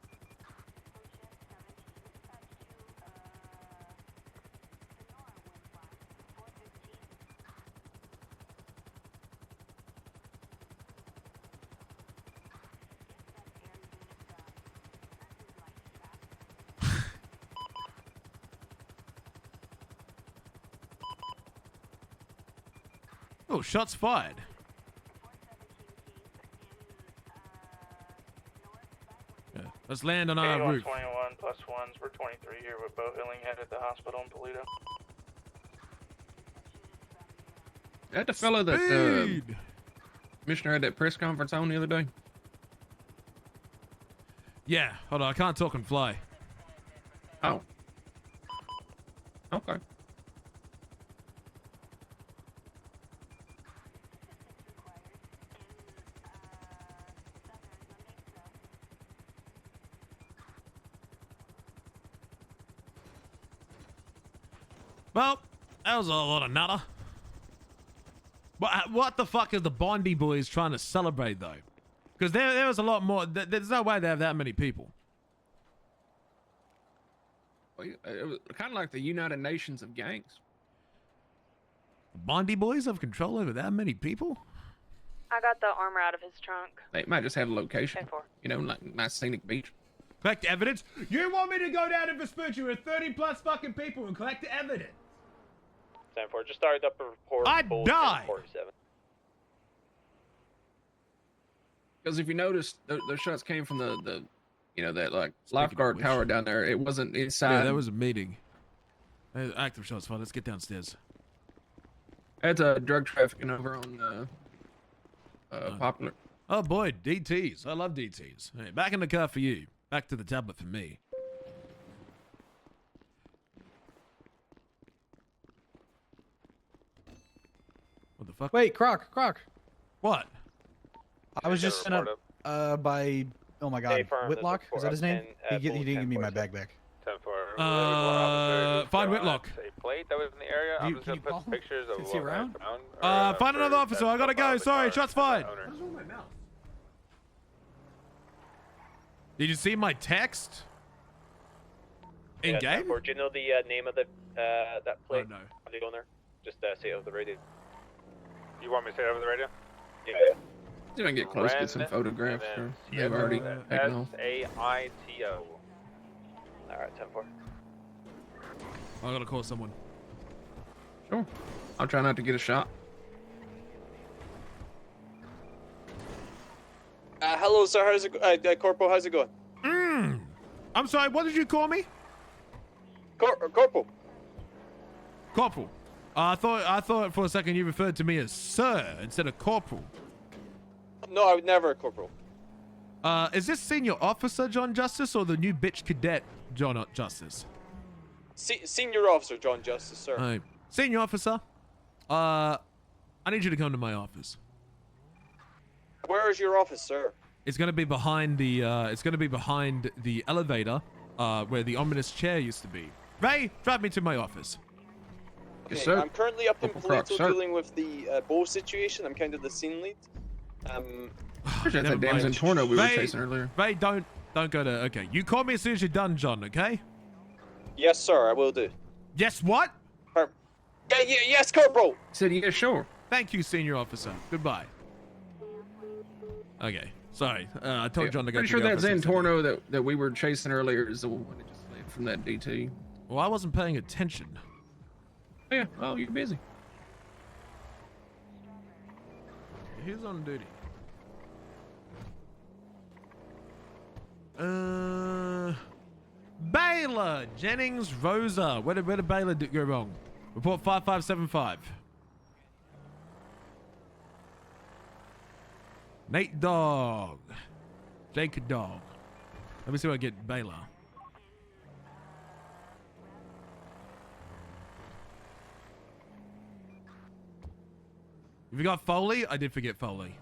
[SPEAKER 1] Oh, shots fired. Yeah, let's land on our roof.
[SPEAKER 21] 21 plus 1s. We're 23 here with Bo Hillingham at the hospital in Polito.
[SPEAKER 16] That the fellow that
[SPEAKER 1] Speed!
[SPEAKER 16] Commissioner had that press conference on the other day?
[SPEAKER 1] Yeah, hold on, I can't talk and fly.
[SPEAKER 16] Oh. Okay.
[SPEAKER 1] Well, that was a lot of nutter. What the fuck are the Bondi boys trying to celebrate, though? Because there was a lot more. There's no way they have that many people.
[SPEAKER 16] Well, it was kind of like the United Nations of gangs.
[SPEAKER 1] The Bondi boys have control over that many people?
[SPEAKER 11] I got the armor out of his trunk.
[SPEAKER 16] They might just have a location. You know, like nice scenic beach.
[SPEAKER 1] Collect evidence? You want me to go down to Vespucci with 30 plus fucking people and collect evidence?
[SPEAKER 9] 10-4, just started up a report.
[SPEAKER 1] I'd die.
[SPEAKER 9] 47.
[SPEAKER 16] Because if you notice, those shots came from the you know, that like lifeguard tower down there. It wasn't inside.
[SPEAKER 1] Yeah, that was a meeting. Active shots, fine. Let's get downstairs.
[SPEAKER 16] That's drug trafficking over on Popular.
[SPEAKER 1] Oh boy, DTs. I love DTs. Hey, back in the car for you. Back to the tablet for me. What the fuck?
[SPEAKER 7] Wait, Croc.
[SPEAKER 1] What?
[SPEAKER 7] I was just sent up by, oh my god, Whitlock? Is that his name? He didn't give me my bag back.
[SPEAKER 9] 10-4.
[SPEAKER 1] Find Whitlock.
[SPEAKER 9] A plate that was in the area. I'm just gonna put pictures of
[SPEAKER 7] Is he around?
[SPEAKER 1] Find another officer. I gotta go. Sorry, shots fired. Did you see my text? In game?
[SPEAKER 9] Or do you know the name of the that plate?
[SPEAKER 1] Oh, no.
[SPEAKER 9] Are you going there? Just say it over the radio. You want me to say it over the radio? Yeah.
[SPEAKER 16] See if I can get close, get some photographs. They've already taken off.
[SPEAKER 9] SAITO. All right, 10-4.
[SPEAKER 1] I gotta call someone.
[SPEAKER 16] Sure. I'll try not to get a shot.
[SPEAKER 10] Hello, sir. How's it, Corporal? How's it going?
[SPEAKER 1] I'm sorry. What did you call me?
[SPEAKER 10] Corporal.
[SPEAKER 1] Corporal. I thought for a second you referred to me as sir instead of corporal.
[SPEAKER 10] No, I would never, Corporal.
[SPEAKER 1] Is this senior officer John Justice or the new bitch cadet John Justice?
[SPEAKER 10] Senior officer John Justice, sir.
[SPEAKER 1] Hey, senior officer. I need you to come to my office.
[SPEAKER 10] Where is your office, sir?
[SPEAKER 1] It's gonna be behind the. It's gonna be behind the elevator, where the ominous chair used to be. Ray, drive me to my office.
[SPEAKER 10] Okay,
[SPEAKER 1] Yes, sir.
[SPEAKER 10] I'm currently up in
[SPEAKER 1] Corporal Croc,
[SPEAKER 10] Polito
[SPEAKER 1] sir.
[SPEAKER 10] dealing with the bow situation. I'm kind of the scene lead.
[SPEAKER 16] That's that damn Zentorno we were chasing earlier.
[SPEAKER 1] Ray, don't go to. Okay, you call me as soon as you're done, John. Okay?
[SPEAKER 10] Yes, sir. I will do.
[SPEAKER 1] Yes, what?
[SPEAKER 10] Yes, Corporal.
[SPEAKER 16] Said yeah, sure.
[SPEAKER 1] Thank you, senior officer. Goodbye. Okay, sorry. I told John to go.
[SPEAKER 16] Pretty
[SPEAKER 1] to
[SPEAKER 16] sure
[SPEAKER 1] the
[SPEAKER 16] that
[SPEAKER 1] office.
[SPEAKER 16] Zentorno that we were chasing earlier is the one that just fled from that DT.
[SPEAKER 1] Well, I wasn't paying attention.
[SPEAKER 16] Yeah, well, you're busy.
[SPEAKER 1] Who's on duty? Baylor Jennings Rosa. Where did Baylor go wrong? Report 5575. Nate Dog. Jake Dog. Let me see if I get Baylor. Have you got Foley? I did forget Foley.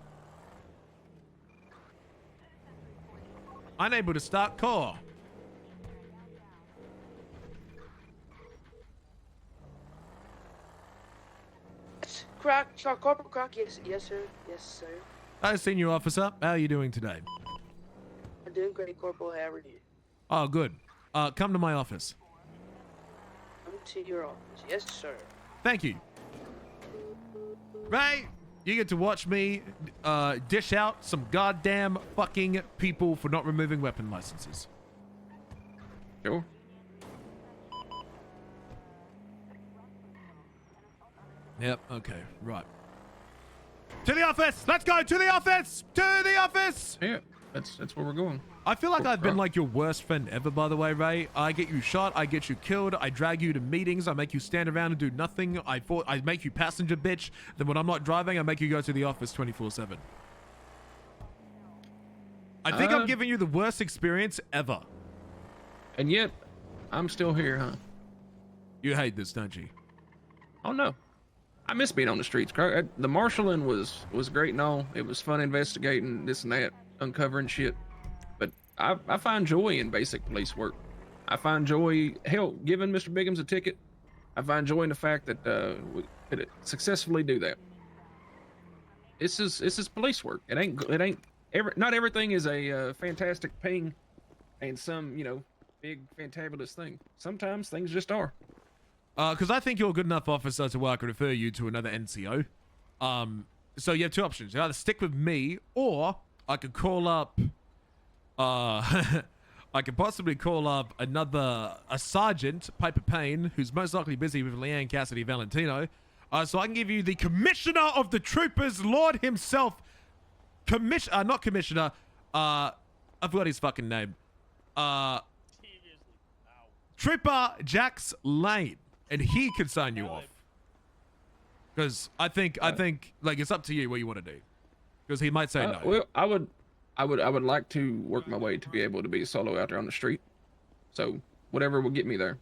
[SPEAKER 1] Unable to start core.
[SPEAKER 10] Corporal Croc, yes, sir. Yes, sir.
[SPEAKER 1] Hi, senior officer. How are you doing today?
[SPEAKER 10] I'm doing great, Corporal. How are you?
[SPEAKER 1] Oh, good. Come to my office.
[SPEAKER 10] Come to your office. Yes, sir.
[SPEAKER 1] Thank you. Ray, you get to watch me dish out some goddamn fucking people for not removing weapon licenses.
[SPEAKER 16] Sure.
[SPEAKER 1] Yep, okay, right. To the office! Let's go! To the office! To the office!
[SPEAKER 16] Yeah, that's where we're going.
[SPEAKER 1] I feel like I've been like your worst friend ever, by the way, Ray. I get you shot, I get you killed, I drag you to meetings, I make you stand around and do nothing, I make you passenger bitch, then when I'm not driving, I make you go to the office 24/7. I think I'm giving you the worst experience ever.
[SPEAKER 16] And yet, I'm still here, huh?
[SPEAKER 1] You hate this, don't you?
[SPEAKER 16] Oh, no. I miss being on the streets. The marshalling was great and all. It was fun investigating this and that, uncovering shit. But I find joy in basic police work. I find joy, hell, giving Mr. Biggums a ticket. I find joy in the fact that we could successfully do that. This is police work. Not everything is a fantastic ping and some big fantabulous thing. Sometimes things just are.
[SPEAKER 1] Because I think you're a good enough officer to where I could refer you to another NCO. So you have two options. You either stick with me, or I could call up. I could possibly call up a sergeant, Piper Payne, who's most likely busy with Leanne Cassidy Valentino. So I can give you the commissioner of the troopers, Lord himself, not commissioner. I forgot his fucking name. Trooper Jax Lane, and he could sign you off. Because I think like it's up to you what you want to do. Because he might say no.
[SPEAKER 16] Well, I would like to work my way to be able to be a solo out there on the street. So whatever will get me there.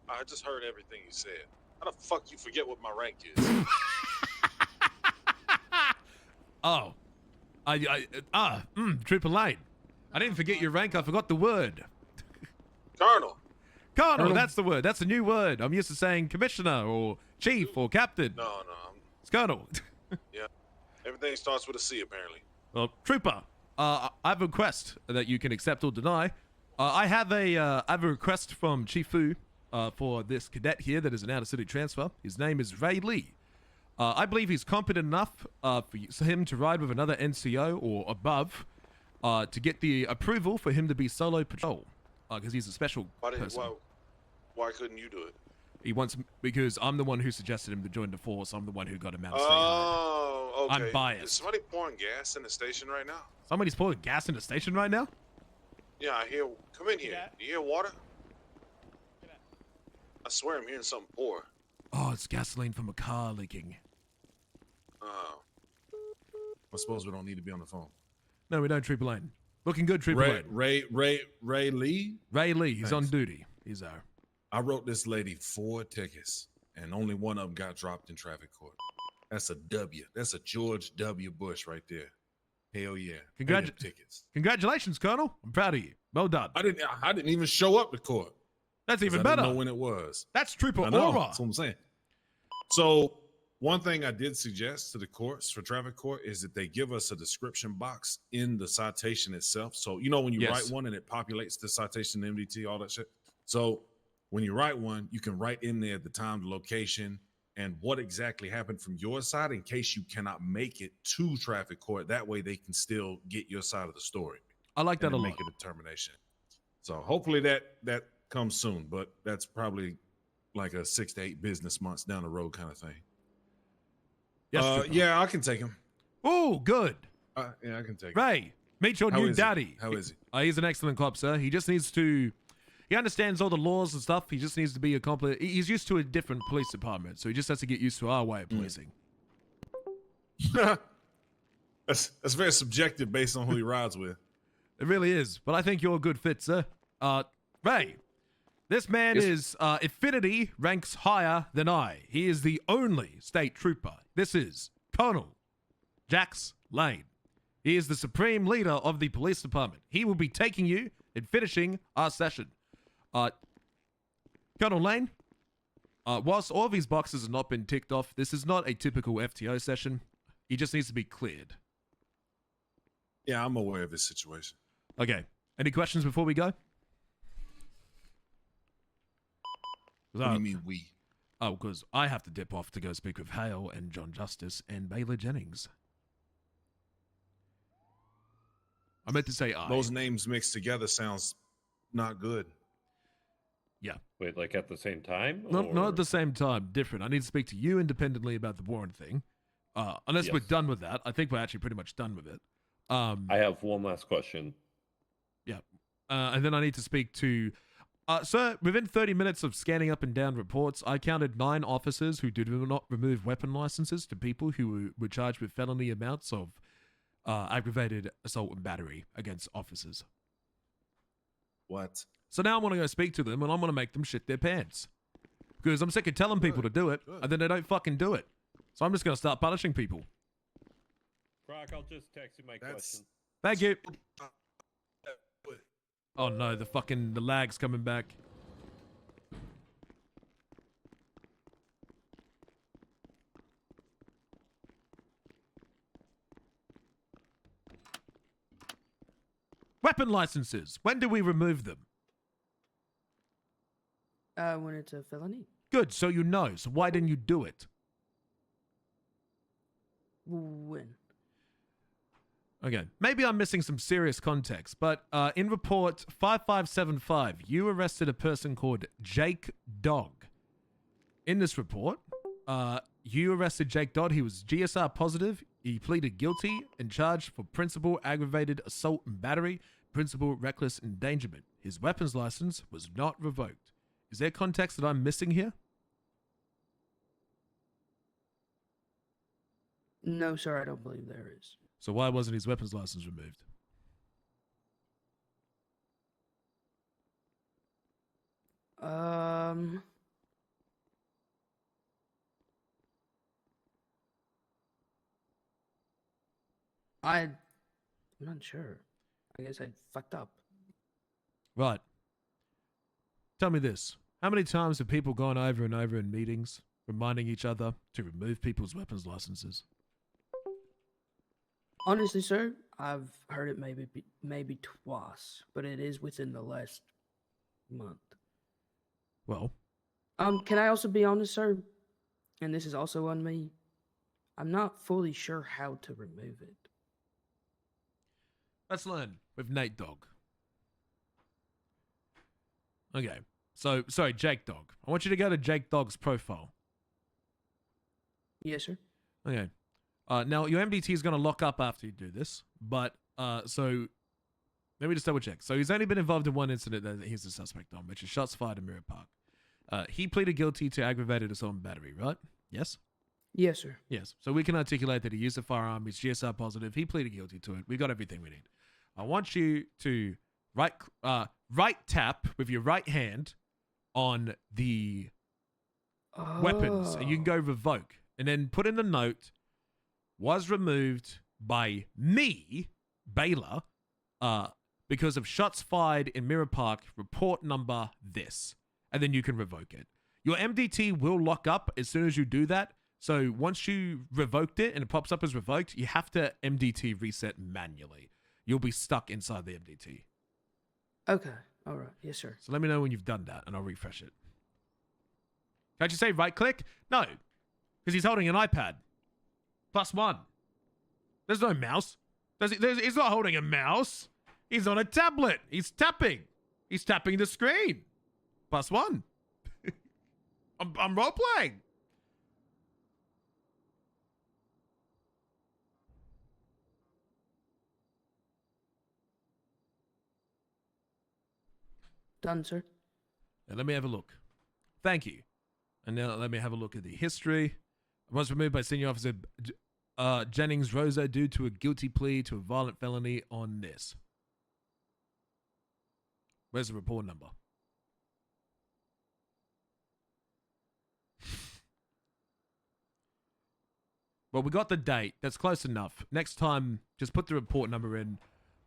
[SPEAKER 13] I just heard everything you said. How the fuck you forget what my rank is?
[SPEAKER 1] Oh. Trooper Lane. I didn't forget your rank, I forgot the word.
[SPEAKER 13] Colonel.
[SPEAKER 1] Colonel, that's the word. That's a new word. I'm used to saying commissioner or chief or captain.
[SPEAKER 13] No.
[SPEAKER 1] It's colonel.
[SPEAKER 13] Yeah. Everything starts with a C, apparently.
[SPEAKER 1] Well, Trooper, I have a request that you can accept or deny. I have a request from Chief Fu for this cadet here that is an out-of-city transfer. His name is Ray Lee. I believe he's competent enough for him to ride with another NCO or above to get the approval for him to be solo patrol because he's a special person.
[SPEAKER 13] Why couldn't you do it?
[SPEAKER 1] He wants, because I'm the one who suggested him to join the force. I'm the one who got him out of
[SPEAKER 13] Oh, okay.
[SPEAKER 1] I'm biased.
[SPEAKER 13] Is somebody pouring gas in the station right now?
[SPEAKER 1] Somebody's pouring gas in the station right now?
[SPEAKER 13] Yeah, I hear. Come in here. Do you hear water? I swear I'm hearing something pour.
[SPEAKER 1] Oh, it's gasoline from a car leaking.
[SPEAKER 13] Oh. I suppose we don't need to be on the phone.
[SPEAKER 1] No, we don't, Trooper Lane. Looking good, Trooper Lane.
[SPEAKER 13] Ray Lee?
[SPEAKER 1] Ray Lee. He's
[SPEAKER 13] Thanks.
[SPEAKER 1] on duty. He's our.
[SPEAKER 13] I wrote this lady 4 tickets, and only one of them got dropped in traffic court. That's a W. That's a George W. Bush right there. Hell yeah. Tickets.
[SPEAKER 1] Congratulations, Colonel. I'm proud of you. Well done.
[SPEAKER 13] I didn't even show up to court.
[SPEAKER 1] That's even
[SPEAKER 13] I
[SPEAKER 1] better.
[SPEAKER 13] didn't know when it was.
[SPEAKER 1] That's Trooper
[SPEAKER 13] I know,
[SPEAKER 1] Aura.
[SPEAKER 13] that's what I'm saying. So one thing I did suggest to the courts for traffic court is that they give us a description box in the citation itself. So when you write one and it populates the citation, MDT, all that shit. So when you write one, you can write in there the time, the location, and what exactly happened from your side in case you cannot make it to traffic court. That way they can still get your side of the story.
[SPEAKER 1] I like that a lot.
[SPEAKER 13] Make a determination. So hopefully that comes soon, but that's probably like a 6 to 8 business months down the road kind of thing.
[SPEAKER 1] Yes,
[SPEAKER 13] yeah, I can take him.
[SPEAKER 1] Oh, good.
[SPEAKER 13] Yeah, I can take him.
[SPEAKER 1] Ray, meet your new daddy.
[SPEAKER 13] How is he?
[SPEAKER 1] He's an excellent cop, sir. He just needs to... He understands all the laws and stuff. He just needs to be he's used to a different police department, so he just has to get used to our way of policing.
[SPEAKER 13] That's very subjective based on who he rides with.
[SPEAKER 1] It really is, but I think you're a good fit, sir. Ray, this man is affinity ranks higher than I. He is the only state trooper. This is Colonel Jax Lane. He is the supreme leader of the police department. He will be taking you and finishing our session. Colonel Lane, whilst all of his boxes have not been ticked off, this is not a typical FTO session. He just needs to be cleared.
[SPEAKER 13] Yeah, I'm aware of this situation.
[SPEAKER 1] Okay. Any questions before we go?
[SPEAKER 13] What do you mean we?
[SPEAKER 1] Oh, because I have to dip off to go speak with Hale and John Justice and Baylor Jennings. I meant to say I.
[SPEAKER 13] Those names mixed together sounds not good.
[SPEAKER 1] Yeah.
[SPEAKER 3] Wait, like at the same time?
[SPEAKER 1] Not at the same time. Different. I need to speak to you independently about the Warren thing. Unless we're done with that. I think we're actually pretty much done with it.
[SPEAKER 3] I have one last question.
[SPEAKER 1] Yeah. And then I need to speak to... sir, within 30 minutes of scanning up and down reports, I counted 9 officers who did not remove weapon licenses to people who were charged with felony amounts of aggravated assault and battery against officers.
[SPEAKER 13] What?
[SPEAKER 1] So now I want to go speak to them and I'm going to make them shit their pants. Because I'm sick of telling people to do it and then they don't fucking do it. So I'm just going to start punishing people.
[SPEAKER 3] Croc, I'll just text you my question.
[SPEAKER 1] Thank you. Oh no, the lag's coming back. Weapon licenses. When do we remove them?
[SPEAKER 10] When it's a felony.
[SPEAKER 1] Good, so you know. So why didn't you do it?
[SPEAKER 10] When?
[SPEAKER 1] Okay, maybe I'm missing some serious context, but in report 5575, you arrested a person called Jake Dog. In this report, you arrested Jake Dodd. He was GSR positive. He pleaded guilty and charged for principal aggravated assault and battery, principal reckless endangerment. His weapons license was not revoked. Is there context that I'm missing here?
[SPEAKER 10] No, sir, I don't believe there is.
[SPEAKER 1] So why wasn't his weapons license removed?
[SPEAKER 10] I'm not sure. I guess I fucked up.
[SPEAKER 1] Right. Tell me this. How many times have people gone over and over in meetings, reminding each other to remove people's weapons licenses?
[SPEAKER 10] Honestly, sir, I've heard it maybe twice, but it is within the last month.
[SPEAKER 1] Well,
[SPEAKER 10] can I also be honest, sir? And this is also on me. I'm not fully sure how to remove it.
[SPEAKER 1] let's learn with Nate Dog. Okay. So, sorry, Jake Dog. I want you to go to Jake Dog's profile.
[SPEAKER 10] Yes, sir.
[SPEAKER 1] Okay. Now, your MDT is going to lock up after you do this, but, so, let me just double check. So, he's only been involved in one incident that he's the suspect on, which is shots fired in Mirror Park. He pleaded guilty to aggravated assault and battery, right? Yes?
[SPEAKER 10] Yes, sir.
[SPEAKER 1] Yes. So, we can articulate that he used a firearm, he's GSR positive, he pleaded guilty to it. We got everything we need. I want you to right tap with your right hand on the weapons, and you can go revoke, and then put in the note, was removed by me, Baylor, because of shots fired in Mirror Park, report number this, and then you can revoke it. Your MDT will lock up as soon as you do that, so once you revoked it and it pops up as revoked, you have to MDT reset manually. You'll be stuck inside the MDT.
[SPEAKER 10] Okay. All right. Yes, sir.
[SPEAKER 1] So let me know when you've done that, and I'll refresh it. Can't you say right click? No, because he's holding an iPad. +1. There's no mouse. He's not holding a mouse. He's on a tablet. He's tapping. He's tapping the screen. +1. I'm role playing.
[SPEAKER 10] Done, sir.
[SPEAKER 1] Now let me have a look. Thank you. And now let me have a look at the history. I was removed by Senior Officer Jennings Rosa due to a guilty plea to a violent felony on this. Where's the report number? Well, we got the date. That's close enough. Next time, just put the report number in.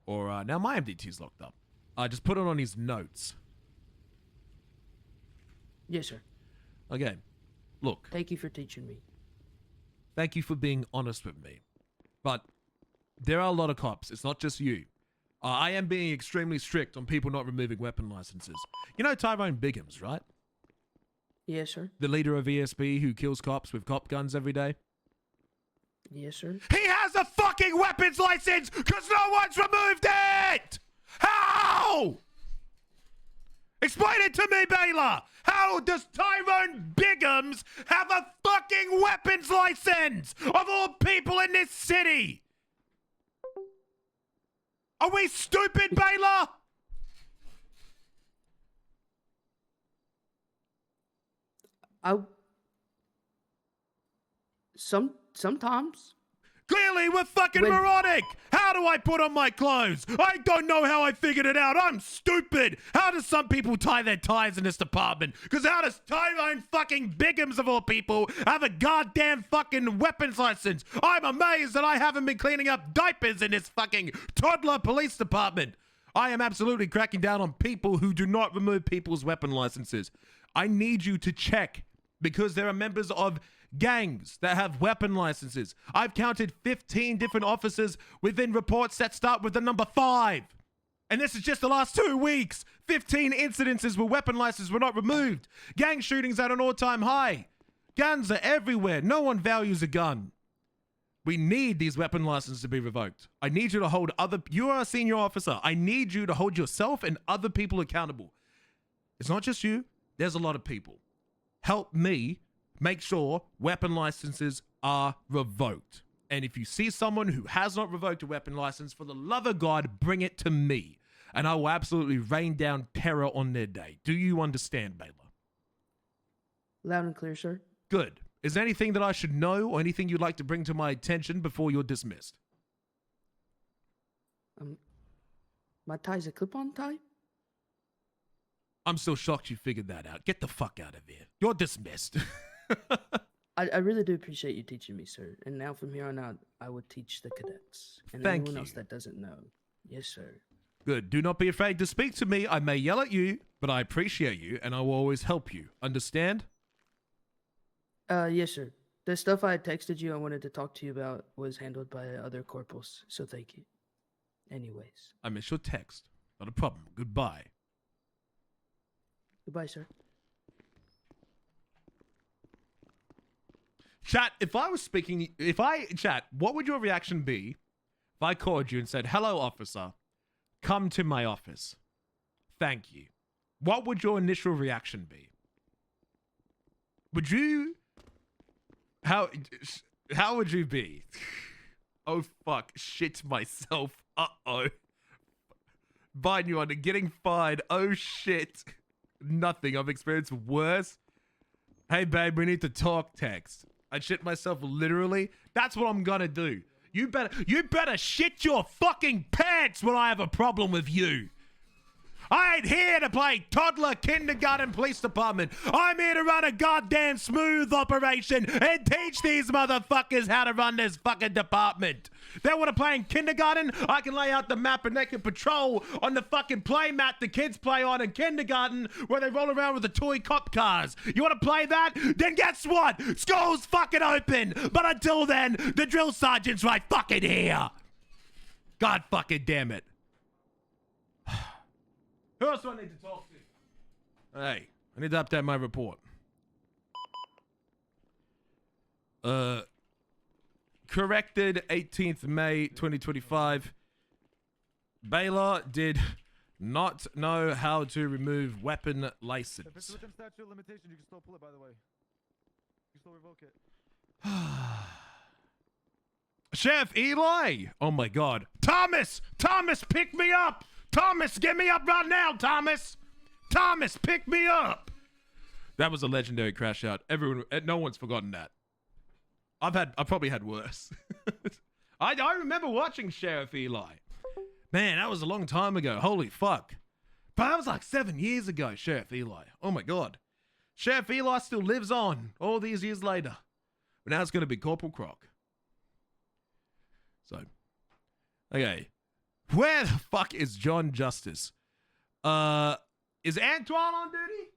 [SPEAKER 1] Or, now my MDT is locked up. Just put it on his notes.
[SPEAKER 10] Yes, sir.
[SPEAKER 1] Okay. Look.
[SPEAKER 10] Thank you for teaching me.
[SPEAKER 1] Thank you for being honest with me. But there are a lot of cops. It's not just you. I am being extremely strict on people not removing weapon licenses. You know Tyrone Biggums, right?
[SPEAKER 10] Yes, sir.
[SPEAKER 1] The leader of ESB who kills cops with cop guns every day?
[SPEAKER 10] Yes, sir.
[SPEAKER 1] He has a fucking weapons license because no one's removed it! How? Explain it to me, Baylor! How does Tyrone Biggums have a fucking weapons license of all people in this city? Are we stupid, Baylor?
[SPEAKER 10] Sometimes.
[SPEAKER 1] Clearly, we're fucking moronic! How do I put on my clothes? I don't know how I figured it out. I'm stupid! How do some people tie their ties in this department? Because how does Tyrone fucking Biggums, of all people, have a goddamn fucking weapons license? I'm amazed that I haven't been cleaning up diapers in this fucking toddler police department. I am absolutely cracking down on people who do not remove people's weapon licenses. I need you to check because there are members of gangs that have weapon licenses. I've counted 15 different officers within reports that start with the number 5. And this is just the last 2 weeks. 15 incidences where weapon licenses were not removed. Gang shootings at an all-time high. Guns are everywhere. No one values a gun. We need these weapon licenses to be revoked. I need you to hold you are a senior officer. I need you to hold yourself and other people accountable. It's not just you. There's a lot of people. Help me make sure weapon licenses are revoked. And if you see someone who has not revoked a weapon license, for the love of God, bring it to me. And I will absolutely rain down terror on their day. Do you understand, Baylor?
[SPEAKER 10] Loud and clear, sir.
[SPEAKER 1] Good. Is there anything that I should know or anything you'd like to bring to my attention before you're dismissed?
[SPEAKER 10] My tie's a clip-on tie?
[SPEAKER 1] I'm still shocked you figured that out. Get the fuck out of here. You're dismissed.
[SPEAKER 10] I really do appreciate you teaching me, sir. And now from here on out, I will teach the cadets. And
[SPEAKER 1] Thank
[SPEAKER 10] anyone
[SPEAKER 1] you.
[SPEAKER 10] else that doesn't know. Yes, sir.
[SPEAKER 1] Good. Do not be afraid to speak to me. I may yell at you, but I appreciate you and I will always help you. Understand?
[SPEAKER 10] Yes, sir. The stuff I had texted you I wanted to talk to you about was handled by other corporals, so thank you. Anyways.
[SPEAKER 1] I missed your text. Not a problem. Goodbye.
[SPEAKER 10] Goodbye, sir.
[SPEAKER 1] Chat, chat, what would your reaction be if I called you and said, "Hello, officer, come to my office. Thank you." What would your initial reaction be? Would you... How would you be? Oh, fuck. Shit myself. Uh-oh. Buying you on getting fired. Oh, shit. Nothing. I've experienced worse. Hey, babe, we need to talk text. I shit myself literally. That's what I'm gonna do. You better shit your fucking pants when I have a problem with you. I ain't here to play toddler kindergarten police department. I'm here to run a goddamn smooth operation and teach these motherfuckers how to run this fucking department. They want to play in kindergarten? I can lay out the map and they can patrol on the fucking play mat the kids play on in kindergarten where they roll around with the toy cop cars. You want to play that? Then guess what? School's fucking open. But until then, the drill sergeant's right fucking here. God fucking damn it. Who else do I need to talk to? Hey, I need to update my report. Corrected 18th May 2025. Baylor did not know how to remove weapon license.
[SPEAKER 2] If it's within statute of limitation, you can still pull it, by the way. You can still revoke it.
[SPEAKER 1] Sheriff Eli! Oh my God. Thomas! Thomas, pick me up! Thomas, get me up right now, Thomas! Thomas, pick me up! That was a legendary crash out. No one's forgotten that. I've probably had worse. I remember watching Sheriff Eli. Man, that was a long time ago. Holy fuck. But that was like 7 years ago, Sheriff Eli. Oh my God. Sheriff Eli still lives on all these years later. But now it's going to be Corporal Croc. So, okay. Where the fuck is John Justice? Is Antoine on duty?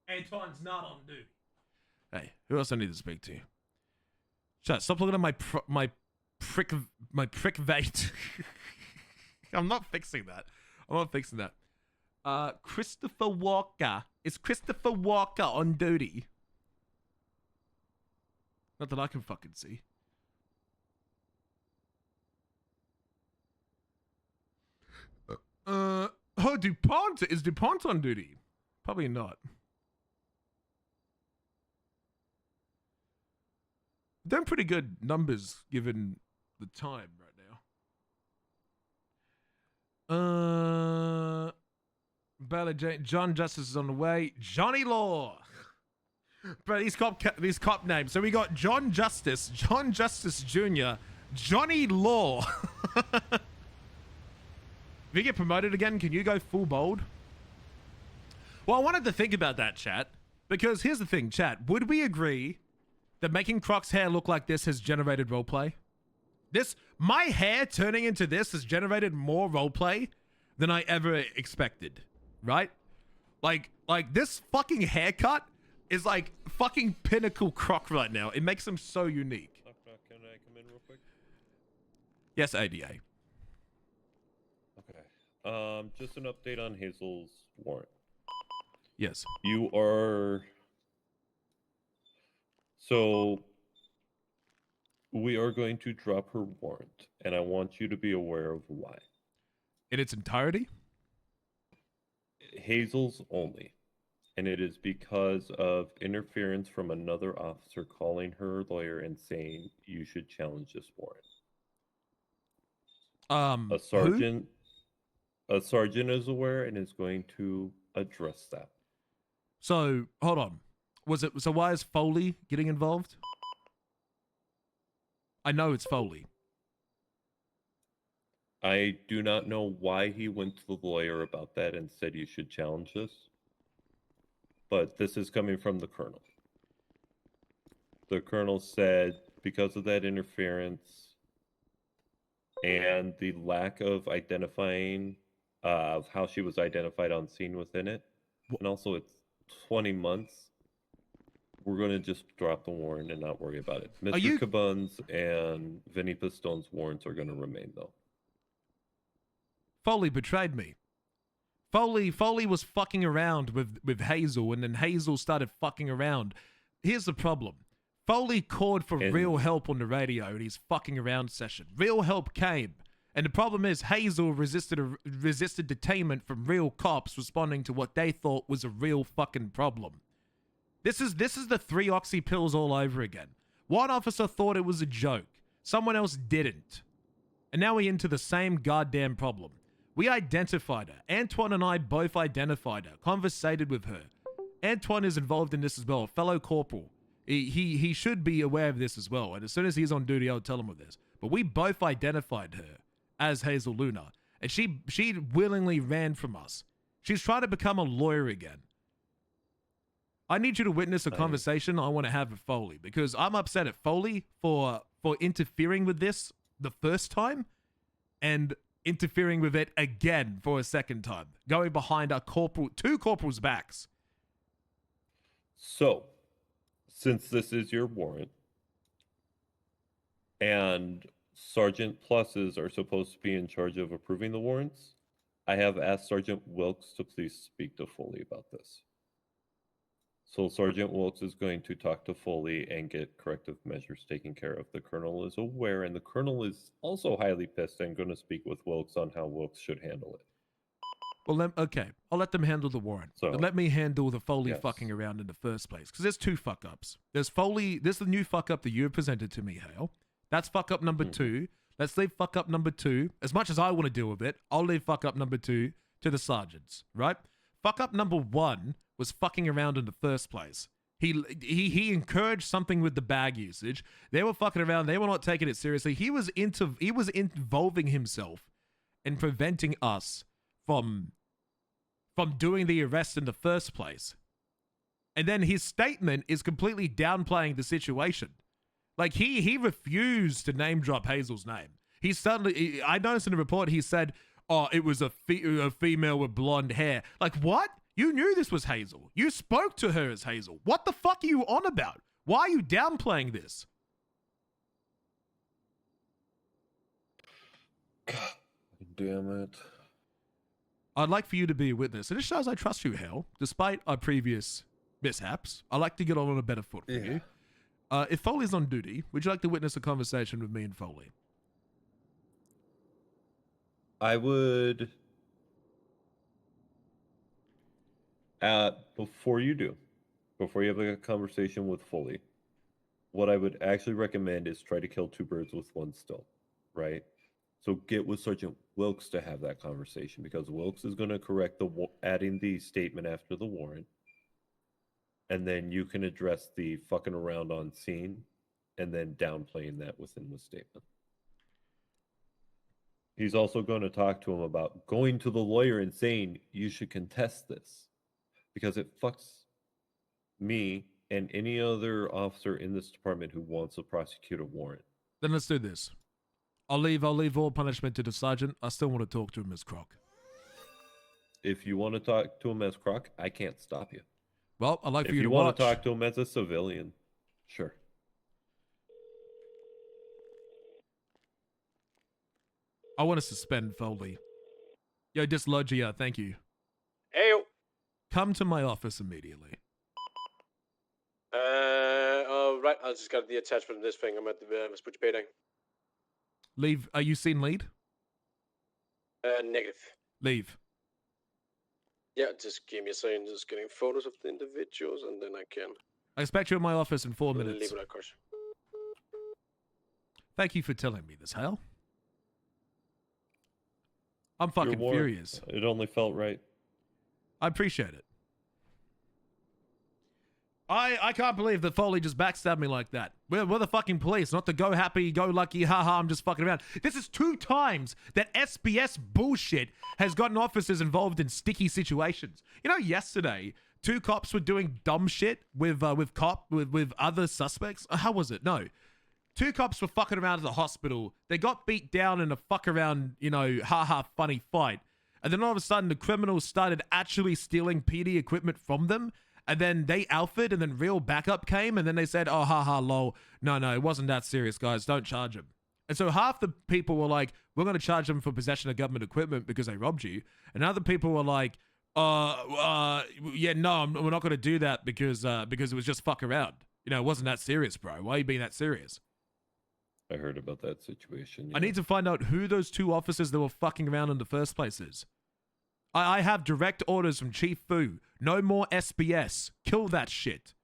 [SPEAKER 1] Antoine's not on duty. Hey, who else I need to speak to? Shut. Stop looking at my prick vate. I'm not fixing that. I'm not fixing that. Christopher Walker. Is Christopher Walker on duty? Not that I can fucking see. Oh, DuPont. Is DuPont on duty? Probably not. Doing pretty good numbers given the time right now. John Justice is on the way. Johnny Law. Bro, these cop names. So we got John Justice Jr., Johnny Law. If you get promoted again, can you go full bold? Well, I wanted to think about that, chat. Because here's the thing, chat. Would we agree that making Croc's hair look like this has generated roleplay? My hair turning into this has generated more roleplay than I ever expected, right? Like this fucking haircut is like fucking pinnacle Croc right now. It makes him so unique.
[SPEAKER 3] Can I come in real quick?
[SPEAKER 1] Yes, ADA.
[SPEAKER 3] Okay. Just an update on Hazel's warrant.
[SPEAKER 1] Yes.
[SPEAKER 3] You are... So, we are going to drop her warrant, and I want you to be aware of why.
[SPEAKER 1] In its entirety?
[SPEAKER 3] Hazel's only. And it is because of interference from another officer calling her lawyer and saying you should challenge this warrant. A sergeant is aware and is going to address that.
[SPEAKER 1] So, hold on. So why is Foley getting involved? I know it's Foley.
[SPEAKER 3] I do not know why he went to the lawyer about that and said you should challenge this. But this is coming from the colonel. The colonel said because of that interference and the lack of identifying of how she was identified on scene within it, and also it's 20 months, we're going to just drop the warrant and not worry about it. Mr. Cabun's and Vinny Pistone's warrants are going to remain, though.
[SPEAKER 1] Foley betrayed me. Foley was fucking around with Hazel, and then Hazel started fucking around. Here's the problem. Foley called for real help on the radio in his fucking around session. Real help came. And the problem is Hazel resisted detainment from real cops responding to what they thought was a real fucking problem. This is the 3 oxy pills all over again. One officer thought it was a joke. Someone else didn't. And now we're into the same goddamn problem. We identified her. Antoine and I both identified her, conversated with her. Antoine is involved in this as well, a fellow corporal. He should be aware of this as well. And as soon as he's on duty, I'll tell him of this. But we both identified her as Hazel Luna. And she willingly ran from us. She's trying to become a lawyer again. I need you to witness a conversation I want to have with Foley, because I'm upset at Foley for interfering with this the first time and interfering with it again for a second time, going behind our two corporals' backs.
[SPEAKER 3] So, since this is your warrant, and Sergeant Pluses are supposed to be in charge of approving the warrants, I have asked Sergeant Wilkes to please speak to Foley about this. So Sergeant Wilkes is going to talk to Foley and get corrective measures taken care of. The colonel is aware, and the colonel is also highly pissed and going to speak with Wilkes on how Wilkes should handle it.
[SPEAKER 1] Well, okay. I'll let them handle the warrant. So, let me handle the Foley fucking around in the first place. Because there's 2 fuck-ups. There's Foley. This is the new fuck-up that you have presented to me, Hale. That's fuck-up number 2. Let's leave fuck-up number 2. As much as I want to deal with it, I'll leave fuck-up number 2 to the sergeants, right? Fuck-up number 1 was fucking around in the first place. He encouraged something with the bag usage. They were fucking around. They were not taking it seriously. He was involving himself in preventing us from doing the arrest in the first place. And then his statement is completely downplaying the situation. Like he refused to name drop Hazel's name. I noticed in the report he said, "Oh, it was a female with blonde hair." Like what? You knew this was Hazel. You spoke to her as Hazel. What the fuck are you on about? Why are you downplaying this?
[SPEAKER 3] God damn it.
[SPEAKER 1] I'd like for you to be a witness. And it shows I trust you, Hal. Despite our previous mishaps, I like to get on a better foot with you. If Foley's on duty, would you like to witness a conversation with me and Foley?
[SPEAKER 3] I would... before you have a conversation with Foley, what I would actually recommend is try to kill 2 birds with 1 stone, right? So get with Sergeant Wilkes to have that conversation, because Wilkes is going to correct adding the statement after the warrant, and then you can address the fucking around on scene, and then downplaying that within the statement. He's also going to talk to him about going to the lawyer and saying you should contest this, because it fucks me and any other officer in this department who wants to prosecute a warrant.
[SPEAKER 1] Then let's do this. I'll leave all punishment to the sergeant. I still want to talk to him as Croc.
[SPEAKER 3] If you want to talk to him as Croc, I can't stop you.
[SPEAKER 1] Well, I'd like for
[SPEAKER 3] if
[SPEAKER 1] you to
[SPEAKER 3] want
[SPEAKER 1] watch.
[SPEAKER 3] to talk to him as a civilian, sure.
[SPEAKER 1] I want to suspend Foley. Yo, Dislogia, thank you.
[SPEAKER 12] Hey.
[SPEAKER 1] Come to my office immediately.
[SPEAKER 12] Right. I just got the attachment of this thing. I'm at the Spooch Payday.
[SPEAKER 1] Leave. Are you seen lead?
[SPEAKER 12] Negative.
[SPEAKER 1] Leave.
[SPEAKER 12] Yeah, just give me a second. Just getting photos of the individuals, and then I can.
[SPEAKER 1] I expect you in my office in 4 minutes.
[SPEAKER 12] Leave it, of course.
[SPEAKER 1] Thank you for telling me this, Hal. I'm fucking furious.
[SPEAKER 3] It only felt right.
[SPEAKER 1] I appreciate it. I can't believe that Foley just backstabbed me like that. We're the fucking police, not the go happy, go lucky, haha, I'm just fucking around. This is 2 times that SBS bullshit has gotten officers involved in sticky situations. You know, yesterday, 2 cops were doing dumb shit with other suspects. How was it? No. 2 cops were fucking around at the hospital. They got beat down in a fuck around, you know, haha funny fight. And then all of a sudden, the criminals started actually stealing PD equipment from them. And then they alphaed, and then real backup came, and then they said, oh, haha, lol. No, it wasn't that serious, guys. Don't charge them. And so half the people were like, we're going to charge them for possession of government equipment because they robbed you. And other people were like, yeah, no, we're not going to do that because it was just fuck around. You know, it wasn't that serious, bro. Why are you being that serious?
[SPEAKER 3] I heard about that situation.
[SPEAKER 1] I need to find out who those 2 officers that were fucking around in the first place is. I have direct orders from Chief Fu. No more SBS. Kill that shit.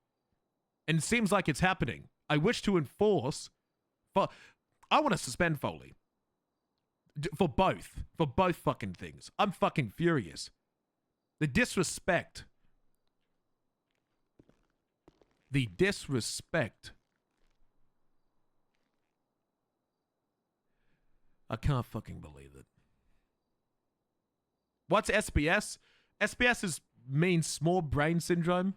[SPEAKER 1] And it seems like it's happening. I wish to enforce... I want to suspend Foley. For both fucking things. I'm fucking furious. The disrespect. I can't fucking believe it. What's SBS? SBS means small brain syndrome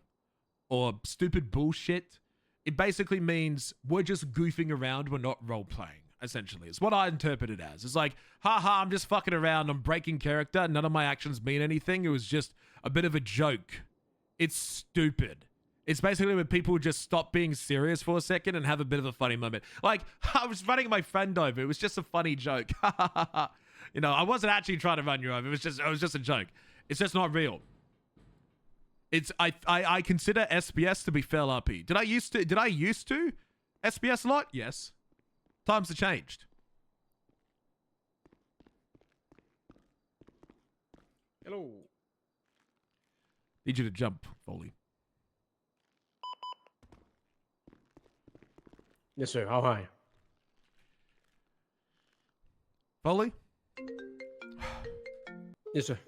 [SPEAKER 1] or stupid bullshit. It basically means we're just goofing around, we're not role-playing, essentially. It's what I interpret it as. It's like, haha, I'm just fucking around, I'm breaking character, none of my actions mean anything. It was just a bit of a joke. It's stupid. It's basically when people just stop being serious for a second and have a bit of a funny moment. Like, I was running my friend over. It was just a funny joke. You know, I wasn't actually trying to run you over. It was just a joke. It's just not real. I consider SBS to be fail RP. Did I used to SBS a lot? Yes. Times have changed.
[SPEAKER 12] Hello.
[SPEAKER 1] Need you to jump, Foley.
[SPEAKER 12] Yes, sir. How high?
[SPEAKER 1] Foley?
[SPEAKER 12] Yes, sir.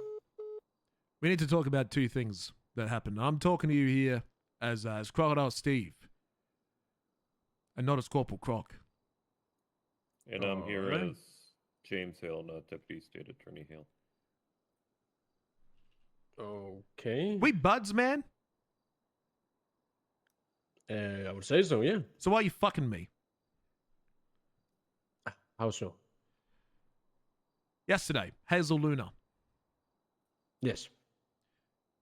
[SPEAKER 1] We need to talk about 2 things that happened. I'm talking to you here as Crocodile Steve, and not as Corporal Croc.
[SPEAKER 3] And I'm here as James Hale, not Deputy State Attorney Hale.
[SPEAKER 12] Okay.
[SPEAKER 1] We buds, man?
[SPEAKER 12] I would say so, yeah.
[SPEAKER 1] So why are you fucking me?
[SPEAKER 12] How so?
[SPEAKER 1] Yesterday, Hazel Luna.
[SPEAKER 12] Yes.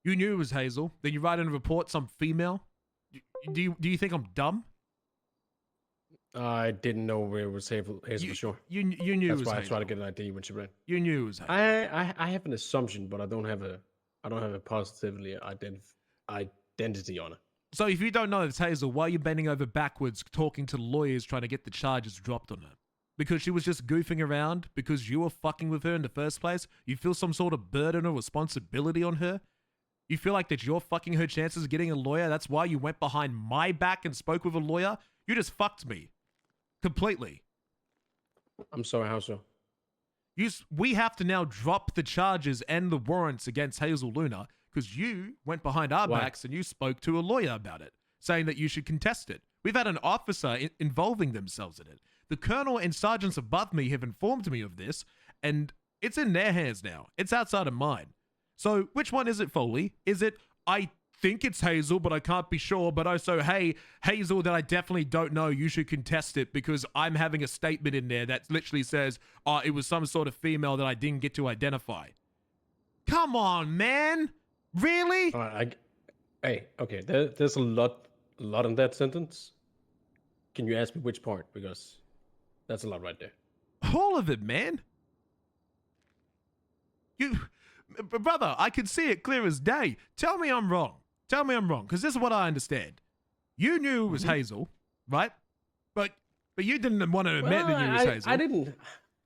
[SPEAKER 1] You knew it was Hazel. Then you write in a report some female. Do you think I'm dumb?
[SPEAKER 12] I didn't know where it was Hazel for sure.
[SPEAKER 1] You knew it was Hazel.
[SPEAKER 12] That's why I tried to get an ID when she ran.
[SPEAKER 1] You knew it was Hazel.
[SPEAKER 12] I have an assumption, but I don't have a positively identity on it.
[SPEAKER 1] So if you don't know it's Hazel, why are you bending over backwards talking to lawyers trying to get the charges dropped on her? Because she was just goofing around? Because you were fucking with her in the first place? You feel some sort of burden or responsibility on her? You feel like that you're fucking her chances of getting a lawyer? That's why you went behind my back and spoke with a lawyer? You just fucked me. Completely.
[SPEAKER 12] I'm sorry, how so?
[SPEAKER 1] We have to now drop the charges and the warrants against Hazel Luna because you went behind our backs and you spoke to a lawyer about it, saying that you should contest it. We've had an officer involving themselves in it. The colonel and sergeants above me have informed me of this, and it's in their hands now. It's outside of mine. So which one is it, Foley? Is it I think it's Hazel, but I can't be sure. But also, hey, Hazel that I definitely don't know, you should contest it because I'm having a statement in there that literally says, it was some sort of female that I didn't get to identify. Come on, man. Really?
[SPEAKER 12] Hey, okay, there's a lot in that sentence. Can you ask me which part? Because that's a lot right there.
[SPEAKER 1] All of it, man. Brother, I can see it clear as day. Tell me I'm wrong. Tell me I'm wrong, because this is what I understand. You knew it was Hazel, right? But you didn't want to admit that you was Hazel.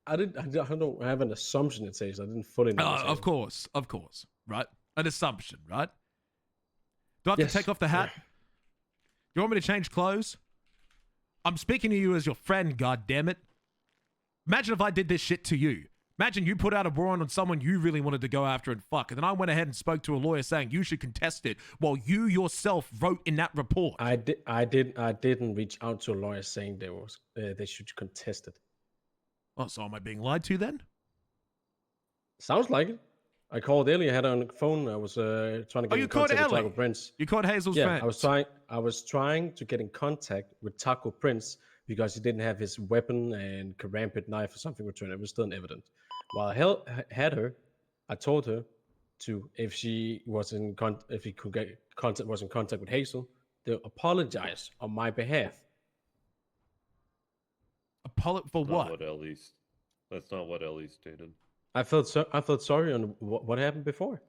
[SPEAKER 12] I don't have an assumption it says. I didn't fully know.
[SPEAKER 1] Of course, right? An assumption, right? Do I have to take off the hat? Do you want me to change clothes? I'm speaking to you as your friend, goddammit. Imagine if I did this shit to you. Imagine you put out a warrant on someone you really wanted to go after and fuck, and then I went ahead and spoke to a lawyer saying you should contest it while you yourself wrote in that report.
[SPEAKER 12] I didn't reach out to a lawyer saying they should contest it.
[SPEAKER 1] Oh, so am I being lied to then?
[SPEAKER 12] Sounds like it. I called Ellie. I had her on the phone. I was trying to get in contact with Taco Prince.
[SPEAKER 1] You called Hazel's friend?
[SPEAKER 12] I was trying to get in contact with Taco Prince because he didn't have his weapon and karambit knife or something returned. It was still evident. While I had her, I told her to, if he could get was in contact with Hazel, to apologize on my behalf.
[SPEAKER 1] For what?
[SPEAKER 3] That's not what Ellie stated.
[SPEAKER 12] I felt sorry on what happened before.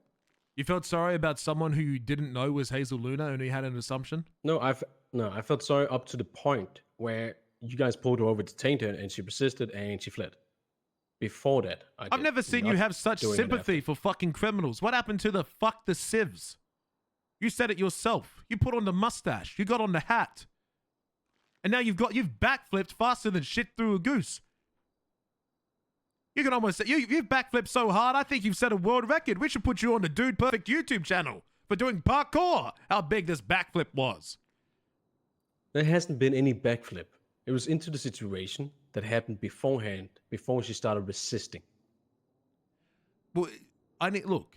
[SPEAKER 1] You felt sorry about someone who you didn't know was Hazel Luna and you had an assumption?
[SPEAKER 12] No, I felt sorry up to the point where you guys pulled her over, detained her, and she persisted and she fled. Before that,
[SPEAKER 1] I've never seen you have such sympathy for fucking criminals. What happened to the fuck the civs? You said it yourself. You put on the mustache. You got on the hat. And now you've backflipped faster than shit through a goose. You can almost say, you've backflipped so hard, I think you've set a world record. We should put you on the Dude Perfect YouTube channel for doing parkour. How big this backflip was.
[SPEAKER 12] There hasn't been any backflip. It was into the situation that happened beforehand, before she started resisting.
[SPEAKER 1] Well, look.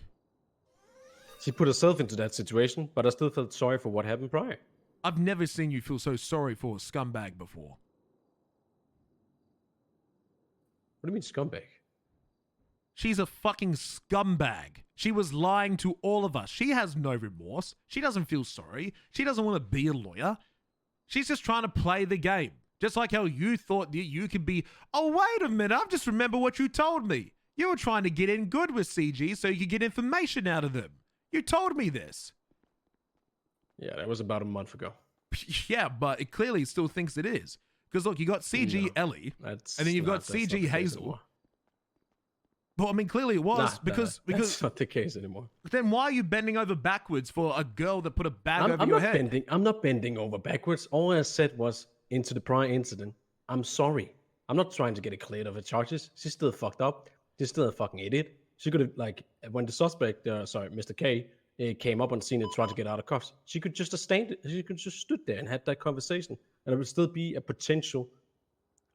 [SPEAKER 12] She put herself into that situation, but I still felt sorry for what happened prior.
[SPEAKER 1] I've never seen you feel so sorry for a scumbag before.
[SPEAKER 12] What do you mean scumbag?
[SPEAKER 1] She's a fucking scumbag. She was lying to all of us. She has no remorse. She doesn't feel sorry. She doesn't want to be a lawyer. She's just trying to play the game. Just like how you thought that you could be, oh, wait a minute, I've just remembered what you told me. You were trying to get in good with CG so you could get information out of them. You told me this.
[SPEAKER 12] Yeah, that was about a month ago.
[SPEAKER 1] Yeah, but it clearly still thinks it is. Because look, you got CG Ellie, and then you've got CG Hazel. Well, I mean, clearly it was because
[SPEAKER 12] that's not the case anymore.
[SPEAKER 1] Then why are you bending over backwards for a girl that put a bag over your head?
[SPEAKER 12] I'm not bending over backwards. All I said was, into the prior incident, I'm sorry. I'm not trying to get it cleared of her charges. She's still fucked up. She's still a fucking idiot. She could have, when the suspect, Mr. K, came up on scene and tried to get out of cuffs, she could just have she could just stood there and had that conversation, and it would still be a potential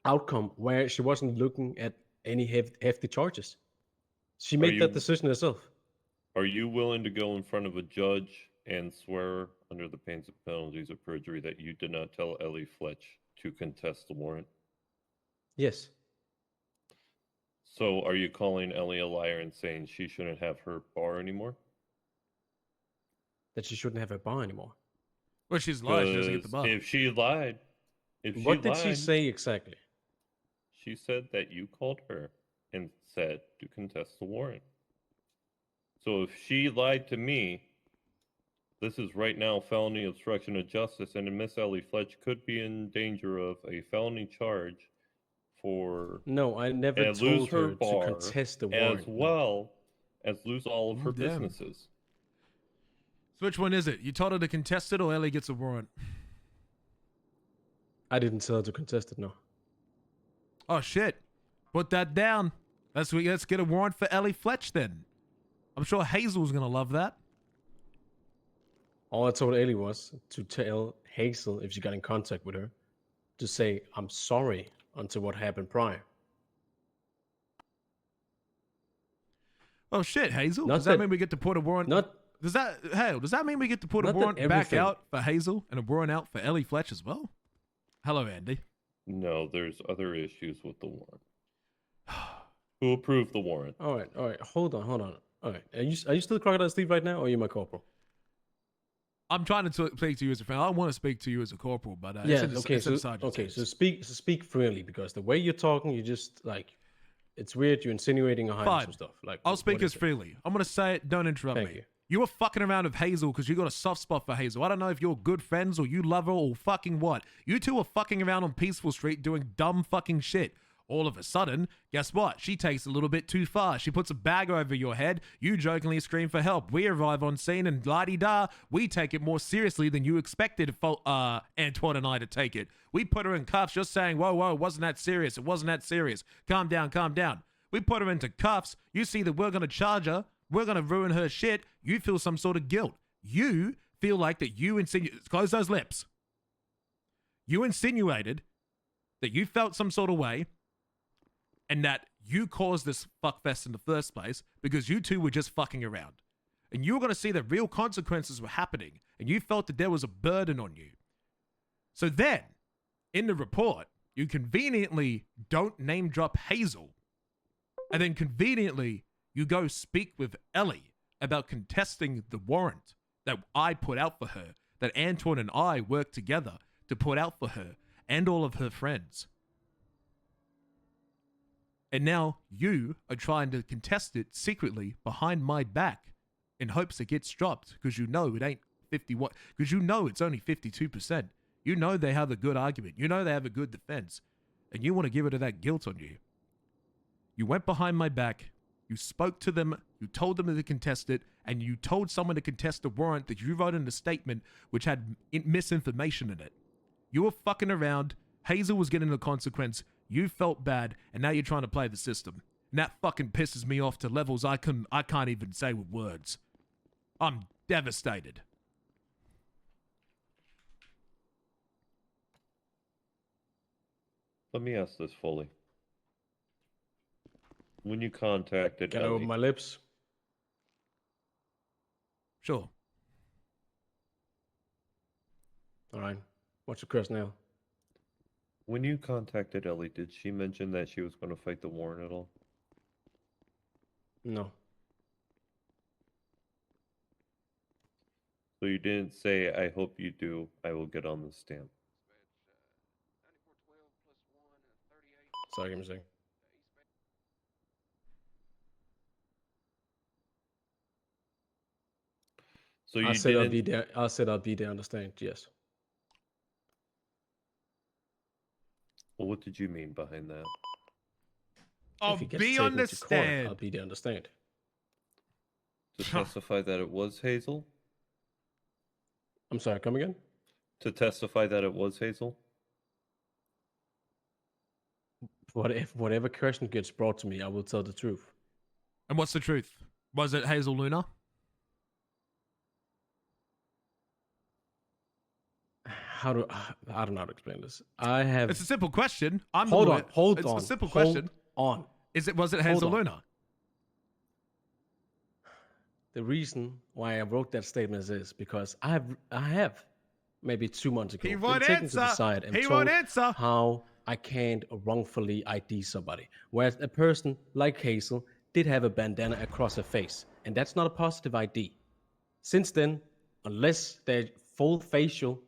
[SPEAKER 12] outcome where she wasn't looking at any hefty charges. She made that decision herself.
[SPEAKER 3] Are you willing to go in front of a judge and swear under the pains of penalties of perjury that you did not tell Ellie Fletch to contest the warrant?
[SPEAKER 12] Yes.
[SPEAKER 3] So are you calling Ellie a liar and saying she shouldn't have her bar anymore?
[SPEAKER 12] That she shouldn't have her bar anymore?
[SPEAKER 1] Well, she's lied. She doesn't get the bar.
[SPEAKER 3] If she lied...
[SPEAKER 12] What did she say exactly?
[SPEAKER 3] She said that you called her and said to contest the warrant. So if she lied to me, this is right now felony obstruction of justice, and Miss Ellie Fletch could be in danger of a felony charge for...
[SPEAKER 12] No, I never told her to contest the warrant.
[SPEAKER 3] As well as lose all of her businesses.
[SPEAKER 1] So which one is it? You told her to contest it or Ellie gets a warrant?
[SPEAKER 12] I didn't tell her to contest it, no.
[SPEAKER 1] Oh, shit. Put that down. Let's get a warrant for Ellie Fletch then. I'm sure Hazel's going to love that.
[SPEAKER 12] All I told Ellie was to tell Hazel, if she got in contact with her, to say, I'm sorry unto what happened prior.
[SPEAKER 1] Oh, shit, Hazel. Does that mean we get to put a warrant? Does that mean we get to put a
[SPEAKER 12] Not that
[SPEAKER 1] warrant back
[SPEAKER 12] everything-
[SPEAKER 1] out for Hazel and a warrant out for Ellie Fletch as well? Hello, Andy.
[SPEAKER 3] No, there's other issues with the warrant. Who approved the warrant?
[SPEAKER 12] All right. Hold on. All right. Are you still Crocodile Steve right now, or are you my corporal?
[SPEAKER 1] I'm trying to speak to you as a friend. I want to speak to you as a corporal, but
[SPEAKER 12] Yeah.
[SPEAKER 1] it's
[SPEAKER 12] Okay.
[SPEAKER 1] in
[SPEAKER 12] So
[SPEAKER 1] Sergeant's hands.
[SPEAKER 12] speak freely, because the way you're talking, you just like, it's weird. You're insinuating or hiding
[SPEAKER 1] Fine.
[SPEAKER 12] some stuff. Like,
[SPEAKER 1] I'll
[SPEAKER 12] what
[SPEAKER 1] speak
[SPEAKER 12] is
[SPEAKER 1] as
[SPEAKER 12] it?
[SPEAKER 1] freely. I'm gonna say it. Don't interrupt
[SPEAKER 12] Thank
[SPEAKER 1] me.
[SPEAKER 12] you.
[SPEAKER 1] You were fucking around with Hazel because you got a soft spot for Hazel. I don't know if you're good friends or you love her or fucking what. You two were fucking around on Peaceful Street doing dumb fucking shit. All of a sudden, guess what? She takes a little bit too far. She puts a bag over your head. You jokingly scream for help. We arrive on scene and la-di-da, we take it more seriously than you expected Antoine and I to take it. We put her in cuffs just saying, whoa, it wasn't that serious. It wasn't that serious. Calm down. We put her into cuffs. You see that we're going to charge her. We're going to ruin her shit. You feel some sort of guilt. You feel like that you insinuated, close those lips. You insinuated that you felt some sort of way and that you caused this fuckfest in the first place because you two were just fucking around. And you were going to see that real consequences were happening and you felt that there was a burden on you. So then, in the report, you conveniently don't name drop Hazel. And then conveniently, you go speak with Ellie about contesting the warrant that I put out for her, that Antoine and I worked together to put out for her and all of her friends. And now you are trying to contest it secretly behind my back in hopes it gets dropped because you know it ain't 51, because you know it's only 52%. You know they have a good argument. You know they have a good defense. And you want to give it to that guilt on you. You went behind my back. You spoke to them, you told them to contest it, and you told someone to contest the warrant that you wrote in a statement which had misinformation in it. You were fucking around, Hazel was getting the consequence, you felt bad, and now you're trying to play the system. And that fucking pisses me off to levels I can't even say with words. I'm devastated.
[SPEAKER 3] Let me ask this fully. When you contacted
[SPEAKER 12] Can I
[SPEAKER 3] Ellie,
[SPEAKER 12] open my lips?
[SPEAKER 1] Sure.
[SPEAKER 12] All right. What's your question now?
[SPEAKER 3] when you contacted Ellie, did she mention that she was going to fight the warrant at all?
[SPEAKER 12] No.
[SPEAKER 3] So you didn't say, I hope you do, I will get on the stamp.
[SPEAKER 12] Sorry, give me a second.
[SPEAKER 3] So you
[SPEAKER 12] I said I'll
[SPEAKER 3] didn't...
[SPEAKER 12] be there. I said I'll be there on the stand. Yes.
[SPEAKER 3] Well, what did you mean behind that?
[SPEAKER 12] If he gets taken to court, I'll be there on the stand.
[SPEAKER 3] To testify that it was Hazel?
[SPEAKER 12] I'm sorry, come again?
[SPEAKER 3] To testify that it was Hazel?
[SPEAKER 12] Whatever question gets brought to me, I will tell the truth.
[SPEAKER 1] And what's the truth? Was it Hazel Luna?
[SPEAKER 12] I don't know how to explain this. I have.
[SPEAKER 1] It's a simple question.
[SPEAKER 12] Hold on.
[SPEAKER 1] It's a simple question.
[SPEAKER 12] On.
[SPEAKER 1] Was it Hazel Luna?
[SPEAKER 12] The reason why I wrote that statement is because I have maybe 2 months ago been taken to the side and told how I can't wrongfully ID somebody. Whereas a person like Hazel did have a bandana across her face, and that's not a positive ID. Since then, unless they're full facial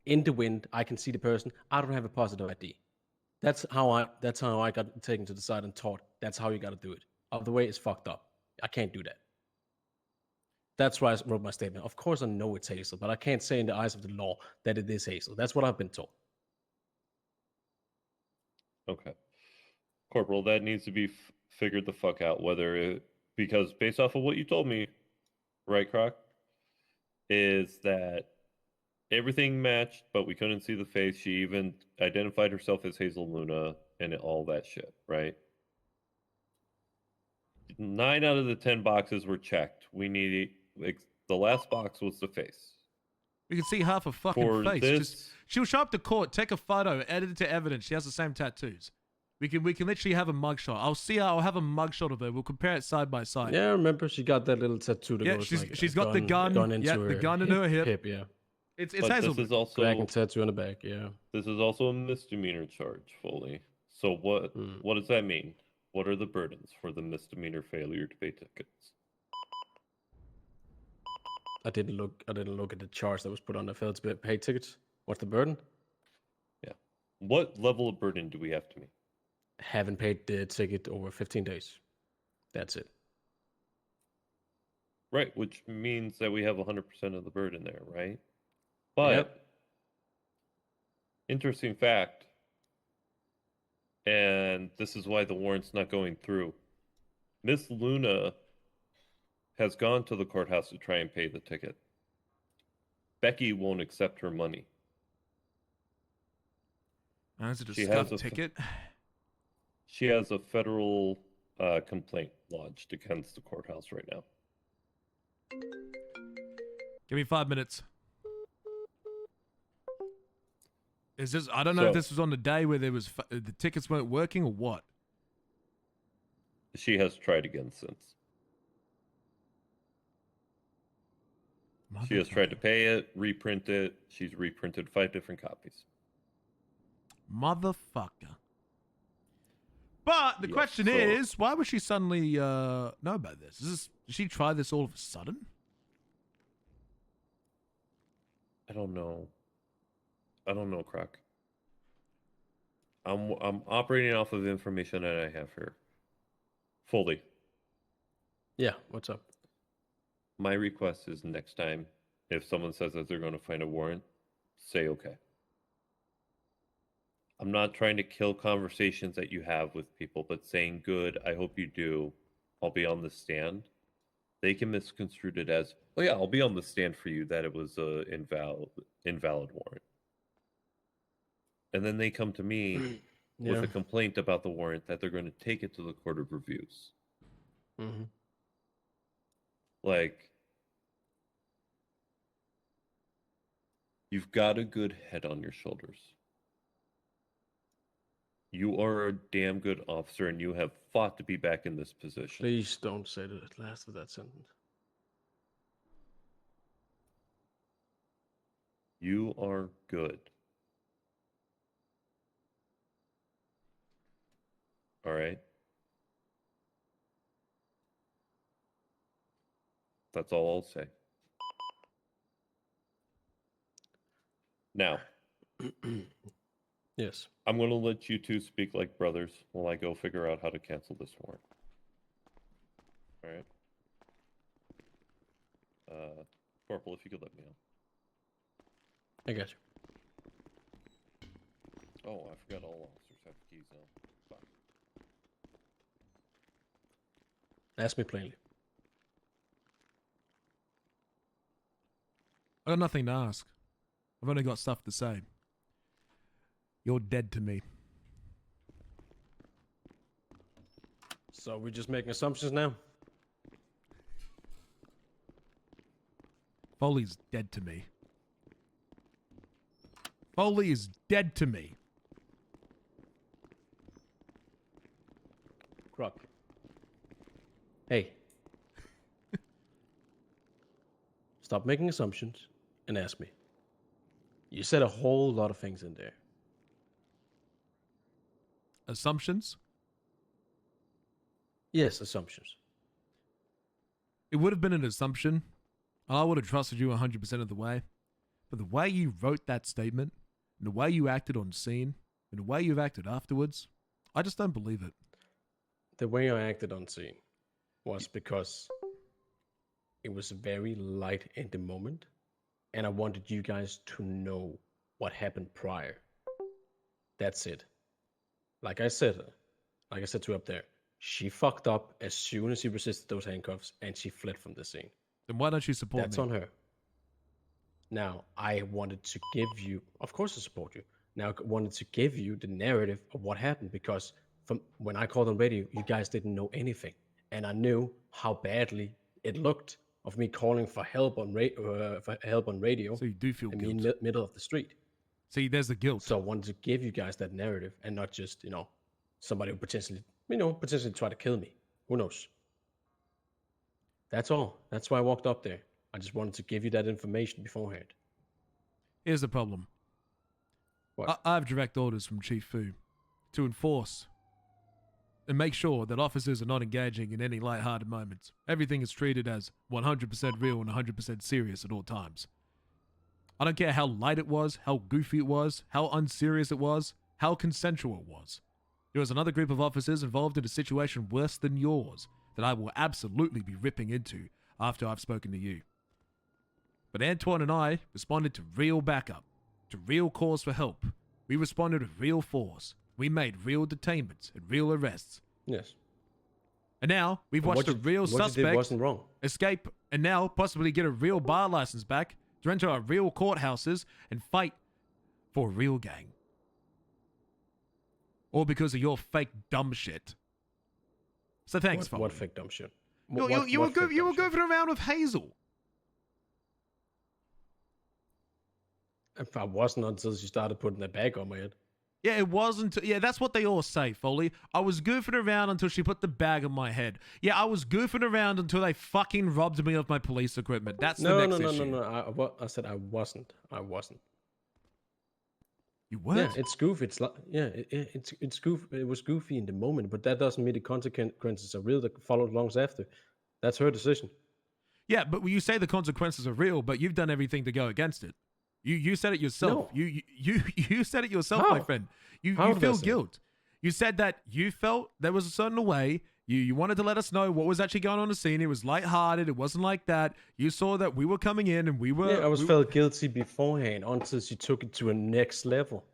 [SPEAKER 12] in the wind, I can see the person. I don't have a positive ID. That's how I got taken to the side and taught. That's how you got to do it. The way it's fucked up. I can't do that. That's why I wrote my statement. Of course, I know it's Hazel, but I can't say in the eyes of the law that it is Hazel. That's what I've been told.
[SPEAKER 3] Okay. Corporal, that needs to be figured the fuck out, because based off of what you told me, right, Croc, is that everything matched, but we couldn't see the face. She even identified herself as Hazel Luna and all that shit, right? 9 out of the 10 boxes were checked. The last box was the face.
[SPEAKER 1] We can see half a fucking face. She'll show up to court, take a photo, edit it to evidence. She has the same tattoos. We can literally have a mugshot. I'll have a mugshot of her. We'll compare it side by side.
[SPEAKER 12] Yeah, I remember she got that little tattoo that
[SPEAKER 1] Yeah,
[SPEAKER 12] goes
[SPEAKER 1] she's
[SPEAKER 12] like
[SPEAKER 1] got the gun.
[SPEAKER 12] into
[SPEAKER 1] Yeah,
[SPEAKER 12] her
[SPEAKER 1] the gun in her hip.
[SPEAKER 12] Yeah.
[SPEAKER 1] It's
[SPEAKER 3] But
[SPEAKER 1] Hazelwood.
[SPEAKER 3] this is also
[SPEAKER 12] Dragon tattoo on the back. Yeah.
[SPEAKER 3] This is also a misdemeanor charge, fully. So what does that mean? What are the burdens for the misdemeanor failure to pay tickets?
[SPEAKER 12] I didn't look at the charge that was put on the failed to pay tickets. What's the burden?
[SPEAKER 3] Yeah. What level of burden do we have to meet?
[SPEAKER 12] Haven't paid the ticket over 15 days. That's it.
[SPEAKER 3] Right, which means that we have 100% of the burden there, right? But interesting fact, and this is why the warrant's not going through. Miss Luna has gone to the courthouse to try and pay the ticket. Becky won't accept her money.
[SPEAKER 1] That's a scuffed ticket.
[SPEAKER 3] She has a federal complaint lodged against the courthouse right now.
[SPEAKER 1] Give me 5 minutes. Is this? I don't know if this was on the day where there was the tickets weren't working or what.
[SPEAKER 3] She has tried again since. She has tried to pay it, reprint it. She's reprinted 5 different copies.
[SPEAKER 1] Motherfucker. But the question is, why would she suddenly know about this? Did she try this all of a sudden?
[SPEAKER 3] I don't know. Croc. I'm operating off of information that I have here. Fully.
[SPEAKER 12] Yeah, what's up?
[SPEAKER 3] My request is next time, if someone says that they're going to find a warrant, say okay. I'm not trying to kill conversations that you have with people, but saying good, I hope you do, I'll be on the stand. They can misconstrue it as, oh yeah, I'll be on the stand for you that it was a invalid warrant. And then they come to me with a complaint about the warrant that they're going to take it to the Court of Reviews.
[SPEAKER 12] Mm-hmm.
[SPEAKER 3] Like, you've got a good head on your shoulders. You are a damn good officer, and you have fought to be back in this position.
[SPEAKER 12] Please don't say the last of that sentence.
[SPEAKER 3] You are good. All right? That's all I'll say. Now.
[SPEAKER 12] Yes.
[SPEAKER 3] I'm going to let you two speak like brothers while I go figure out how to cancel this warrant. All right? Corporal, if you could let me know.
[SPEAKER 12] I got you.
[SPEAKER 3] Oh, I forgot all officers have keys now. Fuck.
[SPEAKER 12] Ask me plainly.
[SPEAKER 1] I got nothing to ask. I've only got stuff to say. You're dead to me.
[SPEAKER 12] So we're just making assumptions now?
[SPEAKER 1] Foley's dead to me. Foley is dead to me.
[SPEAKER 12] Croc. Hey. Stop making assumptions and ask me. You said a whole lot of things in there.
[SPEAKER 1] Assumptions?
[SPEAKER 12] Yes, assumptions.
[SPEAKER 1] It would have been an assumption. I would have trusted you 100% of the way. But the way you wrote that statement, and the way you acted on scene, and the way you've acted afterwards, I just don't believe it.
[SPEAKER 12] The way I acted on scene was because it was very light in the moment, and I wanted you guys to know what happened prior. That's it. Like I said to you up there, she fucked up as soon as she resisted those handcuffs, and she fled from the scene.
[SPEAKER 1] Then why don't you support
[SPEAKER 12] That's
[SPEAKER 1] me?
[SPEAKER 12] on her. Now, I wanted to give you, of course I support you. Now, I wanted to give you the narrative of what happened, because from when I called on radio, you guys didn't know anything. And I knew how badly it looked of me calling for help on radio.
[SPEAKER 1] So you do feel
[SPEAKER 12] in
[SPEAKER 1] guilt.
[SPEAKER 12] the middle of the street.
[SPEAKER 1] See, there's the guilt.
[SPEAKER 12] So I wanted to give you guys that narrative and not just, somebody would potentially try to kill me. Who knows? That's all. That's why I walked up there. I just wanted to give you that information beforehand.
[SPEAKER 1] Here's the problem.
[SPEAKER 12] What?
[SPEAKER 1] I have direct orders from Chief Fu to enforce and make sure that officers are not engaging in any lighthearted moments. Everything is treated as 100% real and 100% serious at all times. I don't care how light it was, how goofy it was, how unserious it was, how consensual it was. There was another group of officers involved in a situation worse than yours that I will absolutely be ripping into after I've spoken to you. But Antoine and I responded to real backup, to real calls for help. We responded with real force. We made real detainments and real arrests.
[SPEAKER 12] Yes.
[SPEAKER 1] And now we've watched a real suspect
[SPEAKER 12] wasn't wrong.
[SPEAKER 1] escape and now possibly get a real bar license back to enter our real courthouses and fight for a real gang. All because of your fake dumb shit. So thanks,
[SPEAKER 12] What fake dumb shit?
[SPEAKER 1] You were goofing around with Hazel.
[SPEAKER 12] If I wasn't until she started putting that bag on my head.
[SPEAKER 1] Yeah, it wasn't. Yeah, that's what they all say, Foley. I was goofing around until she put the bag on my head. Yeah, I was goofing around until they fucking robbed me of my police equipment. That's the next issue.
[SPEAKER 12] No. I said I wasn't.
[SPEAKER 1] You weren't?
[SPEAKER 12] Yeah, it's goofy. It's like it's goofy. It was goofy in the moment, but that doesn't mean the consequences are real that followed long after. That's her decision.
[SPEAKER 1] Yeah, but you say the consequences are real, but you've done everything to go against it. You said it yourself.
[SPEAKER 12] No.
[SPEAKER 1] You said it yourself,
[SPEAKER 12] How?
[SPEAKER 1] my friend. You
[SPEAKER 12] How did I
[SPEAKER 1] feel
[SPEAKER 12] say it?
[SPEAKER 1] guilt. You said that you felt there was a certain way. You wanted to let us know what was actually going on the scene. It was lighthearted. It wasn't like that. You saw that we were coming in and we were.
[SPEAKER 12] Yeah, I felt guilty beforehand until she took it to a next level.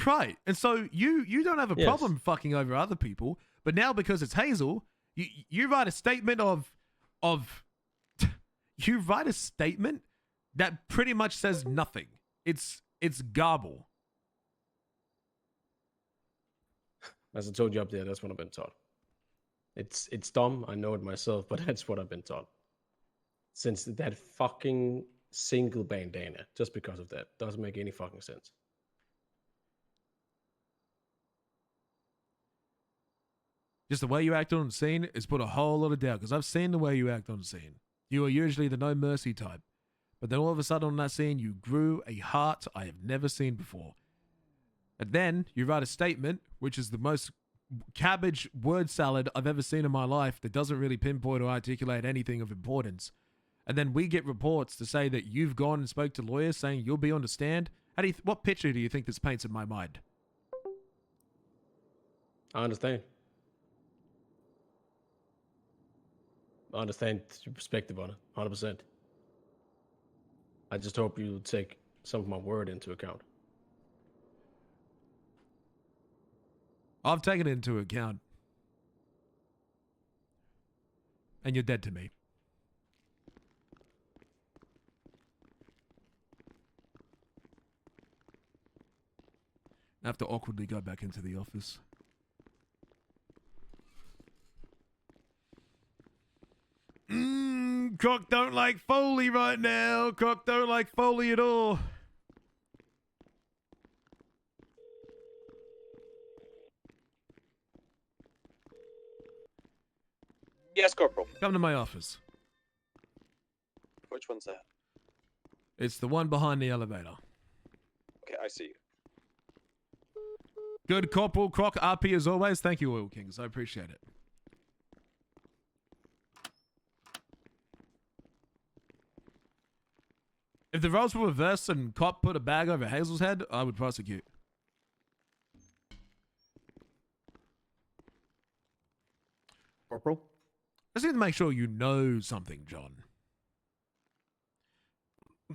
[SPEAKER 1] Right. And so you don't have a
[SPEAKER 12] Yes.
[SPEAKER 1] problem fucking over other people, but now because it's Hazel, you write a statement of you write a statement that pretty much says nothing. It's garble.
[SPEAKER 12] As I told you up there, that's what I've been taught. It's dumb, I know it myself, but that's what I've been taught. Since that fucking single bandana, just because of that, doesn't make any fucking sense.
[SPEAKER 1] Just the way you act on the scene is put a whole lot of doubt, because I've seen the way you act on the scene. You are usually the no mercy type. But then all of a sudden on that scene, you grew a heart I have never seen before. And then you write a statement, which is the most cabbage word salad I've ever seen in my life that doesn't really pinpoint or articulate anything of importance. And then we get reports to say that you've gone and spoke to lawyers saying you'll be on the stand. What picture do you think this paints in my mind?
[SPEAKER 12] I understand. I understand your perspective on it, 100%. I just hope you take some of my word into account.
[SPEAKER 1] I've taken it into account. And you're dead to me. I have to awkwardly go back into the office. Croc don't like Foley right now. Croc don't like Foley at all.
[SPEAKER 15] Yes, Corporal.
[SPEAKER 1] Come to my office.
[SPEAKER 15] Which one's that?
[SPEAKER 1] It's the one behind the elevator.
[SPEAKER 15] Okay, I see you.
[SPEAKER 1] Good Corporal Croc RP as always. Thank you, Oil Kings. I appreciate it. If the roles were reversed and Cop put a bag over Hazel's head, I would prosecute.
[SPEAKER 15] Corporal?
[SPEAKER 1] I just need to make sure you know something, John.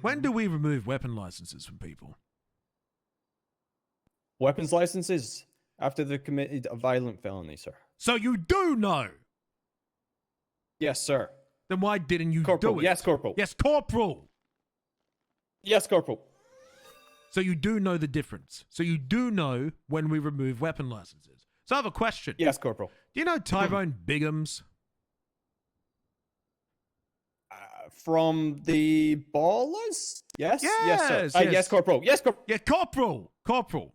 [SPEAKER 1] When do we remove weapon licenses from people?
[SPEAKER 15] Weapons licenses after they've committed a violent felony, sir.
[SPEAKER 1] So you do know?
[SPEAKER 15] Yes, sir.
[SPEAKER 1] Then why didn't you
[SPEAKER 15] Corporal,
[SPEAKER 1] do it?
[SPEAKER 15] yes, Corporal.
[SPEAKER 1] Yes, Corporal.
[SPEAKER 15] Yes, Corporal.
[SPEAKER 1] So you do know the difference. So you do know when we remove weapon licenses. So I have a question.
[SPEAKER 15] Yes, Corporal.
[SPEAKER 1] Do you know Tyrone Biggums?
[SPEAKER 15] From the Ballers? Yes?
[SPEAKER 1] Yes,
[SPEAKER 15] Yes, sir. Yes, Corporal. Yes, Corporal.
[SPEAKER 1] Yeah, Corporal. Corporal.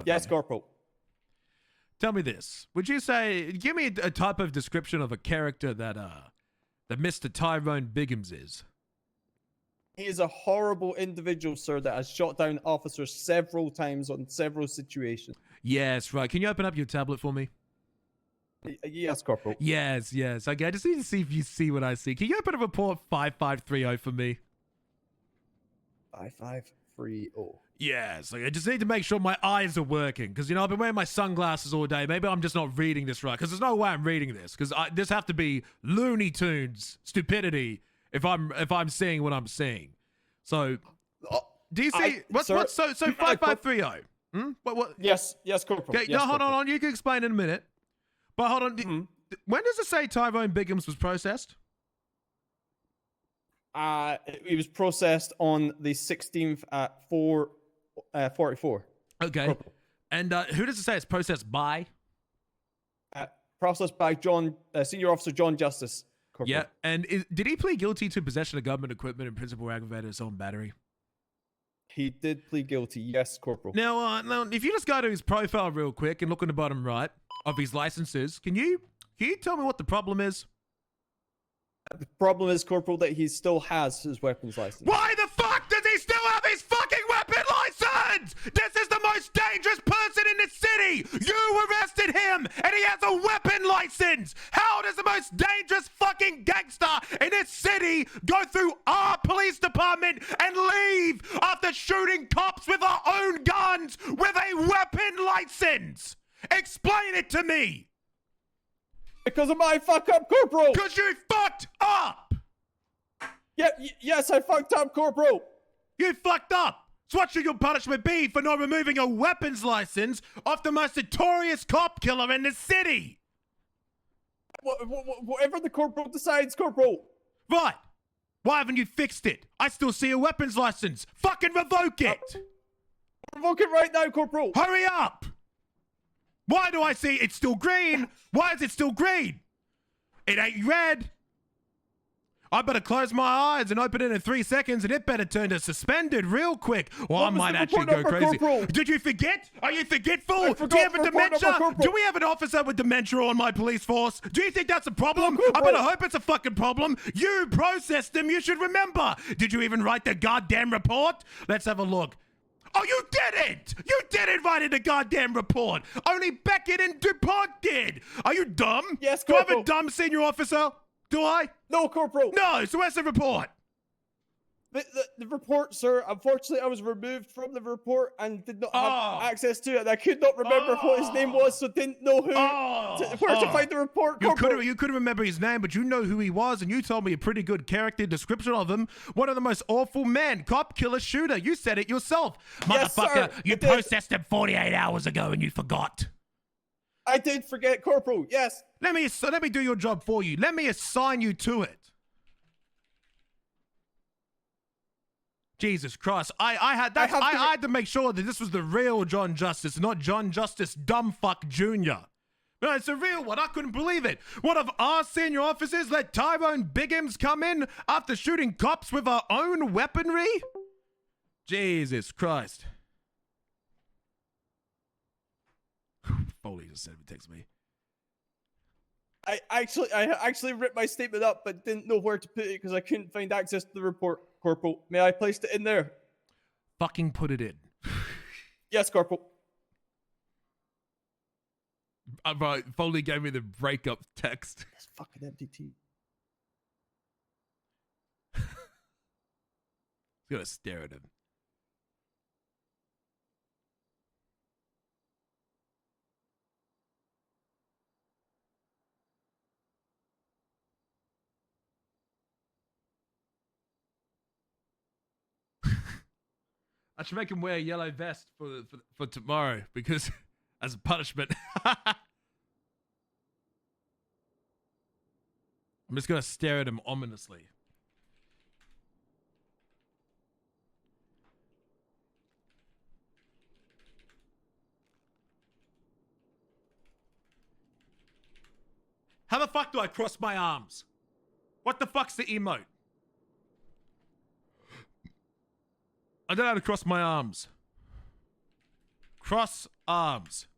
[SPEAKER 15] Yes, Corporal.
[SPEAKER 1] tell me this. Would you say, give me a type of description of a character that Mr. Tyrone Biggums is?
[SPEAKER 15] He is a horrible individual, sir, that has shot down officers several times on several situations.
[SPEAKER 1] Yes, right. Can you open up your tablet for me?
[SPEAKER 15] Yes, Corporal.
[SPEAKER 1] Yes. Okay, I just need to see if you see what I see. Can you open up report 5530 for me?
[SPEAKER 15] 5530.
[SPEAKER 1] Yes, like I just need to make sure my eyes are working because, I've been wearing my sunglasses all day. Maybe I'm just not reading this right because there's no way I'm reading this because this have to be Looney Tunes stupidity if I'm seeing what I'm seeing. So, do you see what's 5530? What?
[SPEAKER 15] Yes, Corporal.
[SPEAKER 1] Okay,
[SPEAKER 15] yes,
[SPEAKER 1] no, hold on. You can explain in a minute. But hold on. When does it say Tyrone Biggums was processed?
[SPEAKER 15] He was processed on the 16th at 4:44.
[SPEAKER 1] Okay.
[SPEAKER 15] Corporal.
[SPEAKER 1] And who does it say it's processed by?
[SPEAKER 15] Processed by Senior Officer John Justice. Corporal.
[SPEAKER 1] Yeah. And did he plead guilty to possession of government equipment and principal aggravated assault battery?
[SPEAKER 15] He did plead guilty. Yes, Corporal.
[SPEAKER 1] Now, if you just go to his profile real quick and look on the bottom right of his licenses, can you tell me what the problem is?
[SPEAKER 15] The problem is, Corporal, that he still has his weapons license.
[SPEAKER 1] Why the fuck does he still have his fucking weapon license? This is the most dangerous person in the city. You arrested him and he has a weapon license. How does the most dangerous fucking gangster in this city go through our police department and leave after shooting cops with our own guns with a weapon license? Explain it to me.
[SPEAKER 15] Because of my fuck up, Corporal.
[SPEAKER 1] Because you fucked up.
[SPEAKER 15] Yeah, yes, I fucked up, Corporal.
[SPEAKER 1] You fucked up. So what should your punishment be for not removing a weapons license off the most notorious cop killer in the city?
[SPEAKER 15] Whatever the Corporal decides, Corporal.
[SPEAKER 1] Right. Why haven't you fixed it? I still see a weapons license. Fucking revoke it.
[SPEAKER 15] Revoke it right now, Corporal.
[SPEAKER 1] Hurry up. Why do I see it's still green? Why is it still green? It ain't red. I better close my eyes and open it in 3 seconds and it better turn to suspended real quick or I might actually go crazy.
[SPEAKER 15] Corporal?
[SPEAKER 1] Did you forget? Are you forgetful? Do you have a dementia? Do we have an officer with dementia on my police force? Do you think that's a problem? I better hope it's a fucking problem. You processed them. You should remember. Did you even write the goddamn report? Let's have a look. Oh, you didn't! You didn't write in the goddamn report! Only Beckett and DuPont did! Are you dumb?
[SPEAKER 15] Yes,
[SPEAKER 1] Corporal. Do I
[SPEAKER 15] Corporal.
[SPEAKER 1] have a dumb senior officer? Do I?
[SPEAKER 15] No, Corporal.
[SPEAKER 1] No, so where's the report?
[SPEAKER 15] The report, sir, unfortunately, I was removed from the report and did not have access to it. And I could not remember what his name was, so didn't know where to find the report, Corporal.
[SPEAKER 1] You couldn't remember his name, but you know who he was, and you told me a pretty good character description of him. One of the most awful men, cop, killer, shooter. You said it yourself.
[SPEAKER 15] Yes,
[SPEAKER 1] Motherfucker,
[SPEAKER 15] sir,
[SPEAKER 1] you processed him 48 hours ago and you forgot.
[SPEAKER 15] I did forget, Corporal, yes.
[SPEAKER 1] Let me do your job for you. Let me assign you to it. Jesus Christ. I had to make sure that this was the real John Justice, not John Justice Dumbfuck Jr. No, it's a real one. I couldn't believe it. One of our senior officers let Tyrone Biggums come in after shooting cops with our own weaponry? Jesus Christ. Foley just said it text me.
[SPEAKER 15] I actually ripped my statement up, but didn't know where to put it because I couldn't find access to the report, Corporal. May I place it in there?
[SPEAKER 1] Fucking put it in.
[SPEAKER 15] Yes, Corporal.
[SPEAKER 1] Right, Foley gave me the breakup text.
[SPEAKER 15] It's fucking MDT.
[SPEAKER 1] He's gonna stare at him. I should make him wear a yellow vest for tomorrow because as a punishment. I'm just gonna stare at him ominously. How the fuck do I cross my arms? What the fuck's the emote? I don't know how to cross my arms. Cross arms.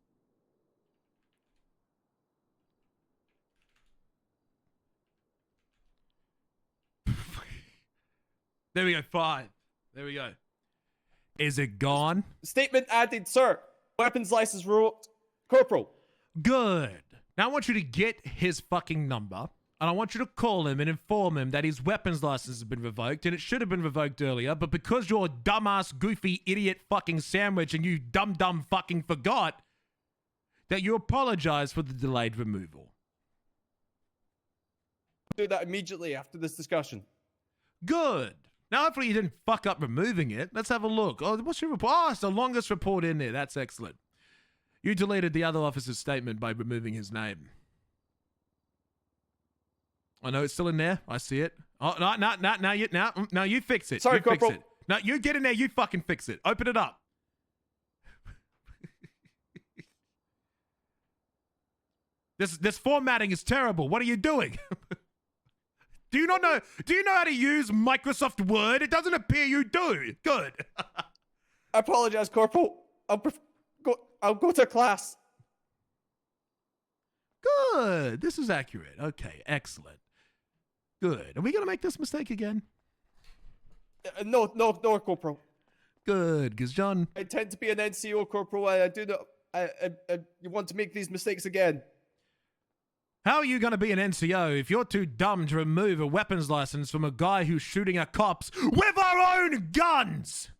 [SPEAKER 1] There we go. 5. There we go. Is it gone?
[SPEAKER 15] Statement added, sir. Weapons license revoked. Corporal.
[SPEAKER 1] Good. Now I want you to get his fucking number, and I want you to call him and inform him that his weapons license has been revoked, and it should have been revoked earlier, but because you're a dumbass, goofy, idiot fucking sandwich and you dumb fucking forgot, that you apologize for the delayed removal.
[SPEAKER 15] Do that immediately after this discussion.
[SPEAKER 1] Good. Now, hopefully you didn't fuck up removing it. Let's have a look. Oh, what's your report? Oh, it's the longest report in there. That's excellent. You deleted the other officer's statement by removing his name. I know it's still in there. I see it. Oh, no, you fix it.
[SPEAKER 15] Sorry,
[SPEAKER 1] you fix
[SPEAKER 15] Corporal.
[SPEAKER 1] it. No, you get in there. You fucking fix it. Open it up. This formatting is terrible. What are you doing? Do you know how to use Microsoft Word? It doesn't appear you do. Good.
[SPEAKER 15] I apologize, Corporal. I'll go to class.
[SPEAKER 1] Good. This is accurate. Okay, excellent. Good. Are we going to make this mistake again?
[SPEAKER 15] No, Corporal.
[SPEAKER 1] Good, because John...
[SPEAKER 15] I intend to be an NCO, Corporal. I do not... you want to make these mistakes again.
[SPEAKER 1] How are you going to be an NCO if you're too dumb to remove a weapons license from a guy who's shooting at cops with our own guns?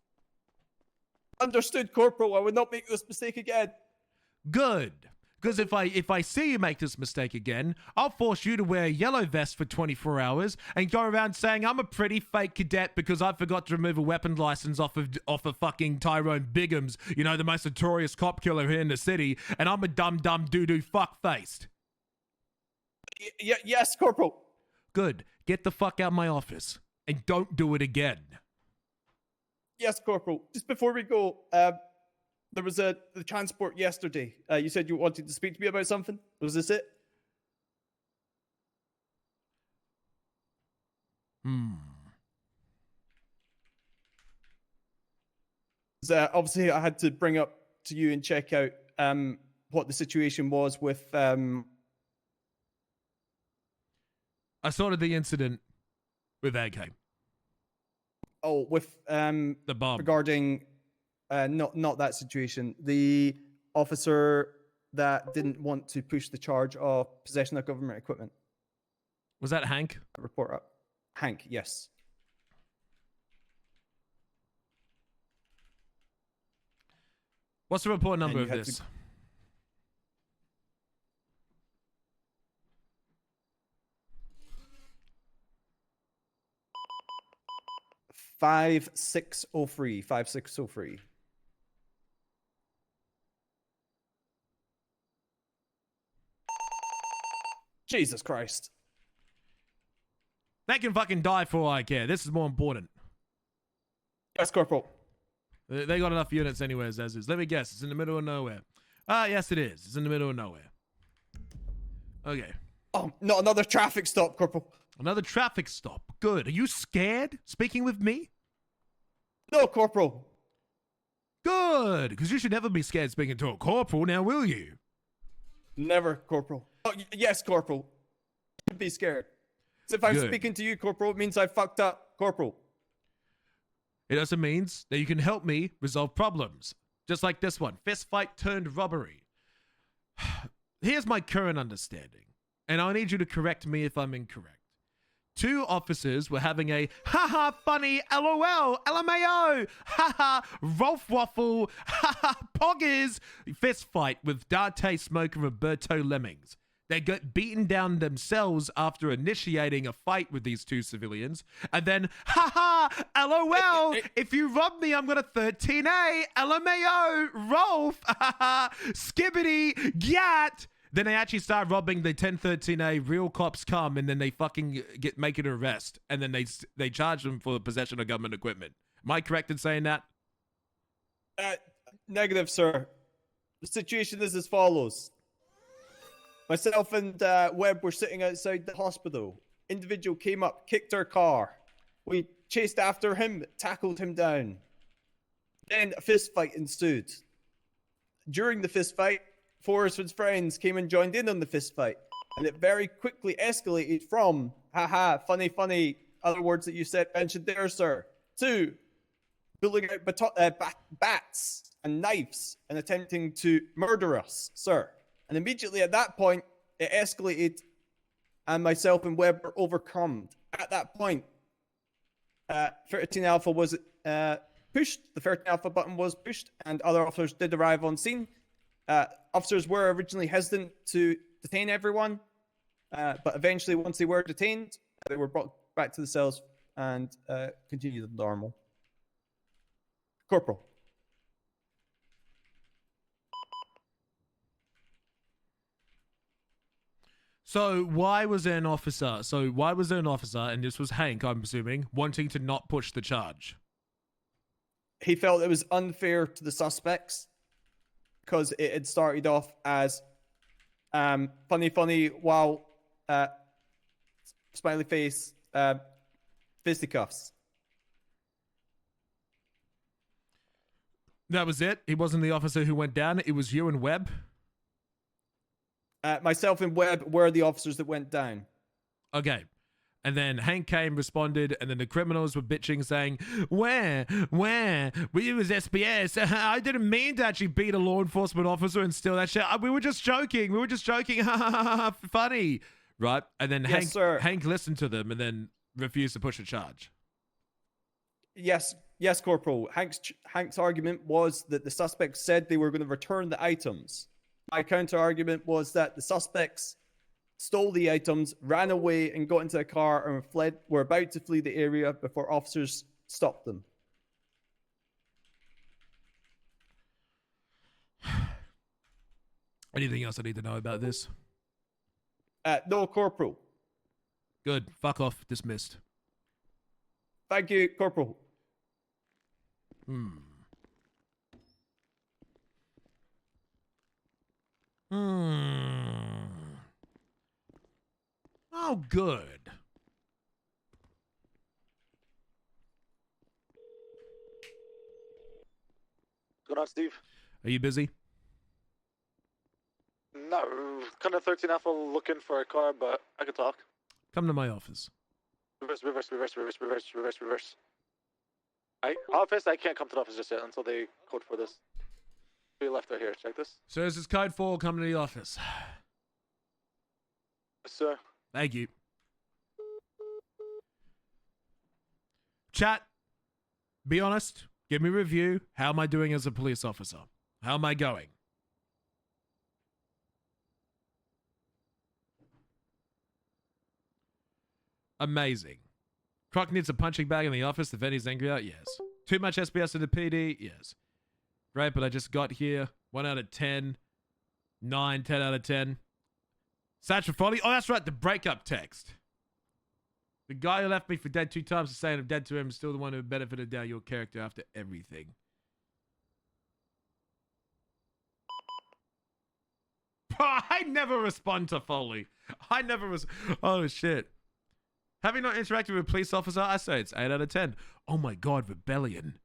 [SPEAKER 15] Understood, Corporal. I would not make this mistake again.
[SPEAKER 1] Good. Because if I see you make this mistake again, I'll force you to wear a yellow vest for 24 hours and go around saying I'm a pretty fake cadet because I forgot to remove a weapon license off of fucking Tyrone Biggums, you know, the most notorious cop killer here in the city, and I'm a dumb doo-doo fuck-faced.
[SPEAKER 15] Yes, Corporal.
[SPEAKER 1] Good. Get the fuck out of my office and don't do it again.
[SPEAKER 15] Yes, Corporal. Just before we go, there was the transport yesterday. You said you wanted to speak to me about something. Was this it? Obviously, I had to bring up to you and check out what the situation was with...
[SPEAKER 1] I sorted the incident with AK.
[SPEAKER 15] Oh, with
[SPEAKER 1] the bomb
[SPEAKER 15] regarding not that situation. The officer that didn't want to push the charge of possession of government equipment.
[SPEAKER 1] Was that Hank?
[SPEAKER 15] Report up. Hank, yes.
[SPEAKER 1] What's the report number of this?
[SPEAKER 15] 5603. 5603. Jesus Christ.
[SPEAKER 1] They can fucking die for all I care. This is more important.
[SPEAKER 15] Yes, Corporal.
[SPEAKER 1] They got enough units anyways, as is. Let me guess. It's in the middle of nowhere. Ah, yes, it is. It's in the middle of nowhere. Okay.
[SPEAKER 15] Oh, not another traffic stop, Corporal.
[SPEAKER 1] Another traffic stop. Good. Are you scared speaking with me?
[SPEAKER 15] No, Corporal.
[SPEAKER 1] Good. Because you should never be scared speaking to a corporal, now will you?
[SPEAKER 15] Never, Corporal. Oh, yes, Corporal. You should be scared. So if I'm speaking to you, Corporal, it means I fucked up, Corporal.
[SPEAKER 1] It also means that you can help me resolve problems. Just like this one. Fist fight turned robbery. Here's my current understanding. And I need you to correct me if I'm incorrect. 2 officers were having a haha funny LOL LMAO haha Rolf Waffle haha Poggers fist fight with Dante Smoke and Roberto Lemmings. They got beaten down themselves after initiating a fight with these 2 civilians. And then, haha, LOL, if you rob me, I'm gonna 13A, LMAO, Rolf, haha, skibbity, gat. Then they actually start robbing the 1013A, real cops come, and then they fucking make an arrest. And then they charge them for the possession of government equipment. Am I correct in saying that?
[SPEAKER 15] Negative, sir. The situation is as follows. Myself and Webb were sitting outside the hospital. Individual came up, kicked our car. We chased after him, tackled him down. Then a fist fight ensued. During the fist fight, 4 of his friends came and joined in on the fist fight. And it very quickly escalated from, haha, funny, other words that you said mentioned there, sir. 2, pulling out bats and knives and attempting to murder us, sir. And immediately at that point, it escalated, and myself and Webb were overcome. At that point, 13 Alpha was pushed. The 13 Alpha button was pushed, and other officers did arrive on scene. Officers were originally hesitant to detain everyone, but eventually, once they were detained, they were brought back to the cells and continued normal. Corporal.
[SPEAKER 1] So why was there an officer? And this was Hank, I'm assuming, wanting to not push the charge?
[SPEAKER 15] He felt it was unfair to the suspects because it had started off as funny while smiley face fisticuffs.
[SPEAKER 1] That was it? He wasn't the officer who went down? It was you and Webb?
[SPEAKER 15] Myself and Webb were the officers that went down.
[SPEAKER 1] Okay. And then Hank came, responded, and then the criminals were bitching, saying, Where? We was SPS. I didn't mean to actually beat a law enforcement officer and steal that shit. We were just joking. Funny. Right? And then
[SPEAKER 15] Yes,
[SPEAKER 1] Hank listened to them and then refused to push a charge.
[SPEAKER 15] Yes, Corporal. Hank's argument was that the suspects said they were going to return the items. My counter argument was that the suspects stole the items, ran away, and got into a car and were about to flee the area before officers stopped them.
[SPEAKER 1] Anything else I need to know about this?
[SPEAKER 15] No, Corporal.
[SPEAKER 1] Good. Fuck off. Dismissed.
[SPEAKER 15] Thank you, Corporal.
[SPEAKER 1] Oh, good.
[SPEAKER 17] What's going on, Steve?
[SPEAKER 1] Are you busy?
[SPEAKER 17] No, kind of 13 Alpha looking for a car, but I can talk.
[SPEAKER 1] Come to my office.
[SPEAKER 17] Reverse. Office, I can't come to the office just yet until they code for this. We left right here. Check this.
[SPEAKER 1] So this is code 4. Come to the office.
[SPEAKER 17] Yes, sir.
[SPEAKER 1] Thank you. Chat, be honest. Give me a review. How am I doing as a police officer? How am I going? Amazing. Croc needs a punching bag in the office. The Venny's angry out? Yes. Too much SBS in the PD? Yes. Great, but I just got here. 1 out of 10. 9, 10 out of 10. Satchel Folly? Oh, that's right. The breakup text. The guy who left me for dead 2 times is saying I'm dead to him is still the one who benefited down your character after everything. I never respond to Foley. Oh, shit. Having not interacted with a police officer, I say it's 8 out of 10. Oh my God, Rebellion.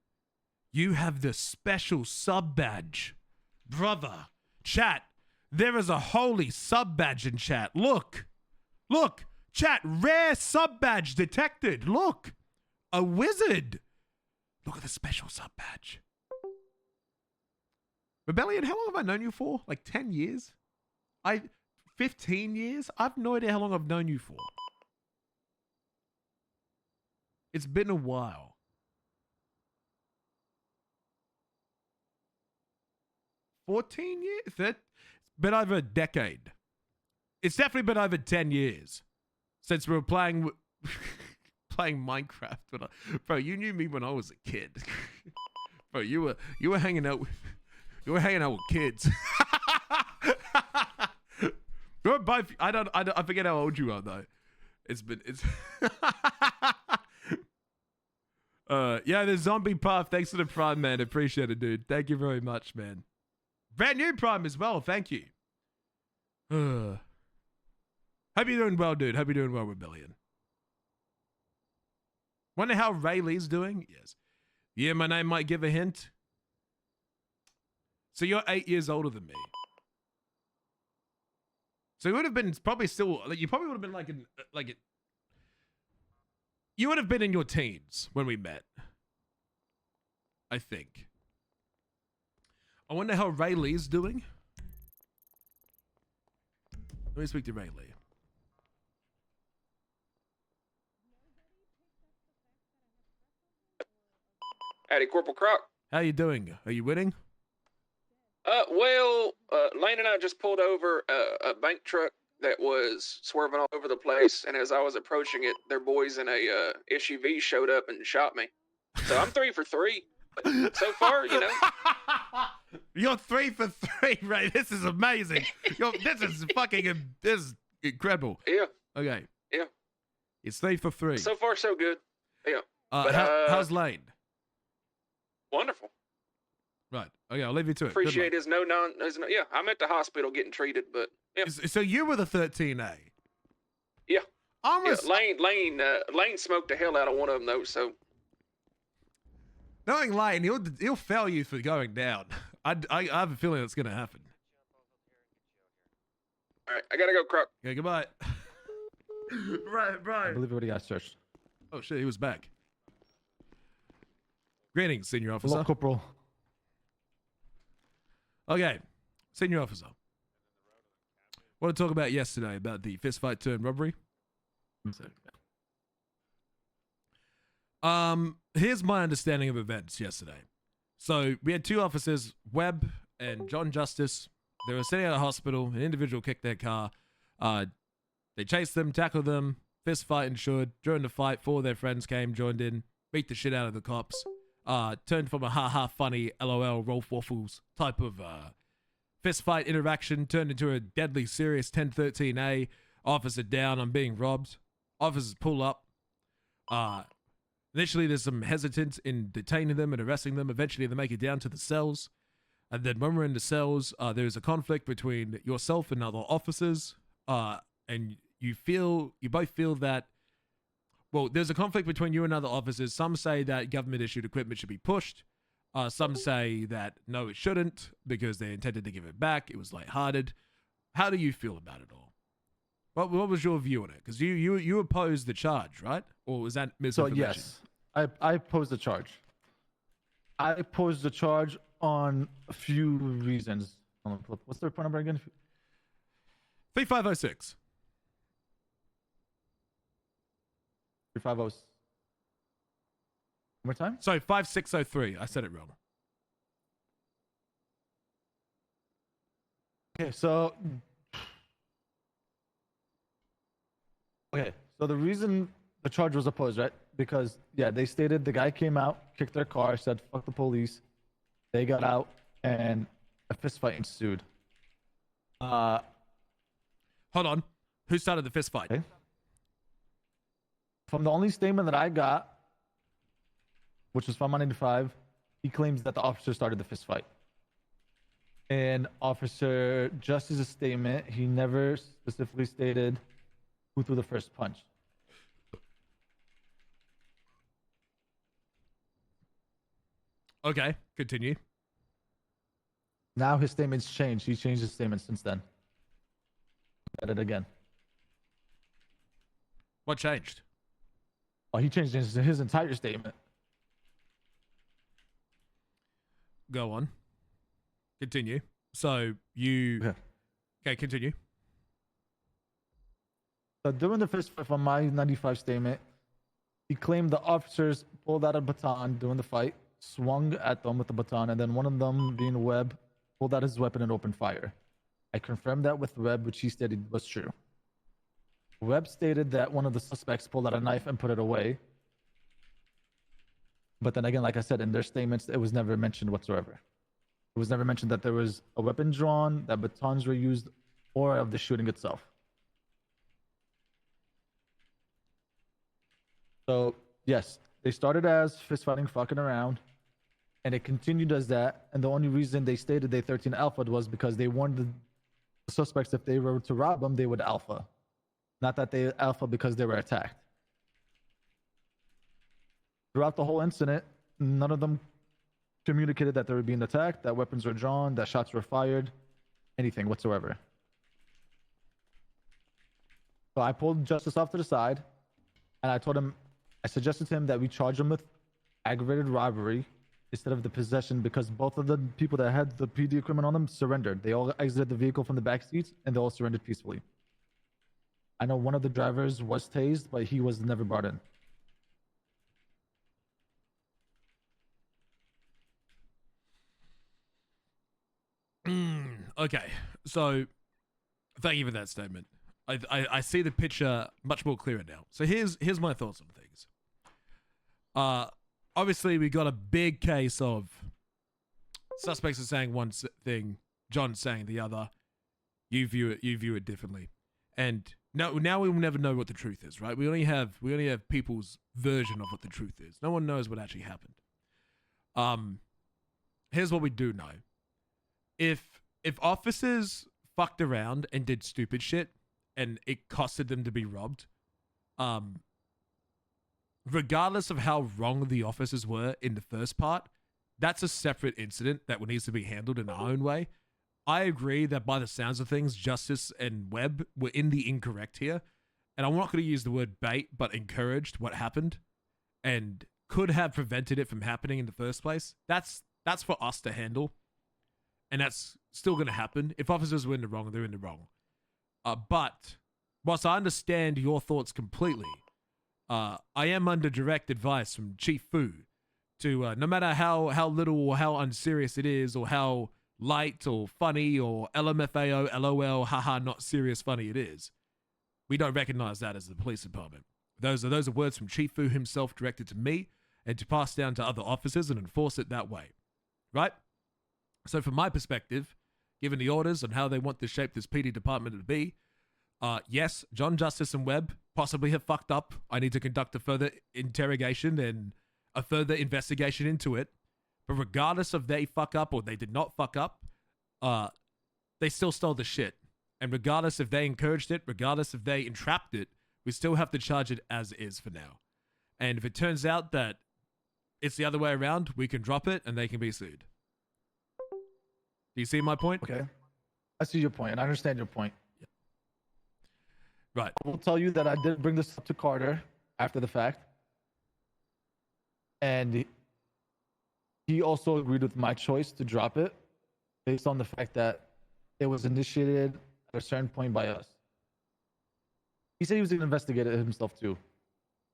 [SPEAKER 1] You have the special sub badge. Brother. Chat. There is a holy sub badge in chat. Look. Chat. Rare sub badge detected. Look. A wizard. Look at the special sub badge. Rebellion, how long have I known you for? Like 10 years? 15 years? I've no idea how long I've known you for. It's been a while. $14 years? It's been over a decade. It's definitely been over 10 years since we were playing Minecraft. Bro, you knew me when I was a kid. Bro, you were hanging out with kids. We're both. I forget how old you are though. It's yeah, the zombie puff. Thanks for the prime, man. Appreciate it, dude. Thank you very much, man. Brand new prime as well. Thank you. Hope you're doing well, dude. Hope you're doing well, Rebellion. Wonder how Rayleigh's doing? Yes. Yeah, my name might give a hint. So you're 8 years older than me. So you would have been probably still, like, you probably would have been like You would have been in your teens when we met. I think. I wonder how Ray Lee's doing. Let me speak to Ray Lee.
[SPEAKER 20] Howdy, Corporal Croc.
[SPEAKER 1] How you doing? Are you winning?
[SPEAKER 20] Lane and I just pulled over a bank truck that was swerving all over the place, and as I was approaching it, their boys in a SUV showed up and shot me. So I'm 3 for 3. But so far, you know.
[SPEAKER 1] You're 3 for 3, Ray. This is amazing. This is incredible.
[SPEAKER 20] Yeah.
[SPEAKER 1] Okay.
[SPEAKER 20] Yeah.
[SPEAKER 1] It's 3 for 3.
[SPEAKER 20] So far, so good. Yeah.
[SPEAKER 1] How's Lane?
[SPEAKER 20] Wonderful.
[SPEAKER 1] Right. Okay, I'll leave you to it.
[SPEAKER 20] Appreciate his no. Yeah, I'm at the hospital getting treated, but yeah.
[SPEAKER 1] So you were the 13A.
[SPEAKER 20] Yeah. Lane smoked the hell out of one of them though. So
[SPEAKER 1] knowing Lane, he'll fail you for going down. I have a feeling that's gonna happen.
[SPEAKER 20] All right, I gotta go, Croc.
[SPEAKER 1] Okay, goodbye. Right.
[SPEAKER 7] I believe everybody got searched.
[SPEAKER 1] Oh shit, he was back. Greetings, senior officer.
[SPEAKER 7] Hello, Corporal.
[SPEAKER 1] Okay, senior officer. Want to talk about yesterday about the fistfight turned robbery? Here's my understanding of events yesterday. So we had 2 officers, Webb and John Justice. They were sitting at a hospital. An individual kicked their car. They chased them, tackled them, fist fight ensued. During the fight, 4 of their friends came, joined in, beat the shit out of the cops. Turned from a ha-ha funny LOL Rolf Waffles type of fist fight interaction, turned into a deadly serious 1013A. Officer down, I'm being robbed. Officers pull up. Initially, there's some hesitance in detaining them and arresting them. Eventually, they make it down to the cells. And then when we're in the cells, there's a conflict between yourself and other officers. And you both feel that, well, there's a conflict between you and other officers. Some say that government-issued equipment should be pushed. Some say that, no, it shouldn't because they intended to give it back. It was lighthearted. How do you feel about it all? What was your view on it? Because you opposed the charge, right? Or was that misinformation?
[SPEAKER 7] So, yes, I opposed the charge. I opposed the charge on a few reasons. What's the report number again?
[SPEAKER 1] 3506.
[SPEAKER 7] 350. One more time?
[SPEAKER 1] Sorry, 5603. I said it wrong.
[SPEAKER 7] Okay, so the reason the charge was opposed, right? Because they stated the guy came out, kicked their car, said fuck the police. They got out and a fist fight ensued.
[SPEAKER 1] Hold on. Who started the fist fight?
[SPEAKER 7] Okay. From the only statement that I got, which was from 195, he claims that the officer started the fist fight. In Officer Justice's statement, he never specifically stated who threw the first punch.
[SPEAKER 1] Okay, continue.
[SPEAKER 7] Now his statement's changed. He's changed his statement since then. At it again.
[SPEAKER 1] What changed?
[SPEAKER 7] Oh, he changed his entire statement.
[SPEAKER 1] Go on. Continue. So you... Okay, continue.
[SPEAKER 7] So during the fist fight from my 95 statement, he claimed the officers pulled out a baton during the fight, swung at them with the baton, and then one of them, being Webb, pulled out his weapon and opened fire. I confirmed that with Webb, which he stated was true. Webb stated that one of the suspects pulled out a knife and put it away. But then again, like I said, in their statements, it was never mentioned whatsoever. It was never mentioned that there was a weapon drawn, that batons were used, or of the shooting itself. So, yes, they started as fist-fighting, fucking around, and it continued as that, and the only reason they stated they 13 alpha'd was because they warned the suspects if they were to rob them, they would alpha. Not that they alpha because they were attacked. Throughout the whole incident, none of them communicated that they were being attacked, that weapons were drawn, that shots were fired, anything whatsoever. So I pulled Justice off to the side, and I told him, I suggested to him that we charge him with aggravated robbery instead of the possession because both of the people that had the PD equipment on them surrendered. They all exited the vehicle from the back seats and they all surrendered peacefully. I know one of the drivers was tased, but he was never brought in.
[SPEAKER 1] Okay, so thank you for that statement. I see the picture much more clearer now. So here's my thoughts on things. Obviously we got a big case of suspects are saying one thing, John saying the other. You view it differently, and now we will never know what the truth is, right? We only have people's version of what the truth is. No one knows what actually happened. Here's what we do know. If officers fucked around and did stupid shit and it costed them to be robbed, regardless of how wrong the officers were in the first part, that's a separate incident that needs to be handled in our own way. I agree that by the sounds of things, Justice and Webb were in the incorrect here. And I'm not going to use the word bait, but encouraged what happened and could have prevented it from happening in the first place. That's for us to handle. And that's still going to happen. If officers were in the wrong, they're in the wrong. But whilst I understand your thoughts completely, I am under direct advice from Chief Fu to, no matter how little or how unserious it is, or how light or funny or LMFAO, LOL, haha, not serious funny it is, we don't recognize that as the police department. Those are words from Chief Fu himself directed to me and to pass down to other officers and enforce it that way. Right? So from my perspective, given the orders on how they want to shape this PD department to be, yes, John, Justice, and Webb possibly have fucked up. I need to conduct a further interrogation and a further investigation into it. But regardless of they fuck up or they did not fuck up, they still stole the shit. And regardless if they encouraged it, regardless if they entrapped it, we still have to charge it as is for now. And if it turns out that it's the other way around, we can drop it and they can be sued. Do you see my point?
[SPEAKER 7] Okay. I see your point, and I understand your point.
[SPEAKER 1] Yeah. Right.
[SPEAKER 7] I will tell you that I did bring this up to Carter after the fact. And he also agreed with my choice to drop it based on the fact that it was initiated at a certain point by us. He said he was going to investigate it himself too.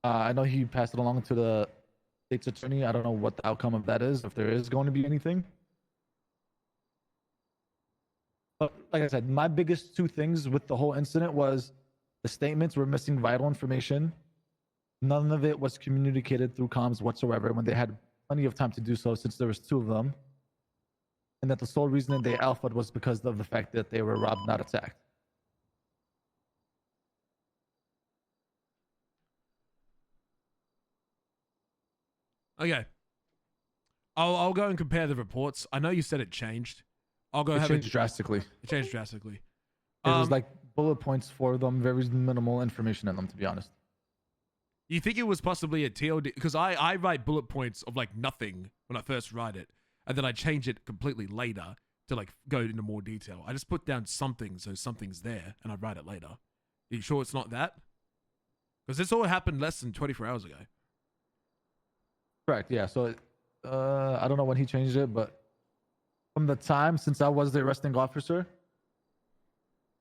[SPEAKER 7] I know he passed it along to the state's attorney. I don't know what the outcome of that is, if there is going to be anything. But like I said, my biggest two things with the whole incident was the statements were missing vital information. None of it was communicated through comms whatsoever when they had plenty of time to do so, since there was two of them. And that the sole reason they alphaed was because of the fact that they were robbed, not attacked.
[SPEAKER 1] Okay. I'll go and compare the reports. I know you said it changed. I'll go.
[SPEAKER 7] It changed drastically.
[SPEAKER 1] It changed drastically.
[SPEAKER 7] It was like bullet points for them, very minimal information in them, to be honest.
[SPEAKER 1] You think it was possibly a TOD? Because I write bullet points of like nothing when I first write it, and then I change it completely later to like go into more detail. I just put down something so something's there, and I write it later. Are you sure it's not that? Because this all happened less than 24 hours ago.
[SPEAKER 7] Correct. Yeah. So I don't know when he changed it, but from the time since I was the arresting officer,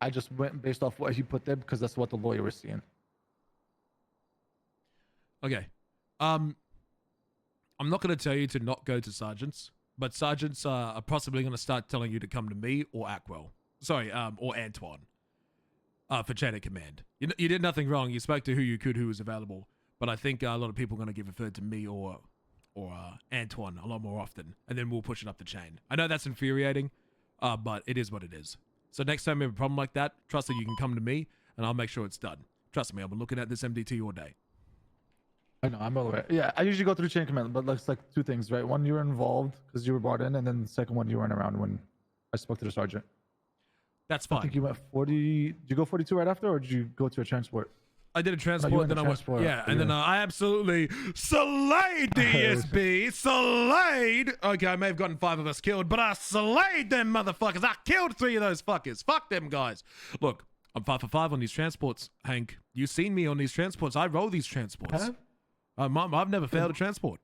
[SPEAKER 7] I just went based off what he put there because that's what the lawyer was seeing.
[SPEAKER 1] Okay. I'm not going to tell you to not go to sergeants, but sergeants are possibly going to start telling you to come to me or Ackwell. Sorry, or Antoine. For chain of command. You did nothing wrong. You spoke to who you could, who was available. But I think a lot of people are going to give referred to me or Antoine a lot more often, and then we'll push it up the chain. I know that's infuriating, but it is what it is. So next time you have a problem like that, trust that you can come to me, and I'll make sure it's done. Trust me, I've been looking at this MDT all day.
[SPEAKER 7] I know, I'm aware. Yeah, I usually go through chain of command, but it's like two things, right? One, you were involved because you were brought in, and then the second one, you weren't around when I spoke to the sergeant.
[SPEAKER 1] That's fine.
[SPEAKER 7] I think you went 40. Did you go 42 right after, or did you go to a transport?
[SPEAKER 1] I did a transport, then I went, yeah, and then I absolutely slayed DSB, slayed. Okay, I may have gotten 5 of us killed, but I slayed them motherfuckers. I killed 3 of those fuckers. Fuck them guys. Look, I'm 5 for 5 on these transports, Hank. You've seen me on these transports. I roll these transports.
[SPEAKER 7] Huh?
[SPEAKER 1] I've never failed a transport.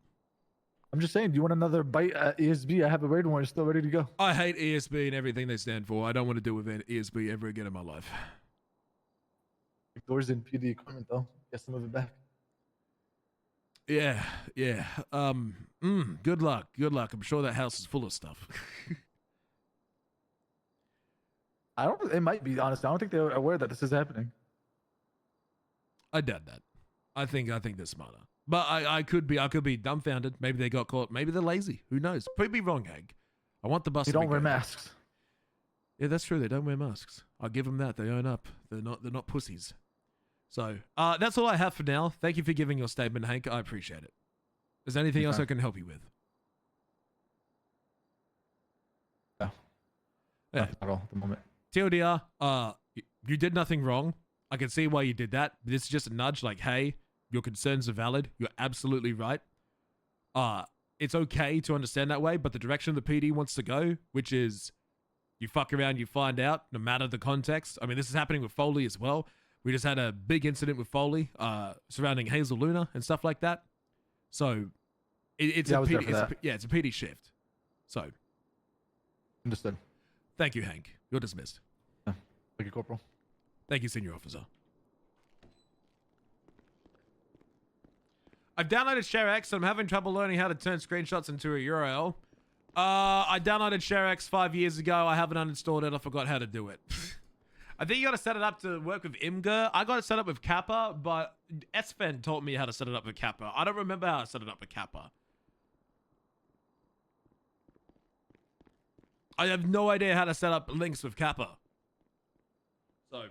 [SPEAKER 7] I'm just saying, do you want another bite at ESB? I have a raid warrant still ready to go.
[SPEAKER 1] I hate ESB and everything they stand for. I don't want to deal with ESB ever again in my life.
[SPEAKER 7] Doors in PD equipment though. Guess to move it back.
[SPEAKER 1] Yeah. Good luck. I'm sure that house is full of stuff.
[SPEAKER 7] It might be, honestly. I don't think they're aware that this is happening.
[SPEAKER 1] I doubt that. I think they're smarter. But I could be dumbfounded. Maybe they got caught. Maybe they're lazy. Who knows? Prove me wrong, Hank. I want the bus.
[SPEAKER 7] They
[SPEAKER 1] to be
[SPEAKER 7] don't wear
[SPEAKER 1] good.
[SPEAKER 7] masks.
[SPEAKER 1] Yeah, that's true. They don't wear masks. I'll give them that. They own up. They're not pussies. So that's all I have for now. Thank you for giving your statement, Hank. I appreciate it. Is there anything else I can help you with?
[SPEAKER 7] No.
[SPEAKER 1] Yeah.
[SPEAKER 7] Nothing at all at the moment.
[SPEAKER 1] TLDR, you did nothing wrong. I can see why you did that. This is just a nudge like, hey, your concerns are valid. You're absolutely right. It's okay to understand that way, but the direction the PD wants to go, which is you fuck around, you find out, no matter the context. I mean, this is happening with Foley as well. We just had a big incident with Foley surrounding Hazel Luna and stuff like that. So it's a PD shift. So
[SPEAKER 7] understood.
[SPEAKER 1] Thank you, Hank. You're dismissed.
[SPEAKER 7] Thank you, Corporal.
[SPEAKER 1] Thank you, Senior Officer. I've downloaded ShareX and I'm having trouble learning how to turn screenshots into a URL. I downloaded ShareX 5 years ago. I haven't uninstalled it. I forgot how to do it. I think you got to set it up to work with Imgur. I got it set up with Kappa, but Sven taught me how to set it up with Kappa. I don't remember how to set it up with Kappa. I have no idea how to set up links with Kappa. So,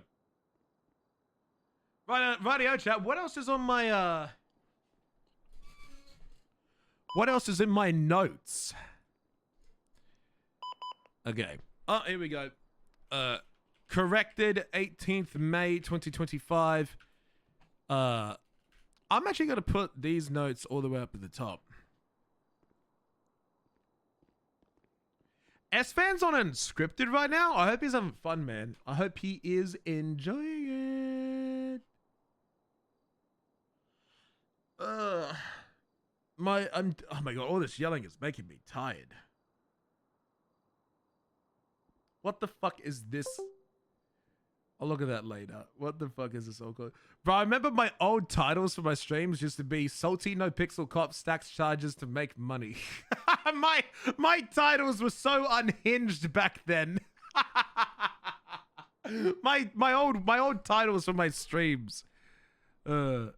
[SPEAKER 1] rightio chat. What else is on my what else is in my notes? Okay. Oh, here we go. Corrected 18th May 2025. I'm actually going to put these notes all the way up at the top. S-Fan's on Unscripted right now. I hope he's having fun, man. I hope he is enjoying it. Oh my god, all this yelling is making me tired. What the fuck is this? I'll look at that later. What the fuck is this all called? Bro, I remember my old titles for my streams used to be Salty No Pixel Cop Stacks Charges to Make Money. my titles were so unhinged back then. my old titles for my streams. Him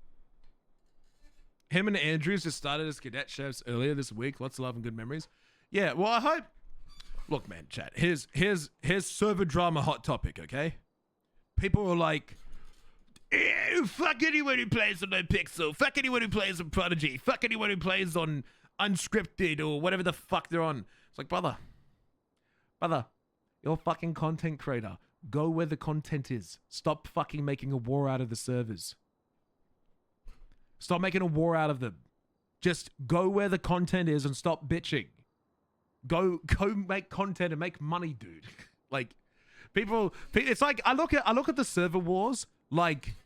[SPEAKER 1] and Andrews just started as cadet chefs earlier this week. Lots of love and good memories. Yeah, well, I hope. Look, man, chat. Here's server drama hot topic, okay? People are like, fuck anyone who plays on No Pixel. Fuck anyone who plays on Prodigy. Fuck anyone who plays on Unscripted or whatever the fuck they're on. It's like, brother, you're a fucking content creator. Go where the content is. Stop fucking making a war out of the servers. Stop making a war out of them. Just go where the content is and stop bitching. Go make content and make money, dude. Like, people, it's like I look at the server wars like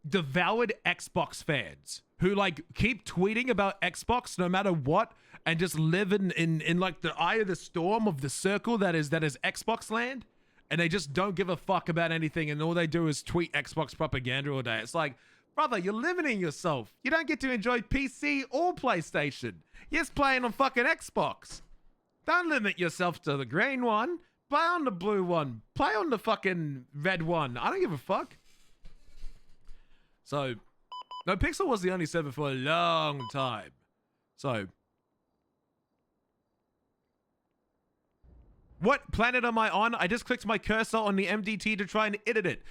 [SPEAKER 1] devoured Xbox fans who like keep tweeting about Xbox no matter what and just live in like the eye of the storm of the circle that is Xbox land, and they just don't give a fuck about anything, and all they do is tweet Xbox propaganda all day. It's like, brother, you're limiting yourself. You don't get to enjoy PC or PlayStation. You're just playing on fucking Xbox. Don't limit yourself to the green one. Play on the blue one. Play on the fucking red one. I don't give a fuck. So, No Pixel was the only server for a long time. So, what planet am I on? I just clicked my cursor on the MDT to try and edit it.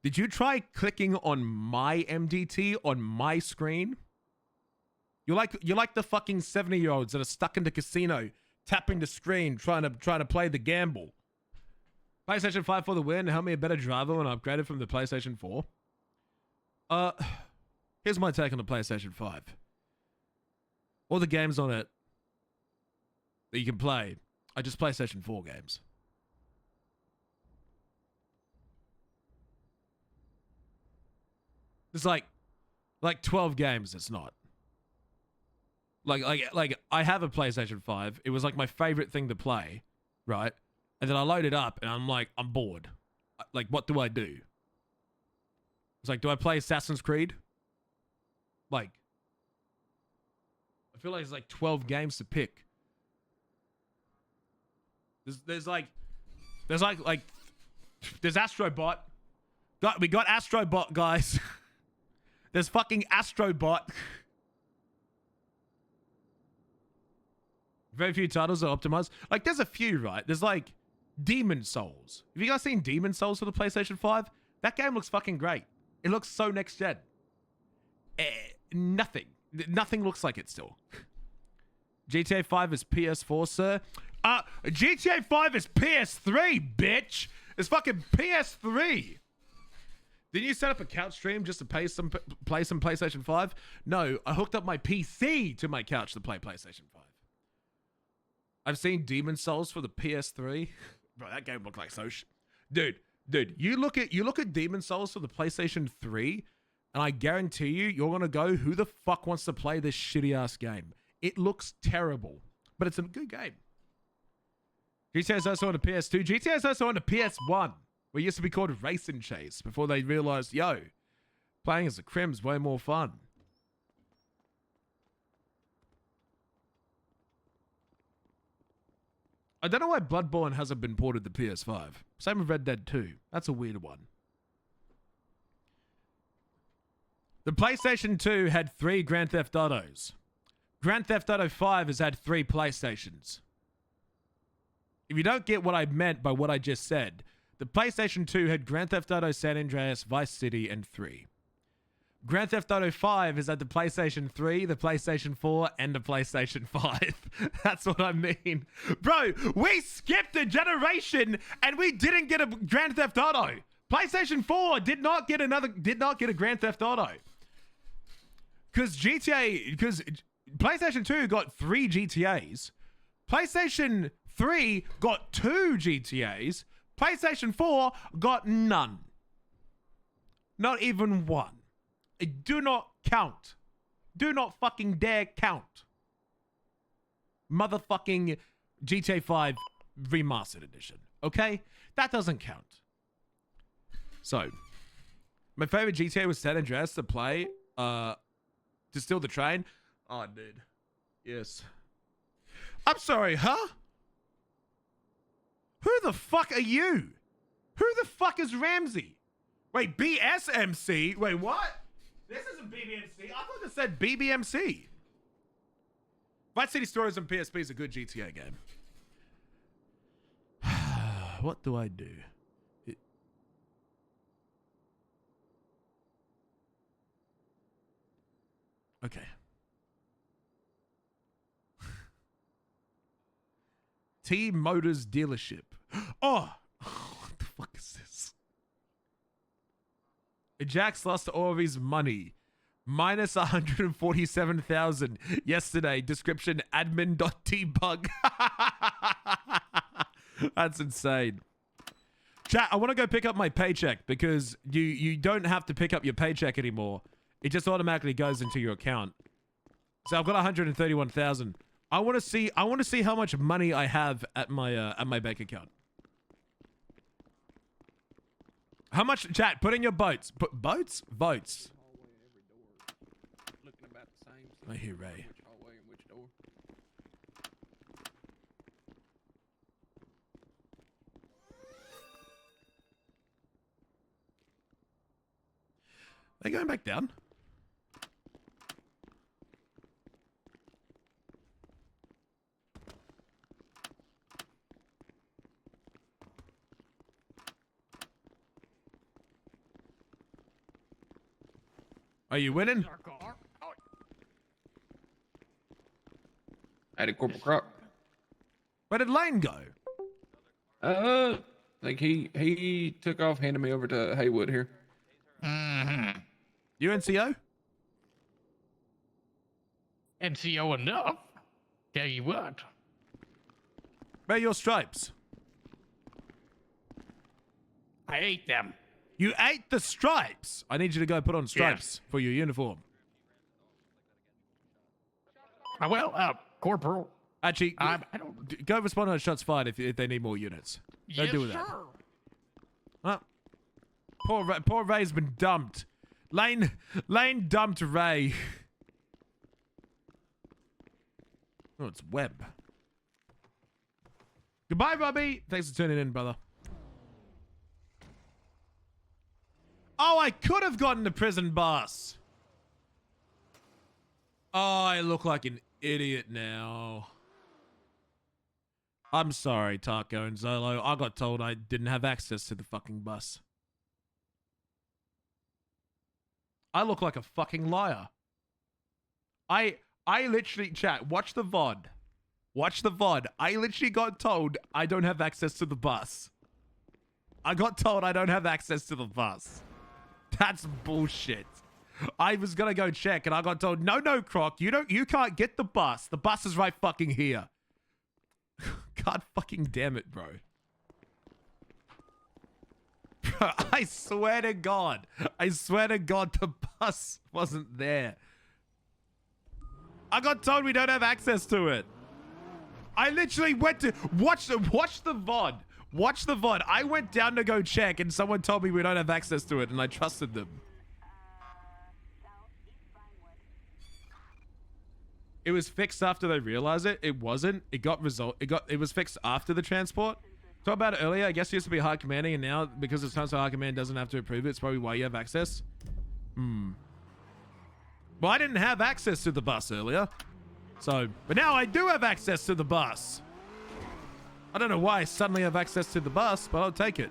[SPEAKER 1] Did you try clicking on my MDT on my screen? You're like the fucking 70-year-olds that are stuck in the casino, tapping the screen, trying to play the gamble. PlayStation 5 for the win. Help me a better driver when I upgraded from the PlayStation 4. Here's my take on the PlayStation 5. All the games on it that you can play are just PlayStation 4 games. There's like 12 games. It's not. Like I have a PlayStation 5. It was like my favorite thing to play, right? And then I load it up and I'm like, I'm bored. Like, what do I do? It's like, do I play Assassin's Creed? Like, I feel like there's like 12 games to pick. There's Astrobot. We got Astrobot, guys. There's fucking Astrobot. Very few titles are optimized. Like, there's a few, right? There's like Demon Souls. Have you guys seen Demon Souls for the PlayStation 5? That game looks fucking great. It looks so next gen. Nothing looks like it still. GTA 5 is PS4, sir. GTA 5 is PS3, bitch. It's fucking PS3. Didn't you set up a couch stream just to play some PlayStation 5? No, I hooked up my PC to my couch to play PlayStation 5. I've seen Demon Souls for the PS3. Bro, that game looked like so dude, you look at Demon Souls for the PlayStation 3, and I guarantee you're gonna go, who the fuck wants to play this shitty ass game? It looks terrible, but it's a good game. GTA is also on the PS2. GTA is also on the PS1, where it used to be called Race and Chase before they realized, yo, playing as a Crim's way more fun. I don't know why Bloodborne hasn't been ported to PS5. Same with Red Dead 2. That's a weird one. The PlayStation 2 had 3 Grand Theft Autos. Grand Theft Auto 5 has had 3 PlayStations. If you don't get what I meant by what I just said, the PlayStation 2 had Grand Theft Auto San Andreas, Vice City, and 3. Grand Theft Auto 5 is at the PlayStation 3, the PlayStation 4, and the PlayStation 5. That's what I mean. Bro, we skipped a generation and we didn't get a Grand Theft Auto. PlayStation 4 did not get a Grand Theft Auto. Because PlayStation 2 got 3 GTAs. PlayStation 3 got 2 GTAs. PlayStation 4 got none. Not even one. Do not count. Do not fucking dare count. Motherfucking GTA 5 Remastered Edition. Okay? That doesn't count. So, my favorite GTA was San Andreas to play. To steal the train. Oh, dude. Yes. I'm sorry, huh? Who the fuck are you? Who the fuck is Ramsey? Wait, BSMC? Wait, what? This isn't BBMC. I thought it said BBMC. Vice City Stories on PSP is a good GTA game. What do I do? Okay. T Motors dealership. Oh! What the fuck is this? Jax lost all of his money. Minus 147,000 yesterday. Description admin.debug. That's insane. Chat, I want to go pick up my paycheck because you don't have to pick up your paycheck anymore. It just automatically goes into your account. So I've got 131,000. I want to see how much money I have at my bank account. How much, chat? Put in your boats. Boats? Votes.
[SPEAKER 16] Looking about the same.
[SPEAKER 1] I hear Ray.
[SPEAKER 16] Which hallway and which door?
[SPEAKER 1] Are they going back down? Are you winning?
[SPEAKER 16] Added Corporal Croc.
[SPEAKER 1] Where did Lane go?
[SPEAKER 16] Like he took off, handed me over to Haywood here.
[SPEAKER 6] Mm-hmm.
[SPEAKER 1] UNCO?
[SPEAKER 6] NCO enough. Tell you what.
[SPEAKER 1] Where are your stripes?
[SPEAKER 6] I ate them.
[SPEAKER 1] You ate the stripes. I need you to go put on stripes for your uniform.
[SPEAKER 6] Corporal.
[SPEAKER 1] Actually,
[SPEAKER 6] I don't.
[SPEAKER 1] Go respond on shots fired if they need more units. Go
[SPEAKER 6] Yes,
[SPEAKER 1] do that.
[SPEAKER 6] sir.
[SPEAKER 1] Poor Ray's been dumped. Lane dumped Ray. Oh, it's Webb. Goodbye, Robbie. Thanks for tuning in, brother. Oh, I could have gotten the prison bus. Oh, I look like an idiot now. I'm sorry, Taco and Zolo. I got told I didn't have access to the fucking bus. I look like a fucking liar. I literally, chat, watch the VOD. Watch the VOD. I literally got told I don't have access to the bus. I got told I don't have access to the bus. That's bullshit. I was gonna go check and I got told, no, Croc, you can't get the bus. The bus is right fucking here. God fucking damn it, bro. Bro, I swear to God the bus wasn't there. I got told we don't have access to it. I literally went to watch the VOD. Watch the VOD. I went down to go check and someone told me we don't have access to it and I trusted them. It was fixed after they realized it. It wasn't. It was fixed after the transport. Talked about it earlier. I guess it used to be high commanding and now because it's time so high command doesn't have to approve it, it's probably why you have access. Well, I didn't have access to the bus earlier. So, but now I do have access to the bus. I don't know why I suddenly have access to the bus, but I'll take it.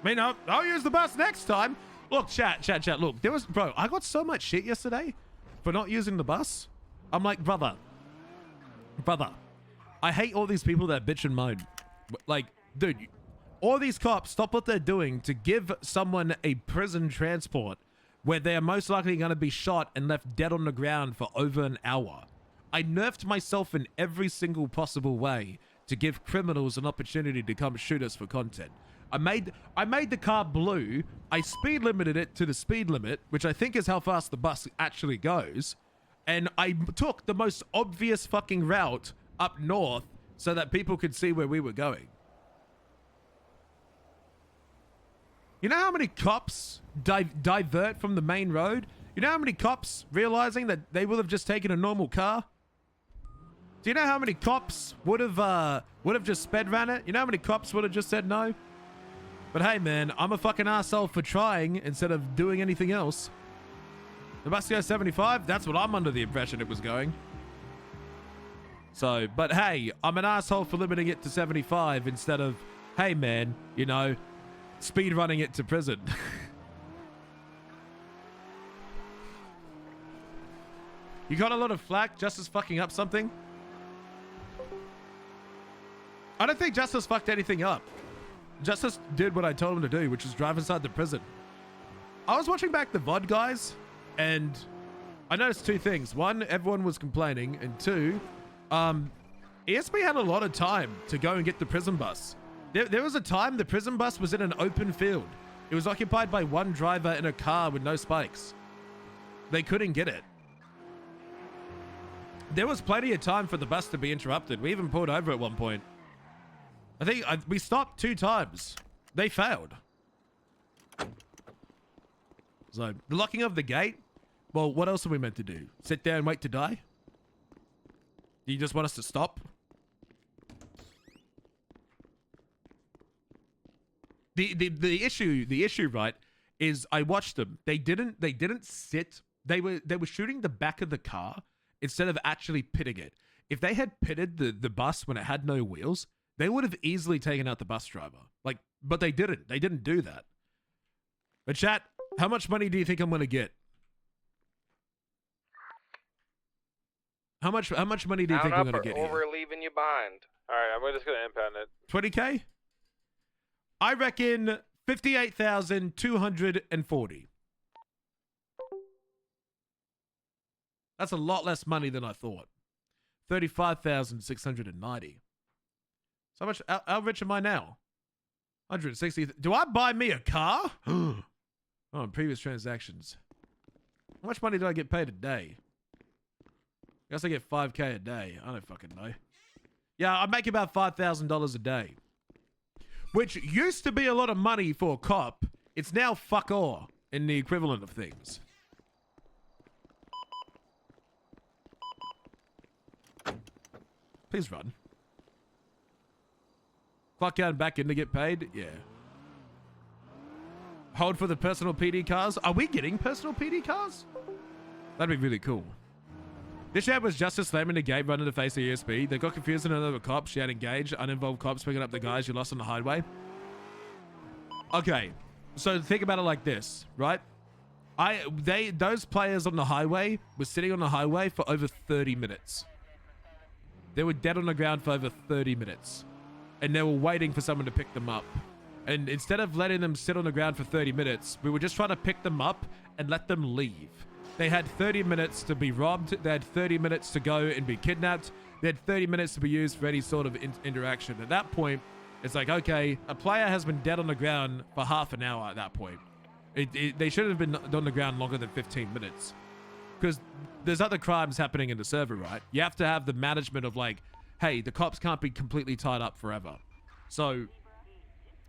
[SPEAKER 1] I mean, I'll use the bus next time. Look, chat. Look, bro, I got so much shit yesterday for not using the bus. I'm like, brother, I hate all these people that bitch and moan. Like, dude, all these cops, stop what they're doing to give someone a prison transport where they're most likely going to be shot and left dead on the ground for over an hour. I nerfed myself in every single possible way to give criminals an opportunity to come shoot us for content. I made the car blue. I speed limited it to the speed limit, which I think is how fast the bus actually goes. And I took the most obvious fucking route up north so that people could see where we were going. You know how many cops divert from the main road? You know how many cops realizing that they will have just taken a normal car? Do you know how many cops would have just sped ran it? You know how many cops would have just said no? But hey, man, I'm a fucking asshole for trying instead of doing anything else. The bus goes 75? That's what I'm under the impression it was going. So, but hey, I'm an asshole for limiting it to 75 instead of, hey, man, you know, speed running it to prison. You got a lot of flack, Justice fucking up something? I don't think Justice fucked anything up. Justice did what I told him to do, which was drive inside the prison. I was watching back the VOD, guys, and I noticed two things. One, everyone was complaining, and two, ESP had a lot of time to go and get the prison bus. There was a time the prison bus was in an open field. It was occupied by one driver in a car with no spikes. They couldn't get it. There was plenty of time for the bus to be interrupted. We even pulled over at one point. I think we stopped 2 times. They failed. So, the locking of the gate? Well, what else are we meant to do? Sit there and wait to die? Do you just want us to stop? The issue, right, is I watched them. They didn't sit. They were shooting the back of the car instead of actually pitting it. If they had pitted the bus when it had no wheels, they would have easily taken out the bus driver. Like, but they didn't. They didn't do that. But chat, how much money do you think I'm gonna get? How much money do you think I'm gonna get here?
[SPEAKER 9] We're leaving you behind. All right, I'm just gonna impound it.
[SPEAKER 1] 20K? I reckon 58,240. That's a lot less money than I thought. 35,690. So much. How rich am I now? 160. Do I buy me a car? Oh, previous transactions. How much money do I get paid a day? I guess I get 5K a day. I don't fucking know. Yeah, I make about $5,000 a day. Which used to be a lot of money for a cop. It's now fuck all in the equivalent of things. Please run. Clock out and back in to get paid? Yeah. Hold for the personal PD cars? Are we getting personal PD cars? That'd be really cool. This ad was just a slam in the gate running to face the ESP. They got confused and another cop. She had engaged. Uninvolved cops picking up the guys you lost on the highway. Okay. So think about it like this, right? Those players on the highway were sitting on the highway for over 30 minutes. They were dead on the ground for over 30 minutes. And they were waiting for someone to pick them up. And instead of letting them sit on the ground for 30 minutes, we were just trying to pick them up and let them leave. They had 30 minutes to be robbed. They had 30 minutes to go and be kidnapped. They had 30 minutes to be used for any sort of interaction. At that point, it's like, okay, a player has been dead on the ground for half an hour at that point. They shouldn't have been on the ground longer than 15 minutes. Because there's other crimes happening in the server, right? You have to have the management of like, hey, the cops can't be completely tied up forever. So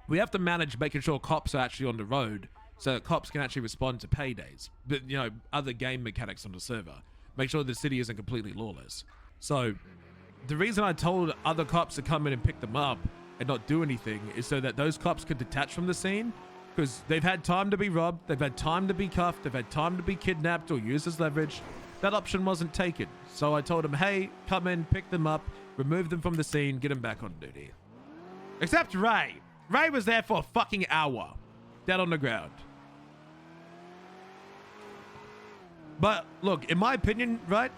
[SPEAKER 1] we have to manage making sure cops are actually on the road so that cops can actually respond to paydays. But, you know, other game mechanics on the server. Make sure the city isn't completely lawless. So the reason I told other cops to come in and pick them up and not do anything is so that those cops could detach from the scene, because they've had time to be robbed, they've had time to be cuffed, they've had time to be kidnapped or used as leverage. That option wasn't taken. So I told them, hey, come in, pick them up, remove them from the scene, get them back on duty. Except Ray. Ray was there for a fucking hour, dead on the ground. But look, in my opinion, right?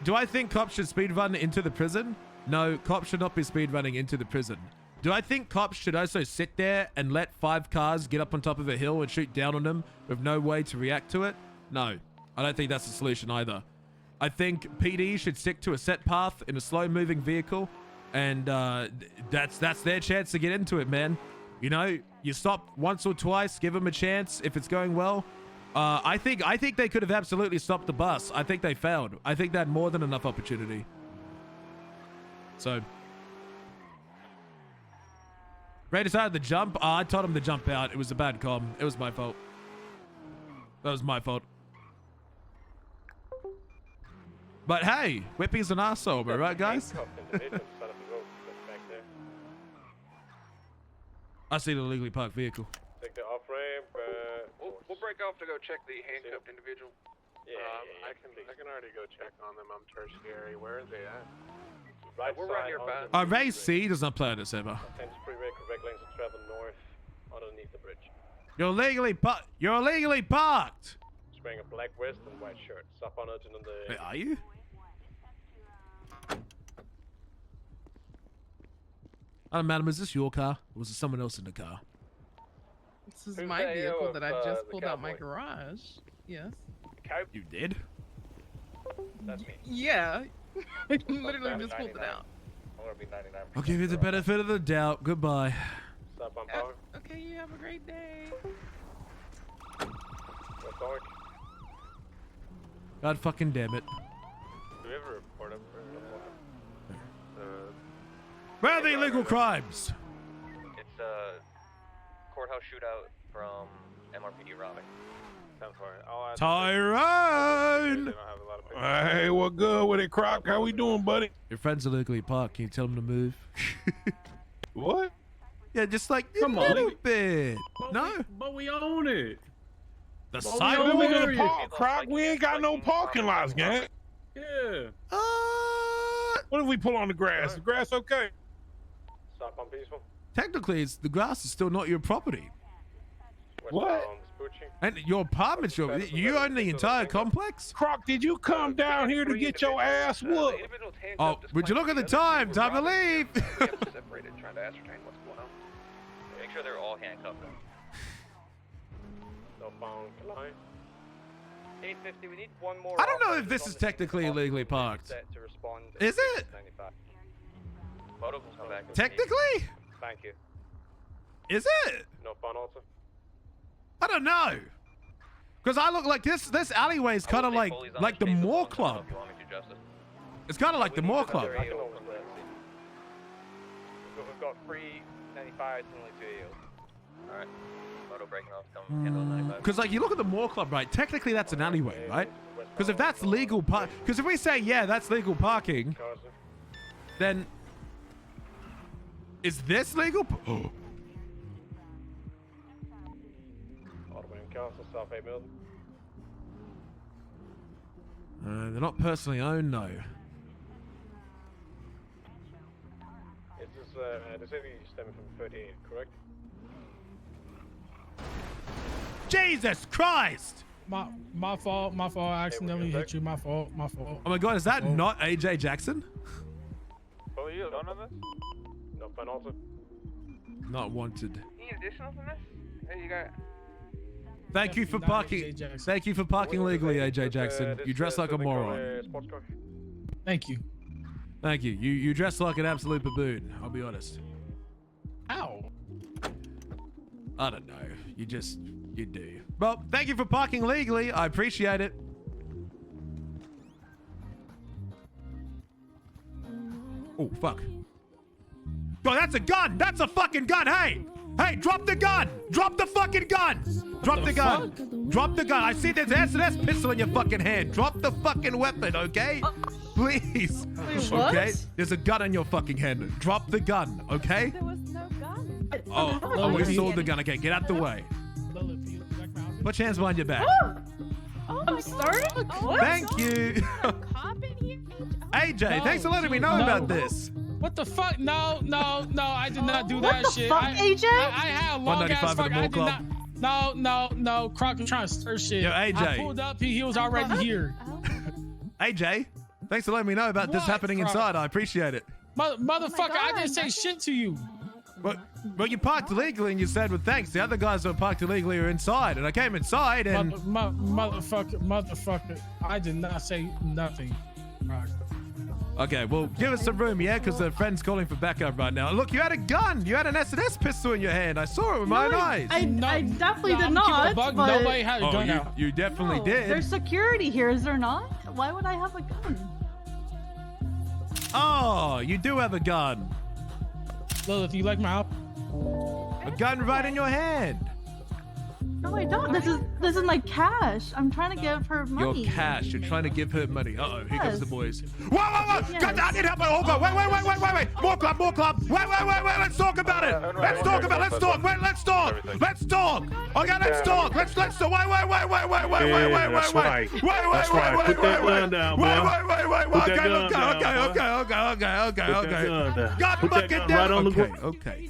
[SPEAKER 1] Do I think cops should speedrun into the prison? No, cops should not be speedrunning into the prison. Do I think cops should also sit there and let 5 cars get up on top of a hill and shoot down on them with no way to react to it? No, I don't think that's the solution either. I think PD should stick to a set path in a slow-moving vehicle, and that's their chance to get into it, man. You know, you stop once or twice, give them a chance if it's going well. I think they could have absolutely stopped the bus. I think they failed. I think they had more than enough opportunity. So Ray decided to jump. I told him to jump out. It was a bad comm. It was my fault. That was my fault. But hey, Whippy's an arsehole, am I right, guys? I see the illegally parked vehicle.
[SPEAKER 9] Take the off ramp.
[SPEAKER 20] We'll break off to go check the handcuffed individual.
[SPEAKER 9] Yeah, I can already go check on them. I'm tertiary. Where are they at? Right,
[SPEAKER 20] we're right nearby.
[SPEAKER 1] Ray C does not play on this server.
[SPEAKER 9] Thames Freeway, Quebec lanes to travel north underneath the bridge.
[SPEAKER 1] You're illegally parked. You're illegally parked.
[SPEAKER 9] Just wearing a black vest and white shirt. Stop on urgent on the.
[SPEAKER 1] Wait, are you? I don't know, madam, is this your car? Or was it someone else in the car?
[SPEAKER 8] This is my vehicle that I just pulled out my garage. Yes.
[SPEAKER 1] You did?
[SPEAKER 9] That's me.
[SPEAKER 8] Yeah. I literally just pulled it out.
[SPEAKER 9] I'm gonna be 99%.
[SPEAKER 1] I'll give you the benefit of the doubt. Goodbye.
[SPEAKER 9] Stop on power.
[SPEAKER 8] Okay, you have a great day.
[SPEAKER 9] What's dark?
[SPEAKER 1] God fucking damn it.
[SPEAKER 9] Do we ever report up for
[SPEAKER 1] Where are the illegal crimes?
[SPEAKER 19] It's a courthouse shootout from MRPD robbing.
[SPEAKER 1] Tyrone!
[SPEAKER 22] Hey, what good with it, Croc? How we doing, buddy?
[SPEAKER 1] Your friend's illegally parked. Can you tell him to move?
[SPEAKER 22] What?
[SPEAKER 1] Yeah, just like
[SPEAKER 22] Come
[SPEAKER 1] a
[SPEAKER 22] on.
[SPEAKER 1] little bit. No?
[SPEAKER 22] But we own it.
[SPEAKER 1] The
[SPEAKER 22] But
[SPEAKER 1] side
[SPEAKER 22] we
[SPEAKER 1] of
[SPEAKER 22] only gonna
[SPEAKER 1] it?
[SPEAKER 22] park, Croc. We ain't got no parking lots, gang. Yeah. What if we pull on the grass? The grass okay?
[SPEAKER 9] Stop on peaceful.
[SPEAKER 1] Technically, the grass is still not your property.
[SPEAKER 22] What?
[SPEAKER 1] And your apartment's you own the entire complex?
[SPEAKER 22] Croc, did you come down here to get your ass whooped?
[SPEAKER 1] Oh, would you look at the time? Time to leave.
[SPEAKER 19] Separated, trying to ascertain what's going on. Make sure they're all handcuffed.
[SPEAKER 9] No phone. Line.
[SPEAKER 21] 850. We need one more.
[SPEAKER 1] I don't know if this is technically illegally parked.
[SPEAKER 21] To respond.
[SPEAKER 1] Is it?
[SPEAKER 21] 95.
[SPEAKER 9] Photo will come back.
[SPEAKER 1] Technically?
[SPEAKER 9] Thank you.
[SPEAKER 1] Is it?
[SPEAKER 9] No fun also.
[SPEAKER 1] I don't know. Because I look like this alleyway is kind of like the Moore Club. It's kind of like the Moore Club.
[SPEAKER 9] We've got 395 and only 2 EOs. Alright. Photo breaking off. Come handle 95.
[SPEAKER 1] Because like you look at the Moore Club, right? Technically that's an alleyway, right? Because if that's legal because if we say, yeah, that's legal parking, then is this legal? Oh.
[SPEAKER 9] Castle, South 8 Milton.
[SPEAKER 1] They're not personally owned, though.
[SPEAKER 9] Is this the city stemming from 38, correct?
[SPEAKER 1] Jesus Christ!
[SPEAKER 4] My fault. I accidentally hit you. My fault.
[SPEAKER 1] Oh my God, is that not AJ Jackson?
[SPEAKER 9] Oh, you don't know this? No fun also.
[SPEAKER 1] Not wanted.
[SPEAKER 11] Any additional from this? There you go.
[SPEAKER 1] Thank you for parking. Thank you for parking legally, AJ Jackson. You dress like a moron.
[SPEAKER 4] Thank you.
[SPEAKER 1] Thank you. You dress like an absolute baboon. I'll be honest.
[SPEAKER 4] Ow.
[SPEAKER 1] I don't know. You do. Well, thank you for parking legally. I appreciate it. Oh, fuck. Oh, that's a gun. That's a fucking gun. Hey, drop the gun. Drop the fucking gun. Drop the gun. Drop the gun. I see there's an S&S pistol in your fucking hand. Drop the fucking weapon, okay? Please.
[SPEAKER 8] Wait,
[SPEAKER 1] okay?
[SPEAKER 8] what?
[SPEAKER 1] There's a gun in your fucking hand. Drop the gun, okay?
[SPEAKER 8] There was no gun.
[SPEAKER 1] Oh, we saw the gun. Okay, get out the way. Put your hands behind your back.
[SPEAKER 8] Oh, I'm sorry. What?
[SPEAKER 1] Thank you. AJ, thanks for letting me know about this.
[SPEAKER 4] What the fuck? No, I did not do
[SPEAKER 8] What
[SPEAKER 4] that
[SPEAKER 8] the
[SPEAKER 4] shit.
[SPEAKER 8] fuck, AJ?
[SPEAKER 4] I had a long ass
[SPEAKER 1] 195
[SPEAKER 4] fuck.
[SPEAKER 1] in the
[SPEAKER 4] I
[SPEAKER 1] Moore
[SPEAKER 4] did
[SPEAKER 1] Club.
[SPEAKER 4] not. No. Croc was trying to stir shit.
[SPEAKER 1] Yo, AJ.
[SPEAKER 4] I pulled up. He was already here.
[SPEAKER 1] AJ, thanks for letting me know about this happening
[SPEAKER 4] Croc?
[SPEAKER 1] inside. I appreciate it.
[SPEAKER 4] Motherfucker, I didn't say shit to you.
[SPEAKER 1] Well, you parked illegally and you said, well, thanks. The other guys who parked illegally are inside. And I came inside and...
[SPEAKER 4] Motherfucker, I did not say nothing. Croc.
[SPEAKER 1] Okay, well, give us some room, yeah? Because the friend's calling for backup right now. Look, you had a gun. You had an S&S pistol in your hand. I saw it with my own eyes.
[SPEAKER 8] I definitely did not. But
[SPEAKER 4] Nobody had a gun out.
[SPEAKER 1] You definitely did.
[SPEAKER 14] There's security here, is there not? Why would I have a gun?
[SPEAKER 1] Oh, you do have a gun.
[SPEAKER 4] Lilith, you like my house?
[SPEAKER 1] A gun right in your hand.
[SPEAKER 14] No, I don't. This is my cash. I'm trying to give her money.
[SPEAKER 1] Your cash. You're trying to give her money. Uh-oh, here comes the boys. Whoa!
[SPEAKER 14] Yes.
[SPEAKER 1] God, I need help. Oh, God. Wait. More club. Wait. Let's talk about it. Let's talk. Okay, let's talk. Wait. Let's talk. Wait.
[SPEAKER 22] That's right. Put that gun down, boy.
[SPEAKER 1] Okay. God
[SPEAKER 22] Put that
[SPEAKER 1] fucking
[SPEAKER 22] gun
[SPEAKER 1] damn.
[SPEAKER 22] right on the ground.
[SPEAKER 1] Okay.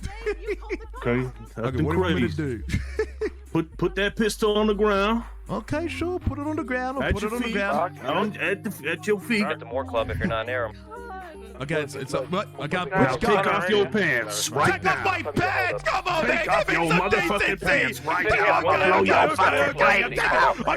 [SPEAKER 22] Okay.
[SPEAKER 1] Okay, what do you want me to do?
[SPEAKER 22] Put that pistol on the ground.
[SPEAKER 1] Okay, sure. Put it on the ground.
[SPEAKER 22] At your feet. At your feet.
[SPEAKER 9] At the Moore Club if you're not near him.
[SPEAKER 1] Okay, it's what? I got
[SPEAKER 22] Now
[SPEAKER 1] which
[SPEAKER 22] take
[SPEAKER 1] gun?
[SPEAKER 22] off your pants right
[SPEAKER 1] Take
[SPEAKER 22] now.
[SPEAKER 1] off my pants! Come on,
[SPEAKER 22] Take
[SPEAKER 1] man!
[SPEAKER 22] off
[SPEAKER 1] Give me
[SPEAKER 22] your
[SPEAKER 1] some
[SPEAKER 22] motherfucking
[SPEAKER 1] decency!
[SPEAKER 22] pants right
[SPEAKER 1] Okay,
[SPEAKER 22] now.
[SPEAKER 1] okay, I'm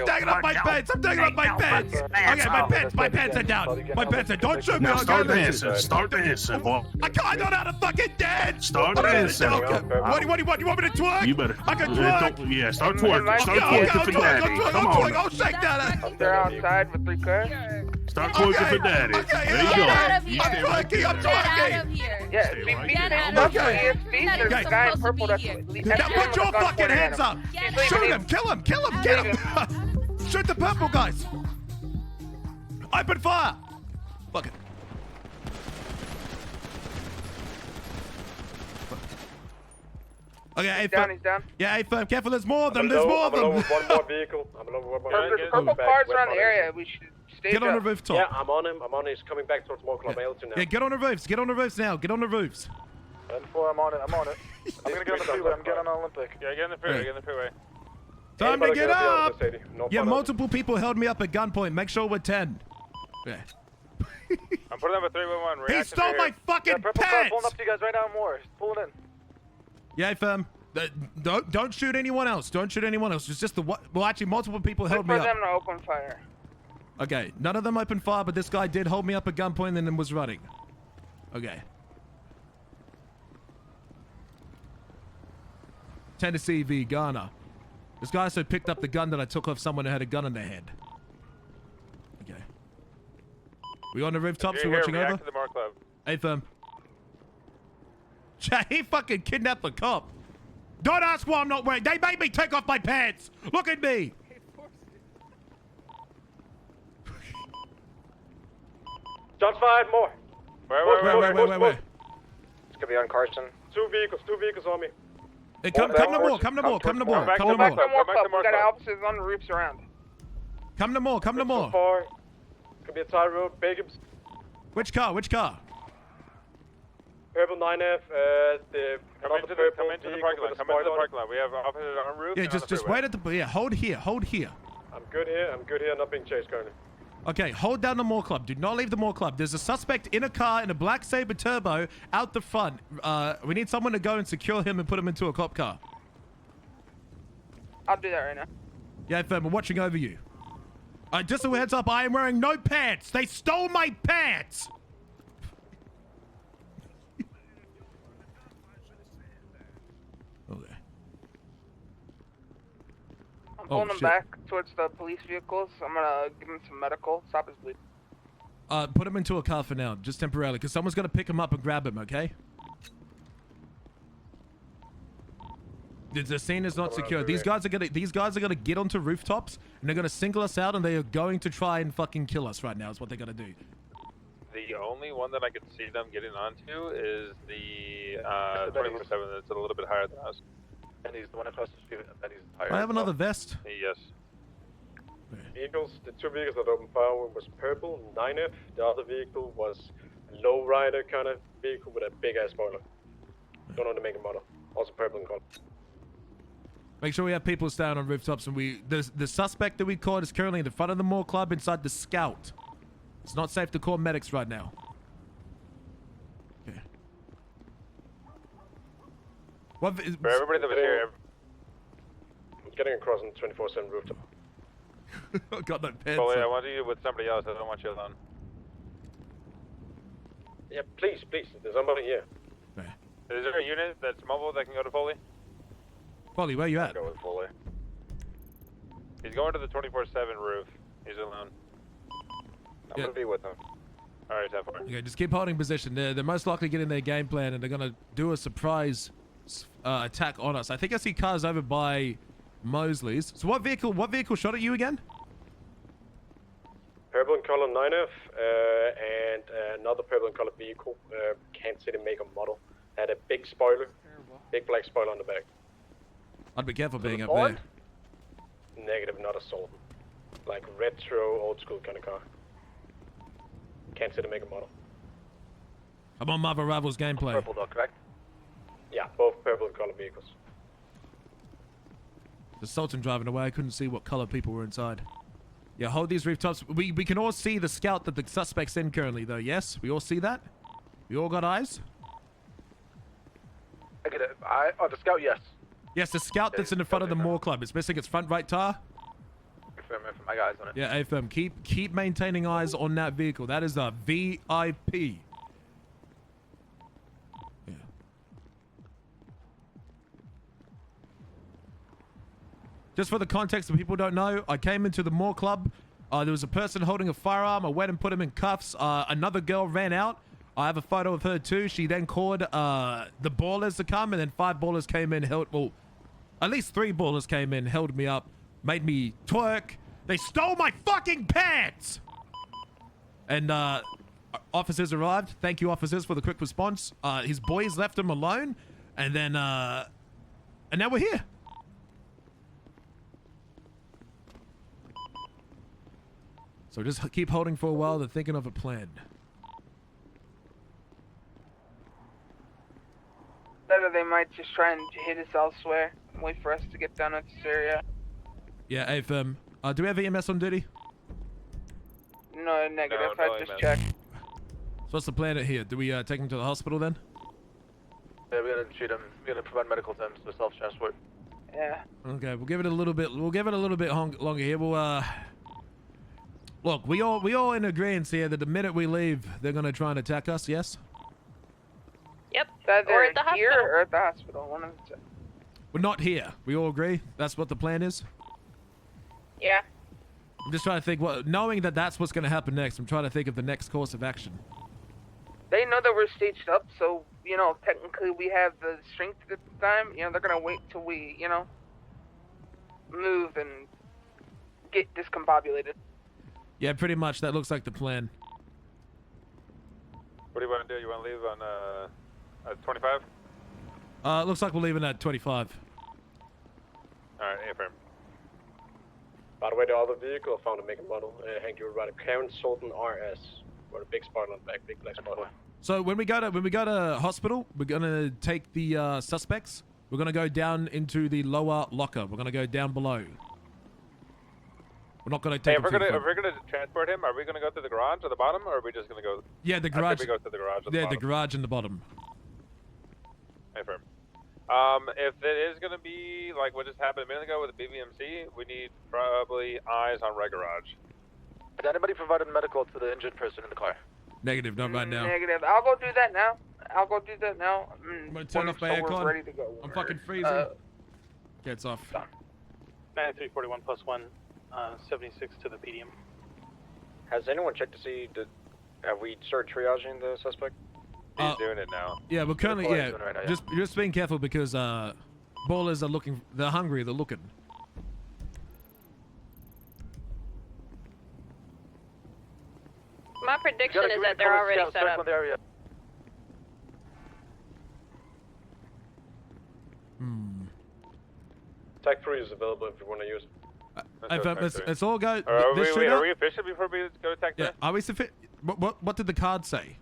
[SPEAKER 1] taking off my pants! I'm taking off my pants! Okay, my pants are down! My pants are... Don't shoot me!
[SPEAKER 22] Now
[SPEAKER 1] Okay,
[SPEAKER 22] start
[SPEAKER 1] listen.
[SPEAKER 22] dancing. Start dancing, boy.
[SPEAKER 1] I don't know how to fucking dance!
[SPEAKER 22] Start
[SPEAKER 1] Okay,
[SPEAKER 22] dancing.
[SPEAKER 1] okay. What do you want me to twerk?
[SPEAKER 22] You better.
[SPEAKER 1] I can twerk!
[SPEAKER 22] Yeah, start twerking. Start
[SPEAKER 1] Okay,
[SPEAKER 22] twerking for daddy. Come
[SPEAKER 1] I'll twerk!
[SPEAKER 22] on.
[SPEAKER 1] I'll shake that!
[SPEAKER 11] They're outside with 3 cars.
[SPEAKER 22] Start twerking for daddy. There you go.
[SPEAKER 1] I'm twerking!
[SPEAKER 11] Yeah,
[SPEAKER 22] Stay
[SPEAKER 11] we
[SPEAKER 22] right
[SPEAKER 11] beat
[SPEAKER 22] there.
[SPEAKER 11] this up for ESP. There's a guy in purple that's...
[SPEAKER 1] Now put your fucking hands up! Shoot him! Kill him! Get him! Shoot the purple guys! Open fire! Fuck it. Okay,
[SPEAKER 11] He's down, he's down.
[SPEAKER 1] Yeah, hey, firm, careful, there's more of them, there's more of them!
[SPEAKER 9] One more vehicle.
[SPEAKER 11] There's purple cars around the area. We should stay
[SPEAKER 1] Get on the rooftop.
[SPEAKER 9] Yeah, I'm on him. He's coming back towards Moore Club. L2 now.
[SPEAKER 1] Yeah, get on the roofs now, get on the roofs.
[SPEAKER 9] I'm on it. I'm gonna get on the freeway. I'm getting on Olympic. Yeah, get in the freeway.
[SPEAKER 1] Time to get up!
[SPEAKER 9] No
[SPEAKER 1] Yeah,
[SPEAKER 9] fun.
[SPEAKER 1] multiple people held me up at gunpoint. Make sure we're 10. Yeah.
[SPEAKER 9] I'm putting up a 311.
[SPEAKER 1] He stole my fucking pants!
[SPEAKER 9] Pulling up to you guys right now, Moore. Pulling in.
[SPEAKER 1] Yeah, firm. Don't shoot anyone else. Don't shoot anyone else. It's just the what? Well, actually, multiple people held me
[SPEAKER 11] for
[SPEAKER 1] up.
[SPEAKER 11] them to open fire.
[SPEAKER 1] Okay, none of them opened fire, but this guy did hold me up at gunpoint and then was running. Okay. Tennessee v. Ghana. This guy also picked up the gun that I took off someone who had a gun in their head. Okay. We on the rooftops? We're watching over? Hey, firm. He fucking kidnapped the cop. Don't ask why I'm not wearing. They made me take off my pants. Look at me.
[SPEAKER 9] Shots fired, more.
[SPEAKER 1] Where?
[SPEAKER 9] It's gonna be on Carson. Two vehicles on me.
[SPEAKER 1] Hey, come to more.
[SPEAKER 9] Come to more.
[SPEAKER 11] We got officers on the roofs around.
[SPEAKER 1] Come to more.
[SPEAKER 9] Could be a tie road, Bacobs.
[SPEAKER 1] Which car?
[SPEAKER 9] Purple 9F,
[SPEAKER 19] Come into the parking lot. We have officers on roof.
[SPEAKER 1] Yeah, just wait at the. Yeah, hold here.
[SPEAKER 9] I'm good here. Not being chased currently.
[SPEAKER 1] Okay, hold down the Moore Club. Do not leave the Moore Club. There's a suspect in a car in a black Sabre Turbo out the front. We need someone to go and secure him and put him into a cop car.
[SPEAKER 11] I'll do that right now.
[SPEAKER 1] Yeah, firm. We're watching over you. Just a heads up. I am wearing no pants. They stole my pants. Okay.
[SPEAKER 11] I'm pulling him back towards the police vehicles. I'm gonna give him some medical. Stop his bleeding.
[SPEAKER 1] Put him into a car for now, just temporarily, because someone's gonna pick him up and grab him. Okay. The scene is not secure. These guys are gonna get onto rooftops and they're gonna single us out and they are going to try and fucking kill us right now. Is what they're gonna do.
[SPEAKER 19] The only one that I could see them getting onto is the 24/7. That's a little bit higher than us.
[SPEAKER 9] And he's the one across the street. And he's higher.
[SPEAKER 1] I have another vest.
[SPEAKER 19] Yes.
[SPEAKER 9] Vehicles. The two vehicles that opened fire was purple 9F. The other vehicle was a lowrider kind of vehicle with a big ass spoiler. Don't know the make and model. Also purple and color.
[SPEAKER 1] Make sure we have people staying on rooftops, and the suspect that we caught is currently in the front of the Moore Club inside the Scout. It's not safe to call medics right now. Okay.
[SPEAKER 19] For everybody that was here.
[SPEAKER 9] I'm getting across on 24/7 rooftop.
[SPEAKER 1] Got no pants.
[SPEAKER 19] Foley, I want you with somebody else. I don't want you alone.
[SPEAKER 9] Yeah, please. There's somebody here.
[SPEAKER 19] Is there a unit that's mobile that can go to Foley?
[SPEAKER 1] Foley, where you at?
[SPEAKER 19] Go with Foley. He's going to the 24/7 roof. He's alone. I'm gonna be with him. All right, have fun.
[SPEAKER 1] Okay, just keep holding position. They're most likely getting their game plan, and they're gonna do a surprise attack on us. I think I see cars over by Mosley's. So what vehicle shot at you again?
[SPEAKER 9] Purple and color 9F, and another purple and color vehicle. Can't see the make and model. Had a big spoiler, big black spoiler on the back.
[SPEAKER 1] I'd be careful being up there.
[SPEAKER 9] Negative, not assault. Like retro, old school kind of car. Can't see the make and model.
[SPEAKER 1] I'm on Marvel Rivals gameplay.
[SPEAKER 9] Purple dog, correct? Yeah, both purple and color vehicles.
[SPEAKER 1] The Sultan driving away. I couldn't see what color people were inside. Yeah, hold these rooftops. We can all see the Scout that the suspect's in currently, though. Yes, we all see that. We all got eyes.
[SPEAKER 9] I get it. The Scout, yes.
[SPEAKER 1] Yes, the Scout that's in the front of the Moore Club. It's missing its front right tire.
[SPEAKER 9] Confirm, my guys on it.
[SPEAKER 1] Yeah, AFM. Keep maintaining eyes on that vehicle. That is a VIP. Yeah. Just for the context that people don't know, I came into the Moore Club. There was a person holding a firearm. I went and put him in cuffs. Another girl ran out. I have a photo of her too. She then called the ballers to come, and then 5 ballers came in, at least 3 ballers came in, held me up, made me twerk. They stole my fucking pants! And officers arrived. Thank you, officers, for the quick response. His boys left him alone, and then and now we're here. So just keep holding for a while. They're thinking of a plan.
[SPEAKER 11] Or they might just try and hit us elsewhere and wait for us to get down to this area.
[SPEAKER 1] Yeah, AFM. Do we have EMS on duty?
[SPEAKER 11] No, negative.
[SPEAKER 19] No,
[SPEAKER 11] I just checked.
[SPEAKER 1] So what's the plan here? Do we take him to the hospital then?
[SPEAKER 9] Yeah, we're gonna treat him. We're gonna provide medical to him, so self-transport.
[SPEAKER 11] Yeah.
[SPEAKER 1] Okay, we'll give it a little bit. We'll give it a little bit longer here. We'll look. We all in agreement here that the minute we leave, they're gonna try and attack us. Yes.
[SPEAKER 11] Yep. Or at the hospital. Or at the hospital. One of the two.
[SPEAKER 1] We're not here. We all agree? That's what the plan is?
[SPEAKER 11] Yeah.
[SPEAKER 1] I'm just trying to think, knowing that that's what's going to happen next, I'm trying to think of the next course of action.
[SPEAKER 8] They know that we're staged up, so, you know, technically we have the strength at the time. You know, they're gonna wait till we, you know, move and get discombobulated.
[SPEAKER 1] Yeah, pretty much. That looks like the plan.
[SPEAKER 19] What do you want to do? You want to leave on 25?
[SPEAKER 1] Looks like we're leaving at 25.
[SPEAKER 19] Alright, A-frame.
[SPEAKER 9] By the way, the other vehicle I found a make and model. Hank, you were right. Karen Sultan RS. With a big spot on the back, big black spot.
[SPEAKER 1] So when we go to hospital, we're gonna take the suspects. We're gonna go down into the lower locker. We're gonna go down below. We're not gonna take.
[SPEAKER 19] Hey, if we're gonna transport him, are we gonna go through the garage at the bottom, or are we just gonna go?
[SPEAKER 1] Yeah, the garage.
[SPEAKER 19] I think we go through the garage. At the bottom.
[SPEAKER 1] The garage in the bottom.
[SPEAKER 19] Affirm. If it is gonna be like what just happened a minute ago with the BBMC, we need probably eyes on Red Garage.
[SPEAKER 17] Has anybody provided medical to the injured person in the car?
[SPEAKER 1] Negative, not right now.
[SPEAKER 8] Negative. I'll go do that now.
[SPEAKER 1] I'm gonna turn off my aircon.
[SPEAKER 8] Ready to go.
[SPEAKER 1] I'm fucking freezing. Okay, it's off.
[SPEAKER 21] 9341 plus 1, 76 to the PDM.
[SPEAKER 9] Has anyone checked to see, have we started triaging the suspect?
[SPEAKER 19] He's doing it now.
[SPEAKER 1] Yeah, we're currently,
[SPEAKER 9] Right now, yeah.
[SPEAKER 1] just being careful because ballers are looking, they're hungry, they're looking.
[SPEAKER 11] My prediction is that they're already set up.
[SPEAKER 9] Tech 3 is available if you want to use it.
[SPEAKER 1] Let's all go.
[SPEAKER 19] Are we efficient before we go to Tech 3?
[SPEAKER 1] Yeah, are we sufficient? What did the card say?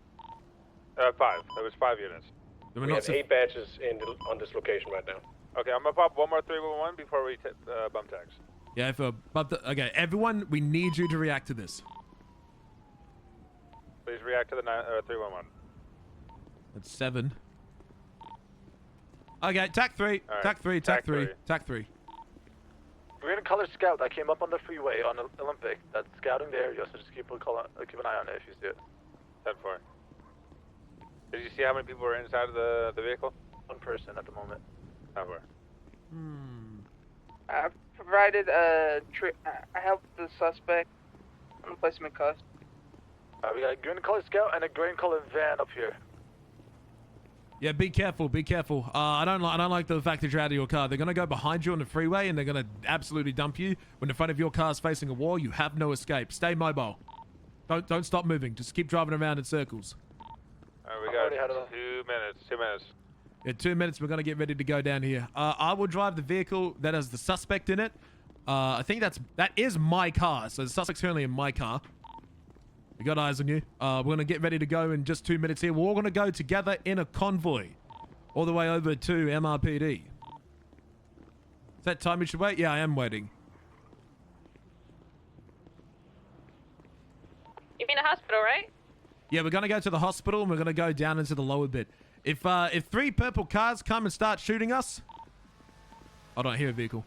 [SPEAKER 19] 5. That was 5 units.
[SPEAKER 9] We have 8 batches on this location right now.
[SPEAKER 19] Okay, I'm gonna pop one more 311 before we bump tags.
[SPEAKER 1] Yeah, okay, everyone, we need you to react to this.
[SPEAKER 19] Please react to the 311.
[SPEAKER 1] That's 7. Okay, TAC 3.
[SPEAKER 19] Right.
[SPEAKER 1] TAC 3. TAC 3. TAC 3.
[SPEAKER 17] Green color scout that came up on the freeway on Olympic. That's scouting the area, so just keep an eye on it if you see it.
[SPEAKER 19] 10-4. Did you see how many people were inside of the vehicle?
[SPEAKER 17] 1 person at the moment.
[SPEAKER 19] 10-4.
[SPEAKER 8] I provided I helped the suspect. I'm gonna place him in cuffs.
[SPEAKER 17] We got a green color scout and a green color van up here.
[SPEAKER 1] Yeah, be careful, be careful. I don't like the fact that you're out of your car. They're gonna go behind you on the freeway and they're gonna absolutely dump you. When the front of your car is facing a wall, you have no escape. Stay mobile. Don't stop moving. Just keep driving around in circles.
[SPEAKER 19] Alright, we got 2 minutes. 2 minutes.
[SPEAKER 1] Yeah, 2 minutes. We're gonna get ready to go down here. I will drive the vehicle that has the suspect in it. I think that is my car. So the suspect's currently in my car. We got eyes on you. We're going to get ready to go in just 2 minutes here. We're all going to go together in a convoy all the way over to MRPD. Is that time you should wait? Yeah, I am waiting.
[SPEAKER 11] You mean a hospital, right?
[SPEAKER 1] Yeah, we're going to go to the hospital and we're going to go down into the lower bit. If 3 purple cars come and start shooting us... Hold on, I hear a vehicle.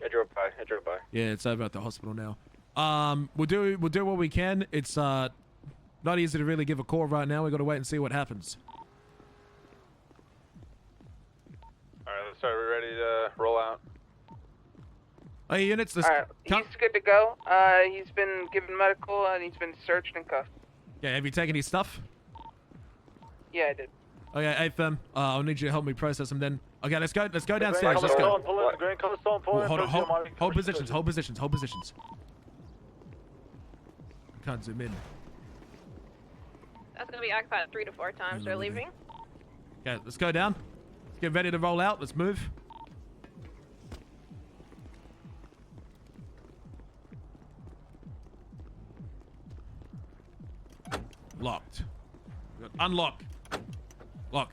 [SPEAKER 9] I drove by.
[SPEAKER 1] Yeah, it's over at the hospital now. We'll do what we can. It's not easy to really give a call right now. We got to wait and see what happens.
[SPEAKER 19] All right, let's start. We're ready to roll out.
[SPEAKER 1] Hey, units.
[SPEAKER 8] All right, he's good to go. He's been given medical and he's been searched and cuffed.
[SPEAKER 1] Okay, have you taken his stuff?
[SPEAKER 8] Yeah, I did.
[SPEAKER 1] Okay, hey, fam. I'll need you to help me process him then. Okay, let's go downstairs. Let's go. Hold positions. I can't zoom in.
[SPEAKER 11] That's gonna be occupied 3 to 4 times. They're leaving.
[SPEAKER 1] Okay, let's go down. Let's get ready to roll out. Let's move. Locked. Unlock. Lock.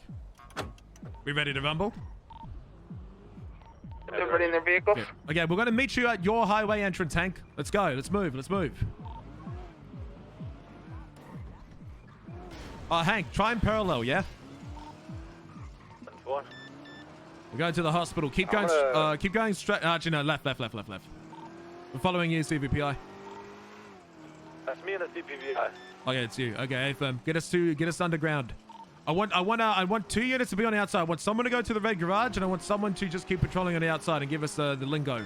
[SPEAKER 1] We ready to rumble?
[SPEAKER 8] Everybody in their vehicles?
[SPEAKER 1] Okay, we're going to meet you at your highway entrance, Hank. Let's go. Let's move. Hank, try and parallel, yeah?
[SPEAKER 17] What?
[SPEAKER 1] We're going to the hospital. Keep going straight. Actually, no, left. We're following you, CVPI.
[SPEAKER 17] That's me and the CPVI.
[SPEAKER 1] Okay, it's you. Okay, hey, firm. Get us underground. I want 2 units to be on the outside. I want someone to go to the red garage, and I want someone to just keep patrolling on the outside and give us the lingo.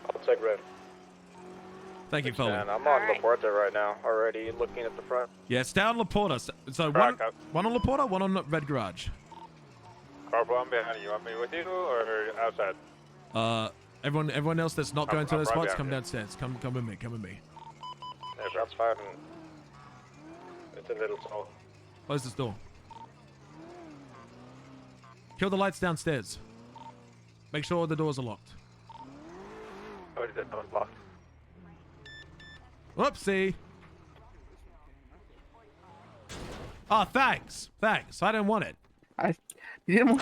[SPEAKER 9] I'll take red.
[SPEAKER 1] Thank you, Foley.
[SPEAKER 9] And I'm on Laporta right now, already looking at the front.
[SPEAKER 1] Yeah, stay on Laporta. So one on Laporta, one on the red garage.
[SPEAKER 9] Corporal, I'm behind you. Want me with you or outside?
[SPEAKER 1] Everyone else that's not going to those
[SPEAKER 9] right
[SPEAKER 1] spots,
[SPEAKER 9] behind
[SPEAKER 1] come
[SPEAKER 9] you.
[SPEAKER 1] downstairs. Come with me. Come with me.
[SPEAKER 9] Yeah, shots fired. It's a little tall.
[SPEAKER 1] Close this door. Kill the lights downstairs. Make sure all the doors are locked.
[SPEAKER 9] Already did. That was locked.
[SPEAKER 1] Whoopsie. Oh, thanks. Thanks. I didn't want it.
[SPEAKER 8] Didn't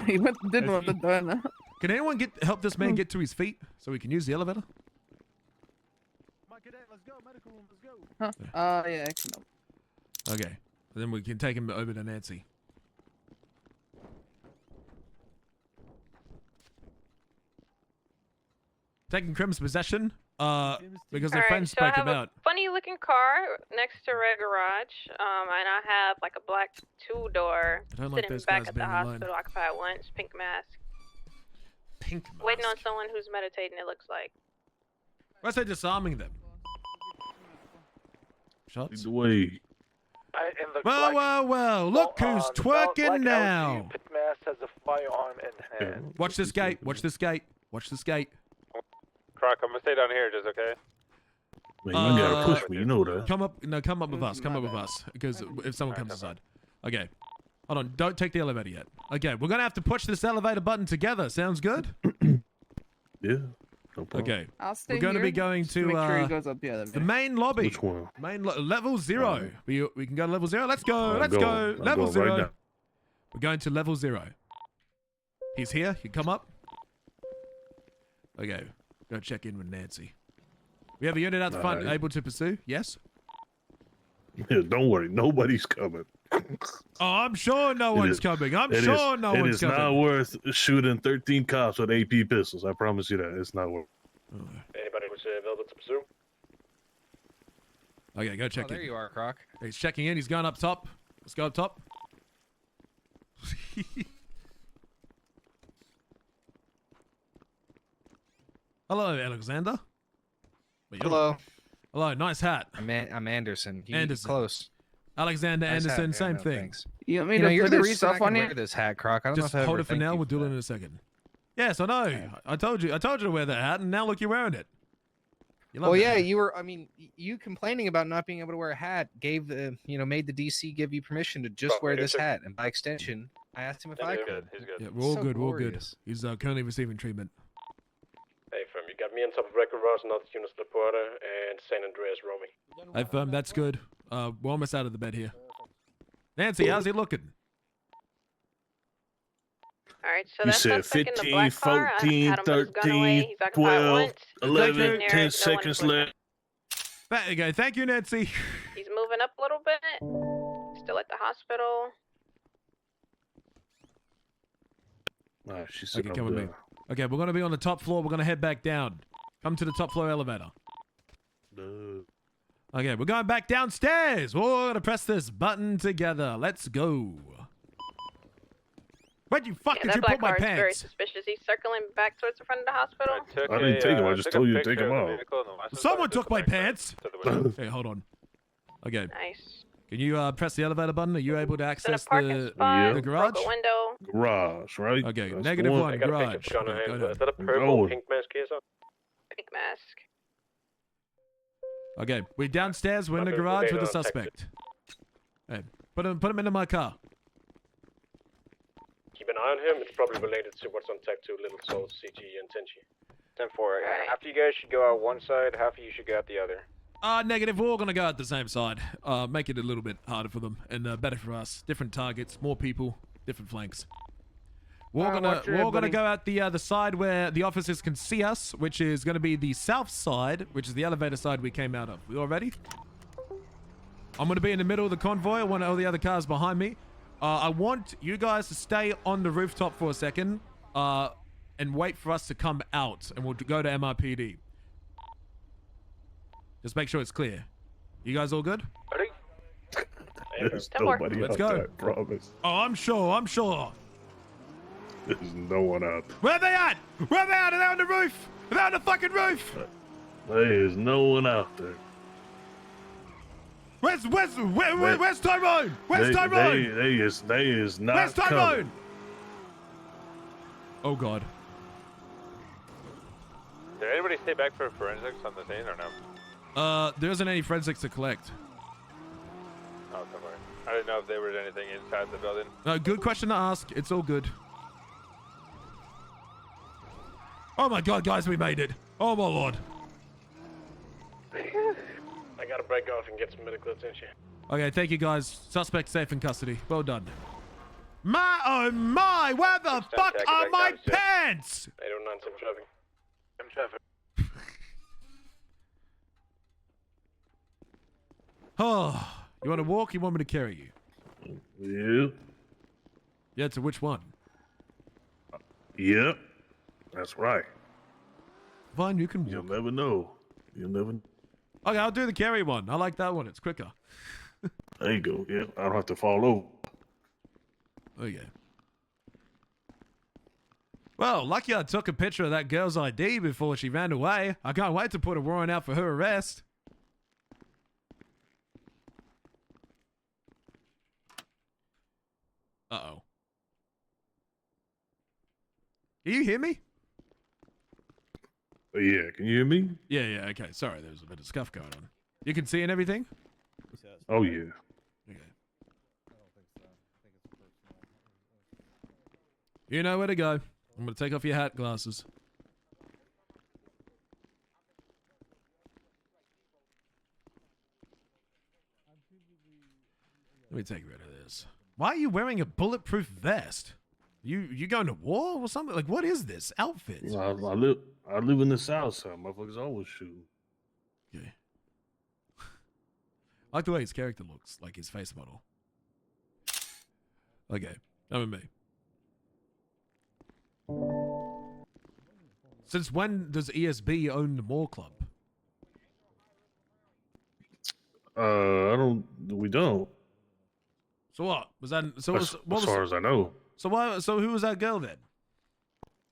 [SPEAKER 8] want the door now.
[SPEAKER 1] Can anyone help this man get to his feet so we can use the elevator?
[SPEAKER 8] Huh? Yeah, I can help.
[SPEAKER 1] Okay. Then we can take him over to Nancy. Taking Crim's possession, because their friends
[SPEAKER 5] so I
[SPEAKER 1] spoke
[SPEAKER 5] have
[SPEAKER 1] him out.
[SPEAKER 5] a funny looking car next to red garage, and I have like a black two-door
[SPEAKER 1] I don't like
[SPEAKER 5] sitting
[SPEAKER 1] those
[SPEAKER 5] back
[SPEAKER 1] guys
[SPEAKER 5] at the
[SPEAKER 1] being alone.
[SPEAKER 5] hospital, occupied once, pink mask.
[SPEAKER 1] Pink mask.
[SPEAKER 5] Waiting on someone who's meditating, it looks like.
[SPEAKER 1] Why say disarming them? Shots?
[SPEAKER 22] Either way.
[SPEAKER 1] Well, look who's twerking now.
[SPEAKER 9] Pit mask has a firearm in hand.
[SPEAKER 1] Watch this gate, watch this gate, watch this gate.
[SPEAKER 9] Croc, I'm gonna stay down here, just okay?
[SPEAKER 22] Man, you gotta push me, you know that.
[SPEAKER 1] Come up with us, come up with us, because if someone comes inside. Okay, hold on, don't take the elevator yet. Okay, we're gonna have to push this elevator button together. Sounds good?
[SPEAKER 22] Yeah, no problem.
[SPEAKER 1] Okay,
[SPEAKER 8] I'll stay
[SPEAKER 1] we're gonna
[SPEAKER 8] here,
[SPEAKER 1] be going
[SPEAKER 8] just
[SPEAKER 1] to
[SPEAKER 8] make sure he goes up the elevator.
[SPEAKER 1] the main lobby.
[SPEAKER 22] Which one?
[SPEAKER 1] Level 0. We can go to level 0. Let's go. Let's go.
[SPEAKER 22] I'm
[SPEAKER 1] Level
[SPEAKER 22] going
[SPEAKER 1] 0.
[SPEAKER 22] right now.
[SPEAKER 1] We're going to level 0. He's here. You come up. Okay. Go check in with Nancy. We have a unit out the front able to pursue. Yes?
[SPEAKER 22] Yeah, don't worry, nobody's coming.
[SPEAKER 1] Oh, I'm sure no one's coming. I'm sure no one's coming.
[SPEAKER 22] It is not worth shooting 13 cops with AP pistols. I promise you that. It's not worth it.
[SPEAKER 9] Anybody who's available to pursue?
[SPEAKER 1] Okay, go check in.
[SPEAKER 18] There you are, Croc.
[SPEAKER 1] He's checking in. He's going up top. Let's go up top. Hello, Alexander.
[SPEAKER 18] Hello.
[SPEAKER 1] Hello, nice hat.
[SPEAKER 18] I'm Anderson.
[SPEAKER 1] Anderson.
[SPEAKER 18] Close.
[SPEAKER 1] Alexander
[SPEAKER 18] Nice
[SPEAKER 1] Anderson,
[SPEAKER 18] hat.
[SPEAKER 1] same
[SPEAKER 18] no,
[SPEAKER 1] thing.
[SPEAKER 18] Thanks.
[SPEAKER 8] You want me
[SPEAKER 18] know,
[SPEAKER 8] to
[SPEAKER 18] you're
[SPEAKER 8] put
[SPEAKER 18] the
[SPEAKER 8] this
[SPEAKER 18] reason
[SPEAKER 8] stuff
[SPEAKER 18] I can
[SPEAKER 8] on
[SPEAKER 18] wear
[SPEAKER 8] you?
[SPEAKER 18] this hat, Croc. I don't
[SPEAKER 1] Just
[SPEAKER 18] know if I
[SPEAKER 1] hold
[SPEAKER 18] ever
[SPEAKER 1] it for
[SPEAKER 18] thanked
[SPEAKER 1] now.
[SPEAKER 18] you
[SPEAKER 1] We'll do it
[SPEAKER 18] that.
[SPEAKER 1] in a second. Yes, I know. I told you to wear that hat, and now look, you're wearing it. You love
[SPEAKER 18] Well,
[SPEAKER 1] that
[SPEAKER 18] yeah,
[SPEAKER 1] hat.
[SPEAKER 18] you were. I mean, you complaining about not being able to wear a hat gave the, made the DC give you permission to just wear this hat, and by extension, I asked him if I could.
[SPEAKER 9] He's good.
[SPEAKER 1] Yeah, we're all
[SPEAKER 18] So
[SPEAKER 1] good. We're all good.
[SPEAKER 18] glorious.
[SPEAKER 1] He's currently receiving treatment.
[SPEAKER 9] Hey, fam, you got me on top of Record Ross, North Tunis Laporta, and San Andreas Romy.
[SPEAKER 1] Hey, that's good. We're almost out of the bed here. Nancy, how's he looking?
[SPEAKER 5] All right, so
[SPEAKER 22] You
[SPEAKER 5] that's
[SPEAKER 22] said
[SPEAKER 5] suspect in the
[SPEAKER 22] 15,
[SPEAKER 5] black car. I
[SPEAKER 22] 14,
[SPEAKER 5] had him put his gun away.
[SPEAKER 22] 13,
[SPEAKER 5] He's occupied
[SPEAKER 22] 12,
[SPEAKER 5] once.
[SPEAKER 22] 11,
[SPEAKER 5] There,
[SPEAKER 22] 10
[SPEAKER 5] no one
[SPEAKER 22] seconds
[SPEAKER 5] was-
[SPEAKER 22] left.
[SPEAKER 1] There you go. Thank you, Nancy.
[SPEAKER 5] He's moving up a little bit. Still at the hospital.
[SPEAKER 22] Nah, she's
[SPEAKER 1] Okay, come with me. Okay, we're gonna be on the top floor. We're gonna head back down. Come to the top floor elevator. Okay, we're going back downstairs. We're gonna press this button together. Let's go. Where'd you fuck
[SPEAKER 5] Yeah,
[SPEAKER 1] did
[SPEAKER 5] that
[SPEAKER 1] you
[SPEAKER 5] black
[SPEAKER 1] put my
[SPEAKER 5] car is very
[SPEAKER 1] pants?
[SPEAKER 5] suspicious. He's circling back towards the front of the hospital.
[SPEAKER 22] I didn't take him. I just told you to take him out.
[SPEAKER 1] Someone took my pants. Hey, hold on. Okay.
[SPEAKER 5] Nice.
[SPEAKER 1] Can you press the elevator button? Are you able to
[SPEAKER 5] It's in a
[SPEAKER 1] access
[SPEAKER 5] parking spot.
[SPEAKER 1] the garage?
[SPEAKER 5] Broke a window.
[SPEAKER 22] Garage, right?
[SPEAKER 1] Okay,
[SPEAKER 22] That's
[SPEAKER 1] negative
[SPEAKER 22] the
[SPEAKER 1] one,
[SPEAKER 9] I got a
[SPEAKER 1] garage.
[SPEAKER 9] picture of Sean
[SPEAKER 1] Okay, go
[SPEAKER 9] Hayes.
[SPEAKER 1] ahead.
[SPEAKER 9] Is that a purple
[SPEAKER 22] Going.
[SPEAKER 9] pink mask here, sir?
[SPEAKER 5] Pink mask.
[SPEAKER 1] Okay, we're downstairs. We're in the
[SPEAKER 9] Okay,
[SPEAKER 1] garage
[SPEAKER 9] we're
[SPEAKER 1] with the
[SPEAKER 9] on
[SPEAKER 1] suspect. Hey, put him into my car.
[SPEAKER 9] Keep an eye on him. It's probably related to what's on Tech 2, Little Soul, CG, and Tenchi. 10-4. Half of you guys should go out one side, half of you should go out the other.
[SPEAKER 1] Negative. We're all gonna go out the same side. Make it a little bit harder for them and better for us. Different targets, more people, different flanks. We're
[SPEAKER 8] watch your head,
[SPEAKER 1] gonna
[SPEAKER 8] buddy.
[SPEAKER 1] go out the side where the officers can see us, which is gonna be the south side, which is the elevator side we came out of. We all ready? I'm gonna be in the middle of the convoy. I want all the other cars behind me. I want you guys to stay on the rooftop for a second, and wait for us to come out, and we'll go to MRPD. Just make sure it's clear. You guys all good?
[SPEAKER 9] Ready?
[SPEAKER 10] There's
[SPEAKER 5] 10 more.
[SPEAKER 10] nobody
[SPEAKER 1] Let's
[SPEAKER 10] out
[SPEAKER 1] go.
[SPEAKER 10] there, I promise.
[SPEAKER 1] Oh, I'm sure.
[SPEAKER 10] There's no one out there.
[SPEAKER 1] Where are they at? Where are they at? Are they on the roof? Are they on the fucking roof?
[SPEAKER 10] There is no one out there.
[SPEAKER 1] Where's Tyrone? Where's
[SPEAKER 10] They
[SPEAKER 1] Tyrone?
[SPEAKER 10] is not
[SPEAKER 1] Where's Tyrone?
[SPEAKER 10] coming.
[SPEAKER 1] Oh God.
[SPEAKER 17] Did anybody stay back for forensics on the scene or no?
[SPEAKER 1] There isn't any forensics to collect.
[SPEAKER 17] Oh, don't worry. I didn't know if there was anything inside the building.
[SPEAKER 1] Good question to ask. It's all good. Oh my God, guys, we made it. Oh my Lord.
[SPEAKER 9] I gotta break off and get some medical attention.
[SPEAKER 1] Okay, thank you guys. Suspect safe in custody. Well done. My, oh my, where the fuck are my pants?
[SPEAKER 9] 809 Sim traffic. Sim traffic.
[SPEAKER 1] Oh, you want to walk? You want me to carry you?
[SPEAKER 10] Yeah.
[SPEAKER 1] Yeah, to which one?
[SPEAKER 10] Yep. That's right.
[SPEAKER 1] Fine, you can walk.
[SPEAKER 10] You'll never know. You'll never.
[SPEAKER 1] Okay, I'll do the carry one. I like that one. It's quicker.
[SPEAKER 10] There you go. Yeah, I don't have to fall over.
[SPEAKER 1] Okay. Well, lucky I took a picture of that girl's ID before she ran away. I can't wait to put a warrant out for her arrest. Uh-oh. Can you hear me?
[SPEAKER 10] Yeah, can you hear me?
[SPEAKER 1] Yeah, okay. Sorry, there was a bit of scuff going on. You can see and everything?
[SPEAKER 10] Oh, yeah.
[SPEAKER 1] Okay. You know where to go. I'm going to take off your hat, glasses. Let me take rid of this. Why are you wearing a bulletproof vest? You going to war or something? Like, what is this outfit?
[SPEAKER 10] I live in the South Side. Motherfuckers always shooting.
[SPEAKER 1] Okay. I like the way his character looks, like his face model. Okay, come with me. Since when does ESB own the Mall Club?
[SPEAKER 10] We don't.
[SPEAKER 1] So what? Was that so?
[SPEAKER 10] As far as I know.
[SPEAKER 1] So why? So who was that girl then?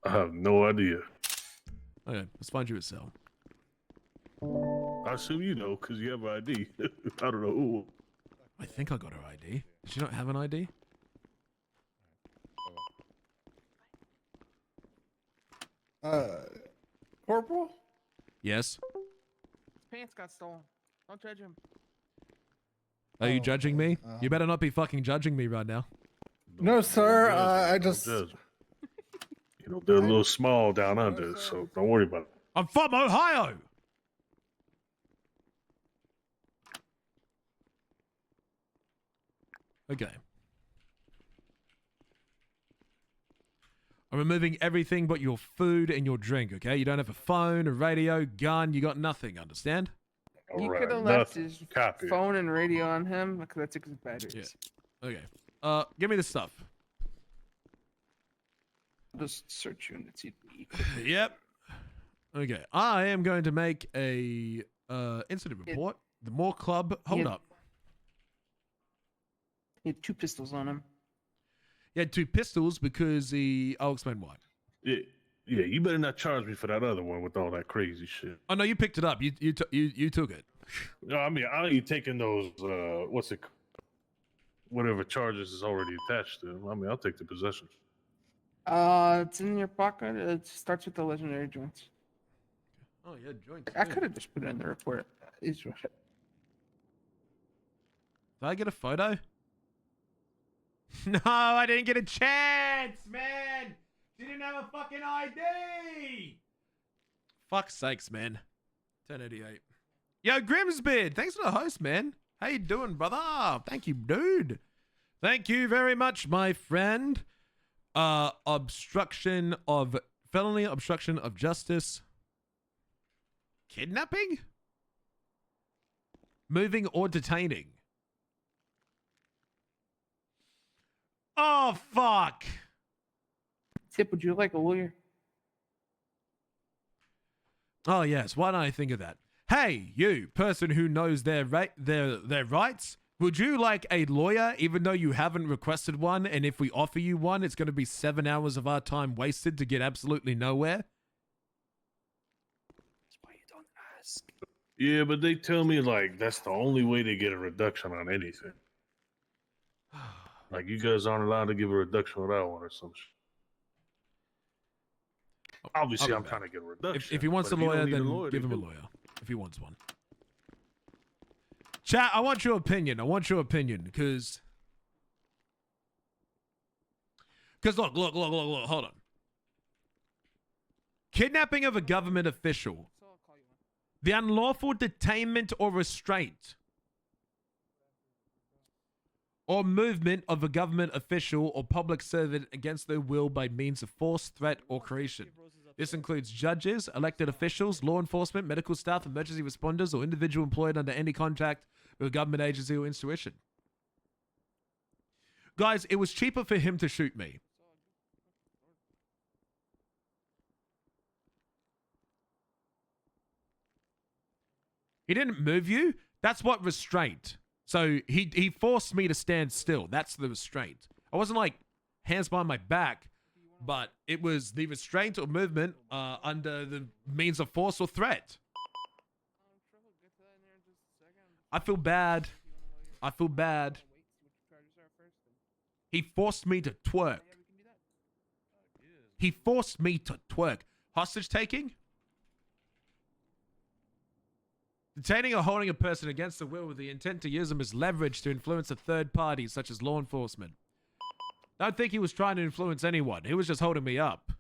[SPEAKER 10] I have no idea.
[SPEAKER 1] Okay, let's find you a cell.
[SPEAKER 10] I assume you know because you have an ID. I don't know who.
[SPEAKER 1] I think I got her ID. Does she not have an ID?
[SPEAKER 15] Corporal?
[SPEAKER 1] Yes.
[SPEAKER 8] His pants got stolen. Don't judge him.
[SPEAKER 1] Are you judging me? You better not be fucking judging me right now.
[SPEAKER 13] No, sir. I just.
[SPEAKER 10] You know, they're a little small down under, so don't worry about it.
[SPEAKER 1] I'm from Ohio. Okay. I'm removing everything but your food and your drink, okay? You don't have a phone, a radio, gun, you got nothing, understand?
[SPEAKER 8] You could have left his phone and radio on him because that took his batteries.
[SPEAKER 1] Yeah. Okay. Give me the stuff.
[SPEAKER 8] I'll just search you in the TV.
[SPEAKER 1] Yep. Okay. I am going to make a incident report. The Moore Club. Hold up.
[SPEAKER 8] He had 2 pistols on him.
[SPEAKER 1] He had 2 pistols because I'll explain why.
[SPEAKER 10] Yeah, you better not charge me for that other one with all that crazy shit.
[SPEAKER 1] Oh no, you picked it up. You took it.
[SPEAKER 10] No, I mean I ain't taking those. Whatever charges is already attached to them. I mean I'll take the possession.
[SPEAKER 8] It's in your pocket. It starts with the legendary joints.
[SPEAKER 1] Oh yeah, joints.
[SPEAKER 8] I could have just put it in the report. It's right.
[SPEAKER 1] Did I get a photo? No, I didn't get a chance, man. She didn't have a fucking ID. Fuck's sakes, man. 1088. Yo, Grimsbeard, thanks for the host, man. How you doing, brother? Thank you, dude. Thank you very much, my friend. Felony obstruction of justice. Kidnapping? Moving or detaining. Oh, fuck.
[SPEAKER 8] Tip, would you like a lawyer?
[SPEAKER 1] Oh, yes. Why don't I think of that? Hey, you, person who knows their rights, Would you like a lawyer even though you haven't requested one? And if we offer you one, it's going to be 7 hours of our time wasted to get absolutely nowhere?
[SPEAKER 10] Yeah, but they tell me like that's the only way they get a reduction on anything. Like you guys aren't allowed to give a reduction without one or some shit. Obviously, I'm trying to get a reduction.
[SPEAKER 1] If he wants a
[SPEAKER 10] but if you
[SPEAKER 1] lawyer,
[SPEAKER 10] don't need
[SPEAKER 1] then
[SPEAKER 10] a lawyer,
[SPEAKER 1] give
[SPEAKER 10] they
[SPEAKER 1] him a
[SPEAKER 10] do.
[SPEAKER 1] lawyer. If he wants one. Chat, I want your opinion. Because look, hold on. Kidnapping of a government official. The unlawful detainment or restraint or movement of a government official or public servant against their will by means of force, threat, or coercion. This includes judges, elected officials, law enforcement, medical staff, emergency responders, or individual employed under any contract with a government agency or institution. Guys, it was cheaper for him to shoot me. He didn't move you. That's what restraint. So he forced me to stand still. That's the restraint. I wasn't like hands behind my back, but it was the restraint or movement under the means of force or threat. I feel bad. He forced me to twerk. Hostage taking? Detaining or holding a person against the will with the intent to use them as leverage to influence a third party, such as law enforcement. Don't think he was trying to influence anyone. He was just holding me up.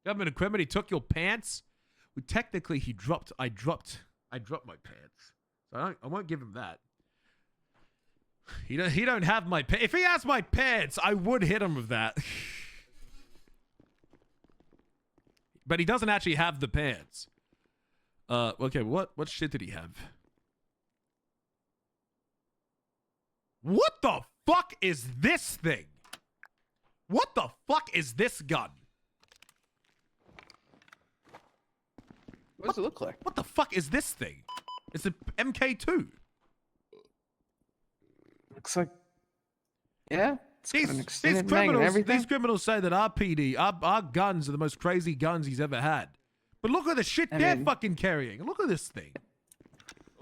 [SPEAKER 1] Government equipment, he took your pants? Well, technically, I dropped my pants. So I won't give him that. He don't have my pants. If he has my pants, I would hit him with that. But he doesn't actually have the pants. Okay, what shit did he have? What the fuck is this thing? What the fuck is this gun?
[SPEAKER 8] What does it look like?
[SPEAKER 1] What the fuck is this thing? It's an MK2.
[SPEAKER 8] Looks like, yeah.
[SPEAKER 1] These criminals say that our PD, our guns are the most crazy guns he's ever had. But look at the shit they're fucking carrying. Look at this thing.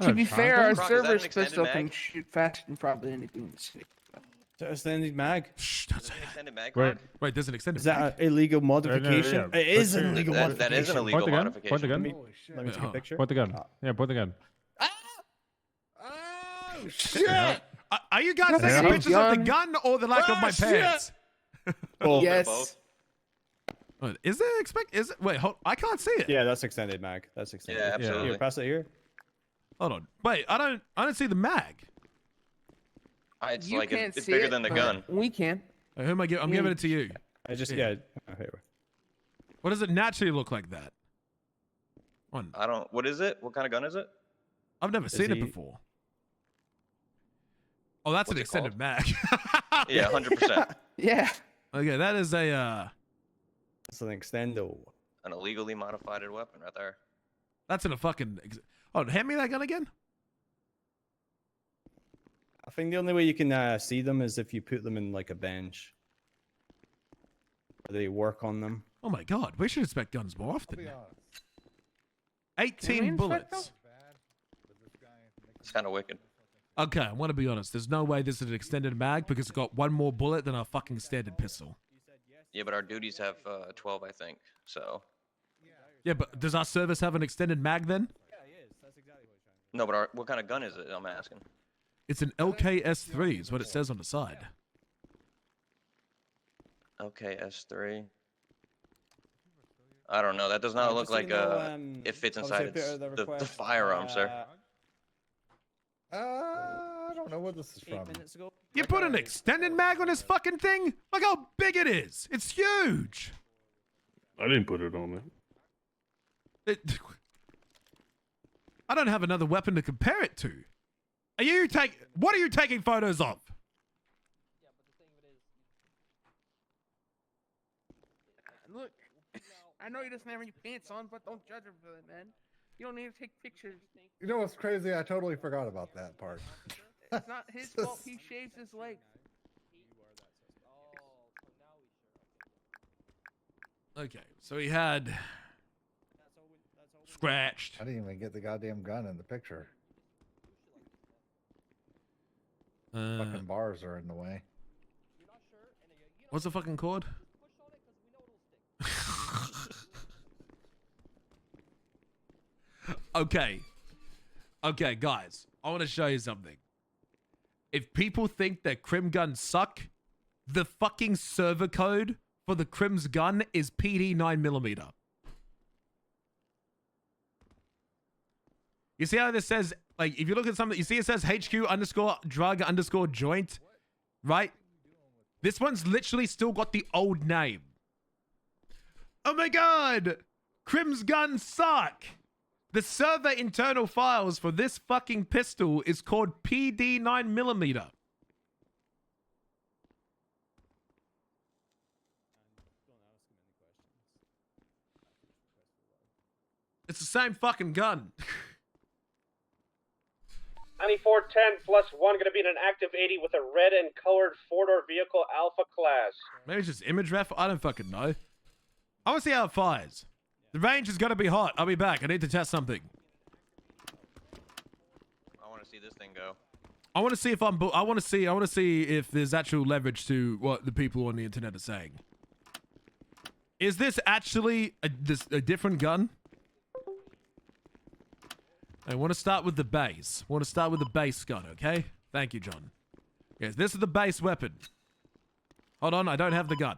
[SPEAKER 8] To be fair, our
[SPEAKER 19] Croc, is that an
[SPEAKER 8] server's
[SPEAKER 19] extended
[SPEAKER 8] pistol can
[SPEAKER 19] mag?
[SPEAKER 8] shoot faster than probably anything in the city.
[SPEAKER 15] Extended mag.
[SPEAKER 1] Shh, don't say that.
[SPEAKER 19] Extended mag.
[SPEAKER 15] Wait.
[SPEAKER 1] Wait, there's an extended
[SPEAKER 15] Is that an illegal modification?
[SPEAKER 10] yeah.
[SPEAKER 15] It is an illegal modification.
[SPEAKER 19] That is an illegal
[SPEAKER 10] Point the gun.
[SPEAKER 19] modification.
[SPEAKER 10] Point the gun.
[SPEAKER 15] Let me take a picture.
[SPEAKER 10] Point the gun. Yeah, point the gun.
[SPEAKER 15] Oh, shit!
[SPEAKER 1] Are you guys taking pictures of the gun or the lack of my pants?
[SPEAKER 15] Oh,
[SPEAKER 8] Yes.
[SPEAKER 1] Is it wait, hold, I can't see it.
[SPEAKER 15] Yeah, that's extended mag. That's extended.
[SPEAKER 19] Yeah, absolutely.
[SPEAKER 15] Here, pass it here.
[SPEAKER 1] Hold on. Wait, I don't see the mag.
[SPEAKER 19] It's
[SPEAKER 8] You
[SPEAKER 19] like
[SPEAKER 8] can't
[SPEAKER 19] it's
[SPEAKER 8] see
[SPEAKER 19] bigger
[SPEAKER 8] it,
[SPEAKER 19] than the
[SPEAKER 8] but
[SPEAKER 19] gun.
[SPEAKER 8] We can.
[SPEAKER 1] Who am I giving? I'm giving it to you.
[SPEAKER 15] I just
[SPEAKER 1] Yeah.
[SPEAKER 15] Okay.
[SPEAKER 1] What does it naturally look like that? One.
[SPEAKER 19] I don't. What is it? What kind of gun is it?
[SPEAKER 1] I've never seen it
[SPEAKER 15] he-
[SPEAKER 1] before. Oh, that's an
[SPEAKER 19] What's it
[SPEAKER 1] extended mag.
[SPEAKER 19] Yeah, 100%.
[SPEAKER 8] Yeah.
[SPEAKER 1] Okay, that is a
[SPEAKER 15] It's an extendo.
[SPEAKER 19] An illegally modified weapon right there.
[SPEAKER 1] that's in a fucking oh, hand me that gun again?
[SPEAKER 15] I think the only way you can see them is if you put them in like a bench. They work on them.
[SPEAKER 1] Oh my god, we should inspect guns more often.
[SPEAKER 8] Can we
[SPEAKER 1] 18
[SPEAKER 8] inspect
[SPEAKER 1] bullets.
[SPEAKER 19] It's kind of wicked.
[SPEAKER 1] Okay, I want to be honest. There's no way this is an extended mag because it's got one more bullet than our fucking standard pistol.
[SPEAKER 19] Yeah, but our duties have 12, I think. So.
[SPEAKER 1] Yeah, but does our service have an extended mag then?
[SPEAKER 19] No, but what kind of gun is it? I'm asking.
[SPEAKER 1] It's an LKS3 is what it says on the side.
[SPEAKER 19] Okay, S3. I don't know. That does not look like it fits inside the firearm, sir.
[SPEAKER 13] I don't know what this is from.
[SPEAKER 1] You put an extended mag on this fucking thing? Look how big it is. It's huge.
[SPEAKER 10] I didn't put it on there.
[SPEAKER 1] I don't have another weapon to compare it to. What are you taking photos of?
[SPEAKER 8] Look, I know he doesn't have any pants on, but don't judge him for that, man. You don't need to take pictures.
[SPEAKER 13] You know what's crazy? I totally forgot about that part.
[SPEAKER 8] It's not his fault. He shaves his legs.
[SPEAKER 1] Okay, so he had scratched.
[SPEAKER 13] I didn't even get the goddamn gun in the picture. Fucking bars are in the way.
[SPEAKER 1] What's the fucking cord? Okay. Okay, guys. I want to show you something. If people think that Crim guns suck, the fucking server code for the Crim's gun is PD 9mm. You see how this says, like, if you look at something, you see it says HQ_drug_joint, right? This one's literally still got the old name. Oh my god! Crim's guns suck! The server internal files for this fucking pistol is called PD 9mm. It's the same fucking gun.
[SPEAKER 2] 9410 plus 1 gonna be in an active 80 with a red and colored 4-door vehicle alpha class.
[SPEAKER 1] Maybe it's just image ref. I don't fucking know. I want to see how it fires. The range is gonna be hot. I'll be back. I need to test something.
[SPEAKER 3] I want to see this thing go.
[SPEAKER 1] I want to see if I want to see if there's actual leverage to what the people on the internet are saying. Is this actually a different gun? I want to start with the base. Want to start with the base gun, okay? Thank you, John. Yes, this is the base weapon. Hold on, I don't have the gun.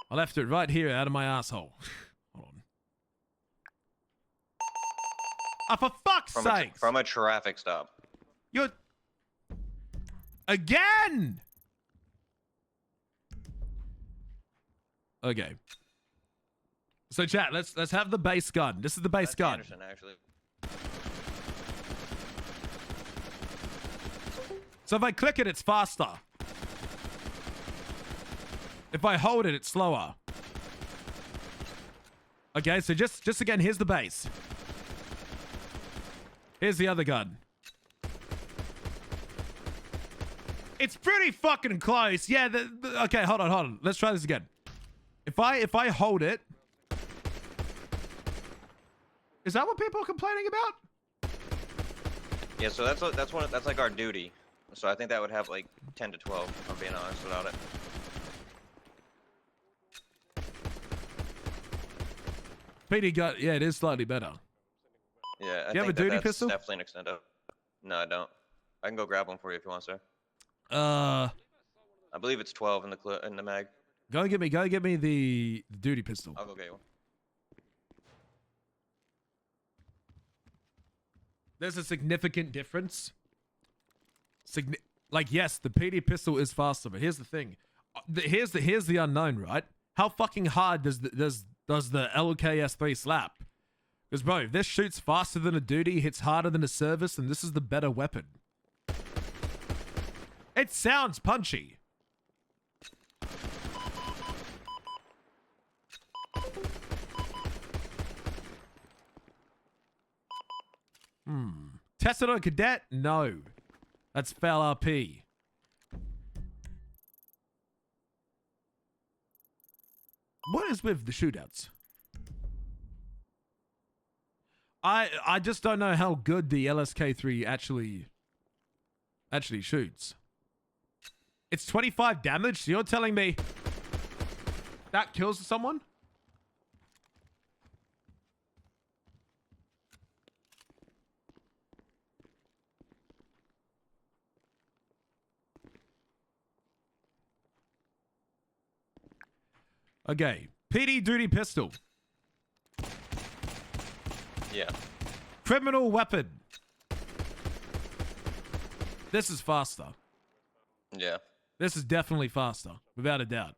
[SPEAKER 1] I left it right here out of my asshole. Hold on. Ah, for fuck's sake!
[SPEAKER 3] From a traffic stop.
[SPEAKER 1] You're... Again! Okay. So chat, let's have the base gun. This is the base gun.
[SPEAKER 3] Anderson, actually.
[SPEAKER 1] So if I click it, it's faster. If I hold it, it's slower. Okay, so just again, here's the base. Here's the other gun. It's pretty fucking close. Yeah, okay, hold on. Let's try this again. If I hold it... Is that what people are complaining about?
[SPEAKER 3] Yeah, so that's like our duty. So I think that would have like 10 to 12, if I'm being honest about it.
[SPEAKER 1] PD got, yeah, it is slightly better.
[SPEAKER 3] Yeah, I
[SPEAKER 1] Do you have a duty pistol?
[SPEAKER 3] Definitely an extendo. No, I don't. I can go grab one for you if you want, sir.
[SPEAKER 1] I
[SPEAKER 3] believe it's 12 in the mag.
[SPEAKER 1] Go get me the duty pistol.
[SPEAKER 3] I'll go get one.
[SPEAKER 1] There's a significant difference. Like, yes, the PD pistol is faster, but here's the thing. Here's the unknown, right? How fucking hard does the LKS3 slap? Because, bro, if this shoots faster than a duty, hits harder than a service, and this is the better weapon. It sounds punchy. Test it on a cadet? No. That's foul RP. What is with the shootouts? I just don't know how good the LSK3 actually shoots. It's 25 damage, so you're telling me that kills someone? Okay, PD duty pistol.
[SPEAKER 3] Yeah.
[SPEAKER 1] Criminal weapon. This is faster.
[SPEAKER 3] Yeah.
[SPEAKER 1] This is definitely faster, without a doubt.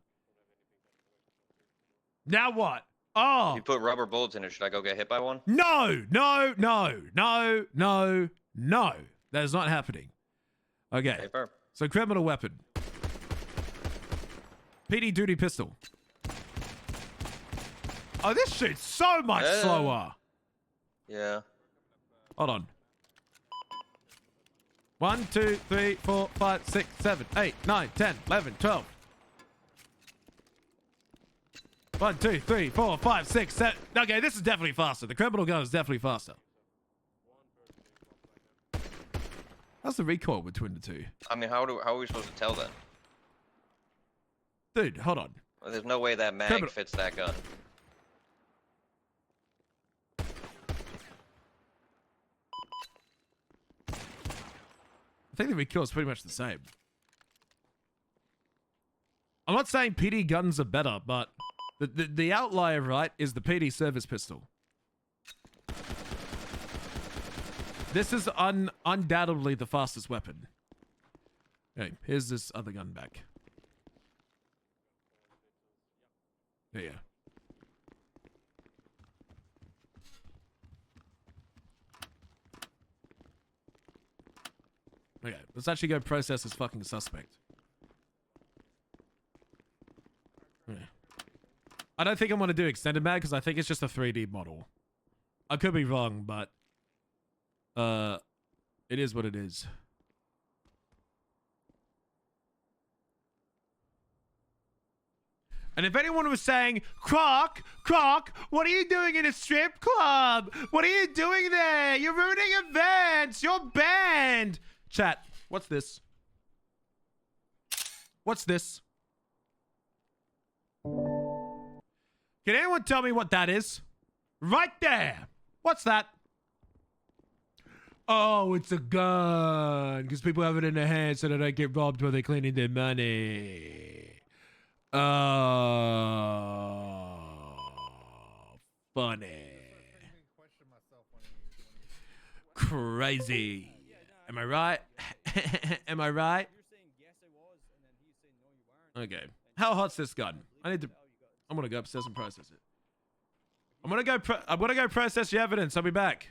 [SPEAKER 1] Now what? Oh.
[SPEAKER 3] If you put rubber bullets in it, should I go get hit by one?
[SPEAKER 1] No. That is not happening. Okay. So criminal weapon. PD duty pistol. Oh, this shit's so much slower.
[SPEAKER 3] Yeah.
[SPEAKER 1] Hold on. 1, 2, 3, 4, 5, 6, 7, 8, 9, 10, 11, 12. 1, 2, 3, 4, 5, 6, 7. Okay, this is definitely faster. The criminal gun is definitely faster. How's the recoil between the two?
[SPEAKER 3] I mean, how are we supposed to tell then?
[SPEAKER 1] Dude, hold on.
[SPEAKER 3] Well, there's no way that mag fits that gun.
[SPEAKER 1] I think the recoil is pretty much the same. I'm not saying PD guns are better, but the outlier, right, is the PD service pistol. This is undoubtedly the fastest weapon. Okay, here's this other gun back. There you go. Okay, let's actually go process this fucking suspect. Okay. I don't think I'm going to do extended mag because I think it's just a 3D model. I could be wrong, but it is what it is. And if anyone was saying, Croc, what are you doing in a strip club? What are you doing there? You're ruining events. You're banned. Chat, what's this? What's this? Can anyone tell me what that is? Right there. What's that? Oh, it's a gun. Because people have it in their hands so they don't get robbed while they're cleaning their money. Oh, funny. Crazy. Am I right? Am I right? Okay. How hot's this gun? I'm gonna go upstairs and process it. I'm gonna go process your evidence. I'll be back.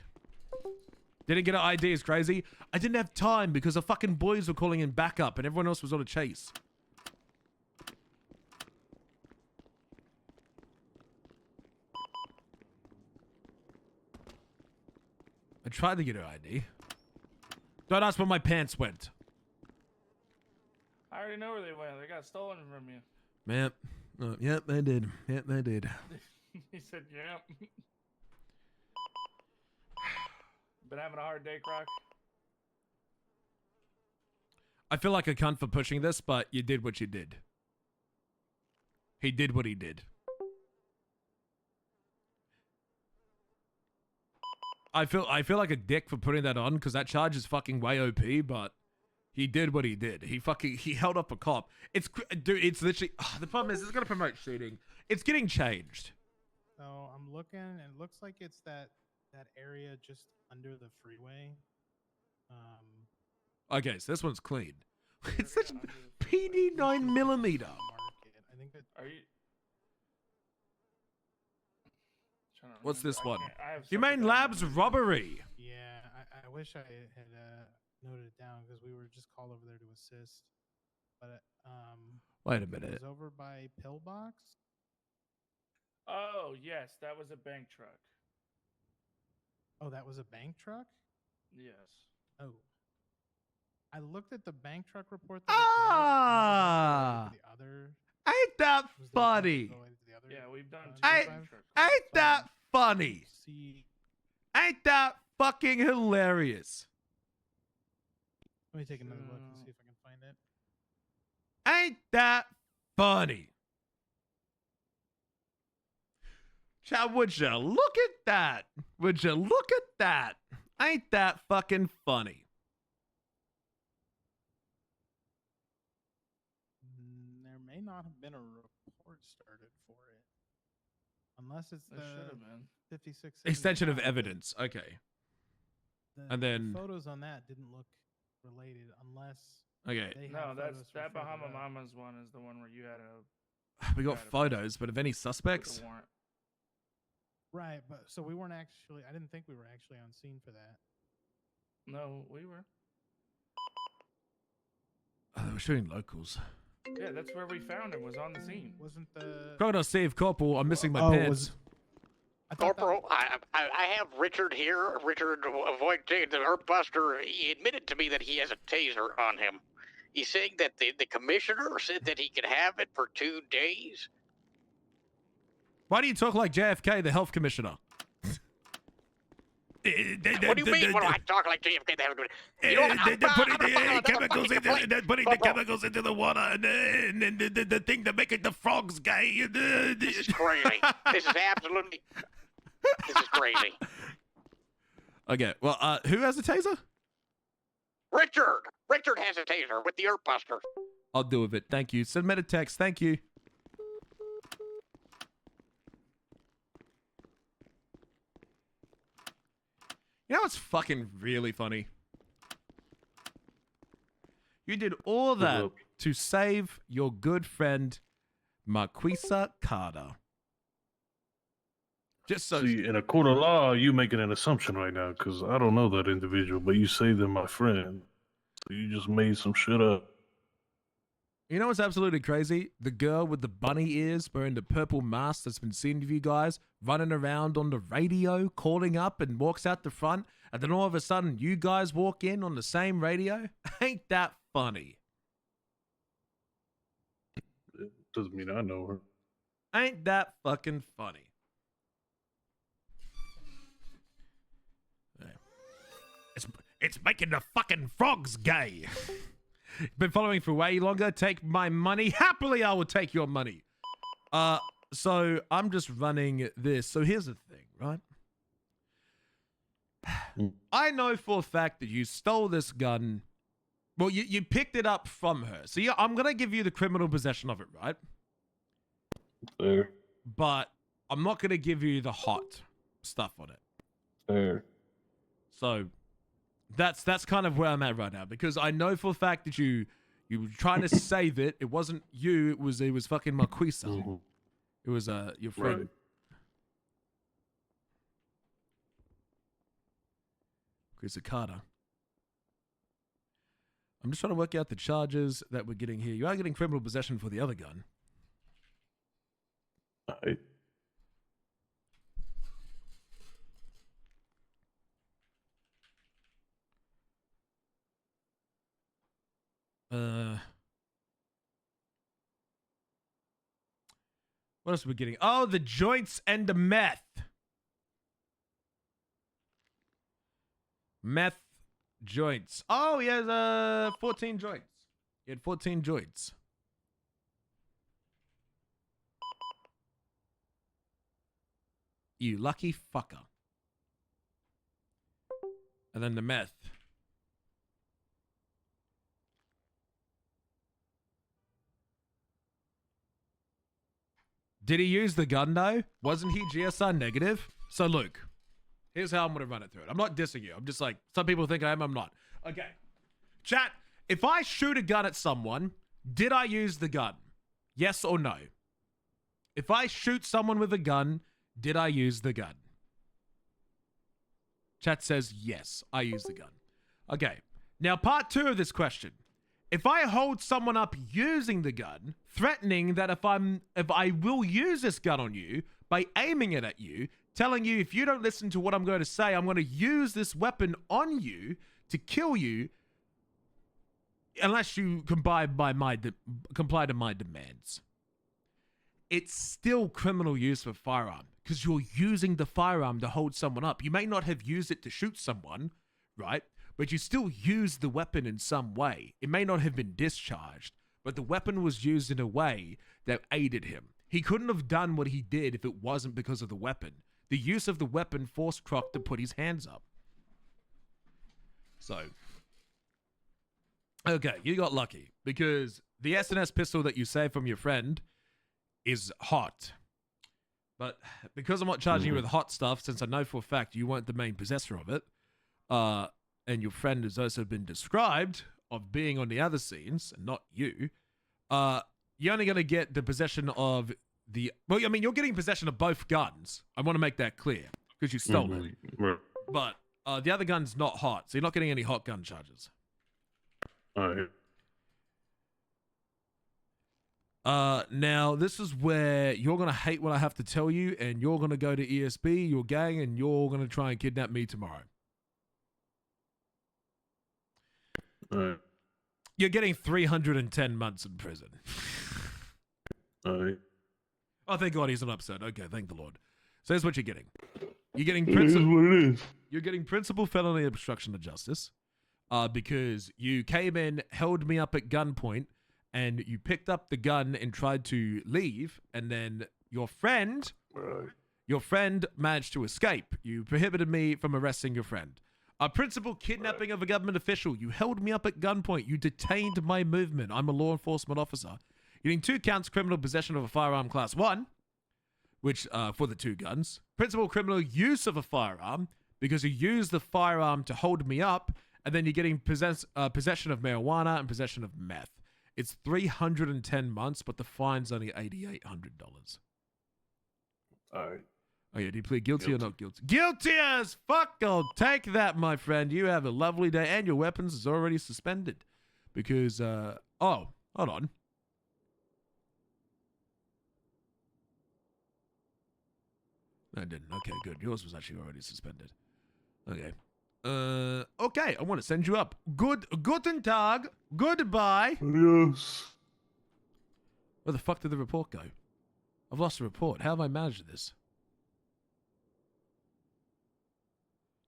[SPEAKER 1] Didn't get an ID is crazy. I didn't have time because the fucking boys were calling in backup and everyone else was on a chase. I tried to get her ID. Don't ask where my pants went.
[SPEAKER 6] I already know where they went. They got stolen from you.
[SPEAKER 1] Man. Yep, they did. Yep, they did.
[SPEAKER 6] He said, yep. Been having a hard day, Croc?
[SPEAKER 1] I feel like a cunt for pushing this, but you did what you did. He did what he did. I feel like a dick for putting that on because that charge is fucking way OP, but he did what he did. He held up a cop. Dude, it's literally the problem is it's gonna promote shooting. It's getting changed.
[SPEAKER 7] So I'm looking and it looks like it's that area just under the freeway.
[SPEAKER 1] Okay, so this one's clean. It's such PD 9mm.
[SPEAKER 7] I think that
[SPEAKER 6] are you
[SPEAKER 1] What's this one?
[SPEAKER 6] have
[SPEAKER 1] Humane Labs robbery.
[SPEAKER 7] Yeah, I wish I had noted it down because we were just called over there to assist. But
[SPEAKER 1] Wait a
[SPEAKER 7] it
[SPEAKER 1] minute.
[SPEAKER 7] was over by Pillbox.
[SPEAKER 6] Oh, yes, that was a bank truck.
[SPEAKER 7] Oh, that was a bank truck?
[SPEAKER 6] Yes.
[SPEAKER 7] Oh. I looked at the bank truck report that
[SPEAKER 1] The other. Ain't that funny?
[SPEAKER 6] Yeah, we've done
[SPEAKER 1] Ain't that funny? Ain't that fucking hilarious?
[SPEAKER 7] Let me take another look and see if I can find it.
[SPEAKER 1] Ain't that funny? Chad, would you look at that? Would you look at that? Ain't that fucking funny?
[SPEAKER 7] There may not have been a report started for it. Unless it's
[SPEAKER 6] There should have been.
[SPEAKER 7] 56.
[SPEAKER 1] Extension of evidence. Okay. And then
[SPEAKER 7] the photos on that didn't look related unless
[SPEAKER 1] okay.
[SPEAKER 7] they
[SPEAKER 6] No,
[SPEAKER 7] had
[SPEAKER 6] that's
[SPEAKER 7] photos
[SPEAKER 6] that
[SPEAKER 7] from further
[SPEAKER 6] Bahama
[SPEAKER 7] up.
[SPEAKER 6] Mama's one is the one where you had a
[SPEAKER 1] We got photos, but of any suspects?
[SPEAKER 6] warrant.
[SPEAKER 7] Right, but so we weren't actually. I didn't think we were actually on scene for that.
[SPEAKER 6] No, we were.
[SPEAKER 1] Oh, they were shooting locals.
[SPEAKER 6] Yeah, that's where we found him. Was on the scene.
[SPEAKER 7] Wasn't the
[SPEAKER 1] Crocodile Steve Corporal, I'm missing my
[SPEAKER 7] Oh,
[SPEAKER 1] pants.
[SPEAKER 12] Corporal, I have Richard here. Richard avoid the Earth Buster. He admitted to me that he has a taser on him. He's saying that the commissioner said that he could have it for 2 days.
[SPEAKER 1] Why do you talk like JFK, the health commissioner?
[SPEAKER 12] What do you mean? What do I talk like JFK?
[SPEAKER 1] They're putting the chemicals into the water, and the thing to make it the frogs gay.
[SPEAKER 12] This is crazy. This is absolutely. This is crazy.
[SPEAKER 1] Okay, well, who has a taser?
[SPEAKER 12] Richard. Richard has a taser with the Earth Buster.
[SPEAKER 1] I'll deal with it. Thank you. Send me a text. Thank you. You know what's fucking really funny? You did all that to save your good friend, Marquisa Carter. Just so.
[SPEAKER 10] See, in a court of law, you making an assumption right now, because I don't know that individual, but you say they're my friend. So you just made some shit up.
[SPEAKER 1] You know what's absolutely crazy? The girl with the bunny ears wearing the purple mask that's been seen with you guys running around on the radio, calling up and walks out the front, and then all of a sudden you guys walk in on the same radio? Ain't that funny?
[SPEAKER 10] It doesn't mean I know her.
[SPEAKER 1] Ain't that fucking funny? It's making the fucking frogs gay. Been following for way longer. Take my money. Happily, I will take your money. So I'm just running this. So here's the thing, right? I know for a fact that you stole this gun. Well, you picked it up from her. So yeah, I'm gonna give you the criminal possession of it, right?
[SPEAKER 10] Fair.
[SPEAKER 1] But I'm not gonna give you the hot stuff on it.
[SPEAKER 10] Fair.
[SPEAKER 1] So that's kind of where I'm at right now, because I know for a fact that you were trying to save it. It wasn't you. It was fucking Marquisa.
[SPEAKER 10] Mm-hmm.
[SPEAKER 1] It was your friend.
[SPEAKER 10] Right.
[SPEAKER 1] Marquisa Carter. I'm just trying to work out the charges that we're getting here. You are getting criminal possession for the other gun.
[SPEAKER 10] All right.
[SPEAKER 1] What else are we getting? Oh, the joints and the meth. Meth joints. Oh, he has 14 joints. He had 14 joints. You lucky fucker. And then the meth. Did he use the gun though? Wasn't he GSR negative? So Luke, here's how I'm gonna run it through it. I'm not dissing you. I'm just like, some people think I am, I'm not. Okay. Chat, if I shoot a gun at someone, did I use the gun? Yes or no? If I shoot someone with a gun, did I use the gun? Chat says yes, I used the gun. Okay. Now part 2 of this question. If I hold someone up using the gun, threatening that if I will use this gun on you by aiming it at you, telling you if you don't listen to what I'm going to say, I'm going to use this weapon on you to kill you, unless you comply to my demands. It's still criminal use of a firearm because you're using the firearm to hold someone up. You may not have used it to shoot someone, right? But you still used the weapon in some way. It may not have been discharged, but the weapon was used in a way that aided him. He couldn't have done what he did if it wasn't because of the weapon. The use of the weapon forced Croc to put his hands up. So, okay, you got lucky because the SNS pistol that you saved from your friend is hot. But because I'm not charging you with hot stuff, since I know for a fact you weren't the main possessor of it, and your friend has also been described of being on the other scenes, and not you, you're only going to get the possession of the... Well, I mean, you're getting possession of both guns. I want to make that clear, because you stole it.
[SPEAKER 10] Right.
[SPEAKER 1] But the other gun's not hot, so you're not getting any hot gun charges.
[SPEAKER 10] All right.
[SPEAKER 1] Now this is where you're gonna hate what I have to tell you, and you're gonna go to ESB, your gang, and you're gonna try and kidnap me tomorrow.
[SPEAKER 10] Alright.
[SPEAKER 1] You're getting 310 months in prison.
[SPEAKER 10] Alright.
[SPEAKER 1] Oh, thank God he's not upset. Okay, thank the Lord. So here's what you're getting. You're getting
[SPEAKER 10] It is what it is.
[SPEAKER 1] You're getting principal felony obstruction of justice, because you came in, held me up at gunpoint, and you picked up the gun and tried to leave, and then your friend managed to escape. You prohibited me from arresting your friend. A principal kidnapping of a government official. You held me up at gunpoint. You detained my movement. I'm a law enforcement officer. You're getting 2 counts criminal possession of a firearm class 1, which for the 2 guns. Principal criminal use of a firearm, because you used the firearm to hold me up, and then you're getting possession of marijuana and possession of meth. It's 310 months, but the fine's only $8,800.
[SPEAKER 10] All right.
[SPEAKER 1] Oh yeah, do you plead guilty or not guilty? Guilty as fuck! I'll take that, my friend. You have a lovely day, and your weapons is already suspended. Because, oh, hold on. No, it didn't. Okay, good. Yours was actually already suspended. Okay. Okay, I want to send you up. Guten Tag. Goodbye.
[SPEAKER 10] Adios.
[SPEAKER 1] Where the fuck did the report go? I've lost the report. How have I managed this?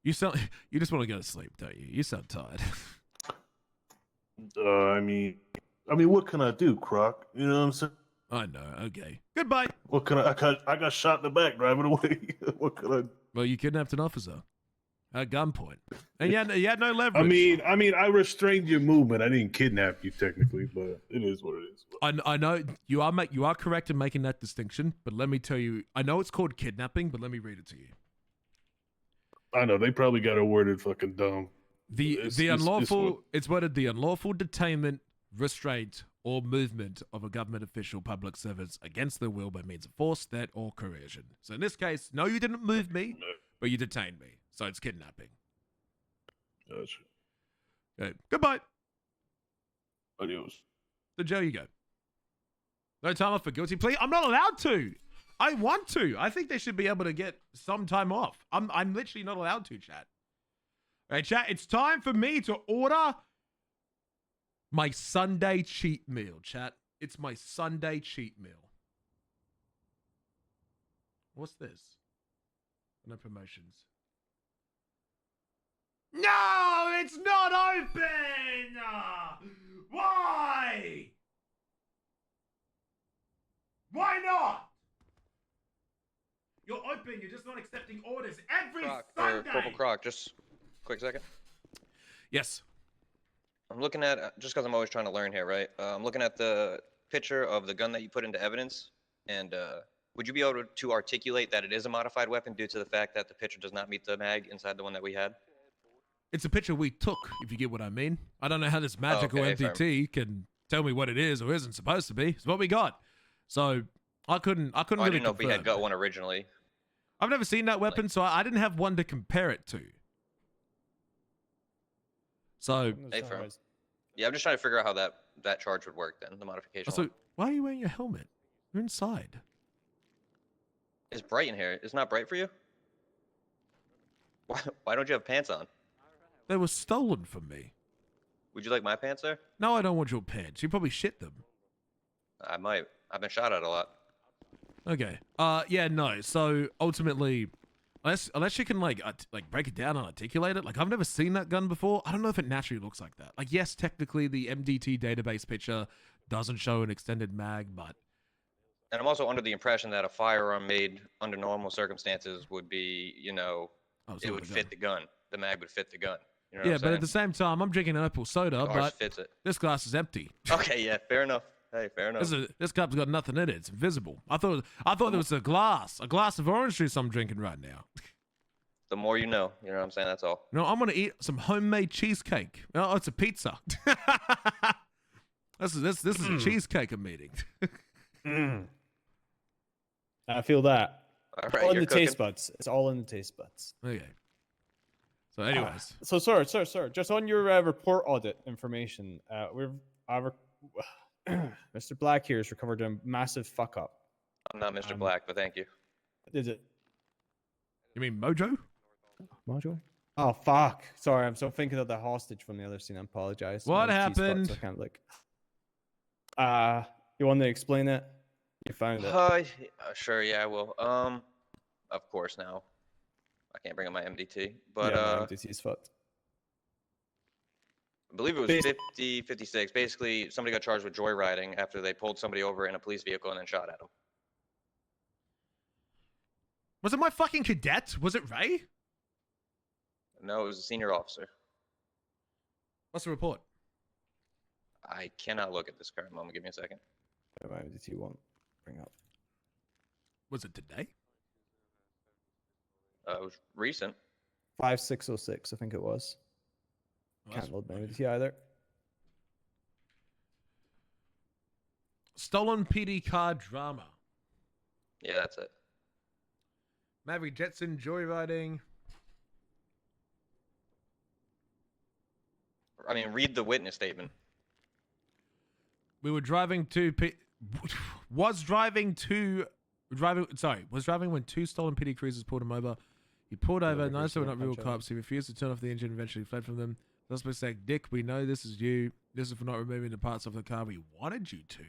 [SPEAKER 1] You just want to go to sleep, don't you? You sound tired.
[SPEAKER 10] I mean, what can I do, Croc? You know what I'm saying?
[SPEAKER 1] I know. Okay. Goodbye.
[SPEAKER 10] What can I got shot in the back driving away. What can I?
[SPEAKER 1] Well, you kidnapped an officer at gunpoint, and you had no leverage.
[SPEAKER 10] I mean, I restrained your movement. I didn't kidnap you technically, but it is what it is.
[SPEAKER 1] I know you are correct in making that distinction, but let me tell you, I know it's called kidnapping, but let me read it to you.
[SPEAKER 10] I know they probably got it worded fucking dumb.
[SPEAKER 1] It's worded the unlawful detainment, restraint, or movement of a government official, public servants against their will by means of force, threat, or coercion. So in this case, no, you didn't move me, but you detained me. So it's kidnapping.
[SPEAKER 10] Gotcha.
[SPEAKER 1] Okay. Goodbye.
[SPEAKER 10] Adios.
[SPEAKER 1] To jail you go. No time off for guilty plea. I'm not allowed to. I want to. I think they should be able to get some time off. I'm literally not allowed to, chat. All right, chat. It's time for me to order my Sunday cheat meal, chat. It's my Sunday cheat meal. What's this? No promotions. No, it's not open! Why? Why not? You're open, you're just not accepting orders every Sunday!
[SPEAKER 3] Purple Croc, just quick second.
[SPEAKER 1] Yes.
[SPEAKER 3] I'm looking at, just because I'm always trying to learn here, right? I'm looking at the picture of the gun that you put into evidence, and would you be able to articulate that it is a modified weapon due to the fact that the picture does not meet the mag inside the one that we had?
[SPEAKER 1] It's a picture we took, if you get what I mean. I don't know how this magical
[SPEAKER 3] okay,
[SPEAKER 1] MTT can tell me what it is or isn't supposed to be. It's what we got. So I couldn't
[SPEAKER 3] I
[SPEAKER 1] really
[SPEAKER 3] didn't know if we had
[SPEAKER 1] confirm.
[SPEAKER 3] got one originally.
[SPEAKER 1] I've never seen that weapon, so I didn't have one to compare it to. So
[SPEAKER 3] Hey, firm. Yeah, I'm just trying to figure out how that charge would work then, the modification.
[SPEAKER 1] Also,
[SPEAKER 3] one.
[SPEAKER 1] why are you wearing your helmet? You're inside.
[SPEAKER 3] It's bright in here. It's not bright for you? Why don't you have pants on?
[SPEAKER 1] They were stolen from me.
[SPEAKER 3] Would you like my pants, sir?
[SPEAKER 1] No, I don't want your pants. You probably shit them.
[SPEAKER 3] I might. I've been shot at a lot.
[SPEAKER 1] Okay. Yeah, no. So ultimately, unless you can like break it down and articulate it, like I've never seen that gun before. I don't know if it naturally looks like that. Like, yes, technically the MDT database picture doesn't show an extended mag, but.
[SPEAKER 3] And I'm also under the impression that a firearm made under normal circumstances would be, you know, it would fit the gun. The mag would fit the gun. You know
[SPEAKER 1] Yeah, but at the same time, I'm drinking an apple soda,
[SPEAKER 3] Ours
[SPEAKER 1] but
[SPEAKER 3] fits it.
[SPEAKER 1] this glass is empty.
[SPEAKER 3] Okay, yeah, fair enough. Hey, fair enough.
[SPEAKER 1] This cup's got nothing in it. It's invisible. I thought there was a glass of orange juice I'm drinking right now.
[SPEAKER 3] The more you know what I'm saying? That's all.
[SPEAKER 1] No, I'm gonna eat some homemade cheesecake. Oh, it's a pizza. This is a cheesecake I'm eating.
[SPEAKER 15] I feel that.
[SPEAKER 3] All
[SPEAKER 15] It's
[SPEAKER 3] right,
[SPEAKER 15] all in
[SPEAKER 3] you're
[SPEAKER 15] the taste
[SPEAKER 3] cooking.
[SPEAKER 15] buds. It's all in the taste buds.
[SPEAKER 1] Okay. So, anyways.
[SPEAKER 15] So, sir, just on your report audit information, Mr. Black here has recovered a massive fuck up.
[SPEAKER 3] I'm not Mr. Black, but thank you.
[SPEAKER 15] Is it
[SPEAKER 1] You mean Mojo?
[SPEAKER 15] Mojo? Oh fuck! Sorry, I'm still thinking of the hostage from the other scene. I apologize.
[SPEAKER 1] What
[SPEAKER 15] My teeth fucked,
[SPEAKER 1] happened?
[SPEAKER 15] so I can't look. You want to explain it? You found it.
[SPEAKER 3] Sure, yeah, I will. Of course now. I can't bring up my MDT, but
[SPEAKER 15] yeah, my MDT is fucked.
[SPEAKER 3] I believe it was 56. Basically, somebody got charged with joyriding after they pulled somebody over in a police vehicle and then shot at him.
[SPEAKER 1] Was it my fucking cadet? Was it Ray?
[SPEAKER 3] No, it was a senior officer.
[SPEAKER 1] What's the report?
[SPEAKER 3] I cannot look at this current moment. Give me a second.
[SPEAKER 15] My MDT won't bring up.
[SPEAKER 1] Was it today?
[SPEAKER 3] It was recent.
[SPEAKER 15] 5606, I think it was. Can't load my MDT either.
[SPEAKER 1] Stolen PD car drama.
[SPEAKER 3] Yeah, that's it.
[SPEAKER 1] Maverick Jetson joyriding.
[SPEAKER 3] I mean, read the witness statement.
[SPEAKER 1] We were driving was driving when two stolen PD cruisers pulled him over. He pulled over, noticed they were not real cops. He refused to turn off the engine and eventually fled from them. The suspect said, "Dick, we know this is you. This is for not removing the parts of the car we wanted you to."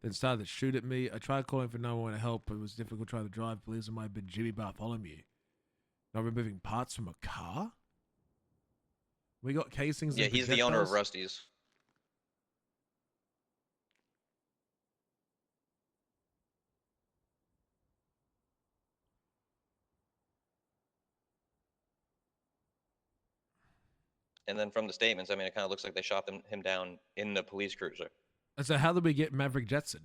[SPEAKER 1] Then started to shoot at me. I tried calling for no one to help, but it was difficult trying to drive. Believes it might have been Jimmy Bartholomew. Not removing parts from a car? We got casings.
[SPEAKER 3] Yeah,
[SPEAKER 1] and
[SPEAKER 3] he's the owner of
[SPEAKER 1] projectiles?
[SPEAKER 3] Rusty's. And then from the statements, I mean, it kind of looks like they shot him down in the police cruiser.
[SPEAKER 1] And so how did we get Maverick Jetson?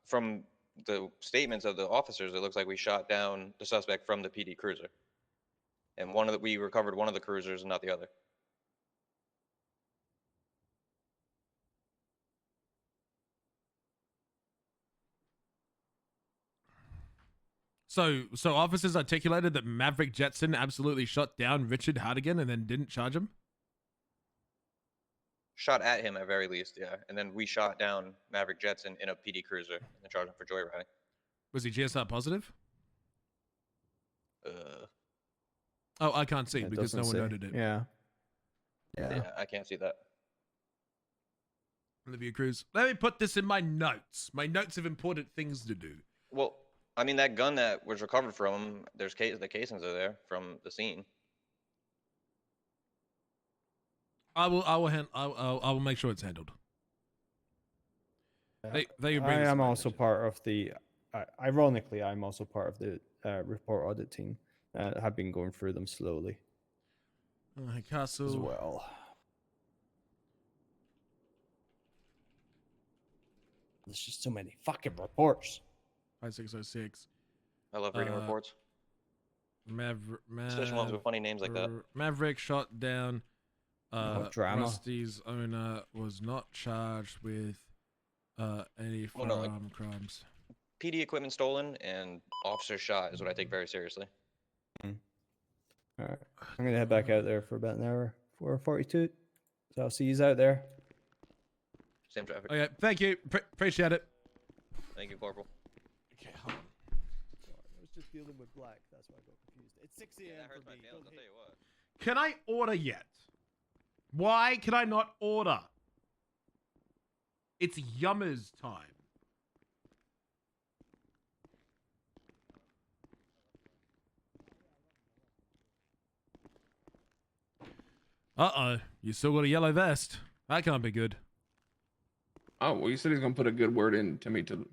[SPEAKER 3] From the statements of the officers, it looks like we shot down the suspect from the PD cruiser. And we recovered one of the cruisers and not the other.
[SPEAKER 1] So officers articulated that Maverick Jetson absolutely shot down Richard Hardigan and then didn't charge him?
[SPEAKER 3] Shot at him at very least, yeah. And then we shot down Maverick Jetson in a PD cruiser and charged him for joyriding.
[SPEAKER 1] Was he GSR positive?
[SPEAKER 3] Uh,
[SPEAKER 1] Oh, I can't see
[SPEAKER 15] Yeah, it
[SPEAKER 1] because no
[SPEAKER 15] doesn't
[SPEAKER 1] one
[SPEAKER 15] say.
[SPEAKER 1] noted it.
[SPEAKER 15] Yeah.
[SPEAKER 3] yeah, I can't see that.
[SPEAKER 1] Olivia Cruz. Let me put this in my notes. My notes have important things to do.
[SPEAKER 3] Well, I mean, that gun that was recovered from him, the casings are there from the scene.
[SPEAKER 1] I will make sure it's handled. They
[SPEAKER 15] I am also part of the. Ironically, I'm also part of the report audit team. Have been going through them slowly.
[SPEAKER 1] Castle
[SPEAKER 15] as well. There's just so many fucking reports.
[SPEAKER 1] 5606.
[SPEAKER 3] I love reading reports. Especially ones with funny names like that.
[SPEAKER 1] Maverick shot down.
[SPEAKER 15] Drama.
[SPEAKER 1] Rusty's owner was not charged with any firearm crimes.
[SPEAKER 3] PD equipment stolen and officer shot is what I take very seriously.
[SPEAKER 15] All right, I'm gonna head back out there for about an hour. 4:42. So I'll see you out there.
[SPEAKER 3] Same traffic.
[SPEAKER 1] Okay, thank you. Appreciate it.
[SPEAKER 3] Thank you, Corporal.
[SPEAKER 1] Okay, hold on.
[SPEAKER 15] Sorry, I was just dealing with Black. That's why I got confused. It's 6 a.m.
[SPEAKER 3] That hurts
[SPEAKER 15] for
[SPEAKER 3] my
[SPEAKER 15] me.
[SPEAKER 3] feelings, I'll tell you what.
[SPEAKER 1] Can I order yet? Why can I not order? It's Yummers time. Uh-oh. You still got a yellow vest. That can't be good.
[SPEAKER 16] Oh, well, you said he's going to put a good word in to me to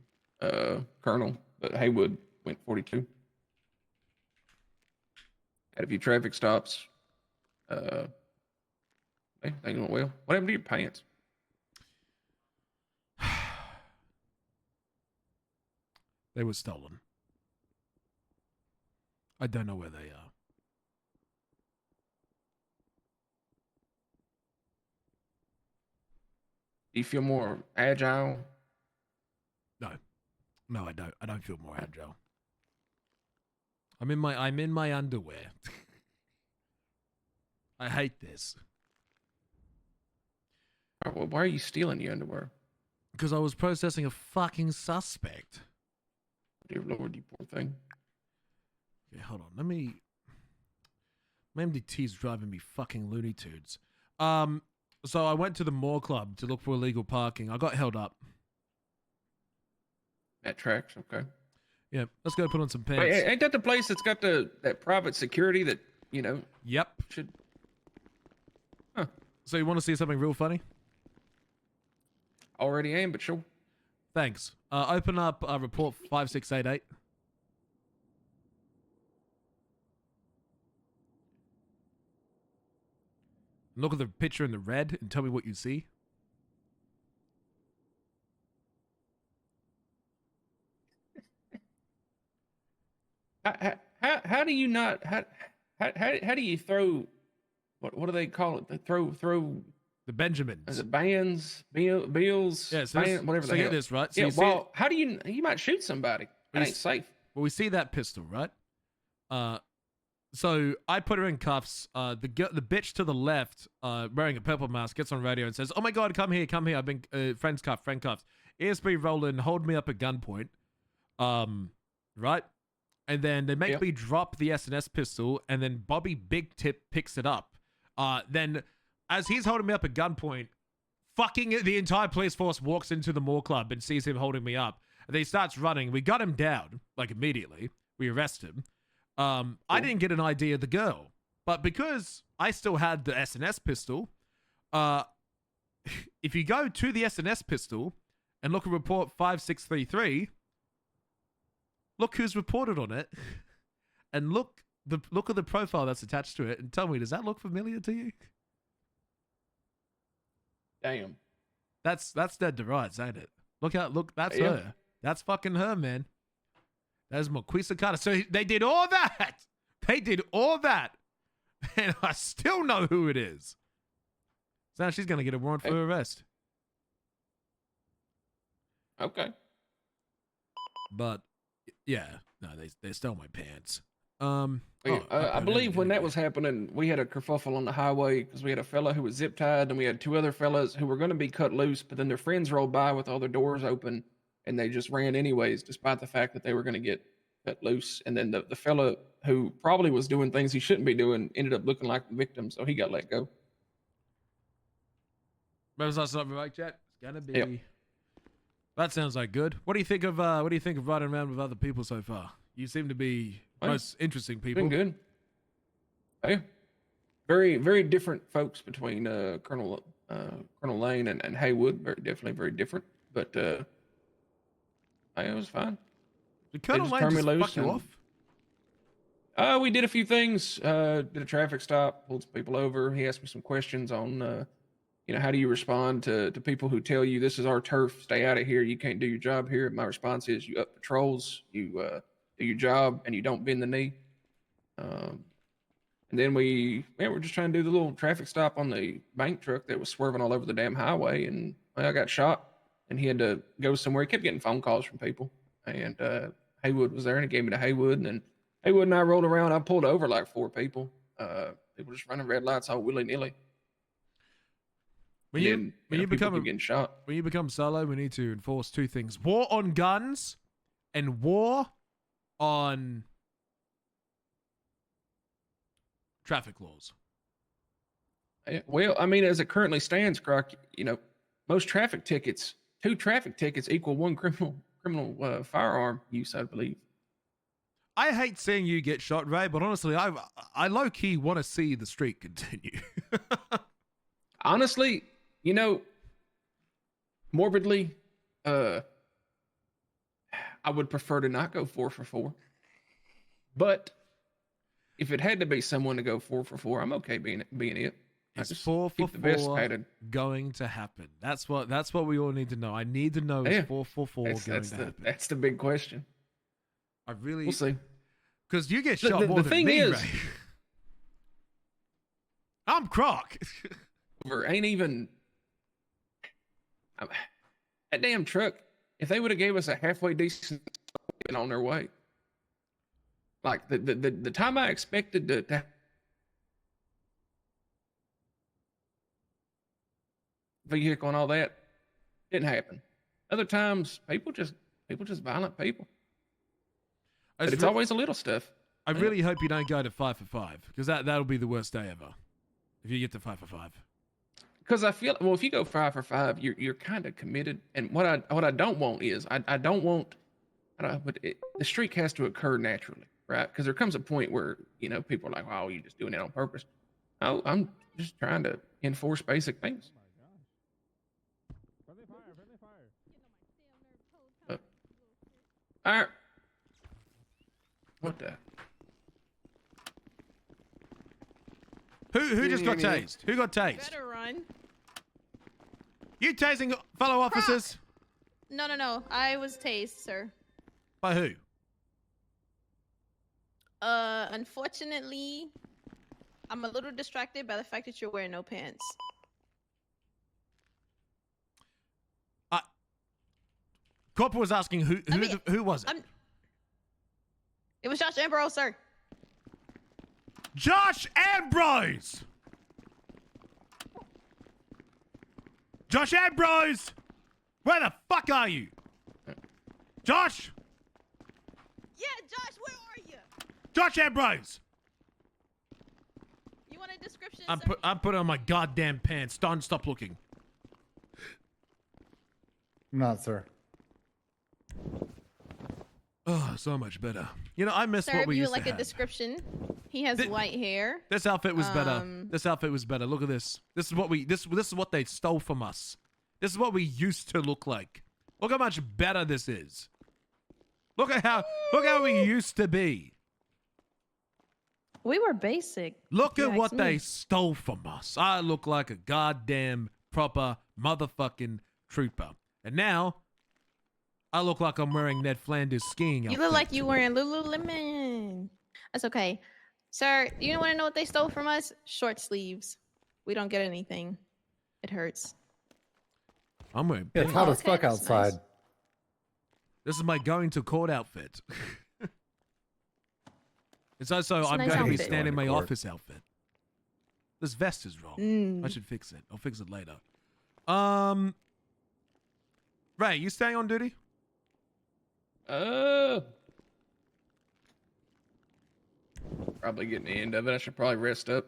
[SPEAKER 16] Colonel, but Haywood went 42. Had a few traffic stops. Hey, things went well. What happened to your pants?
[SPEAKER 1] They were stolen. I don't know where they are.
[SPEAKER 16] Do you feel more agile?
[SPEAKER 1] No, I don't. I don't feel more agile. I'm in my underwear. I hate this.
[SPEAKER 16] Well, why are you stealing your underwear?
[SPEAKER 1] Because I was processing a fucking suspect.
[SPEAKER 16] Dear Lord, you poor thing.
[SPEAKER 1] Okay, hold on. My MDT's driving me fucking Looney Tunes. So I went to the Moore Club to look for illegal parking. I got held up.
[SPEAKER 16] That tracks, okay.
[SPEAKER 1] Yeah, let's go put on some pants.
[SPEAKER 16] Wait, ain't that the place that's got that private security that, you know?
[SPEAKER 1] Yep.
[SPEAKER 16] Should.
[SPEAKER 1] Huh. So you want to see something real funny?
[SPEAKER 16] Already am, but sure.
[SPEAKER 1] Thanks. Open up report 5688. Look at the picture in the red and tell me what you see.
[SPEAKER 16] How do you not how do you throw what do they call it? They throw
[SPEAKER 1] the Benjamins.
[SPEAKER 16] Is it bands, bills,
[SPEAKER 1] yeah, so
[SPEAKER 16] band, whatever
[SPEAKER 1] so
[SPEAKER 16] the
[SPEAKER 1] get
[SPEAKER 16] hell.
[SPEAKER 1] this, right? So
[SPEAKER 16] yeah,
[SPEAKER 1] you see
[SPEAKER 16] well, how do you might shoot somebody. That ain't safe.
[SPEAKER 1] Well, we see that pistol, right? So I put her in cuffs. The bitch to the left, wearing a purple mask, gets on radio and says, "Oh my god, come here. I've been friend cuffed. ESB rolling, hold me up at gunpoint." Right? And then they make me drop the S&S pistol, and then Bobby Big Tip picks it up. Then, as he's holding me up at gunpoint, fucking the entire police force walks into the Moore Club and sees him holding me up. And then he starts running. We got him down, like immediately. We arrest him. I didn't get an ID of the girl, but because I still had the S&S pistol, if you go to the S&S pistol and look at report 5633, look who's reported on it, and look at the profile that's attached to it, and tell me, does that look familiar to you?
[SPEAKER 16] Damn.
[SPEAKER 1] That's Dead to Rights, ain't it? Look, that's her. That's fucking her, man. That is Marquisa Carter. So they did all that. And I still know who it is. So now she's going to get a warrant for arrest.
[SPEAKER 16] Okay.
[SPEAKER 1] But, yeah. No, they stole my pants.
[SPEAKER 16] I believe when that was happening, we had a kerfuffle on the highway because we had a fella who was zip tied, and we had two other fellas who were going to be cut loose, but then their friends rolled by with all their doors open, and they just ran anyways, despite the fact that they were going to get cut loose. And then the fella who probably was doing things he shouldn't be doing ended up looking like the victim, so he got let go.
[SPEAKER 1] Was that something like that? It's gonna be. Yep. That sounds like good. What do you think of riding around with other people so far? You seem to be most interesting people.
[SPEAKER 16] Been good. Hey, very, very different folks between Colonel Lane and Haywood. Definitely very different. But it was fine.
[SPEAKER 1] Did Colonel Lane just fuck you off?
[SPEAKER 16] We did a few things. Did a traffic stop, pulled some people over. He asked me some questions on, how do you respond to people who tell you this is our turf, stay out of here, you can't do your job here. My response is you up patrols, you do your job, and you don't bend the knee. And then we're just trying to do the little traffic stop on the bank truck that was swerving all over the damn highway, and I got shot, and he had to go somewhere. He kept getting phone calls from people, and Haywood was there, and he gave me to Haywood, and then Haywood and I rolled around. I pulled over like 4 people. People just running red lights all willy-nilly.
[SPEAKER 1] When you become
[SPEAKER 16] getting shot.
[SPEAKER 1] When you become solo, we need to enforce 2 things: war on guns and war on traffic laws.
[SPEAKER 16] Well, I mean, as it currently stands, Croc, most traffic tickets, 2 traffic tickets equal 1 criminal firearm use, I believe.
[SPEAKER 1] I hate seeing you get shot, Ray, but honestly, I low-key want to see the streak continue.
[SPEAKER 16] Honestly, morbidly, I would prefer to not go 4 for 4. But if it had to be someone to go 4 for 4, I'm okay being it.
[SPEAKER 1] It's 4 for 4 going to happen. That's what we all need to know. I need to know is 4 for 4 going to happen.
[SPEAKER 16] That's the big question. We'll see.
[SPEAKER 1] Because you get shot more than me, Ray. I'm Croc.
[SPEAKER 16] Ain't even that damn truck. If they would have gave us a halfway decent, been on their way. Like the time I expected to vehicle and all that. Didn't happen. Other times, people just violent people. But it's always a little stuff.
[SPEAKER 1] I really hope you don't go to 5 for 5 because that'll be the worst day ever. If you get to 5 for 5.
[SPEAKER 16] Because I feel if you go 5 for 5, you're kind of committed. And what I don't want is I don't want. The streak has to occur naturally, right? Because there comes a point where people are like, "Oh, you're just doing it on purpose." Oh, I'm just trying to enforce basic things. All right. What the?
[SPEAKER 1] Who just got tased? Who got tased?
[SPEAKER 4] Better run.
[SPEAKER 1] You tasing fellow officers?
[SPEAKER 4] No. I was tased, sir.
[SPEAKER 1] By who?
[SPEAKER 4] Unfortunately, I'm a little distracted by the fact that you're wearing no pants.
[SPEAKER 1] Corporal was asking who was it?
[SPEAKER 4] It was Josh Ambrose, sir.
[SPEAKER 1] Josh Ambrose! Josh Ambrose! Where the fuck are you? Josh!
[SPEAKER 4] Yeah, Josh, where are you?
[SPEAKER 1] Josh Ambrose!
[SPEAKER 4] You want a description,
[SPEAKER 1] I'm putting on my goddamn pants. Don't stop looking.
[SPEAKER 13] Not, sir.
[SPEAKER 1] Oh, so much better. I miss
[SPEAKER 4] sir,
[SPEAKER 1] what we
[SPEAKER 4] if you
[SPEAKER 1] used
[SPEAKER 4] would like
[SPEAKER 1] to
[SPEAKER 4] a
[SPEAKER 1] have.
[SPEAKER 4] description, he has white hair.
[SPEAKER 1] This outfit was better. This outfit was better. Look at this. This is what they stole from us. This is what we used to look like. Look how much better this is. Look how we used to be.
[SPEAKER 4] We were basic.
[SPEAKER 1] Look at what they stole from us. I look like a goddamn proper motherfucking trooper. And now, I look like I'm wearing Ned Flanders skiing outfit.
[SPEAKER 4] You look like you wearing Lululemon. That's okay. Sir, you want to know what they stole from us? Short sleeves. We don't get anything. It hurts.
[SPEAKER 1] I'm wearing
[SPEAKER 13] It's hot as fuck outside.
[SPEAKER 1] Nice. This is my going to court outfit. It's also, I'm going to be standing in my office outfit. This vest is wrong. I should fix it. I'll fix it later. Ray, you staying on duty?
[SPEAKER 16] Probably getting the end of it. I should probably rest up.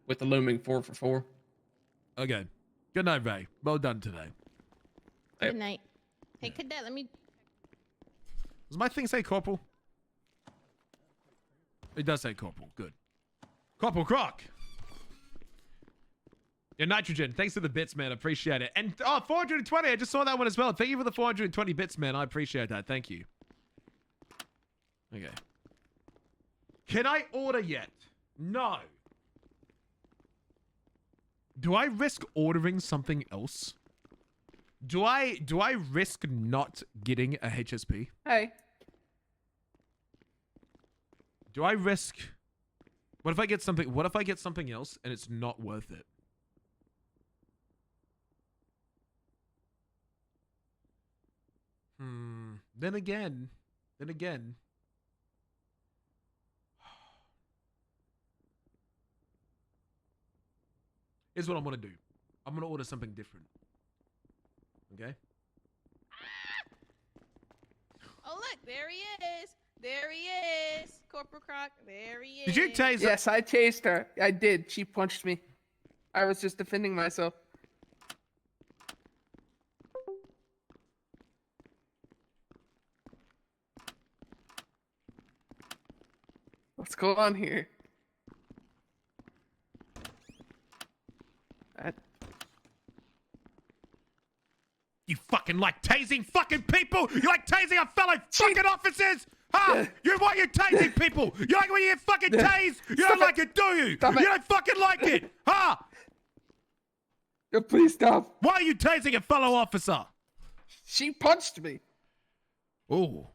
[SPEAKER 16] With the looming 4 for 4.
[SPEAKER 1] Okay. Good night, Ray. Well done today.
[SPEAKER 4] Good night. Hey, cadet, let me.
[SPEAKER 1] Does my thing say corporal? It does say corporal. Good. Corporal Croc. Your nitrogen. Thanks for the bits, man. I appreciate it. And 420. I just saw that one as well. Thank you for the 420 bits, man. I appreciate that. Thank you. Okay. Can I order yet? No. Do I risk ordering something else? Do I risk not getting a HSP?
[SPEAKER 8] Hey.
[SPEAKER 1] Do I risk? What if I get something else and it's not worth it? Then again. Here's what I'm gonna do. I'm gonna order something different. Okay?
[SPEAKER 4] Oh, look, there he is. There he is. Corporal Croc, there he is.
[SPEAKER 1] Did you tase her?
[SPEAKER 8] Yes, I tased her. I did. She punched me. I was just defending myself. What's going on here?
[SPEAKER 1] You fucking like tasing fucking people? You like tasing our fellow fucking officers? Huh? You tasing people? You like when you get fucking tased? You don't like it, do you? You don't fucking like it, huh?
[SPEAKER 8] Please stop.
[SPEAKER 1] Why are you tasing a fellow officer?
[SPEAKER 8] She punched me.
[SPEAKER 1] Oh,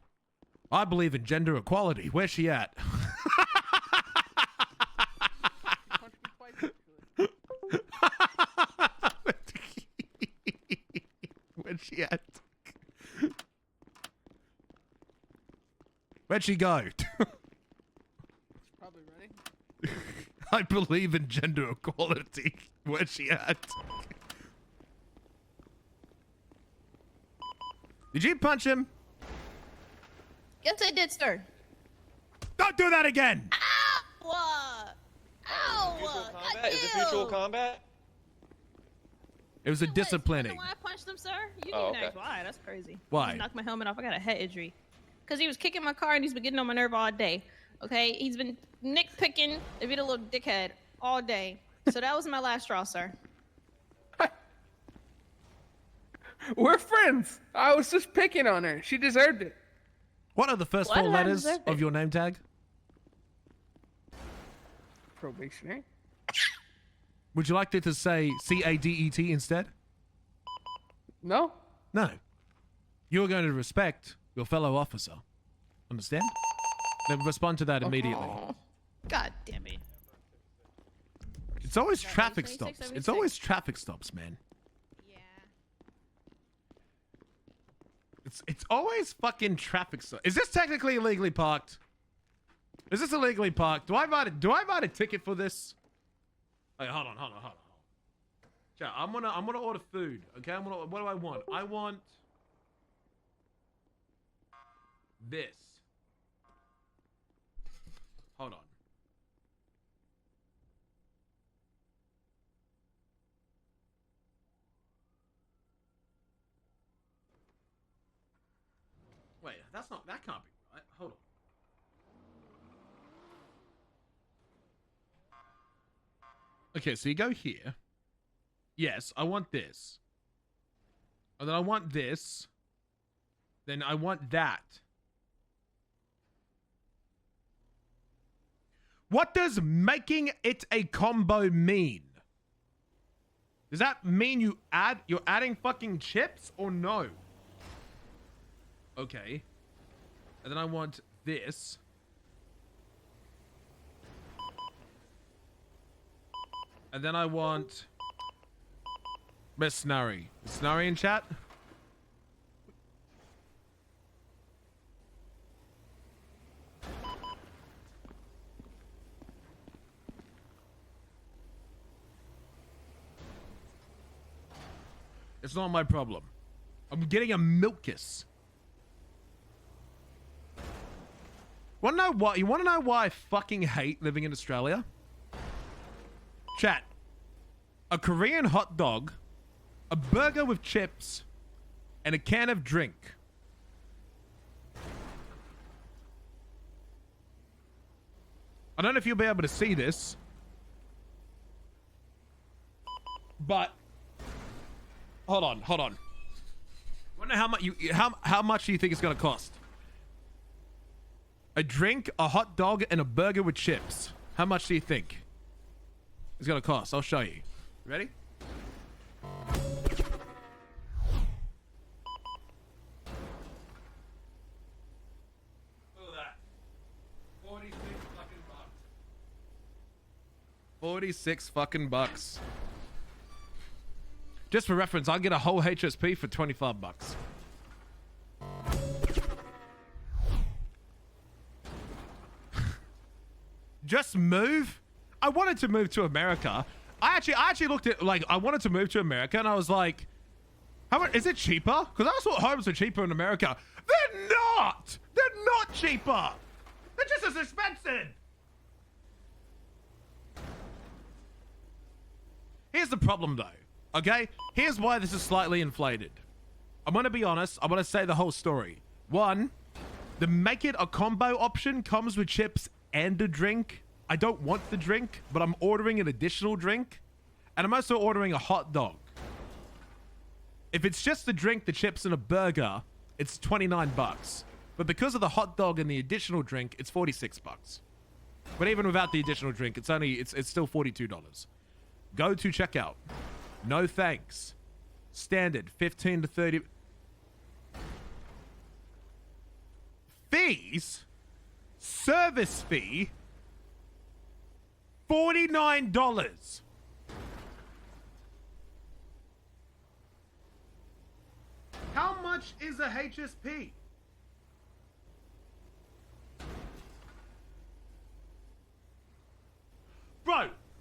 [SPEAKER 1] I believe in gender equality. Where's she at? Where'd she at? Where'd she go?
[SPEAKER 8] Probably ready.
[SPEAKER 1] I believe in gender equality. Where's she at? Did you punch him?
[SPEAKER 4] Yes, I did, sir.
[SPEAKER 1] Don't do that again!
[SPEAKER 4] Ow! Ow!
[SPEAKER 3] Mutual combat? Is this mutual combat?
[SPEAKER 1] It was a disciplining.
[SPEAKER 4] Why I punched him, sir? You
[SPEAKER 3] Oh,
[SPEAKER 4] didn't
[SPEAKER 3] okay.
[SPEAKER 4] ask why. That's crazy.
[SPEAKER 1] Why?
[SPEAKER 4] He knocked my helmet off. I got a head injury. Because he was kicking my car and he's been getting on my nerve all day. Okay? He's been nitpicking and being a little dickhead all day. So that was my last straw, sir.
[SPEAKER 16] We're friends. I was just picking on her. She deserved it.
[SPEAKER 1] What are the first
[SPEAKER 4] Why
[SPEAKER 1] four
[SPEAKER 4] did I
[SPEAKER 1] letters
[SPEAKER 4] deserve
[SPEAKER 1] of
[SPEAKER 4] it?
[SPEAKER 1] your name tag?
[SPEAKER 16] Probationary.
[SPEAKER 1] Would you like it to say C-A-D-E-T instead?
[SPEAKER 16] No.
[SPEAKER 1] No. You're going to respect your fellow officer. Understand? Then respond to that immediately.
[SPEAKER 4] God damn it.
[SPEAKER 1] It's always traffic
[SPEAKER 4] 76,
[SPEAKER 1] stops. It's
[SPEAKER 4] 76.
[SPEAKER 1] always traffic stops, man.
[SPEAKER 4] Yeah.
[SPEAKER 1] It's always fucking traffic stops. Is this technically illegally parked? Is this illegally parked? Do I write a ticket for this? Wait, hold on. Chat, I'm gonna order food. Okay, what do I want? I want this. Hold on. Wait, that can't be right. Hold on. Okay, so you go here. Yes, I want this. And then I want this. Then I want that. What does making it a combo mean? Does that mean you're adding fucking chips or no? Okay. And then I want this. And then I want Miss Snurry. Is Snurry in chat? It's not my problem. I'm getting a milkus. Wanna know what? You wanna know why I fucking hate living in Australia? Chat. A Korean hot dog, a burger with chips, and a can of drink. I don't know if you'll be able to see this, but hold on. I wonder how much do you think it's gonna cost? A drink, a hot dog, and a burger with chips. How much do you think it's gonna cost? I'll show you. Ready? Look at that. 46 fucking bucks. 46 fucking bucks. Just for reference, I'll get a whole HSP for 25 bucks. Just move? I wanted to move to America. I actually looked at, like, I wanted to move to America and I was like, how much, is it cheaper? Because I thought homes are cheaper in America. They're not! They're not cheaper! They're just as expensive! Here's the problem though, okay? Here's why this is slightly inflated. I'm gonna be honest, I'm gonna say the whole story. One, the make it a combo option comes with chips and a drink. I don't want the drink, but I'm ordering an additional drink. And I'm also ordering a hot dog. If it's just the drink, the chips, and a burger, it's 29 bucks. But because of the hot dog and the additional drink, it's 46 bucks. But even without the additional drink, it's still $42. Go to checkout. No thanks. Standard 15 to 30. Fees? Service fee? $49. How much is a HSP?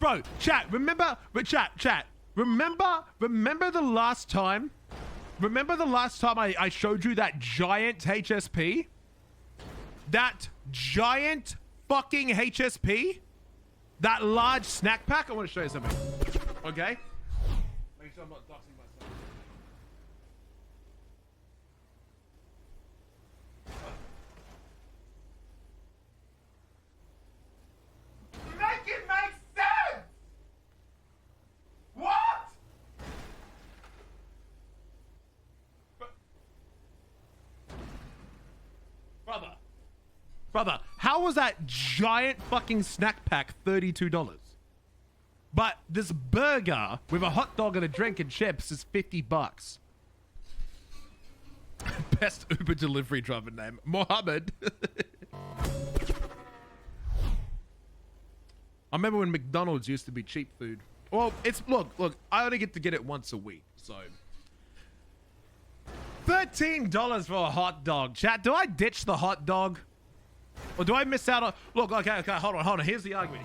[SPEAKER 1] bro, chat, remember, chat, remember the last time I showed you that giant HSP? That giant fucking HSP? That large snack pack? I want to show you something. Okay? Make sure I'm not doxing myself. Make it make sense! What? Brother, how was that giant fucking snack pack $32? But this burger with a hot dog and a drink and chips is $50. Best Uber delivery driver name, Mohammed. I remember when McDonald's used to be cheap food. Well, it's look, I only get to get it once a week, so $13 for a hot dog. Chat, do I ditch the hot dog? Or do I miss out on... Look, okay, hold on. Here's the argument.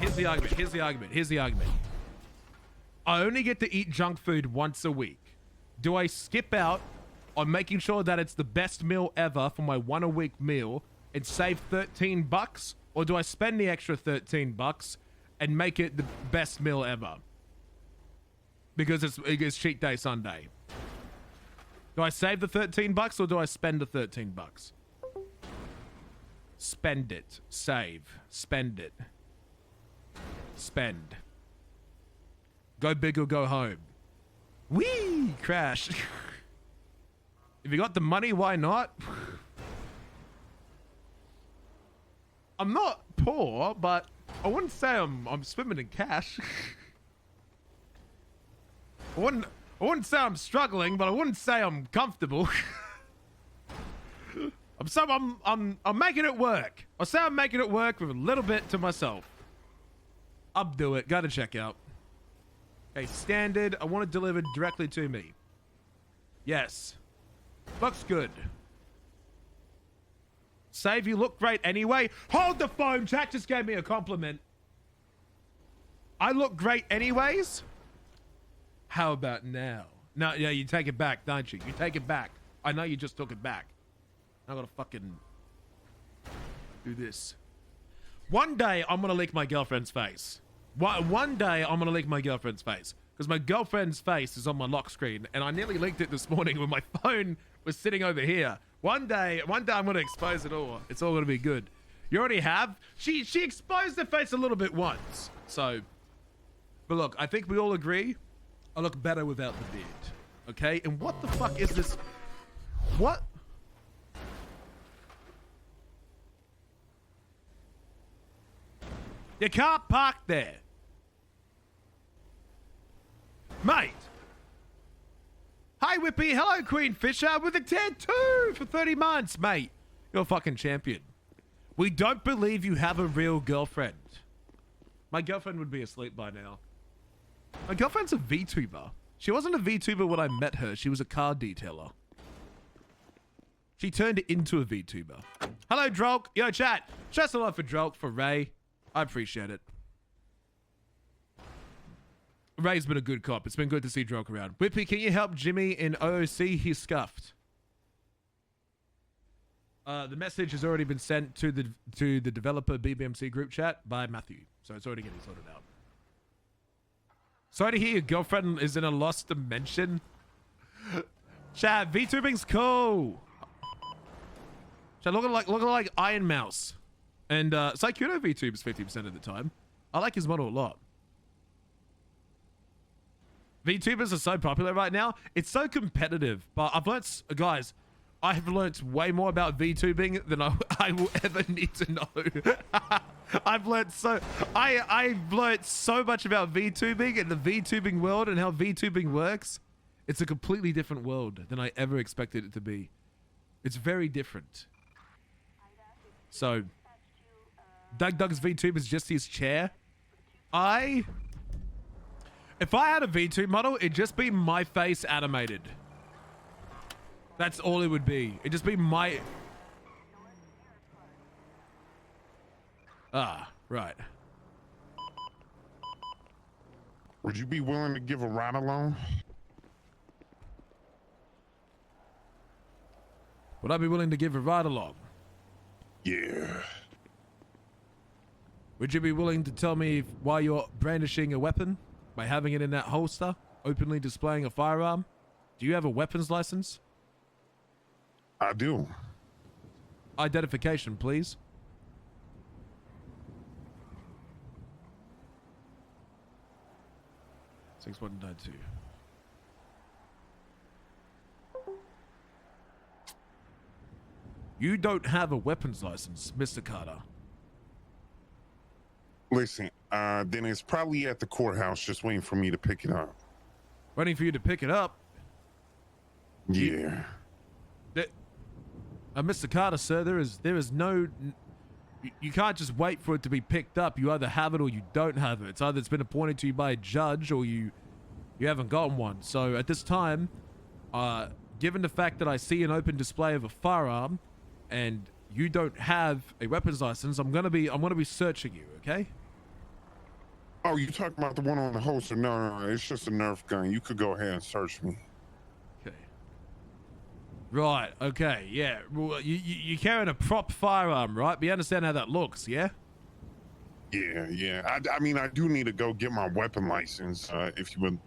[SPEAKER 1] I only get to eat junk food once a week. Do I skip out on making sure that it's the best meal ever for my one-a-week meal and save $13? Or do I spend the extra $13 and make it the best meal ever? Because it's cheat day Sunday. Do I save the $13 or do I spend the $13? Spend it. Save. Spend it. Spend. Go big or go home. Whee! Crash. If you got the money, why not? I'm not poor, but I wouldn't say I'm swimming in cash. I wouldn't say I'm struggling, but I wouldn't say I'm comfortable. I'm making it work. I'll say I'm making it work with a little bit to myself. I'll do it. Go to checkout. Okay, standard. I want it delivered directly to me. Yes. Looks good. Save, you look great anyway. Hold the phone. Chat just gave me a compliment. I look great anyways? How about now? No, yeah, you take it back, don't you? You take it back. I know you just took it back. I gotta fucking do this. One day, I'm gonna lick my girlfriend's face. One day, I'm gonna lick my girlfriend's face. Because my girlfriend's face is on my lock screen. And I nearly licked it this morning when my phone was sitting over here. One day I'm gonna expose it all. It's all gonna be good. You already have? She exposed her face a little bit once. So, but look, I think we all agree I look better without the beard. Okay? And what the fuck is this? What? You can't park there. Mate. Hi, Whippy. Hello, Queen Fisher with a tattoo for 30 months, mate. You're a fucking champion. We don't believe you have a real girlfriend. My girlfriend would be asleep by now. My girlfriend's a VTuber. She wasn't a VTuber when I met her. She was a car detailer. She turned into a VTuber. Hello, Drolk. Yo, chat. Just a lot for Drolk, for Ray. I appreciate it. Ray's been a good cop. It's been good to see Drolk around. Whippy, can you help Jimmy in OOC? He's scuffed. The message has already been sent to the developer BBMC group chat by Matthew. So it's already getting sorted out. Sorry to hear your girlfriend is in a lost dimension. Chat, VTubing's cool. Chat, looking like Iron Mouse. And Psychuno VTubes 50% of the time. I like his model a lot. VTubers are so popular right now. It's so competitive. But I've learnt, guys, I have learnt way more about VTubing than I will ever need to know. I've learnt so much about VTubing and the VTubing world and how VTubing works. It's a completely different world than I ever expected it to be. It's very different. So, Doug's VTube is just his chair. If I had a VTube model, it'd just be my face animated. That's all it would be. It'd just be my... Ah, right.
[SPEAKER 14] Would you be willing to give a ride along?
[SPEAKER 1] Would I be willing to give a ride along?
[SPEAKER 14] Yeah.
[SPEAKER 1] Would you be willing to tell me why you're brandishing a weapon by having it in that holster, openly displaying a firearm? Do you have a weapons license?
[SPEAKER 14] I do.
[SPEAKER 1] Identification, please. Six 192. You don't have a weapons license, Mr. Carter.
[SPEAKER 14] Listen, then it's probably at the courthouse just waiting for me to pick it up.
[SPEAKER 1] Waiting for you to pick it up?
[SPEAKER 14] Yeah.
[SPEAKER 1] Mr. Carter, sir, there is no... You can't just wait for it to be picked up. You either have it or you don't have it. It's either it's been appointed to you by a judge or you haven't gotten one. So at this time, given the fact that I see an open display of a firearm and you don't have a weapons license, I'm gonna be searching you, okay?
[SPEAKER 14] Oh, you talking about the one on the holster? No, it's just a Nerf gun. You could go ahead and search me.
[SPEAKER 1] Okay. Right, okay, yeah. Well, you're carrying a prop firearm, right? But you understand how that looks, yeah?
[SPEAKER 14] Yeah. I mean, I do need to go get my weapon license, if you would,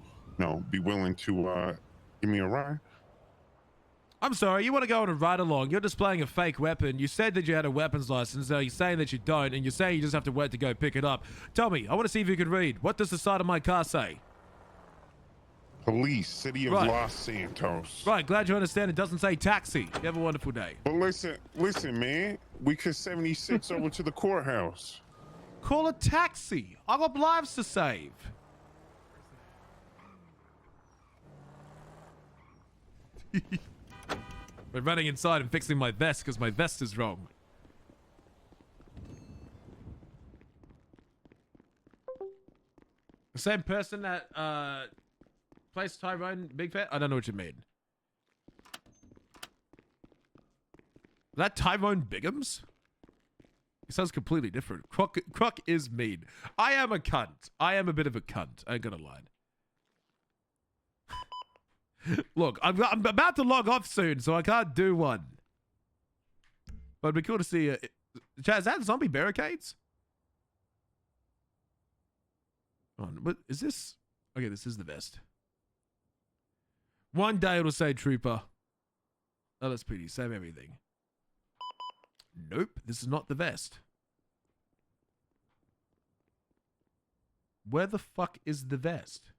[SPEAKER 14] be willing to, give me a ride.
[SPEAKER 1] I'm sorry, you want to go on a ride along. You're displaying a fake weapon. You said that you had a weapons license. Now you're saying that you don't, and you're saying you just have to wait to go pick it up. Tell me, I want to see if you can read. What does the side of my car say?
[SPEAKER 14] Police, City of
[SPEAKER 1] Right.
[SPEAKER 14] Los Santos.
[SPEAKER 1] Right, glad you understand it doesn't say taxi. You have a wonderful day.
[SPEAKER 14] But listen, man. We could 76 over to the courthouse.
[SPEAKER 1] Call a taxi. I got lives to save. We're running inside and fixing my vest because my vest is wrong. The same person that placed Tyrone Big Fat? I don't know what you mean. That Tyrone Biggums? It sounds completely different. Croc is mean. I am a cunt. I am a bit of a cunt. I ain't gonna lie. Look, I'm about to log off soon, so I can't do one. But it'd be cool to see. Chad, is that zombie barricades? What is this? Okay, this is the vest. One day it'll say trooper. LSPD, save everything. Nope, this is not the vest. Where the fuck is the vest?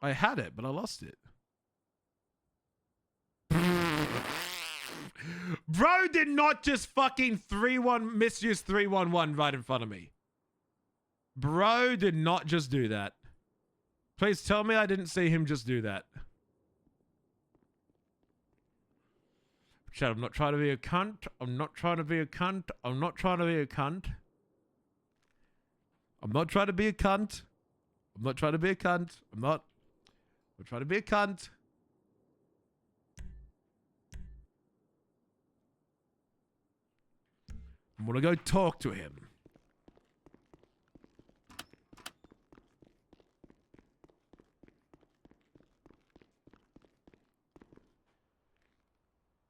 [SPEAKER 1] I had it, but I lost it. Bro did not just fucking misuse 311 right in front of me. Bro did not just do that. Please tell me I didn't see him just do that. Chad, I'm not trying to be a cunt. I'm not trying to be a cunt. I'm not trying to be a cunt. I'm not trying to be a cunt. I'm not trying to be a cunt. I'm trying to be a cunt. I'm gonna go talk to him.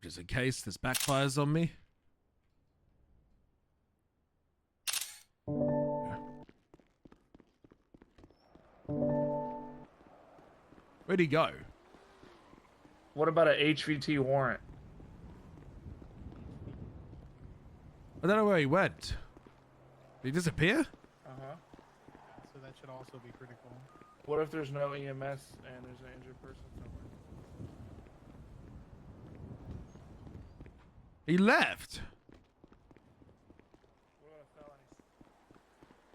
[SPEAKER 1] Just in case this backfires on me. Where'd he go?
[SPEAKER 20] What about an HVT warrant?
[SPEAKER 1] I don't know where he went. Did he disappear?
[SPEAKER 20] Uh-huh.
[SPEAKER 7] So that should also be critical.
[SPEAKER 20] What if there's no EMS and there's an injured person somewhere?
[SPEAKER 1] He left.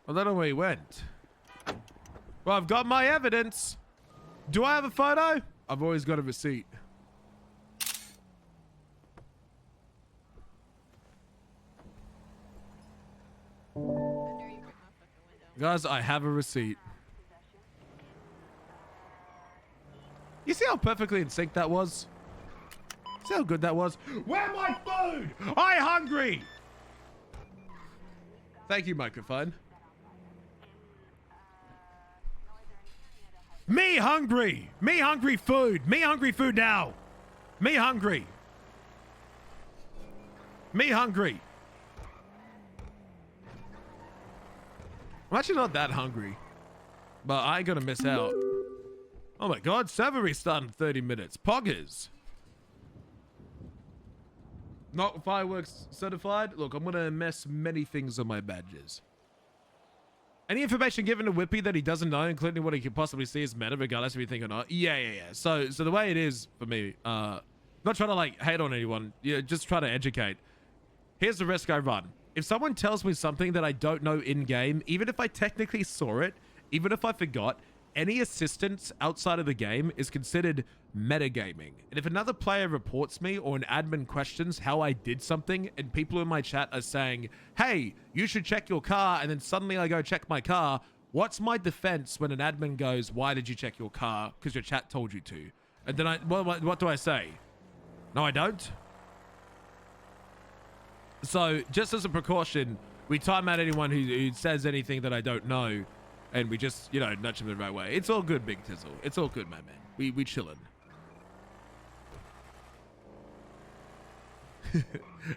[SPEAKER 1] I don't know where he went. Well, I've got my evidence. Do I have a photo? I've always got a receipt. Guys, I have a receipt. You see how perfectly in sync that was? See how good that was? Where's my food? I'm hungry! Thank you, microphone. Me hungry. Me hungry food. Me hungry food now. Me hungry. Me hungry. I'm actually not that hungry, but I ain't gonna miss out. Oh my god, server restart in 30 minutes. Poggers. Not fireworks certified. Look, I'm gonna mess many things on my badges. Any information given to Whippy that he doesn't know, including what he could possibly see as meta, regardless if you think or not. Yeah. So the way it is for me, not trying to like hate on anyone, just try to educate. Here's the risk I run. If someone tells me something that I don't know in game, even if I technically saw it, even if I forgot, any assistance outside of the game is considered metagaming. And if another player reports me or an admin questions how I did something and people in my chat are saying, hey, you should check your car, and then suddenly I go check my car, what's my defense when an admin goes, why did you check your car? Because your chat told you to. And then what do I say? No, I don't. So just as a precaution, we time out anyone who says anything that I don't know, and we just, nudge them the right way. It's all good, Big Tizzle. It's all good, my man. We chillin'.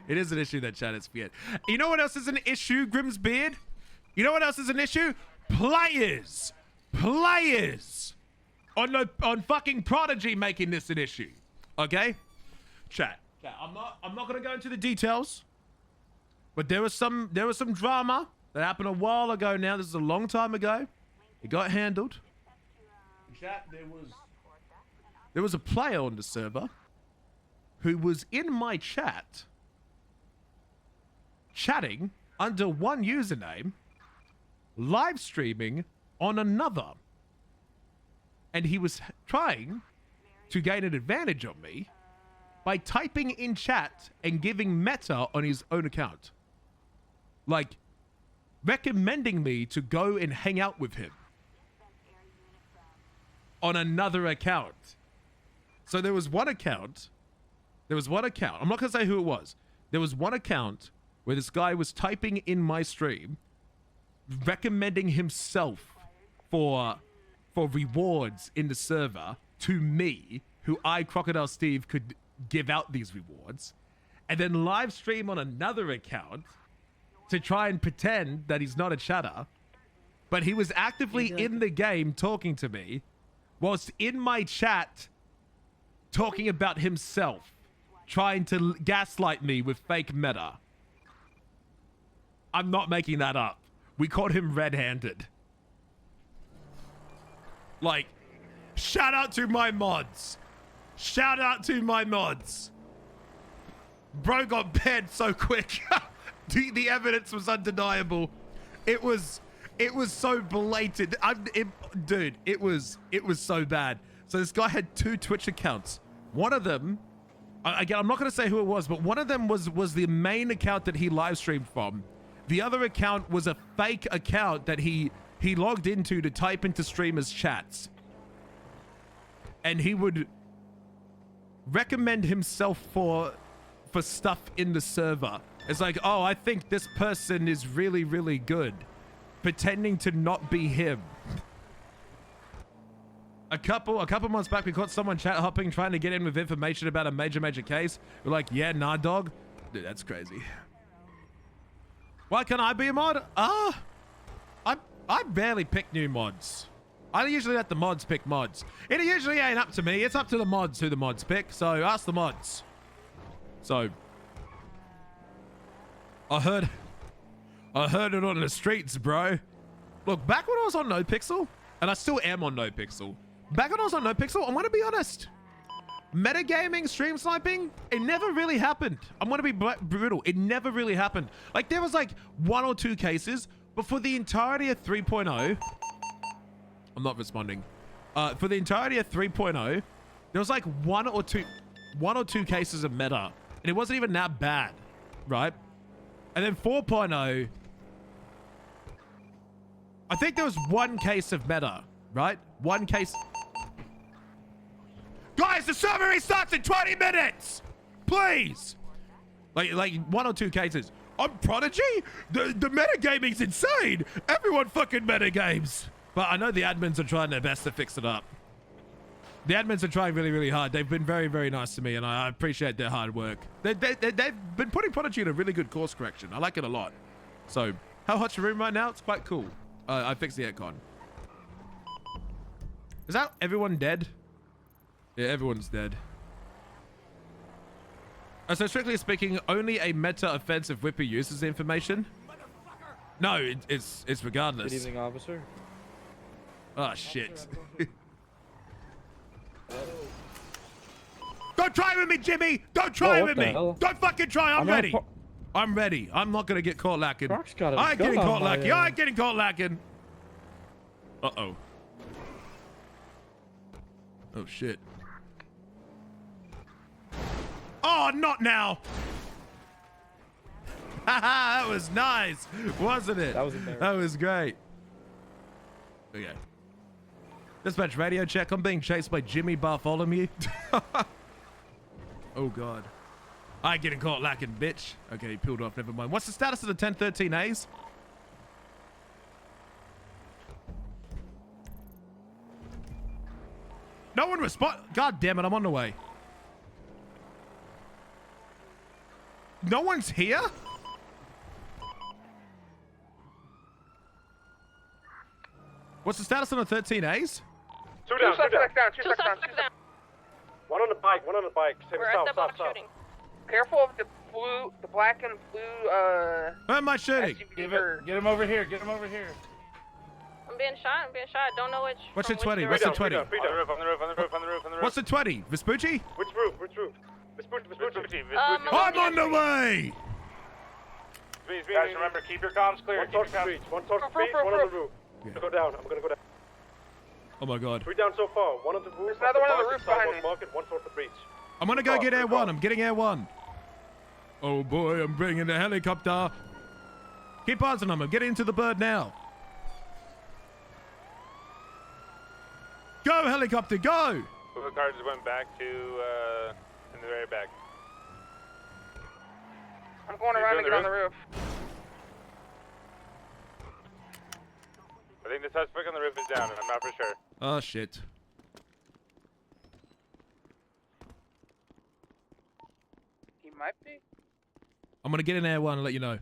[SPEAKER 1] It is an issue that chat is weird. You know what else is an issue, Grimm's Beard? You know what else is an issue? Players on fucking Prodigy making this an issue. Okay? Chat. I'm not gonna go into the details, but there was some drama that happened a while ago now. This is a long time ago. It got handled. Chat, there was a player on the server who was in my chat chatting under one username, live streaming on another. And he was trying to gain an advantage on me by typing in chat and giving meta on his own account. Like, recommending me to go and hang out with him on another account. So there was one account. I'm not going to say who it was. There was one account where this guy was typing in my stream, recommending himself for rewards in the server to me, who Crocodile Steve, could give out these rewards, and then live stream on another account to try and pretend that he's not a chatter, but he was actively in the game talking to me whilst in my chat talking about himself, trying to gaslight me with fake meta. I'm not making that up. We caught him red-handed. Like, shout out to my mods. Shout out to my mods. Bro got banned so quick. The evidence was undeniable. It was so blatant. Dude, it was so bad. So this guy had 2 Twitch accounts. One of them, again, I'm not going to say who it was, but one of them was the main account that he live streamed from. The other account was a fake account that he logged into to type into streamers' chats. And he would recommend himself for stuff in the server. It's like, oh, I think this person is really, really good, pretending to not be him. A couple months back, we caught someone chat hopping, trying to get in with information about a major case. We're like, yeah, nah, dog. Dude, that's crazy. Why can't I be a mod? I barely pick new mods. I usually let the mods pick mods. It usually ain't up to me. It's up to the mods who the mods pick. So ask the mods. So I heard it on the streets, bro. Look, back when I was on NoPixel, and I still am on NoPixel. Back when I was on NoPixel, I'm gonna be honest. Metagaming, stream sniping, it never really happened. I'm gonna be brutal. It never really happened. Like, there was like 1 or 2 cases, but for the entirety of 3.0, I'm not responding. For the entirety of 3.0, there was like 1 or 2 cases of meta, and it wasn't even that bad, right? And then 4.0, I think there was 1 case of meta, right? 1 case. Guys, the server restarts in 20 minutes! Please! Like 1 or 2 cases. On Prodigy? The metagaming's insane! Everyone fucking metagames! But I know the admins are trying their best to fix it up. The admins are trying really, really hard. They've been very, very nice to me, and I appreciate their hard work. They've been putting Prodigy in a really good course correction. I like it a lot. So, how hot's your room right now? It's quite cool. I fixed the aircon. Is that everyone dead? Yeah, everyone's dead. So strictly speaking, only a meta offensive Whippy uses the information. No, it's regardless.
[SPEAKER 2] Good evening, officer.
[SPEAKER 1] Oh shit. Don't try with me, Jimmy! Don't try with me!
[SPEAKER 2] Hell?
[SPEAKER 1] Don't fucking try! I'm ready! I'm ready. I'm not gonna get caught lacking. I ain't getting caught lacking. I ain't getting caught lacking. Uh-oh. Oh shit. Oh, not now! Haha, that was nice, wasn't it?
[SPEAKER 2] That was embarrassing.
[SPEAKER 1] That was great. Okay. Dispatch radio check. I'm being chased by Jimmy Bartholomew. Oh god. I ain't getting caught lacking, bitch. Okay, he peeled off. Never mind. What's the status of the 1013As? No one respond. God damn it, I'm on the way. No one's here? What's the status on the 13As?
[SPEAKER 8] Two down, two down. Two suspects down.
[SPEAKER 9] One on the bike,
[SPEAKER 5] We're at the block shooting.
[SPEAKER 8] Careful of the black and blue,
[SPEAKER 1] Who am I shooting?
[SPEAKER 20] Get him over here. Get him over here.
[SPEAKER 5] I'm being shot. Don't know which.
[SPEAKER 1] What's the
[SPEAKER 5] from
[SPEAKER 1] 20?
[SPEAKER 5] which
[SPEAKER 1] What's the
[SPEAKER 5] direction.
[SPEAKER 1] 20?
[SPEAKER 9] On the roof, on the roof, on the roof, on the roof, on the roof.
[SPEAKER 1] What's the 20? Vespucci?
[SPEAKER 9] Which roof? Vespucci.
[SPEAKER 1] I'm on the way!
[SPEAKER 9] Guys, remember, keep your comms clear. One towards the beach, one on the roof. I'm gonna go down.
[SPEAKER 1] Oh my god.
[SPEAKER 9] 3 down so far. One on the roof.
[SPEAKER 8] There's another one on the roof behind me.
[SPEAKER 9] Market, one towards the beach.
[SPEAKER 1] I'm gonna go get Air 1. I'm getting Air 1. Oh boy, I'm bringing the helicopter. Keep eyes on them. I'm getting into the bird now. Go, helicopter, go!
[SPEAKER 9] The car just went back to, in the very back.
[SPEAKER 8] I'm going around to get on the roof.
[SPEAKER 9] I think the suspect on the roof is down, and I'm not for sure.
[SPEAKER 1] Oh shit.
[SPEAKER 8] He might be.
[SPEAKER 1] I'm gonna get in Air 1 and let you know.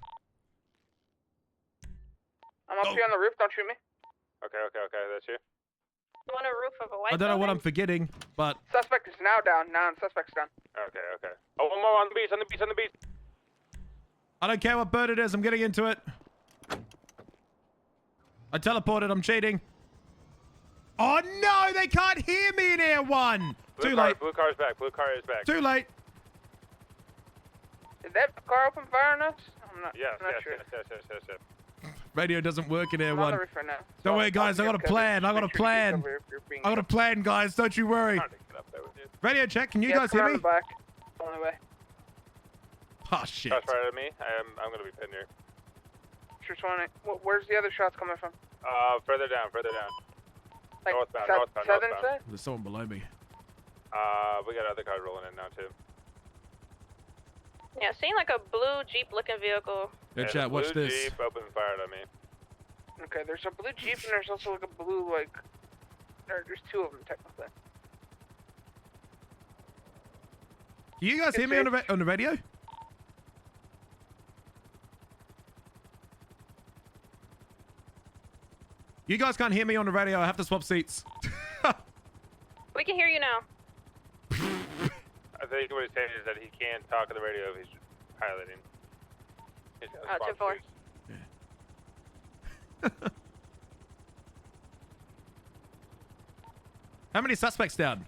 [SPEAKER 8] I'm up here on the roof. Don't shoot me.
[SPEAKER 9] Okay, that's you.
[SPEAKER 5] On a roof of a white
[SPEAKER 1] I don't know what
[SPEAKER 5] building?
[SPEAKER 1] I'm forgetting, but
[SPEAKER 8] Suspect is now down. Suspect's down.
[SPEAKER 9] Okay. Oh, one more on the beach, on the beach.
[SPEAKER 1] I don't care what bird it is. I'm getting into it. I teleported. I'm cheating. Oh no, they can't hear me in Air 1. Too late.
[SPEAKER 9] Blue car is back.
[SPEAKER 1] Too late.
[SPEAKER 8] Did that car open fire on us? I'm not sure.
[SPEAKER 9] Yes.
[SPEAKER 1] Radio doesn't work in Air
[SPEAKER 8] I'm on
[SPEAKER 1] 1.
[SPEAKER 8] the roof right now.
[SPEAKER 1] Don't worry, guys. I got a plan. I got a plan, guys. Don't you worry. Radio check. Can you guys hear me?
[SPEAKER 8] Back. Only way.
[SPEAKER 1] Oh shit.
[SPEAKER 9] Shots fired at me. I'm gonna be pinned here.
[SPEAKER 8] Sure, 20. Where's the other shots coming from?
[SPEAKER 9] Further down.
[SPEAKER 8] Like
[SPEAKER 9] Northbound.
[SPEAKER 8] southern side?
[SPEAKER 1] There's someone below me.
[SPEAKER 9] We got other cars rolling in now too.
[SPEAKER 5] Yeah, seeing like a blue Jeep looking vehicle.
[SPEAKER 1] Yeah, chat, watch
[SPEAKER 9] blue
[SPEAKER 1] this.
[SPEAKER 9] Jeep opened fire at me.
[SPEAKER 8] Okay, there's a blue Jeep and there's also like a blue, there's two of them technically.
[SPEAKER 1] Can you guys hear me on the radio? You guys can't hear me on the radio. I have to swap seats.
[SPEAKER 5] We can hear you now.
[SPEAKER 9] I think what he's saying is that he can't talk on the radio if he's piloting. He's got a
[SPEAKER 5] 10-4.
[SPEAKER 1] How many suspects down?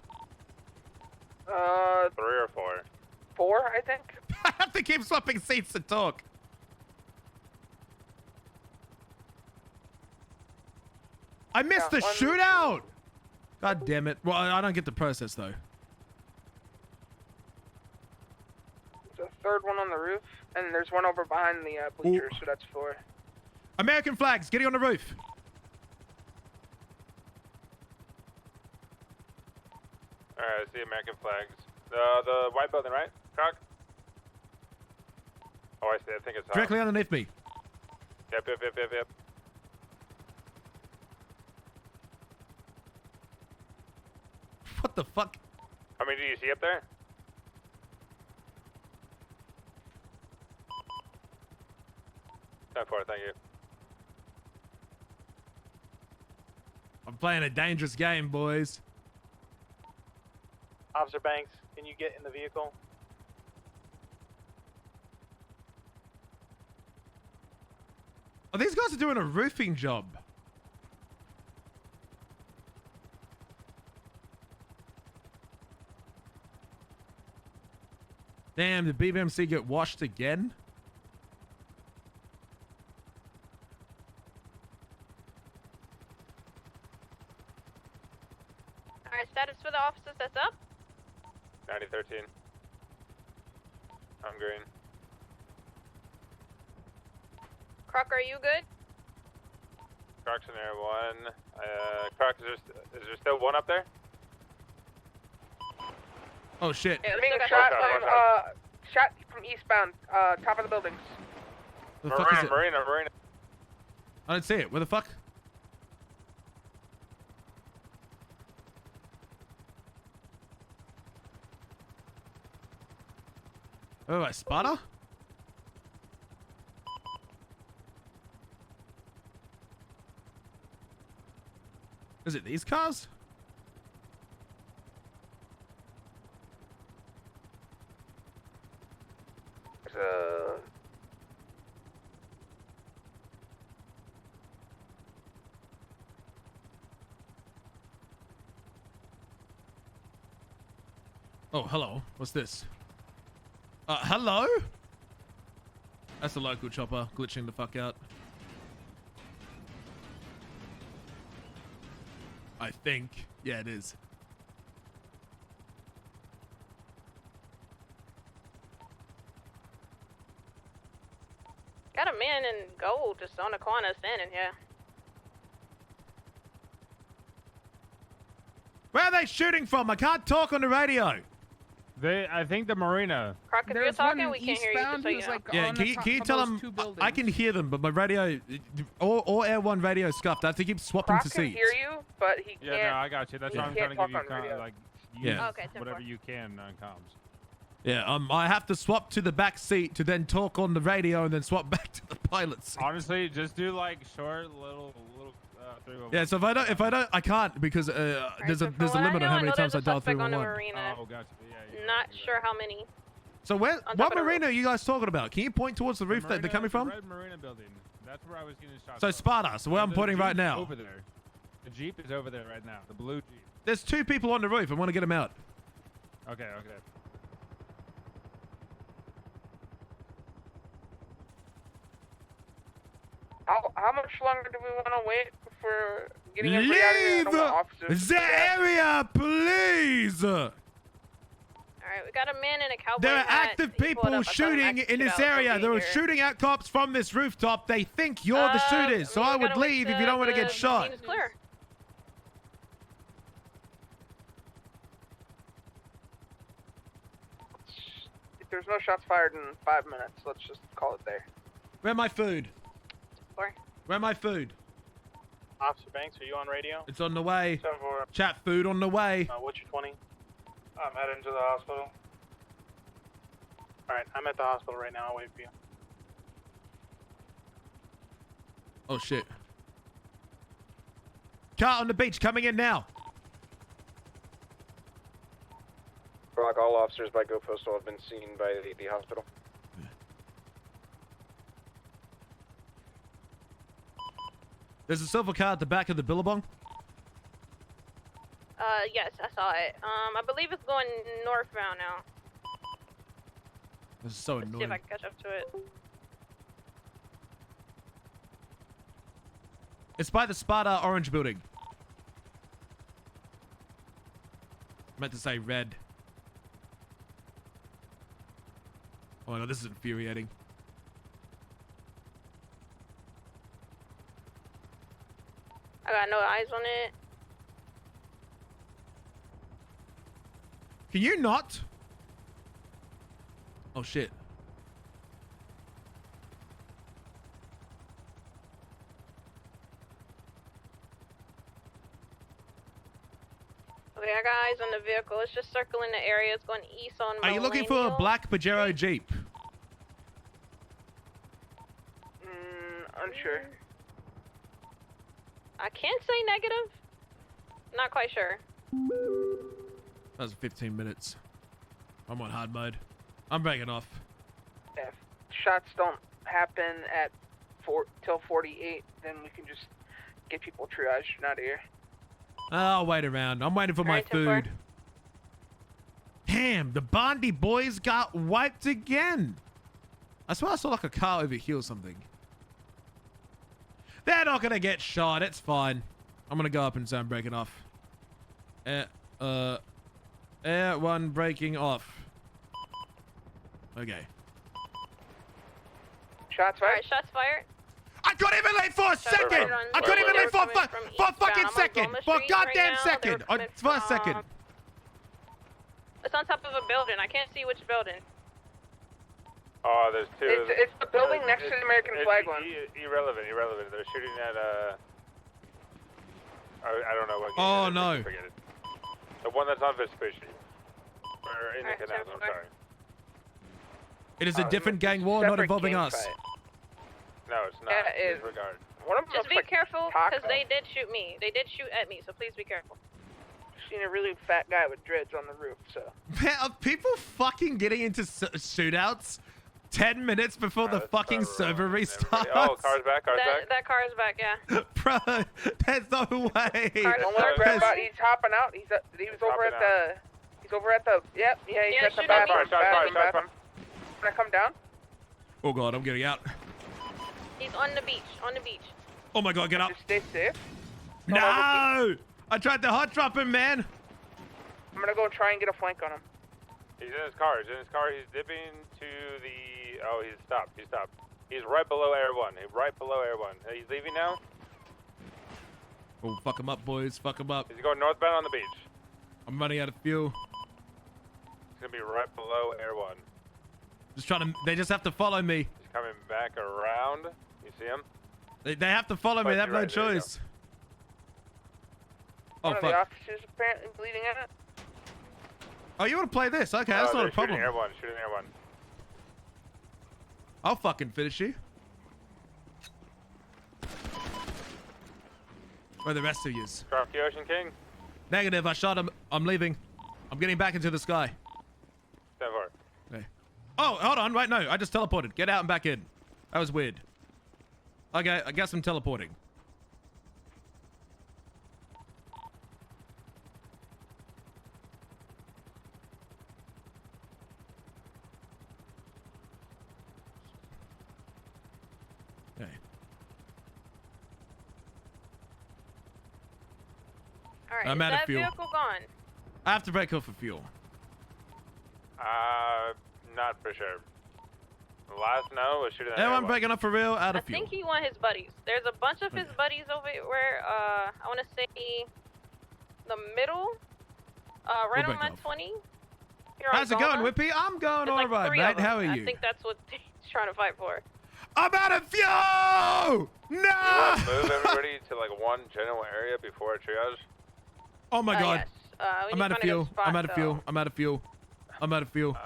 [SPEAKER 9] 3 or 4.
[SPEAKER 8] 4, I think.
[SPEAKER 1] I have to keep swapping seats to talk. I missed the shootout! God damn it. Well, I don't get the process, though.
[SPEAKER 8] There's a third one on the roof, and there's one over behind the bleachers, so that's 4.
[SPEAKER 1] American flags, getting on the roof.
[SPEAKER 9] Alright, I see American flags. The white building, right? Croc? Oh, I see. I think it's
[SPEAKER 1] Directly underneath me.
[SPEAKER 9] Yep.
[SPEAKER 1] What the fuck?
[SPEAKER 9] How many do you see up there? Thank you.
[SPEAKER 1] I'm playing a dangerous game, boys.
[SPEAKER 11] Officer Banks, can you get in the vehicle?
[SPEAKER 1] Oh, these guys are doing a roofing job. Damn, did BBMC get washed again?
[SPEAKER 5] Alright, status for the officers that's up?
[SPEAKER 9] 9013. I'm green.
[SPEAKER 5] Croc, are you good?
[SPEAKER 9] Croc's in there, one. Croc, is there still one up there?
[SPEAKER 1] Oh shit.
[SPEAKER 8] Yeah, being shot from eastbound, top of the buildings.
[SPEAKER 1] Where the fuck is it?
[SPEAKER 9] Marina.
[SPEAKER 1] I don't see it. Where the fuck? Oh, a spotter? Is it these cars? Oh, hello. What's this? Hello? That's the local chopper glitching the fuck out. I think. Yeah, it is.
[SPEAKER 5] Got a man in gold just on the corner standing here.
[SPEAKER 1] Where are they shooting from? I can't talk on the radio.
[SPEAKER 21] I think the marina.
[SPEAKER 5] Croc, if you're talking, we can't hear you, just so you know.
[SPEAKER 1] Yeah, can you tell them? I can hear them, but my radio, all Air 1 radio is scuffed. I have to keep swapping
[SPEAKER 8] Croc
[SPEAKER 1] to
[SPEAKER 8] can
[SPEAKER 1] seats.
[SPEAKER 8] hear you, but he can't.
[SPEAKER 21] Yeah, no, I got you. That's why I'm trying to give you like use
[SPEAKER 1] Yeah.
[SPEAKER 5] Okay, 10-4.
[SPEAKER 21] whatever you can on comms.
[SPEAKER 1] Yeah, I have to swap to the back seat to then talk on the radio and then swap back to the pilot seat.
[SPEAKER 21] Honestly, just do like short little 3-1.
[SPEAKER 1] Yeah, so if I don't, I can't because there's a limit on how many times I dial 311.
[SPEAKER 21] Oh, gotcha. Yeah,
[SPEAKER 5] Not sure how many.
[SPEAKER 1] So what marina are you guys talking about? Can you point towards the roof that they're coming from?
[SPEAKER 21] The red marina building. That's where I was getting shot.
[SPEAKER 1] So Sparta, so where I'm pointing right now.
[SPEAKER 21] Over there. The Jeep is over there right now. The blue Jeep.
[SPEAKER 1] There's 2 people on the roof. I want to get them out.
[SPEAKER 21] Okay.
[SPEAKER 8] How much longer do we want to wait for getting everybody out of here? I don't want officers
[SPEAKER 1] the area, please.
[SPEAKER 5] Alright, we got a man in a cowboy
[SPEAKER 1] There are
[SPEAKER 5] hat.
[SPEAKER 1] active
[SPEAKER 5] He pulled
[SPEAKER 1] people
[SPEAKER 5] up. I thought
[SPEAKER 1] shooting
[SPEAKER 5] Max
[SPEAKER 1] in this
[SPEAKER 5] shoot out
[SPEAKER 1] area.
[SPEAKER 5] over
[SPEAKER 1] They were
[SPEAKER 5] here.
[SPEAKER 1] shooting at cops from this rooftop. They think you're the shooters, so I would
[SPEAKER 5] gotta wait
[SPEAKER 1] leave if
[SPEAKER 5] till
[SPEAKER 1] you don't want to
[SPEAKER 5] the
[SPEAKER 1] get shot.
[SPEAKER 5] scene is clear.
[SPEAKER 8] If there's no shots fired in 5 minutes, let's just call it there.
[SPEAKER 1] Where my food? Where my food?
[SPEAKER 11] Officer Banks, are you on radio?
[SPEAKER 1] It's on the way.
[SPEAKER 11] 7-4.
[SPEAKER 1] Chat food on the way.
[SPEAKER 11] What's your 20? I'm heading to the hospital. Alright, I'm at the hospital right now. I'll wait for you.
[SPEAKER 1] Oh shit. Car on the beach coming in now.
[SPEAKER 2] Croc, all officers by Go Postal have been seen by the hospital.
[SPEAKER 1] There's a silver car at the back of the Billabong.
[SPEAKER 5] Yes, I saw it. I believe it's going northbound now.
[SPEAKER 1] This is so
[SPEAKER 5] See if
[SPEAKER 1] annoying.
[SPEAKER 5] I can catch up to it.
[SPEAKER 1] It's by the Sparta Orange building. I meant to say red. Oh my god, this is infuriating.
[SPEAKER 5] I got no eyes on it.
[SPEAKER 1] Can you not? Oh shit.
[SPEAKER 5] Okay, I got eyes on the vehicle. It's just circling the area. It's going east on
[SPEAKER 1] Are you looking for a
[SPEAKER 5] Millennial.
[SPEAKER 1] black Pajero Jeep?
[SPEAKER 8] Unsure.
[SPEAKER 5] I can't say negative. Not quite sure.
[SPEAKER 1] That was 15 minutes. I'm on hard mode. I'm breaking off.
[SPEAKER 8] If shots don't happen at till 48, then we can just get people triaged out of here.
[SPEAKER 1] I'll wait around. I'm waiting for my
[SPEAKER 8] Alright, 10-4.
[SPEAKER 1] food. Damn, the Bondi boys got wiped again. I swear I saw like a car over here or something. They're not gonna get shot. It's fine. I'm gonna go up and say I'm breaking off. Air 1 breaking off. Okay.
[SPEAKER 8] Shots fired.
[SPEAKER 5] Alright, shots fired.
[SPEAKER 1] I couldn't even leave for a second. I couldn't even leave for a fucking second. For a goddamn second. For a second.
[SPEAKER 5] It's on top of a building. I can't see which building.
[SPEAKER 9] Oh, there's two.
[SPEAKER 8] It's the building next to the American flag one.
[SPEAKER 9] Irrelevant. They're shooting at I don't know what.
[SPEAKER 1] Oh no.
[SPEAKER 9] Forget it. The one that's on Vespucci. Or in the canal. I'm sorry.
[SPEAKER 1] It is a different gang war, not involving us.
[SPEAKER 9] No, it's not.
[SPEAKER 8] Yeah, it is.
[SPEAKER 9] Disregard.
[SPEAKER 8] One of them
[SPEAKER 5] Just
[SPEAKER 8] looks
[SPEAKER 5] be
[SPEAKER 8] like
[SPEAKER 5] careful,
[SPEAKER 8] Taco.
[SPEAKER 5] because they did shoot me. They did shoot at me, so please be careful.
[SPEAKER 8] Seen a really fat guy with dreads on the roof, so.
[SPEAKER 1] Man, are people fucking getting into shootouts 10 minutes before the fucking server restarts?
[SPEAKER 9] Oh, car's back.
[SPEAKER 5] That car is back, yeah.
[SPEAKER 1] Bro, there's no way.
[SPEAKER 8] Don't let him grab out. He's hopping out. He was over at the. He's over at the. Yep. Yeah. He's at the bathroom. Bathroom. Can I come down?
[SPEAKER 1] Oh god, I'm getting out.
[SPEAKER 5] He's on the beach. On the beach.
[SPEAKER 1] Oh my god, get up.
[SPEAKER 8] Just stay safe.
[SPEAKER 1] No! I tried to hot drop him, man.
[SPEAKER 8] I'm gonna go try and get a flank on him.
[SPEAKER 9] He's in his car. He's dipping to the. Oh, he's stopped. He's right below Air 1. Right below Air 1. He's leaving now.
[SPEAKER 1] Oh, fuck him up, boys. Fuck him up.
[SPEAKER 9] He's going northbound on the beach.
[SPEAKER 1] I'm running out of fuel.
[SPEAKER 9] He's gonna be right below Air 1.
[SPEAKER 1] Just trying to. They just have to follow me.
[SPEAKER 9] He's coming back around. You see him?
[SPEAKER 1] They have to follow me. They have no choice. Oh,
[SPEAKER 8] One of
[SPEAKER 1] fuck.
[SPEAKER 8] the officers apparently bleeding out.
[SPEAKER 1] Oh, you want to play this? Okay, that's not a problem.
[SPEAKER 9] Shooting Air 1.
[SPEAKER 1] I'll fucking finish you. Where are the rest of yous?
[SPEAKER 9] Croc the Ocean King.
[SPEAKER 1] Negative, I shot him. I'm leaving. I'm getting back into the sky.
[SPEAKER 9] Stand for.
[SPEAKER 1] Okay. Oh, hold on. Wait, no. I just teleported. Get out and back in. That was weird. Okay, I guess I'm teleporting. Okay.
[SPEAKER 5] Alright,
[SPEAKER 1] I'm
[SPEAKER 5] is
[SPEAKER 1] out of
[SPEAKER 5] that
[SPEAKER 1] fuel.
[SPEAKER 5] vehicle gone?
[SPEAKER 1] I have to break off for fuel.
[SPEAKER 9] Not for sure. The last no was shooting at
[SPEAKER 1] Everyone
[SPEAKER 9] Air 1.
[SPEAKER 1] breaking up for real, out
[SPEAKER 5] I
[SPEAKER 1] of fuel.
[SPEAKER 5] think he want his buddies. There's a bunch of his buddies over where, I want to say the middle, right
[SPEAKER 1] We'll
[SPEAKER 5] on
[SPEAKER 1] break
[SPEAKER 5] my
[SPEAKER 1] off.
[SPEAKER 5] 20. Here on
[SPEAKER 1] How's it going,
[SPEAKER 5] Goma.
[SPEAKER 1] Whippy? I'm going
[SPEAKER 5] There's
[SPEAKER 1] all
[SPEAKER 5] like
[SPEAKER 1] right,
[SPEAKER 5] 3 of
[SPEAKER 1] mate.
[SPEAKER 5] them.
[SPEAKER 1] How are
[SPEAKER 5] I
[SPEAKER 1] you?
[SPEAKER 5] think that's what he's trying to fight for.
[SPEAKER 1] I'm out of fuel!
[SPEAKER 9] You
[SPEAKER 1] No!
[SPEAKER 9] want to move everybody to like one general area before a triage?
[SPEAKER 1] Oh my god.
[SPEAKER 5] Yes. We
[SPEAKER 1] I'm
[SPEAKER 5] need
[SPEAKER 1] out
[SPEAKER 5] to
[SPEAKER 1] of
[SPEAKER 5] find a good
[SPEAKER 1] fuel.
[SPEAKER 5] spot,
[SPEAKER 1] I'm out of
[SPEAKER 5] though.
[SPEAKER 1] fuel. I'm out of fuel. I'm out of fuel.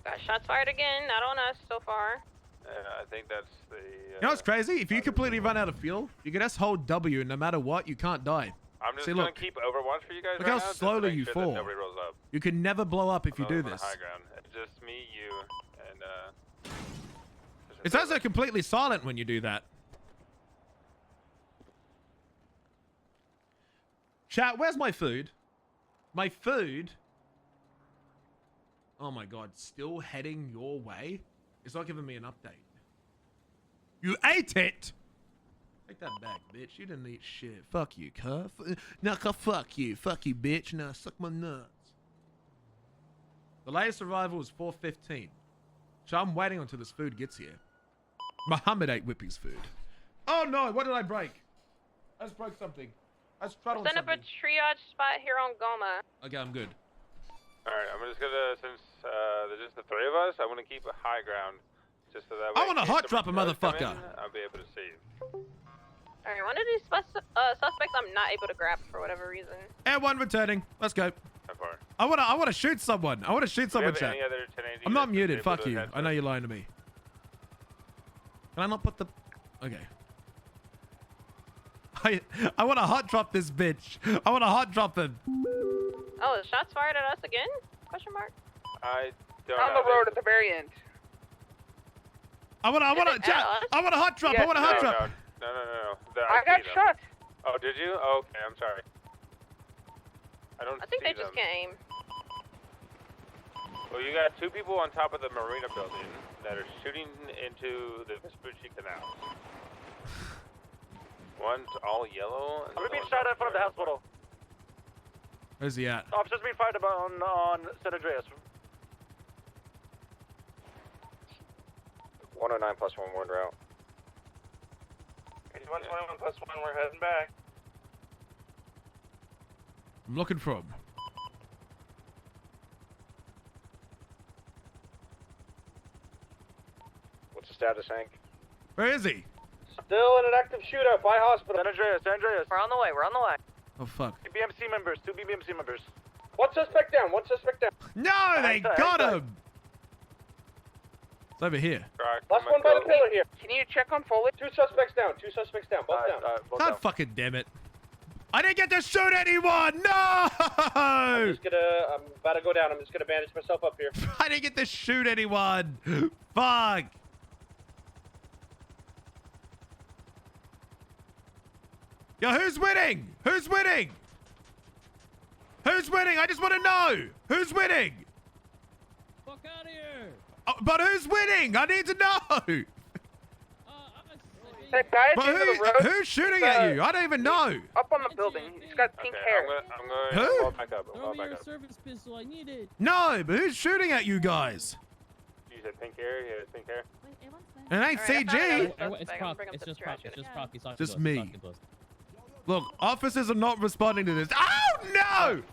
[SPEAKER 5] Got shots fired again. Not on us so far.
[SPEAKER 9] I think that's the.
[SPEAKER 1] You know what's crazy? If you completely run out of fuel, you can just hold W and no matter what, you can't die.
[SPEAKER 9] I'm just
[SPEAKER 1] See,
[SPEAKER 9] gonna
[SPEAKER 1] look.
[SPEAKER 9] keep Overwatch for you guys
[SPEAKER 1] Look
[SPEAKER 9] right
[SPEAKER 1] how
[SPEAKER 9] now. just to
[SPEAKER 1] slowly
[SPEAKER 9] make
[SPEAKER 1] you
[SPEAKER 9] sure
[SPEAKER 1] fall.
[SPEAKER 9] That nobody rolls up.
[SPEAKER 1] You can never blow up if you do
[SPEAKER 9] I'm on
[SPEAKER 1] this.
[SPEAKER 9] high ground. It's just me, you, and
[SPEAKER 1] It's also completely silent when you do that. Chat, where's my food? My food? Oh my god, still heading your way? It's not giving me an update. You ate it! Take that back, bitch. You didn't eat shit. Fuck you, cuh. Nuh, fuck you. Fuck you, bitch. Now suck my nuts. The latest arrival is 4:15. So I'm waiting until this food gets here. Muhammad ate Whippy's food. Oh no, what did I break? I just broke something. I just trod on
[SPEAKER 5] Set up a
[SPEAKER 1] something.
[SPEAKER 5] triage spot here on Goma.
[SPEAKER 1] Okay, I'm good.
[SPEAKER 9] Alright, I'm just gonna, since there's just the 3 of us, I want to keep a high ground. Just so that way.
[SPEAKER 1] I wanna
[SPEAKER 9] in case
[SPEAKER 1] hot drop a
[SPEAKER 9] somebody does come
[SPEAKER 1] motherfucker.
[SPEAKER 9] in, I'll be able to see you.
[SPEAKER 5] Alright, Alright, one of these suspects I'm not able to grab for whatever reason.
[SPEAKER 1] Air 1 returning. Let's go. I wanna shoot someone. I wanna shoot someone, chat. I'm not muted. Fuck you. I know you're lying to me. Can I not put the... Okay. I want to hot drop this bitch. I want to hot drop him.
[SPEAKER 5] Oh, the shots fired at us again? Question mark.
[SPEAKER 9] I don't
[SPEAKER 8] On the road at the very end.
[SPEAKER 1] I want to hot drop.
[SPEAKER 8] Yes,
[SPEAKER 1] I want to hot drop.
[SPEAKER 9] No.
[SPEAKER 8] I got shot.
[SPEAKER 9] Oh, did you? Oh, okay, I'm sorry.
[SPEAKER 5] I think they just came.
[SPEAKER 9] Well, you got two people on top of the marina building that are shooting into the Vespucci Canal. One's all yellow.
[SPEAKER 17] I'm being shot at in front of the hospital.
[SPEAKER 1] Where's he at?
[SPEAKER 17] Officers being fired on San Andreas.
[SPEAKER 2] 109 plus 1, we're en route.
[SPEAKER 11] 121 plus 1, we're heading back.
[SPEAKER 1] I'm looking for him.
[SPEAKER 2] What's the status, Hank?
[SPEAKER 1] Where is he?
[SPEAKER 2] Still in an active shootout by hospital.
[SPEAKER 17] San Andreas.
[SPEAKER 5] We're on the way,
[SPEAKER 1] Oh, fuck.
[SPEAKER 17] Two BMC members.
[SPEAKER 2] One suspect down,
[SPEAKER 1] No, they got him. It's over here.
[SPEAKER 2] Last one by the pillar here.
[SPEAKER 8] Can you check on Foley?
[SPEAKER 2] Two suspects down, both down.
[SPEAKER 1] God fucking damn it. I didn't get to shoot anyone! No!
[SPEAKER 2] I'm about to go down. I'm just gonna bandage myself up here.
[SPEAKER 1] I didn't get to shoot anyone! Fuck! Yo, who's winning? Who's winning? Who's winning? I just want to know! Who's winning?
[SPEAKER 18] Fuck out of here!
[SPEAKER 1] Oh, but who's winning? I need to know!
[SPEAKER 8] That guy at
[SPEAKER 1] But
[SPEAKER 8] the end of the road.
[SPEAKER 1] who's shooting at you? I don't even know.
[SPEAKER 8] Up on the building. He's got pink hair.
[SPEAKER 9] I'm going
[SPEAKER 1] Who?
[SPEAKER 9] to back up.
[SPEAKER 18] Throw me your service pistol, I need it.
[SPEAKER 1] No, but who's shooting at you guys?
[SPEAKER 9] You said pink hair? Yeah, pink hair.
[SPEAKER 1] It ain't CG.
[SPEAKER 18] It's Croc. It's just Croc. It's just Croc. He's talking
[SPEAKER 1] Just
[SPEAKER 18] to us.
[SPEAKER 1] me.
[SPEAKER 18] He's talking to us.
[SPEAKER 1] Look, officers are not responding to this. Oh, no!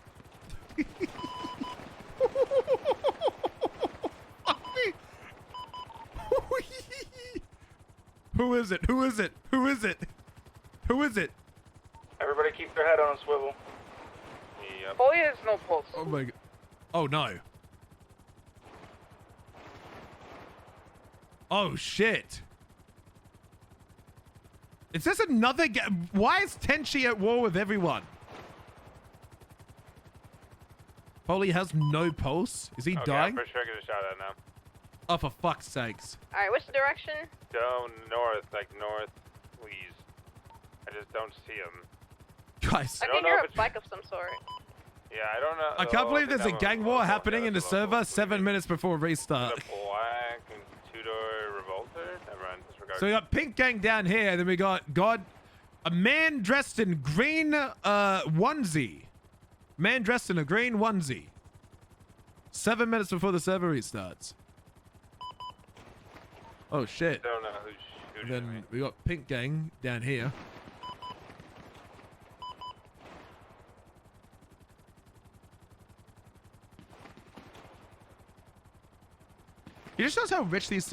[SPEAKER 1] Who is it? Who is it? Who is it? Who is it?
[SPEAKER 11] Everybody keep their head on a swivel.
[SPEAKER 9] Yep.
[SPEAKER 8] Foley has no pulse.
[SPEAKER 1] Oh my god. Oh no. Oh shit. Is this another why is Tenchi at war with everyone? Foley has no pulse? Is he dying?
[SPEAKER 9] I'm for sure get a shot at now.
[SPEAKER 1] Oh, for fuck's sakes.
[SPEAKER 5] Alright, which direction?
[SPEAKER 9] Go north, like north, please. I just don't see him.
[SPEAKER 1] Guys.
[SPEAKER 5] I can hear a bike of some sort.
[SPEAKER 9] Yeah, I don't know.
[SPEAKER 1] I can't believe there's a gang war happening in the server 7 minutes before restart.
[SPEAKER 9] Black and two-door revolter. Never mind. Disregard.
[SPEAKER 1] So we got pink gang down here, and then we got a man dressed in green onesie. Man dressed in a green onesie. 7 minutes before the server restarts. Oh shit.
[SPEAKER 9] Don't know who's shooting.
[SPEAKER 1] And then we got pink gang down here. It just shows how rich these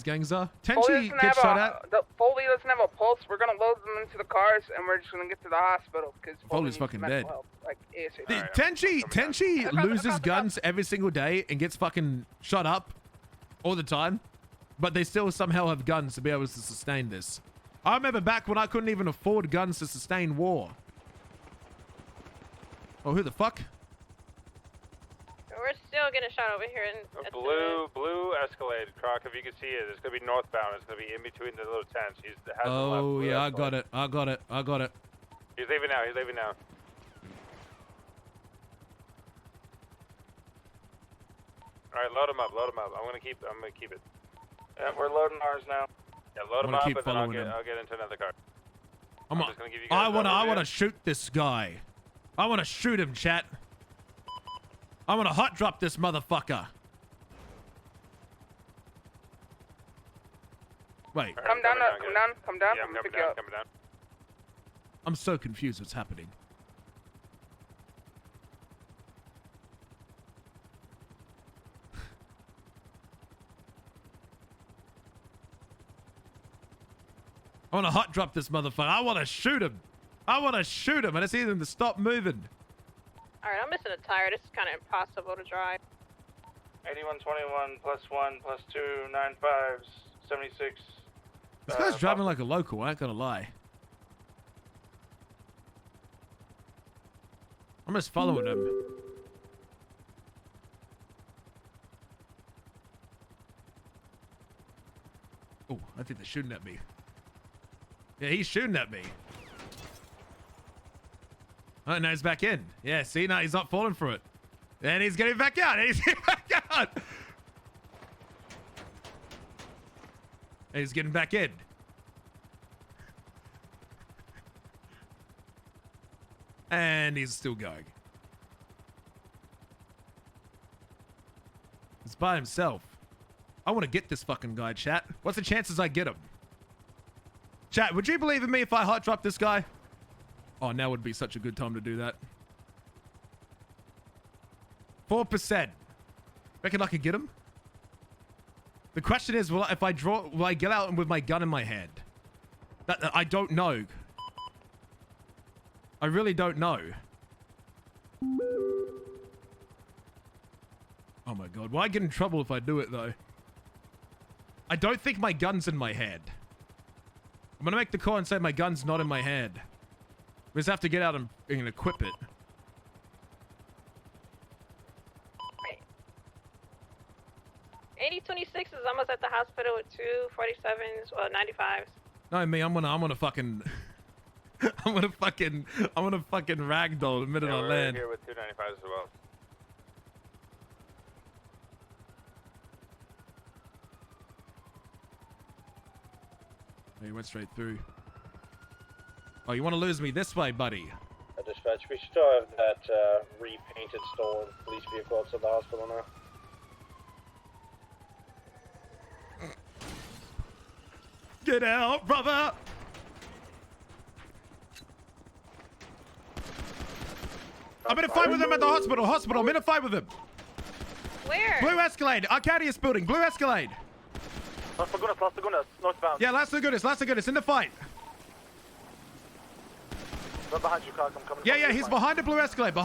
[SPEAKER 1] gangs are. Tenchi gets shot at.
[SPEAKER 8] Foley doesn't have a pulse. We're gonna load them into the cars, and we're just gonna get to the hospital because
[SPEAKER 1] Foley's fucking dead.
[SPEAKER 8] Like ASAP.
[SPEAKER 1] Tenchi loses guns every single day and gets fucking shot up all the time, but they still somehow have guns to be able to sustain this. I remember back when I couldn't even afford guns to sustain war. Oh, who the fuck?
[SPEAKER 5] We're still getting shot over here in
[SPEAKER 9] Blue Escalade, Croc, if you can see it, it's gonna be northbound. It's gonna be in between the little tents.
[SPEAKER 1] Oh yeah, I got it.
[SPEAKER 9] He's leaving now. All right, load him up. I'm gonna keep it.
[SPEAKER 11] Yeah, we're loading ours now.
[SPEAKER 9] Yeah, load him up, and then I'll get into another car. I'm just gonna give you guys
[SPEAKER 1] I wanna shoot this guy. I wanna shoot him, chat. I wanna hot drop this motherfucker. Wait.
[SPEAKER 8] Come down.
[SPEAKER 9] Yeah,
[SPEAKER 8] I'm
[SPEAKER 9] coming down.
[SPEAKER 1] I'm so confused what's happening. I want to hot drop this motherfucker. I want to shoot him. I just need him to stop moving.
[SPEAKER 5] Alright, I'm missing a tire. This is kind of impossible to drive.
[SPEAKER 11] 8121 plus 1 plus 2, 95s, 76.
[SPEAKER 1] This guy's driving like a local, I ain't gonna lie. I'm just following him. Oh, I think they're shooting at me. Yeah, he's shooting at me. Oh, now he's back in. Yeah, see, now he's not falling for it. And he's getting back out. And he's getting back out. And he's getting back in. And he's still going. He's by himself. I want to get this fucking guy, chat. What's the chances I get him? Chat, would you believe in me if I hot drop this guy? Oh, now would be such a good time to do that. 4%. Reckon I could get him? The question is, will I get out with my gun in my hand? I don't know. I really don't know. Oh my god, will I get in trouble if I do it though? I don't think my gun's in my hand. I'm gonna make the call and say my gun's not in my hand. We just have to get out and equip it.
[SPEAKER 5] 8026 is almost at the hospital with 247s, 95s.
[SPEAKER 1] No, me, I'm gonna fucking I'm gonna fucking ragdoll the minute I land.
[SPEAKER 9] Here with 295s as well.
[SPEAKER 1] He went straight through. Oh, you want to lose me this way, buddy?
[SPEAKER 2] Dispatch, we still have that repainted stolen police vehicle outside the hospital now.
[SPEAKER 1] Get out, brother! I'm in a fight with him at the hospital. I'm in a fight with him.
[SPEAKER 5] Where?
[SPEAKER 1] Blue Escalade, Arcadius building, Blue Escalade.
[SPEAKER 9] Las Lagunas, northbound.
[SPEAKER 1] Yeah, Las Lagunas, in the fight.
[SPEAKER 9] Right behind you, Croc. I'm coming.
[SPEAKER 1] Yeah, he's behind the Blue Escalade, in the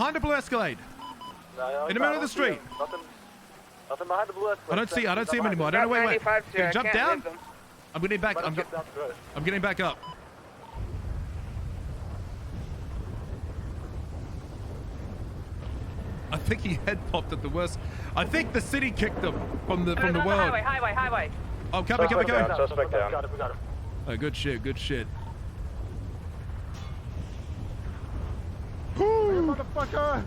[SPEAKER 1] middle of the street.
[SPEAKER 9] Nothing behind the Blue Escalade.
[SPEAKER 1] I don't see him anymore. I don't know where he went. Can you jump down? I'm getting back. I'm getting back up. I think he head popped at the worst. I think the city kicked him from the world.
[SPEAKER 5] Highway.
[SPEAKER 1] Oh, coming.
[SPEAKER 9] Suspect down. We got him.
[SPEAKER 1] Oh, good shit.
[SPEAKER 9] Motherfucker!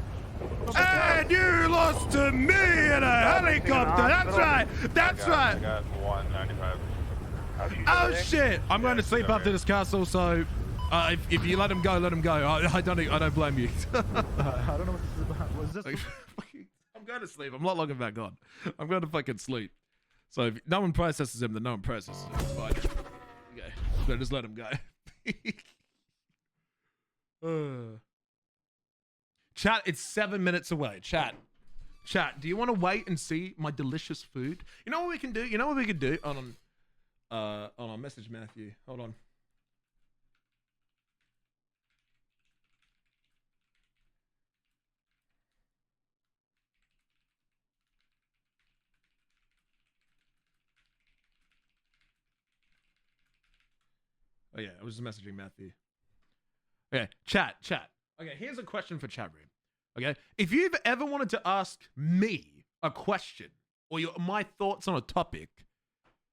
[SPEAKER 1] And you lost to me in a helicopter. That's right.
[SPEAKER 9] I got 195.
[SPEAKER 1] Oh shit! I'm going to sleep after this castle, so if you let him go, let him go. I don't blame you.
[SPEAKER 9] I don't know what this is about. Was this?
[SPEAKER 1] I'm going to sleep. I'm not logging back on. I'm going to fucking sleep. So if no one processes him, then no one processes him. It's fine. Okay, so just let him go. Chat, it's 7 minutes away. Chat, do you want to wait and see my delicious food? You know what we can do? Hold on, message Matthew. Hold on. Oh yeah, I was just messaging Matthew. Okay, chat. Okay, here's a question for chat room. Okay, if you've ever wanted to ask me a question or my thoughts on a topic,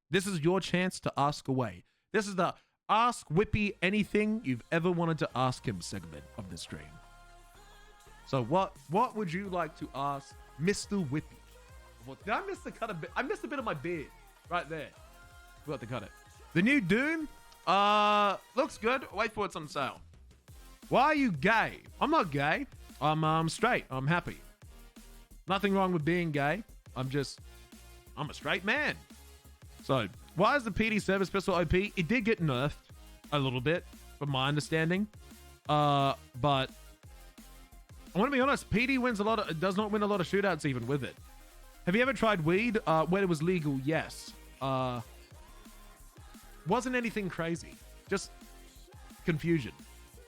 [SPEAKER 1] this is your chance to ask away. This is the Ask Whippy anything you've ever wanted to ask him segment of the stream. So what would you like to ask Mr. Whippy? Did I miss the cut a bit? I missed a bit of my beard right there. Forgot to cut it. The new Doom looks good. Wait for it's on sale. Why are you gay? I'm not gay. I'm straight. I'm happy. Nothing wrong with being gay. I'm a straight man. So, why is the PD service pistol OP? It did get nerfed a little bit, from my understanding. But I want to be honest. PD does not win a lot of shootouts even with it. Have you ever tried weed? When it was legal, yes. Wasn't anything crazy. Just confusion.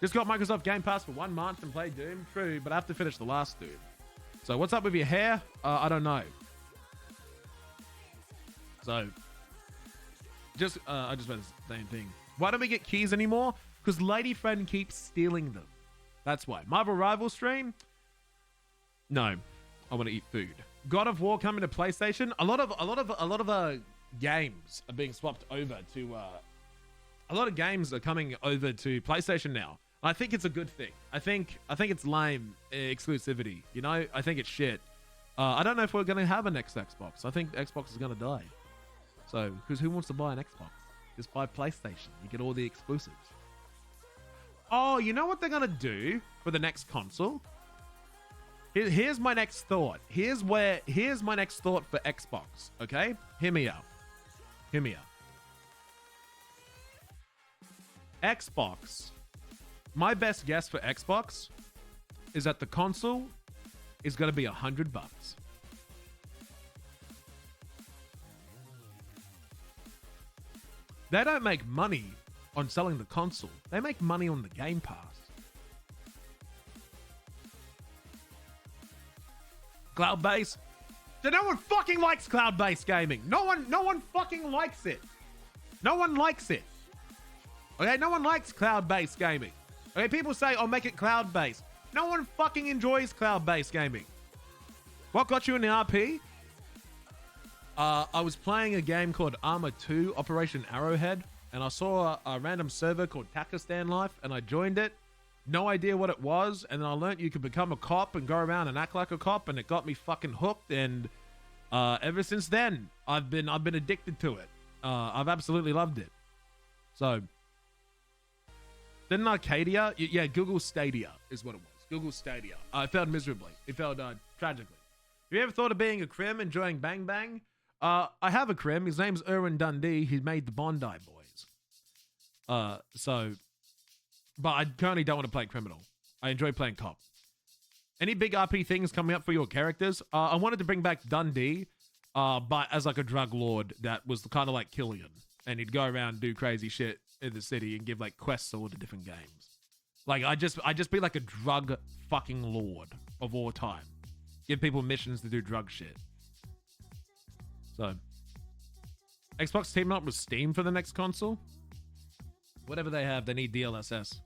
[SPEAKER 1] Just got Microsoft Game Pass for 1 month and played Doom. True, but I have to finish the last Doom. So what's up with your hair? I don't know. So, I just read the same thing. Why don't we get keys anymore? Because Lady Friend keeps stealing them. That's why. Marvel Rival stream? No, I want to eat food. God of War coming to PlayStation. A lot of games are being swapped over to. A lot of games are coming over to PlayStation now. I think it's a good thing. I think it's lame exclusivity. You know, I think it's shit. I don't know if we're gonna have a next Xbox. I think Xbox is gonna die. So, because who wants to buy an Xbox? Just buy PlayStation. You get all the exclusives. Oh, you know what they're gonna do for the next console? Here's my next thought. Here's my next thought for Xbox. Okay, hear me out. Hear me out. Xbox. My best guess for Xbox is that the console is gonna be $100. They don't make money on selling the console. They make money on the Game Pass. Cloud-based? No one fucking likes cloud-based gaming. No one fucking likes it. No one likes it. Okay, no one likes cloud-based gaming. Okay, people say, "Oh, make it cloud-based." No one fucking enjoys cloud-based gaming. What got you in the RP? I was playing a game called Arma 2 Operation Arrowhead, and I saw a random server called Takistan Life, and I joined it. No idea what it was, and then I learned you could become a cop and go around and act like a cop, and it got me fucking hooked. And ever since then, I've been addicted to it. I've absolutely loved it. So, didn't Arcadia? Yeah, Google Stadia is what it was. Google Stadia. It failed miserably. It failed tragically. Have you ever thought of being a crim, enjoying Bang Bang? I have a crim. His name's Erwin Dundee. He made the Bondi Boys. But I currently don't want to play criminal. I enjoy playing cop. Any big RP things coming up for your characters? I wanted to bring back Dundee, but as like a drug lord that was kind of like Killian, and he'd go around and do crazy shit in the city and give like quests to all the different games. Like I just be like a drug fucking lord of all time. Give people missions to do drug shit. So, Xbox teaming up with Steam for the next console? Whatever they have, they need DLSS.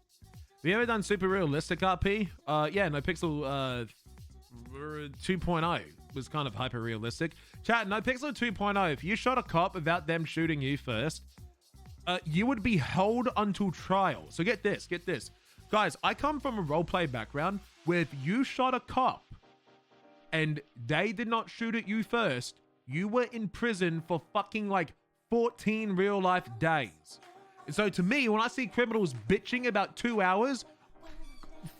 [SPEAKER 1] Have you ever done super realistic RP? Yeah, NoPixel 2.0 was kind of hyper realistic. Chat, NoPixel 2.0, if you shot a cop without them shooting you first, you would be held until trial. So get this. Guys, I come from a roleplay background where if you shot a cop and they did not shoot at you first, you were in prison for fucking like 14 real life days. So to me, when I see criminals bitching about 2 hours,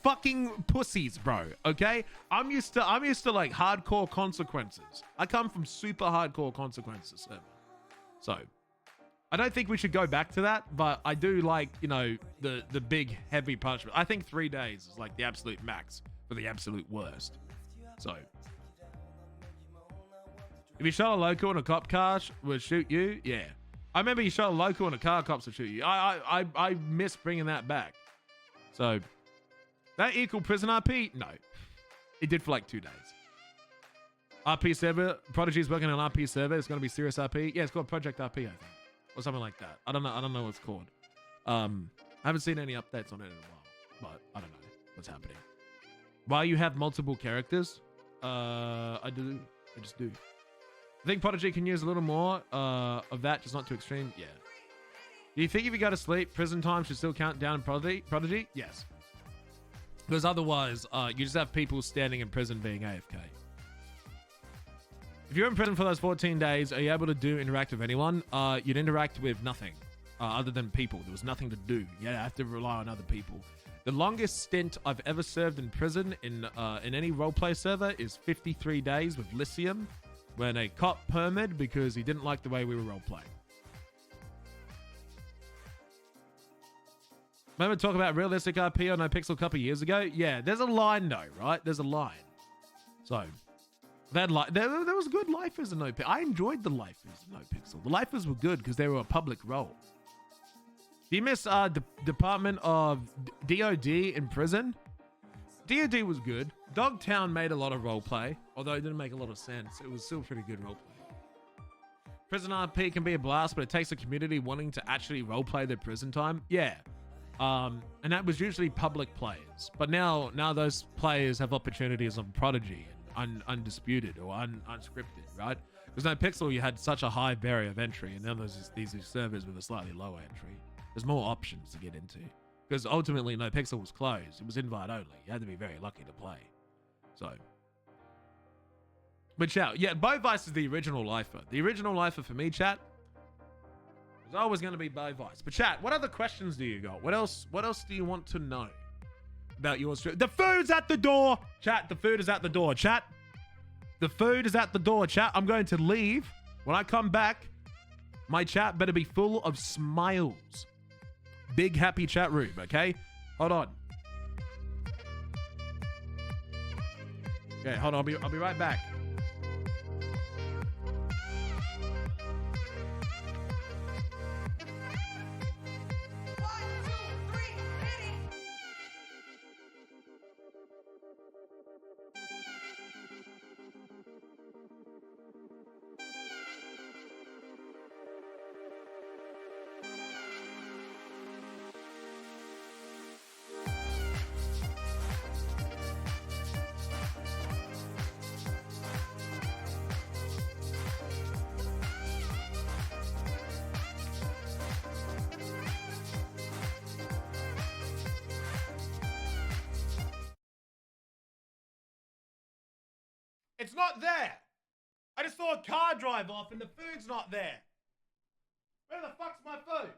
[SPEAKER 1] fucking pussies, bro. Okay, I'm used to like hardcore consequences. I come from super hardcore consequences. So I don't think we should go back to that, but I do like, you know, the big heavy punishment. I think 3 days is like the absolute max for the absolute worst. So if you shot a local and a cop car would shoot you, yeah. I remember you shot a local and a car, cops would shoot you. I miss bringing that back. So, that equal prison RP? No. It did for like 2 days. RP server, Prodigy's working on RP server. It's going to be serious RP. Yeah, it's called Project RP, I think. Or something like that. I don't know what it's called. I haven't seen any updates on it in a while. But I don't know what's happening. While you have multiple characters, I just do. I think Prodigy can use a little more of that, just not too extreme. Yeah. Do you think if you go to sleep, prison time should still count down in Prodigy? Yes. Because otherwise, you just have people standing in prison being AFK. If you're in prison for those 14 days, are you able to interact with anyone? You'd interact with nothing other than people. There was nothing to do. You have to rely on other people. The longest stint I've ever served in prison in any roleplay server is 53 days with Lycium, when a cop permed because he didn't like the way we were role-playing. Remember talking about realistic RP on NoPixel a couple of years ago? Yeah, there's a line though, right? There's a line. So, there was good lifers in NoPixel. I enjoyed the lifers in NoPixel. The lifers were good because they were a public role. Do you miss Department of DOD in prison? DOD was good. Dogtown made a lot of roleplay, although it didn't make a lot of sense. It was still pretty good roleplay. Prison RP can be a blast, but it takes a community wanting to actually roleplay their prison time. Yeah. And that was usually public players. But now those players have opportunities on Prodigy and Undisputed or Unscripted, right? Because no Pixel, you had such a high barrier of entry, and now there's these servers with a slightly lower entry. There's more options to get into. Because ultimately, no Pixel was closed. It was invite only. You had to be very lucky to play. So. But chat, yeah, Bovice is the original lifer. The original lifer for me, chat, is always going to be Bovice. But chat, what other questions do you got? What else do you want to know about your stream? The food's at the door! Chat, the food is at the door. Chat, the food is at the door. Chat, I'm going to leave. When I come back, my chat better be full of smiles. Big happy chat room, okay? Hold on. Okay, hold on. I'll be right back. It's not there. I just saw a car drive off and the food's not there. Where the fuck's my food?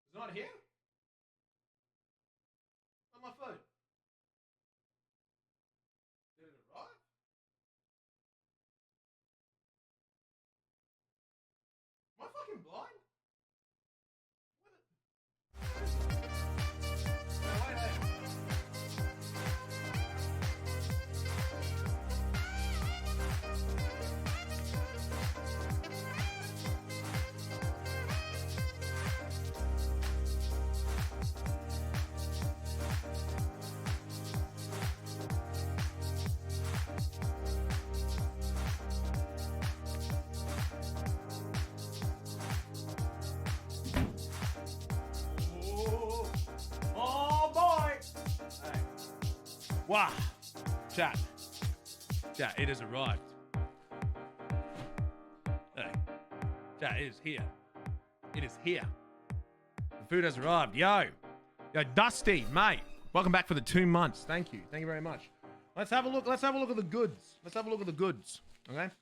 [SPEAKER 1] It's not here? Where's my food? Did it arrive? Am I fucking blind? Wow. Chat, it has arrived. Hey. Chat, it is here. It is here. The food has arrived. Yo, Dusty, mate. Welcome back for the 2 months. Thank you. Thank you very much. Let's have a look. Let's have a look at the goods. Let's have a look at the goods. Okay? Let's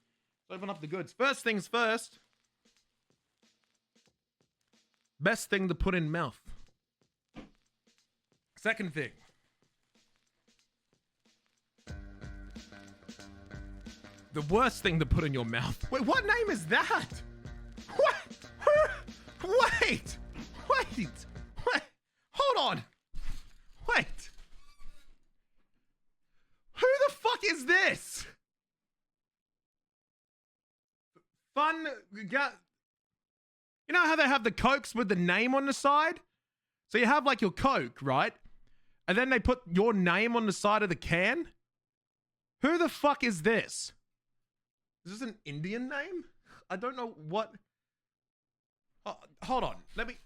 [SPEAKER 1] open up the goods. First things first. Best thing to put in mouth. Second thing. The worst thing to put in your mouth. Wait, what name is that? What? Wait. Hold on. Wait. Who the fuck is this? Fun. You know how they have the Cokes with the name on the side? So you have like your Coke, right? And then they put your name on the side of the can? Who the fuck is this? Is this an Indian name? I don't know what. Oh, hold on. Let me.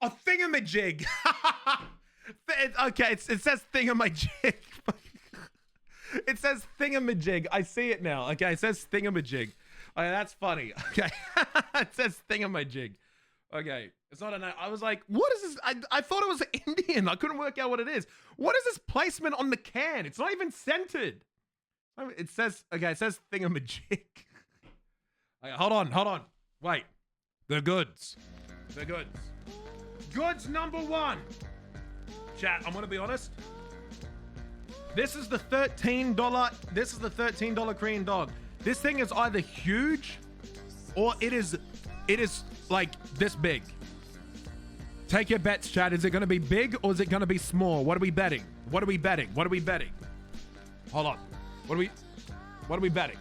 [SPEAKER 1] A thingamajig. Okay, it says thingamajig. It says thingamajig. I see it now. Okay, it says thingamajig. Okay, that's funny. Okay, it says thingamajig. Okay, it's not a name. I was like, what is this? I thought it was Indian. I couldn't work out what it is. What is this placement on the can? It's not even scented. It says, okay, it says thingamajig. Okay, hold on. Wait. The goods. Goods number one. Chat, I'm gonna be honest. This is the $13 Korean dog. This thing is either huge or it is like this big. Take your bets, chat. Is it going to be big or is it going to be small? What are we betting? Hold on. What are we betting?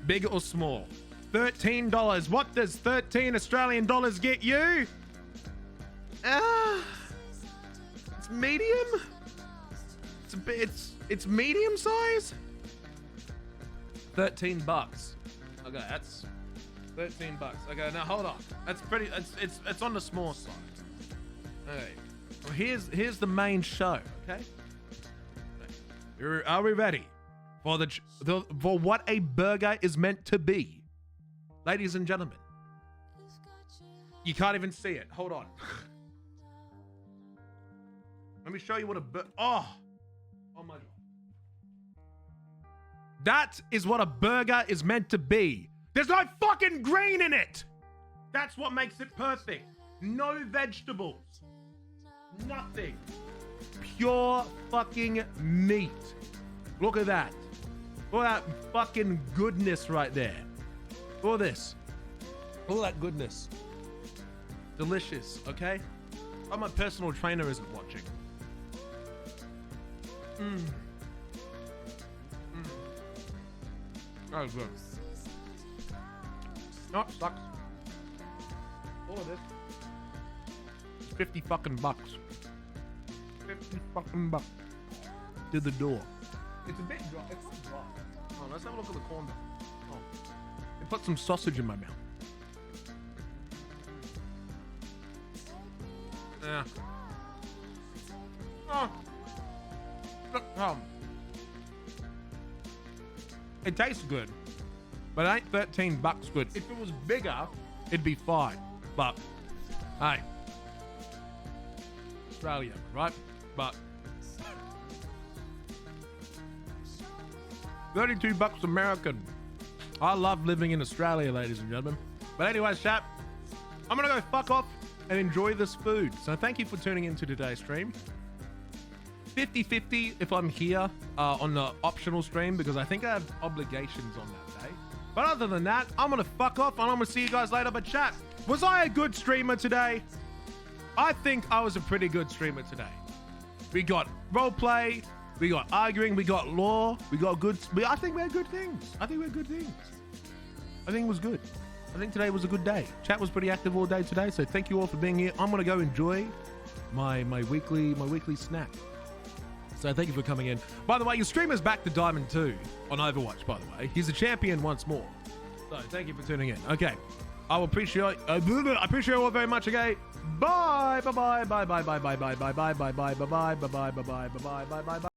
[SPEAKER 1] Big or small? $13. What does 13 Australian dollars get you? It's medium. It's medium size. $13. Okay, that's $13. Okay, now hold on. That's pretty. It's on the small side. Okay. Well, here's the main show. Okay. Are we ready for for what a burger is meant to be, ladies and gentlemen? You can't even see it. Hold on. Let me show you what a oh my god. That is what a burger is meant to be. There's no fucking green in it. That's what makes it perfect. No vegetables. Nothing. Pure fucking meat. Look at that. Look at that fucking goodness right there. Look at this. Look at that goodness. Delicious, okay? Oh, my personal trainer isn't watching. Oh, good. No, it sucks. All of this. It's 50 fucking bucks. 50 fucking bucks. To the door. It's a bit dry. It's not dry. Oh, let's have a look at the corn dog. Oh. They put some sausage in my mouth. Yeah. Oh. It tastes good, but it ain't 13 bucks good. If it was bigger, it'd be fine. But, hey, Australia, right? But 32 bucks American. I love living in Australia, ladies and gentlemen. But anyways, chat, I'm gonna go fuck off and enjoy this food. So thank you for tuning into today's stream. 50-50 if I'm here on the optional stream, because I think I have obligations on that day. But other than that, I'm gonna fuck off and I'm gonna see you guys later. But chat, was I a good streamer today? I think I was a pretty good streamer today. We got roleplay, we got arguing, we got law, we got good. I think we had good things. I think it was good. I think today was a good day. Chat was pretty active all day today, so thank you all for being here. I'm gonna go enjoy my weekly snack. So thank you for coming in. By the way, your streamer's back to Diamond 2 on Overwatch, by the way. He's a champion once more. So thank you for tuning in. Okay. I appreciate you all very much, okay? Bye. Bye.